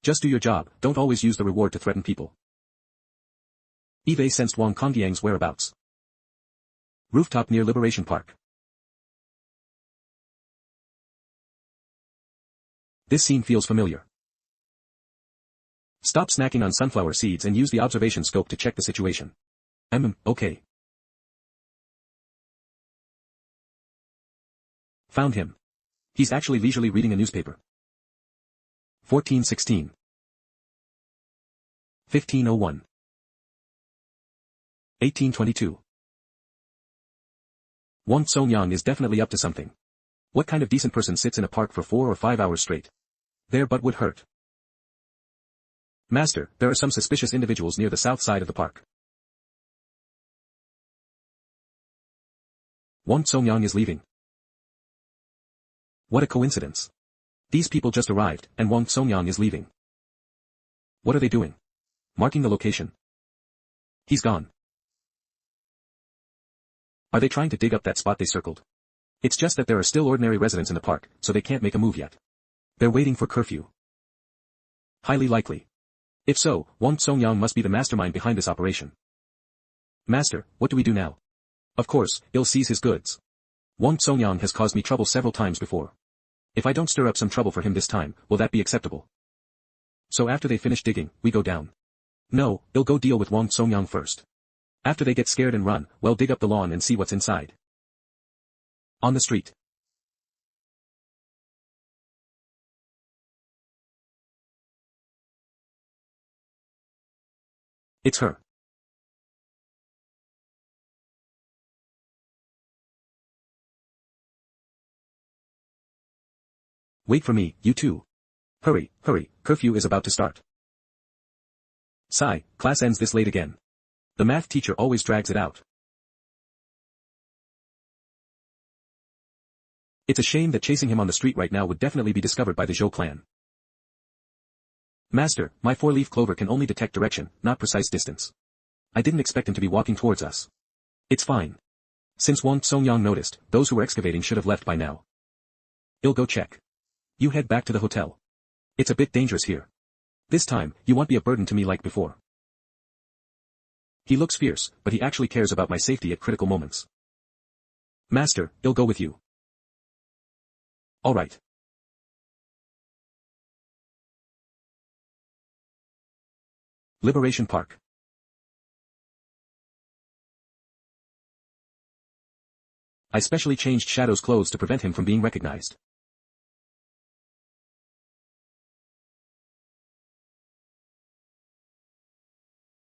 Just do your job, don't always use the reward to threaten people. Eve sensed Wang Kongyang's whereabouts. Rooftop near Liberation Park. This scene feels familiar. Stop snacking on sunflower seeds and use the observation scope to check the situation. Okay. Found him. He's actually leisurely reading a newspaper. 1416. 1501. 1822. Wang Songyang is definitely up to something. What kind of decent person sits in a park for 4 or 5 hours straight? Their butt would hurt. Master, there are some suspicious individuals near the south side of the park. Wang Songyang is leaving. What a coincidence. These people just arrived, and Wang Songyang is leaving. What are they doing? Marking the location. He's gone. Are they trying to dig up that spot they circled? It's just that there are still ordinary residents in the park, so they can't make a move yet. They're waiting for curfew. Highly likely. If so, Wang Songyang must be the mastermind behind this operation. Master, what do we do now? Of course, he'll seize his goods. Wang Songyang has caused me trouble several times before. If I don't stir up some trouble for him this time, will that be acceptable? So after they finish digging, we go down. No, he'll go deal with Wang Songyang first. After they get scared and run, well, dig up the lawn and see what's inside. On the street. It's her. Wait for me, you two. Hurry, hurry, curfew is about to start. Sigh, class ends this late again. The math teacher always drags it out. It's a shame that chasing him on the street right now would definitely be discovered by the Zhou clan. Master, my four-leaf clover can only detect direction, not precise distance. I didn't expect him to be walking towards us. It's fine. Since Wang Songyang noticed, those who were excavating should have left by now. I'll go check. You head back to the hotel. It's a bit dangerous here. This time, you won't be a burden to me like before. He looks fierce, but he actually cares about my safety at critical moments. Master, I'll go with you. All right. Liberation Park. I specially changed Shadow's clothes to prevent him from being recognized.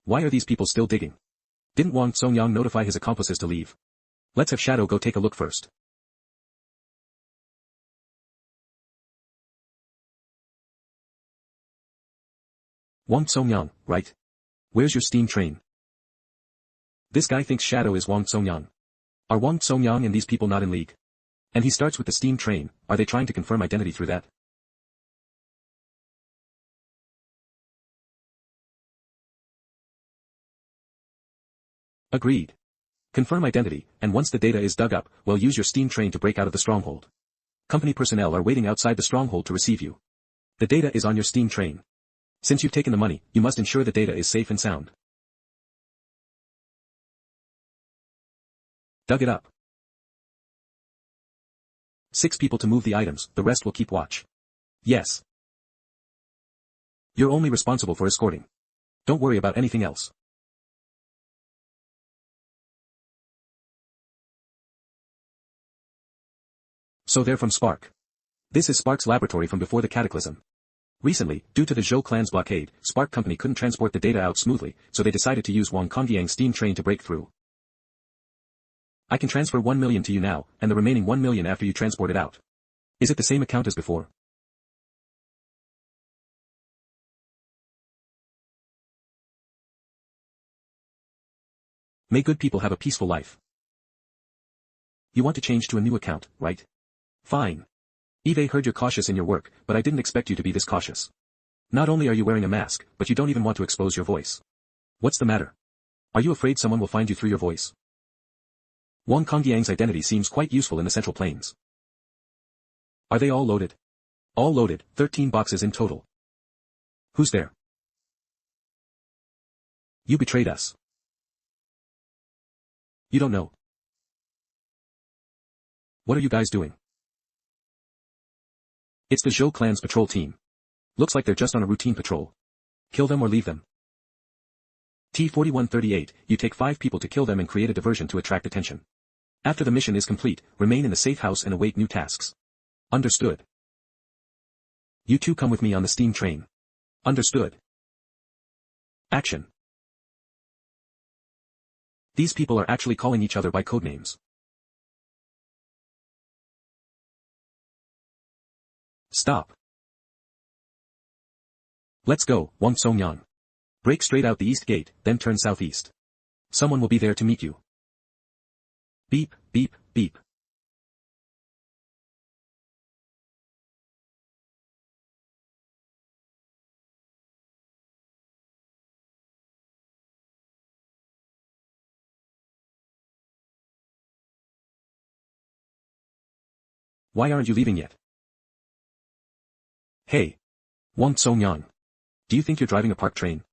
Why are these people still digging? Didn't Wang Songyang notify his accomplices to leave? Let's have Shadow go take a look first. Wang Songyang, right? Where's your steam train? This guy thinks Shadow is Wang Songyang. Are Wang Songyang and these people not in league? And he starts with the steam train, are they trying to confirm identity through that? Agreed. Confirm identity, and once the data is dug up, well, use your steam train to break out of the stronghold. Company personnel are waiting outside the stronghold to receive you. The data is on your steam train. Since you've taken the money, you must ensure the data is safe and sound. Dug it up. 6 people to move the items, the rest will keep watch. Yes. You're only responsible for escorting. Don't worry about anything else. So they're from Spark. This is Spark's laboratory from before the cataclysm. Recently, due to the Zhou clan's blockade, Spark Company couldn't transport the data out smoothly, so they decided to use Wang Kongyang's steam train to break through. I can transfer 1 million to you now, and the remaining 1 million after you transport it out. Is it the same account as before? May good people have a peaceful life. You want to change to a new account, right? Fine. Eve heard you're cautious in your work, but I didn't expect you to be this cautious. Not only are you wearing a mask, but you don't even want to expose your voice. What's the matter? Are you afraid someone will find you through your voice? Wang Kongyang's identity seems quite useful in the Central Plains. Are they all loaded? All loaded, 13 boxes in total. Who's there? You betrayed us. You don't know. What are you guys doing? It's the Zhou clan's patrol team. Looks like they're just on a routine patrol. Kill them or leave them. T-4138, you take 5 people to kill them and create a diversion to attract attention. After the mission is complete, remain in the safe house and await new tasks. Understood. You two come with me on the steam train. Understood. Action. These people are actually calling each other by codenames. Stop. Let's go, Wang Songyang. Break straight out the east gate, then turn southeast. Someone will be there to meet you. Beep, beep, beep. Why aren't you leaving yet? Hey. Wang Songyang. Do you think you're driving a parked train?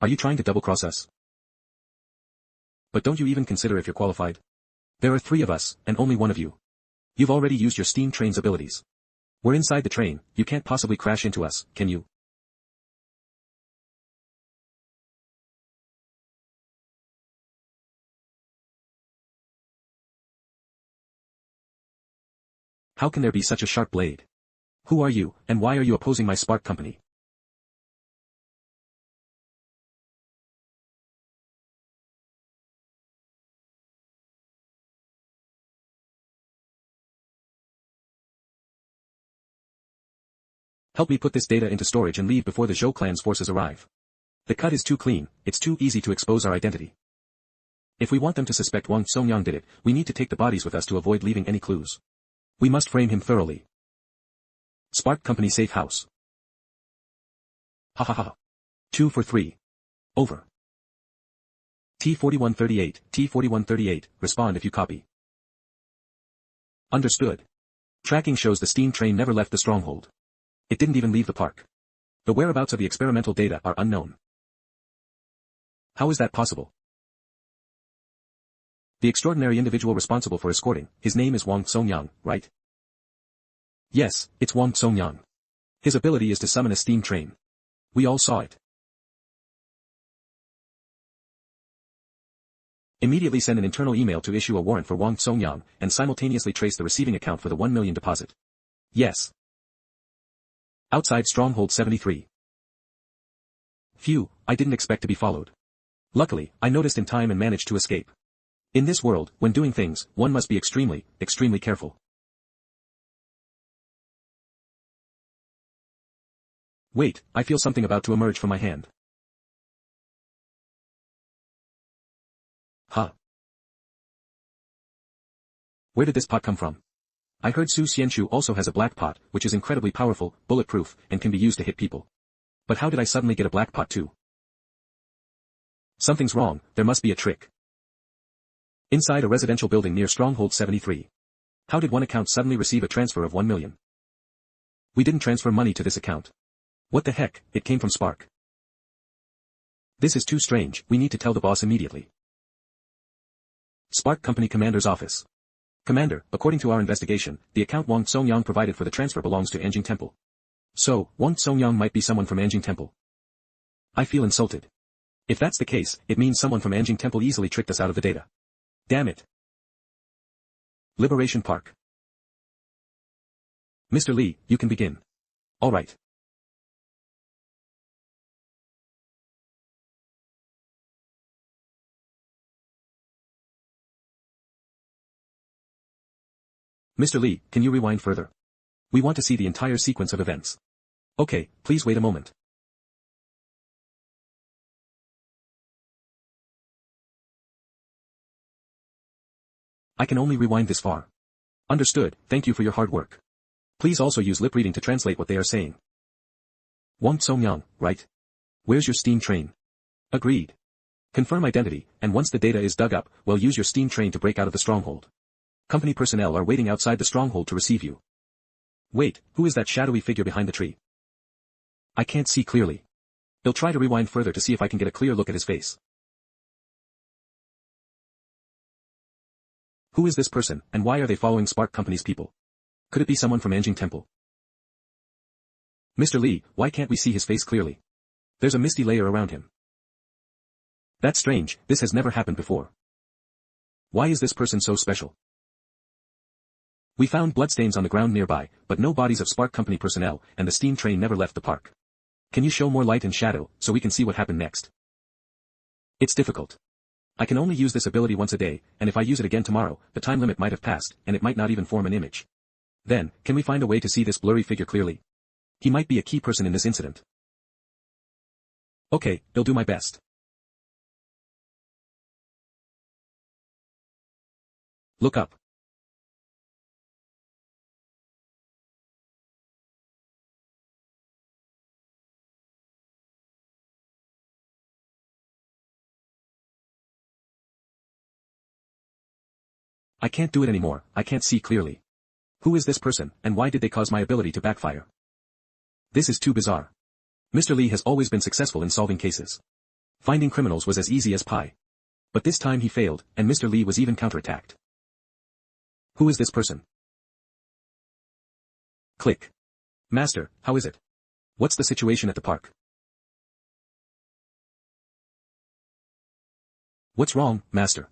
Are you trying to double-cross us? But don't you even consider if you're qualified? There are 3 of us, and only one of you. You've already used your steam train's abilities. We're inside the train, you can't possibly crash into us, can you? How can there be such a sharp blade? Who are you, and why are you opposing my Spark company? Help me put this data into storage and leave before the Zhou clan's forces arrive. The cut is too clean, it's too easy to expose our identity. If we want them to suspect Wang Songyang did it, we need to take the bodies with us to avoid leaving any clues. We must frame him thoroughly. Spark Company safe house. Ha ha ha. 2 for 3. Over. T4138, T4138, respond if you copy. Understood. Tracking shows the steam train never left the stronghold. It didn't even leave the park. The whereabouts of the experimental data are unknown. How is that possible? The extraordinary individual responsible for escorting, his name is Wang Songyang, right? Yes, it's Wang Songyang. His ability is to summon a steam train. We all saw it. Immediately send an internal email to issue a warrant for Wang Songyang, and simultaneously trace the receiving account for the 1 million deposit. Yes. Outside Stronghold 73. Phew, I didn't expect to be followed. Luckily, I noticed in time and managed to escape. In this world, when doing things, one must be extremely, extremely careful. Wait, I feel something about to emerge from my hand. Huh. Where did this pot come from? I heard Su Xianshu also has a black pot, which is incredibly powerful, bulletproof, and can be used to hit people. But how did I suddenly get a black pot too? Something's wrong, there must be a trick. Inside a residential building near Stronghold 73. How did one account suddenly receive a transfer of 1 million? We didn't transfer money to this account. What the heck, it came from Spark. This is too strange, we need to tell the boss immediately. Spark Company Commander's Office. Commander, according to our investigation, the account Wang Songyang provided for the transfer belongs to Anjing Temple. So, Wang Songyang might be someone from Anjing Temple. I feel insulted. If that's the case, it means someone from Anjing Temple easily tricked us out of the data. Damn it. Liberation Park. Mr. Li, you can begin. Alright. Mr. Li, can you rewind further? We want to see the entire sequence of events. Okay, please wait a moment. I can only rewind this far. Understood, thank you for your hard work. Please also use lip reading to translate what they are saying. Wang Songyang, right? Where's your steam train? Agreed. Confirm identity, and once the data is dug up, we'll use your steam train to break out of the stronghold. Company personnel are waiting outside the stronghold to receive you. Wait, who is that shadowy figure behind the tree? I can't see clearly. I'll try to rewind further to see if I can get a clear look at his face. Who is this person, and why are they following Spark Company's people? Could it be someone from Anjing Temple? Mr. Li, why can't we see his face clearly? There's a misty layer around him. That's strange, this has never happened before. Why is this person so special? We found bloodstains on the ground nearby, but no bodies of Spark Company personnel, and the steam train never left the park. Can you show more light and shadow, so we can see what happened next? It's difficult. I can only use this ability once a day, and if I use it again tomorrow, the time limit might have passed, and it might not even form an image. Then, can we find a way to see this blurry figure clearly? He might be a key person in this incident. Okay, I'll do my best. Look up. I can't do it anymore, I can't see clearly. Who is this person, and why did they cause my ability to backfire? This is too bizarre. Mr. Lee has always been successful in solving cases. Finding criminals was as easy as pie. But this time he failed, and Mr. Lee was even counterattacked. Who is this person? Click. Master, how is it? What's the situation at the park? What's wrong, Master?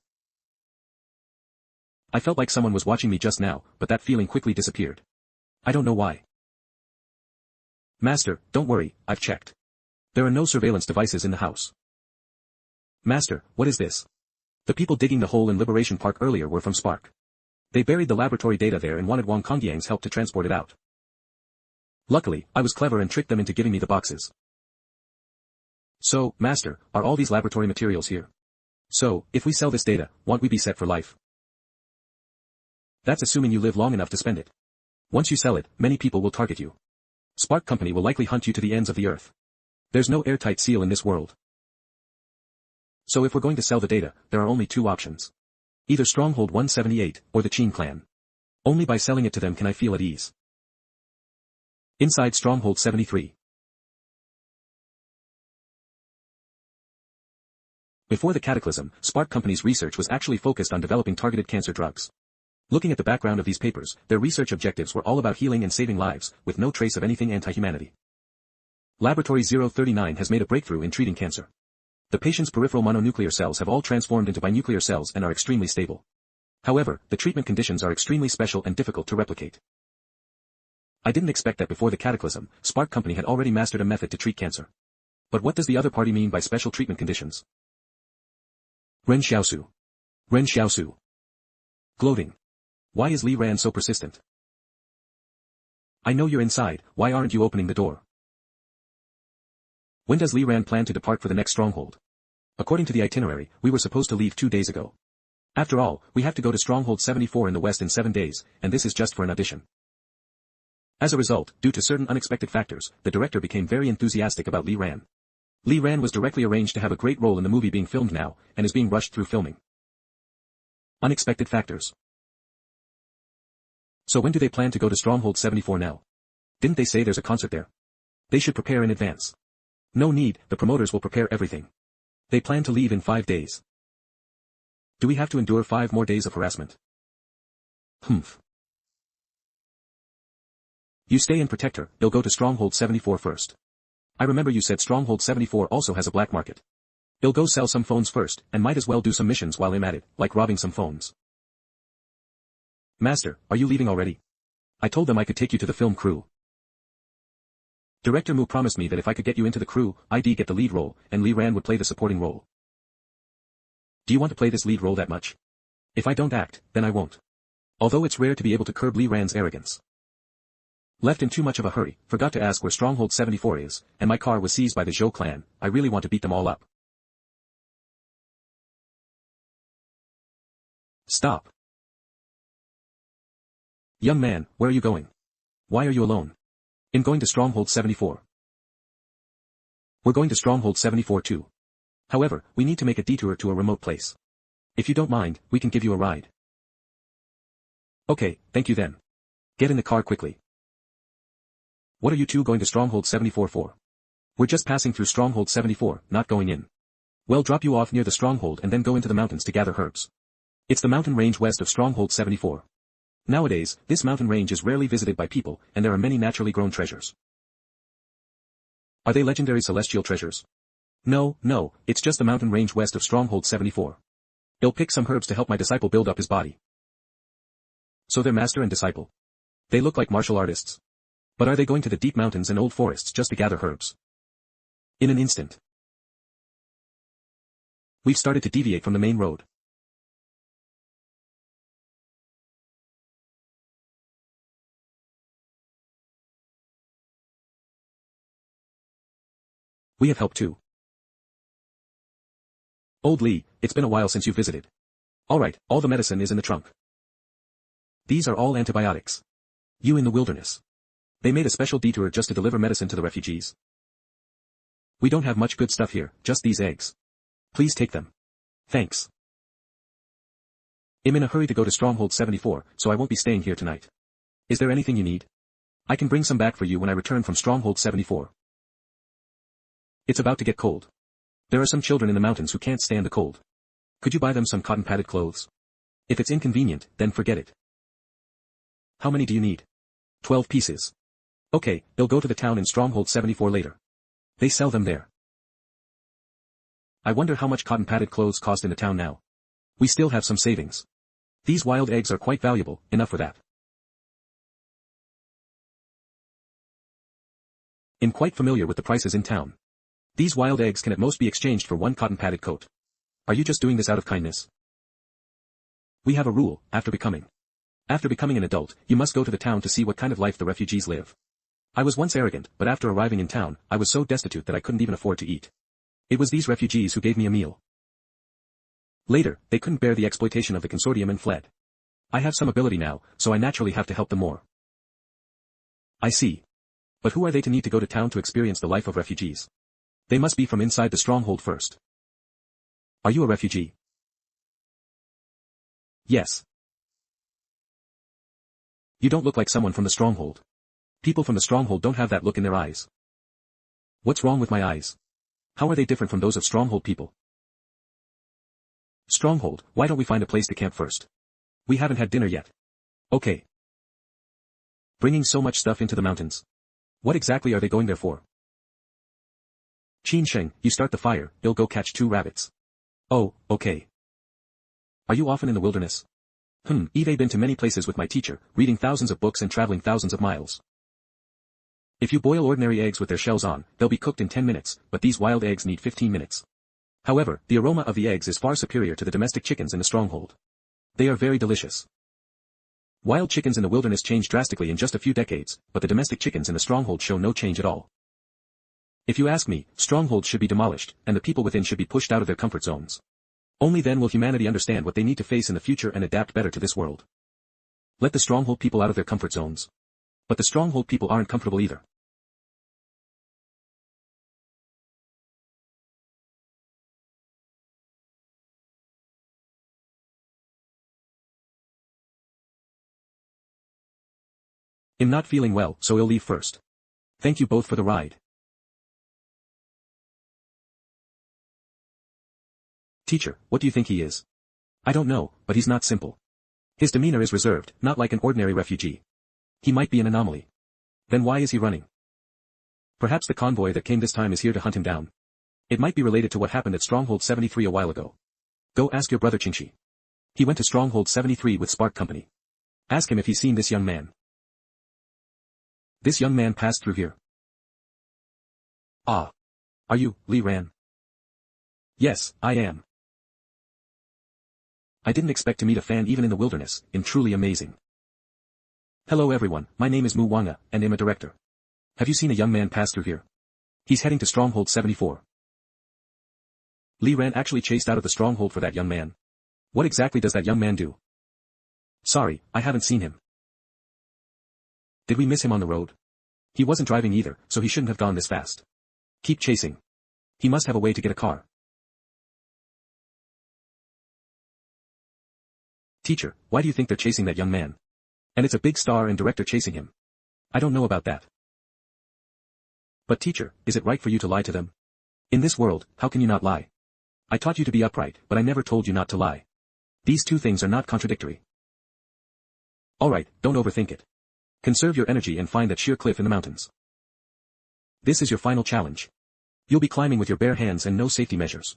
I felt like someone was watching me just now, but that feeling quickly disappeared. I don't know why. Master, don't worry, I've checked. There are no surveillance devices in the house. Master, what is this? The people digging the hole in Liberation Park earlier were from Spark. They buried the laboratory data there and wanted Wang Kongyang's help to transport it out. Luckily, I was clever and tricked them into giving me the boxes. So, Master, are all these laboratory materials here? So, if we sell this data, won't we be set for life? That's assuming you live long enough to spend it. Once you sell it, many people will target you. Spark Company will likely hunt you to the ends of the earth. There's no airtight seal in this world. So if we're going to sell the data, there are only two options. Either Stronghold 178, or the Qin clan. Only by selling it to them can I feel at ease. Inside Stronghold 73. Before the cataclysm, Spark Company's research was actually focused on developing targeted cancer drugs. Looking at the background of these papers, their research objectives were all about healing and saving lives, with no trace of anything anti-humanity. Laboratory 039 has made a breakthrough in treating cancer. The patient's peripheral mononuclear cells have all transformed into binuclear cells and are extremely stable. However, the treatment conditions are extremely special and difficult to replicate. I didn't expect that before the cataclysm, Spark Company had already mastered a method to treat cancer. But what does the other party mean by special treatment conditions? Ren Xiaosu. Ren Xiaosu. Gloating. Why is Li Ran so persistent? I know you're inside, why aren't you opening the door? When does Li Ran plan to depart for the next stronghold? According to the itinerary, we were supposed to leave 2 days ago. After all, we have to go to Stronghold 74 in the west in 7 days, and this is just for an audition. As a result, due to certain unexpected factors, the director became very enthusiastic about Li Ran. Li Ran was directly arranged to have a great role in the movie being filmed now, and is being rushed through filming. Unexpected factors. So when do they plan to go to Stronghold 74 now? Didn't they say there's a concert there? They should prepare in advance. No need, the promoters will prepare everything. They plan to leave in 5 days. Do we have to endure 5 more days of harassment? Humph. You stay and protect her, they'll go to Stronghold 74 first. I remember you said Stronghold 74 also has a black market. They'll go sell some phones first, and might as well do some missions while I'm at it, like robbing some phones. Master, are you leaving already? I told them I could take you to the film crew. Director Mu promised me that if I could get you into the crew, I'd get the lead role, and Li Ran would play the supporting role. Do you want to play this lead role that much? If I don't act, then I won't. Although it's rare to be able to curb Li Ran's arrogance. Left in too much of a hurry, forgot to ask where Stronghold 74 is, and my car was seized by the Zhou clan, I really want to beat them all up. Stop. Young man, where are you going? Why are you alone? In going to Stronghold 74. We're going to Stronghold 74 too. However, we need to make a detour to a remote place. If you don't mind, we can give you a ride. Okay, thank you then. Get in the car quickly. What are you two going to Stronghold 74 for? We're just passing through Stronghold 74, not going in. We'll drop you off near the stronghold and then go into the mountains to gather herbs. It's the mountain range west of Stronghold 74. Nowadays, this mountain range is rarely visited by people, and there are many naturally grown treasures. Are they legendary celestial treasures? No, it's just the mountain range west of Stronghold 74. I'll pick some herbs to help my disciple build up his body. So they're master and disciple. They look like martial artists. But are they going to the deep mountains and old forests just to gather herbs? In an instant. We've started to deviate from the main road. We have help too. Old Lee, it's been a while since you visited. Alright, all the medicine is in the trunk. These are all antibiotics. You in the wilderness. They made a special detour just to deliver medicine to the refugees. We don't have much good stuff here, just these eggs. Please take them. Thanks. I'm in a hurry to go to Stronghold 74, so I won't be staying here tonight. Is there anything you need? I can bring some back for you when I return from Stronghold 74. It's about to get cold. There are some children in the mountains who can't stand the cold. Could you buy them some cotton-padded clothes? If it's inconvenient, then forget it. How many do you need? 12 pieces. Okay, they'll go to the town in Stronghold 74 later. They sell them there. I wonder how much cotton-padded clothes cost in the town now. We still have some savings. These wild eggs are quite valuable, enough for that. I'm quite familiar with the prices in town. These wild eggs can at most be exchanged for one cotton-padded coat. Are you just doing this out of kindness? We have a rule, after becoming an adult, you must go to the town to see what kind of life the refugees live. I was once arrogant, but after arriving in town, I was so destitute that I couldn't even afford to eat. It was these refugees who gave me a meal. Later, they couldn't bear the exploitation of the consortium and fled. I have some ability now, so I naturally have to help them more. I see. But who are they to need to go to town to experience the life of refugees? They must be from inside the stronghold first. Are you a refugee? Yes. You don't look like someone from the stronghold. People from the stronghold don't have that look in their eyes. What's wrong with my eyes? How are they different from those of stronghold people? Stronghold, why don't we find a place to camp first? We haven't had dinner yet. Okay. Bringing so much stuff into the mountains. What exactly are they going there for? Qin Sheng, you start the fire, you'll go catch 2 rabbits. Oh, okay. Are you often in the wilderness? I've been to many places with my teacher, reading thousands of books and traveling thousands of miles. If you boil ordinary eggs with their shells on, they'll be cooked in 10 minutes, but these wild eggs need 15 minutes. However, the aroma of the eggs is far superior to the domestic chickens in the stronghold. They are very delicious. Wild chickens in the wilderness change drastically in just a few decades, but the domestic chickens in the stronghold show no change at all. If you ask me, strongholds should be demolished, and the people within should be pushed out of their comfort zones. Only then will humanity understand what they need to face in the future and adapt better to this world. Let the stronghold people out of their comfort zones. But the stronghold people aren't comfortable either. I'm not feeling well, so I'll leave first. Thank you both for the ride. Teacher, what do you think he is? I don't know, but he's not simple. His demeanor is reserved, not like an ordinary refugee. He might be an anomaly. Then why is he running? Perhaps the convoy that came this time is here to hunt him down. It might be related to what happened at Stronghold 73 a while ago. Go ask your brother Qingxi. He went to Stronghold 73 with Spark Company. Ask him if he's seen this young man. This young man passed through here. Ah. Are you, Li Ran? Yes, I am. I didn't expect to meet a fan even in the wilderness, truly amazing. Hello everyone, my name is Mu Wanga, and I'm a director. Have you seen a young man pass through here? He's heading to Stronghold 74. Li Ran actually chased out of the stronghold for that young man. What exactly does that young man do? Sorry, I haven't seen him. Did we miss him on the road? He wasn't driving either, so he shouldn't have gone this fast. Keep chasing. He must have a way to get a car. Teacher, why do you think they're chasing that young man? And it's a big star and director chasing him. I don't know about that. But teacher, is it right for you to lie to them? In this world, how can you not lie? I taught you to be upright, but I never told you not to lie. These two things are not contradictory. Alright, don't overthink it. Conserve your energy and find that sheer cliff in the mountains. This is your final challenge. You'll be climbing with your bare hands and no safety measures.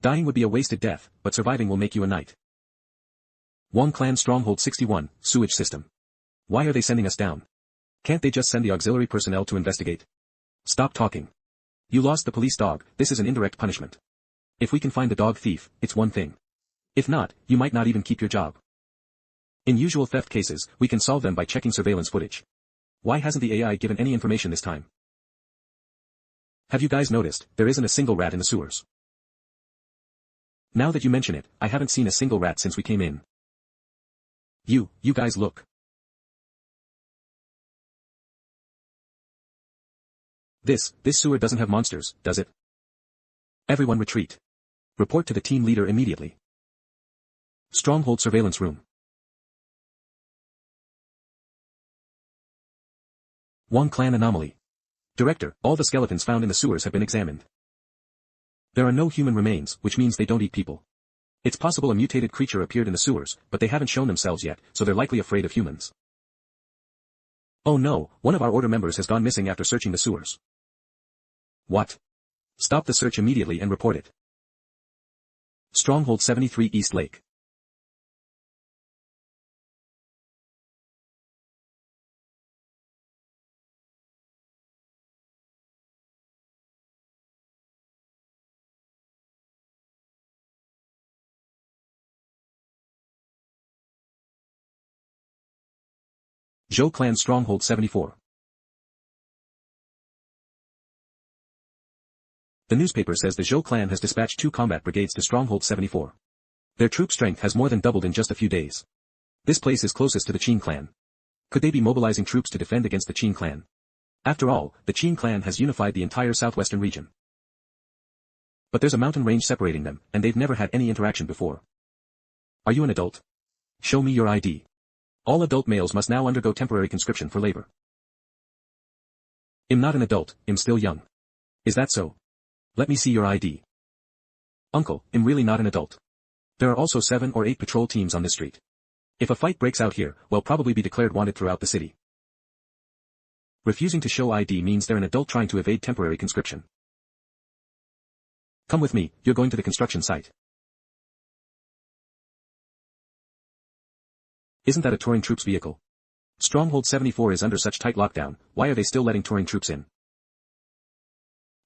Dying would be a wasted death, but surviving will make you a knight. Wong Clan Stronghold 61, sewage system. Why are they sending us down? Can't they just send the auxiliary personnel to investigate? Stop talking. You lost the police dog, this is an indirect punishment. If we can find the dog thief, it's one thing. If not, you might not even keep your job. In usual theft cases, we can solve them by checking surveillance footage. Why hasn't the AI given any information this time? Have you guys noticed, there isn't a single rat in the sewers? Now that you mention it, I haven't seen a single rat since we came in. You guys look. This sewer doesn't have monsters, does it? Everyone retreat. Report to the team leader immediately. Stronghold surveillance room. Wang clan anomaly. Director, all the skeletons found in the sewers have been examined. There are no human remains, which means they don't eat people. It's possible a mutated creature appeared in the sewers, but they haven't shown themselves yet, so they're likely afraid of humans. Oh no, one of our order members has gone missing after searching the sewers. What? Stop the search immediately and report it. Stronghold 73 East Lake. Zhou Clan Stronghold 74. The newspaper says the Zhou clan has dispatched 2 combat brigades to Stronghold 74. Their troop strength has more than doubled in just a few days. This place is closest to the Qin clan. Could they be mobilizing troops to defend against the Qin clan? After all, the Qin clan has unified the entire southwestern region. But there's a mountain range separating them, and they've never had any interaction before. Are you an adult? Show me your ID. All adult males must now undergo temporary conscription for labor. I'm not an adult, I'm still young. Is that so? Let me see your ID. Uncle, I'm really not an adult. There are also 7 or 8 patrol teams on this street. If a fight breaks out here, we'll probably be declared wanted throughout the city. Refusing to show ID means they're an adult trying to evade temporary conscription. Come with me, you're going to the construction site. Isn't that a touring troops vehicle? Stronghold 74 is under such tight lockdown, why are they still letting touring troops in?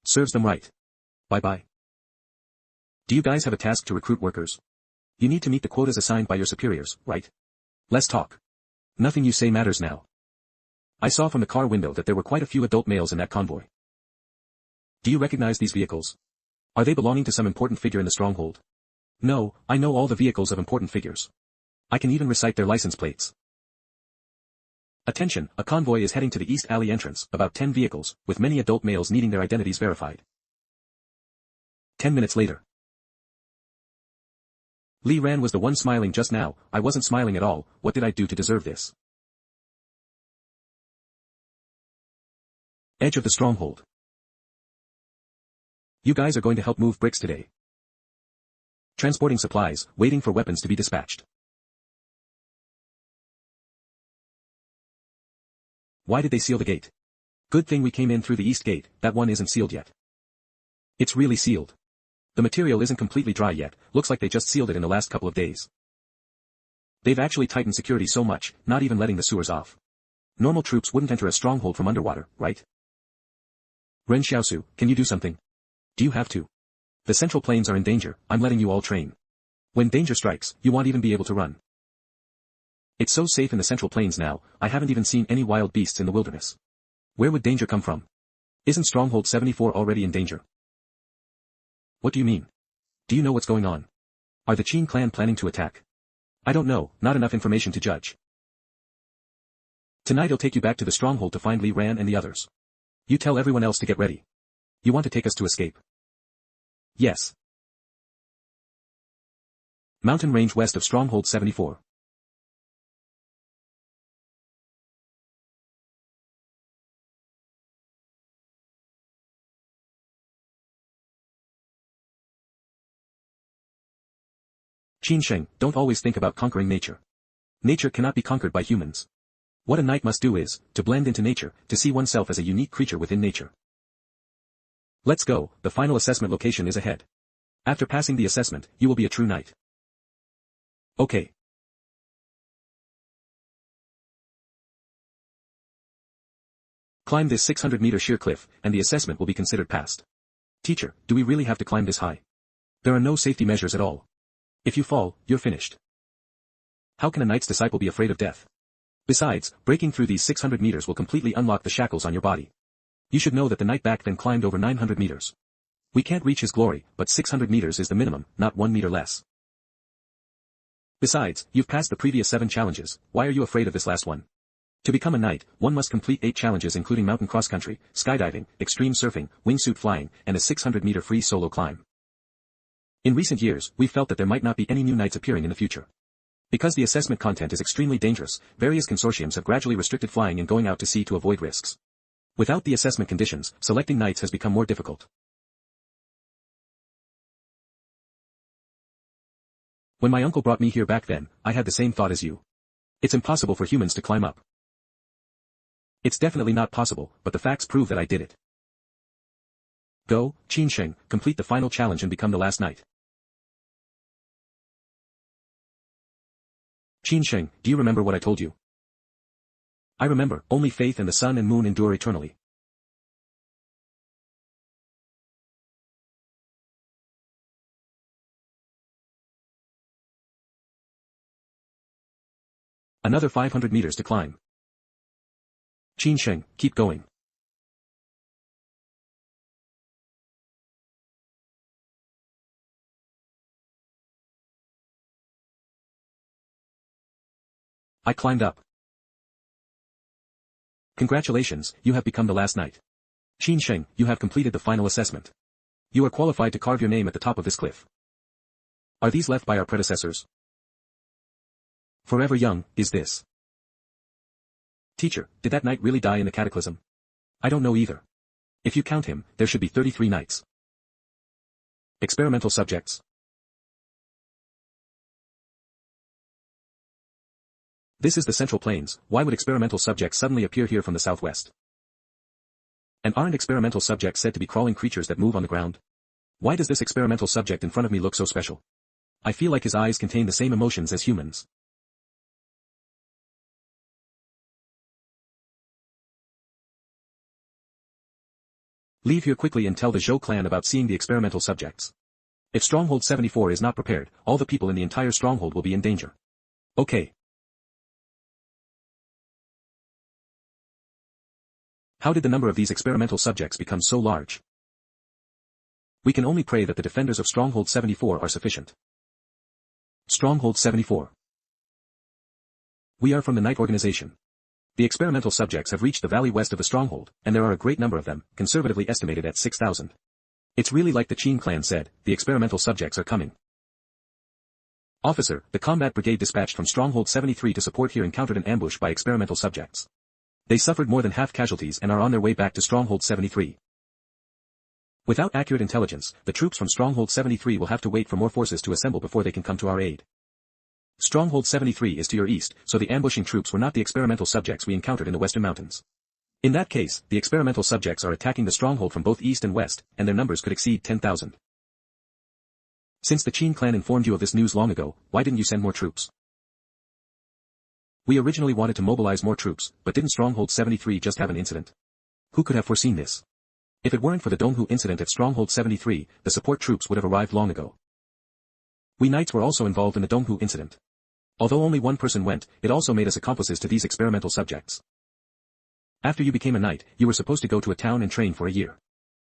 Serves them right. Bye-bye. Do you guys have a task to recruit workers? You need to meet the quotas assigned by your superiors, right? Less talk. Nothing you say matters now. I saw from the car window that there were quite a few adult males in that convoy. Do you recognize these vehicles? Are they belonging to some important figure in the stronghold? No, I know all the vehicles of important figures. I can even recite their license plates. Attention, a convoy is heading to the East Alley entrance, about 10 vehicles, with many adult males needing their identities verified. 10 minutes later. Li Ran was the one smiling just now. I wasn't smiling at all. What did I do to deserve this? Edge of the stronghold. You guys are going to help move bricks today. Transporting supplies, waiting for weapons to be dispatched. Why did they seal the gate? Good thing we came in through the east gate, that one isn't sealed yet. It's really sealed. The material isn't completely dry yet, looks like they just sealed it in the last couple of days. They've actually tightened security so much, not even letting the sewers off. Normal troops wouldn't enter a stronghold from underwater, right? Ren Xiaosu, can you do something? Do you have to? The central plains are in danger, I'm letting you all train. When danger strikes, you won't even be able to run. It's so safe in the central plains now, I haven't even seen any wild beasts in the wilderness. Where would danger come from? Isn't Stronghold 74 already in danger? What do you mean? Do you know what's going on? Are the Qin clan planning to attack? I don't know, not enough information to judge. Tonight I'll take you back to the stronghold to find Li Ran and the others. You tell everyone else to get ready. You want to take us to escape? Yes. Mountain range west of Stronghold 74. Qin Sheng, don't always think about conquering nature. Nature cannot be conquered by humans. What a knight must do is, to blend into nature, to see oneself as a unique creature within nature. Let's go, the final assessment location is ahead. After passing the assessment, you will be a true knight. Okay. Climb this 600-meter sheer cliff, and the assessment will be considered passed. Teacher, do we really have to climb this high? There are no safety measures at all. If you fall, you're finished. How can a knight's disciple be afraid of death? Besides, breaking through these 600 meters will completely unlock the shackles on your body. You should know that the knight back then climbed over 900 meters. We can't reach his glory, but 600 meters is the minimum, not 1 meter less. Besides, you've passed the previous 7 challenges, why are you afraid of this last one? To become a knight, one must complete 8 challenges including mountain cross-country, skydiving, extreme surfing, wingsuit flying, and a 600-meter free solo climb. In recent years, we've felt that there might not be any new knights appearing in the future. Because the assessment content is extremely dangerous, various consortiums have gradually restricted flying and going out to sea to avoid risks. Without the assessment conditions, selecting knights has become more difficult. When my uncle brought me here back then, I had the same thought as you. It's impossible for humans to climb up. It's definitely not possible, but the facts prove that I did it. Go, Qin Sheng, complete the final challenge and become the last knight. Qin Sheng, do you remember what I told you? I remember, only faith and the sun and moon endure eternally. Another 500 meters to climb. Qin Sheng, keep going. I climbed up. Congratulations, you have become the last knight. Qin Sheng, you have completed the final assessment. You are qualified to carve your name at the top of this cliff. Are these left by our predecessors? Forever young, is this? Teacher, did that knight really die in the cataclysm? I don't know either. If you count him, there should be 33 knights. Experimental subjects. This is the Central Plains, why would experimental subjects suddenly appear here from the southwest? And aren't experimental subjects said to be crawling creatures that move on the ground? Why does this experimental subject in front of me look so special? I feel like his eyes contain the same emotions as humans. Leave here quickly and tell the Zhou clan about seeing the experimental subjects. If Stronghold 74 is not prepared, all the people in the entire stronghold will be in danger. Okay. How did the number of these experimental subjects become so large? We can only pray that the defenders of Stronghold 74 are sufficient. Stronghold 74. We are from the Knight Organization. The experimental subjects have reached the valley west of the stronghold, and there are a great number of them, conservatively estimated at 6,000. It's really like the Qin clan said, the experimental subjects are coming. Officer, the combat brigade dispatched from Stronghold 73 to support here encountered an ambush by experimental subjects. They suffered more than half casualties and are on their way back to Stronghold 73. Without accurate intelligence, the troops from Stronghold 73 will have to wait for more forces to assemble before they can come to our aid. Stronghold 73 is to your east, so the ambushing troops were not the experimental subjects we encountered in the western mountains. In that case, the experimental subjects are attacking the stronghold from both east and west, and their numbers could exceed 10,000. Since the Qin clan informed you of this news long ago, why didn't you send more troops? We originally wanted to mobilize more troops, but didn't Stronghold 73 just have an incident? Who could have foreseen this? If it weren't for the Donghu incident at Stronghold 73, the support troops would have arrived long ago. We knights were also involved in the Donghu incident. Although only one person went, it also made us accomplices to these experimental subjects. After you became a knight, you were supposed to go to a town and train for a year.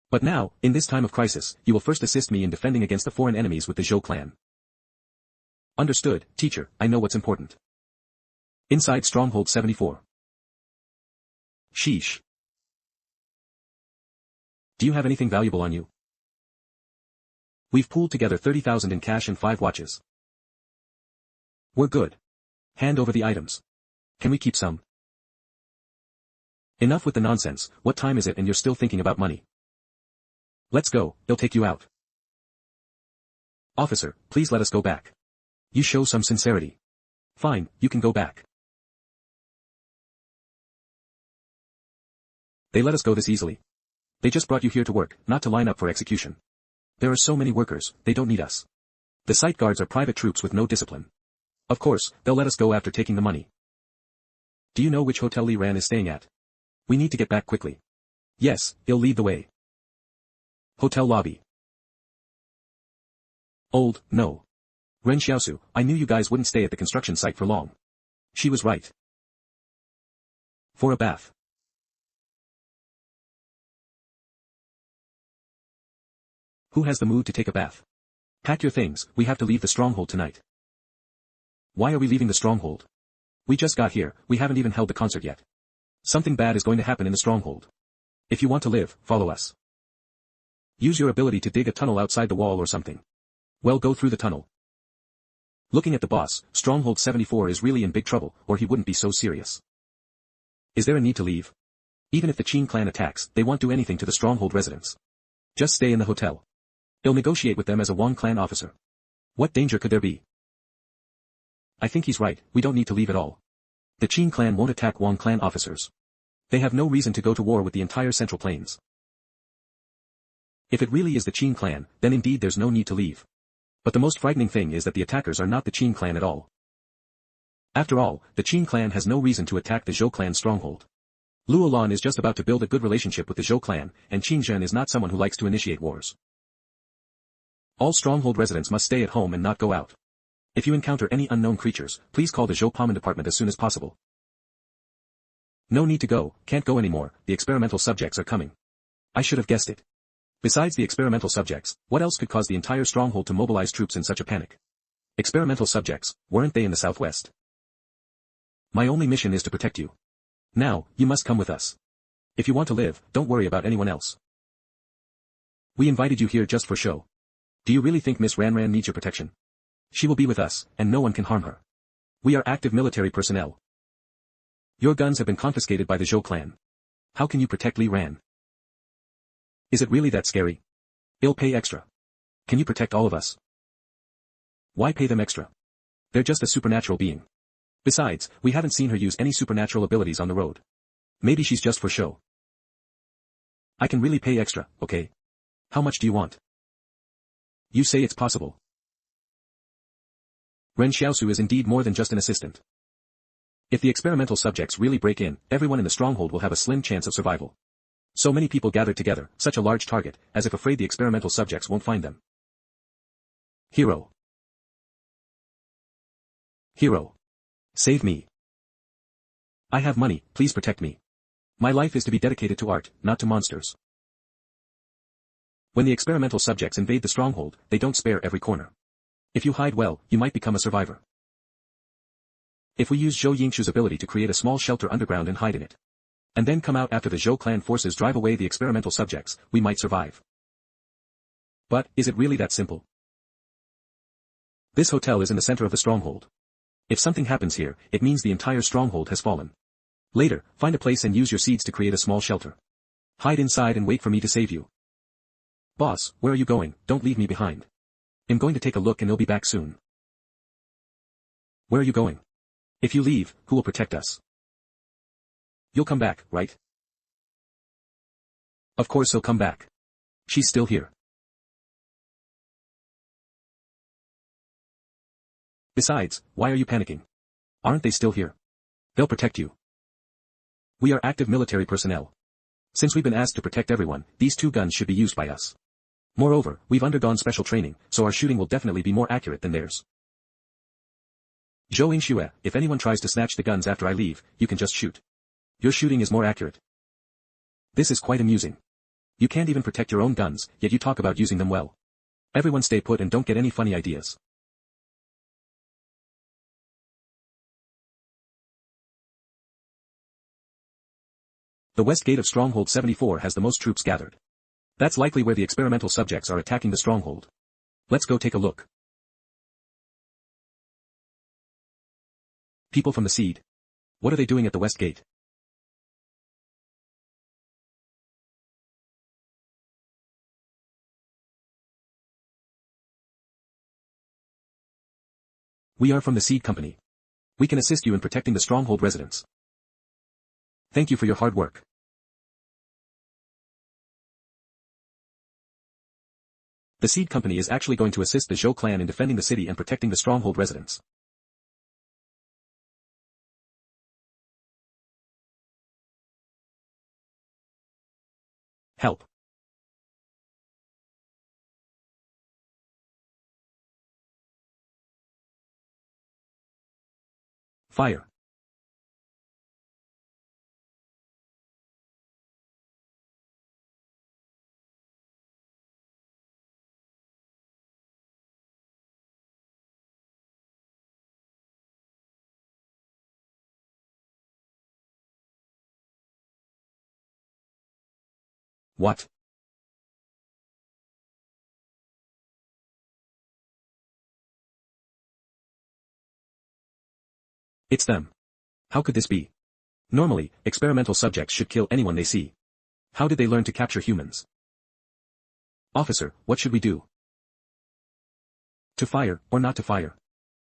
But now, in this time of crisis, you will first assist me in defending against the foreign enemies with the Zhou clan. Understood, teacher, I know what's important. Inside Stronghold 74. Sheesh. Do you have anything valuable on you? We've pooled together 30,000 in cash and 5 watches. We're good. Hand over the items. Can we keep some? Enough with the nonsense, what time is it and you're still thinking about money? Let's go, they'll take you out. Officer, please let us go back. You show some sincerity. Fine, you can go back. They let us go this easily. They just brought you here to work, not to line up for execution. There are so many workers, they don't need us. The site guards are private troops with no discipline. Of course, they'll let us go after taking the money. Do you know which hotel Li Ran is staying at? We need to get back quickly. Yes, he'll lead the way. Hotel lobby. Old, no. Ren Xiaosu, I knew you guys wouldn't stay at the construction site for long. She was right. For a bath. Who has the mood to take a bath? Pack your things, we have to leave the stronghold tonight. Why are we leaving the stronghold? We just got here, we haven't even held the concert yet. Something bad is going to happen in the stronghold. If you want to live, follow us. Use your ability to dig a tunnel outside the wall or something. Well, go through the tunnel. Looking at the boss, Stronghold 74 is really in big trouble, or he wouldn't be so serious. Is there a need to leave? Even if the Qin clan attacks, they won't do anything to the Stronghold residents. Just stay in the hotel. He'll negotiate with them as a Wang clan officer. What danger could there be? I think he's right, we don't need to leave at all. The Qin clan won't attack Wang clan officers. They have no reason to go to war with the entire Central Plains. If it really is the Qin clan, then indeed there's no need to leave. But the most frightening thing is that the attackers are not the Qin clan at all. After all, the Qin clan has no reason to attack the Zhou clan stronghold. Luo Lan is just about to build a good relationship with the Zhou clan, and Qin Zhen is not someone who likes to initiate wars. All stronghold residents must stay at home and not go out. If you encounter any unknown creatures, please call the Zhou Paman department as soon as possible. No need to go, can't go anymore, the experimental subjects are coming. I should have guessed it. Besides the experimental subjects, what else could cause the entire stronghold to mobilize troops in such a panic? Experimental subjects, weren't they in the southwest? My only mission is to protect you. Now, you must come with us. If you want to live, don't worry about anyone else. We invited you here just for show. Do you really think Miss Ran needs your protection? She will be with us, and no one can harm her. We are active military personnel. Your guns have been confiscated by the Zhou clan. How can you protect Li Ran? Is it really that scary? I'll pay extra. Can you protect all of us? Why pay them extra? They're just a supernatural being. Besides, we haven't seen her use any supernatural abilities on the road. Maybe she's just for show. I can really pay extra, okay? How much do you want? You say it's possible. Ren Xiaosu is indeed more than just an assistant. If the experimental subjects really break in, everyone in the stronghold will have a slim chance of survival. So many people gathered together, such a large target, as if afraid the experimental subjects won't find them. Hero. Hero. Save me. I have money, please protect me. My life is to be dedicated to art, not to monsters. When the experimental subjects invade the stronghold, they don't spare every corner. If you hide well, you might become a survivor. If we use Zhou Yingshu's ability to create a small shelter underground and hide in it, and then come out after the Zhou clan forces drive away the experimental subjects, we might survive. But, is it really that simple? This hotel is in the center of the stronghold. If something happens here, it means the entire stronghold has fallen. Later, find a place and use your seeds to create a small shelter. Hide inside and wait for me to save you. Boss, where are you going? Don't leave me behind. I'm going to take a look and I'll be back soon. Where are you going? If you leave, who will protect us? You'll come back, right? Of course he'll come back. She's still here. Besides, why are you panicking? Aren't they still here? They'll protect you. We are active military personnel. Since we've been asked to protect everyone, these 2 guns should be used by us. Moreover, we've undergone special training, so our shooting will definitely be more accurate than theirs. Zhou Yingxue, if anyone tries to snatch the guns after I leave, you can just shoot. Your shooting is more accurate. This is quite amusing. You can't even protect your own guns, yet you talk about using them well. Everyone stay put and don't get any funny ideas. The west gate of Stronghold 74 has the most troops gathered. That's likely where the experimental subjects are attacking the stronghold. Let's go take a look. People from the seed. What are they doing at the west gate? We are from the seed company. We can assist you in protecting the stronghold residents. Thank you for your hard work. The seed company is actually going to assist the Zhou clan in defending the city and protecting the stronghold residents. Help. Fire. What? It's them. How could this be? Normally, experimental subjects should kill anyone they see. How did they learn to capture humans? Officer, what should we do? To fire, or not to fire?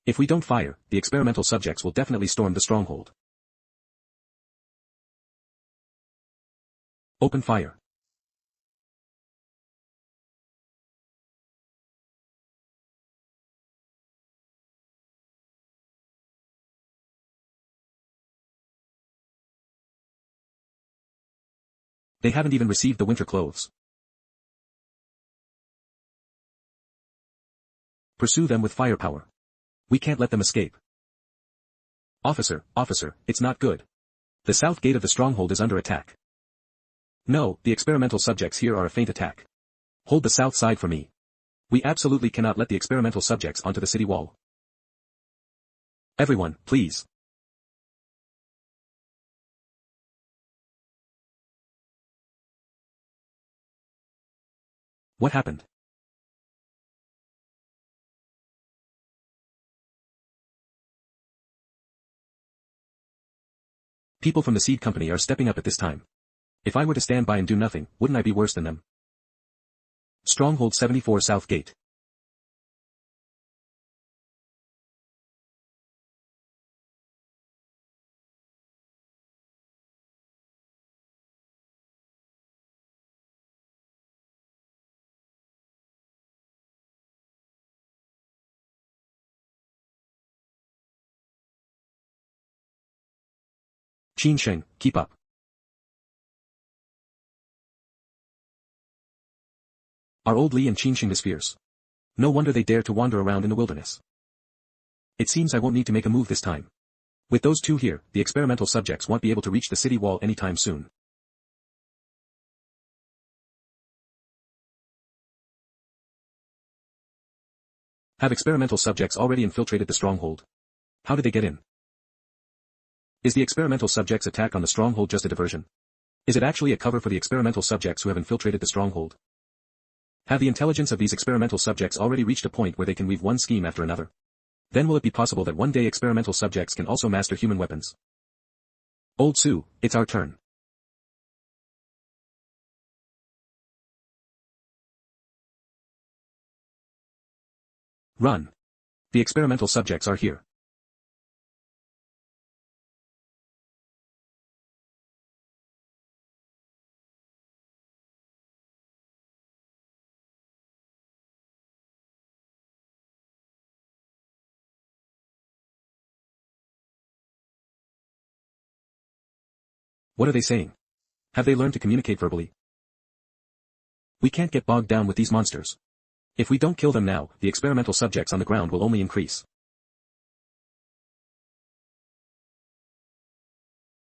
If we don't fire, the experimental subjects will definitely storm the stronghold. Open fire. They haven't even received the winter clothes. Pursue them with firepower. We can't let them escape. Officer, it's not good. The south gate of the stronghold is under attack. No, the experimental subjects here are a faint attack. Hold the south side for me. We absolutely cannot let the experimental subjects onto the city wall. Everyone, please. What happened? People from the seed company are stepping up at this time. If I were to stand by and do nothing, wouldn't I be worse than them? Stronghold 74 South Gate. Qin Sheng, keep up. Our old Li and Qin Sheng is fierce. No wonder they dare to wander around in the wilderness. It seems I won't need to make a move this time. With those two here, the experimental subjects won't be able to reach the city wall anytime soon. Have experimental subjects already infiltrated the stronghold? How did they get in? Is the experimental subjects' attack on the stronghold just a diversion? Is it actually a cover for the experimental subjects who have infiltrated the stronghold? Have the intelligence of these experimental subjects already reached a point where they can weave one scheme after another? Then will it be possible that one day experimental subjects can also master human weapons? Old Su, it's our turn. Run. The experimental subjects are here. What are they saying? Have they learned to communicate verbally? We can't get bogged down with these monsters. If we don't kill them now, the experimental subjects on the ground will only increase.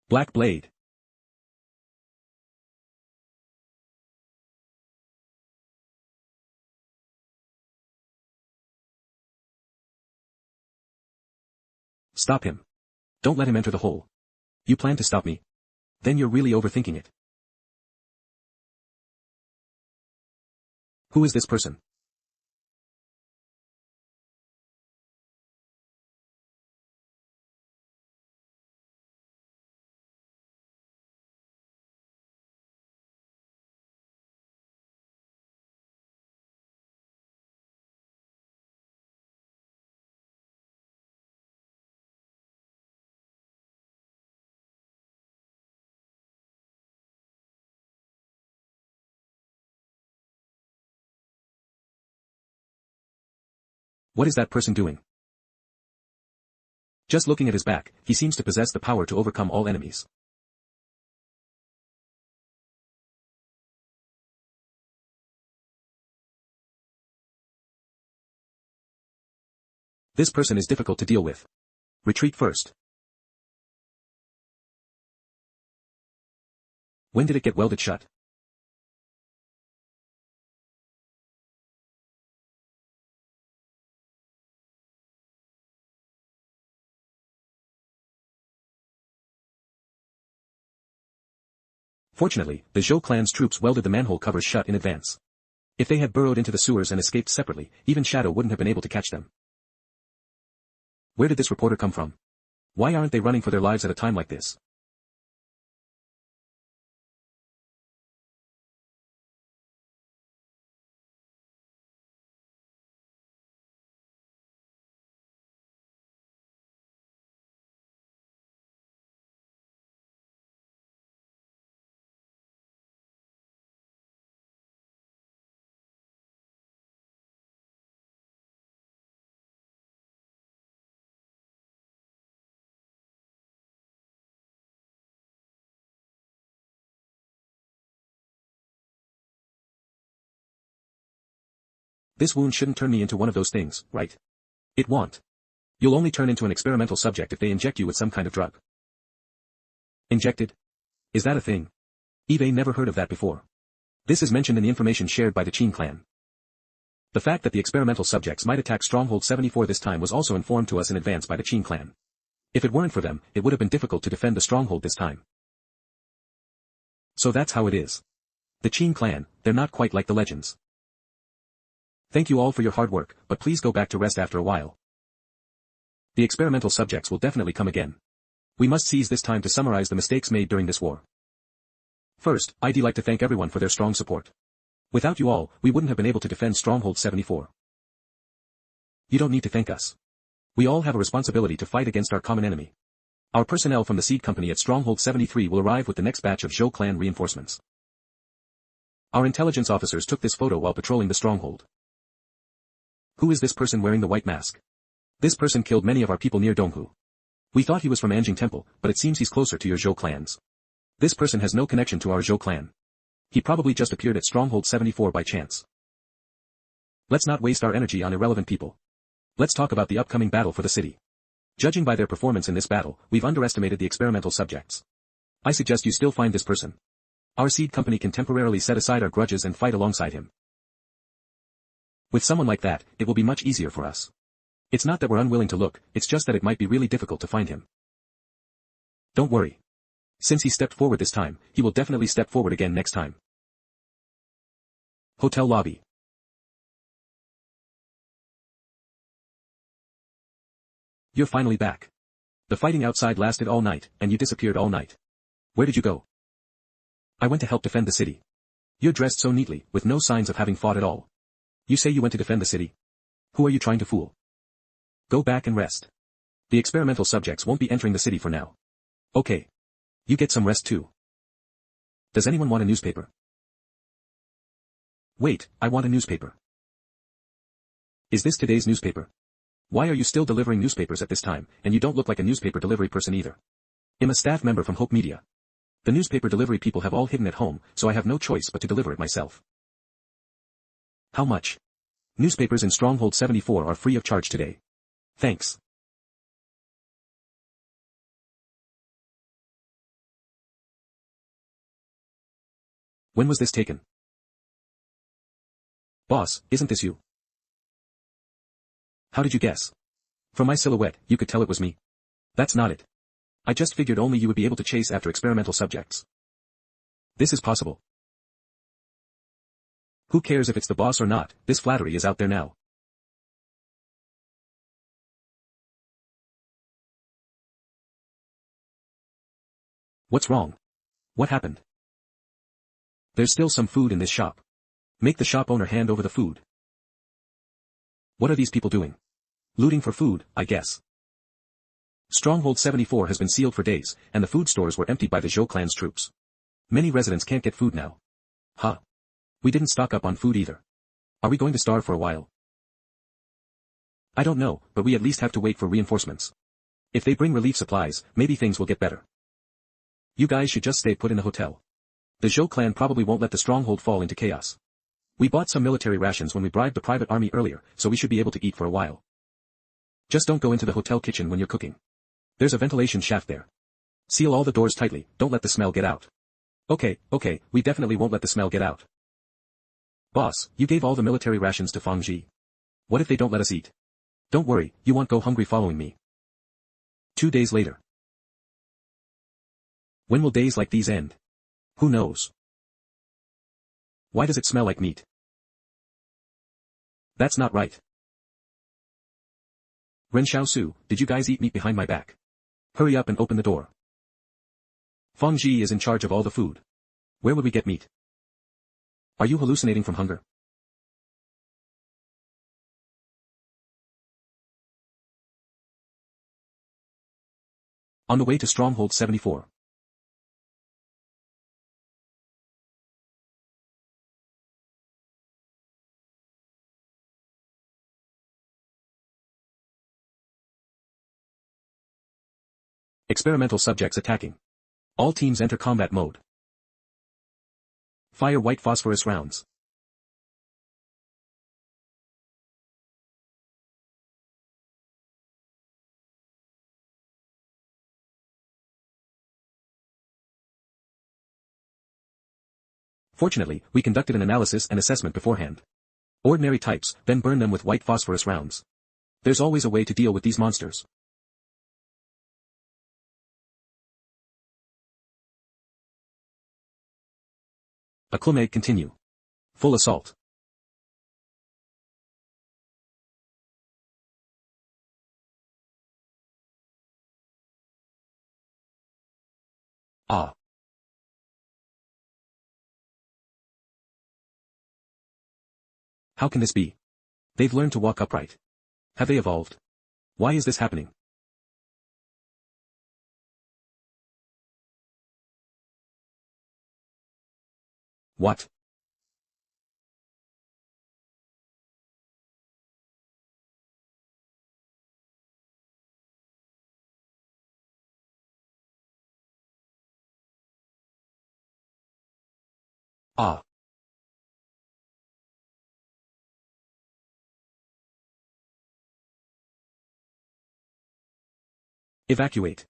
Black Blade. Stop him. Don't let him enter the hole. You plan to stop me? Then you're really overthinking it. Who is this person? What is that person doing? Just looking at his back, he seems to possess the power to overcome all enemies. This person is difficult to deal with. Retreat first. When did it get welded shut? Fortunately, the Zhou clan's troops welded the manhole covers shut in advance. If they had burrowed into the sewers and escaped separately, even Shadow wouldn't have been able to catch them. Where did this reporter come from? Why aren't they running for their lives at a time like this? This wound shouldn't turn me into one of those things, right? It won't. You'll only turn into an experimental subject if they inject you with some kind of drug. Injected? Is that a thing? Eve never heard of that before. This is mentioned in the information shared by the Qin clan. The fact that the experimental subjects might attack Stronghold 74 this time was also informed to us in advance by the Qin clan. If it weren't for them, it would have been difficult to defend the stronghold this time. So that's how it is. The Qin clan, they're not quite like the legends. Thank you all for your hard work, but please go back to rest after a while. The experimental subjects will definitely come again. We must seize this time to summarize the mistakes made during this war. First, I'd like to thank everyone for their strong support. Without you all, we wouldn't have been able to defend Stronghold 74. You don't need to thank us. We all have a responsibility to fight against our common enemy. Our personnel from the seed company at Stronghold 73 will arrive with the next batch of Zhou clan reinforcements. Our intelligence officers took this photo while patrolling the stronghold. Who is this person wearing the white mask? This person killed many of our people near Donghu. We thought he was from Anjing Temple, but it seems he's closer to your Zhou clans. This person has no connection to our Zhou clan. He probably just appeared at Stronghold 74 by chance. Let's not waste our energy on irrelevant people. Let's talk about the upcoming battle for the city. Judging by their performance in this battle, we've underestimated the experimental subjects. I suggest you still find this person. Our seed company can temporarily set aside our grudges and fight alongside him. With someone like that, it will be much easier for us. It's not that we're unwilling to look, it's just that it might be really difficult to find him. Don't worry. Since he stepped forward this time, he will definitely step forward again next time. Hotel lobby. You're finally back. The fighting outside lasted all night, and you disappeared all night. Where did you go? I went to help defend the city. You're dressed so neatly, with no signs of having fought at all. You say you went to defend the city? Who are you trying to fool? Go back and rest. The experimental subjects won't be entering the city for now. Okay. You get some rest too. Does anyone want a newspaper? Wait, I want a newspaper. Is this today's newspaper? Why are you still delivering newspapers at this time, and you don't look like a newspaper delivery person either? I'm a staff member from Hope Media. The newspaper delivery people have all hidden at home, so I have no choice but to deliver it myself. How much? Newspapers in Stronghold 74 are free of charge today. Thanks. When was this taken? Boss, isn't this you? How did you guess? From my silhouette, you could tell it was me. That's not it. I just figured only you would be able to chase after experimental subjects. This is possible. Who cares if it's the boss or not, this flattery is out there now. What's wrong? What happened? There's still some food in this shop. Make the shop owner hand over the food. What are these people doing? Looting for food, I guess. Stronghold 74 has been sealed for days, and the food stores were emptied by the Zhou clan's troops. Many residents can't get food now. Huh. We didn't stock up on food either. Are we going to starve for a while? I don't know, but we at least have to wait for reinforcements. If they bring relief supplies, maybe things will get better. You guys should just stay put in the hotel. The Zhou clan probably won't let the stronghold fall into chaos. We bought some military rations when we bribed the private army earlier, so we should be able to eat for a while. Just don't go into the hotel kitchen when you're cooking. There's a ventilation shaft there. Seal all the doors tightly, don't let the smell get out. Okay, we definitely won't let the smell get out. Boss, you gave all the military rations to Fangji. What if they don't let us eat? Don't worry, you won't go hungry following me. 2 days later. When will days like these end? Who knows? Why does it smell like meat? That's not right. Ren Xiaosu, did you guys eat meat behind my back? Hurry up and open the door. Feng Ji is in charge of all the food. Where would we get meat? Are you hallucinating from hunger? On the way to Stronghold 74. Experimental subjects attacking. All teams enter combat mode. Fire white phosphorus rounds. Fortunately, we conducted an analysis and assessment beforehand. Ordinary types, then burn them with white phosphorus rounds. There's always a way to deal with these monsters. Acclimate continue. Full assault. Ah. How can this be? They've learned to walk upright. Have they evolved? Why is this happening? What? Ah. Evacuate.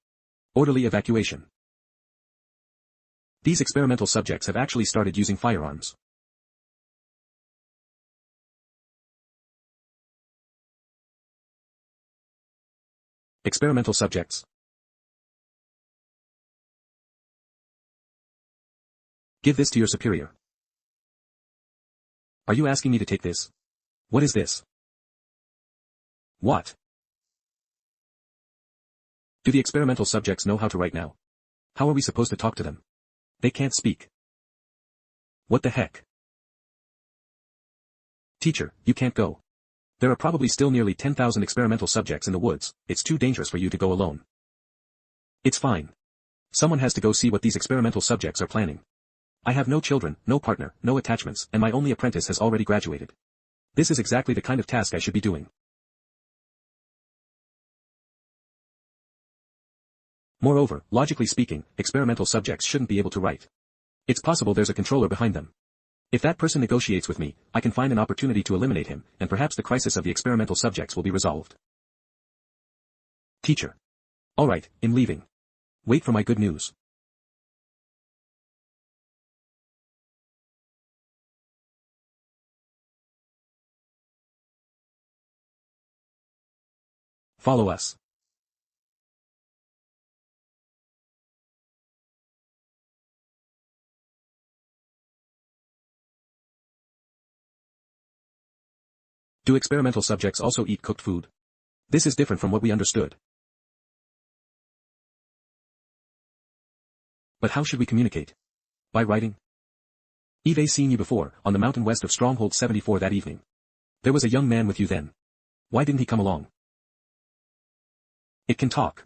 Orderly evacuation. These experimental subjects have actually started using firearms. Experimental subjects. Give this to your superior. Are you asking me to take this? What is this? What? Do the experimental subjects know how to write now? How are we supposed to talk to them? They can't speak. What the heck? Teacher, you can't go. There are probably still nearly 10,000 experimental subjects in the woods, it's too dangerous for you to go alone. It's fine. Someone has to go see what these experimental subjects are planning. I have no children, no partner, no attachments, and my only apprentice has already graduated. This is exactly the kind of task I should be doing. Moreover, logically speaking, experimental subjects shouldn't be able to write. It's possible there's a controller behind them. If that person negotiates with me, I can find an opportunity to eliminate him, and perhaps the crisis of the experimental subjects will be resolved. Teacher. Alright, I'm leaving. Wait for my good news. Follow us. Do experimental subjects also eat cooked food? This is different from what we understood. But how should we communicate? By writing? I've seen you before, on the mountain west of Stronghold 74 that evening. There was a young man with you then. Why didn't he come along? It can talk.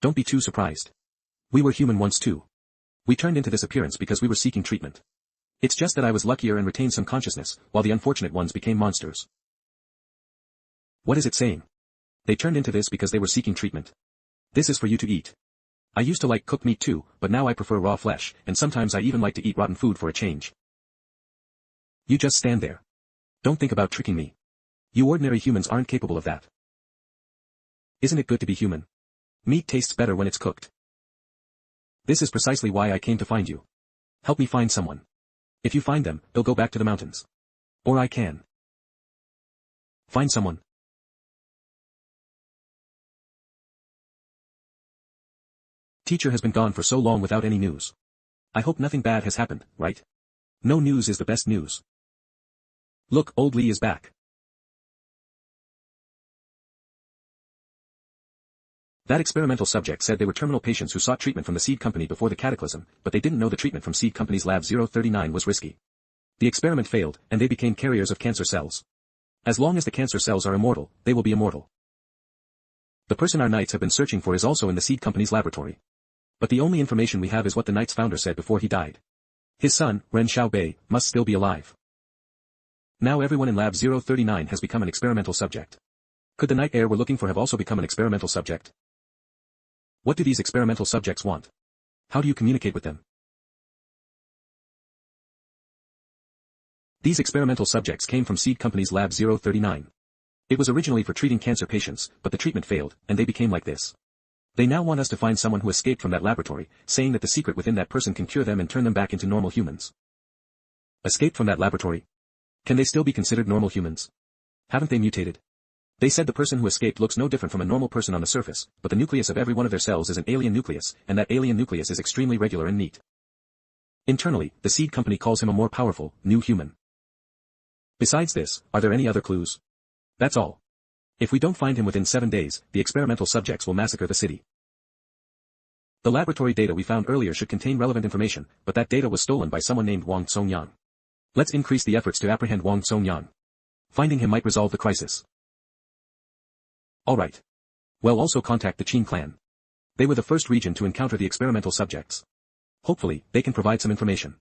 Don't be too surprised. We were human once too. We turned into this appearance because we were seeking treatment. It's just that I was luckier and retained some consciousness, while the unfortunate ones became monsters. What is it saying? They turned into this because they were seeking treatment. This is for you to eat. I used to like cooked meat too, but now I prefer raw flesh, and sometimes I even like to eat rotten food for a change. You just stand there. Don't think about tricking me. You ordinary humans aren't capable of that. Isn't it good to be human? Meat tastes better when it's cooked. This is precisely why I came to find you. Help me find someone. If you find them, they'll go back to the mountains. Or I can. Find someone. Teacher has been gone for so long without any news. I hope nothing bad has happened, right? No news is the best news. Look, old Lee is back. That experimental subject said they were terminal patients who sought treatment from the seed company before the cataclysm, but they didn't know the treatment from seed company's Lab 039 was risky. The experiment failed, and they became carriers of cancer cells. As long as the cancer cells are immortal, they will be immortal. The person our knights have been searching for is also in the seed company's laboratory. But the only information we have is what the knight's founder said before he died. His son, Ren Xiaosu, must still be alive. Now everyone in Lab 039 has become an experimental subject. Could the knight heir we're looking for have also become an experimental subject? What do these experimental subjects want? How do you communicate with them? These experimental subjects came from seed company's Lab 039. It was originally for treating cancer patients, but the treatment failed, and they became like this. They now want us to find someone who escaped from that laboratory, saying that the secret within that person can cure them and turn them back into normal humans. Escaped from that laboratory? Can they still be considered normal humans? Haven't they mutated? They said the person who escaped looks no different from a normal person on the surface, but the nucleus of every one of their cells is an alien nucleus, and that alien nucleus is extremely regular and neat. Internally, the seed company calls him a more powerful, new human. Besides this, are there any other clues? That's all. If we don't find him within 7 days, the experimental subjects will massacre the city. The laboratory data we found earlier should contain relevant information, but that data was stolen by someone named Wang Songyang. Let's increase the efforts to apprehend Wang Songyang. Finding him might resolve the crisis. Alright. Well, also contact the Qin clan. They were the first region to encounter the experimental subjects. Hopefully, they can provide some information.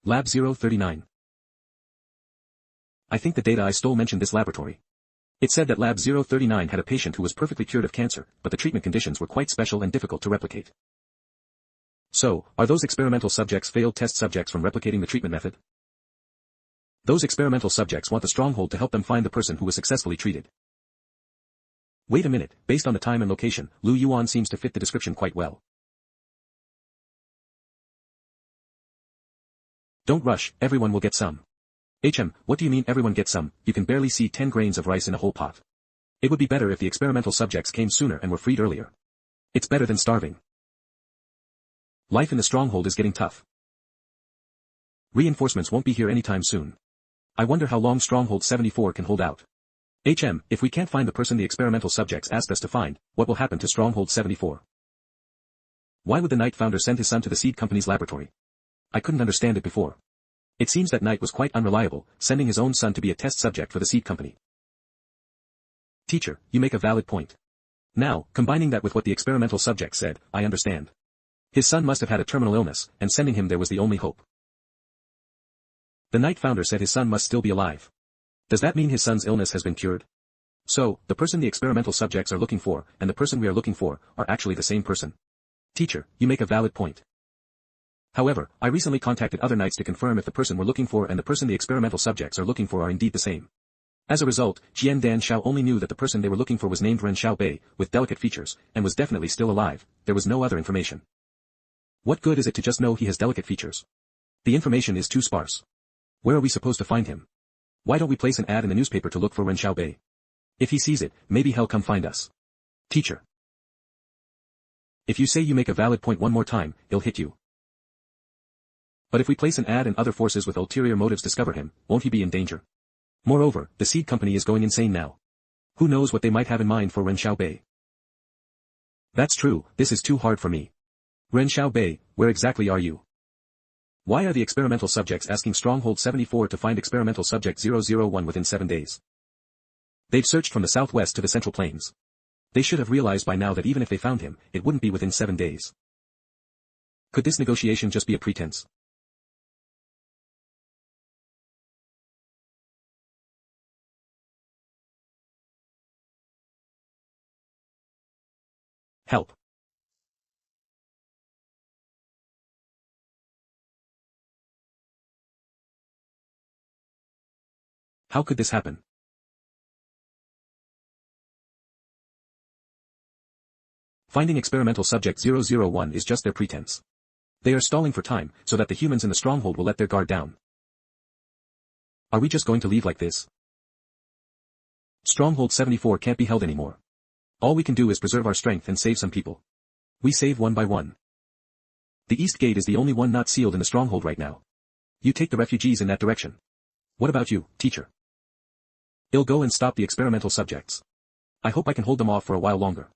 Lab 039. I think the data I stole mentioned this laboratory. It said that Lab 039 had a patient who was perfectly cured of cancer, but the treatment conditions were quite special and difficult to replicate. So, are those experimental subjects failed test subjects from replicating the treatment method? Those experimental subjects want the stronghold to help them find the person who was successfully treated. Wait a minute, based on the time and location, Lu Yuan seems to fit the description quite well. Don't rush, everyone will get some. What do you mean everyone gets some? You can barely see 10 grains of rice in a whole pot. It would be better if the experimental subjects came sooner and were freed earlier. It's better than starving. Life in the stronghold is getting tough. Reinforcements won't be here anytime soon. I wonder how long Stronghold 74 can hold out. If we can't find the person the experimental subjects asked us to find, what will happen to Stronghold 74? Why would the Knight founder send his son to the seed company's laboratory? I couldn't understand it before. It seems that Knight was quite unreliable, sending his own son to be a test subject for the seed company. Teacher, you make a valid point. Now, combining that with what the experimental subject said, I understand. His son must have had a terminal illness, and sending him there was the only hope. The Knight founder said his son must still be alive. Does that mean his son's illness has been cured? So, the person the experimental subjects are looking for, and the person we are looking for, are actually the same person. Teacher, you make a valid point. However, I recently contacted other knights to confirm if the person we're looking for and the person the experimental subjects are looking for are indeed the same. As a result, Jian Dan Xiao only knew that the person they were looking for was named Ren Xiaosu, with delicate features, and was definitely still alive. There was no other information. What good is it to just know he has delicate features? The information is too sparse. Where are we supposed to find him? Why don't we place an ad in the newspaper to look for Ren Xiaosu? If he sees it, maybe he'll come find us. Teacher. If you say you make a valid point one more time, he'll hit you. But if we place an ad and other forces with ulterior motives discover him, won't he be in danger? Moreover, the seed company is going insane now. Who knows what they might have in mind for Ren Xiaosu? That's true, this is too hard for me. Ren Xiaosu, where exactly are you? Why are the experimental subjects asking Stronghold 74 to find experimental subject 001 within 7 days? They've searched from the southwest to the central plains. They should have realized by now that even if they found him, it wouldn't be within 7 days. Could this negotiation just be a pretense? Help. How could this happen? Finding experimental subject 001 is just their pretense. They are stalling for time, so that the humans in the stronghold will let their guard down. Are we just going to leave like this? Stronghold 74 can't be held anymore. All we can do is preserve our strength and save some people. We save one by one. The east gate is the only one not sealed in the stronghold right now. You take the refugees in that direction. What about you, teacher? I'll go and stop the experimental subjects. I hope I can hold them off for a while longer.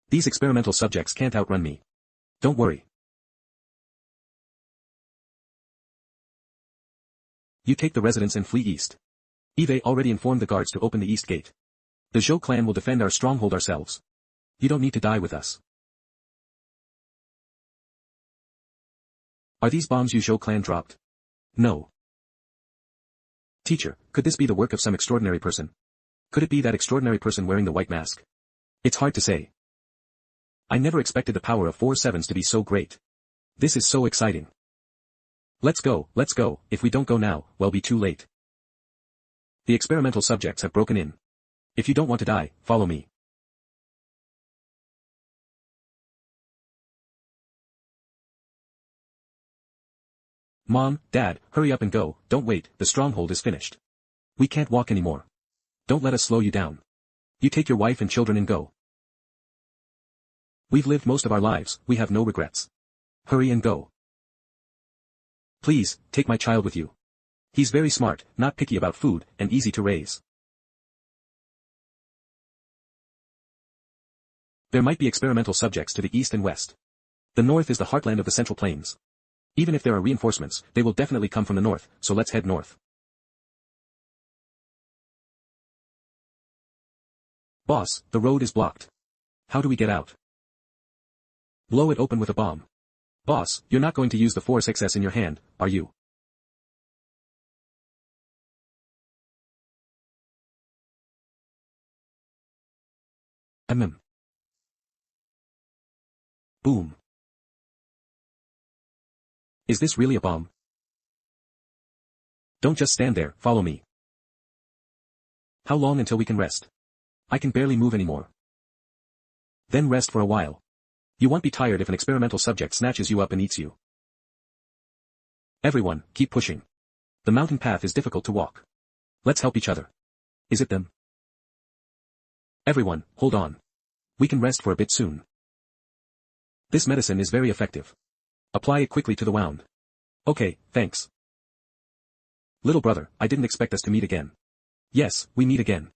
These experimental subjects can't outrun me. Don't worry. You take the residents and flee east. Eve already informed the guards to open the east gate. The Zhou clan will defend our stronghold ourselves. You don't need to die with us. Are these bombs you Zhou clan dropped? No. Teacher, could this be the work of some extraordinary person? Could it be that extraordinary person wearing the white mask? It's hard to say. I never expected the power of 4 sevens to be so great. This is so exciting. Let's go, if we don't go now, we'll be too late. The experimental subjects have broken in. If you don't want to die, follow me. Mom, Dad, hurry up and go, don't wait, the stronghold is finished. We can't walk anymore. Don't let us slow you down. You take your wife and children and go. We've lived most of our lives, we have no regrets. Hurry and go. Please, take my child with you. He's very smart, not picky about food, and easy to raise. There might be experimental subjects to the east and west. The north is the heartland of the Central Plains. Even if there are reinforcements, they will definitely come from the north, so let's head north. Boss, the road is blocked. How do we get out? Blow it open with a bomb. Boss, you're not going to use the Force XS in your hand, are you? Boom. Is this really a bomb? Don't just stand there, follow me. How long until we can rest? I can barely move anymore. Then rest for a while. You won't be tired if an experimental subject snatches you up and eats you. Everyone, keep pushing. The mountain path is difficult to walk. Let's help each other. Is it them? Everyone, hold on. We can rest for a bit soon. This medicine is very effective. Apply it quickly to the wound. Okay, thanks. Little brother, I didn't expect us to meet again. Yes, we meet again.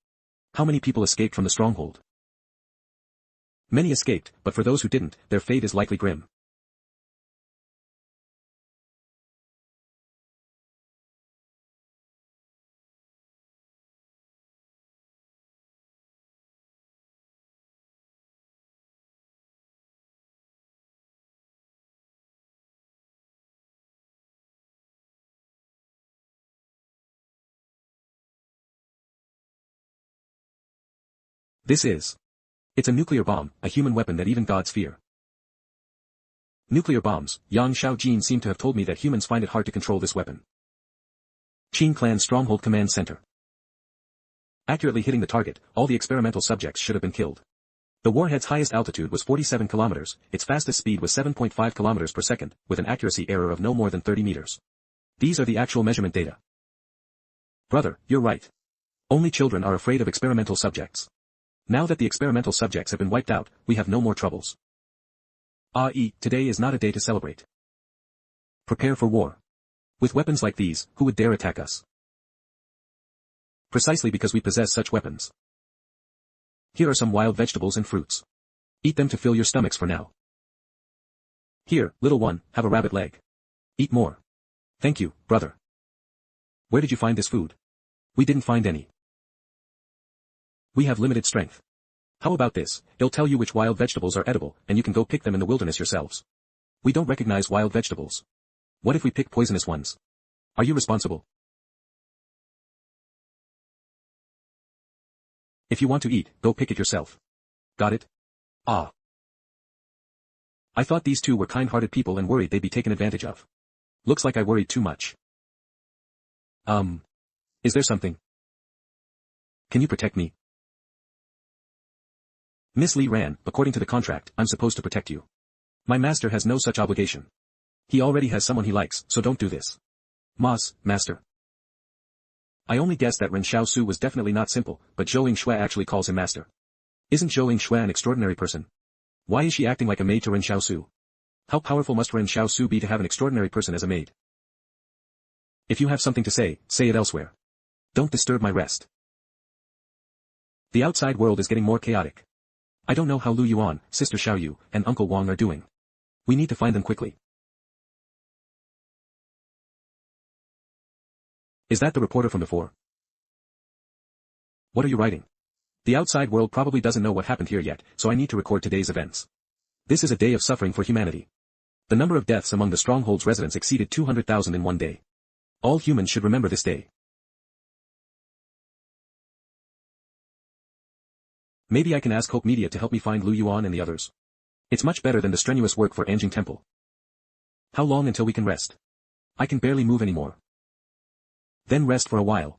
How many people escaped from the stronghold? Many escaped, but for those who didn't, their fate is likely grim. It's a nuclear bomb, a human weapon that even gods fear. Nuclear bombs, Yang Xiaojin seemed to have told me that humans find it hard to control this weapon. Qin Clan Stronghold Command Center. Accurately hitting the target, all the experimental subjects should have been killed. The warhead's highest altitude was 47 kilometers, its fastest speed was 7.5 kilometers per second, with an accuracy error of no more than 30 meters. These are the actual measurement data. Brother, you're right. Only children are afraid of experimental subjects. Now that the experimental subjects have been wiped out, we have no more troubles. Today is not a day to celebrate. Prepare for war. With weapons like these, who would dare attack us? Precisely because we possess such weapons. Here are some wild vegetables and fruits. Eat them to fill your stomachs for now. Here, little one, have a rabbit leg. Eat more. Thank you, brother. Where did you find this food? We didn't find any. We have limited strength. How about this, it'll tell you which wild vegetables are edible, and you can go pick them in the wilderness yourselves. We don't recognize wild vegetables. What if we pick poisonous ones? Are you responsible? If you want to eat, go pick it yourself. Got it? I thought these two were kind-hearted people and worried they'd be taken advantage of. Looks like I worried too much. Is there something? Can you protect me? Miss Li Ran, according to the contract, I'm supposed to protect you. My master has no such obligation. He already has someone he likes, so don't do this. Master. I only guessed that Ren Xiaosu was definitely not simple, but Zhou Yingxue actually calls him master. Isn't Zhou Yingxue an extraordinary person? Why is she acting like a maid to Ren Xiaosu? How powerful must Ren Xiaosu be to have an extraordinary person as a maid? If you have something to say, say it elsewhere. Don't disturb my rest. The outside world is getting more chaotic. I don't know how Lu Yuan, Sister Xiaoyu, and Uncle Wang are doing. We need to find them quickly. Is that the reporter from before? What are you writing? The outside world probably doesn't know what happened here yet, so I need to record today's events. This is a day of suffering for humanity. The number of deaths among the stronghold's residents exceeded 200,000 in one day. All humans should remember this day. Maybe I can ask Hope Media to help me find Lu Yuan and the others. It's much better than the strenuous work for Anjing Temple. How long until we can rest? I can barely move anymore. Then rest for a while.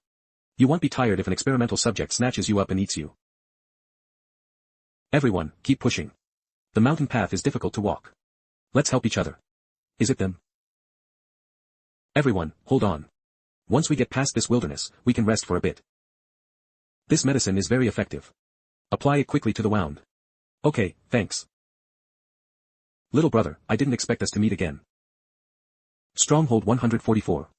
You won't be tired if an experimental subject snatches you up and eats you. Everyone, keep pushing. The mountain path is difficult to walk. Let's help each other. Is it them? Everyone, hold on. Once we get past this wilderness, we can rest for a bit. This medicine is very effective. Apply it quickly to the wound. Okay, thanks. Little brother, I didn't expect us to meet again. Stronghold 144.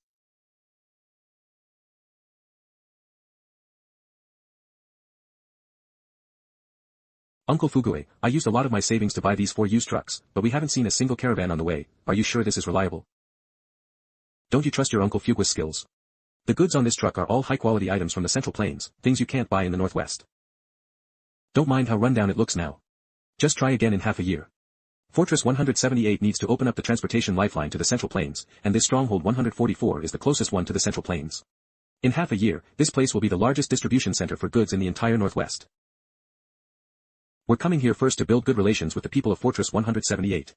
Uncle Fugue, I used a lot of my savings to buy these 4 used trucks, but we haven't seen a single caravan on the way. Are you sure this is reliable? Don't you trust your Uncle Fugue's skills? The goods on this truck are all high-quality items from the Central Plains, things you can't buy in the Northwest. Don't mind how rundown it looks now. Just try again in half a year. Fortress 178 needs to open up the transportation lifeline to the Central Plains, and this Stronghold 144 is the closest one to the Central Plains. In half a year, this place will be the largest distribution center for goods in the entire Northwest. We're coming here first to build good relations with the people of Fortress 178.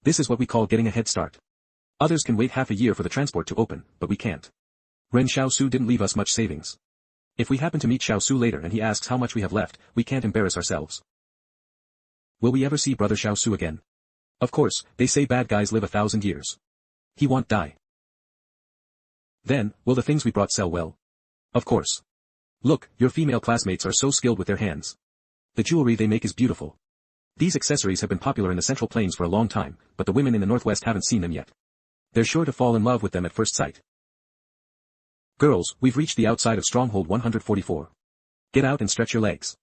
This is what we call getting a head start. Others can wait half a year for the transport to open, but we can't. Ren Xiaosu didn't leave us much savings. If we happen to meet Xiaosu later and he asks how much we have left, we can't embarrass ourselves. Will we ever see Brother Xiaosu again? Of course, they say bad guys live 1,000 years. He won't die. Then, will the things we brought sell well? Of course. Look, your female classmates are so skilled with their hands. The jewelry they make is beautiful. These accessories have been popular in the Central Plains for a long time, but the women in the Northwest haven't seen them yet. They're sure to fall in love with them at first sight. Girls, we've reached the outside of Stronghold 144. Get out and stretch your legs.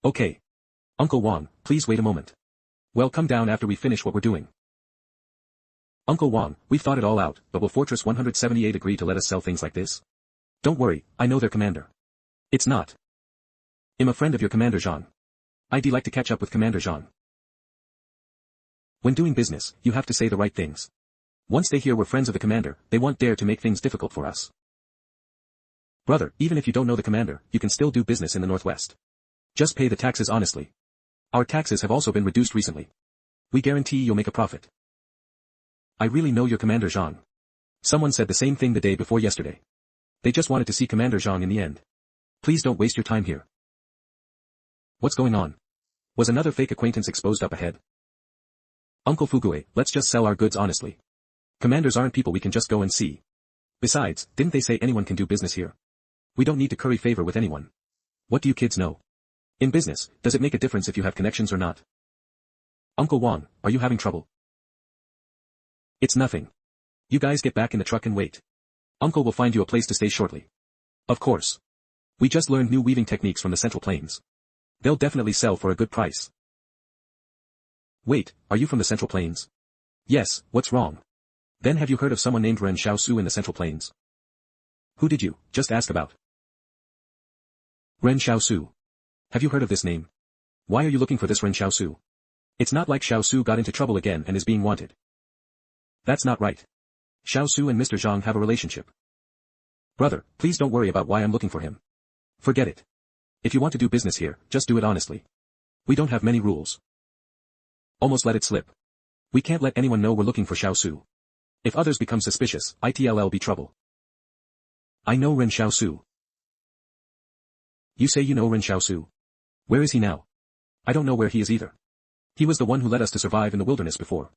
Okay. Uncle Wang, please wait a moment. Well, come down after we finish what we're doing. Uncle Wang, we've thought it all out, but will Fortress 178 agree to let us sell things like this? Don't worry, I know their commander. It's not. I'm a friend of your Commander Zhang. I'd like to catch up with Commander Zhang. When doing business, you have to say the right things. Once they hear we're friends of the commander, they won't dare to make things difficult for us. Brother, even if you don't know the commander, you can still do business in the Northwest. Just pay the taxes honestly. Our taxes have also been reduced recently. We guarantee you'll make a profit. I really know your Commander Zhang. Someone said the same thing the day before yesterday. They just wanted to see Commander Zhang in the end. Please don't waste your time here. What's going on? Was another fake acquaintance exposed up ahead? Uncle Fugue, let's just sell our goods honestly. Commanders aren't people we can just go and see. Besides, didn't they say anyone can do business here? We don't need to curry favor with anyone. What do you kids know? In business, does it make a difference if you have connections or not? Uncle Wang, are you having trouble? It's nothing. You guys get back in the truck and wait. Uncle will find you a place to stay shortly. Of course. We just learned new weaving techniques from the Central Plains. They'll definitely sell for a good price. Wait, are you from the Central Plains? Yes, what's wrong? Then have you heard of someone named Ren Xiaosu in the Central Plains? Who did you just ask about? Ren Xiaosu. Have you heard of this name? Why are you looking for this Ren Xiaosu? It's not like Xiaosu got into trouble again and is being wanted. That's not right. Xiaosu and Mr. Zhang have a relationship. Brother, please don't worry about why I'm looking for him. Forget it. If you want to do business here, just do it honestly. We don't have many rules. Almost let it slip. We can't let anyone know we're looking for Xiaosu. If others become suspicious, it'll be trouble. I know Ren Xiaosu. You say you know Ren Xiaosu. Where is he now? I don't know where he is either. He was the one who led us to survive in the wilderness before.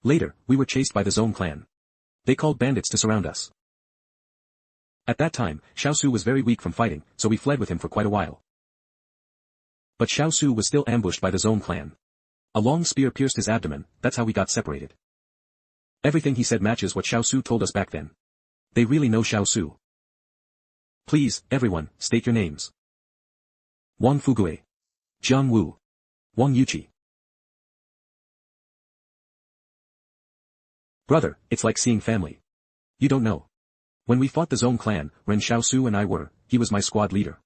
Later, we were chased by the Zone clan. They called bandits to surround us. At that time, Xiaosu was very weak from fighting, so we fled with him for quite a while. But Xiaosu was still ambushed by the Zone clan. A long spear pierced his abdomen, that's how we got separated. Everything he said matches what Xiaosu told us back then. They really know Xiaosu. Please, everyone, state your names. Wang Fugue. Jiang Wu. Wang Yuqi. Brother, it's like seeing family. You don't know. When we fought the Zone clan, Ren Xiaosu and I he was my squad leader.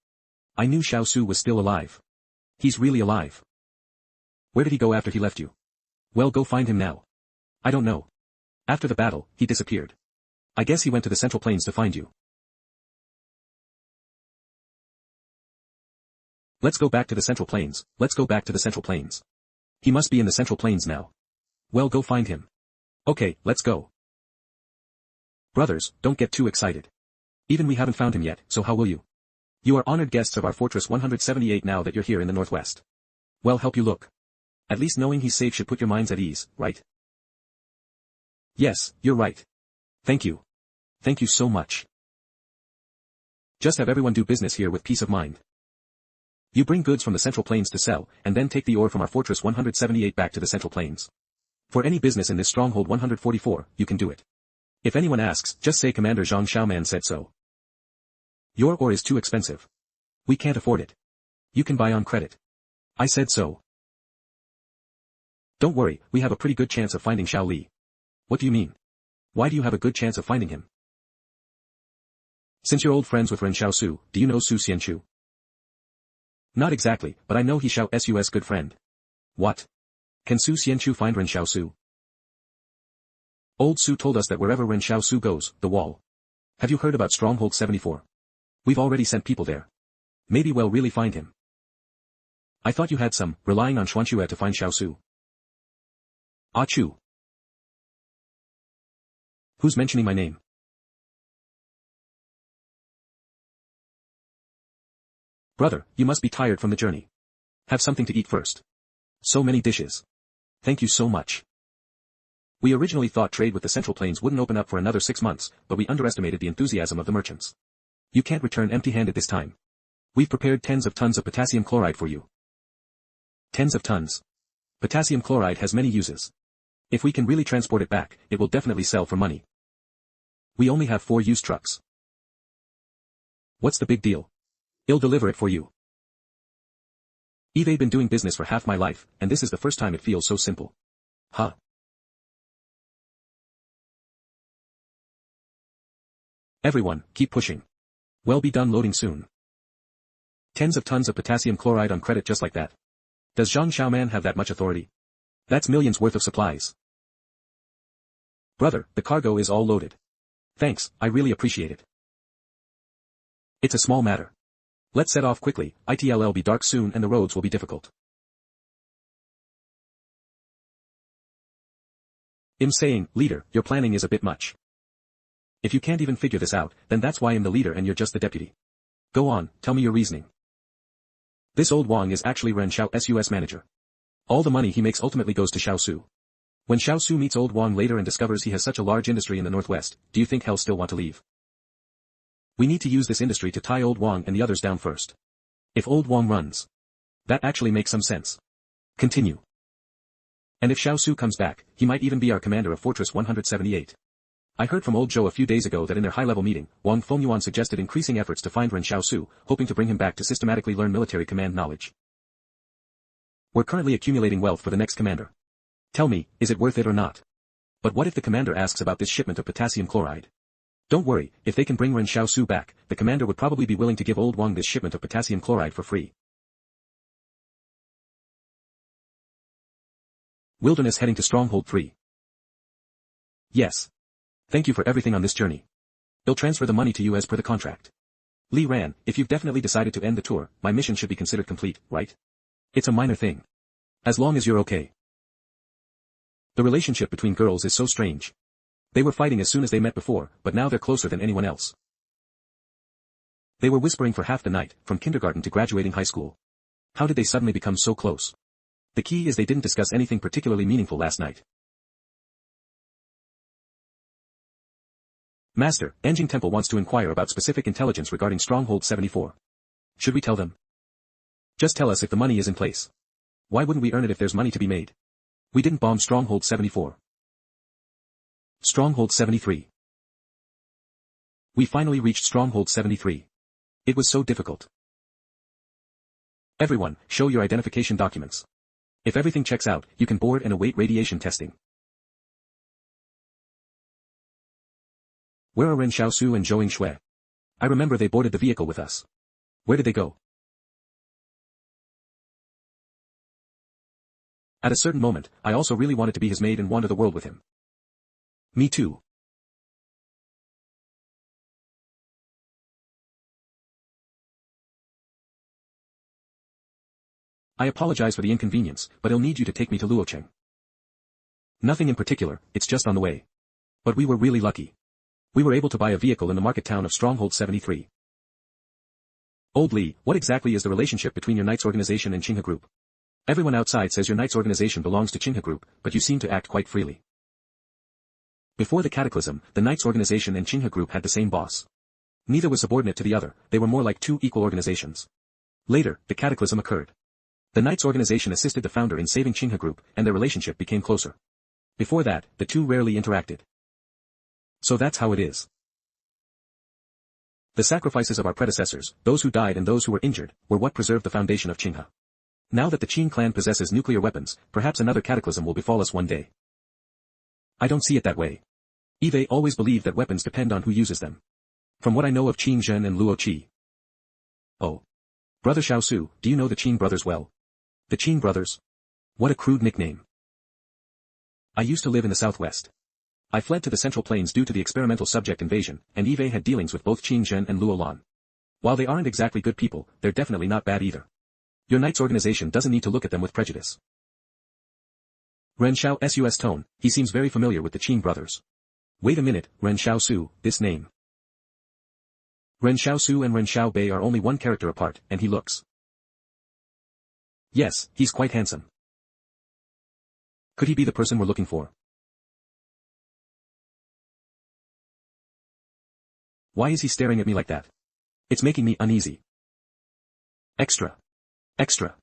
I knew Xiaosu was still alive. He's really alive. Where did he go after he left you? Well, go find him now. I don't know. After the battle, he disappeared. I guess he went to the Central Plains to find you. Let's go back to the Central Plains, let's go back to the Central Plains. He must be in the Central Plains now. Well, go find him. Okay, let's go. Brothers, don't get too excited. Even we haven't found him yet, so how will you? You are honored guests of our Fortress 178 now that you're here in the Northwest. Well, help you look. At least knowing he's safe should put your minds at ease, right? Yes, you're right. Thank you. Thank you so much. Just have everyone do business here with peace of mind. You bring goods from the Central Plains to sell, and then take the ore from our Fortress 178 back to the Central Plains. For any business in this Stronghold 144, you can do it. If anyone asks, just say Commander Zhang Xiaoman said so. Your ore is too expensive. We can't afford it. You can buy on credit. I said so. Don't worry, we have a pretty good chance of finding Xiao Li. What do you mean? Why do you have a good chance of finding him? Since you're old friends with Ren Xiaosu, do you know Su Xianchu? Not exactly, but I know he's Xiaosu's good friend. What? Can Su Xianchu find Ren Xiaosu? Old Su told us that wherever Ren Xiaosu goes, the wall. Have you heard about Stronghold 74? We've already sent people there. Maybe we'll really find him. I thought you had some, relying on Xuanchue to find Xiaosu. Ah Chu. Who's mentioning my name? Brother, you must be tired from the journey. Have something to eat first. So many dishes. Thank you so much. We originally thought trade with the Central Plains wouldn't open up for another 6 months, but we underestimated the enthusiasm of the merchants. You can't return empty-handed this time. We've prepared tens of tons of potassium chloride for you. Tens of tons. Potassium chloride has many uses. If we can really transport it back, it will definitely sell for money. We only have 4 used trucks. What's the big deal? I'll deliver it for you. I've been doing business for half my life, and this is the first time it feels so simple. Huh. Everyone, keep pushing. We'll be done loading soon. Tens of tons of potassium chloride on credit just like that. Does Zhang Xiaoman have that much authority? That's millions worth of supplies. Brother, the cargo is all loaded. Thanks, I really appreciate it. It's a small matter. Let's set off quickly, it'll be dark soon and the roads will be difficult. I'm saying, leader, your planning is a bit much. If you can't even figure this out, then that's why I'm the leader and you're just the deputy. Go on, tell me your reasoning. This old Wang is actually Ren Xiaosu's manager. All the money he makes ultimately goes to Xiaosu. When Xiaosu meets old Wang later and discovers he has such a large industry in the Northwest, do you think he'll still want to leave? We need to use this industry to tie old Wang and the others down first. If old Wang runs. That actually makes some sense. Continue. And if Xiaosu comes back, he might even be our commander of Fortress 178. I heard from old Zhou a few days ago that in their high-level meeting, Wang Fengyuan suggested increasing efforts to find Ren Xiaosu, hoping to bring him back to systematically learn military command knowledge. We're currently accumulating wealth for the next commander. Tell me, is it worth it or not? But what if the commander asks about this shipment of potassium chloride? Don't worry, if they can bring Ren Xiaosu back, the commander would probably be willing to give old Wang this shipment of potassium chloride for free. Wilderness heading to Stronghold 3. Yes. Thank you for everything on this journey. I'll transfer the money to you as per the contract. Li Ran, if you've definitely decided to end the tour, my mission should be considered complete, right? It's a minor thing. As long as you're okay. The relationship between girls is so strange. They were fighting as soon as they met before, but now they're closer than anyone else. They were whispering for half the night, from kindergarten to graduating high school. How did they suddenly become so close? The key is they didn't discuss anything particularly meaningful last night. Master, Anjing Temple wants to inquire about specific intelligence regarding Stronghold 74. Should we tell them? Just tell us if the money is in place. Why wouldn't we earn it if there's money to be made? We didn't bomb Stronghold 74. Stronghold 73. We finally reached Stronghold 73. It was so difficult. Everyone, show your identification documents. If everything checks out, you can board and await radiation testing. Where are Ren Xiaosu and Zhou Shui? I remember they boarded the vehicle with us. Where did they go? At a certain moment, I also really wanted to be his maid and wander the world with him. Me too. I apologize for the inconvenience, but I'll need you to take me to Luocheng. Nothing in particular, it's just on the way. But we were really lucky. We were able to buy a vehicle in the market town of Stronghold 73. Old Li, what exactly is the relationship between your Knights organization and Qinghe Group? Everyone outside says your Knights organization belongs to Qinghe Group, but you seem to act quite freely. Before the cataclysm, the Knights organization and Qinghe Group had the same boss. Neither was subordinate to the other, they were more like two equal organizations. Later, the cataclysm occurred. The Knights organization assisted the founder in saving Qinghe Group, and their relationship became closer. Before that, the two rarely interacted. So that's how it is. The sacrifices of our predecessors, those who died and those who were injured, were what preserved the foundation of Qinghe. Now that the Qin clan possesses nuclear weapons, perhaps another cataclysm will befall us one day. I don't see it that way. Yve always believed that weapons depend on who uses them. From what I know of Qin Zhen and Luo Qi. Oh. Brother Xiaosu, do you know the Qin brothers well? The Qin brothers? What a crude nickname. I used to live in the southwest. I fled to the Central Plains due to the experimental subject invasion, and Yve had dealings with both Qin Zhen and Luo Lan. While they aren't exactly good people, they're definitely not bad either. Your Knights organization doesn't need to look at them with prejudice. Ren Xiaosu's tone, he seems very familiar with the Qin brothers. Wait a minute, Ren Xiaosu, this name. Ren Xiaosu and Ren Xiaobei are only one character apart, and he looks. Yes, he's quite handsome. Could he be the person we're looking for? Why is he staring at me like that? It's making me uneasy. Extra. Extra.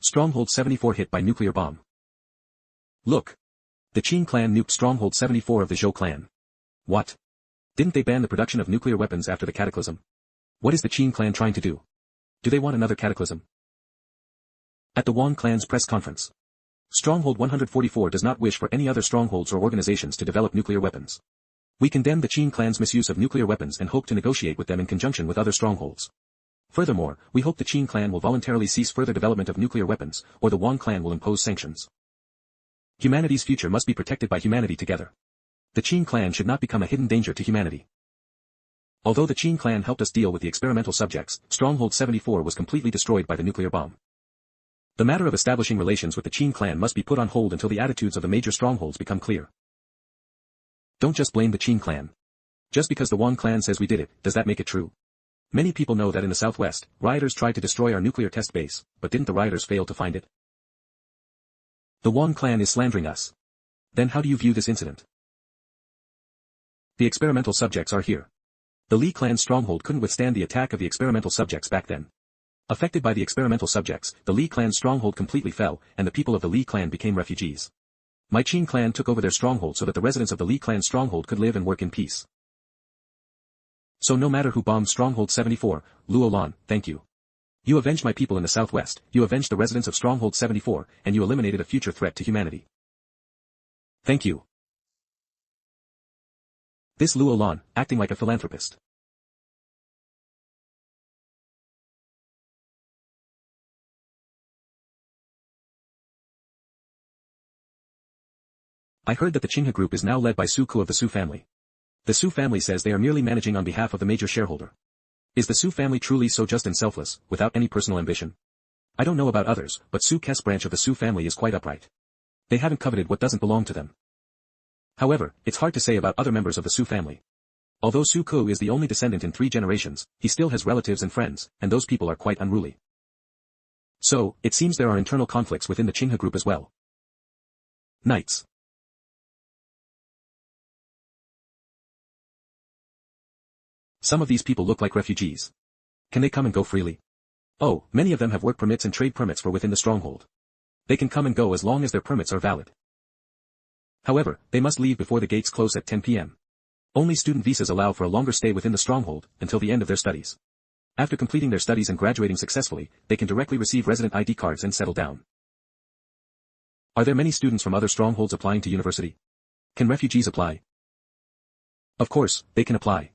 Stronghold 74 hit by nuclear bomb. Look. The Qin clan nuked Stronghold 74 of the Zhou clan. What? Didn't they ban the production of nuclear weapons after the cataclysm? What is the Qin clan trying to do? Do they want another cataclysm? At the Wang clan's press conference. Stronghold 144 does not wish for any other strongholds or organizations to develop nuclear weapons. We condemn the Qin clan's misuse of nuclear weapons and hope to negotiate with them in conjunction with other strongholds. Furthermore, we hope the Qin clan will voluntarily cease further development of nuclear weapons, or the Wang clan will impose sanctions. Humanity's future must be protected by humanity together. The Qin clan should not become a hidden danger to humanity. Although the Qin clan helped us deal with the experimental subjects, Stronghold 74 was completely destroyed by the nuclear bomb. The matter of establishing relations with the Qin clan must be put on hold until the attitudes of the major strongholds become clear. Don't just blame the Qin clan. Just because the Wang clan says we did it, does that make it true? Many people know that in the southwest, rioters tried to destroy our nuclear test base, but didn't the rioters fail to find it? The Wang clan is slandering us. Then how do you view this incident? The experimental subjects are here. The Li clan stronghold couldn't withstand the attack of the experimental subjects back then. Affected by the experimental subjects, the Li clan stronghold completely fell, and the people of the Li clan became refugees. My Qin clan took over their stronghold so that the residents of the Li clan stronghold could live and work in peace. So no matter who bombed Stronghold 74, Luo Lan, thank you. You avenged my people in the southwest, you avenged the residents of Stronghold 74, and you eliminated a future threat to humanity. Thank you. This Luo Lan, acting like a philanthropist. I heard that the Qinghe Group is now led by Su Ku of the Su family. The Su family says they are merely managing on behalf of the major shareholder. Is the Su family truly so just and selfless, without any personal ambition? I don't know about others, but Su Ke's branch of the Su family is quite upright. They haven't coveted what doesn't belong to them. However, it's hard to say about other members of the Su family. Although Su Ku is the only descendant in 3 generations, he still has relatives and friends, and those people are quite unruly. So, it seems there are internal conflicts within the Qinghe Group as well. Knights. Some of these people look like refugees. Can they come and go freely? Oh, many of them have work permits and trade permits for within the stronghold. They can come and go as long as their permits are valid. However, they must leave before the gates close at 10 p.m. Only student visas allow for a longer stay within the stronghold, until the end of their studies. After completing their studies and graduating successfully, they can directly receive resident ID cards and settle down. Are there many students from other strongholds applying to university? Can refugees apply? Of course, they can apply.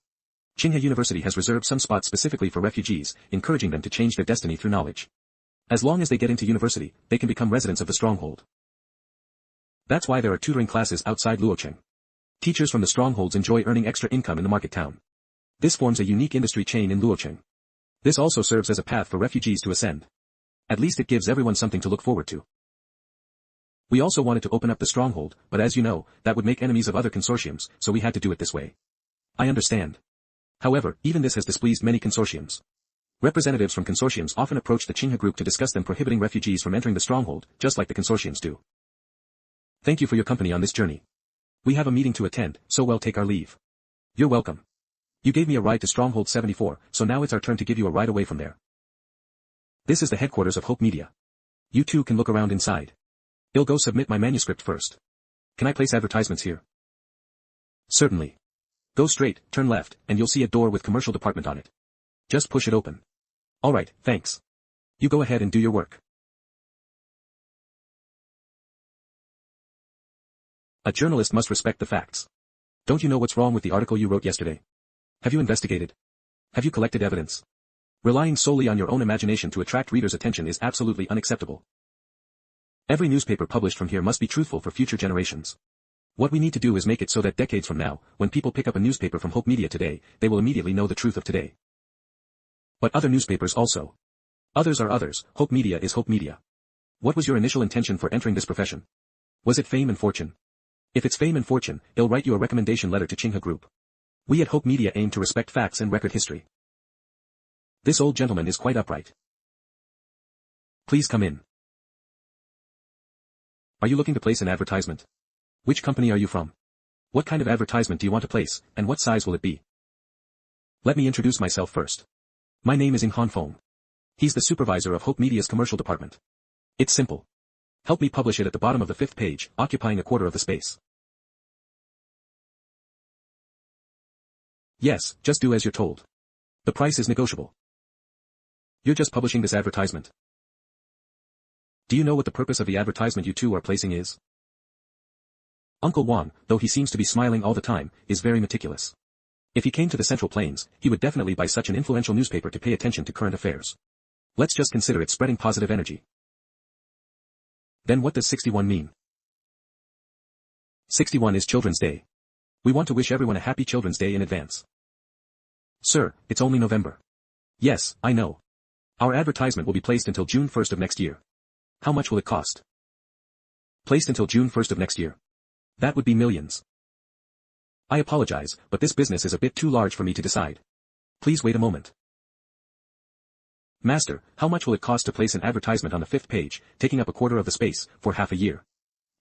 Tsinghua University has reserved some spots specifically for refugees, encouraging them to change their destiny through knowledge. As long as they get into university, they can become residents of the stronghold. That's why there are tutoring classes outside Luocheng. Teachers from the strongholds enjoy earning extra income in the market town. This forms a unique industry chain in Luocheng. This also serves as a path for refugees to ascend. At least it gives everyone something to look forward to. We also wanted to open up the stronghold, but as you know, that would make enemies of other consortiums, so we had to do it this way. I understand. However, even this has displeased many consortiums. Representatives from consortiums often approach the Tsinghua group to discuss them prohibiting refugees from entering the stronghold, just like the consortiums do. Thank you for your company on this journey. We have a meeting to attend, so we'll take our leave. You're welcome. You gave me a ride to Stronghold 74, so now it's our turn to give you a ride away from there. This is the headquarters of Hope Media. You two can look around inside. I'll go submit my manuscript first. Can I place advertisements here? Certainly. Go straight, turn left, and you'll see a door with commercial department on it. Just push it open. Alright, thanks. You go ahead and do your work. A journalist must respect the facts. Don't you know what's wrong with the article you wrote yesterday? Have you investigated? Have you collected evidence? Relying solely on your own imagination to attract readers' attention is absolutely unacceptable. Every newspaper published from here must be truthful for future generations. What we need to do is make it so that decades from now, when people pick up a newspaper from Hope Media today, they will immediately know the truth of today. But other newspapers also. Others are others, Hope Media is Hope Media. What was your initial intention for entering this profession? Was it fame and fortune? If it's fame and fortune, I'll write you a recommendation letter to Tsinghua Group. We at Hope Media aim to respect facts and record history. This old gentleman is quite upright. Please come in. Are you looking to place an advertisement? Which company are you from? What kind of advertisement do you want to place, and what size will it be? Let me introduce myself first. My name is Ing Han Feng. He's the supervisor of Hope Media's commercial department. It's simple. Help me publish it at the bottom of the 5th page, occupying a quarter of the space. Yes, just do as you're told. The price is negotiable. You're just publishing this advertisement. Do you know what the purpose of the advertisement you two are placing is? Uncle Wang, though he seems to be smiling all the time, is very meticulous. If he came to the Central Plains, he would definitely buy such an influential newspaper to pay attention to current affairs. Let's just consider it spreading positive energy. Then what does 61 mean? 61 is Children's Day. We want to wish everyone a happy Children's Day in advance. Sir, it's only November. Yes, I know. Our advertisement will be placed until June 1st of next year. How much will it cost? Placed until June 1st of next year. That would be millions. I apologize, but this business is a bit too large for me to decide. Please wait a moment. Master, how much will it cost to place an advertisement on the 5th page, taking up a quarter of the space, for half a year?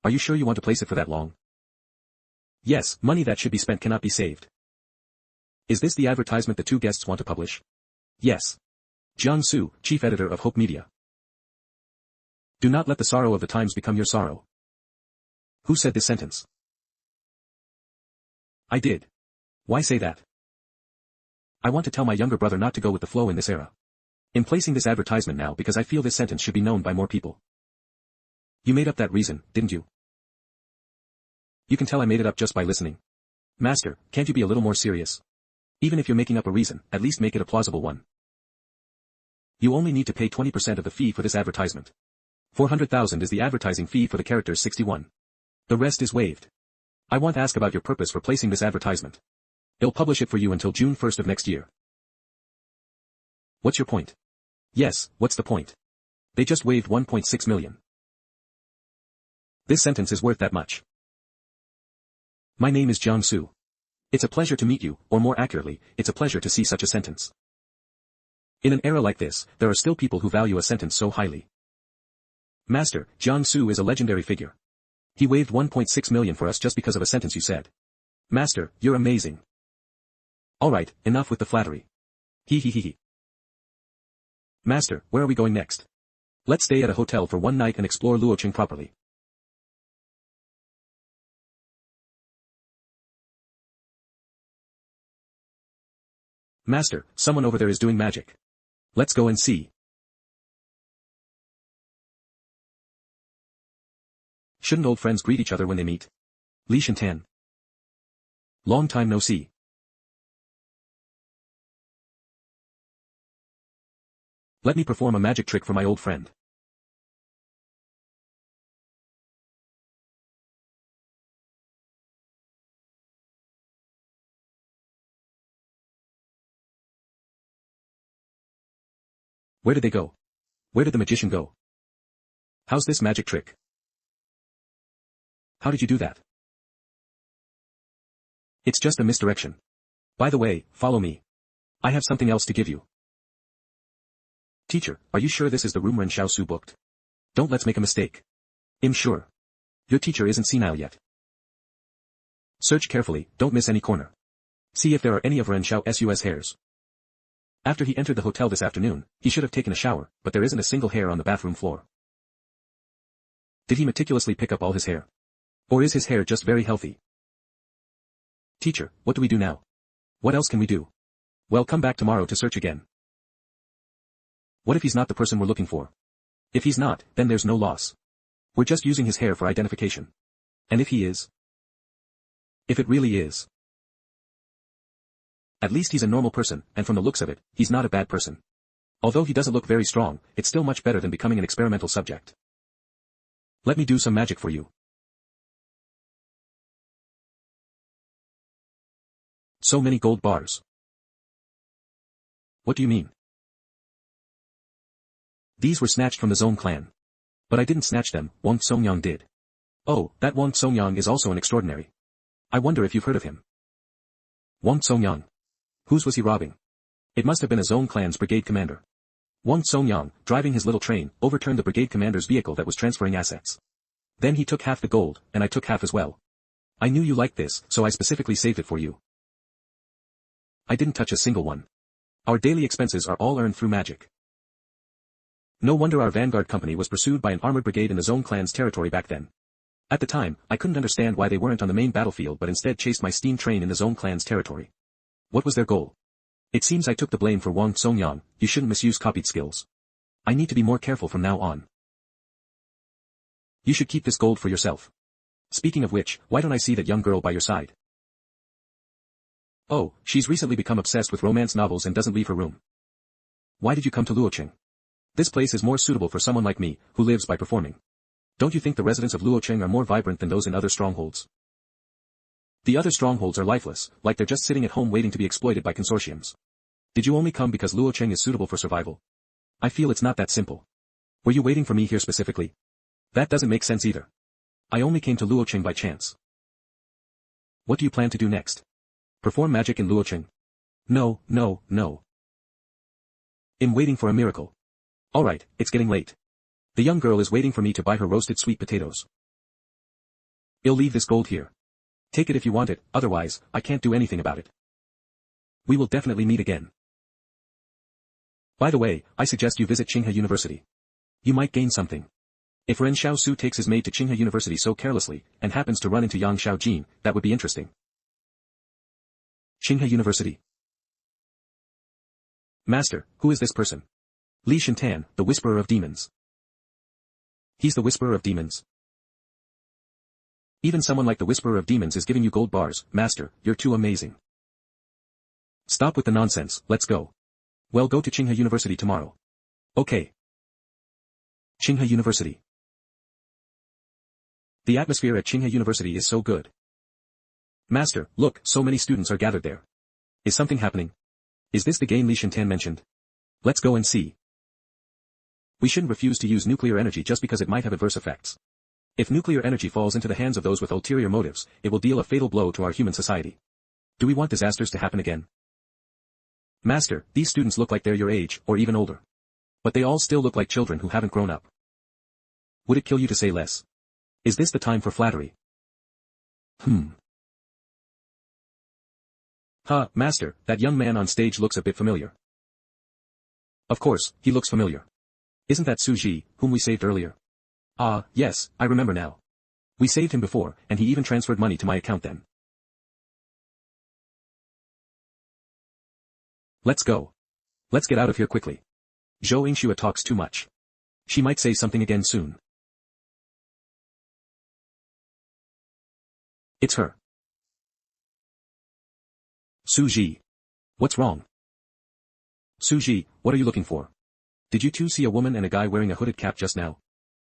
Are you sure you want to place it for that long? Yes, money that should be spent cannot be saved. Is this the advertisement the two guests want to publish? Yes. Jiang Su, chief editor of Hope Media. Do not let the sorrow of the times become your sorrow. Who said this sentence? I did. Why say that? I want to tell my younger brother not to go with the flow in this era. I'm placing this advertisement now because I feel this sentence should be known by more people. You made up that reason, didn't you? You can tell I made it up just by listening. Master, can't you be a little more serious? Even if you're making up a reason, at least make it a plausible one. You only need to pay 20% of the fee for this advertisement. 400,000 is the advertising fee for the characters 61. The rest is waived. I want to ask about your purpose for placing this advertisement. I'll publish it for you until June 1st of next year. What's your point? Yes, what's the point? They just waived 1.6 million. This sentence is worth that much. My name is Jiang Su. It's a pleasure to meet you, or more accurately, it's a pleasure to see such a sentence. In an era like this, there are still people who value a sentence so highly. Master, Jiang Su is a legendary figure. He waived 1.6 million for us just because of a sentence you said. Master, you're amazing. Alright, enough with the flattery. Hee hee hee hee. Master, where are we going next? Let's stay at a hotel for one night and explore Luoqing properly. Master, someone over there is doing magic. Let's go and see. Shouldn't old friends greet each other when they meet? Li Shantan. Long time no see. Let me perform a magic trick for my old friend. Where did they go? Where did the magician go? How's this magic trick? How did you do that? It's just a misdirection. By the way, follow me. I have something else to give you. Teacher, are you sure this is the room Ren Xiaosu booked? Don't let's make a mistake. I'm sure. Your teacher isn't senile yet. Search carefully, don't miss any corner. See if there are any of Ren Xiaosu's hairs. After he entered the hotel this afternoon, he should have taken a shower, but there isn't a single hair on the bathroom floor. Did he meticulously pick up all his hair? Or is his hair just very healthy? Teacher, what do we do now? What else can we do? Well, come back tomorrow to search again. What if he's not the person we're looking for? If he's not, then there's no loss. We're just using his hair for identification. And if he is? If it really is? At least he's a normal person, and from the looks of it, he's not a bad person. Although he doesn't look very strong, it's still much better than becoming an experimental subject. Let me do some magic for you. So many gold bars. What do you mean? These were snatched from the Zone clan. But I didn't snatch them, Wang Songyang did. Oh, that Wang Songyang is also an extraordinary. I wonder if you've heard of him. Wang Songyang. Whose was he robbing? It must have been a Zone clan's brigade commander. Wang Songyang, driving his little train, overturned the brigade commander's vehicle that was transferring assets. Then he took half the gold, and I took half as well. I knew you liked this, so I specifically saved it for you. I didn't touch a single one. Our daily expenses are all earned through magic. No wonder our vanguard company was pursued by an armored brigade in the Zone clan's territory back then. At the time, I couldn't understand why they weren't on the main battlefield but instead chased my steam train in the Zone clan's territory. What was their goal? It seems I took the blame for Wang Songyang. You shouldn't misuse copied skills. I need to be more careful from now on. You should keep this gold for yourself. Speaking of which, why don't I see that young girl by your side? Oh, she's recently become obsessed with romance novels and doesn't leave her room. Why did you come to Luoqing? This place is more suitable for someone like me, who lives by performing. Don't you think the residents of Luoqing are more vibrant than those in other strongholds? The other strongholds are lifeless, like they're just sitting at home waiting to be exploited by consortiums. Did you only come because Luoqing is suitable for survival? I feel it's not that simple. Were you waiting for me here specifically? That doesn't make sense either. I only came to Luoqing by chance. What do you plan to do next? Perform magic in Luoqing? No, no, no. I'm waiting for a miracle. Alright, it's getting late. The young girl is waiting for me to buy her roasted sweet potatoes. I'll leave this gold here. Take it if you want it, otherwise, I can't do anything about it. We will definitely meet again. By the way, I suggest you visit Tsinghua University. You might gain something. If Ren Xiaosu takes his maid to Tsinghua University so carelessly, and happens to run into Yang Xiaojin, that would be interesting. Tsinghua University. Master, who is this person? Li Shantan, the Whisperer of Demons. He's the Whisperer of Demons. Even someone like the Whisperer of Demons is giving you gold bars. Master, you're too amazing. Stop with the nonsense, let's go. Well, go to Tsinghua University tomorrow. Okay. Tsinghua University. The atmosphere at Tsinghua University is so good. Master, look, so many students are gathered there. Is something happening? Is this the game Li Shantan mentioned? Let's go and see. We shouldn't refuse to use nuclear energy just because it might have adverse effects. If nuclear energy falls into the hands of those with ulterior motives, it will deal a fatal blow to our human society. Do we want disasters to happen again? Master, these students look like they're your age, or even older. But they all still look like children who haven't grown up. Would it kill you to say less? Is this the time for flattery? Huh, master, that young man on stage looks a bit familiar. Of course, he looks familiar. Isn't that Su Ji, whom we saved earlier? Ah, yes, I remember now. We saved him before, and he even transferred money to my account then. Let's go. Let's get out of here quickly. Zhou Yingxua talks too much. She might say something again soon. It's her. Su Ji. What's wrong? Su Ji, what are you looking for? Did you two see a woman and a guy wearing a hooded cap just now?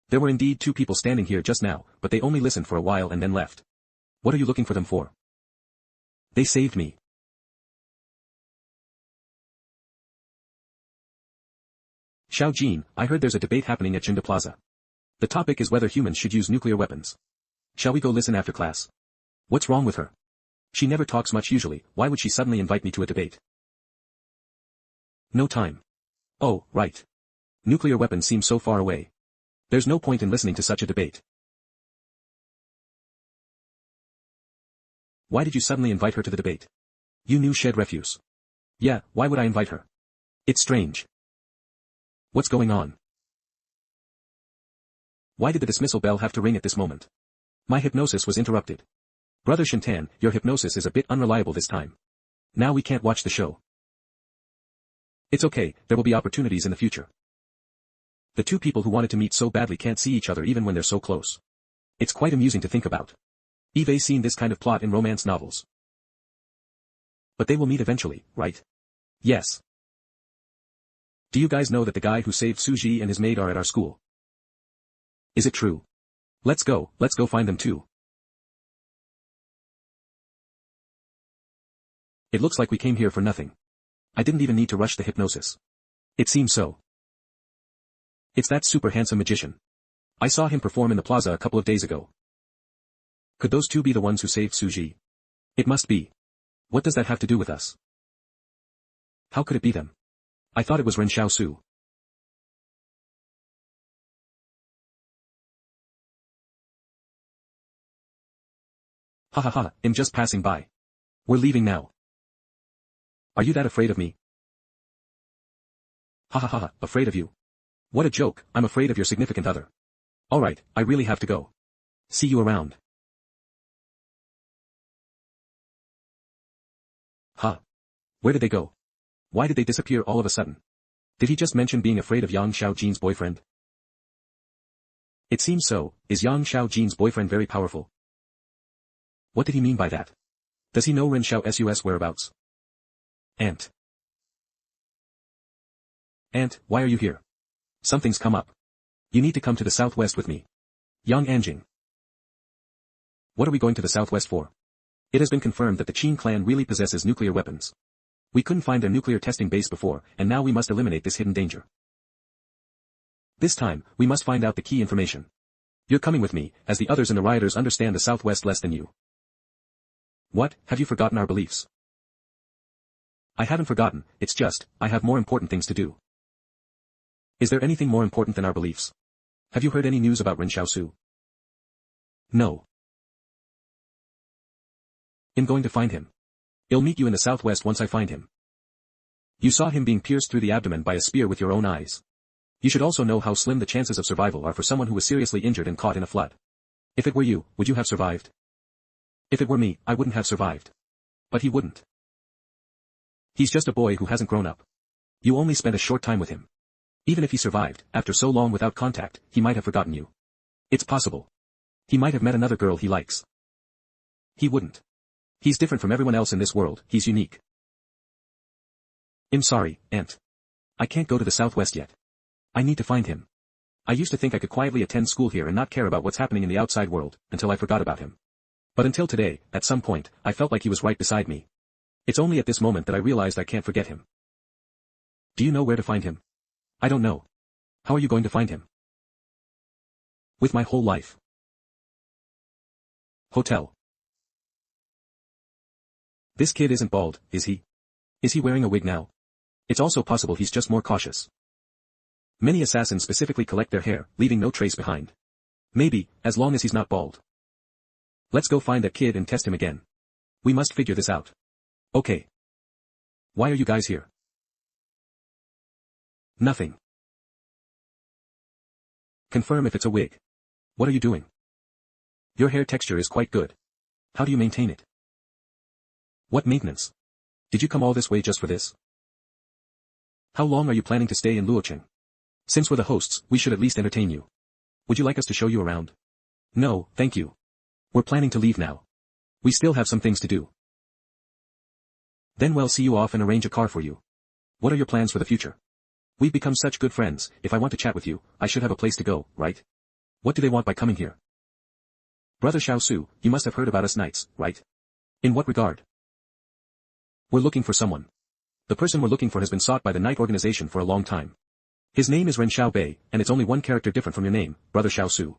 There were indeed two people standing here just now, but they only listened for a while and then left. What are you looking for them for? They saved me. Xiao Jin, I heard there's a debate happening at Jinda Plaza. The topic is whether humans should use nuclear weapons. Shall we go listen after class? What's wrong with her? She never talks much usually, why would she suddenly invite me to a debate? No time. Oh, right. Nuclear weapons seem so far away. There's no point in listening to such a debate. Why did you suddenly invite her to the debate? You knew she'd refuse. Yeah, why would I invite her? It's strange. What's going on? Why did the dismissal bell have to ring at this moment? My hypnosis was interrupted. Brother Shintan, your hypnosis is a bit unreliable this time. Now we can't watch the show. It's okay, there will be opportunities in the future. The two people who wanted to meet so badly can't see each other even when they're so close. It's quite amusing to think about. You've seen this kind of plot in romance novels. But they will meet eventually, right? Yes. Do you guys know that the guy who saved Su Ji and his maid are at our school? Is it true? Let's go find them too. It looks like we came here for nothing. I didn't even need to rush the hypnosis. It seems so. It's that super handsome magician. I saw him perform in the plaza a couple of days ago. Could those two be the ones who saved Su Ji? It must be. What does that have to do with us? How could it be them? I thought it was Ren Xiaosu. Ha ha ha, I'm just passing by. We're leaving now. Are you that afraid of me? Ha ha ha ha, afraid of you? What a joke, I'm afraid of your significant other. Alright, I really have to go. See you around. Huh? Where did they go? Why did they disappear all of a sudden? Did he just mention being afraid of Yang Xiaojin's boyfriend? It seems so. Is Yang Xiaojin's boyfriend very powerful? What did he mean by that? Does he know Ren Xiaosu's whereabouts? Aunt, why are you here? Something's come up. You need to come to the southwest with me. Yang Anjing. What are we going to the southwest for? It has been confirmed that the Qin clan really possesses nuclear weapons. We couldn't find their nuclear testing base before, and now we must eliminate this hidden danger. This time, we must find out the key information. You're coming with me, as the others in the rioters understand the southwest less than you. What, have you forgotten our beliefs? I haven't forgotten, it's just, I have more important things to do. Is there anything more important than our beliefs? Have you heard any news about Ren Xiaosu? No. I'm going to find him. I'll meet you in the southwest once I find him. You saw him being pierced through the abdomen by a spear with your own eyes. You should also know how slim the chances of survival are for someone who was seriously injured and caught in a flood. If it were you, would you have survived? If it were me, I wouldn't have survived. But he wouldn't. He's just a boy who hasn't grown up. You only spent a short time with him. Even if he survived, after so long without contact, he might have forgotten you. It's possible. He might have met another girl he likes. He wouldn't. He's different from everyone else in this world, he's unique. I'm sorry, Aunt. I can't go to the southwest yet. I need to find him. I used to think I could quietly attend school here and not care about what's happening in the outside world, until I forgot about him. But until today, at some point, I felt like he was right beside me. It's only at this moment that I realized I can't forget him. Do you know where to find him? I don't know. How are you going to find him? With my whole life. Hotel. This kid isn't bald, is he? Is he wearing a wig now? It's also possible he's just more cautious. Many assassins specifically collect their hair, leaving no trace behind. Maybe, as long as he's not bald. Let's go find that kid and test him again. We must figure this out. Okay. Why are you guys here? Nothing. Confirm if it's a wig. What are you doing? Your hair texture is quite good. How do you maintain it? What maintenance? Did you come all this way just for this? How long are you planning to stay in Luocheng? Since we're the hosts, we should at least entertain you. Would you like us to show you around? No, thank you. We're planning to leave now. We still have some things to do. Then we'll see you off and arrange a car for you. What are your plans for the future? We've become such good friends, if I want to chat with you, I should have a place to go, right? What do they want by coming here? Brother Xiaosu, you must have heard about us knights, right? In what regard? We're looking for someone. The person we're looking for has been sought by the knight organization for a long time. His name is Ren Xiaosu, and it's only one character different from your name, Brother Xiaosu.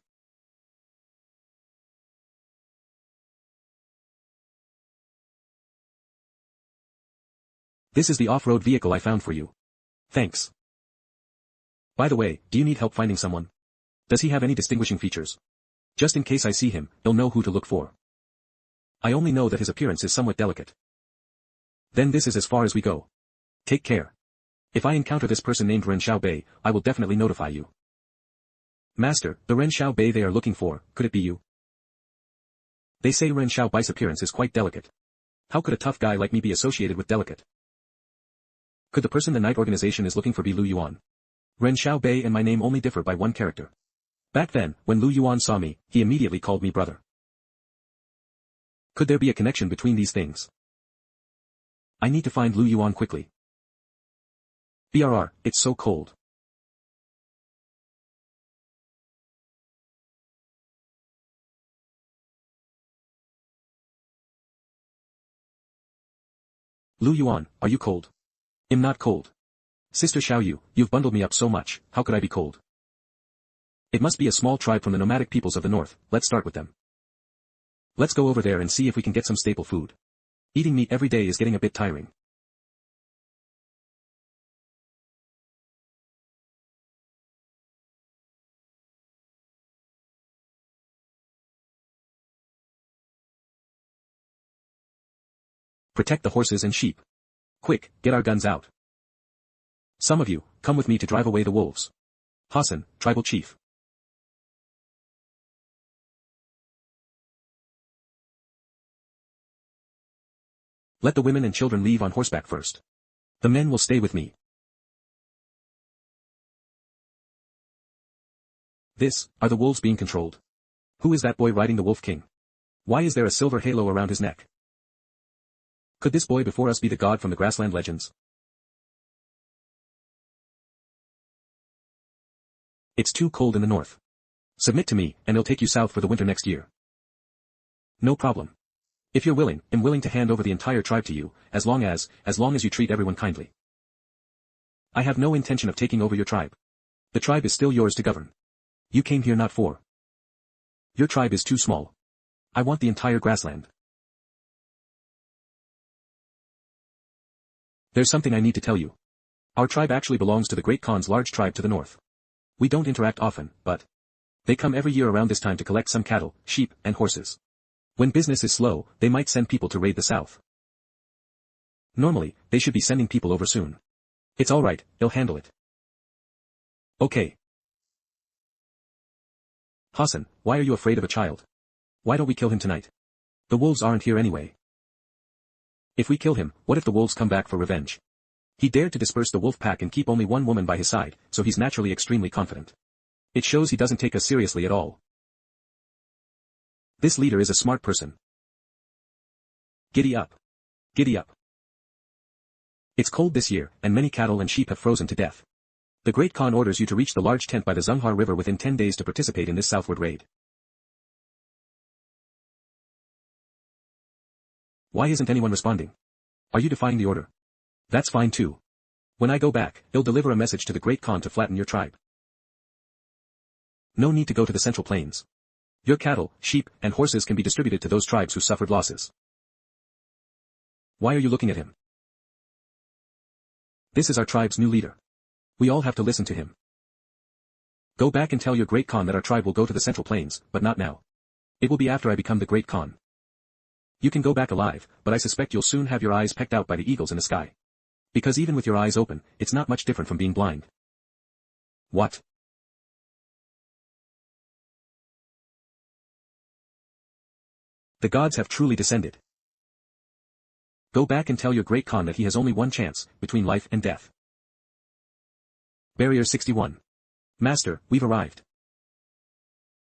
This is the off-road vehicle I found for you. Thanks. By the way, do you need help finding someone? Does he have any distinguishing features? Just in case I see him, you'll know who to look for. I only know that his appearance is somewhat delicate. Then this is as far as we go. Take care. If I encounter this person named Ren Xiaosu, I will definitely notify you. Master, the Ren Xiaosu they are looking for, could it be you? They say Ren Xiaosu's appearance is quite delicate. How could a tough guy like me be associated with delicate? Could the person the knight organization is looking for be Lu Yuan? Ren Xiaosu and my name only differ by one character. Back then, when Lu Yuan saw me, he immediately called me brother. Could there be a connection between these things? I need to find Lu Yuan quickly. BRR, it's so cold. Lu Yuan, are you cold? I'm not cold. Sister Xiaoyu, you've bundled me up so much, how could I be cold? It must be a small tribe from the nomadic peoples of the north, let's start with them. Let's go over there and see if we can get some staple food. Eating meat every day is getting a bit tiring. Protect the horses and sheep. Quick, get our guns out. Some of you, come with me to drive away the wolves. Hassan, tribal chief. Let the women and children leave on horseback first. The men will stay with me. Are the wolves being controlled? Who is that boy riding the Wolf King? Why is there a silver halo around his neck? Could this boy before us be the god from the grassland legends? It's too cold in the north. Submit to me, and I'll take you south for the winter next year. No problem. If you're willing, I'm willing to hand over the entire tribe to you, as long as you treat everyone kindly. I have no intention of taking over your tribe. The tribe is still yours to govern. You came here not for. Your tribe is too small. I want the entire grassland. There's something I need to tell you. Our tribe actually belongs to the Great Khan's large tribe to the north. We don't interact often, but they come every year around this time to collect some cattle, sheep, and horses. When business is slow, they might send people to raid the south. Normally, they should be sending people over soon. It's alright, they'll handle it. Okay. Hassan, why are you afraid of a child? Why don't we kill him tonight? The wolves aren't here anyway. If we kill him, what if the wolves come back for revenge? He dared to disperse the wolf pack and keep only one woman by his side, so he's naturally extremely confident. It shows he doesn't take us seriously at all. This leader is a smart person. Giddy up. Giddy up. It's cold this year, and many cattle and sheep have frozen to death. The Great Khan orders you to reach the large tent by the Zhenghar River within 10 days to participate in this southward raid. Why isn't anyone responding? Are you defying the order? That's fine too. When I go back, he'll deliver a message to the Great Khan to flatten your tribe. No need to go to the Central Plains. Your cattle, sheep, and horses can be distributed to those tribes who suffered losses. Why are you looking at him? This is our tribe's new leader. We all have to listen to him. Go back and tell your Great Khan that our tribe will go to the Central Plains, but not now. It will be after I become the Great Khan. You can go back alive, but I suspect you'll soon have your eyes pecked out by the eagles in the sky. Because even with your eyes open, it's not much different from being blind. What? The gods have truly descended. Go back and tell your great Khan that he has only one chance, between life and death. Barrier 61. Master, we've arrived.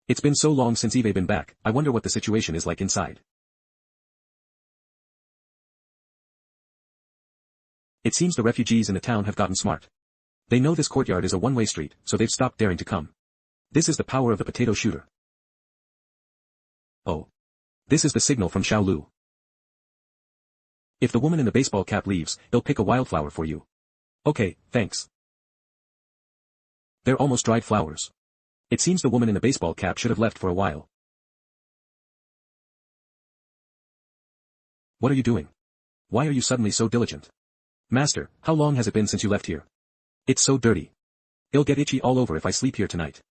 It's been so long since Eve been back, I wonder what the situation is like inside. It seems the refugees in the town have gotten smart. They know this courtyard is a one-way street, so they've stopped daring to come. This is the power of the potato shooter. Oh. This is the signal from Xiaolu. If the woman in the baseball cap leaves, he'll pick a wildflower for you. Okay, thanks. They're almost dried flowers. It seems the woman in the baseball cap should have left for a while. What are you doing? Why are you suddenly so diligent? Master, how long has it been since you left here? It's so dirty. It'll get itchy all over if I sleep here tonight.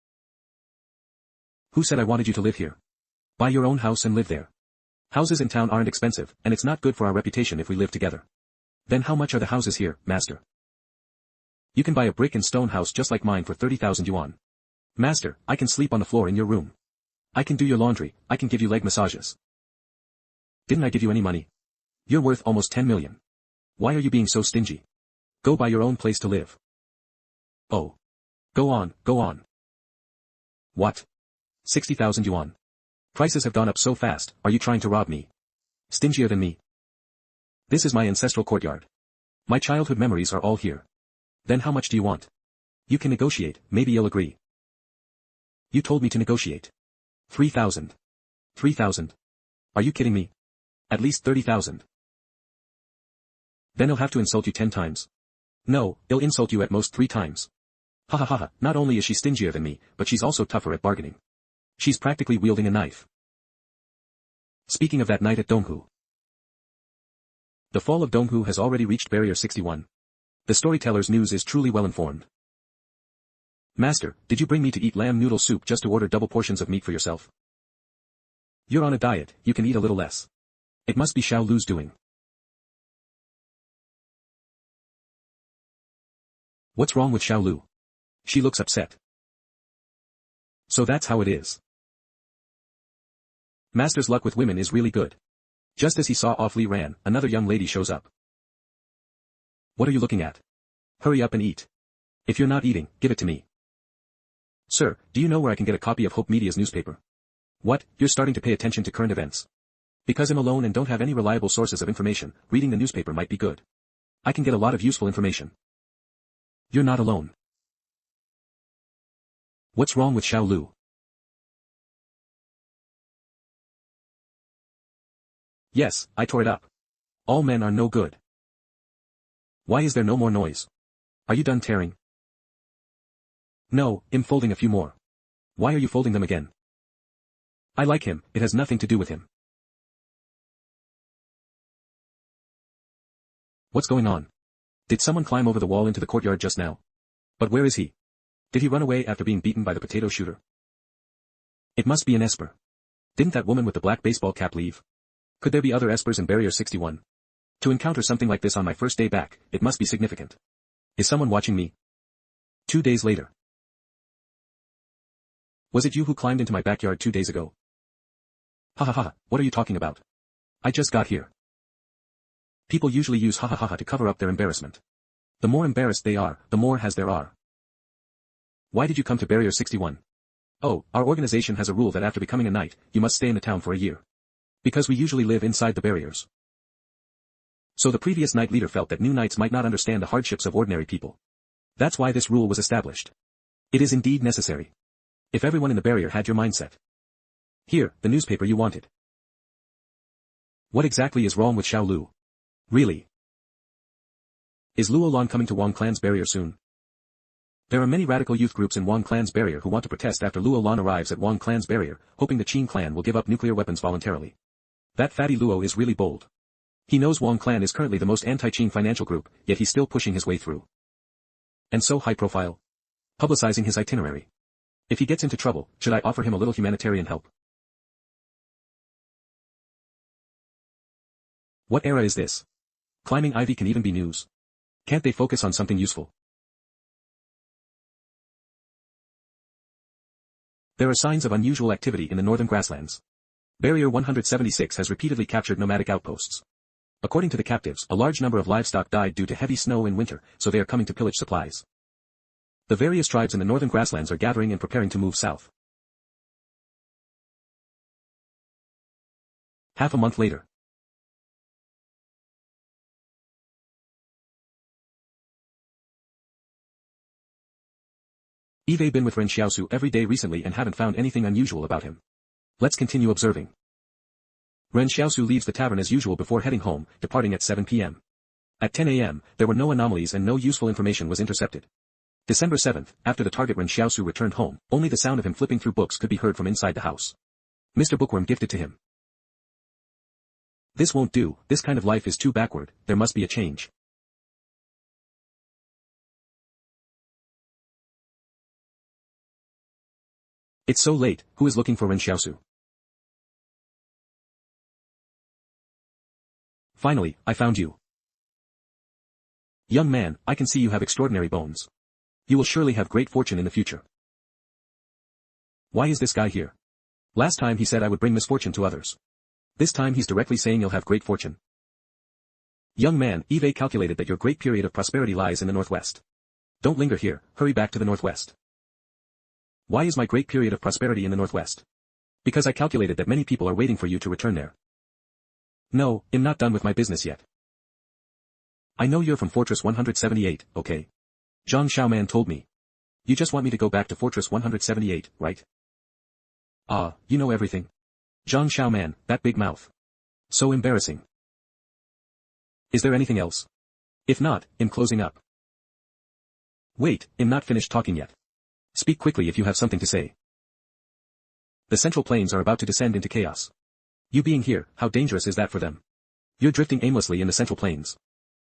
Who said I wanted you to live here? Buy your own house and live there. Houses in town aren't expensive, and it's not good for our reputation if we live together. Then how much are the houses here, master? You can buy a brick and stone house just like mine for 30,000 yuan. Master, I can sleep on the floor in your room. I can do your laundry, I can give you leg massages. Didn't I give you any money? You're worth almost 10 million. Why are you being so stingy? Go buy your own place to live. Oh. Go on, go on. What? 60,000 yuan. Prices have gone up so fast, are you trying to rob me? Stingier than me. This is my ancestral courtyard. My childhood memories are all here. Then how much do you want? You can negotiate, maybe you'll agree. You told me to negotiate. 3,000. 3,000. Are you kidding me? At least 30,000. Then he'll have to insult you 10 times. No, he'll insult you at most 3 times. Ha ha ha ha, not only is she stingier than me, but she's also tougher at bargaining. She's practically wielding a knife. Speaking of that night at Donghu. The fall of Donghu has already reached Barrier 61. The storyteller's news is truly well informed. Master, did you bring me to eat lamb noodle soup just to order double portions of meat for yourself? You're on a diet, you can eat a little less. It must be Xiaolu's doing. What's wrong with Xiaolu? She looks upset. So that's how it is. Master's luck with women is really good. Just as he saw off Li Ran, another young lady shows up. What are you looking at? Hurry up and eat. If you're not eating, give it to me. Sir, do you know where I can get a copy of Hope Media's newspaper? What, you're starting to pay attention to current events? Because I'm alone and don't have any reliable sources of information, reading the newspaper might be good. I can get a lot of useful information. You're not alone. What's wrong with Xiaolu? Yes, I tore it up. All men are no good. Why is there no more noise? Are you done tearing? No, I'm folding a few more. Why are you folding them again? I like him, it has nothing to do with him. What's going on? Did someone climb over the wall into the courtyard just now? But where is he? Did he run away after being beaten by the potato shooter? It must be an Esper. Didn't that woman with the black baseball cap leave? Could there be other Espers in Barrier 61? To encounter something like this on my first day back, it must be significant. Is someone watching me? 2 days later. Was it you who climbed into my backyard 2 days ago? Ha ha ha, what are you talking about? I just got here. People usually use ha ha ha ha to cover up their embarrassment. The more embarrassed they are, the more has there are. Why did you come to Barrier 61? Oh, our organization has a rule that after becoming a knight, you must stay in the town for a year. Because we usually live inside the barriers. So the previous knight leader felt that new knights might not understand the hardships of ordinary people. That's why this rule was established. It is indeed necessary. If everyone in the barrier had your mindset. Here, the newspaper you wanted. What exactly is wrong with Xiaolu? Really? Is Luolan coming to Wang Clan's barrier soon? There are many radical youth groups in Wang Clan's barrier who want to protest after Luolan arrives at Wang Clan's barrier, hoping the Qin clan will give up nuclear weapons voluntarily. That fatty Luo is really bold. He knows Wang Clan is currently the most anti-Qin financial group, yet he's still pushing his way through. And so high profile. Publicizing his itinerary. If he gets into trouble, should I offer him a little humanitarian help? What era is this? Climbing ivy can even be news. Can't they focus on something useful? There are signs of unusual activity in the northern grasslands. Barrier 176 has repeatedly captured nomadic outposts. According to the captives, a large number of livestock died due to heavy snow in winter, so they are coming to pillage supplies. The various tribes in the northern grasslands are gathering and preparing to move south. Half a month later. I've been with Ren Xiaosu every day recently and haven't found anything unusual about him. Let's continue observing. Ren Xiaosu leaves the tavern as usual before heading home, departing at 7 p.m. At 10 a.m., there were no anomalies and no useful information was intercepted. December 7th, after the target Ren Xiaosu returned home, only the sound of him flipping through books could be heard from inside the house. Mr. Bookworm gifted to him. This won't do, this kind of life is too backward, there must be a change. It's so late, who is looking for Ren Xiaosu? Finally, I found you. Young man, I can see you have extraordinary bones. You will surely have great fortune in the future. Why is this guy here? Last time he said I would bring misfortune to others. This time he's directly saying you'll have great fortune. Young man, Eve calculated that your great period of prosperity lies in the northwest. Don't linger here, hurry back to the northwest. Why is my great period of prosperity in the northwest? Because I calculated that many people are waiting for you to return there. No, I'm not done with my business yet. I know you're from Fortress 178, okay? Zhang Xiaoman told me. You just want me to go back to Fortress 178, right? Ah, you know everything. Zhang Xiaoman, that big mouth. So embarrassing. Is there anything else? If not, I'm closing up. Wait, I'm not finished talking yet. Speak quickly if you have something to say. The Central Plains are about to descend into chaos. You being here, how dangerous is that for them? You're drifting aimlessly in the Central Plains.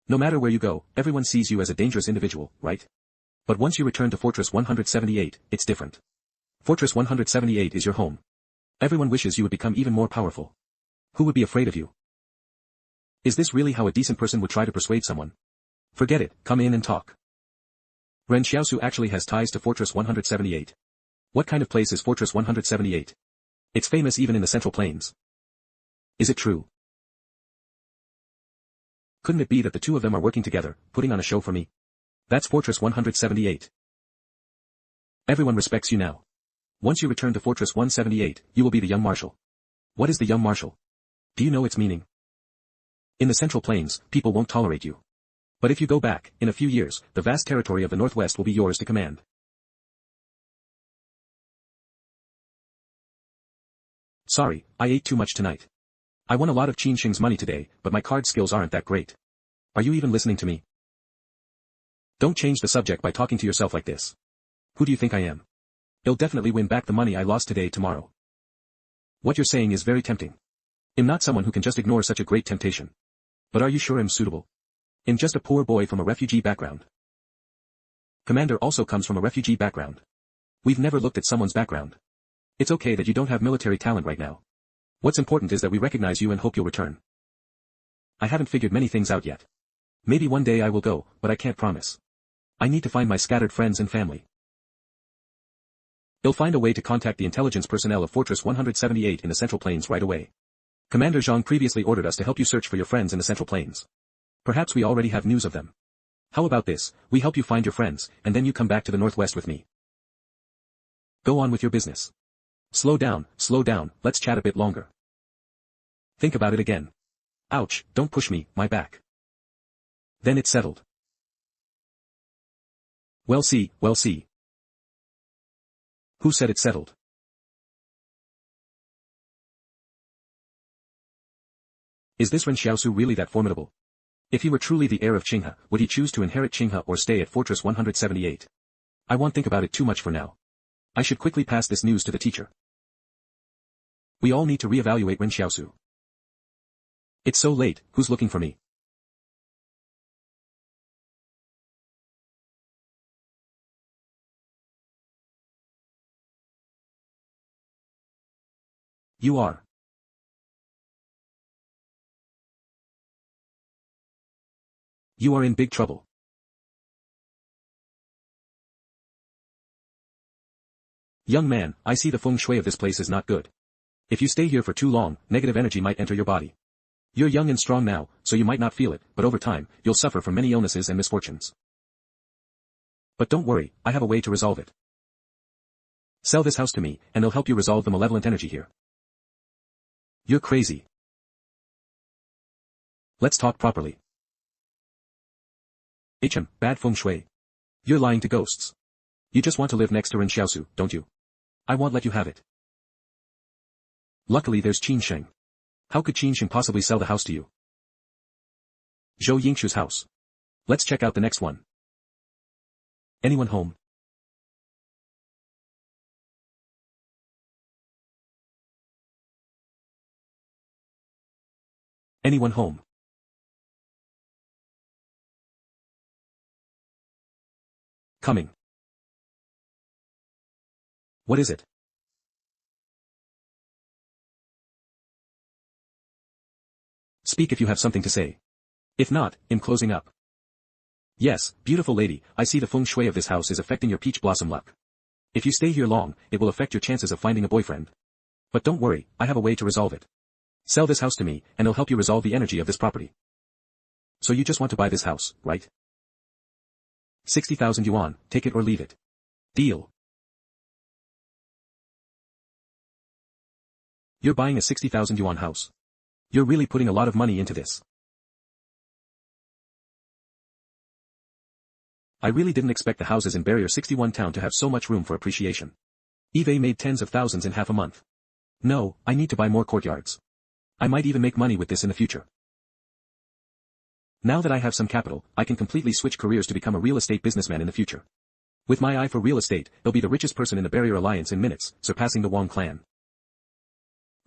No matter where you go, everyone sees you as a dangerous individual, right? But once you return to Fortress 178, it's different. Fortress 178 is your home. Everyone wishes you would become even more powerful. Who would be afraid of you? Is this really how a decent person would try to persuade someone? Forget it, come in and talk. Ren Xiaosu actually has ties to Fortress 178. What kind of place is Fortress 178? It's famous even in the Central Plains. Is it true? Couldn't it be that the two of them are working together, putting on a show for me? That's Fortress 178. Everyone respects you now. Once you return to Fortress 178, you will be the Young Marshal. What is the Young Marshal? Do you know its meaning? In the Central Plains, people won't tolerate you. But if you go back, in a few years, the vast territory of the Northwest will be yours to command. Sorry, I ate too much tonight. I won a lot of Qin Shing's money today, but my card skills aren't that great. Are you even listening to me? Don't change the subject by talking to yourself like this. Who do you think I am? I'll definitely win back the money I lost today tomorrow. What you're saying is very tempting. I'm not someone who can just ignore such a great temptation. But are you sure I'm suitable? I'm just a poor boy from a refugee background. Commander also comes from a refugee background. We've never looked at someone's background. It's okay that you don't have military talent right now. What's important is that we recognize you and hope you'll return. I haven't figured many things out yet. Maybe one day I will go, but I can't promise. I need to find my scattered friends and family. You'll find a way to contact the intelligence personnel of Fortress 178 in the Central Plains right away. Commander Zhang previously ordered us to help you search for your friends in the Central Plains. Perhaps we already have news of them. How about this, we help you find your friends, and then you come back to the Northwest with me. Go on with your business. Slow down, let's chat a bit longer. Think about it again. Ouch, don't push me, my back. Then it's settled. Well see. Who said it's settled? Is this Ren Xiaosu really that formidable? If he were truly the heir of Qinghe, would he choose to inherit Qinghe or stay at Fortress 178? I won't think about it too much for now. I should quickly pass this news to the teacher. We all need to reevaluate Ren Xiaosu. It's so late, who's looking for me? You are. You are in big trouble. Young man, I see the feng shui of this place is not good. If you stay here for too long, negative energy might enter your body. You're young and strong now, so you might not feel it, but over time, you'll suffer from many illnesses and misfortunes. But don't worry, I have a way to resolve it. Sell this house to me, and it'll help you resolve the malevolent energy here. You're crazy. Let's talk properly. Bad feng shui. You're lying to ghosts. You just want to live next to Ren Xiaosu, don't you? I won't let you have it. Luckily there's Qin Sheng. How could Qin Sheng possibly sell the house to you? Zhou Yingshu's house. Let's check out the next one. Anyone home? Anyone home? Coming. What is it? Speak if you have something to say. If not, in closing up. Yes, beautiful lady, I see the feng shui of this house is affecting your peach blossom luck. If you stay here long, it will affect your chances of finding a boyfriend. But don't worry, I have a way to resolve it. Sell this house to me, and it'll help you resolve the energy of this property. So you just want to buy this house, right? 60,000 yuan, take it or leave it. Deal. You're buying a 60,000 yuan house. You're really putting a lot of money into this. I really didn't expect the houses in Barrier 61 town to have so much room for appreciation. eBay made tens of thousands in half a month. No, I need to buy more courtyards. I might even make money with this in the future. Now that I have some capital, I can completely switch careers to become a real estate businessman in the future. With my eye for real estate, I'll be the richest person in the Barrier Alliance in minutes, surpassing the Wong clan.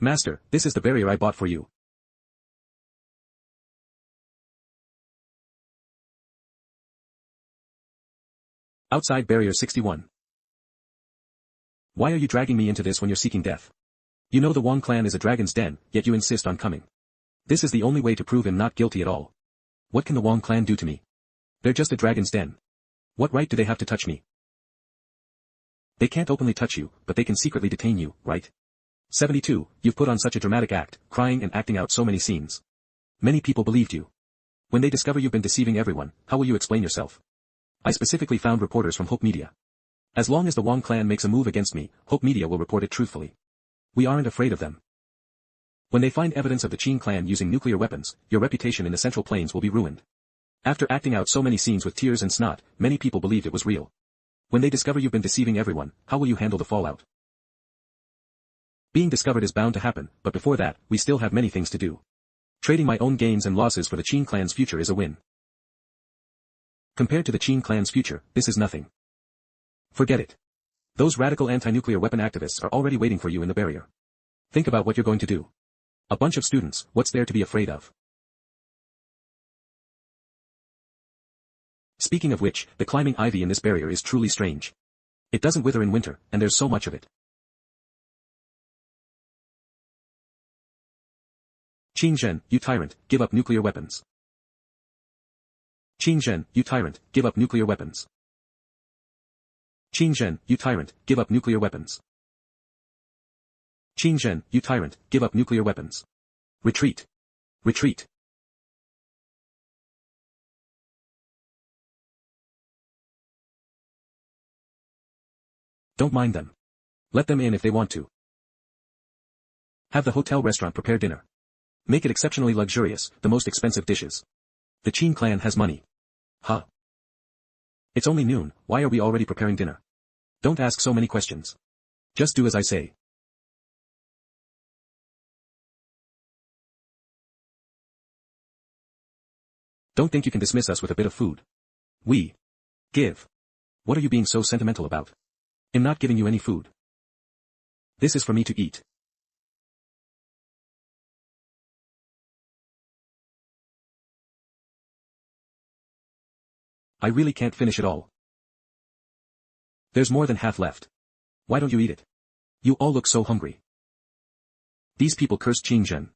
Master, this is the barrier I bought for you. Outside Barrier 61. Why are you dragging me into this when you're seeking death? You know the Wong clan is a dragon's den, yet you insist on coming. This is the only way to prove him not guilty at all. What can the Wong clan do to me? They're just a dragon's den. What right do they have to touch me? They can't openly touch you, but they can secretly detain you, right? 72, you've put on such a dramatic act, crying and acting out so many scenes. Many people believed you. When they discover you've been deceiving everyone, how will you explain yourself? I specifically found reporters from Hope Media. As long as the Wong clan makes a move against me, Hope Media will report it truthfully. We aren't afraid of them. When they find evidence of the Qin clan using nuclear weapons, your reputation in the Central Plains will be ruined. After acting out so many scenes with tears and snot, many people believed it was real. When they discover you've been deceiving everyone, how will you handle the fallout? Being discovered is bound to happen, but before that, we still have many things to do. Trading my own gains and losses for the Qin clan's future is a win. Compared to the Qin clan's future, this is nothing. Forget it. Those radical anti-nuclear weapon activists are already waiting for you in the barrier. Think about what you're going to do. A bunch of students, what's there to be afraid of? Speaking of which, the climbing ivy in this barrier is truly strange. It doesn't wither in winter, and there's so much of it. Qin Zhen, you tyrant, give up nuclear weapons. Qin Zhen, you tyrant, give up nuclear weapons. Qin Zhen, you tyrant, give up nuclear weapons. Qin Zhen, you tyrant, give up nuclear weapons. Retreat. Retreat. Don't mind them. Let them in if they want to. Have the hotel restaurant prepare dinner. Make it exceptionally luxurious, the most expensive dishes. The Qin clan has money. Huh. It's only noon, why are we already preparing dinner? Don't ask so many questions. Just do as I say. Don't think you can dismiss us with a bit of food. We give. What are you being so sentimental about? I'm not giving you any food. This is for me to eat. I really can't finish it all. There's more than half left. Why don't you eat it? You all look so hungry. These people cursed Qin Zhen.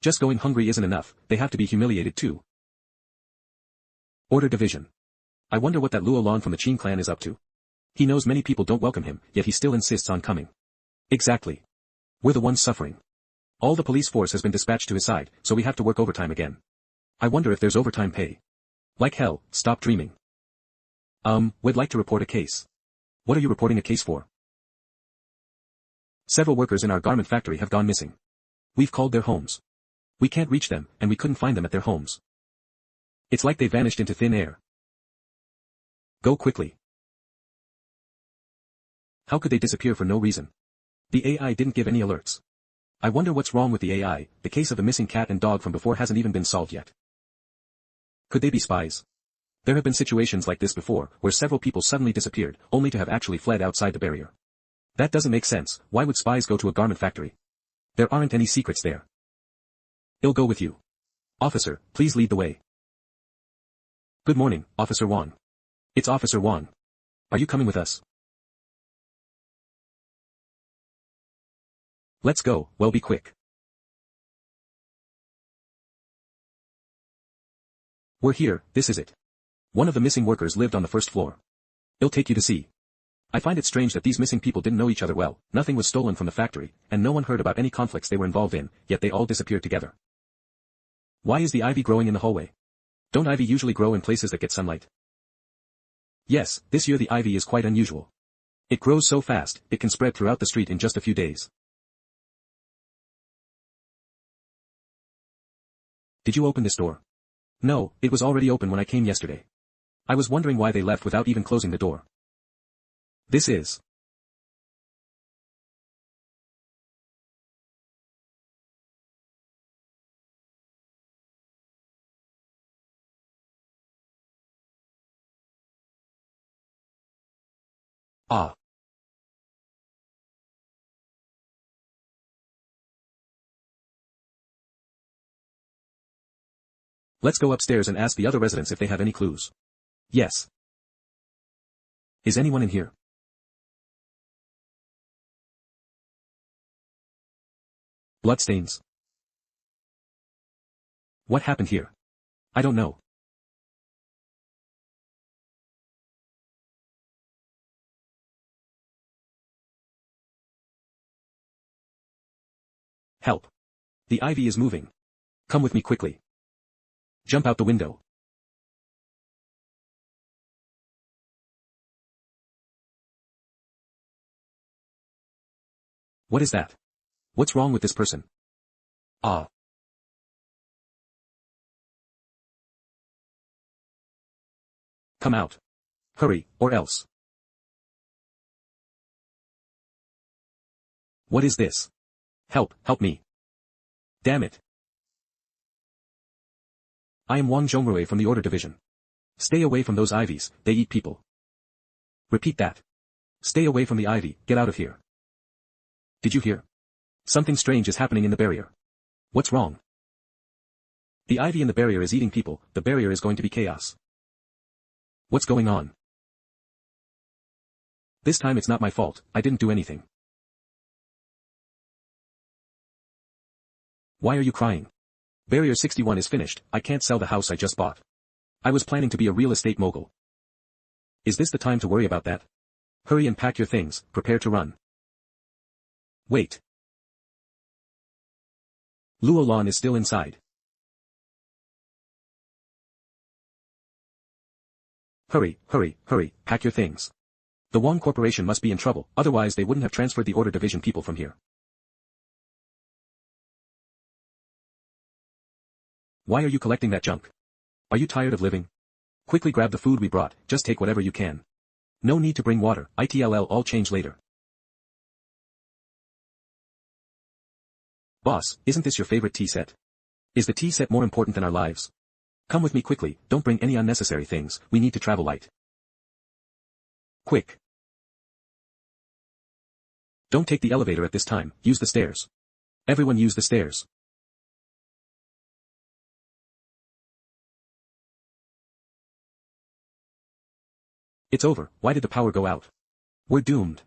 Just going hungry isn't enough, they have to be humiliated too. Order Division. I wonder what that Luo Lan from the Qin clan is up to. He knows many people don't welcome him, yet he still insists on coming. Exactly. We're the ones suffering. All the police force has been dispatched to his side, so we have to work overtime again. I wonder if there's overtime pay. Like hell, stop dreaming. We'd like to report a case. What are you reporting a case for? Several workers in our garment factory have gone missing. We've called their homes. We can't reach them, and we couldn't find them at their homes. It's like they vanished into thin air. Go quickly. How could they disappear for no reason? The AI didn't give any alerts. I wonder what's wrong with the AI. The case of the missing cat and dog from before hasn't even been solved yet. Could they be spies? There have been situations like this before, where several people suddenly disappeared, only to have actually fled outside the barrier. That doesn't make sense. Why would spies go to a garment factory? There aren't any secrets there. I'll go with you. Officer, please lead the way. Good morning, Officer Wang. It's Officer Wang. Are you coming with us? Let's go, well be quick. We're here, this is it. One of the missing workers lived on the first floor. I'll take you to see. I find it strange that these missing people didn't know each other well, nothing was stolen from the factory, and no one heard about any conflicts they were involved in, yet they all disappeared together. Why is the ivy growing in the hallway? Don't ivy usually grow in places that get sunlight? Yes, this year the ivy is quite unusual. It grows so fast, it can spread throughout the street in just a few days. Did you open this door? No, it was already open when I came yesterday. I was wondering why they left without even closing the door. This is. Ah. Let's go upstairs and ask the other residents if they have any clues. Yes. Is anyone in here? Bloodstains. What happened here? I don't know. Help. The ivy is moving. Come with me quickly. Jump out the window. What is that? What's wrong with this person? Ah. Come out. Hurry, or else. What is this? Help me. Damn it. I am Wang Zhongrui from the Order Division. Stay away from those ivies, they eat people. Repeat that. Stay away from the ivy, get out of here. Did you hear? Something strange is happening in the barrier. What's wrong? The ivy in the barrier is eating people, the barrier is going to be chaos. What's going on? This time it's not my fault, I didn't do anything. Why are you crying? Barrier 61 is finished, I can't sell the house I just bought. I was planning to be a real estate mogul. Is this the time to worry about that? Hurry and pack your things, prepare to run. Wait. Luo Lan is still inside. Hurry, pack your things. The Wang Corporation must be in trouble, otherwise they wouldn't have transferred the Order Division people from here. Why are you collecting that junk? Are you tired of living? Quickly grab the food we brought, just take whatever you can. No need to bring water, ITLL all change later. Boss, isn't this your favorite tea set? Is the tea set more important than our lives? Come with me quickly, don't bring any unnecessary things, we need to travel light. Quick. Don't take the elevator at this time, use the stairs. Everyone use the stairs. It's over, why did the power go out? We're doomed.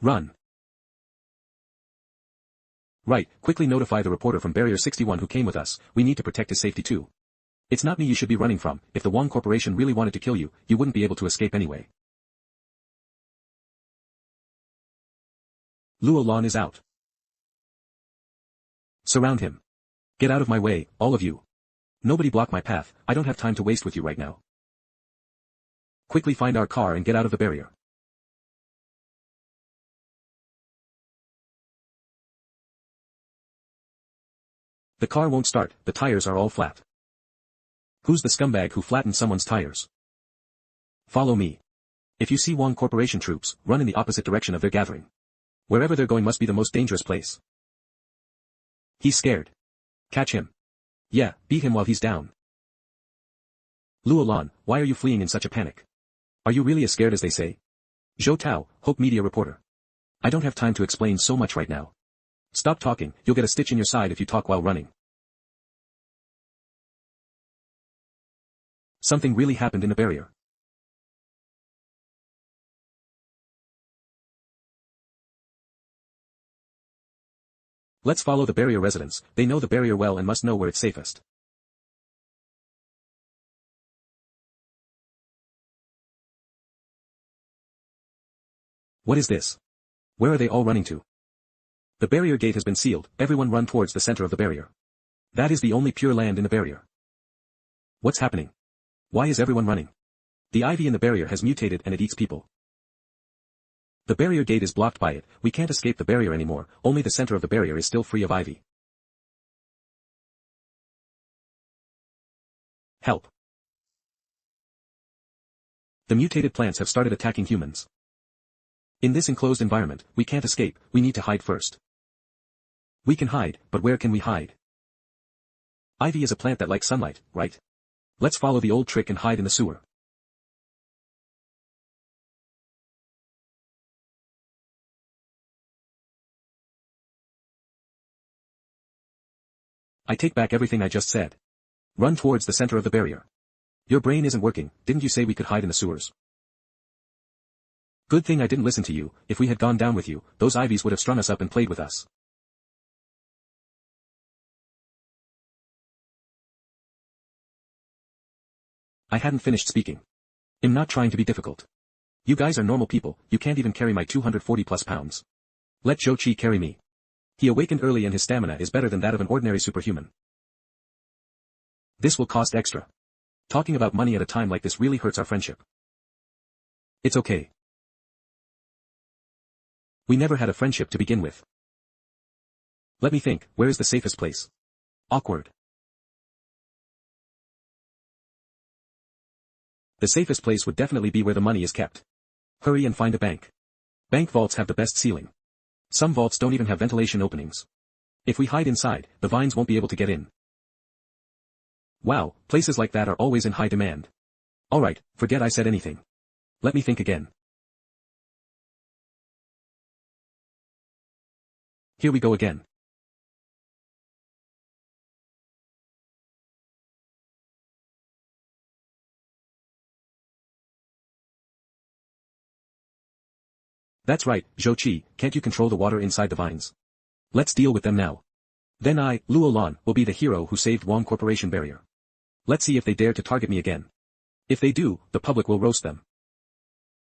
Run. Right, quickly notify the reporter from Barrier 61 who came with us, we need to protect his safety too. It's not me you should be running from. If the Wong Corporation really wanted to kill you, you wouldn't be able to escape anyway. Luo Lan is out. Surround him. Get out of my way, all of you. Nobody block my path, I don't have time to waste with you right now. Quickly find our car and get out of the barrier. The car won't start, the tires are all flat. Who's the scumbag who flattened someone's tires? Follow me. If you see Wong Corporation troops, run in the opposite direction of their gathering. Wherever they're going must be the most dangerous place. He's scared. Catch him. Yeah, beat him while he's down. Luo Lan, why are you fleeing in such a panic? Are you really as scared as they say? Zhou Tao, Hope Media reporter. I don't have time to explain so much right now. Stop talking, you'll get a stitch in your side if you talk while running. Something really happened in the barrier. Let's follow the barrier residents, they know the barrier well and must know where it's safest. What is this? Where are they all running to? The barrier gate has been sealed, everyone run towards the center of the barrier. That is the only pure land in the barrier. What's happening? Why is everyone running? The ivy in the barrier has mutated and it eats people. The barrier gate is blocked by it, we can't escape the barrier anymore, only the center of the barrier is still free of ivy. Help. The mutated plants have started attacking humans. In this enclosed environment, we can't escape, we need to hide first. We can hide, but where can we hide? Ivy is a plant that likes sunlight, right? Let's follow the old trick and hide in the sewer. I take back everything I just said. Run towards the center of the barrier. Your brain isn't working, didn't you say we could hide in the sewers? Good thing I didn't listen to you, if we had gone down with you, those ivies would have strung us up and played with us. I hadn't finished speaking. I'm not trying to be difficult. You guys are normal people, you can't even carry my 240 plus pounds. Let Zhou Qi carry me. He awakened early and his stamina is better than that of an ordinary superhuman. This will cost extra. Talking about money at a time like this really hurts our friendship. It's okay. We never had a friendship to begin with. Let me think, where is the safest place? Awkward. The safest place would definitely be where the money is kept. Hurry and find a bank. Bank vaults have the best ceiling. Some vaults don't even have ventilation openings. If we hide inside, the vines won't be able to get in. Wow, places like that are always in high demand. Alright, forget I said anything. Let me think again. Here we go again. That's right, Zhou Qi, can't you control the water inside the vines? Let's deal with them now. Then I, Luo Lan, will be the hero who saved Wong Corporation barrier. Let's see if they dare to target me again. If they do, the public will roast them.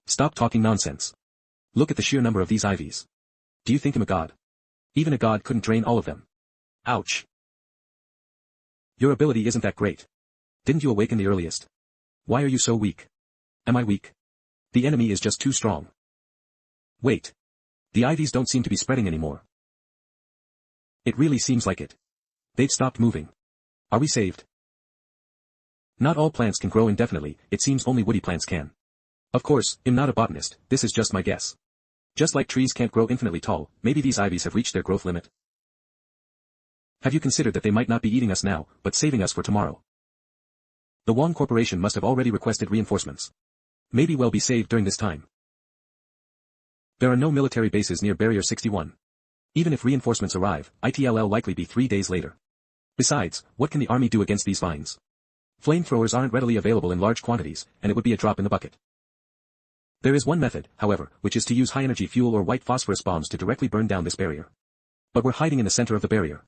Stop talking nonsense. Look at the sheer number of these ivies. Do you think I'm a god? Even a god couldn't drain all of them. Ouch. Your ability isn't that great. Didn't you awaken the earliest? Why are you so weak? Am I weak? The enemy is just too strong. Wait. The ivies don't seem to be spreading anymore. It really seems like it. They've stopped moving. Are we saved? Not all plants can grow indefinitely, it seems only woody plants can. Of course, I'm not a botanist, this is just my guess. Just like trees can't grow infinitely tall, maybe these ivies have reached their growth limit. Have you considered that they might not be eating us now, but saving us for tomorrow? The Wong Corporation must have already requested reinforcements. Maybe we'll be saved during this time. There are no military bases near Barrier 61. Even if reinforcements arrive, it'll likely be 3 days later. Besides, what can the army do against these vines? Flamethrowers aren't readily available in large quantities, and it would be a drop in the bucket. There is one method, however, which is to use high-energy fuel or white phosphorus bombs to directly burn down this barrier. But we're hiding in the center of the barrier.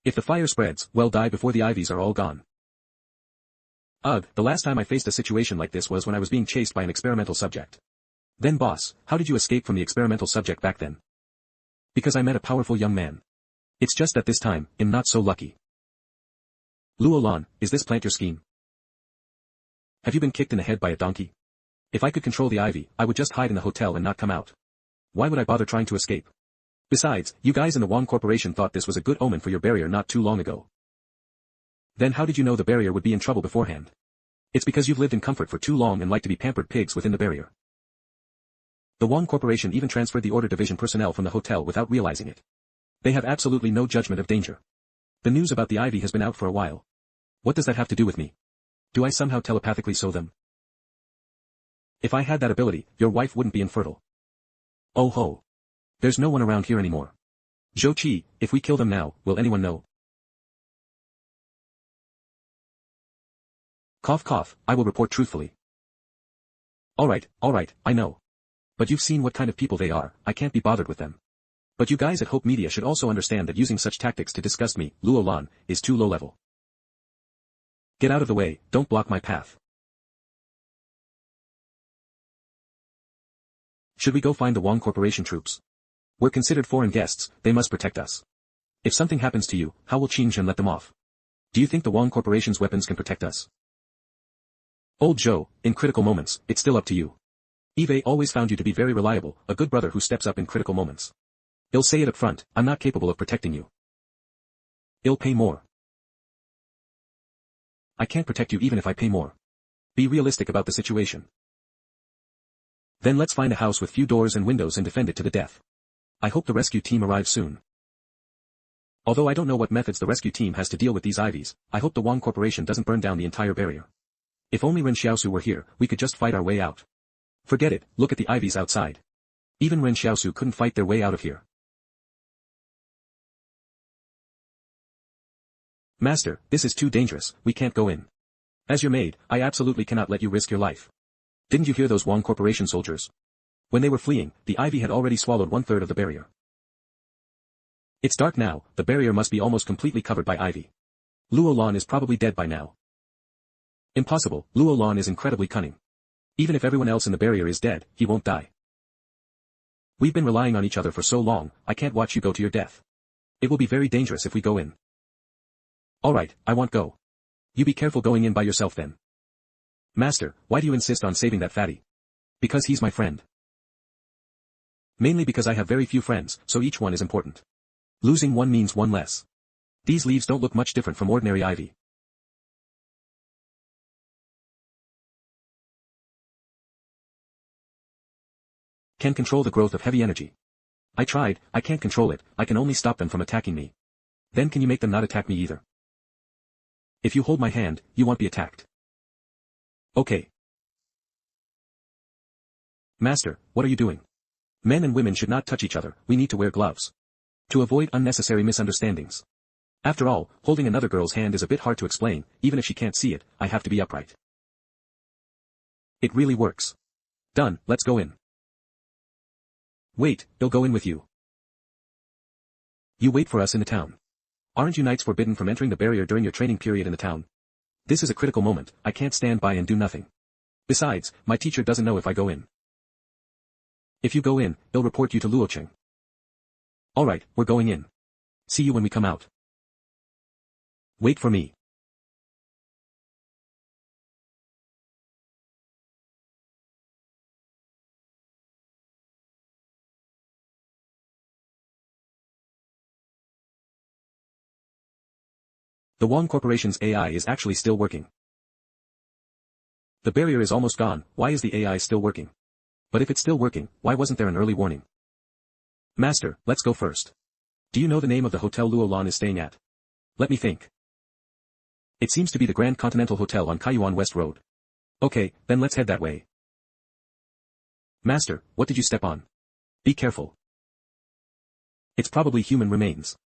If the fire spreads, we'll die before the ivies are all gone. Ugh, the last time I faced a situation like this was when I was being chased by an experimental subject. Then boss, how did you escape from the experimental subject back then? Because I met a powerful young man. It's just that this time, I'm not so lucky. Luo Lan, is this plant your scheme? Have you been kicked in the head by a donkey? If I could control the ivy, I would just hide in the hotel and not come out. Why would I bother trying to escape? Besides, you guys in the Wong Corporation thought this was a good omen for your barrier not too long ago. Then how did you know the barrier would be in trouble beforehand? It's because you've lived in comfort for too long and like to be pampered pigs within the barrier. The Wong Corporation even transferred the Order Division personnel from the hotel without realizing it. They have absolutely no judgment of danger. The news about the ivy has been out for a while. What does that have to do with me? Do I somehow telepathically sow them? If I had that ability, your wife wouldn't be infertile. Oh ho. There's no one around here anymore. Zhou Qi, if we kill them now, will anyone know? Cough cough, I will report truthfully. Alright, I know. But you've seen what kind of people they are, I can't be bothered with them. But you guys at Hope Media should also understand that using such tactics to disgust me, Luo Lan, is too low level. Get out of the way, don't block my path. Should we go find the Wong Corporation troops? We're considered foreign guests, they must protect us. If something happens to you, how will Qin Zhen let them off? Do you think the Wong Corporation's weapons can protect us? Old Zhou, in critical moments, it's still up to you. Eve always found you to be very reliable, a good brother who steps up in critical moments. I'll say it up front, I'm not capable of protecting you. I'll pay more. I can't protect you even if I pay more. Be realistic about the situation. Then let's find a house with few doors and windows and defend it to the death. I hope the rescue team arrives soon. Although I don't know what methods the rescue team has to deal with these ivies, I hope the Wong Corporation doesn't burn down the entire barrier. If only Ren Xiaosu were here, we could just fight our way out. Forget it, look at the ivies outside. Even Ren Xiaosu couldn't fight their way out of here. Master, this is too dangerous, we can't go in. As your maid, I absolutely cannot let you risk your life. Didn't you hear those Wong Corporation soldiers? When they were fleeing, the ivy had already swallowed 1/3 of the barrier. It's dark now, the barrier must be almost completely covered by ivy. Luo Lan is probably dead by now. Impossible, Luo Lan is incredibly cunning. Even if everyone else in the barrier is dead, he won't die. We've been relying on each other for so long, I can't watch you go to your death. It will be very dangerous if we go in. Alright, I won't go. You be careful going in by yourself then. Master, why do you insist on saving that fatty? Because he's my friend. Mainly because I have very few friends, so each one is important. Losing one means one less. These leaves don't look much different from ordinary ivy. Can control the growth of heavy energy. I tried, I can't control it, I can only stop them from attacking me. Then can you make them not attack me either? If you hold my hand, you won't be attacked. Okay. Master, what are you doing? Men and women should not touch each other, we need to wear gloves. To avoid unnecessary misunderstandings. After all, holding another girl's hand is a bit hard to explain, even if she can't see it, I have to be upright. It really works. Done, let's go in. Wait, I'll go in with you. You wait for us in the town. Aren't you knights forbidden from entering the barrier during your training period in the town? This is a critical moment, I can't stand by and do nothing. Besides, my teacher doesn't know if I go in. If you go in, I'll report you to Luocheng. Alright, we're going in. See you when we come out. Wait for me. The Wong Corporation's AI is actually still working. The barrier is almost gone, why is the AI still working? But if it's still working, why wasn't there an early warning? Master, let's go first. Do you know the name of the hotel Luo Lan is staying at? Let me think. It seems to be the Grand Continental Hotel on Kaiyuan West Road. Okay, then let's head that way. Master, what did you step on? Be careful. It's probably human remains.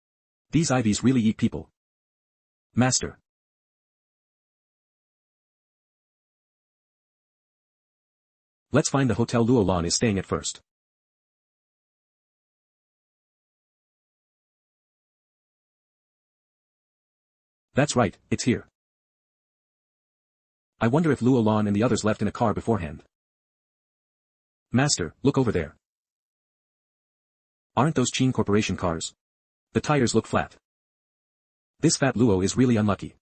These ivies really eat people. Master. Let's find the hotel Luo Lan is staying at first. That's right, it's here. I wonder if Luo Lan and the others left in a car beforehand. Master, look over there. Aren't those Qin Corporation cars? The tires look flat. This fat Luo is really unlucky.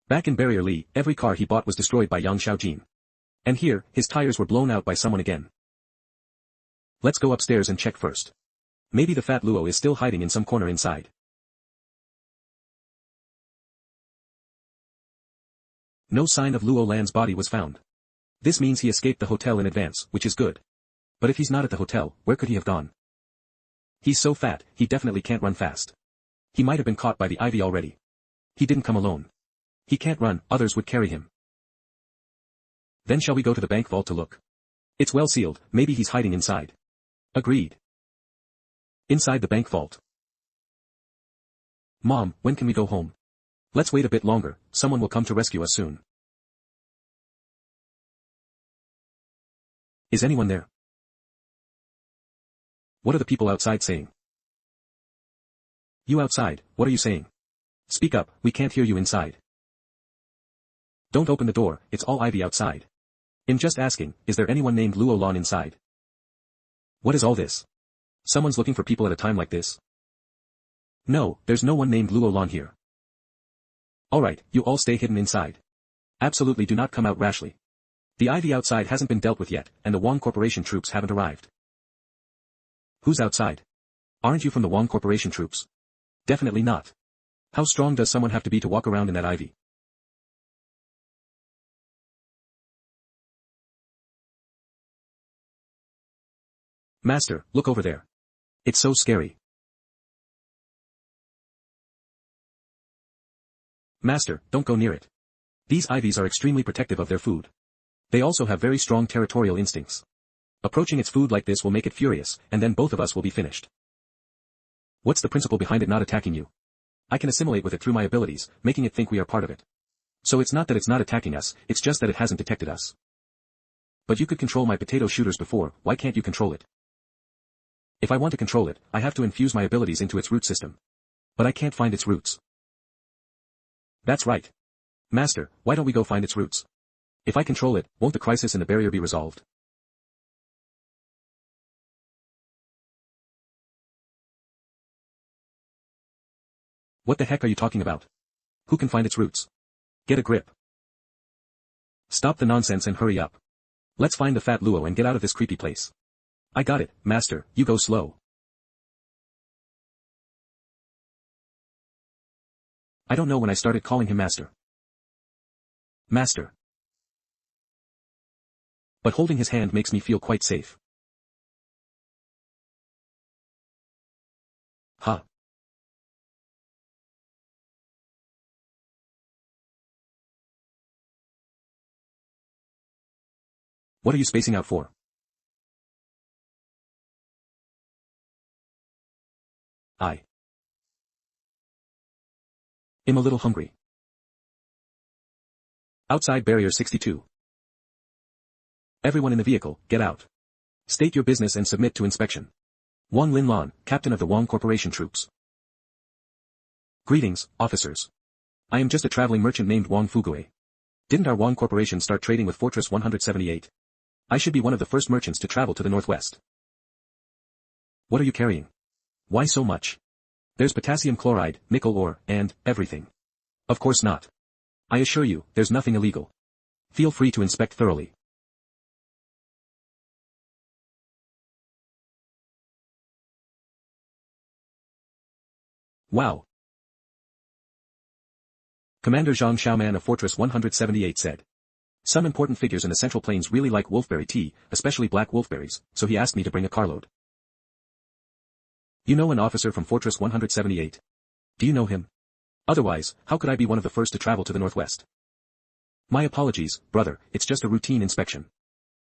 Back in Barrier Li, every car he bought was destroyed by Yang Xiaojin. And here, his tires were blown out by someone again. Let's go upstairs and check first. Maybe the fat Luo is still hiding in some corner inside. No sign of Luo Lan's body was found. This means he escaped the hotel in advance, which is good. But if he's not at the hotel, where could he have gone? He's so fat, he definitely can't run fast. He might have been caught by the ivy already. He didn't come alone. He can't run, others would carry him. Then shall we go to the bank vault to look? It's well sealed, maybe he's hiding inside. Agreed. Inside the bank vault. Mom, when can we go home? Let's wait a bit longer, someone will come to rescue us soon. Is anyone there? What are the people outside saying? You outside, what are you saying? Speak up, we can't hear you inside. Don't open the door, it's all ivy outside. I'm just asking, is there anyone named Luo Lan inside? What is all this? Someone's looking for people at a time like this? No, there's no one named Luo Lan here. Alright, you all stay hidden inside. Absolutely do not come out rashly. The ivy outside hasn't been dealt with yet, and the Wang Corporation troops haven't arrived. Who's outside? Aren't you from the Wang Corporation troops? Definitely not. How strong does someone have to be to walk around in that ivy? Master, look over there. It's so scary. Master, don't go near it. These ivies are extremely protective of their food. They also have very strong territorial instincts. Approaching its food like this will make it furious, and then both of us will be finished. What's the principle behind it not attacking you? I can assimilate with it through my abilities, making it think we are part of it. So it's not that it's not attacking us, it's just that it hasn't detected us. But you could control my potato shooters before, why can't you control it? If I want to control it, I have to infuse my abilities into its root system. But I can't find its roots. That's right. Master, why don't we go find its roots? If I control it, won't the crisis in the barrier be resolved? What the heck are you talking about? Who can find its roots? Get a grip. Stop the nonsense and hurry up. Let's find the fat Luo and get out of this creepy place. I got it, Master, you go slow. I don't know when I started calling him Master. Master. But holding his hand makes me feel quite safe. Huh. What are you spacing out for? I'm a little hungry. Outside Barrier 62. Everyone in the vehicle, get out. State your business and submit to inspection. Wang Linlan, captain of the Wang Corporation troops. Greetings, officers. I am just a traveling merchant named Wang Fugue. Didn't our Wang Corporation start trading with Fortress 178? I should be one of the first merchants to travel to the northwest. What are you carrying? Why so much? There's potassium chloride, nickel ore, and everything. Of course not. I assure you, there's nothing illegal. Feel free to inspect thoroughly. Wow. Commander Zhang Xiaoman of Fortress 178 said. Some important figures in the Central Plains really like wolfberry tea, especially black wolfberries, so he asked me to bring a carload. You know an officer from Fortress 178? Do you know him? Otherwise, how could I be one of the first to travel to the northwest? My apologies, brother, it's just a routine inspection.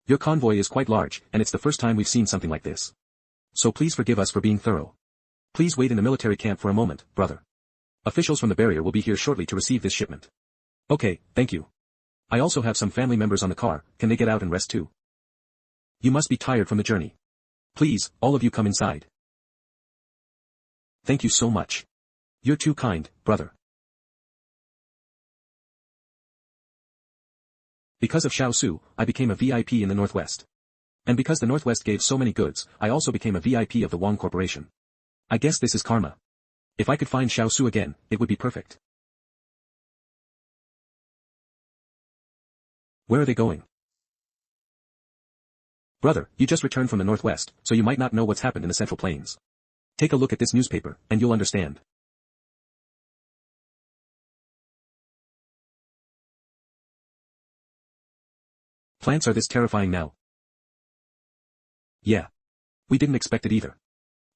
Your convoy is quite large, and it's the first time we've seen something like this. So please forgive us for being thorough. Please wait in the military camp for a moment, brother. Officials from the barrier will be here shortly to receive this shipment. Okay, thank you. I also have some family members on the car, can they get out and rest too? You must be tired from the journey. Please, all of you come inside. Thank you so much. You're too kind, brother. Because of Xiaosu, I became a VIP in the Northwest. And because the Northwest gave so many goods, I also became a VIP of the Wong Corporation. I guess this is karma. If I could find Xiaosu again, it would be perfect. Where are they going? Brother, you just returned from the Northwest, so you might not know what's happened in the Central Plains. Take a look at this newspaper, and you'll understand. Plants are this terrifying now. Yeah. We didn't expect it either.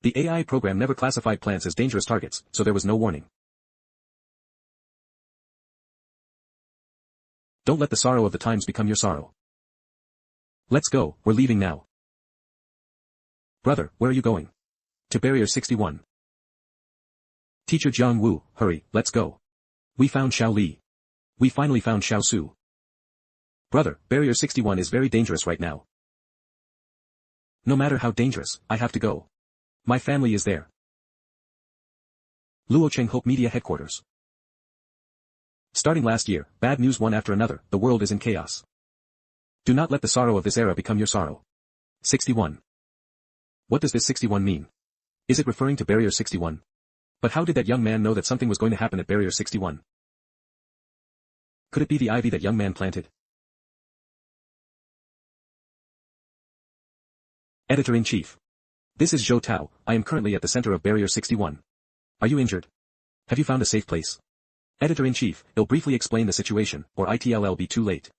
The AI program never classified plants as dangerous targets, so there was no warning. Don't let the sorrow of the times become your sorrow. Let's go, we're leaving now. Brother, where are you going? To Barrier 61. Teacher Jiang Wu, hurry, let's go. We found Xiao Li. We finally found Xiaosu. Brother, Barrier 61 is very dangerous right now. No matter how dangerous, I have to go. My family is there. Luocheng Hope Media Headquarters. Starting last year, bad news one after another, the world is in chaos. Do not let the sorrow of this era become your sorrow. 61. What does this 61 mean? Is it referring to Barrier 61? But how did that young man know that something was going to happen at Barrier 61? Could it be the ivy that young man planted? Editor-in-Chief. This is Zhou Tao, I am currently at the center of Barrier 61. Are you injured? Have you found a safe place? Editor-in-Chief, I'll briefly explain the situation, or it'll be too late.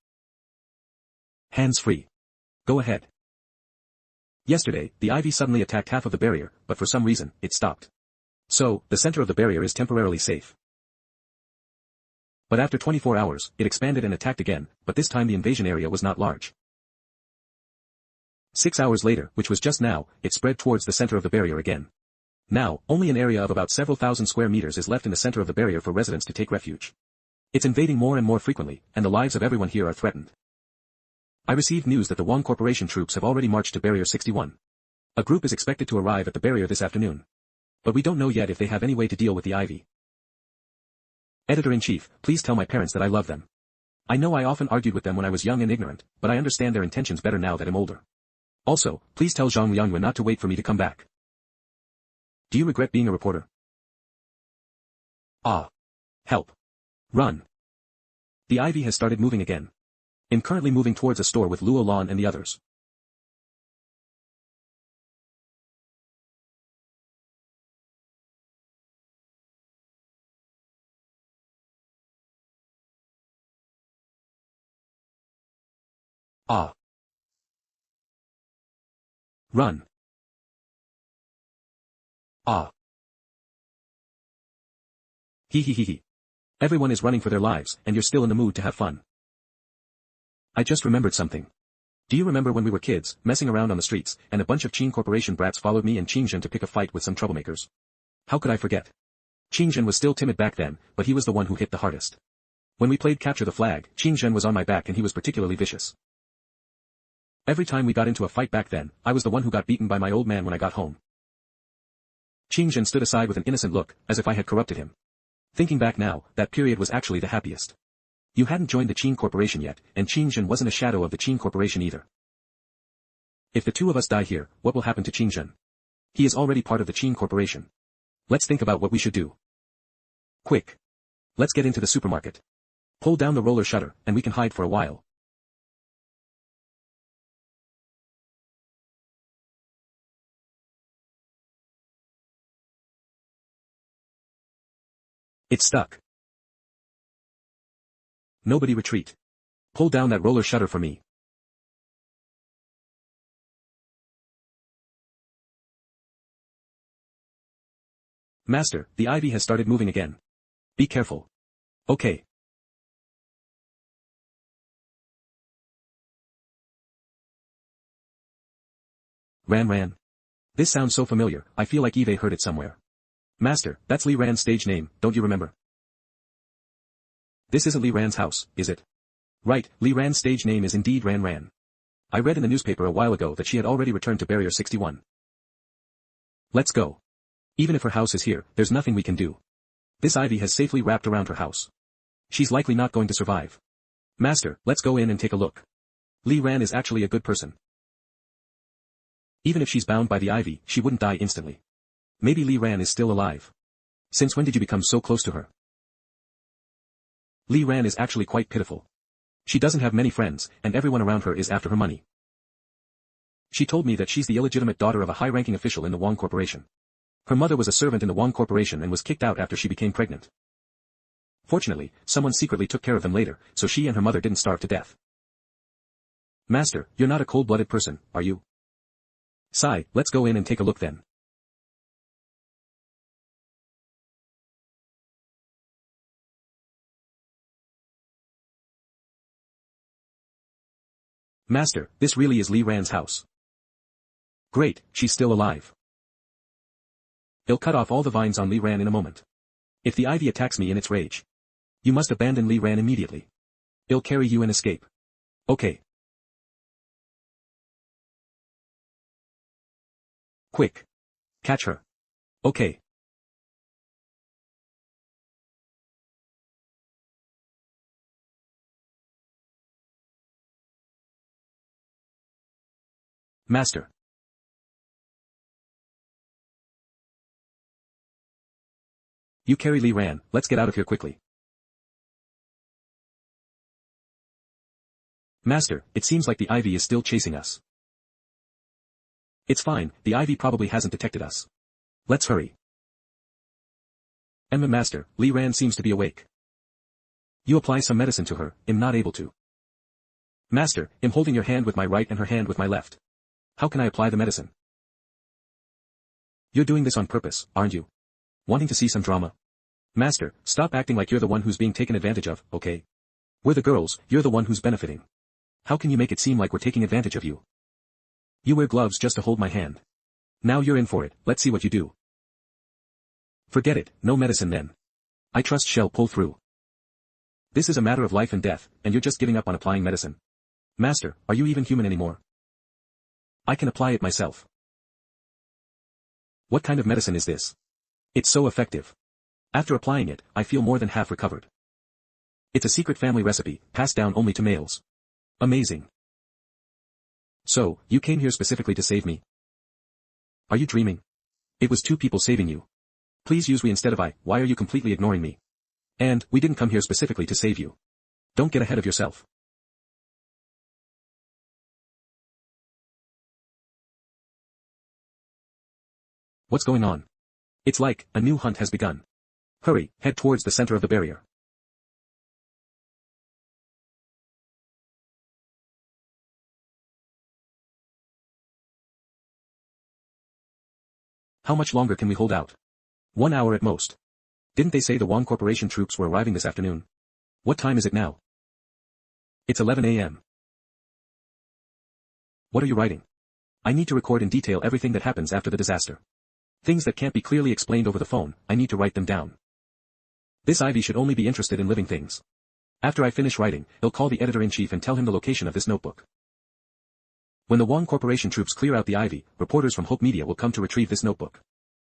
Hands free. Go ahead. Yesterday, the ivy suddenly attacked half of the barrier, but for some reason, it stopped. So, the center of the barrier is temporarily safe. But after 24 hours, it expanded and attacked again, but this time the invasion area was not large. 6 hours later, which was just now, it spread towards the center of the barrier again. Now, only an area of about several thousand square meters is left in the center of the barrier for residents to take refuge. It's invading more and more frequently, and the lives of everyone here are threatened. I received news that the Wong Corporation troops have already marched to Barrier 61. A group is expected to arrive at the barrier this afternoon. But we don't know yet if they have any way to deal with the ivy. Editor-in-Chief, please tell my parents that I love them. I know I often argued with them when I was young and ignorant, but I understand their intentions better now that I'm older. Also, please tell Zhang Liangyue not to wait for me to come back. Do you regret being a reporter? Ah. Help. Run. The ivy has started moving again. I'm currently moving towards a store with Luo Lan and the others. Ah. Run. Ah. Hee hee hee hee. Everyone is running for their lives, and you're still in the mood to have fun. I just remembered something. Do you remember when we were kids, messing around on the streets, and a bunch of Qing Corporation brats followed me and Qingzhen to pick a fight with some troublemakers? How could I forget? Qingzhen was still timid back then, but he was the one who hit the hardest. When we played Capture the Flag, Qingzhen was on my back and he was particularly vicious. Every time we got into a fight back then, I was the one who got beaten by my old man when I got home. Qingzhen stood aside with an innocent look, as if I had corrupted him. Thinking back now, that period was actually the happiest. You hadn't joined the Qing Corporation yet, and Qingzhen wasn't a shadow of the Qing Corporation either. If the two of us die here, what will happen to Qingzhen? He is already part of the Qing Corporation. Let's think about what we should do. Quick. Let's get into the supermarket. Pull down the roller shutter, and we can hide for a while. It's stuck. Nobody retreat. Pull down that roller shutter for me. Master, the ivy has started moving again. Be careful. Okay. Ran. This sounds so familiar, I feel like Eve heard it somewhere. Master, that's Li Ran's stage name, don't you remember? This isn't Li Ran's house, is it? Right, Li Ran's stage name is indeed Ran. I read in the newspaper a while ago that she had already returned to Barrier 61. Let's go. Even if her house is here, there's nothing we can do. This ivy has safely wrapped around her house. She's likely not going to survive. Master, let's go in and take a look. Li Ran is actually a good person. Even if she's bound by the ivy, she wouldn't die instantly. Maybe Li Ran is still alive. Since when did you become so close to her? Li Ran is actually quite pitiful. She doesn't have many friends, and everyone around her is after her money. She told me that she's the illegitimate daughter of a high-ranking official in the Wang Corporation. Her mother was a servant in the Wang Corporation and was kicked out after she became pregnant. Fortunately, someone secretly took care of them later, so she and her mother didn't starve to death. Master, you're not a cold-blooded person, are you? Sai, let's go in and take a look then. Master, this really is Li Ran's house. Great, she's still alive. I'll cut off all the vines on Li Ran in a moment. If the ivy attacks me in its rage, you must abandon Li Ran immediately. I'll carry you and escape. Okay. Quick. Catch her. Okay. Master. You carry Li Ran, let's get out of here quickly. Master, it seems like the ivy is still chasing us. It's fine, the ivy probably hasn't detected us. Let's hurry. Master, Li Ran seems to be awake. You apply some medicine to her, I'm not able to. Master, I'm holding your hand with my right and her hand with my left. How can I apply the medicine? You're doing this on purpose, aren't you? Wanting to see some drama? Master, stop acting like you're the one who's being taken advantage of, okay? We're the girls, you're the one who's benefiting. How can you make it seem like we're taking advantage of you? You wear gloves just to hold my hand. Now you're in for it, let's see what you do. Forget it, no medicine then. I trust she'll pull through. This is a matter of life and death, and you're just giving up on applying medicine. Master, are you even human anymore? I can apply it myself. What kind of medicine is this? It's so effective. After applying it, I feel more than half recovered. It's a secret family recipe, passed down only to males. Amazing. So, you came here specifically to save me? Are you dreaming? It was two people saving you. Please use we instead of I, why are you completely ignoring me? And, we didn't come here specifically to save you. Don't get ahead of yourself. What's going on? It's like, a new hunt has begun. Hurry, head towards the center of the barrier. How much longer can we hold out? 1 hour at most. Didn't they say the Wang Corporation troops were arriving this afternoon? What time is it now? It's 11 a.m. What are you writing? I need to record in detail everything that happens after the disaster. Things that can't be clearly explained over the phone, I need to write them down. This Ivy should only be interested in living things. After I finish writing, I'll call the editor-in-chief and tell him the location of this notebook. When the Wang Corporation troops clear out the Ivy, reporters from Hope Media will come to retrieve this notebook.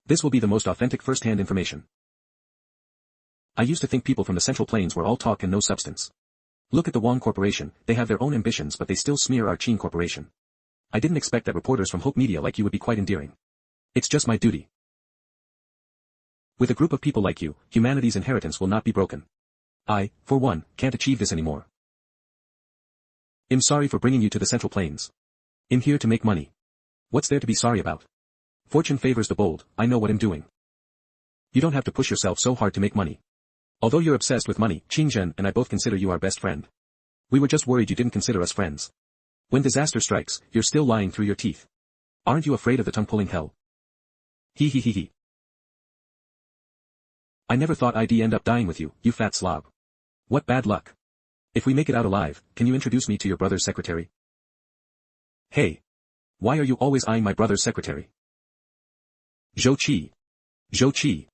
This will be the most authentic first-hand information. I used to think people from the Central Plains were all talk and no substance. Look at the Wang Corporation, they have their own ambitions but they still smear our Qin Corporation. I didn't expect that reporters from Hope Media like you would be quite endearing. It's just my duty. With a group of people like you, humanity's inheritance will not be broken. I, for one, can't achieve this anymore. I'm sorry for bringing you to the Central Plains. I'm here to make money. What's there to be sorry about? Fortune favors the bold, I know what I'm doing. You don't have to push yourself so hard to make money. Although you're obsessed with money, Qingzhen and I both consider you our best friend. We were just worried you didn't consider us friends. When disaster strikes, you're still lying through your teeth. Aren't you afraid of the tongue-pulling hell? He he he he. I never thought I'd end up dying with you, you fat slob. What bad luck. If we make it out alive, can you introduce me to your brother's secretary? Hey. Why are you always eyeing my brother's secretary? Zhou Qi. Zhou Qi.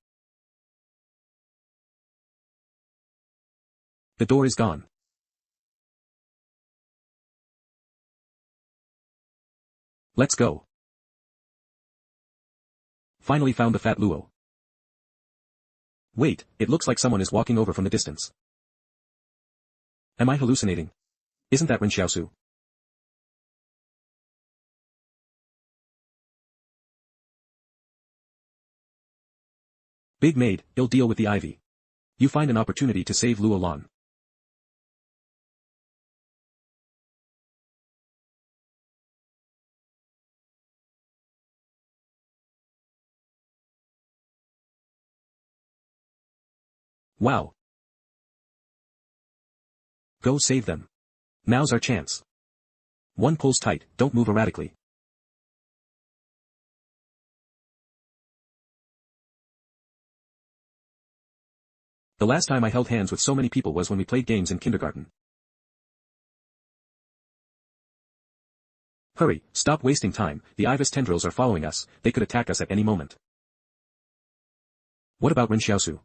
The door is gone. Let's go. Finally found the fat Luo. Wait, it looks like someone is walking over from the distance. Am I hallucinating? Isn't that Ren Xiaosu? Big maid, ill deal with the ivy. You find an opportunity to save Luo Lan. Wow. Go save them. Now's our chance. One pulls tight, don't move erratically. The last time I held hands with so many people was when we played games in kindergarten. Hurry, stop wasting time, the Ibis tendrils are following us, they could attack us at any moment. What about Ren Xiaosu?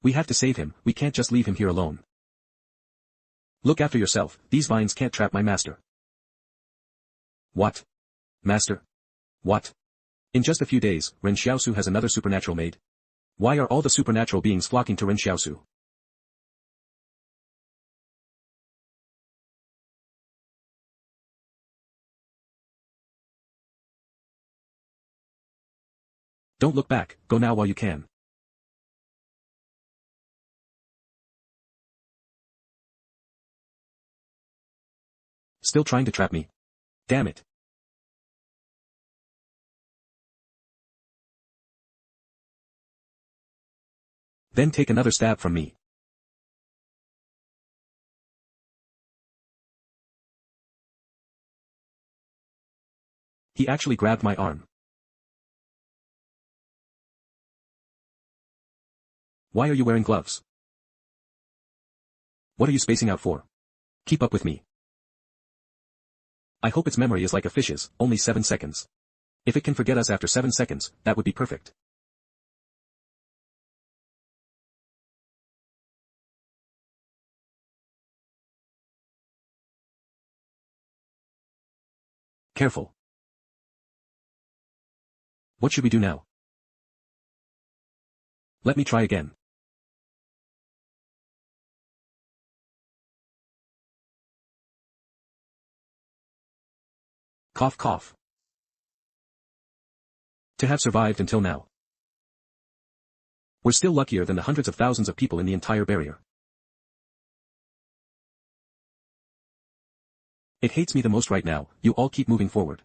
We have to save him, we can't just leave him here alone. Look after yourself, these vines can't trap my master. What? Master? What? In just a few days, Ren Xiaosu has another supernatural maid. Why are all the supernatural beings flocking to Ren Xiaosu? Don't look back, go now while you can. Still trying to trap me. Damn it. Then take another stab from me. He actually grabbed my arm. Why are you wearing gloves? What are you spacing out for? Keep up with me. I hope its memory is like a fish's, only 7 seconds. If it can forget us after 7 seconds, that would be perfect. Careful. What should we do now? Let me try again. Cough cough. To have survived until now. We're still luckier than the hundreds of thousands of people in the entire barrier. It hates me the most right now, you all keep moving forward.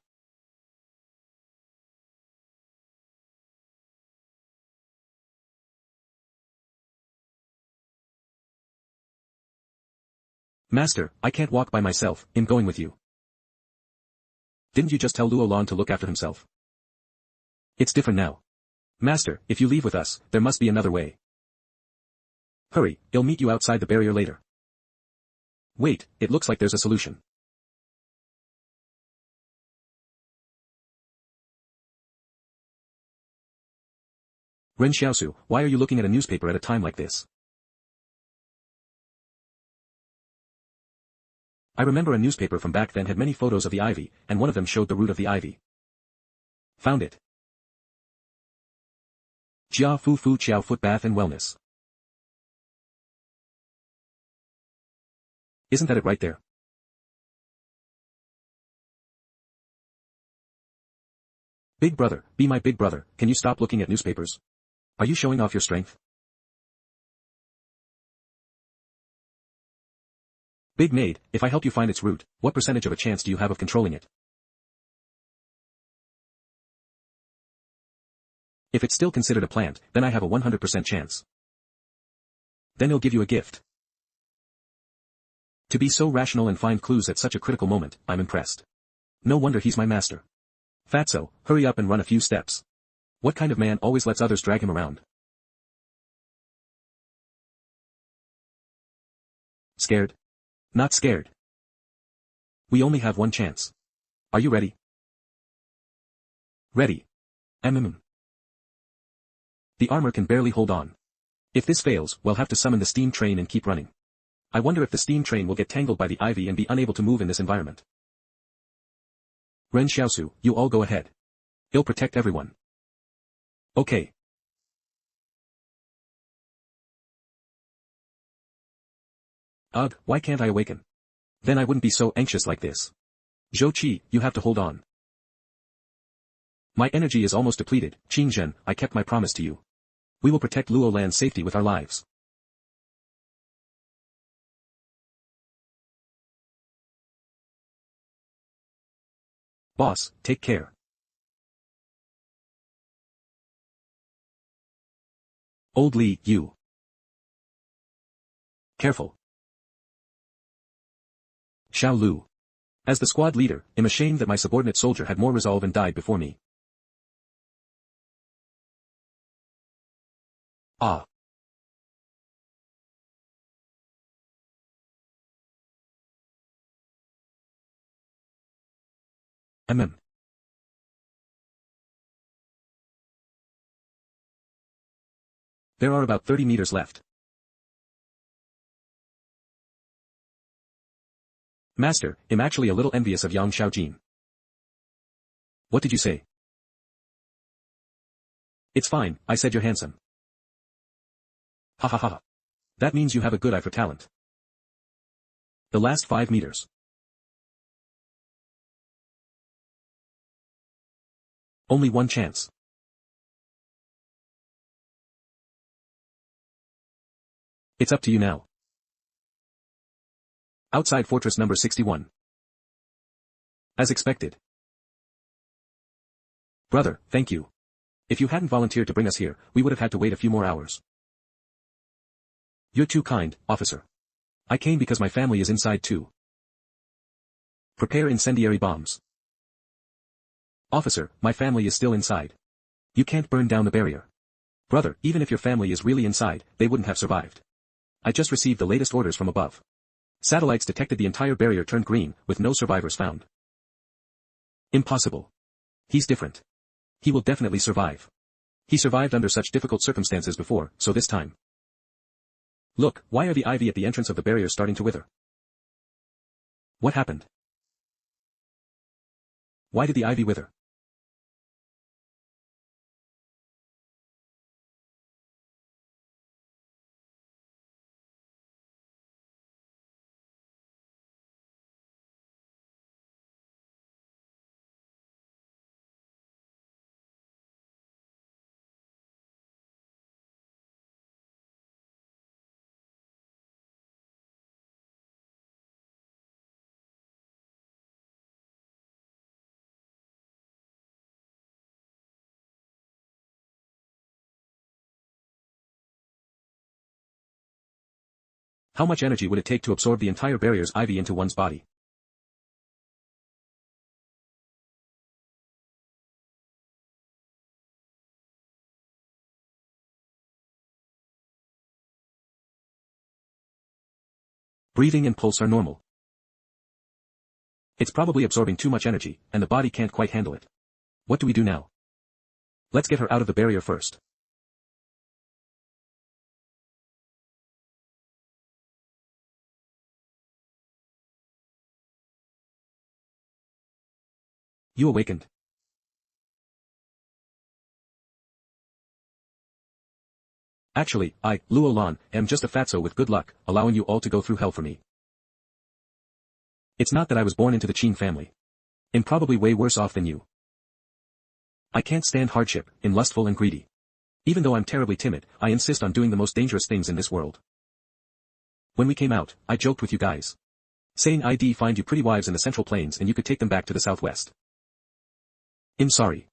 Master, I can't walk by myself, I'm going with you. Didn't you just tell Luo Lan to look after himself? It's different now. Master, if you leave with us, there must be another way. Hurry, I'll meet you outside the barrier later. Wait, it looks like there's a solution. Ren Xiaosu, why are you looking at a newspaper at a time like this? I remember a newspaper from back then had many photos of the ivy, and one of them showed the root of the ivy. Found it. Jia Fu Fu Chiao Foot Bath and Wellness. Isn't that it right there? Big brother, be my big brother, can you stop looking at newspapers? Are you showing off your strength? Big maid, if I help you find its root, what percentage of a chance do you have of controlling it? If it's still considered a plant, then I have a 100% chance. Then he'll give you a gift. To be so rational and find clues at such a critical moment, I'm impressed. No wonder he's my master. Fatso, hurry up and run a few steps. What kind of man always lets others drag him around? Scared? Not scared. We only have one chance. Are you ready? Ready. The armor can barely hold on. If this fails, we'll have to summon the steam train and keep running. I wonder if the steam train will get tangled by the ivy and be unable to move in this environment. Ren Xiaosu, you all go ahead. I'll protect everyone. Okay. Ugh, why can't I awaken? Then I wouldn't be so anxious like this. Zhou Qi, you have to hold on. My energy is almost depleted, Qing Zhen, I kept my promise to you. We will protect Luo Lan's safety with our lives. Boss, take care. Old Li, you. Careful. Xiao Lu. As the squad leader, I'm ashamed that my subordinate soldier had more resolve and died before me. Ah. There are about 30 meters left. Master, I'm actually a little envious of Yang Xiaojin. What did you say? It's fine, I said you're handsome. Ha ha ha. That means you have a good eye for talent. The last 5 meters. Only one chance. It's up to you now. Outside fortress number 61. As expected. Brother, thank you. If you hadn't volunteered to bring us here, we would have had to wait a few more hours. You're too kind, officer. I came because my family is inside too. Prepare incendiary bombs. Officer, my family is still inside. You can't burn down the barrier. Brother, even if your family is really inside, they wouldn't have survived. I just received the latest orders from above. Satellites detected the entire barrier turned green, with no survivors found. Impossible. He's different. He will definitely survive. He survived under such difficult circumstances before, so this time. Look, why are the ivy at the entrance of the barrier starting to wither? What happened? Why did the ivy wither? How much energy would it take to absorb the entire barrier's ivy into one's body? Breathing and pulse are normal. It's probably absorbing too much energy, and the body can't quite handle it. What do we do now? Let's get her out of the barrier first. You awakened. Actually, I, Luo Lan, am just a fatso with good luck, allowing you all to go through hell for me. It's not that I was born into the Qin family. I'm probably way worse off than you. I can't stand hardship, I'm lustful and greedy. Even though I'm terribly timid, I insist on doing the most dangerous things in this world. When we came out, I joked with you guys. Saying I'd find you pretty wives in the Central Plains and you could take them back to the Southwest. I'm sorry.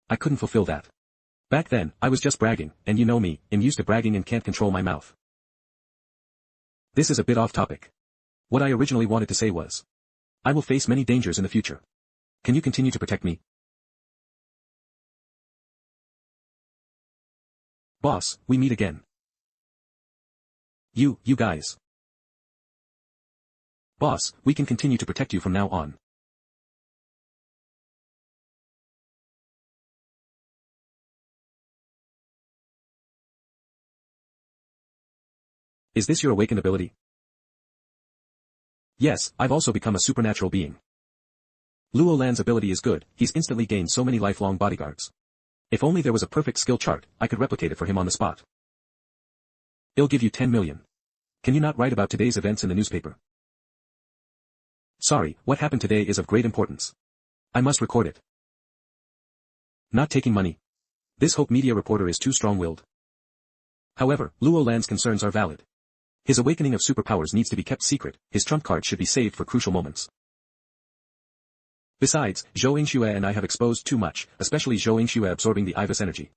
I couldn't fulfill that. Back then, I was just bragging, and you know me, I'm used to bragging and can't control my mouth. This is a bit off topic. What I originally wanted to say was, I will face many dangers in the future. Can you continue to protect me? Boss, we meet again. You guys. Boss, we can continue to protect you from now on. Is this your awakened ability? Yes, I've also become a supernatural being. Luo Lan's ability is good, he's instantly gained so many lifelong bodyguards. If only there was a perfect skill chart, I could replicate it for him on the spot. It'll give you 10 million. Can you not write about today's events in the newspaper? Sorry, what happened today is of great importance. I must record it. Not taking money. This Hope Media reporter is too strong-willed. However, Luo Lan's concerns are valid. His awakening of superpowers needs to be kept secret, his trump card should be saved for crucial moments. Besides, Zhou Yingxue and I have exposed too much, especially Zhou Yingxue absorbing the IVAS energy.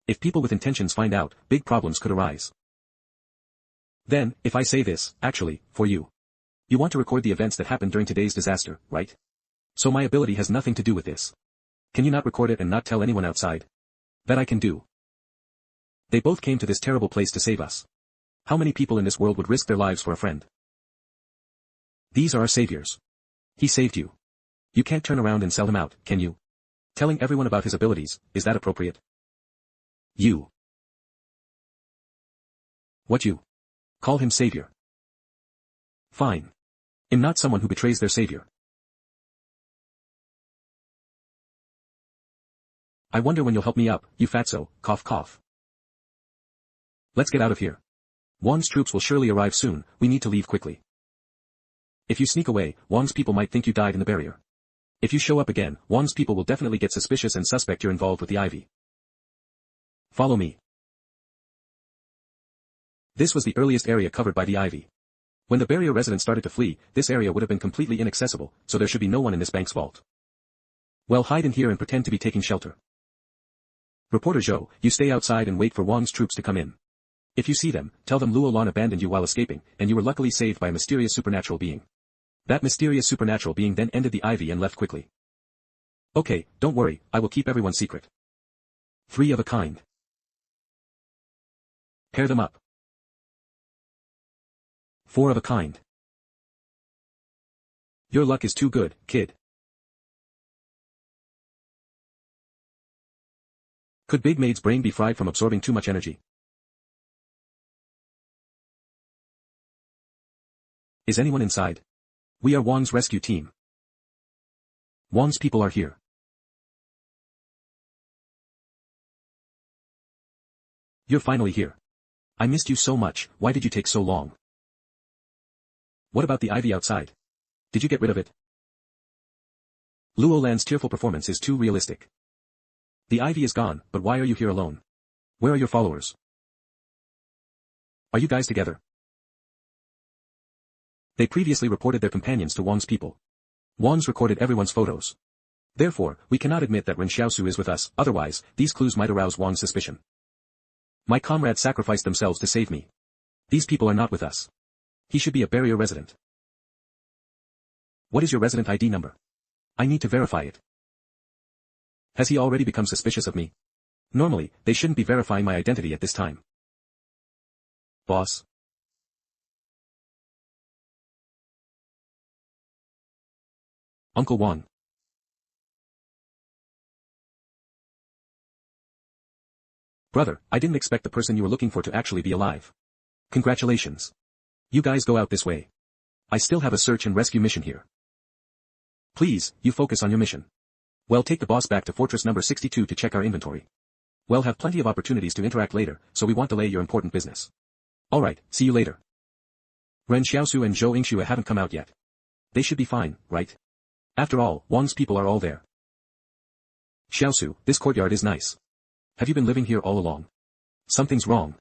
If people with intentions find out, big problems could arise. Then, if I say this, actually, for you. You want to record the events that happened during today's disaster, right? So my ability has nothing to do with this. Can you not record it and not tell anyone outside? That I can do. They both came to this terrible place to save us. How many people in this world would risk their lives for a friend? These are our saviors. He saved you. You can't turn around and sell him out, can you? Telling everyone about his abilities, is that appropriate? You. What you? Call him savior. Fine. I'm not someone who betrays their savior. I wonder when you'll help me up, you fatso, cough cough. Let's get out of here. Wang's troops will surely arrive soon, we need to leave quickly. If you sneak away, Wang's people might think you died in the barrier. If you show up again, Wang's people will definitely get suspicious and suspect you're involved with the ivy. Follow me. This was the earliest area covered by the ivy. When the barrier residents started to flee, this area would have been completely inaccessible, so there should be no one in this bank's vault. Well, hide in here and pretend to be taking shelter. Reporter Zhou, you stay outside and wait for Wang's troops to come in. If you see them, tell them Luo Lan abandoned you while escaping, and you were luckily saved by a mysterious supernatural being. That mysterious supernatural being then ended the ivy and left quickly. Okay, don't worry, I will keep everyone secret. 3 of a kind. Pair them up. 4 of a kind. Your luck is too good, kid. Could Big Maid's brain be fried from absorbing too much energy? Is anyone inside? We are Wang's rescue team. Wang's people are here. You're finally here. I missed you so much, why did you take so long? What about the ivy outside? Did you get rid of it? Luo Lan's tearful performance is too realistic. The ivy is gone, but why are you here alone? Where are your followers? Are you guys together? They previously reported their companions to Wang's people. Wang's recorded everyone's photos. Therefore, we cannot admit that Ren Xiaosu is with us, otherwise, these clues might arouse Wang's suspicion. My comrades sacrificed themselves to save me. These people are not with us. He should be a barrier resident. What is your resident ID number? I need to verify it. Has he already become suspicious of me? Normally, they shouldn't be verifying my identity at this time. Boss. Uncle Wang. Brother, I didn't expect the person you were looking for to actually be alive. Congratulations. You guys go out this way. I still have a search and rescue mission here. Please, you focus on your mission. Well, take the boss back to fortress number 62 to check our inventory. We'll have plenty of opportunities to interact later, so we won't delay your important business. Alright, see you later. Ren Xiaosu and Zhou Yingxue haven't come out yet. They should be fine, right? After all, Wang's people are all there. Xiaosu, this courtyard is nice. Have you been living here all along? Something's wrong.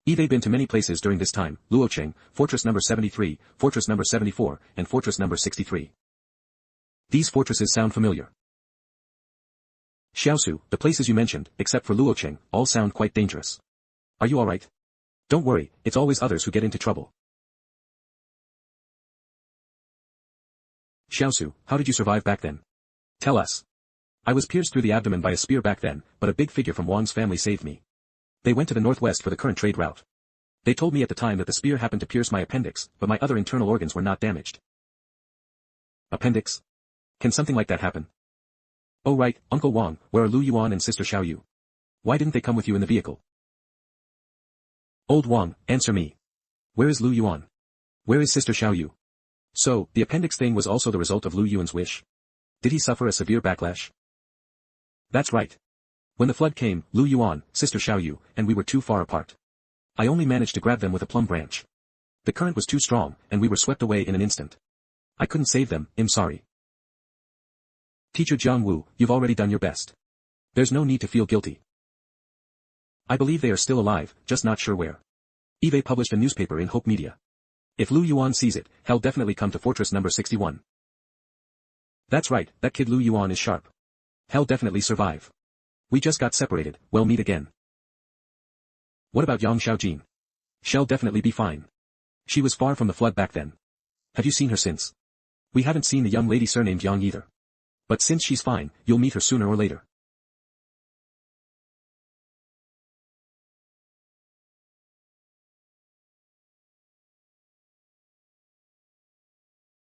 They've been to many places during this time, Luocheng, fortress number 73, fortress number 74, and fortress number 63. These fortresses sound familiar. Xiaosu, the places you mentioned, except for Luocheng, all sound quite dangerous. Are you alright? Don't worry, it's always others who get into trouble. Xiaosu, how did you survive back then? Tell us. I was pierced through the abdomen by a spear back then, but a big figure from Wang's family saved me. They went to the northwest for the current trade route. They told me at the time that the spear happened to pierce my appendix, but my other internal organs were not damaged. Appendix? Can something like that happen? Oh right, Uncle Wang, where are Lu Yuan and Sister Xiaoyu? Why didn't they come with you in the vehicle? Old Wang, answer me. Where is Lu Yuan? Where is Sister Xiaoyu? So, the appendix thing was also the result of Lu Yuan's wish? Did he suffer a severe backlash? That's right. When the flood came, Lu Yuan, Sister Xiaoyu, and we were too far apart. I only managed to grab them with a plum branch. The current was too strong, and we were swept away in an instant. I couldn't save them, I'm sorry. Teacher Jiang Wu, you've already done your best. There's no need to feel guilty. I believe they are still alive, just not sure where. Eve published a newspaper in Hope Media. If Lu Yuan sees it, he'll definitely come to fortress number 61. That's right, that kid Lu Yuan is sharp. He'll definitely survive. We just got separated, we'll meet again. What about Yang Xiaojin? She'll definitely be fine. She was far from the flood back then. Have you seen her since? We haven't seen the young lady surnamed Yang either. But since she's fine, you'll meet her sooner or later.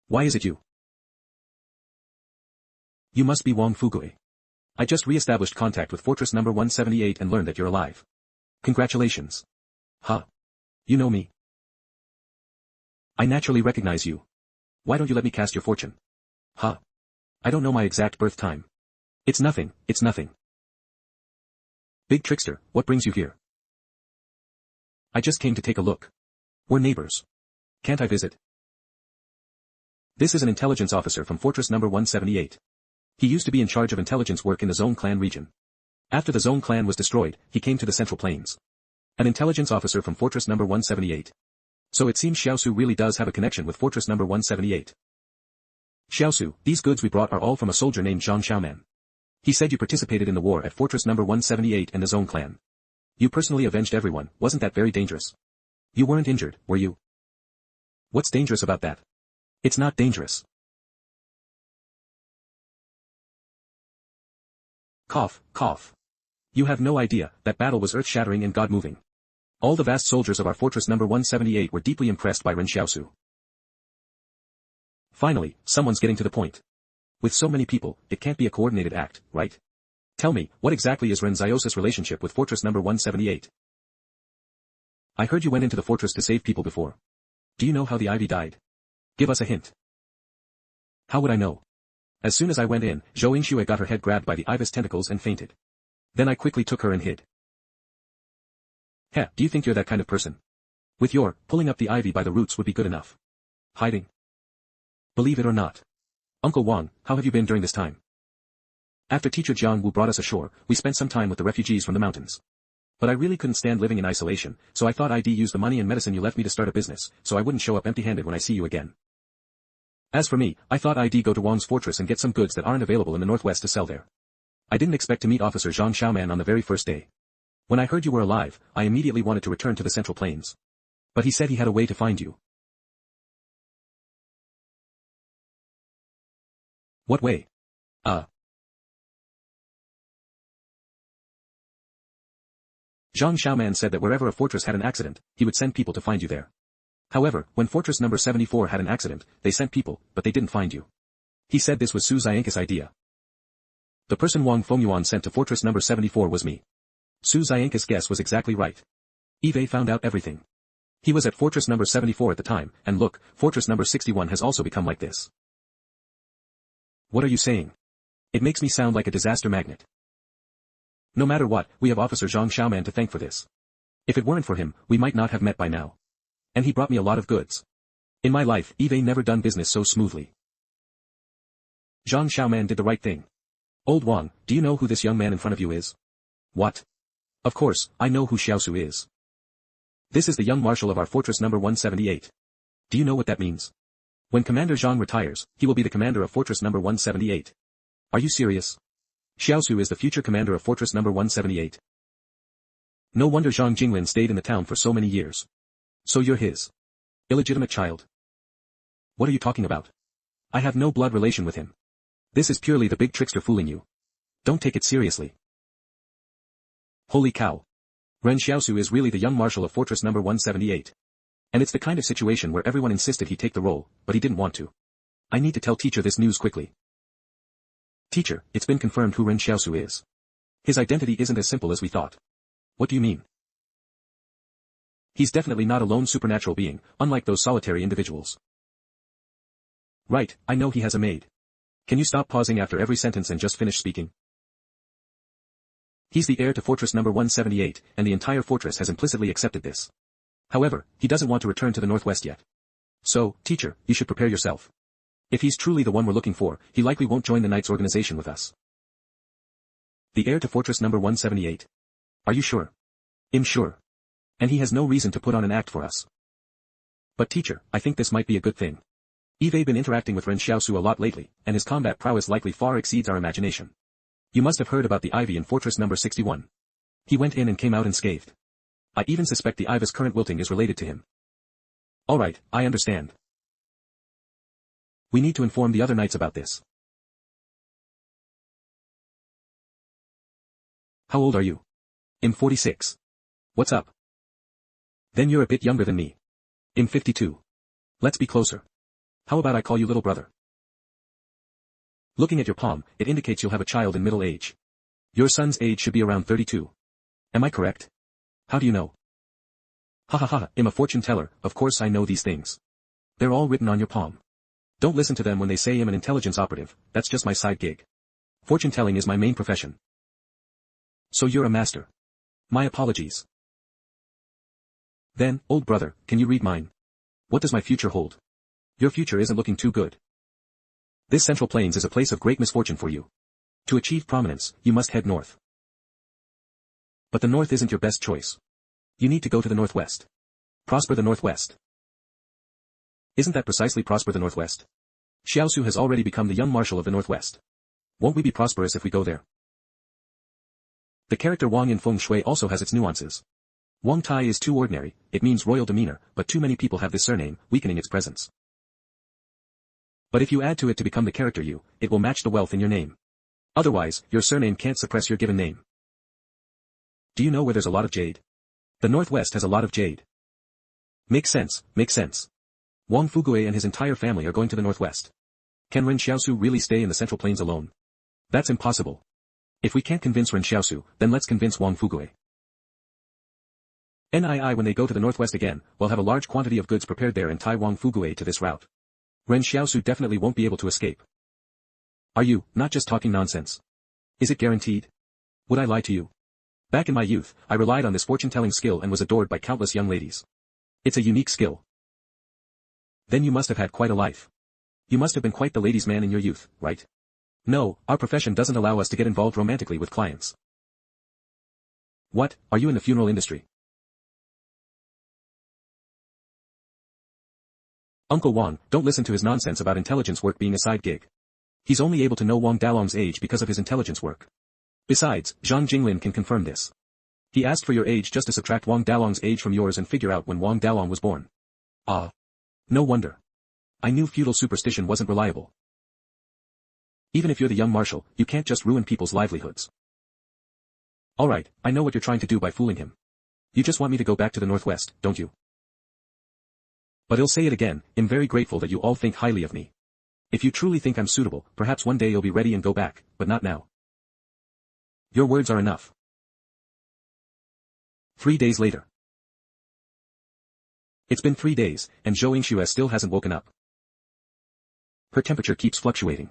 Why is it you? You must be Wang Fugui. I just re-established contact with fortress number 178 and learned that you're alive. Congratulations. Huh. You know me. I naturally recognize you. Why don't you let me cast your fortune? Huh. I don't know my exact birth time. It's nothing, it's nothing. Big trickster, what brings you here? I just came to take a look. We're neighbors. Can't I visit? This is an intelligence officer from fortress number 178. He used to be in charge of intelligence work in the Zone Clan region. After the Zone Clan was destroyed, he came to the Central Plains. An intelligence officer from fortress number 178. So it seems Xiaosu really does have a connection with fortress number 178. Xiaosu, these goods we brought are all from a soldier named Zhang Xiaoman. He said you participated in the war at fortress number 178 and the Zone Clan. You personally avenged everyone, wasn't that very dangerous? You weren't injured, were you? What's dangerous about that? It's not dangerous. Cough, cough. You have no idea, that battle was earth-shattering and God-moving. All the vast soldiers of our fortress number 178 were deeply impressed by Ren Xiaosu. Finally, someone's getting to the point. With so many people, it can't be a coordinated act, right? Tell me, what exactly is Ren Xiaosu's relationship with fortress number 178? I heard you went into the fortress to save people before. Do you know how the ivy died? Give us a hint. How would I know? As soon as I went in, Zhou Yingxue got her head grabbed by the ibis tentacles and fainted. Then I quickly took her and hid. Heh, do you think you're that kind of person? With your, pulling up the ivy by the roots would be good enough. Hiding. Believe it or not. Uncle Wang, how have you been during this time? After teacher Jiang Wu brought us ashore, we spent some time with the refugees from the mountains. But I really couldn't stand living in isolation, so I thought I'd use the money and medicine you left me to start a business, so I wouldn't show up empty-handed when I see you again. As for me, I thought I'd go to Wang's fortress and get some goods that aren't available in the northwest to sell there. I didn't expect to meet Officer Zhang Xiaoman on the very first day. When I heard you were alive, I immediately wanted to return to the Central Plains. But he said he had a way to find you. What way? Zhang Xiaoman said that wherever a fortress had an accident, he would send people to find you there. However, when fortress number 74 had an accident, they sent people, but they didn't find you. He said this was Su Xianca's idea. The person Wang Fengyuan sent to fortress number 74 was me. Su Xianca's guess was exactly right. Eve found out everything. He was at fortress number 74 at the time, and look, fortress number 61 has also become like this. What are you saying? It makes me sound like a disaster magnet. No matter what, we have Officer Zhang Xiaoman to thank for this. If it weren't for him, we might not have met by now. And he brought me a lot of goods. In my life, Eve never done business so smoothly. Zhang Xiaoman did the right thing. Old Wang, do you know who this young man in front of you is? What? Of course, I know who Xiaosu is. This is the young marshal of our fortress number 178. Do you know what that means? When Commander Zhang retires, he will be the commander of fortress number 178. Are you serious? Xiaosu is the future commander of fortress number 178. No wonder Zhang Jinglin stayed in the town for so many years. So you're his illegitimate child? What are you talking about? I have no blood relation with him. This is purely the big trickster fooling you. Don't take it seriously. Holy cow. Ren Xiaosu is really the young marshal of fortress number 178. And it's the kind of situation where everyone insisted he take the role, but he didn't want to. I need to tell teacher this news quickly. Teacher, it's been confirmed who Ren Xiaosu is. His identity isn't as simple as we thought. What do you mean? He's definitely not a lone supernatural being, unlike those solitary individuals. Right, I know he has a maid. Can you stop pausing after every sentence and just finish speaking? He's the heir to fortress number 178, and the entire fortress has implicitly accepted this. However, he doesn't want to return to the northwest yet. So, teacher, you should prepare yourself. If he's truly the one we're looking for, he likely won't join the Knights organization with us. The heir to fortress number 178. Are you sure? I'm sure. And he has no reason to put on an act for us. But teacher, I think this might be a good thing. You've been interacting with Ren Xiaosu a lot lately, and his combat prowess likely far exceeds our imagination. You must have heard about the ivy in fortress number 61. He went in and came out unscathed. I even suspect the ivy's current wilting is related to him. Alright, I understand. We need to inform the other knights about this. How old are you? I'm 46. What's up? Then you're a bit younger than me. I'm 52. Let's be closer. How about I call you little brother? Looking at your palm, it indicates you'll have a child in middle age. Your son's age should be around 32. Am I correct? How do you know? Ha ha ha, I'm a fortune teller, of course I know these things. They're all written on your palm. Don't listen to them when they say I'm an intelligence operative, that's just my side gig. Fortune telling is my main profession. So you're a master. My apologies. Then, old brother, can you read mine? What does my future hold? Your future isn't looking too good. This Central Plains is a place of great misfortune for you. To achieve prominence, you must head north. But the north isn't your best choice. You need to go to the northwest. Prosper the northwest. Isn't that precisely prosper the northwest? Xiaosu has already become the young marshal of the northwest. Won't we be prosperous if we go there? The character Wang in Feng Shui also has its nuances. Wang Tai is too ordinary, it means royal demeanor, but too many people have this surname, weakening its presence. But if you add to it to become the character you, it will match the wealth in your name. Otherwise, your surname can't suppress your given name. Do you know where there's a lot of jade? The northwest has a lot of jade. Makes sense, makes sense. Wang Fugue and his entire family are going to the northwest. Can Ren Xiaosu really stay in the Central Plains alone? That's impossible. If we can't convince Ren Xiaosu, then let's convince Wang Fugue. When they go to the northwest again, we'll have a large quantity of goods prepared there and tie Wang Fugue to this route. Ren Xiaosu definitely won't be able to escape. Are you, not just talking nonsense? Is it guaranteed? Would I lie to you? Back in my youth, I relied on this fortune-telling skill and was adored by countless young ladies. It's a unique skill. Then you must have had quite a life. You must have been quite the ladies' man in your youth, right? No, our profession doesn't allow us to get involved romantically with clients. What, are you in the funeral industry? Uncle Wang, don't listen to his nonsense about intelligence work being a side gig. He's only able to know Wang Dalong's age because of his intelligence work. Besides, Zhang Jinglin can confirm this. He asked for your age just to subtract Wang Dalong's age from yours and figure out when Wang Dalong was born. Ah. No wonder. I knew feudal superstition wasn't reliable. Even if you're the young marshal, you can't just ruin people's livelihoods. Alright, I know what you're trying to do by fooling him. You just want me to go back to the northwest, don't you? But I'll say it again, I'm very grateful that you all think highly of me. If you truly think I'm suitable, perhaps one day you'll be ready and go back, but not now. Your words are enough. 3 days later. It's been 3 days, and Zhou Yingxue still hasn't woken up. Her temperature keeps fluctuating.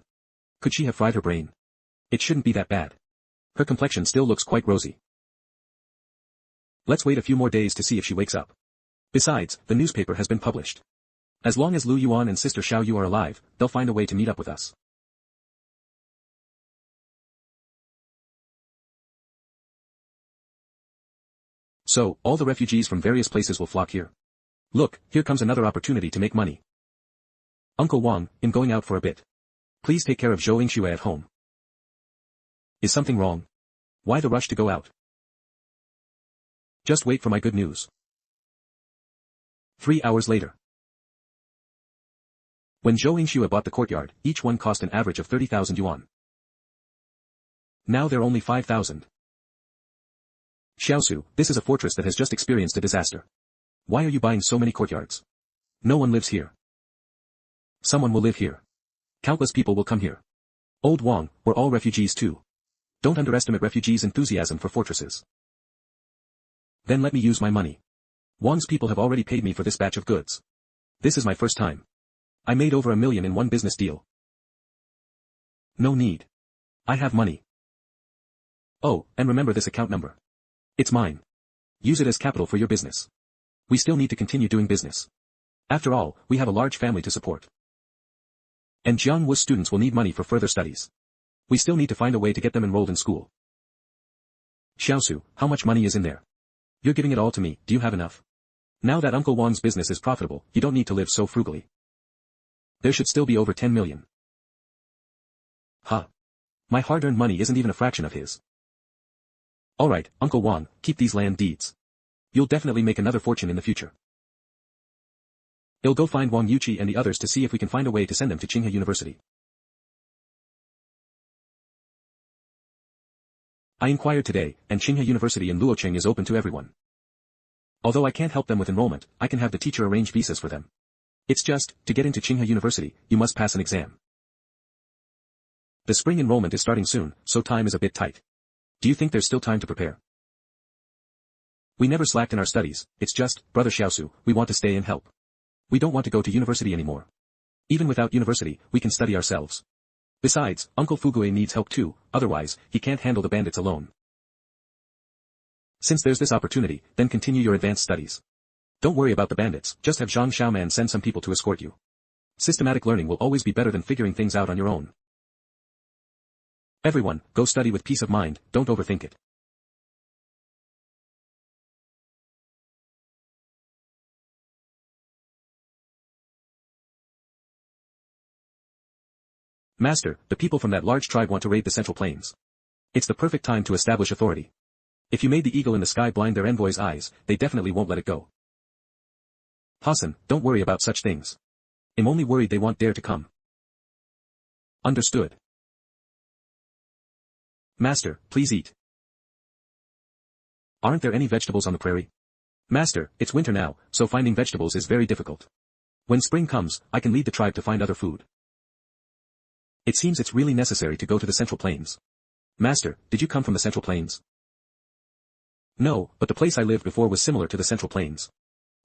Could she have fried her brain? It shouldn't be that bad. Her complexion still looks quite rosy. Let's wait a few more days to see if she wakes up. Besides, the newspaper has been published. As long as Lu Yuan and Sister Xiao Yu are alive, they'll find a way to meet up with us. So, all the refugees from various places will flock here. Look, here comes another opportunity to make money. Uncle Wang, I'm going out for a bit. Please take care of Zhou Yingxue at home. Is something wrong? Why the rush to go out? Just wait for my good news. 3 hours later. When Zhou Yingxue bought the courtyard, each one cost an average of 30,000 yuan. Now they're only 5,000. Xiaosu, this is a fortress that has just experienced a disaster. Why are you buying so many courtyards? No one lives here. Someone will live here. Countless people will come here. Old Wang, we're all refugees too. Don't underestimate refugees' enthusiasm for fortresses. Then let me use my money. Wang's people have already paid me for this batch of goods. This is my first time. I made over 1 million in one business deal. No need. I have money. Oh, and remember this account number. It's mine. Use it as capital for your business. We still need to continue doing business. After all, we have a large family to support. And Jiangwu students will need money for further studies. We still need to find a way to get them enrolled in school. Xiaosu, how much money is in there? You're giving it all to me, do you have enough? Now that Uncle Wang's business is profitable, you don't need to live so frugally. There should still be over 10 million. Huh. My hard-earned money isn't even a fraction of his. Alright, Uncle Wang, keep these land deeds. You'll definitely make another fortune in the future. I'll go find Wang Yuqi and the others to see if we can find a way to send them to Tsinghua University. I inquired today, and Tsinghua University in Luocheng is open to everyone. Although I can't help them with enrollment, I can have the teacher arrange visas for them. It's just, to get into Tsinghua University, you must pass an exam. The spring enrollment is starting soon, so time is a bit tight. Do you think there's still time to prepare? We never slacked in our studies, it's just, Brother Xiaosu, we want to stay and help. We don't want to go to university anymore. Even without university, we can study ourselves. Besides, Uncle Fugue needs help too, otherwise, he can't handle the bandits alone. Since there's this opportunity, then continue your advanced studies. Don't worry about the bandits, just have Zhang Xiaoman send some people to escort you. Systematic learning will always be better than figuring things out on your own. Everyone, go study with peace of mind, don't overthink it. Master, the people from that large tribe want to raid the Central Plains. It's the perfect time to establish authority. If you made the eagle in the sky blind their envoys' eyes, they definitely won't let it go. Hassan, don't worry about such things. I'm only worried they won't dare to come. Understood. Master, please eat. Aren't there any vegetables on the prairie? Master, it's winter now, so finding vegetables is very difficult. When spring comes, I can lead the tribe to find other food. It seems it's really necessary to go to the Central Plains. Master, did you come from the Central Plains? No, but the place I lived before was similar to the Central Plains.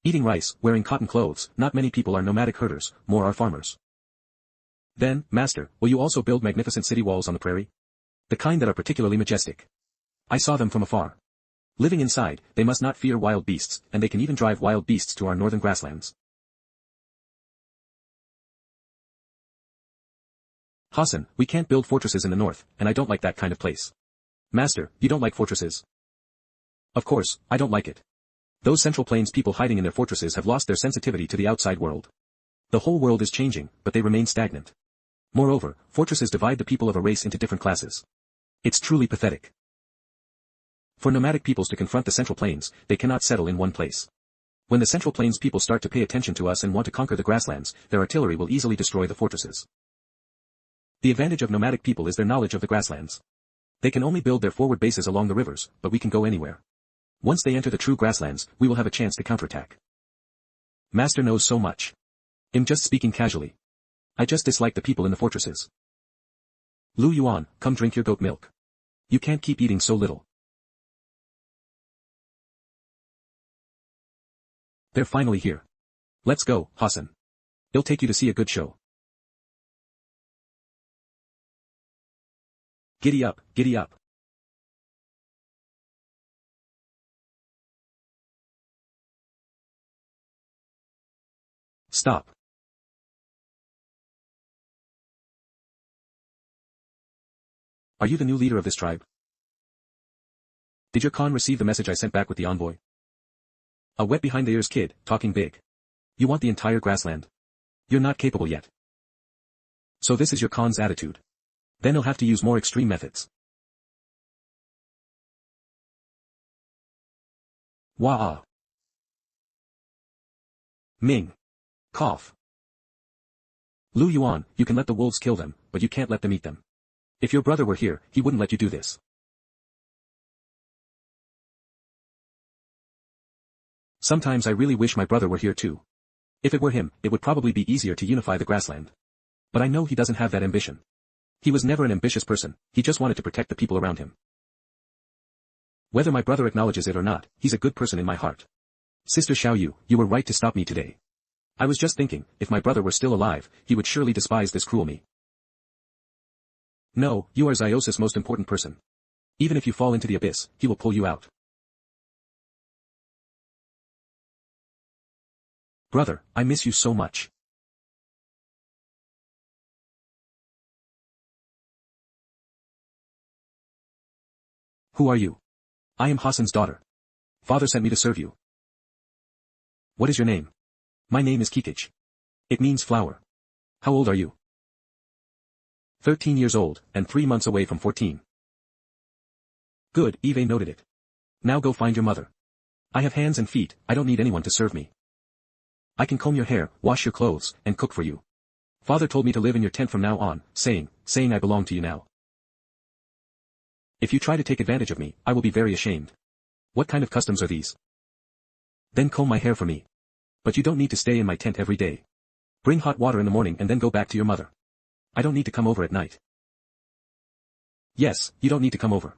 Eating rice, wearing cotton clothes, not many people are nomadic herders, more are farmers. Then, Master, will you also build magnificent city walls on the prairie? The kind that are particularly majestic. I saw them from afar. Living inside, they must not fear wild beasts, and they can even drive wild beasts to our northern grasslands. Hassan, we can't build fortresses in the north, and I don't like that kind of place. Master, you don't like fortresses? Of course, I don't like it. Those Central Plains people hiding in their fortresses have lost their sensitivity to the outside world. The whole world is changing, but they remain stagnant. Moreover, fortresses divide the people of a race into different classes. It's truly pathetic. For nomadic peoples to confront the Central Plains, they cannot settle in one place. When the Central Plains people start to pay attention to us and want to conquer the grasslands, their artillery will easily destroy the fortresses. The advantage of nomadic people is their knowledge of the grasslands. They can only build their forward bases along the rivers, but we can go anywhere. Once they enter the true grasslands, we will have a chance to counterattack. Master knows so much. I'm just speaking casually. I just dislike the people in the fortresses. Lu Yuan, come drink your goat milk. You can't keep eating so little. They're finally here. Let's go, Hassan. It'll take you to see a good show. Giddy up, giddy up. Stop. Are you the new leader of this tribe? Did your Khan receive the message I sent back with the envoy? A wet behind the ears kid, talking big. You want the entire grassland. You're not capable yet. So this is your Khan's attitude. Then he'll have to use more extreme methods. Wah. Ming. Cough. Lu Yuan, you can let the wolves kill them, but you can't let them eat them. If your brother were here, he wouldn't let you do this. Sometimes I really wish my brother were here too. If it were him, it would probably be easier to unify the grassland. But I know he doesn't have that ambition. He was never an ambitious person, he just wanted to protect the people around him. Whether my brother acknowledges it or not, he's a good person in my heart. Sister Xiaoyu, you were right to stop me today. I was just thinking, if my brother were still alive, he would surely despise this cruel me. No, you are Xiaosu's most important person. Even if you fall into the abyss, he will pull you out. Brother, I miss you so much. Who are you? I am Hassan's daughter. Father sent me to serve you. What is your name? My name is Kikich. It means flower. How old are you? 13 years old, and 3 months away from 14. Good, Eve noted it. Now go find your mother. I have hands and feet, I don't need anyone to serve me. I can comb your hair, wash your clothes, and cook for you. Father told me to live in your tent from now on, saying I belong to you now. If you try to take advantage of me, I will be very ashamed. What kind of customs are these? Then comb my hair for me. But you don't need to stay in my tent every day. Bring hot water in the morning and then go back to your mother. I don't need to come over at night. Yes, you don't need to come over.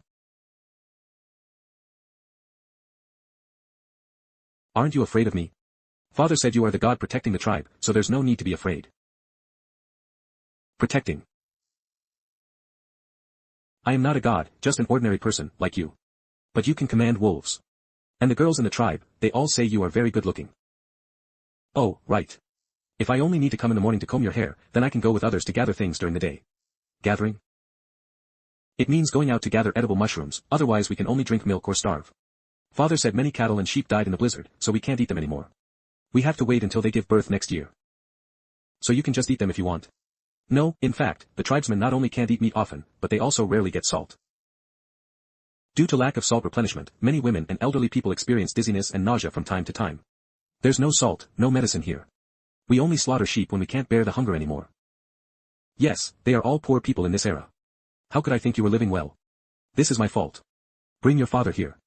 Aren't you afraid of me? Father said you are the god protecting the tribe, so there's no need to be afraid. Protecting. I am not a god, just an ordinary person, like you. But you can command wolves. And the girls in the tribe, they all say you are very good looking. Oh, right. If I only need to come in the morning to comb your hair, then I can go with others to gather things during the day. Gathering? It means going out to gather edible mushrooms, otherwise we can only drink milk or starve. Father said many cattle and sheep died in the blizzard, so we can't eat them anymore. We have to wait until they give birth next year. So you can just eat them if you want. No, in fact, the tribesmen not only can't eat meat often, but they also rarely get salt. Due to lack of salt replenishment, many women and elderly people experience dizziness and nausea from time to time. There's no salt, no medicine here. We only slaughter sheep when we can't bear the hunger anymore. Yes, they are all poor people in this era. How could I think you were living well? This is my fault. Bring your father here.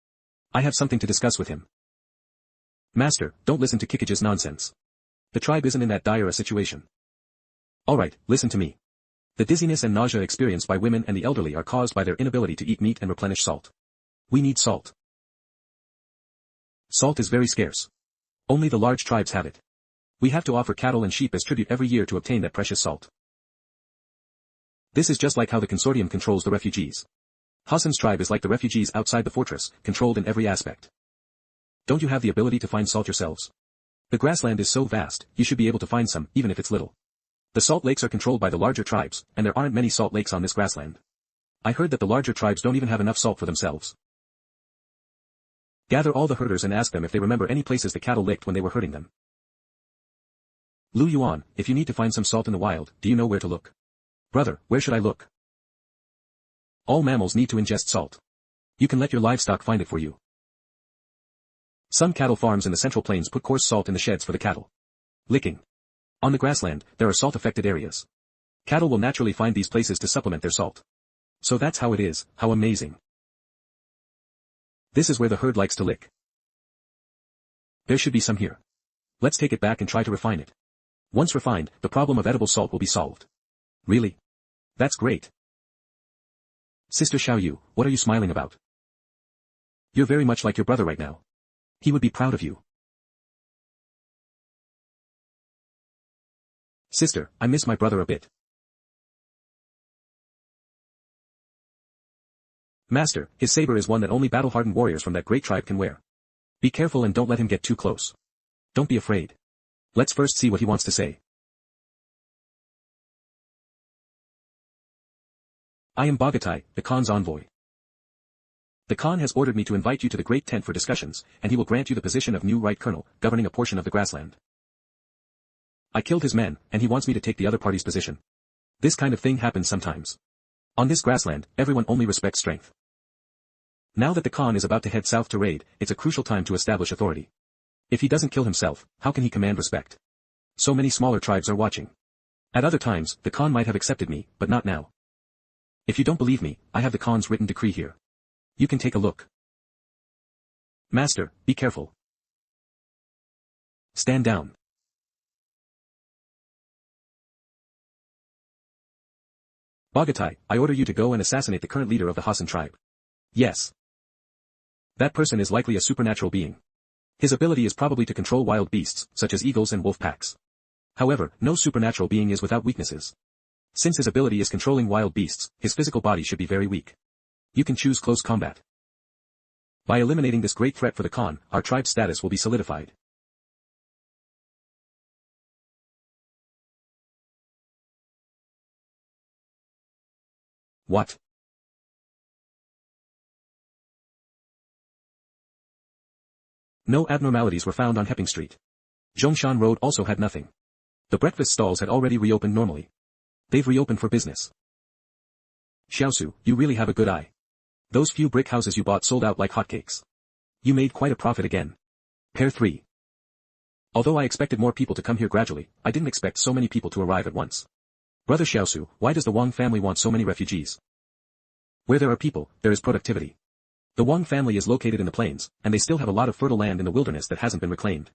I have something to discuss with him. Master, don't listen to Kikich's nonsense. The tribe isn't in that dire a situation. Alright, listen to me. The dizziness and nausea experienced by women and the elderly are caused by their inability to eat meat and replenish salt. We need salt. Salt is very scarce. Only the large tribes have it. We have to offer cattle and sheep as tribute every year to obtain that precious salt. This is just like how the consortium controls the refugees. Hassan's tribe is like the refugees outside the fortress, controlled in every aspect. Don't you have the ability to find salt yourselves? The grassland is so vast, you should be able to find some, even if it's little. The salt lakes are controlled by the larger tribes, and there aren't many salt lakes on this grassland. I heard that the larger tribes don't even have enough salt for themselves. Gather all the herders and ask them if they remember any places the cattle licked when they were herding them. Lu Yuan, if you need to find some salt in the wild, do you know where to look? Brother, where should I look? All mammals need to ingest salt. You can let your livestock find it for you. Some cattle farms in the Central Plains put coarse salt in the sheds for the cattle. Licking. On the grassland, there are salt-affected areas. Cattle will naturally find these places to supplement their salt. So that's how it is, how amazing. This is where the herd likes to lick. There should be some here. Let's take it back and try to refine it. Once refined, the problem of edible salt will be solved. Really? That's great. Sister Xiaoyu, what are you smiling about? You're very much like your brother right now. He would be proud of you. Sister, I miss my brother a bit. Master, his saber is one that only battle-hardened warriors from that great tribe can wear. Be careful and don't let him get too close. Don't be afraid. Let's first see what he wants to say. I am Bogatai, the Khan's envoy. The Khan has ordered me to invite you to the great tent for discussions, and he will grant you the position of new right colonel, governing a portion of the grassland. I killed his men, and he wants me to take the other party's position. This kind of thing happens sometimes. On this grassland, everyone only respects strength. Now that the Khan is about to head south to raid, it's a crucial time to establish authority. If he doesn't kill himself, how can he command respect? So many smaller tribes are watching. At other times, the Khan might have accepted me, but not now. If you don't believe me, I have the Khan's written decree here. You can take a look. Master, be careful. Stand down. Bogatai, I order you to go and assassinate the current leader of the Hassan tribe. Yes. That person is likely a supernatural being. His ability is probably to control wild beasts, such as eagles and wolf packs. However, no supernatural being is without weaknesses. Since his ability is controlling wild beasts, his physical body should be very weak. You can choose close combat. By eliminating this great threat for the Khan, our tribe's status will be solidified. What? No abnormalities were found on Hepping Street. Zhongshan Road also had nothing. The breakfast stalls had already reopened normally. They've reopened for business. Xiaosu, you really have a good eye. Those few brick houses you bought sold out like hotcakes. You made quite a profit again. Pair 3. Although I expected more people to come here gradually, I didn't expect so many people to arrive at once. Brother Xiaosu, why does the Wang family want so many refugees? Where there are people, there is productivity. The Wang family is located in the plains, and they still have a lot of fertile land in the wilderness that hasn't been reclaimed.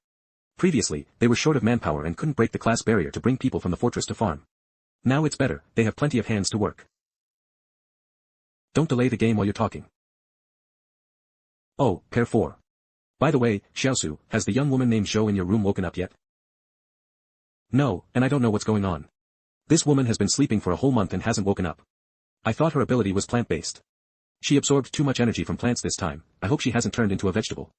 Previously, they were short of manpower and couldn't break the class barrier to bring people from the fortress to farm. Now it's better, they have plenty of hands to work. Don't delay the game while you're talking. Oh, pair 4. By the way, Xiaosu, has the young woman named Zhou in your room woken up yet? No, and I don't know what's going on. This woman has been sleeping for a whole month and hasn't woken up. I thought her ability was plant-based. She absorbed too much energy from plants this time. I hope she hasn't turned into a vegetable.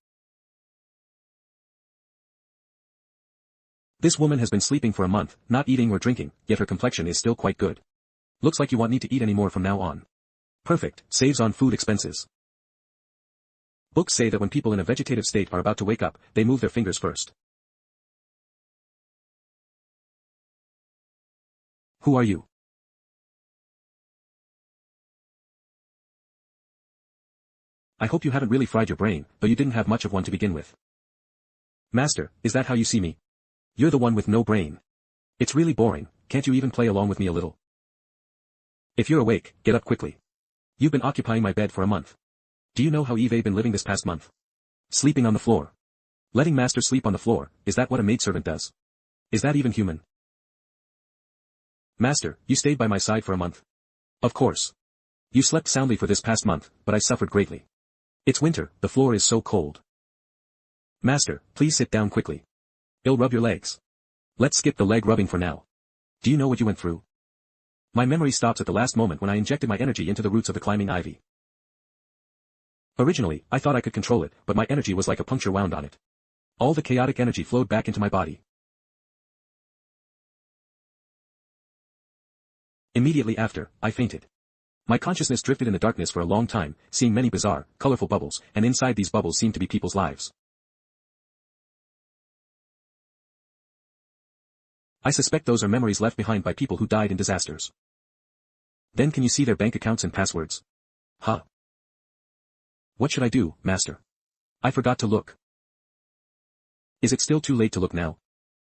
This woman has been sleeping for a month, not eating or drinking, yet her complexion is still quite good. Looks like you won't need to eat any more from now on. Perfect, saves on food expenses. Books say that when people in a vegetative state are about to wake up, they move their fingers first. Who are you? I hope you haven't really fried your brain, though you didn't have much of one to begin with. Master, is that how you see me? You're the one with no brain. It's really boring, can't you even play along with me a little? If you're awake, get up quickly. You've been occupying my bed for a month. Do you know how Eve been living this past month? Sleeping on the floor. Letting master sleep on the floor, is that what a maidservant does? Is that even human? Master, you stayed by my side for a month. Of course. You slept soundly for this past month, but I suffered greatly. It's winter, the floor is so cold. Master, please sit down quickly. I'll rub your legs. Let's skip the leg rubbing for now. Do you know what you went through? My memory stops at the last moment when I injected my energy into the roots of the climbing ivy. Originally, I thought I could control it, but my energy was like a puncture wound on it. All the chaotic energy flowed back into my body. Immediately after, I fainted. My consciousness drifted in the darkness for a long time, seeing many bizarre, colorful bubbles, and inside these bubbles seemed to be people's lives. I suspect those are memories left behind by people who died in disasters. Then can you see their bank accounts and passwords? Huh. What should I do, master? I forgot to look. Is it still too late to look now?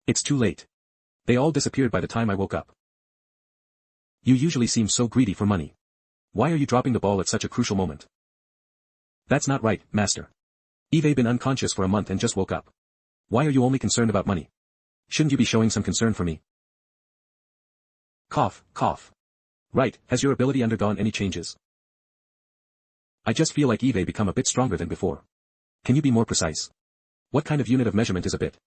It's too late. They all disappeared by the time I woke up. You usually seem so greedy for money. Why are you dropping the ball at such a crucial moment? That's not right, master. Eve been unconscious for a month and just woke up. Why are you only concerned about money? Shouldn't you be showing some concern for me? Cough, cough. Right, has your ability undergone any changes? I just feel like Eve become a bit stronger than before. Can you be more precise? What kind of unit of measurement is a bit?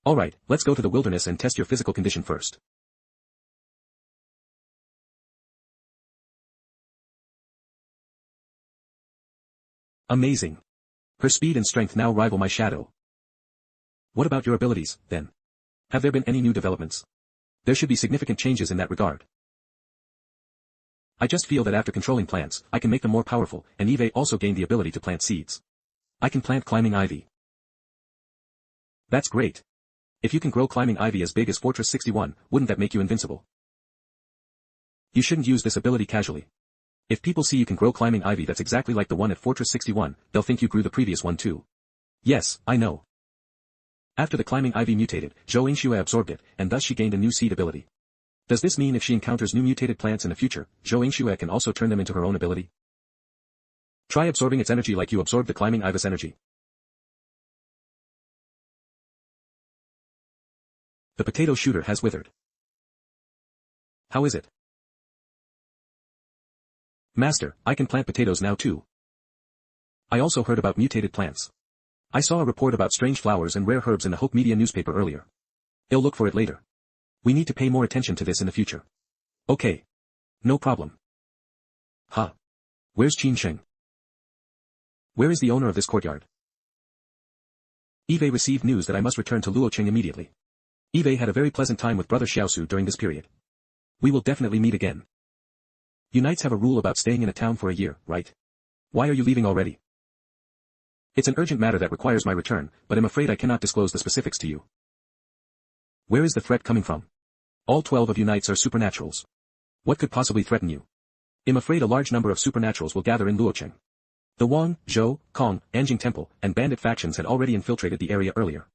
Alright, let's go to the wilderness and test your physical condition first. Amazing. Her speed and strength now rival my shadow. What about your abilities, then? Have there been any new developments? There should be significant changes in that regard. I just feel that after controlling plants, I can make them more powerful, and Eve also gained the ability to plant seeds. I can plant climbing ivy. That's great. If you can grow climbing ivy as big as Fortress 61, wouldn't that make you invincible? You shouldn't use this ability casually. If people see you can grow climbing ivy that's exactly like the one at Fortress 61, they'll think you grew the previous one too. Yes, I know. After the climbing ivy mutated, Zhou Yingxue absorbed it, and thus she gained a new seed ability. Does this mean if she encounters new mutated plants in the future, Zhou Yingxue can also turn them into her own ability? Try absorbing its energy like you absorbed the climbing ivy's energy. The potato shooter has withered. How is it? Master, I can plant potatoes now too. I also heard about mutated plants. I saw a report about strange flowers and rare herbs in the Hope Media newspaper earlier. I'll look for it later. We need to pay more attention to this in the future. Okay. No problem. Huh. Where's Qin Sheng? Where is the owner of this courtyard? Eve received news that I must return to Luoqing immediately. Eve had a very pleasant time with Brother Xiaosu during this period. We will definitely meet again. You knights have a rule about staying in a town for a year, right? Why are you leaving already? It's an urgent matter that requires my return, but I'm afraid I cannot disclose the specifics to you. Where is the threat coming from? All 12 of you knights are supernaturals. What could possibly threaten you? I'm afraid a large number of supernaturals will gather in Luoqing. The Wang, Zhou, Kong, Anjing Temple, and bandit factions had already infiltrated the area earlier.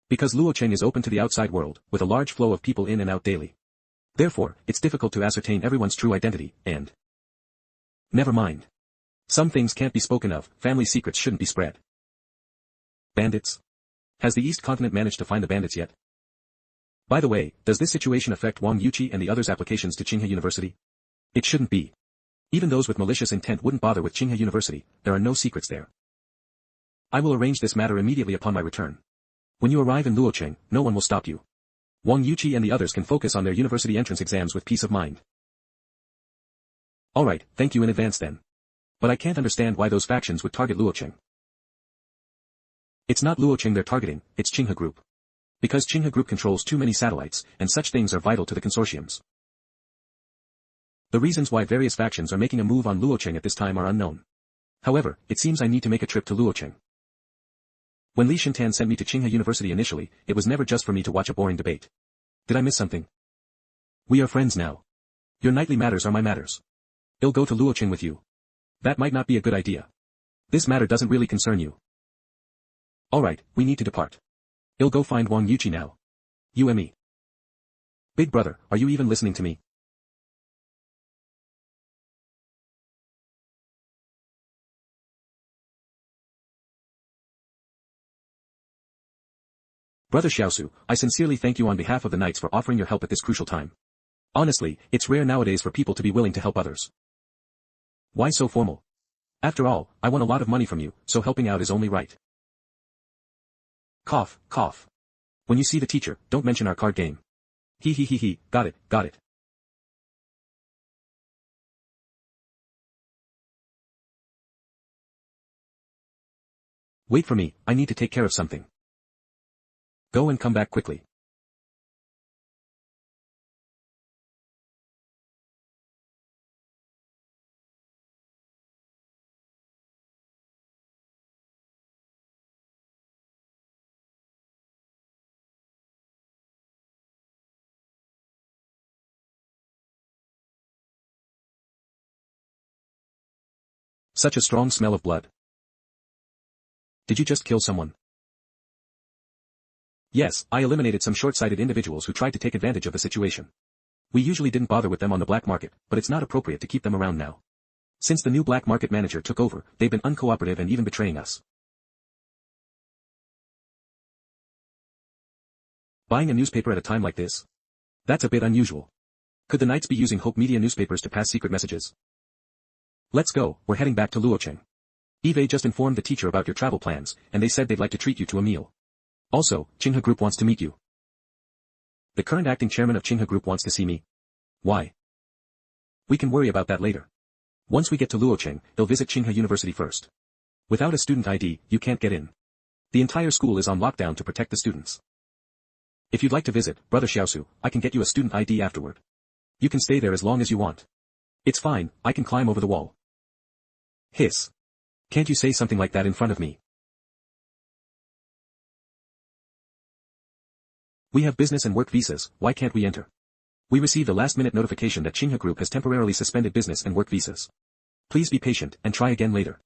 Because Luoqing is open to the outside world, with a large flow of people in and out daily. Therefore, it's difficult to ascertain everyone's true identity, and... Never mind. Some things can't be spoken of, family secrets shouldn't be spread. Bandits? Has the East Continent managed to find the bandits yet? By the way, does this situation affect Wang Yuqi and the others' applications to Qinghe University? It shouldn't be. Even those with malicious intent wouldn't bother with Qinghe University, there are no secrets there. I will arrange this matter immediately upon my return. When you arrive in Luoqing, no one will stop you. Wang Yuqi and the others can focus on their university entrance exams with peace of mind. Alright, thank you in advance then. But I can't understand why those factions would target Luoqing. It's not Luoqing they're targeting, it's Qinghe Group. Because Qinghe Group controls too many satellites, and such things are vital to the consortiums. The reasons why various factions are making a move on Luoqing at this time are unknown. However, it seems I need to make a trip to Luoqing. When Li Shintan sent me to Qinghe University initially, it was never just for me to watch a boring debate. Did I miss something? We are friends now. Your knightly matters are my matters. I'll go to Luoqing with you. That might not be a good idea. This matter doesn't really concern you. Alright, we need to depart. I'll go find Wang Yuqi now. You and me. Big brother, are you even listening to me? Brother Xiaosu, I sincerely thank you on behalf of the knights for offering your help at this crucial time. Honestly, it's rare nowadays for people to be willing to help others. Why so formal? After all, I won a lot of money from you, so helping out is only right. Cough, cough. When you see the teacher, don't mention our card game. He, got it, got it. Wait for me, I need to take care of something. Go and come back quickly. Such a strong smell of blood. Did you just kill someone? Yes, I eliminated some short-sighted individuals who tried to take advantage of the situation. We usually didn't bother with them on the black market, but it's not appropriate to keep them around now. Since the new black market manager took over, they've been uncooperative and even betraying us. Buying a newspaper at a time like this? That's a bit unusual. Could the knights be using Hope Media newspapers to pass secret messages? Let's go, we're heading back to Luoqing. Eve just informed the teacher about your travel plans, and they said they'd like to treat you to a meal. Also, Qinghe Group wants to meet you. The current acting chairman of Qinghe Group wants to see me. Why? We can worry about that later. Once we get to Luoqing, they'll visit Qinghe University first. Without a student ID, you can't get in. The entire school is on lockdown to protect the students. If you'd like to visit, Brother Xiaosu, I can get you a student ID afterward. You can stay there as long as you want. It's fine, I can climb over the wall. Hiss. Can't you say something like that in front of me? We have business and work visas, why can't we enter? We received a last-minute notification that Qinghe Group has temporarily suspended business and work visas. Please be patient, and try again later.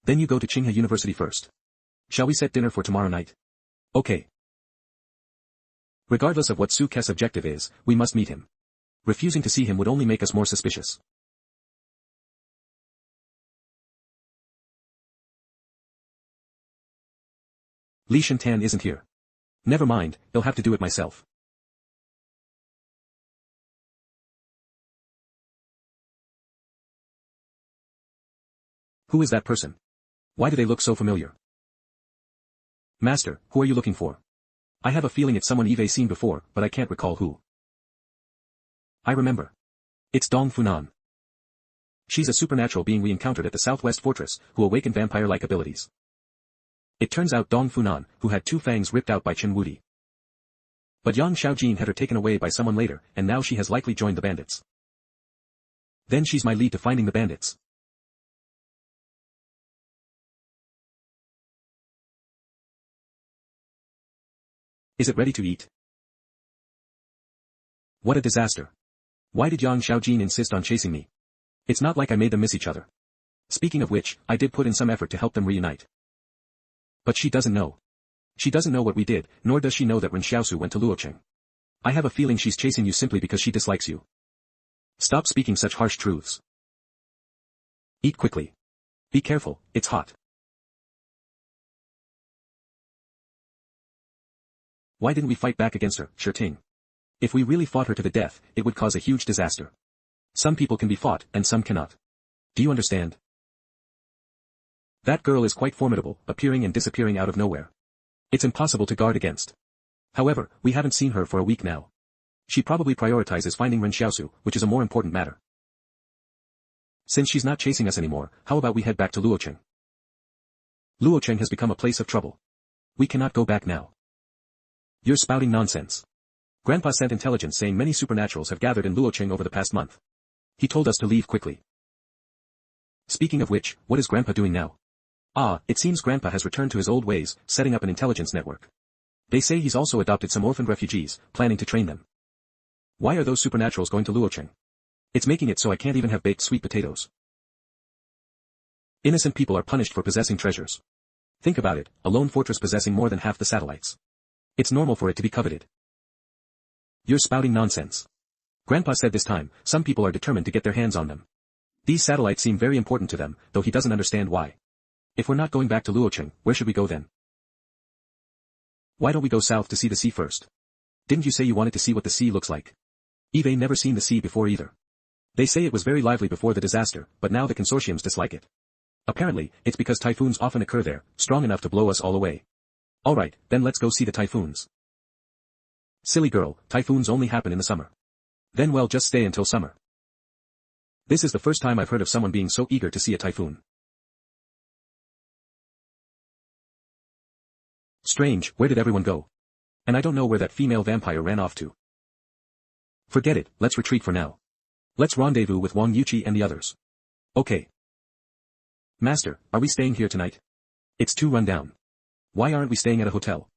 Then you go to Qinghe University first. Shall we set dinner for tomorrow night? Okay. Regardless of what Su Ke's objective is, we must meet him. Refusing to see him would only make us more suspicious. Li Shintan isn't here. Never mind, I'll have to do it myself. Who is that person? Why do they look so familiar? Master, who are you looking for? I have a feeling it's someone Eve's seen before, but I can't recall who. I remember. It's Dong Funan. She's a supernatural being we encountered at the Southwest Fortress, who awakened vampire-like abilities. It turns out Dong Funan, who had 2 fangs ripped out by Chen Wudi. But Yang Xiaojin had her taken away by someone later, and now she has likely joined the bandits. Then she's my lead to finding the bandits. Is it ready to eat? What a disaster. Why did Yang Xiaojin insist on chasing me? It's not like I made them miss each other. Speaking of which, I did put in some effort to help them reunite. But she doesn't know. She doesn't know what we did, nor does she know that Ren Xiaosu went to Luocheng. I have a feeling she's chasing you simply because she dislikes you. Stop speaking such harsh truths. Eat quickly. Be careful, it's hot. Why didn't we fight back against her, Shirting? If we really fought her to the death, it would cause a huge disaster. Some people can be fought, and some cannot. Do you understand? That girl is quite formidable, appearing and disappearing out of nowhere. It's impossible to guard against. However, we haven't seen her for a week now. She probably prioritizes finding Ren Xiaosu, which is a more important matter. Since she's not chasing us anymore, how about we head back to Luocheng? Luocheng has become a place of trouble. We cannot go back now. You're spouting nonsense. Grandpa sent intelligence saying many supernaturals have gathered in Luocheng over the past month. He told us to leave quickly. Speaking of which, what is Grandpa doing now? It seems Grandpa has returned to his old ways, setting up an intelligence network. They say he's also adopted some orphaned refugees, planning to train them. Why are those supernaturals going to Luocheng? It's making it so I can't even have baked sweet potatoes. Innocent people are punished for possessing treasures. Think about it, a lone fortress possessing more than half the satellites. It's normal for it to be coveted. You're spouting nonsense. Grandpa said this time, some people are determined to get their hands on them. These satellites seem very important to them, though he doesn't understand why. If we're not going back to Luocheng, where should we go then? Why don't we go south to see the sea first? Didn't you say you wanted to see what the sea looks like? Eve never seen the sea before either. They say it was very lively before the disaster, but now the consortiums dislike it. Apparently, it's because typhoons often occur there, strong enough to blow us all away. Alright, then let's go see the typhoons. Silly girl, typhoons only happen in the summer. Then well, just stay until summer. This is the first time I've heard of someone being so eager to see a typhoon. Strange, where did everyone go? And I don't know where that female vampire ran off to. Forget it, let's retreat for now. Let's rendezvous with Wang Yuqi and the others. Okay. Master, are we staying here tonight? It's too run down. Why aren't we staying at a hotel?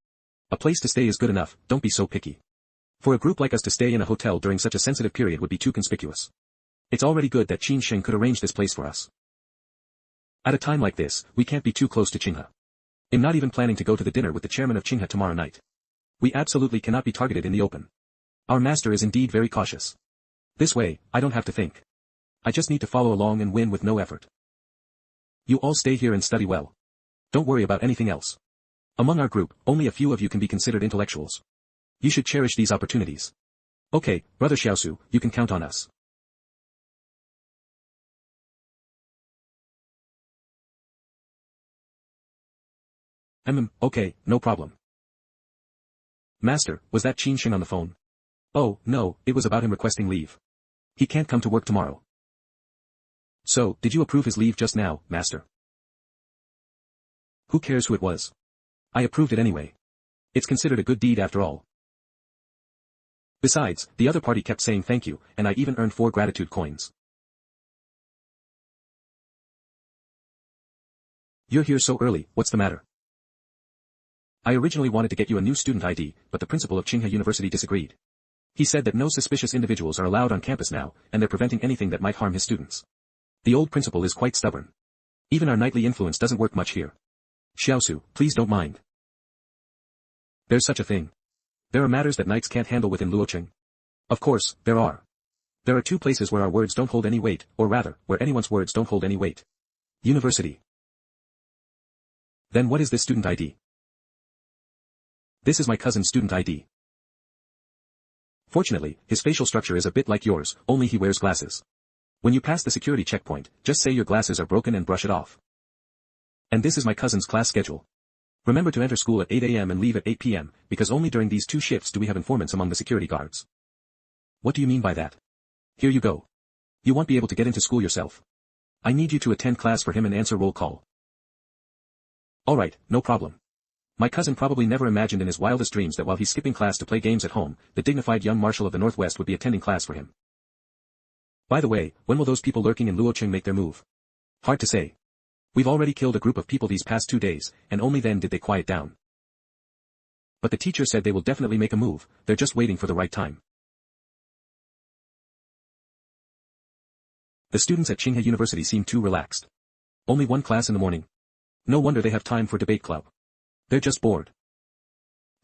A place to stay is good enough, don't be so picky. For a group like us to stay in a hotel during such a sensitive period would be too conspicuous. It's already good that Qin Sheng could arrange this place for us. At a time like this, we can't be too close to Qinghe. I'm not even planning to go to the dinner with the chairman of Qinghe tomorrow night. We absolutely cannot be targeted in the open. Our master is indeed very cautious. This way, I don't have to think. I just need to follow along and win with no effort. You all stay here and study well. Don't worry about anything else. Among our group, only a few of you can be considered intellectuals. You should cherish these opportunities. Okay, Brother Xiaosu, you can count on us. Okay, no problem. Master, was that Qin Sheng on the phone? Oh, no, it was about him requesting leave. He can't come to work tomorrow. So, did you approve his leave just now, Master? Who cares who it was? I approved it anyway. It's considered a good deed after all. Besides, the other party kept saying thank you, and I even earned 4 gratitude coins. You're here so early, what's the matter? I originally wanted to get you a new student ID, but the principal of Qinghe University disagreed. He said that no suspicious individuals are allowed on campus now, and they're preventing anything that might harm his students. The old principal is quite stubborn. Even our nightly influence doesn't work much here. Xiaosu, please don't mind. There's such a thing. There are matters that knights can't handle within Luocheng. Of course, there are. There are 2 places where our words don't hold any weight, or rather, where anyone's words don't hold any weight. University. Then what is this student ID? This is my cousin's student ID. Fortunately, his facial structure is a bit like yours, only he wears glasses. When you pass the security checkpoint, just say your glasses are broken and brush it off. And this is my cousin's class schedule. Remember to enter school at 8 a.m. and leave at 8 p.m., because only during these 2 shifts do we have informants among the security guards. What do you mean by that? Here you go. You won't be able to get into school yourself. I need you to attend class for him and answer roll call. Alright, no problem. My cousin probably never imagined in his wildest dreams that while he's skipping class to play games at home, the dignified young marshal of the Northwest would be attending class for him. By the way, when will those people lurking in Luocheng make their move? Hard to say. We've already killed a group of people these past 2 days, and only then did they quiet down. But the teacher said they will definitely make a move, they're just waiting for the right time. The students at Tsinghua University seem too relaxed. Only one class in the morning. No wonder they have time for debate club. They're just bored.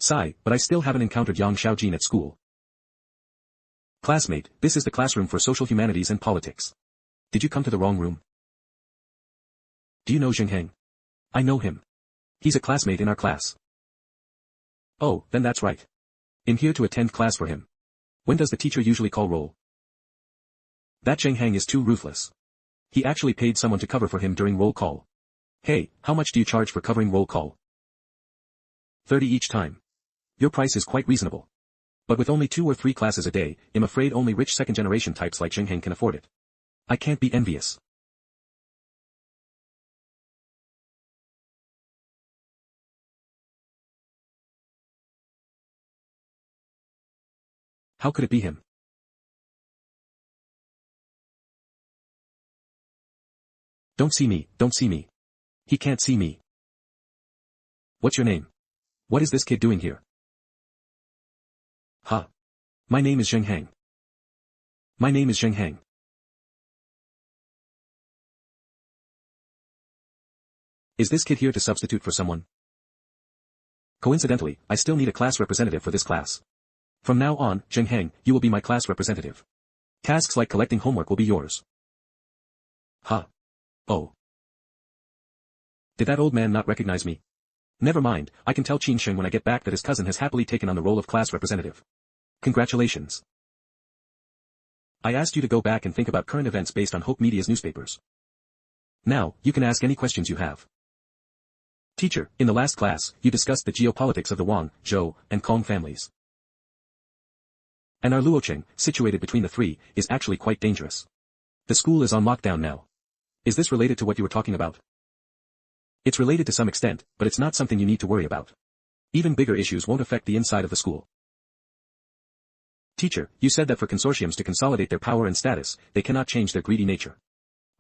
Sigh, but I still haven't encountered Yang Xiaojin at school. Classmate, this is the classroom for social humanities and politics. Did you come to the wrong room? Do you know Zhengheng? I know him. He's a classmate in our class. Oh, then that's right. I'm here to attend class for him. When does the teacher usually call roll? That Zhengheng is too ruthless. He actually paid someone to cover for him during roll call. Hey, how much do you charge for covering roll call? 30 each time. Your price is quite reasonable. But with only 2 or 3 classes a day, I'm afraid only rich second-generation types like Zhengheng can afford it. I can't be envious. How could it be him? Don't see me, don't see me. He can't see me. What's your name? What is this kid doing here? Ha. My name is Zhengheng. My name is Zhengheng. Is this kid here to substitute for someone? Coincidentally, I still need a class representative for this class. From now on, Zhengheng, you will be my class representative. Tasks like collecting homework will be yours. Ha. Oh. Did that old man not recognize me? Never mind, I can tell Qin Sheng when I get back that his cousin has happily taken on the role of class representative. Congratulations. I asked you to go back and think about current events based on Hope Media's newspapers. Now, you can ask any questions you have. Teacher, in the last class, you discussed the geopolitics of the Wang, Zhou, and Kong families. And our Luocheng, situated between the three, is actually quite dangerous. The school is on lockdown now. Is this related to what you were talking about? It's related to some extent, but it's not something you need to worry about. Even bigger issues won't affect the inside of the school. Teacher, you said that for consortiums to consolidate their power and status, they cannot change their greedy nature.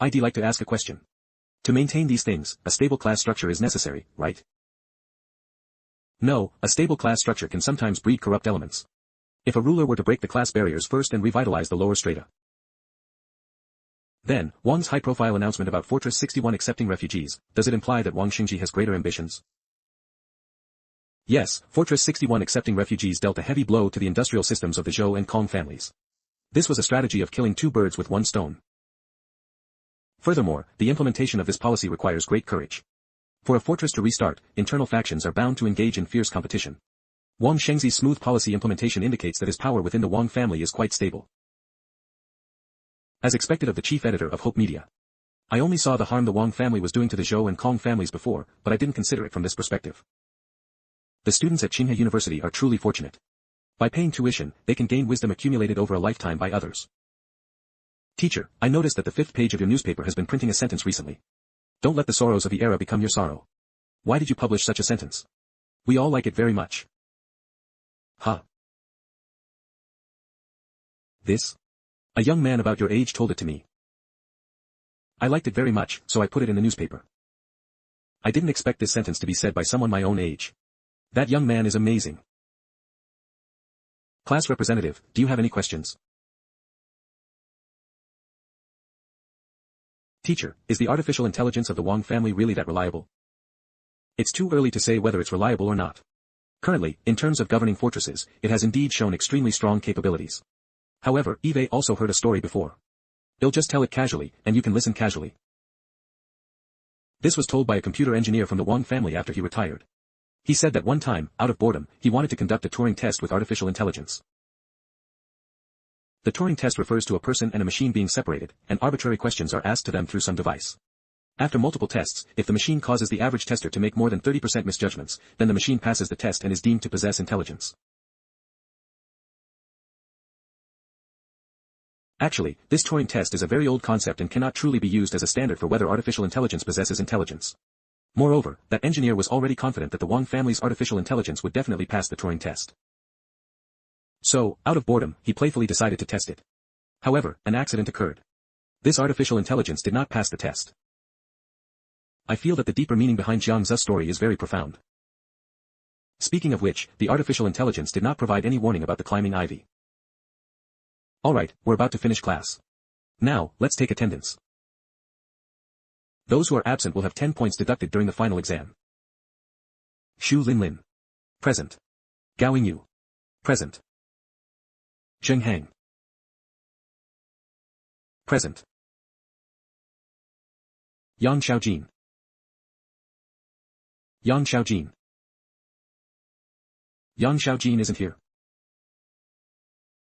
I'd like to ask a question. To maintain these things, a stable class structure is necessary, right? No, a stable class structure can sometimes breed corrupt elements. If a ruler were to break the class barriers first and revitalize the lower strata. Then, Wang's high-profile announcement about Fortress 61 accepting refugees, does it imply that Wang Xingji has greater ambitions? Yes, Fortress 61 accepting refugees dealt a heavy blow to the industrial systems of the Zhou and Kong families. This was a strategy of killing 2 birds with 1 stone. Furthermore, the implementation of this policy requires great courage. For a fortress to restart, internal factions are bound to engage in fierce competition. Wang Shengzi's smooth policy implementation indicates that his power within the Wang family is quite stable. As expected of the chief editor of Hope Media. I only saw the harm the Wang family was doing to the Zhou and Kong families before, but I didn't consider it from this perspective. The students at Tsinghua University are truly fortunate. By paying tuition, they can gain wisdom accumulated over a lifetime by others. Teacher, I noticed that the 5th page of your newspaper has been printing a sentence recently. Don't let the sorrows of the era become your sorrow. Why did you publish such a sentence? We all like it very much. Huh. This? A young man about your age told it to me. I liked it very much, so I put it in the newspaper. I didn't expect this sentence to be said by someone my own age. That young man is amazing. Class representative, do you have any questions? Teacher, is the artificial intelligence of the Wang family really that reliable? It's too early to say whether it's reliable or not. Currently, in terms of governing fortresses, it has indeed shown extremely strong capabilities. However, Eve also heard a story before. He'll just tell it casually, and you can listen casually. This was told by a computer engineer from the Wang family after he retired. He said that one time, out of boredom, he wanted to conduct a Turing test with artificial intelligence. The Turing test refers to a person and a machine being separated, and arbitrary questions are asked to them through some device. After multiple tests, if the machine causes the average tester to make more than 30% misjudgments, then the machine passes the test and is deemed to possess intelligence. Actually, this Turing test is a very old concept and cannot truly be used as a standard for whether artificial intelligence possesses intelligence. Moreover, that engineer was already confident that the Wang family's artificial intelligence would definitely pass the Turing test. So, out of boredom, he playfully decided to test it. However, an accident occurred. This artificial intelligence did not pass the test. I feel that the deeper meaning behind Jiang Ze's story is very profound. Speaking of which, the artificial intelligence did not provide any warning about the climbing ivy. Alright, we're about to finish class. Now, let's take attendance. Those who are absent will have 10 points deducted during the final exam. Xu Linlin. Present. Gao Yingyu. Present. Zheng Hang. Present. Yang Xiaojin. Yang Xiaojin. Yang Xiaojin isn't here.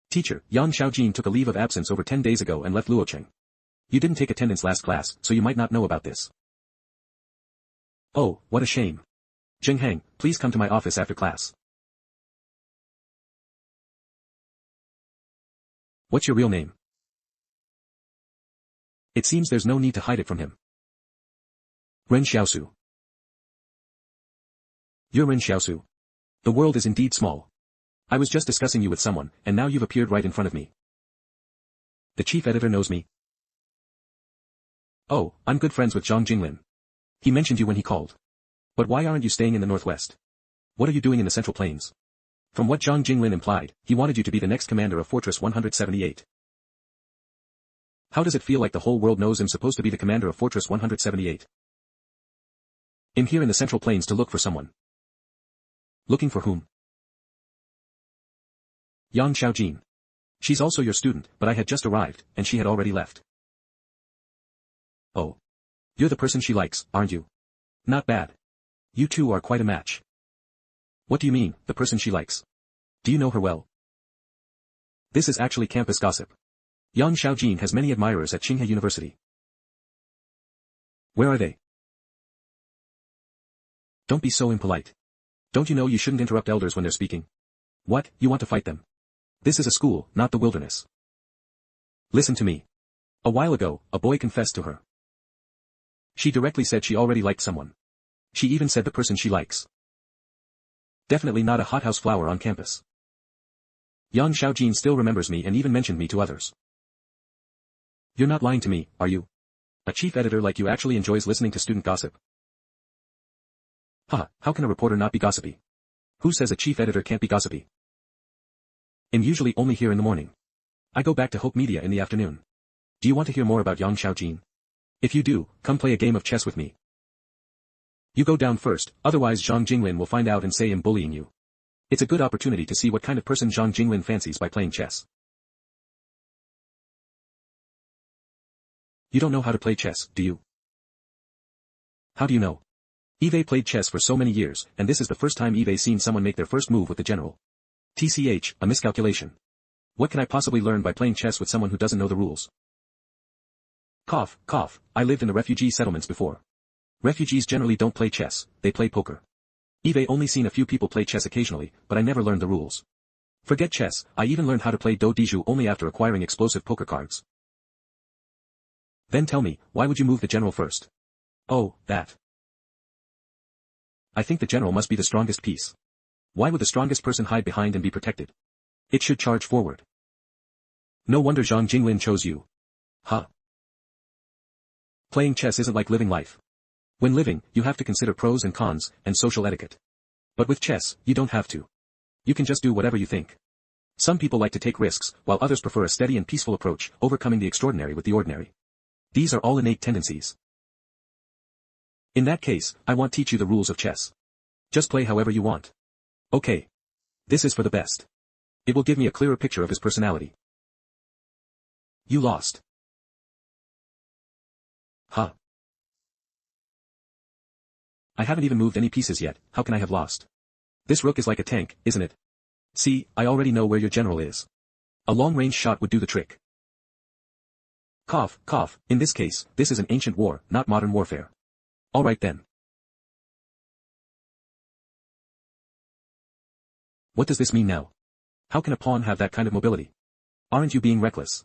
Teacher, Yang Xiaojin took a leave of absence over 10 days ago and left Luocheng. You didn't take attendance last class, so you might not know about this. Oh, what a shame. Zheng Hang, please come to my office after class. What's your real name? It seems there's no need to hide it from him. Ren Xiaosu. You're Ren Xiaosu. The world is indeed small. I was just discussing you with someone, and now you've appeared right in front of me. The chief editor knows me. Oh, I'm good friends with Zhang Jinglin. He mentioned you when he called. But why aren't you staying in the northwest? What are you doing in the Central Plains? From what Zhang Jinglin implied, he wanted you to be the next commander of Fortress 178. How does it feel like the whole world knows I'm supposed to be the commander of Fortress 178? I'm here in the Central Plains to look for someone. Looking for whom? Yang Xiaojin. She's also your student, but I had just arrived, and she had already left. Oh. You're the person she likes, aren't you? Not bad. You two are quite a match. What do you mean, the person she likes? Do you know her well? This is actually campus gossip. Yang Xiaojin has many admirers at Tsinghua University. Where are they? Don't be so impolite. Don't you know you shouldn't interrupt elders when they're speaking? What, you want to fight them? This is a school, not the wilderness. Listen to me. A while ago, a boy confessed to her. She directly said she already liked someone. She even said the person she likes. Definitely not a hothouse flower on campus. Yang Xiaojin still remembers me and even mentioned me to others. You're not lying to me, are you? A chief editor like you actually enjoys listening to student gossip. Haha, how can a reporter not be gossipy? Who says a chief editor can't be gossipy? I'm usually only here in the morning. I go back to Hope Media in the afternoon. Do you want to hear more about Yang Xiaojin? If you do, come play a game of chess with me. You go down first, otherwise Zhang Jinglin will find out and say I'm bullying you. It's a good opportunity to see what kind of person Zhang Jinglin fancies by playing chess. You don't know how to play chess, do you? How do you know? Eve played chess for so many years, and this is the first time Eve seen someone make their first move with the general. TCH, a miscalculation. What can I possibly learn by playing chess with someone who doesn't know the rules? Cough, cough, I lived in the refugee settlements before. Refugees generally don't play chess, they play poker. Eve only seen a few people play chess occasionally, but I never learned the rules. Forget chess, I even learned how to play Do Diju only after acquiring explosive poker cards. Then tell me, why would you move the general first? Oh, that. I think the general must be the strongest piece. Why would the strongest person hide behind and be protected? It should charge forward. No wonder Zhang Jinglin chose you. Huh. Playing chess isn't like living life. When living, you have to consider pros and cons, and social etiquette. But with chess, you don't have to. You can just do whatever you think. Some people like to take risks, while others prefer a steady and peaceful approach, overcoming the extraordinary with the ordinary. These are all innate tendencies. In that case, I won't teach you the rules of chess. Just play however you want. Okay. This is for the best. It will give me a clearer picture of his personality. You lost. Huh. I haven't even moved any pieces yet, how can I have lost? This rook is like a tank, isn't it? See, I already know where your general is. A long-range shot would do the trick. Cough, cough, in this case, this is an ancient war, not modern warfare. Alright then. What does this mean now? How can a pawn have that kind of mobility? Aren't you being reckless?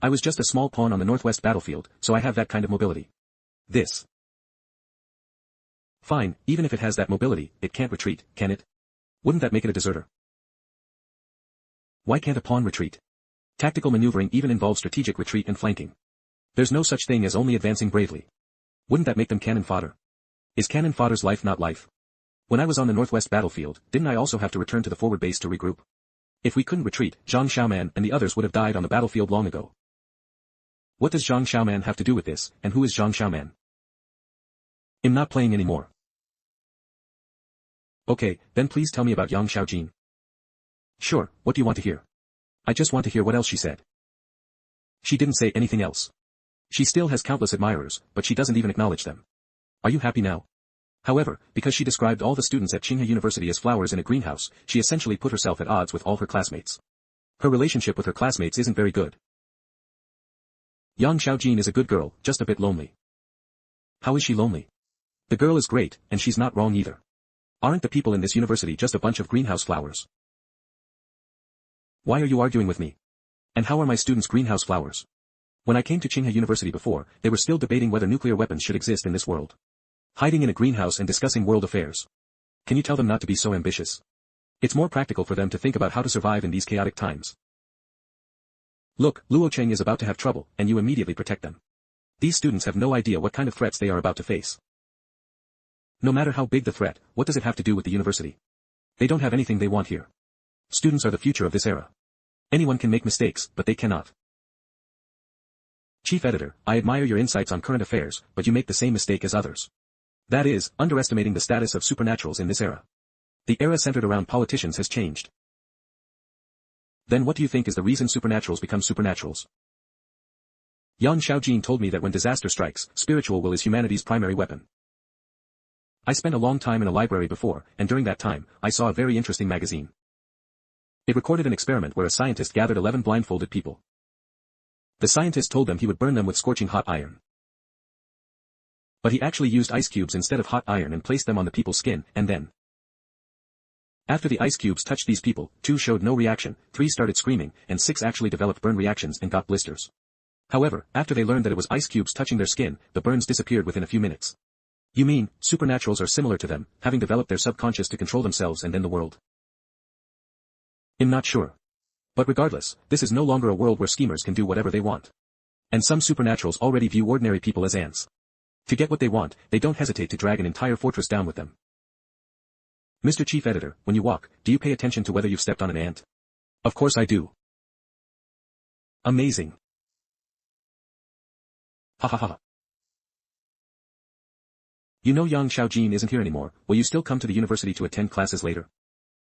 I was just a small pawn on the northwest battlefield, so I have that kind of mobility. This. Fine, even if it has that mobility, it can't retreat, can it? Wouldn't that make it a deserter? Why can't a pawn retreat? Tactical maneuvering even involves strategic retreat and flanking. There's no such thing as only advancing bravely. Wouldn't that make them cannon fodder? Is cannon fodder's life not life? When I was on the northwest battlefield, didn't I also have to return to the forward base to regroup? If we couldn't retreat, Zhang Xiaoman and the others would have died on the battlefield long ago. What does Zhang Xiaoman have to do with this, and who is Zhang Xiaoman? I'm not playing anymore. Okay, then please tell me about Yang Xiaojin. Sure, what do you want to hear? I just want to hear what else she said. She didn't say anything else. She still has countless admirers, but she doesn't even acknowledge them. Are you happy now? However, because she described all the students at Tsinghua University as flowers in a greenhouse, she essentially put herself at odds with all her classmates. Her relationship with her classmates isn't very good. Yang Xiaojin is a good girl, just a bit lonely. How is she lonely? The girl is great, and she's not wrong either. Aren't the people in this university just a bunch of greenhouse flowers? Why are you arguing with me? And how are my students greenhouse flowers? When I came to Tsinghua University before, they were still debating whether nuclear weapons should exist in this world. Hiding in a greenhouse and discussing world affairs. Can you tell them not to be so ambitious? It's more practical for them to think about how to survive in these chaotic times. Look, Luocheng is about to have trouble, and you immediately protect them. These students have no idea what kind of threats they are about to face. No matter how big the threat, what does it have to do with the university? They don't have anything they want here. Students are the future of this era. Anyone can make mistakes, but they cannot. Chief Editor, I admire your insights on current affairs, but you make the same mistake as others. That is, underestimating the status of supernaturals in this era. The era centered around politicians has changed. Then what do you think is the reason supernaturals become supernaturals? Yang Xiaojin told me that when disaster strikes, spiritual will is humanity's primary weapon. I spent a long time in a library before, and during that time, I saw a very interesting magazine. It recorded an experiment where a scientist gathered 11 blindfolded people. The scientist told them he would burn them with scorching hot iron. But he actually used ice cubes instead of hot iron and placed them on the people's skin, and then. After the ice cubes touched these people, 2 showed no reaction, 3 started screaming, and 6 actually developed burn reactions and got blisters. However, after they learned that it was ice cubes touching their skin, the burns disappeared within a few minutes. You mean, supernaturals are similar to them, having developed their subconscious to control themselves and then the world? I'm not sure. But regardless, this is no longer a world where schemers can do whatever they want. And some supernaturals already view ordinary people as ants. To get what they want, they don't hesitate to drag an entire fortress down with them. Mr. Chief Editor, when you walk, do you pay attention to whether you've stepped on an ant? Of course I do. Amazing. Ha ha ha. You know Yang Xiaojin isn't here anymore, will you still come to the university to attend classes later?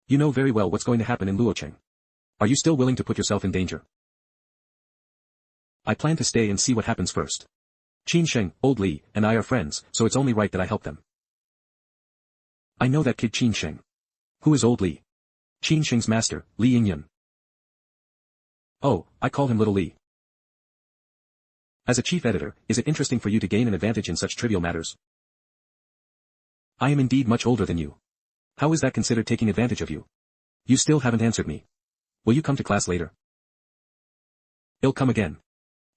You know very well what's going to happen in Luocheng. Are you still willing to put yourself in danger? I plan to stay and see what happens first. Qin Sheng, Old Li, and I are friends, so it's only right that I help them. I know that kid Qin Sheng. Who is Old Li? Qin Sheng's master, Li Yingyun. Oh, I call him Little Li. As a chief editor, is it interesting for you to gain an advantage in such trivial matters? I am indeed much older than you. How is that considered taking advantage of you? You still haven't answered me. Will you come to class later? I'll come again.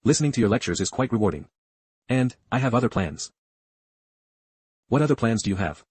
Listening to your lectures is quite rewarding. And, I have other plans. What other plans do you have?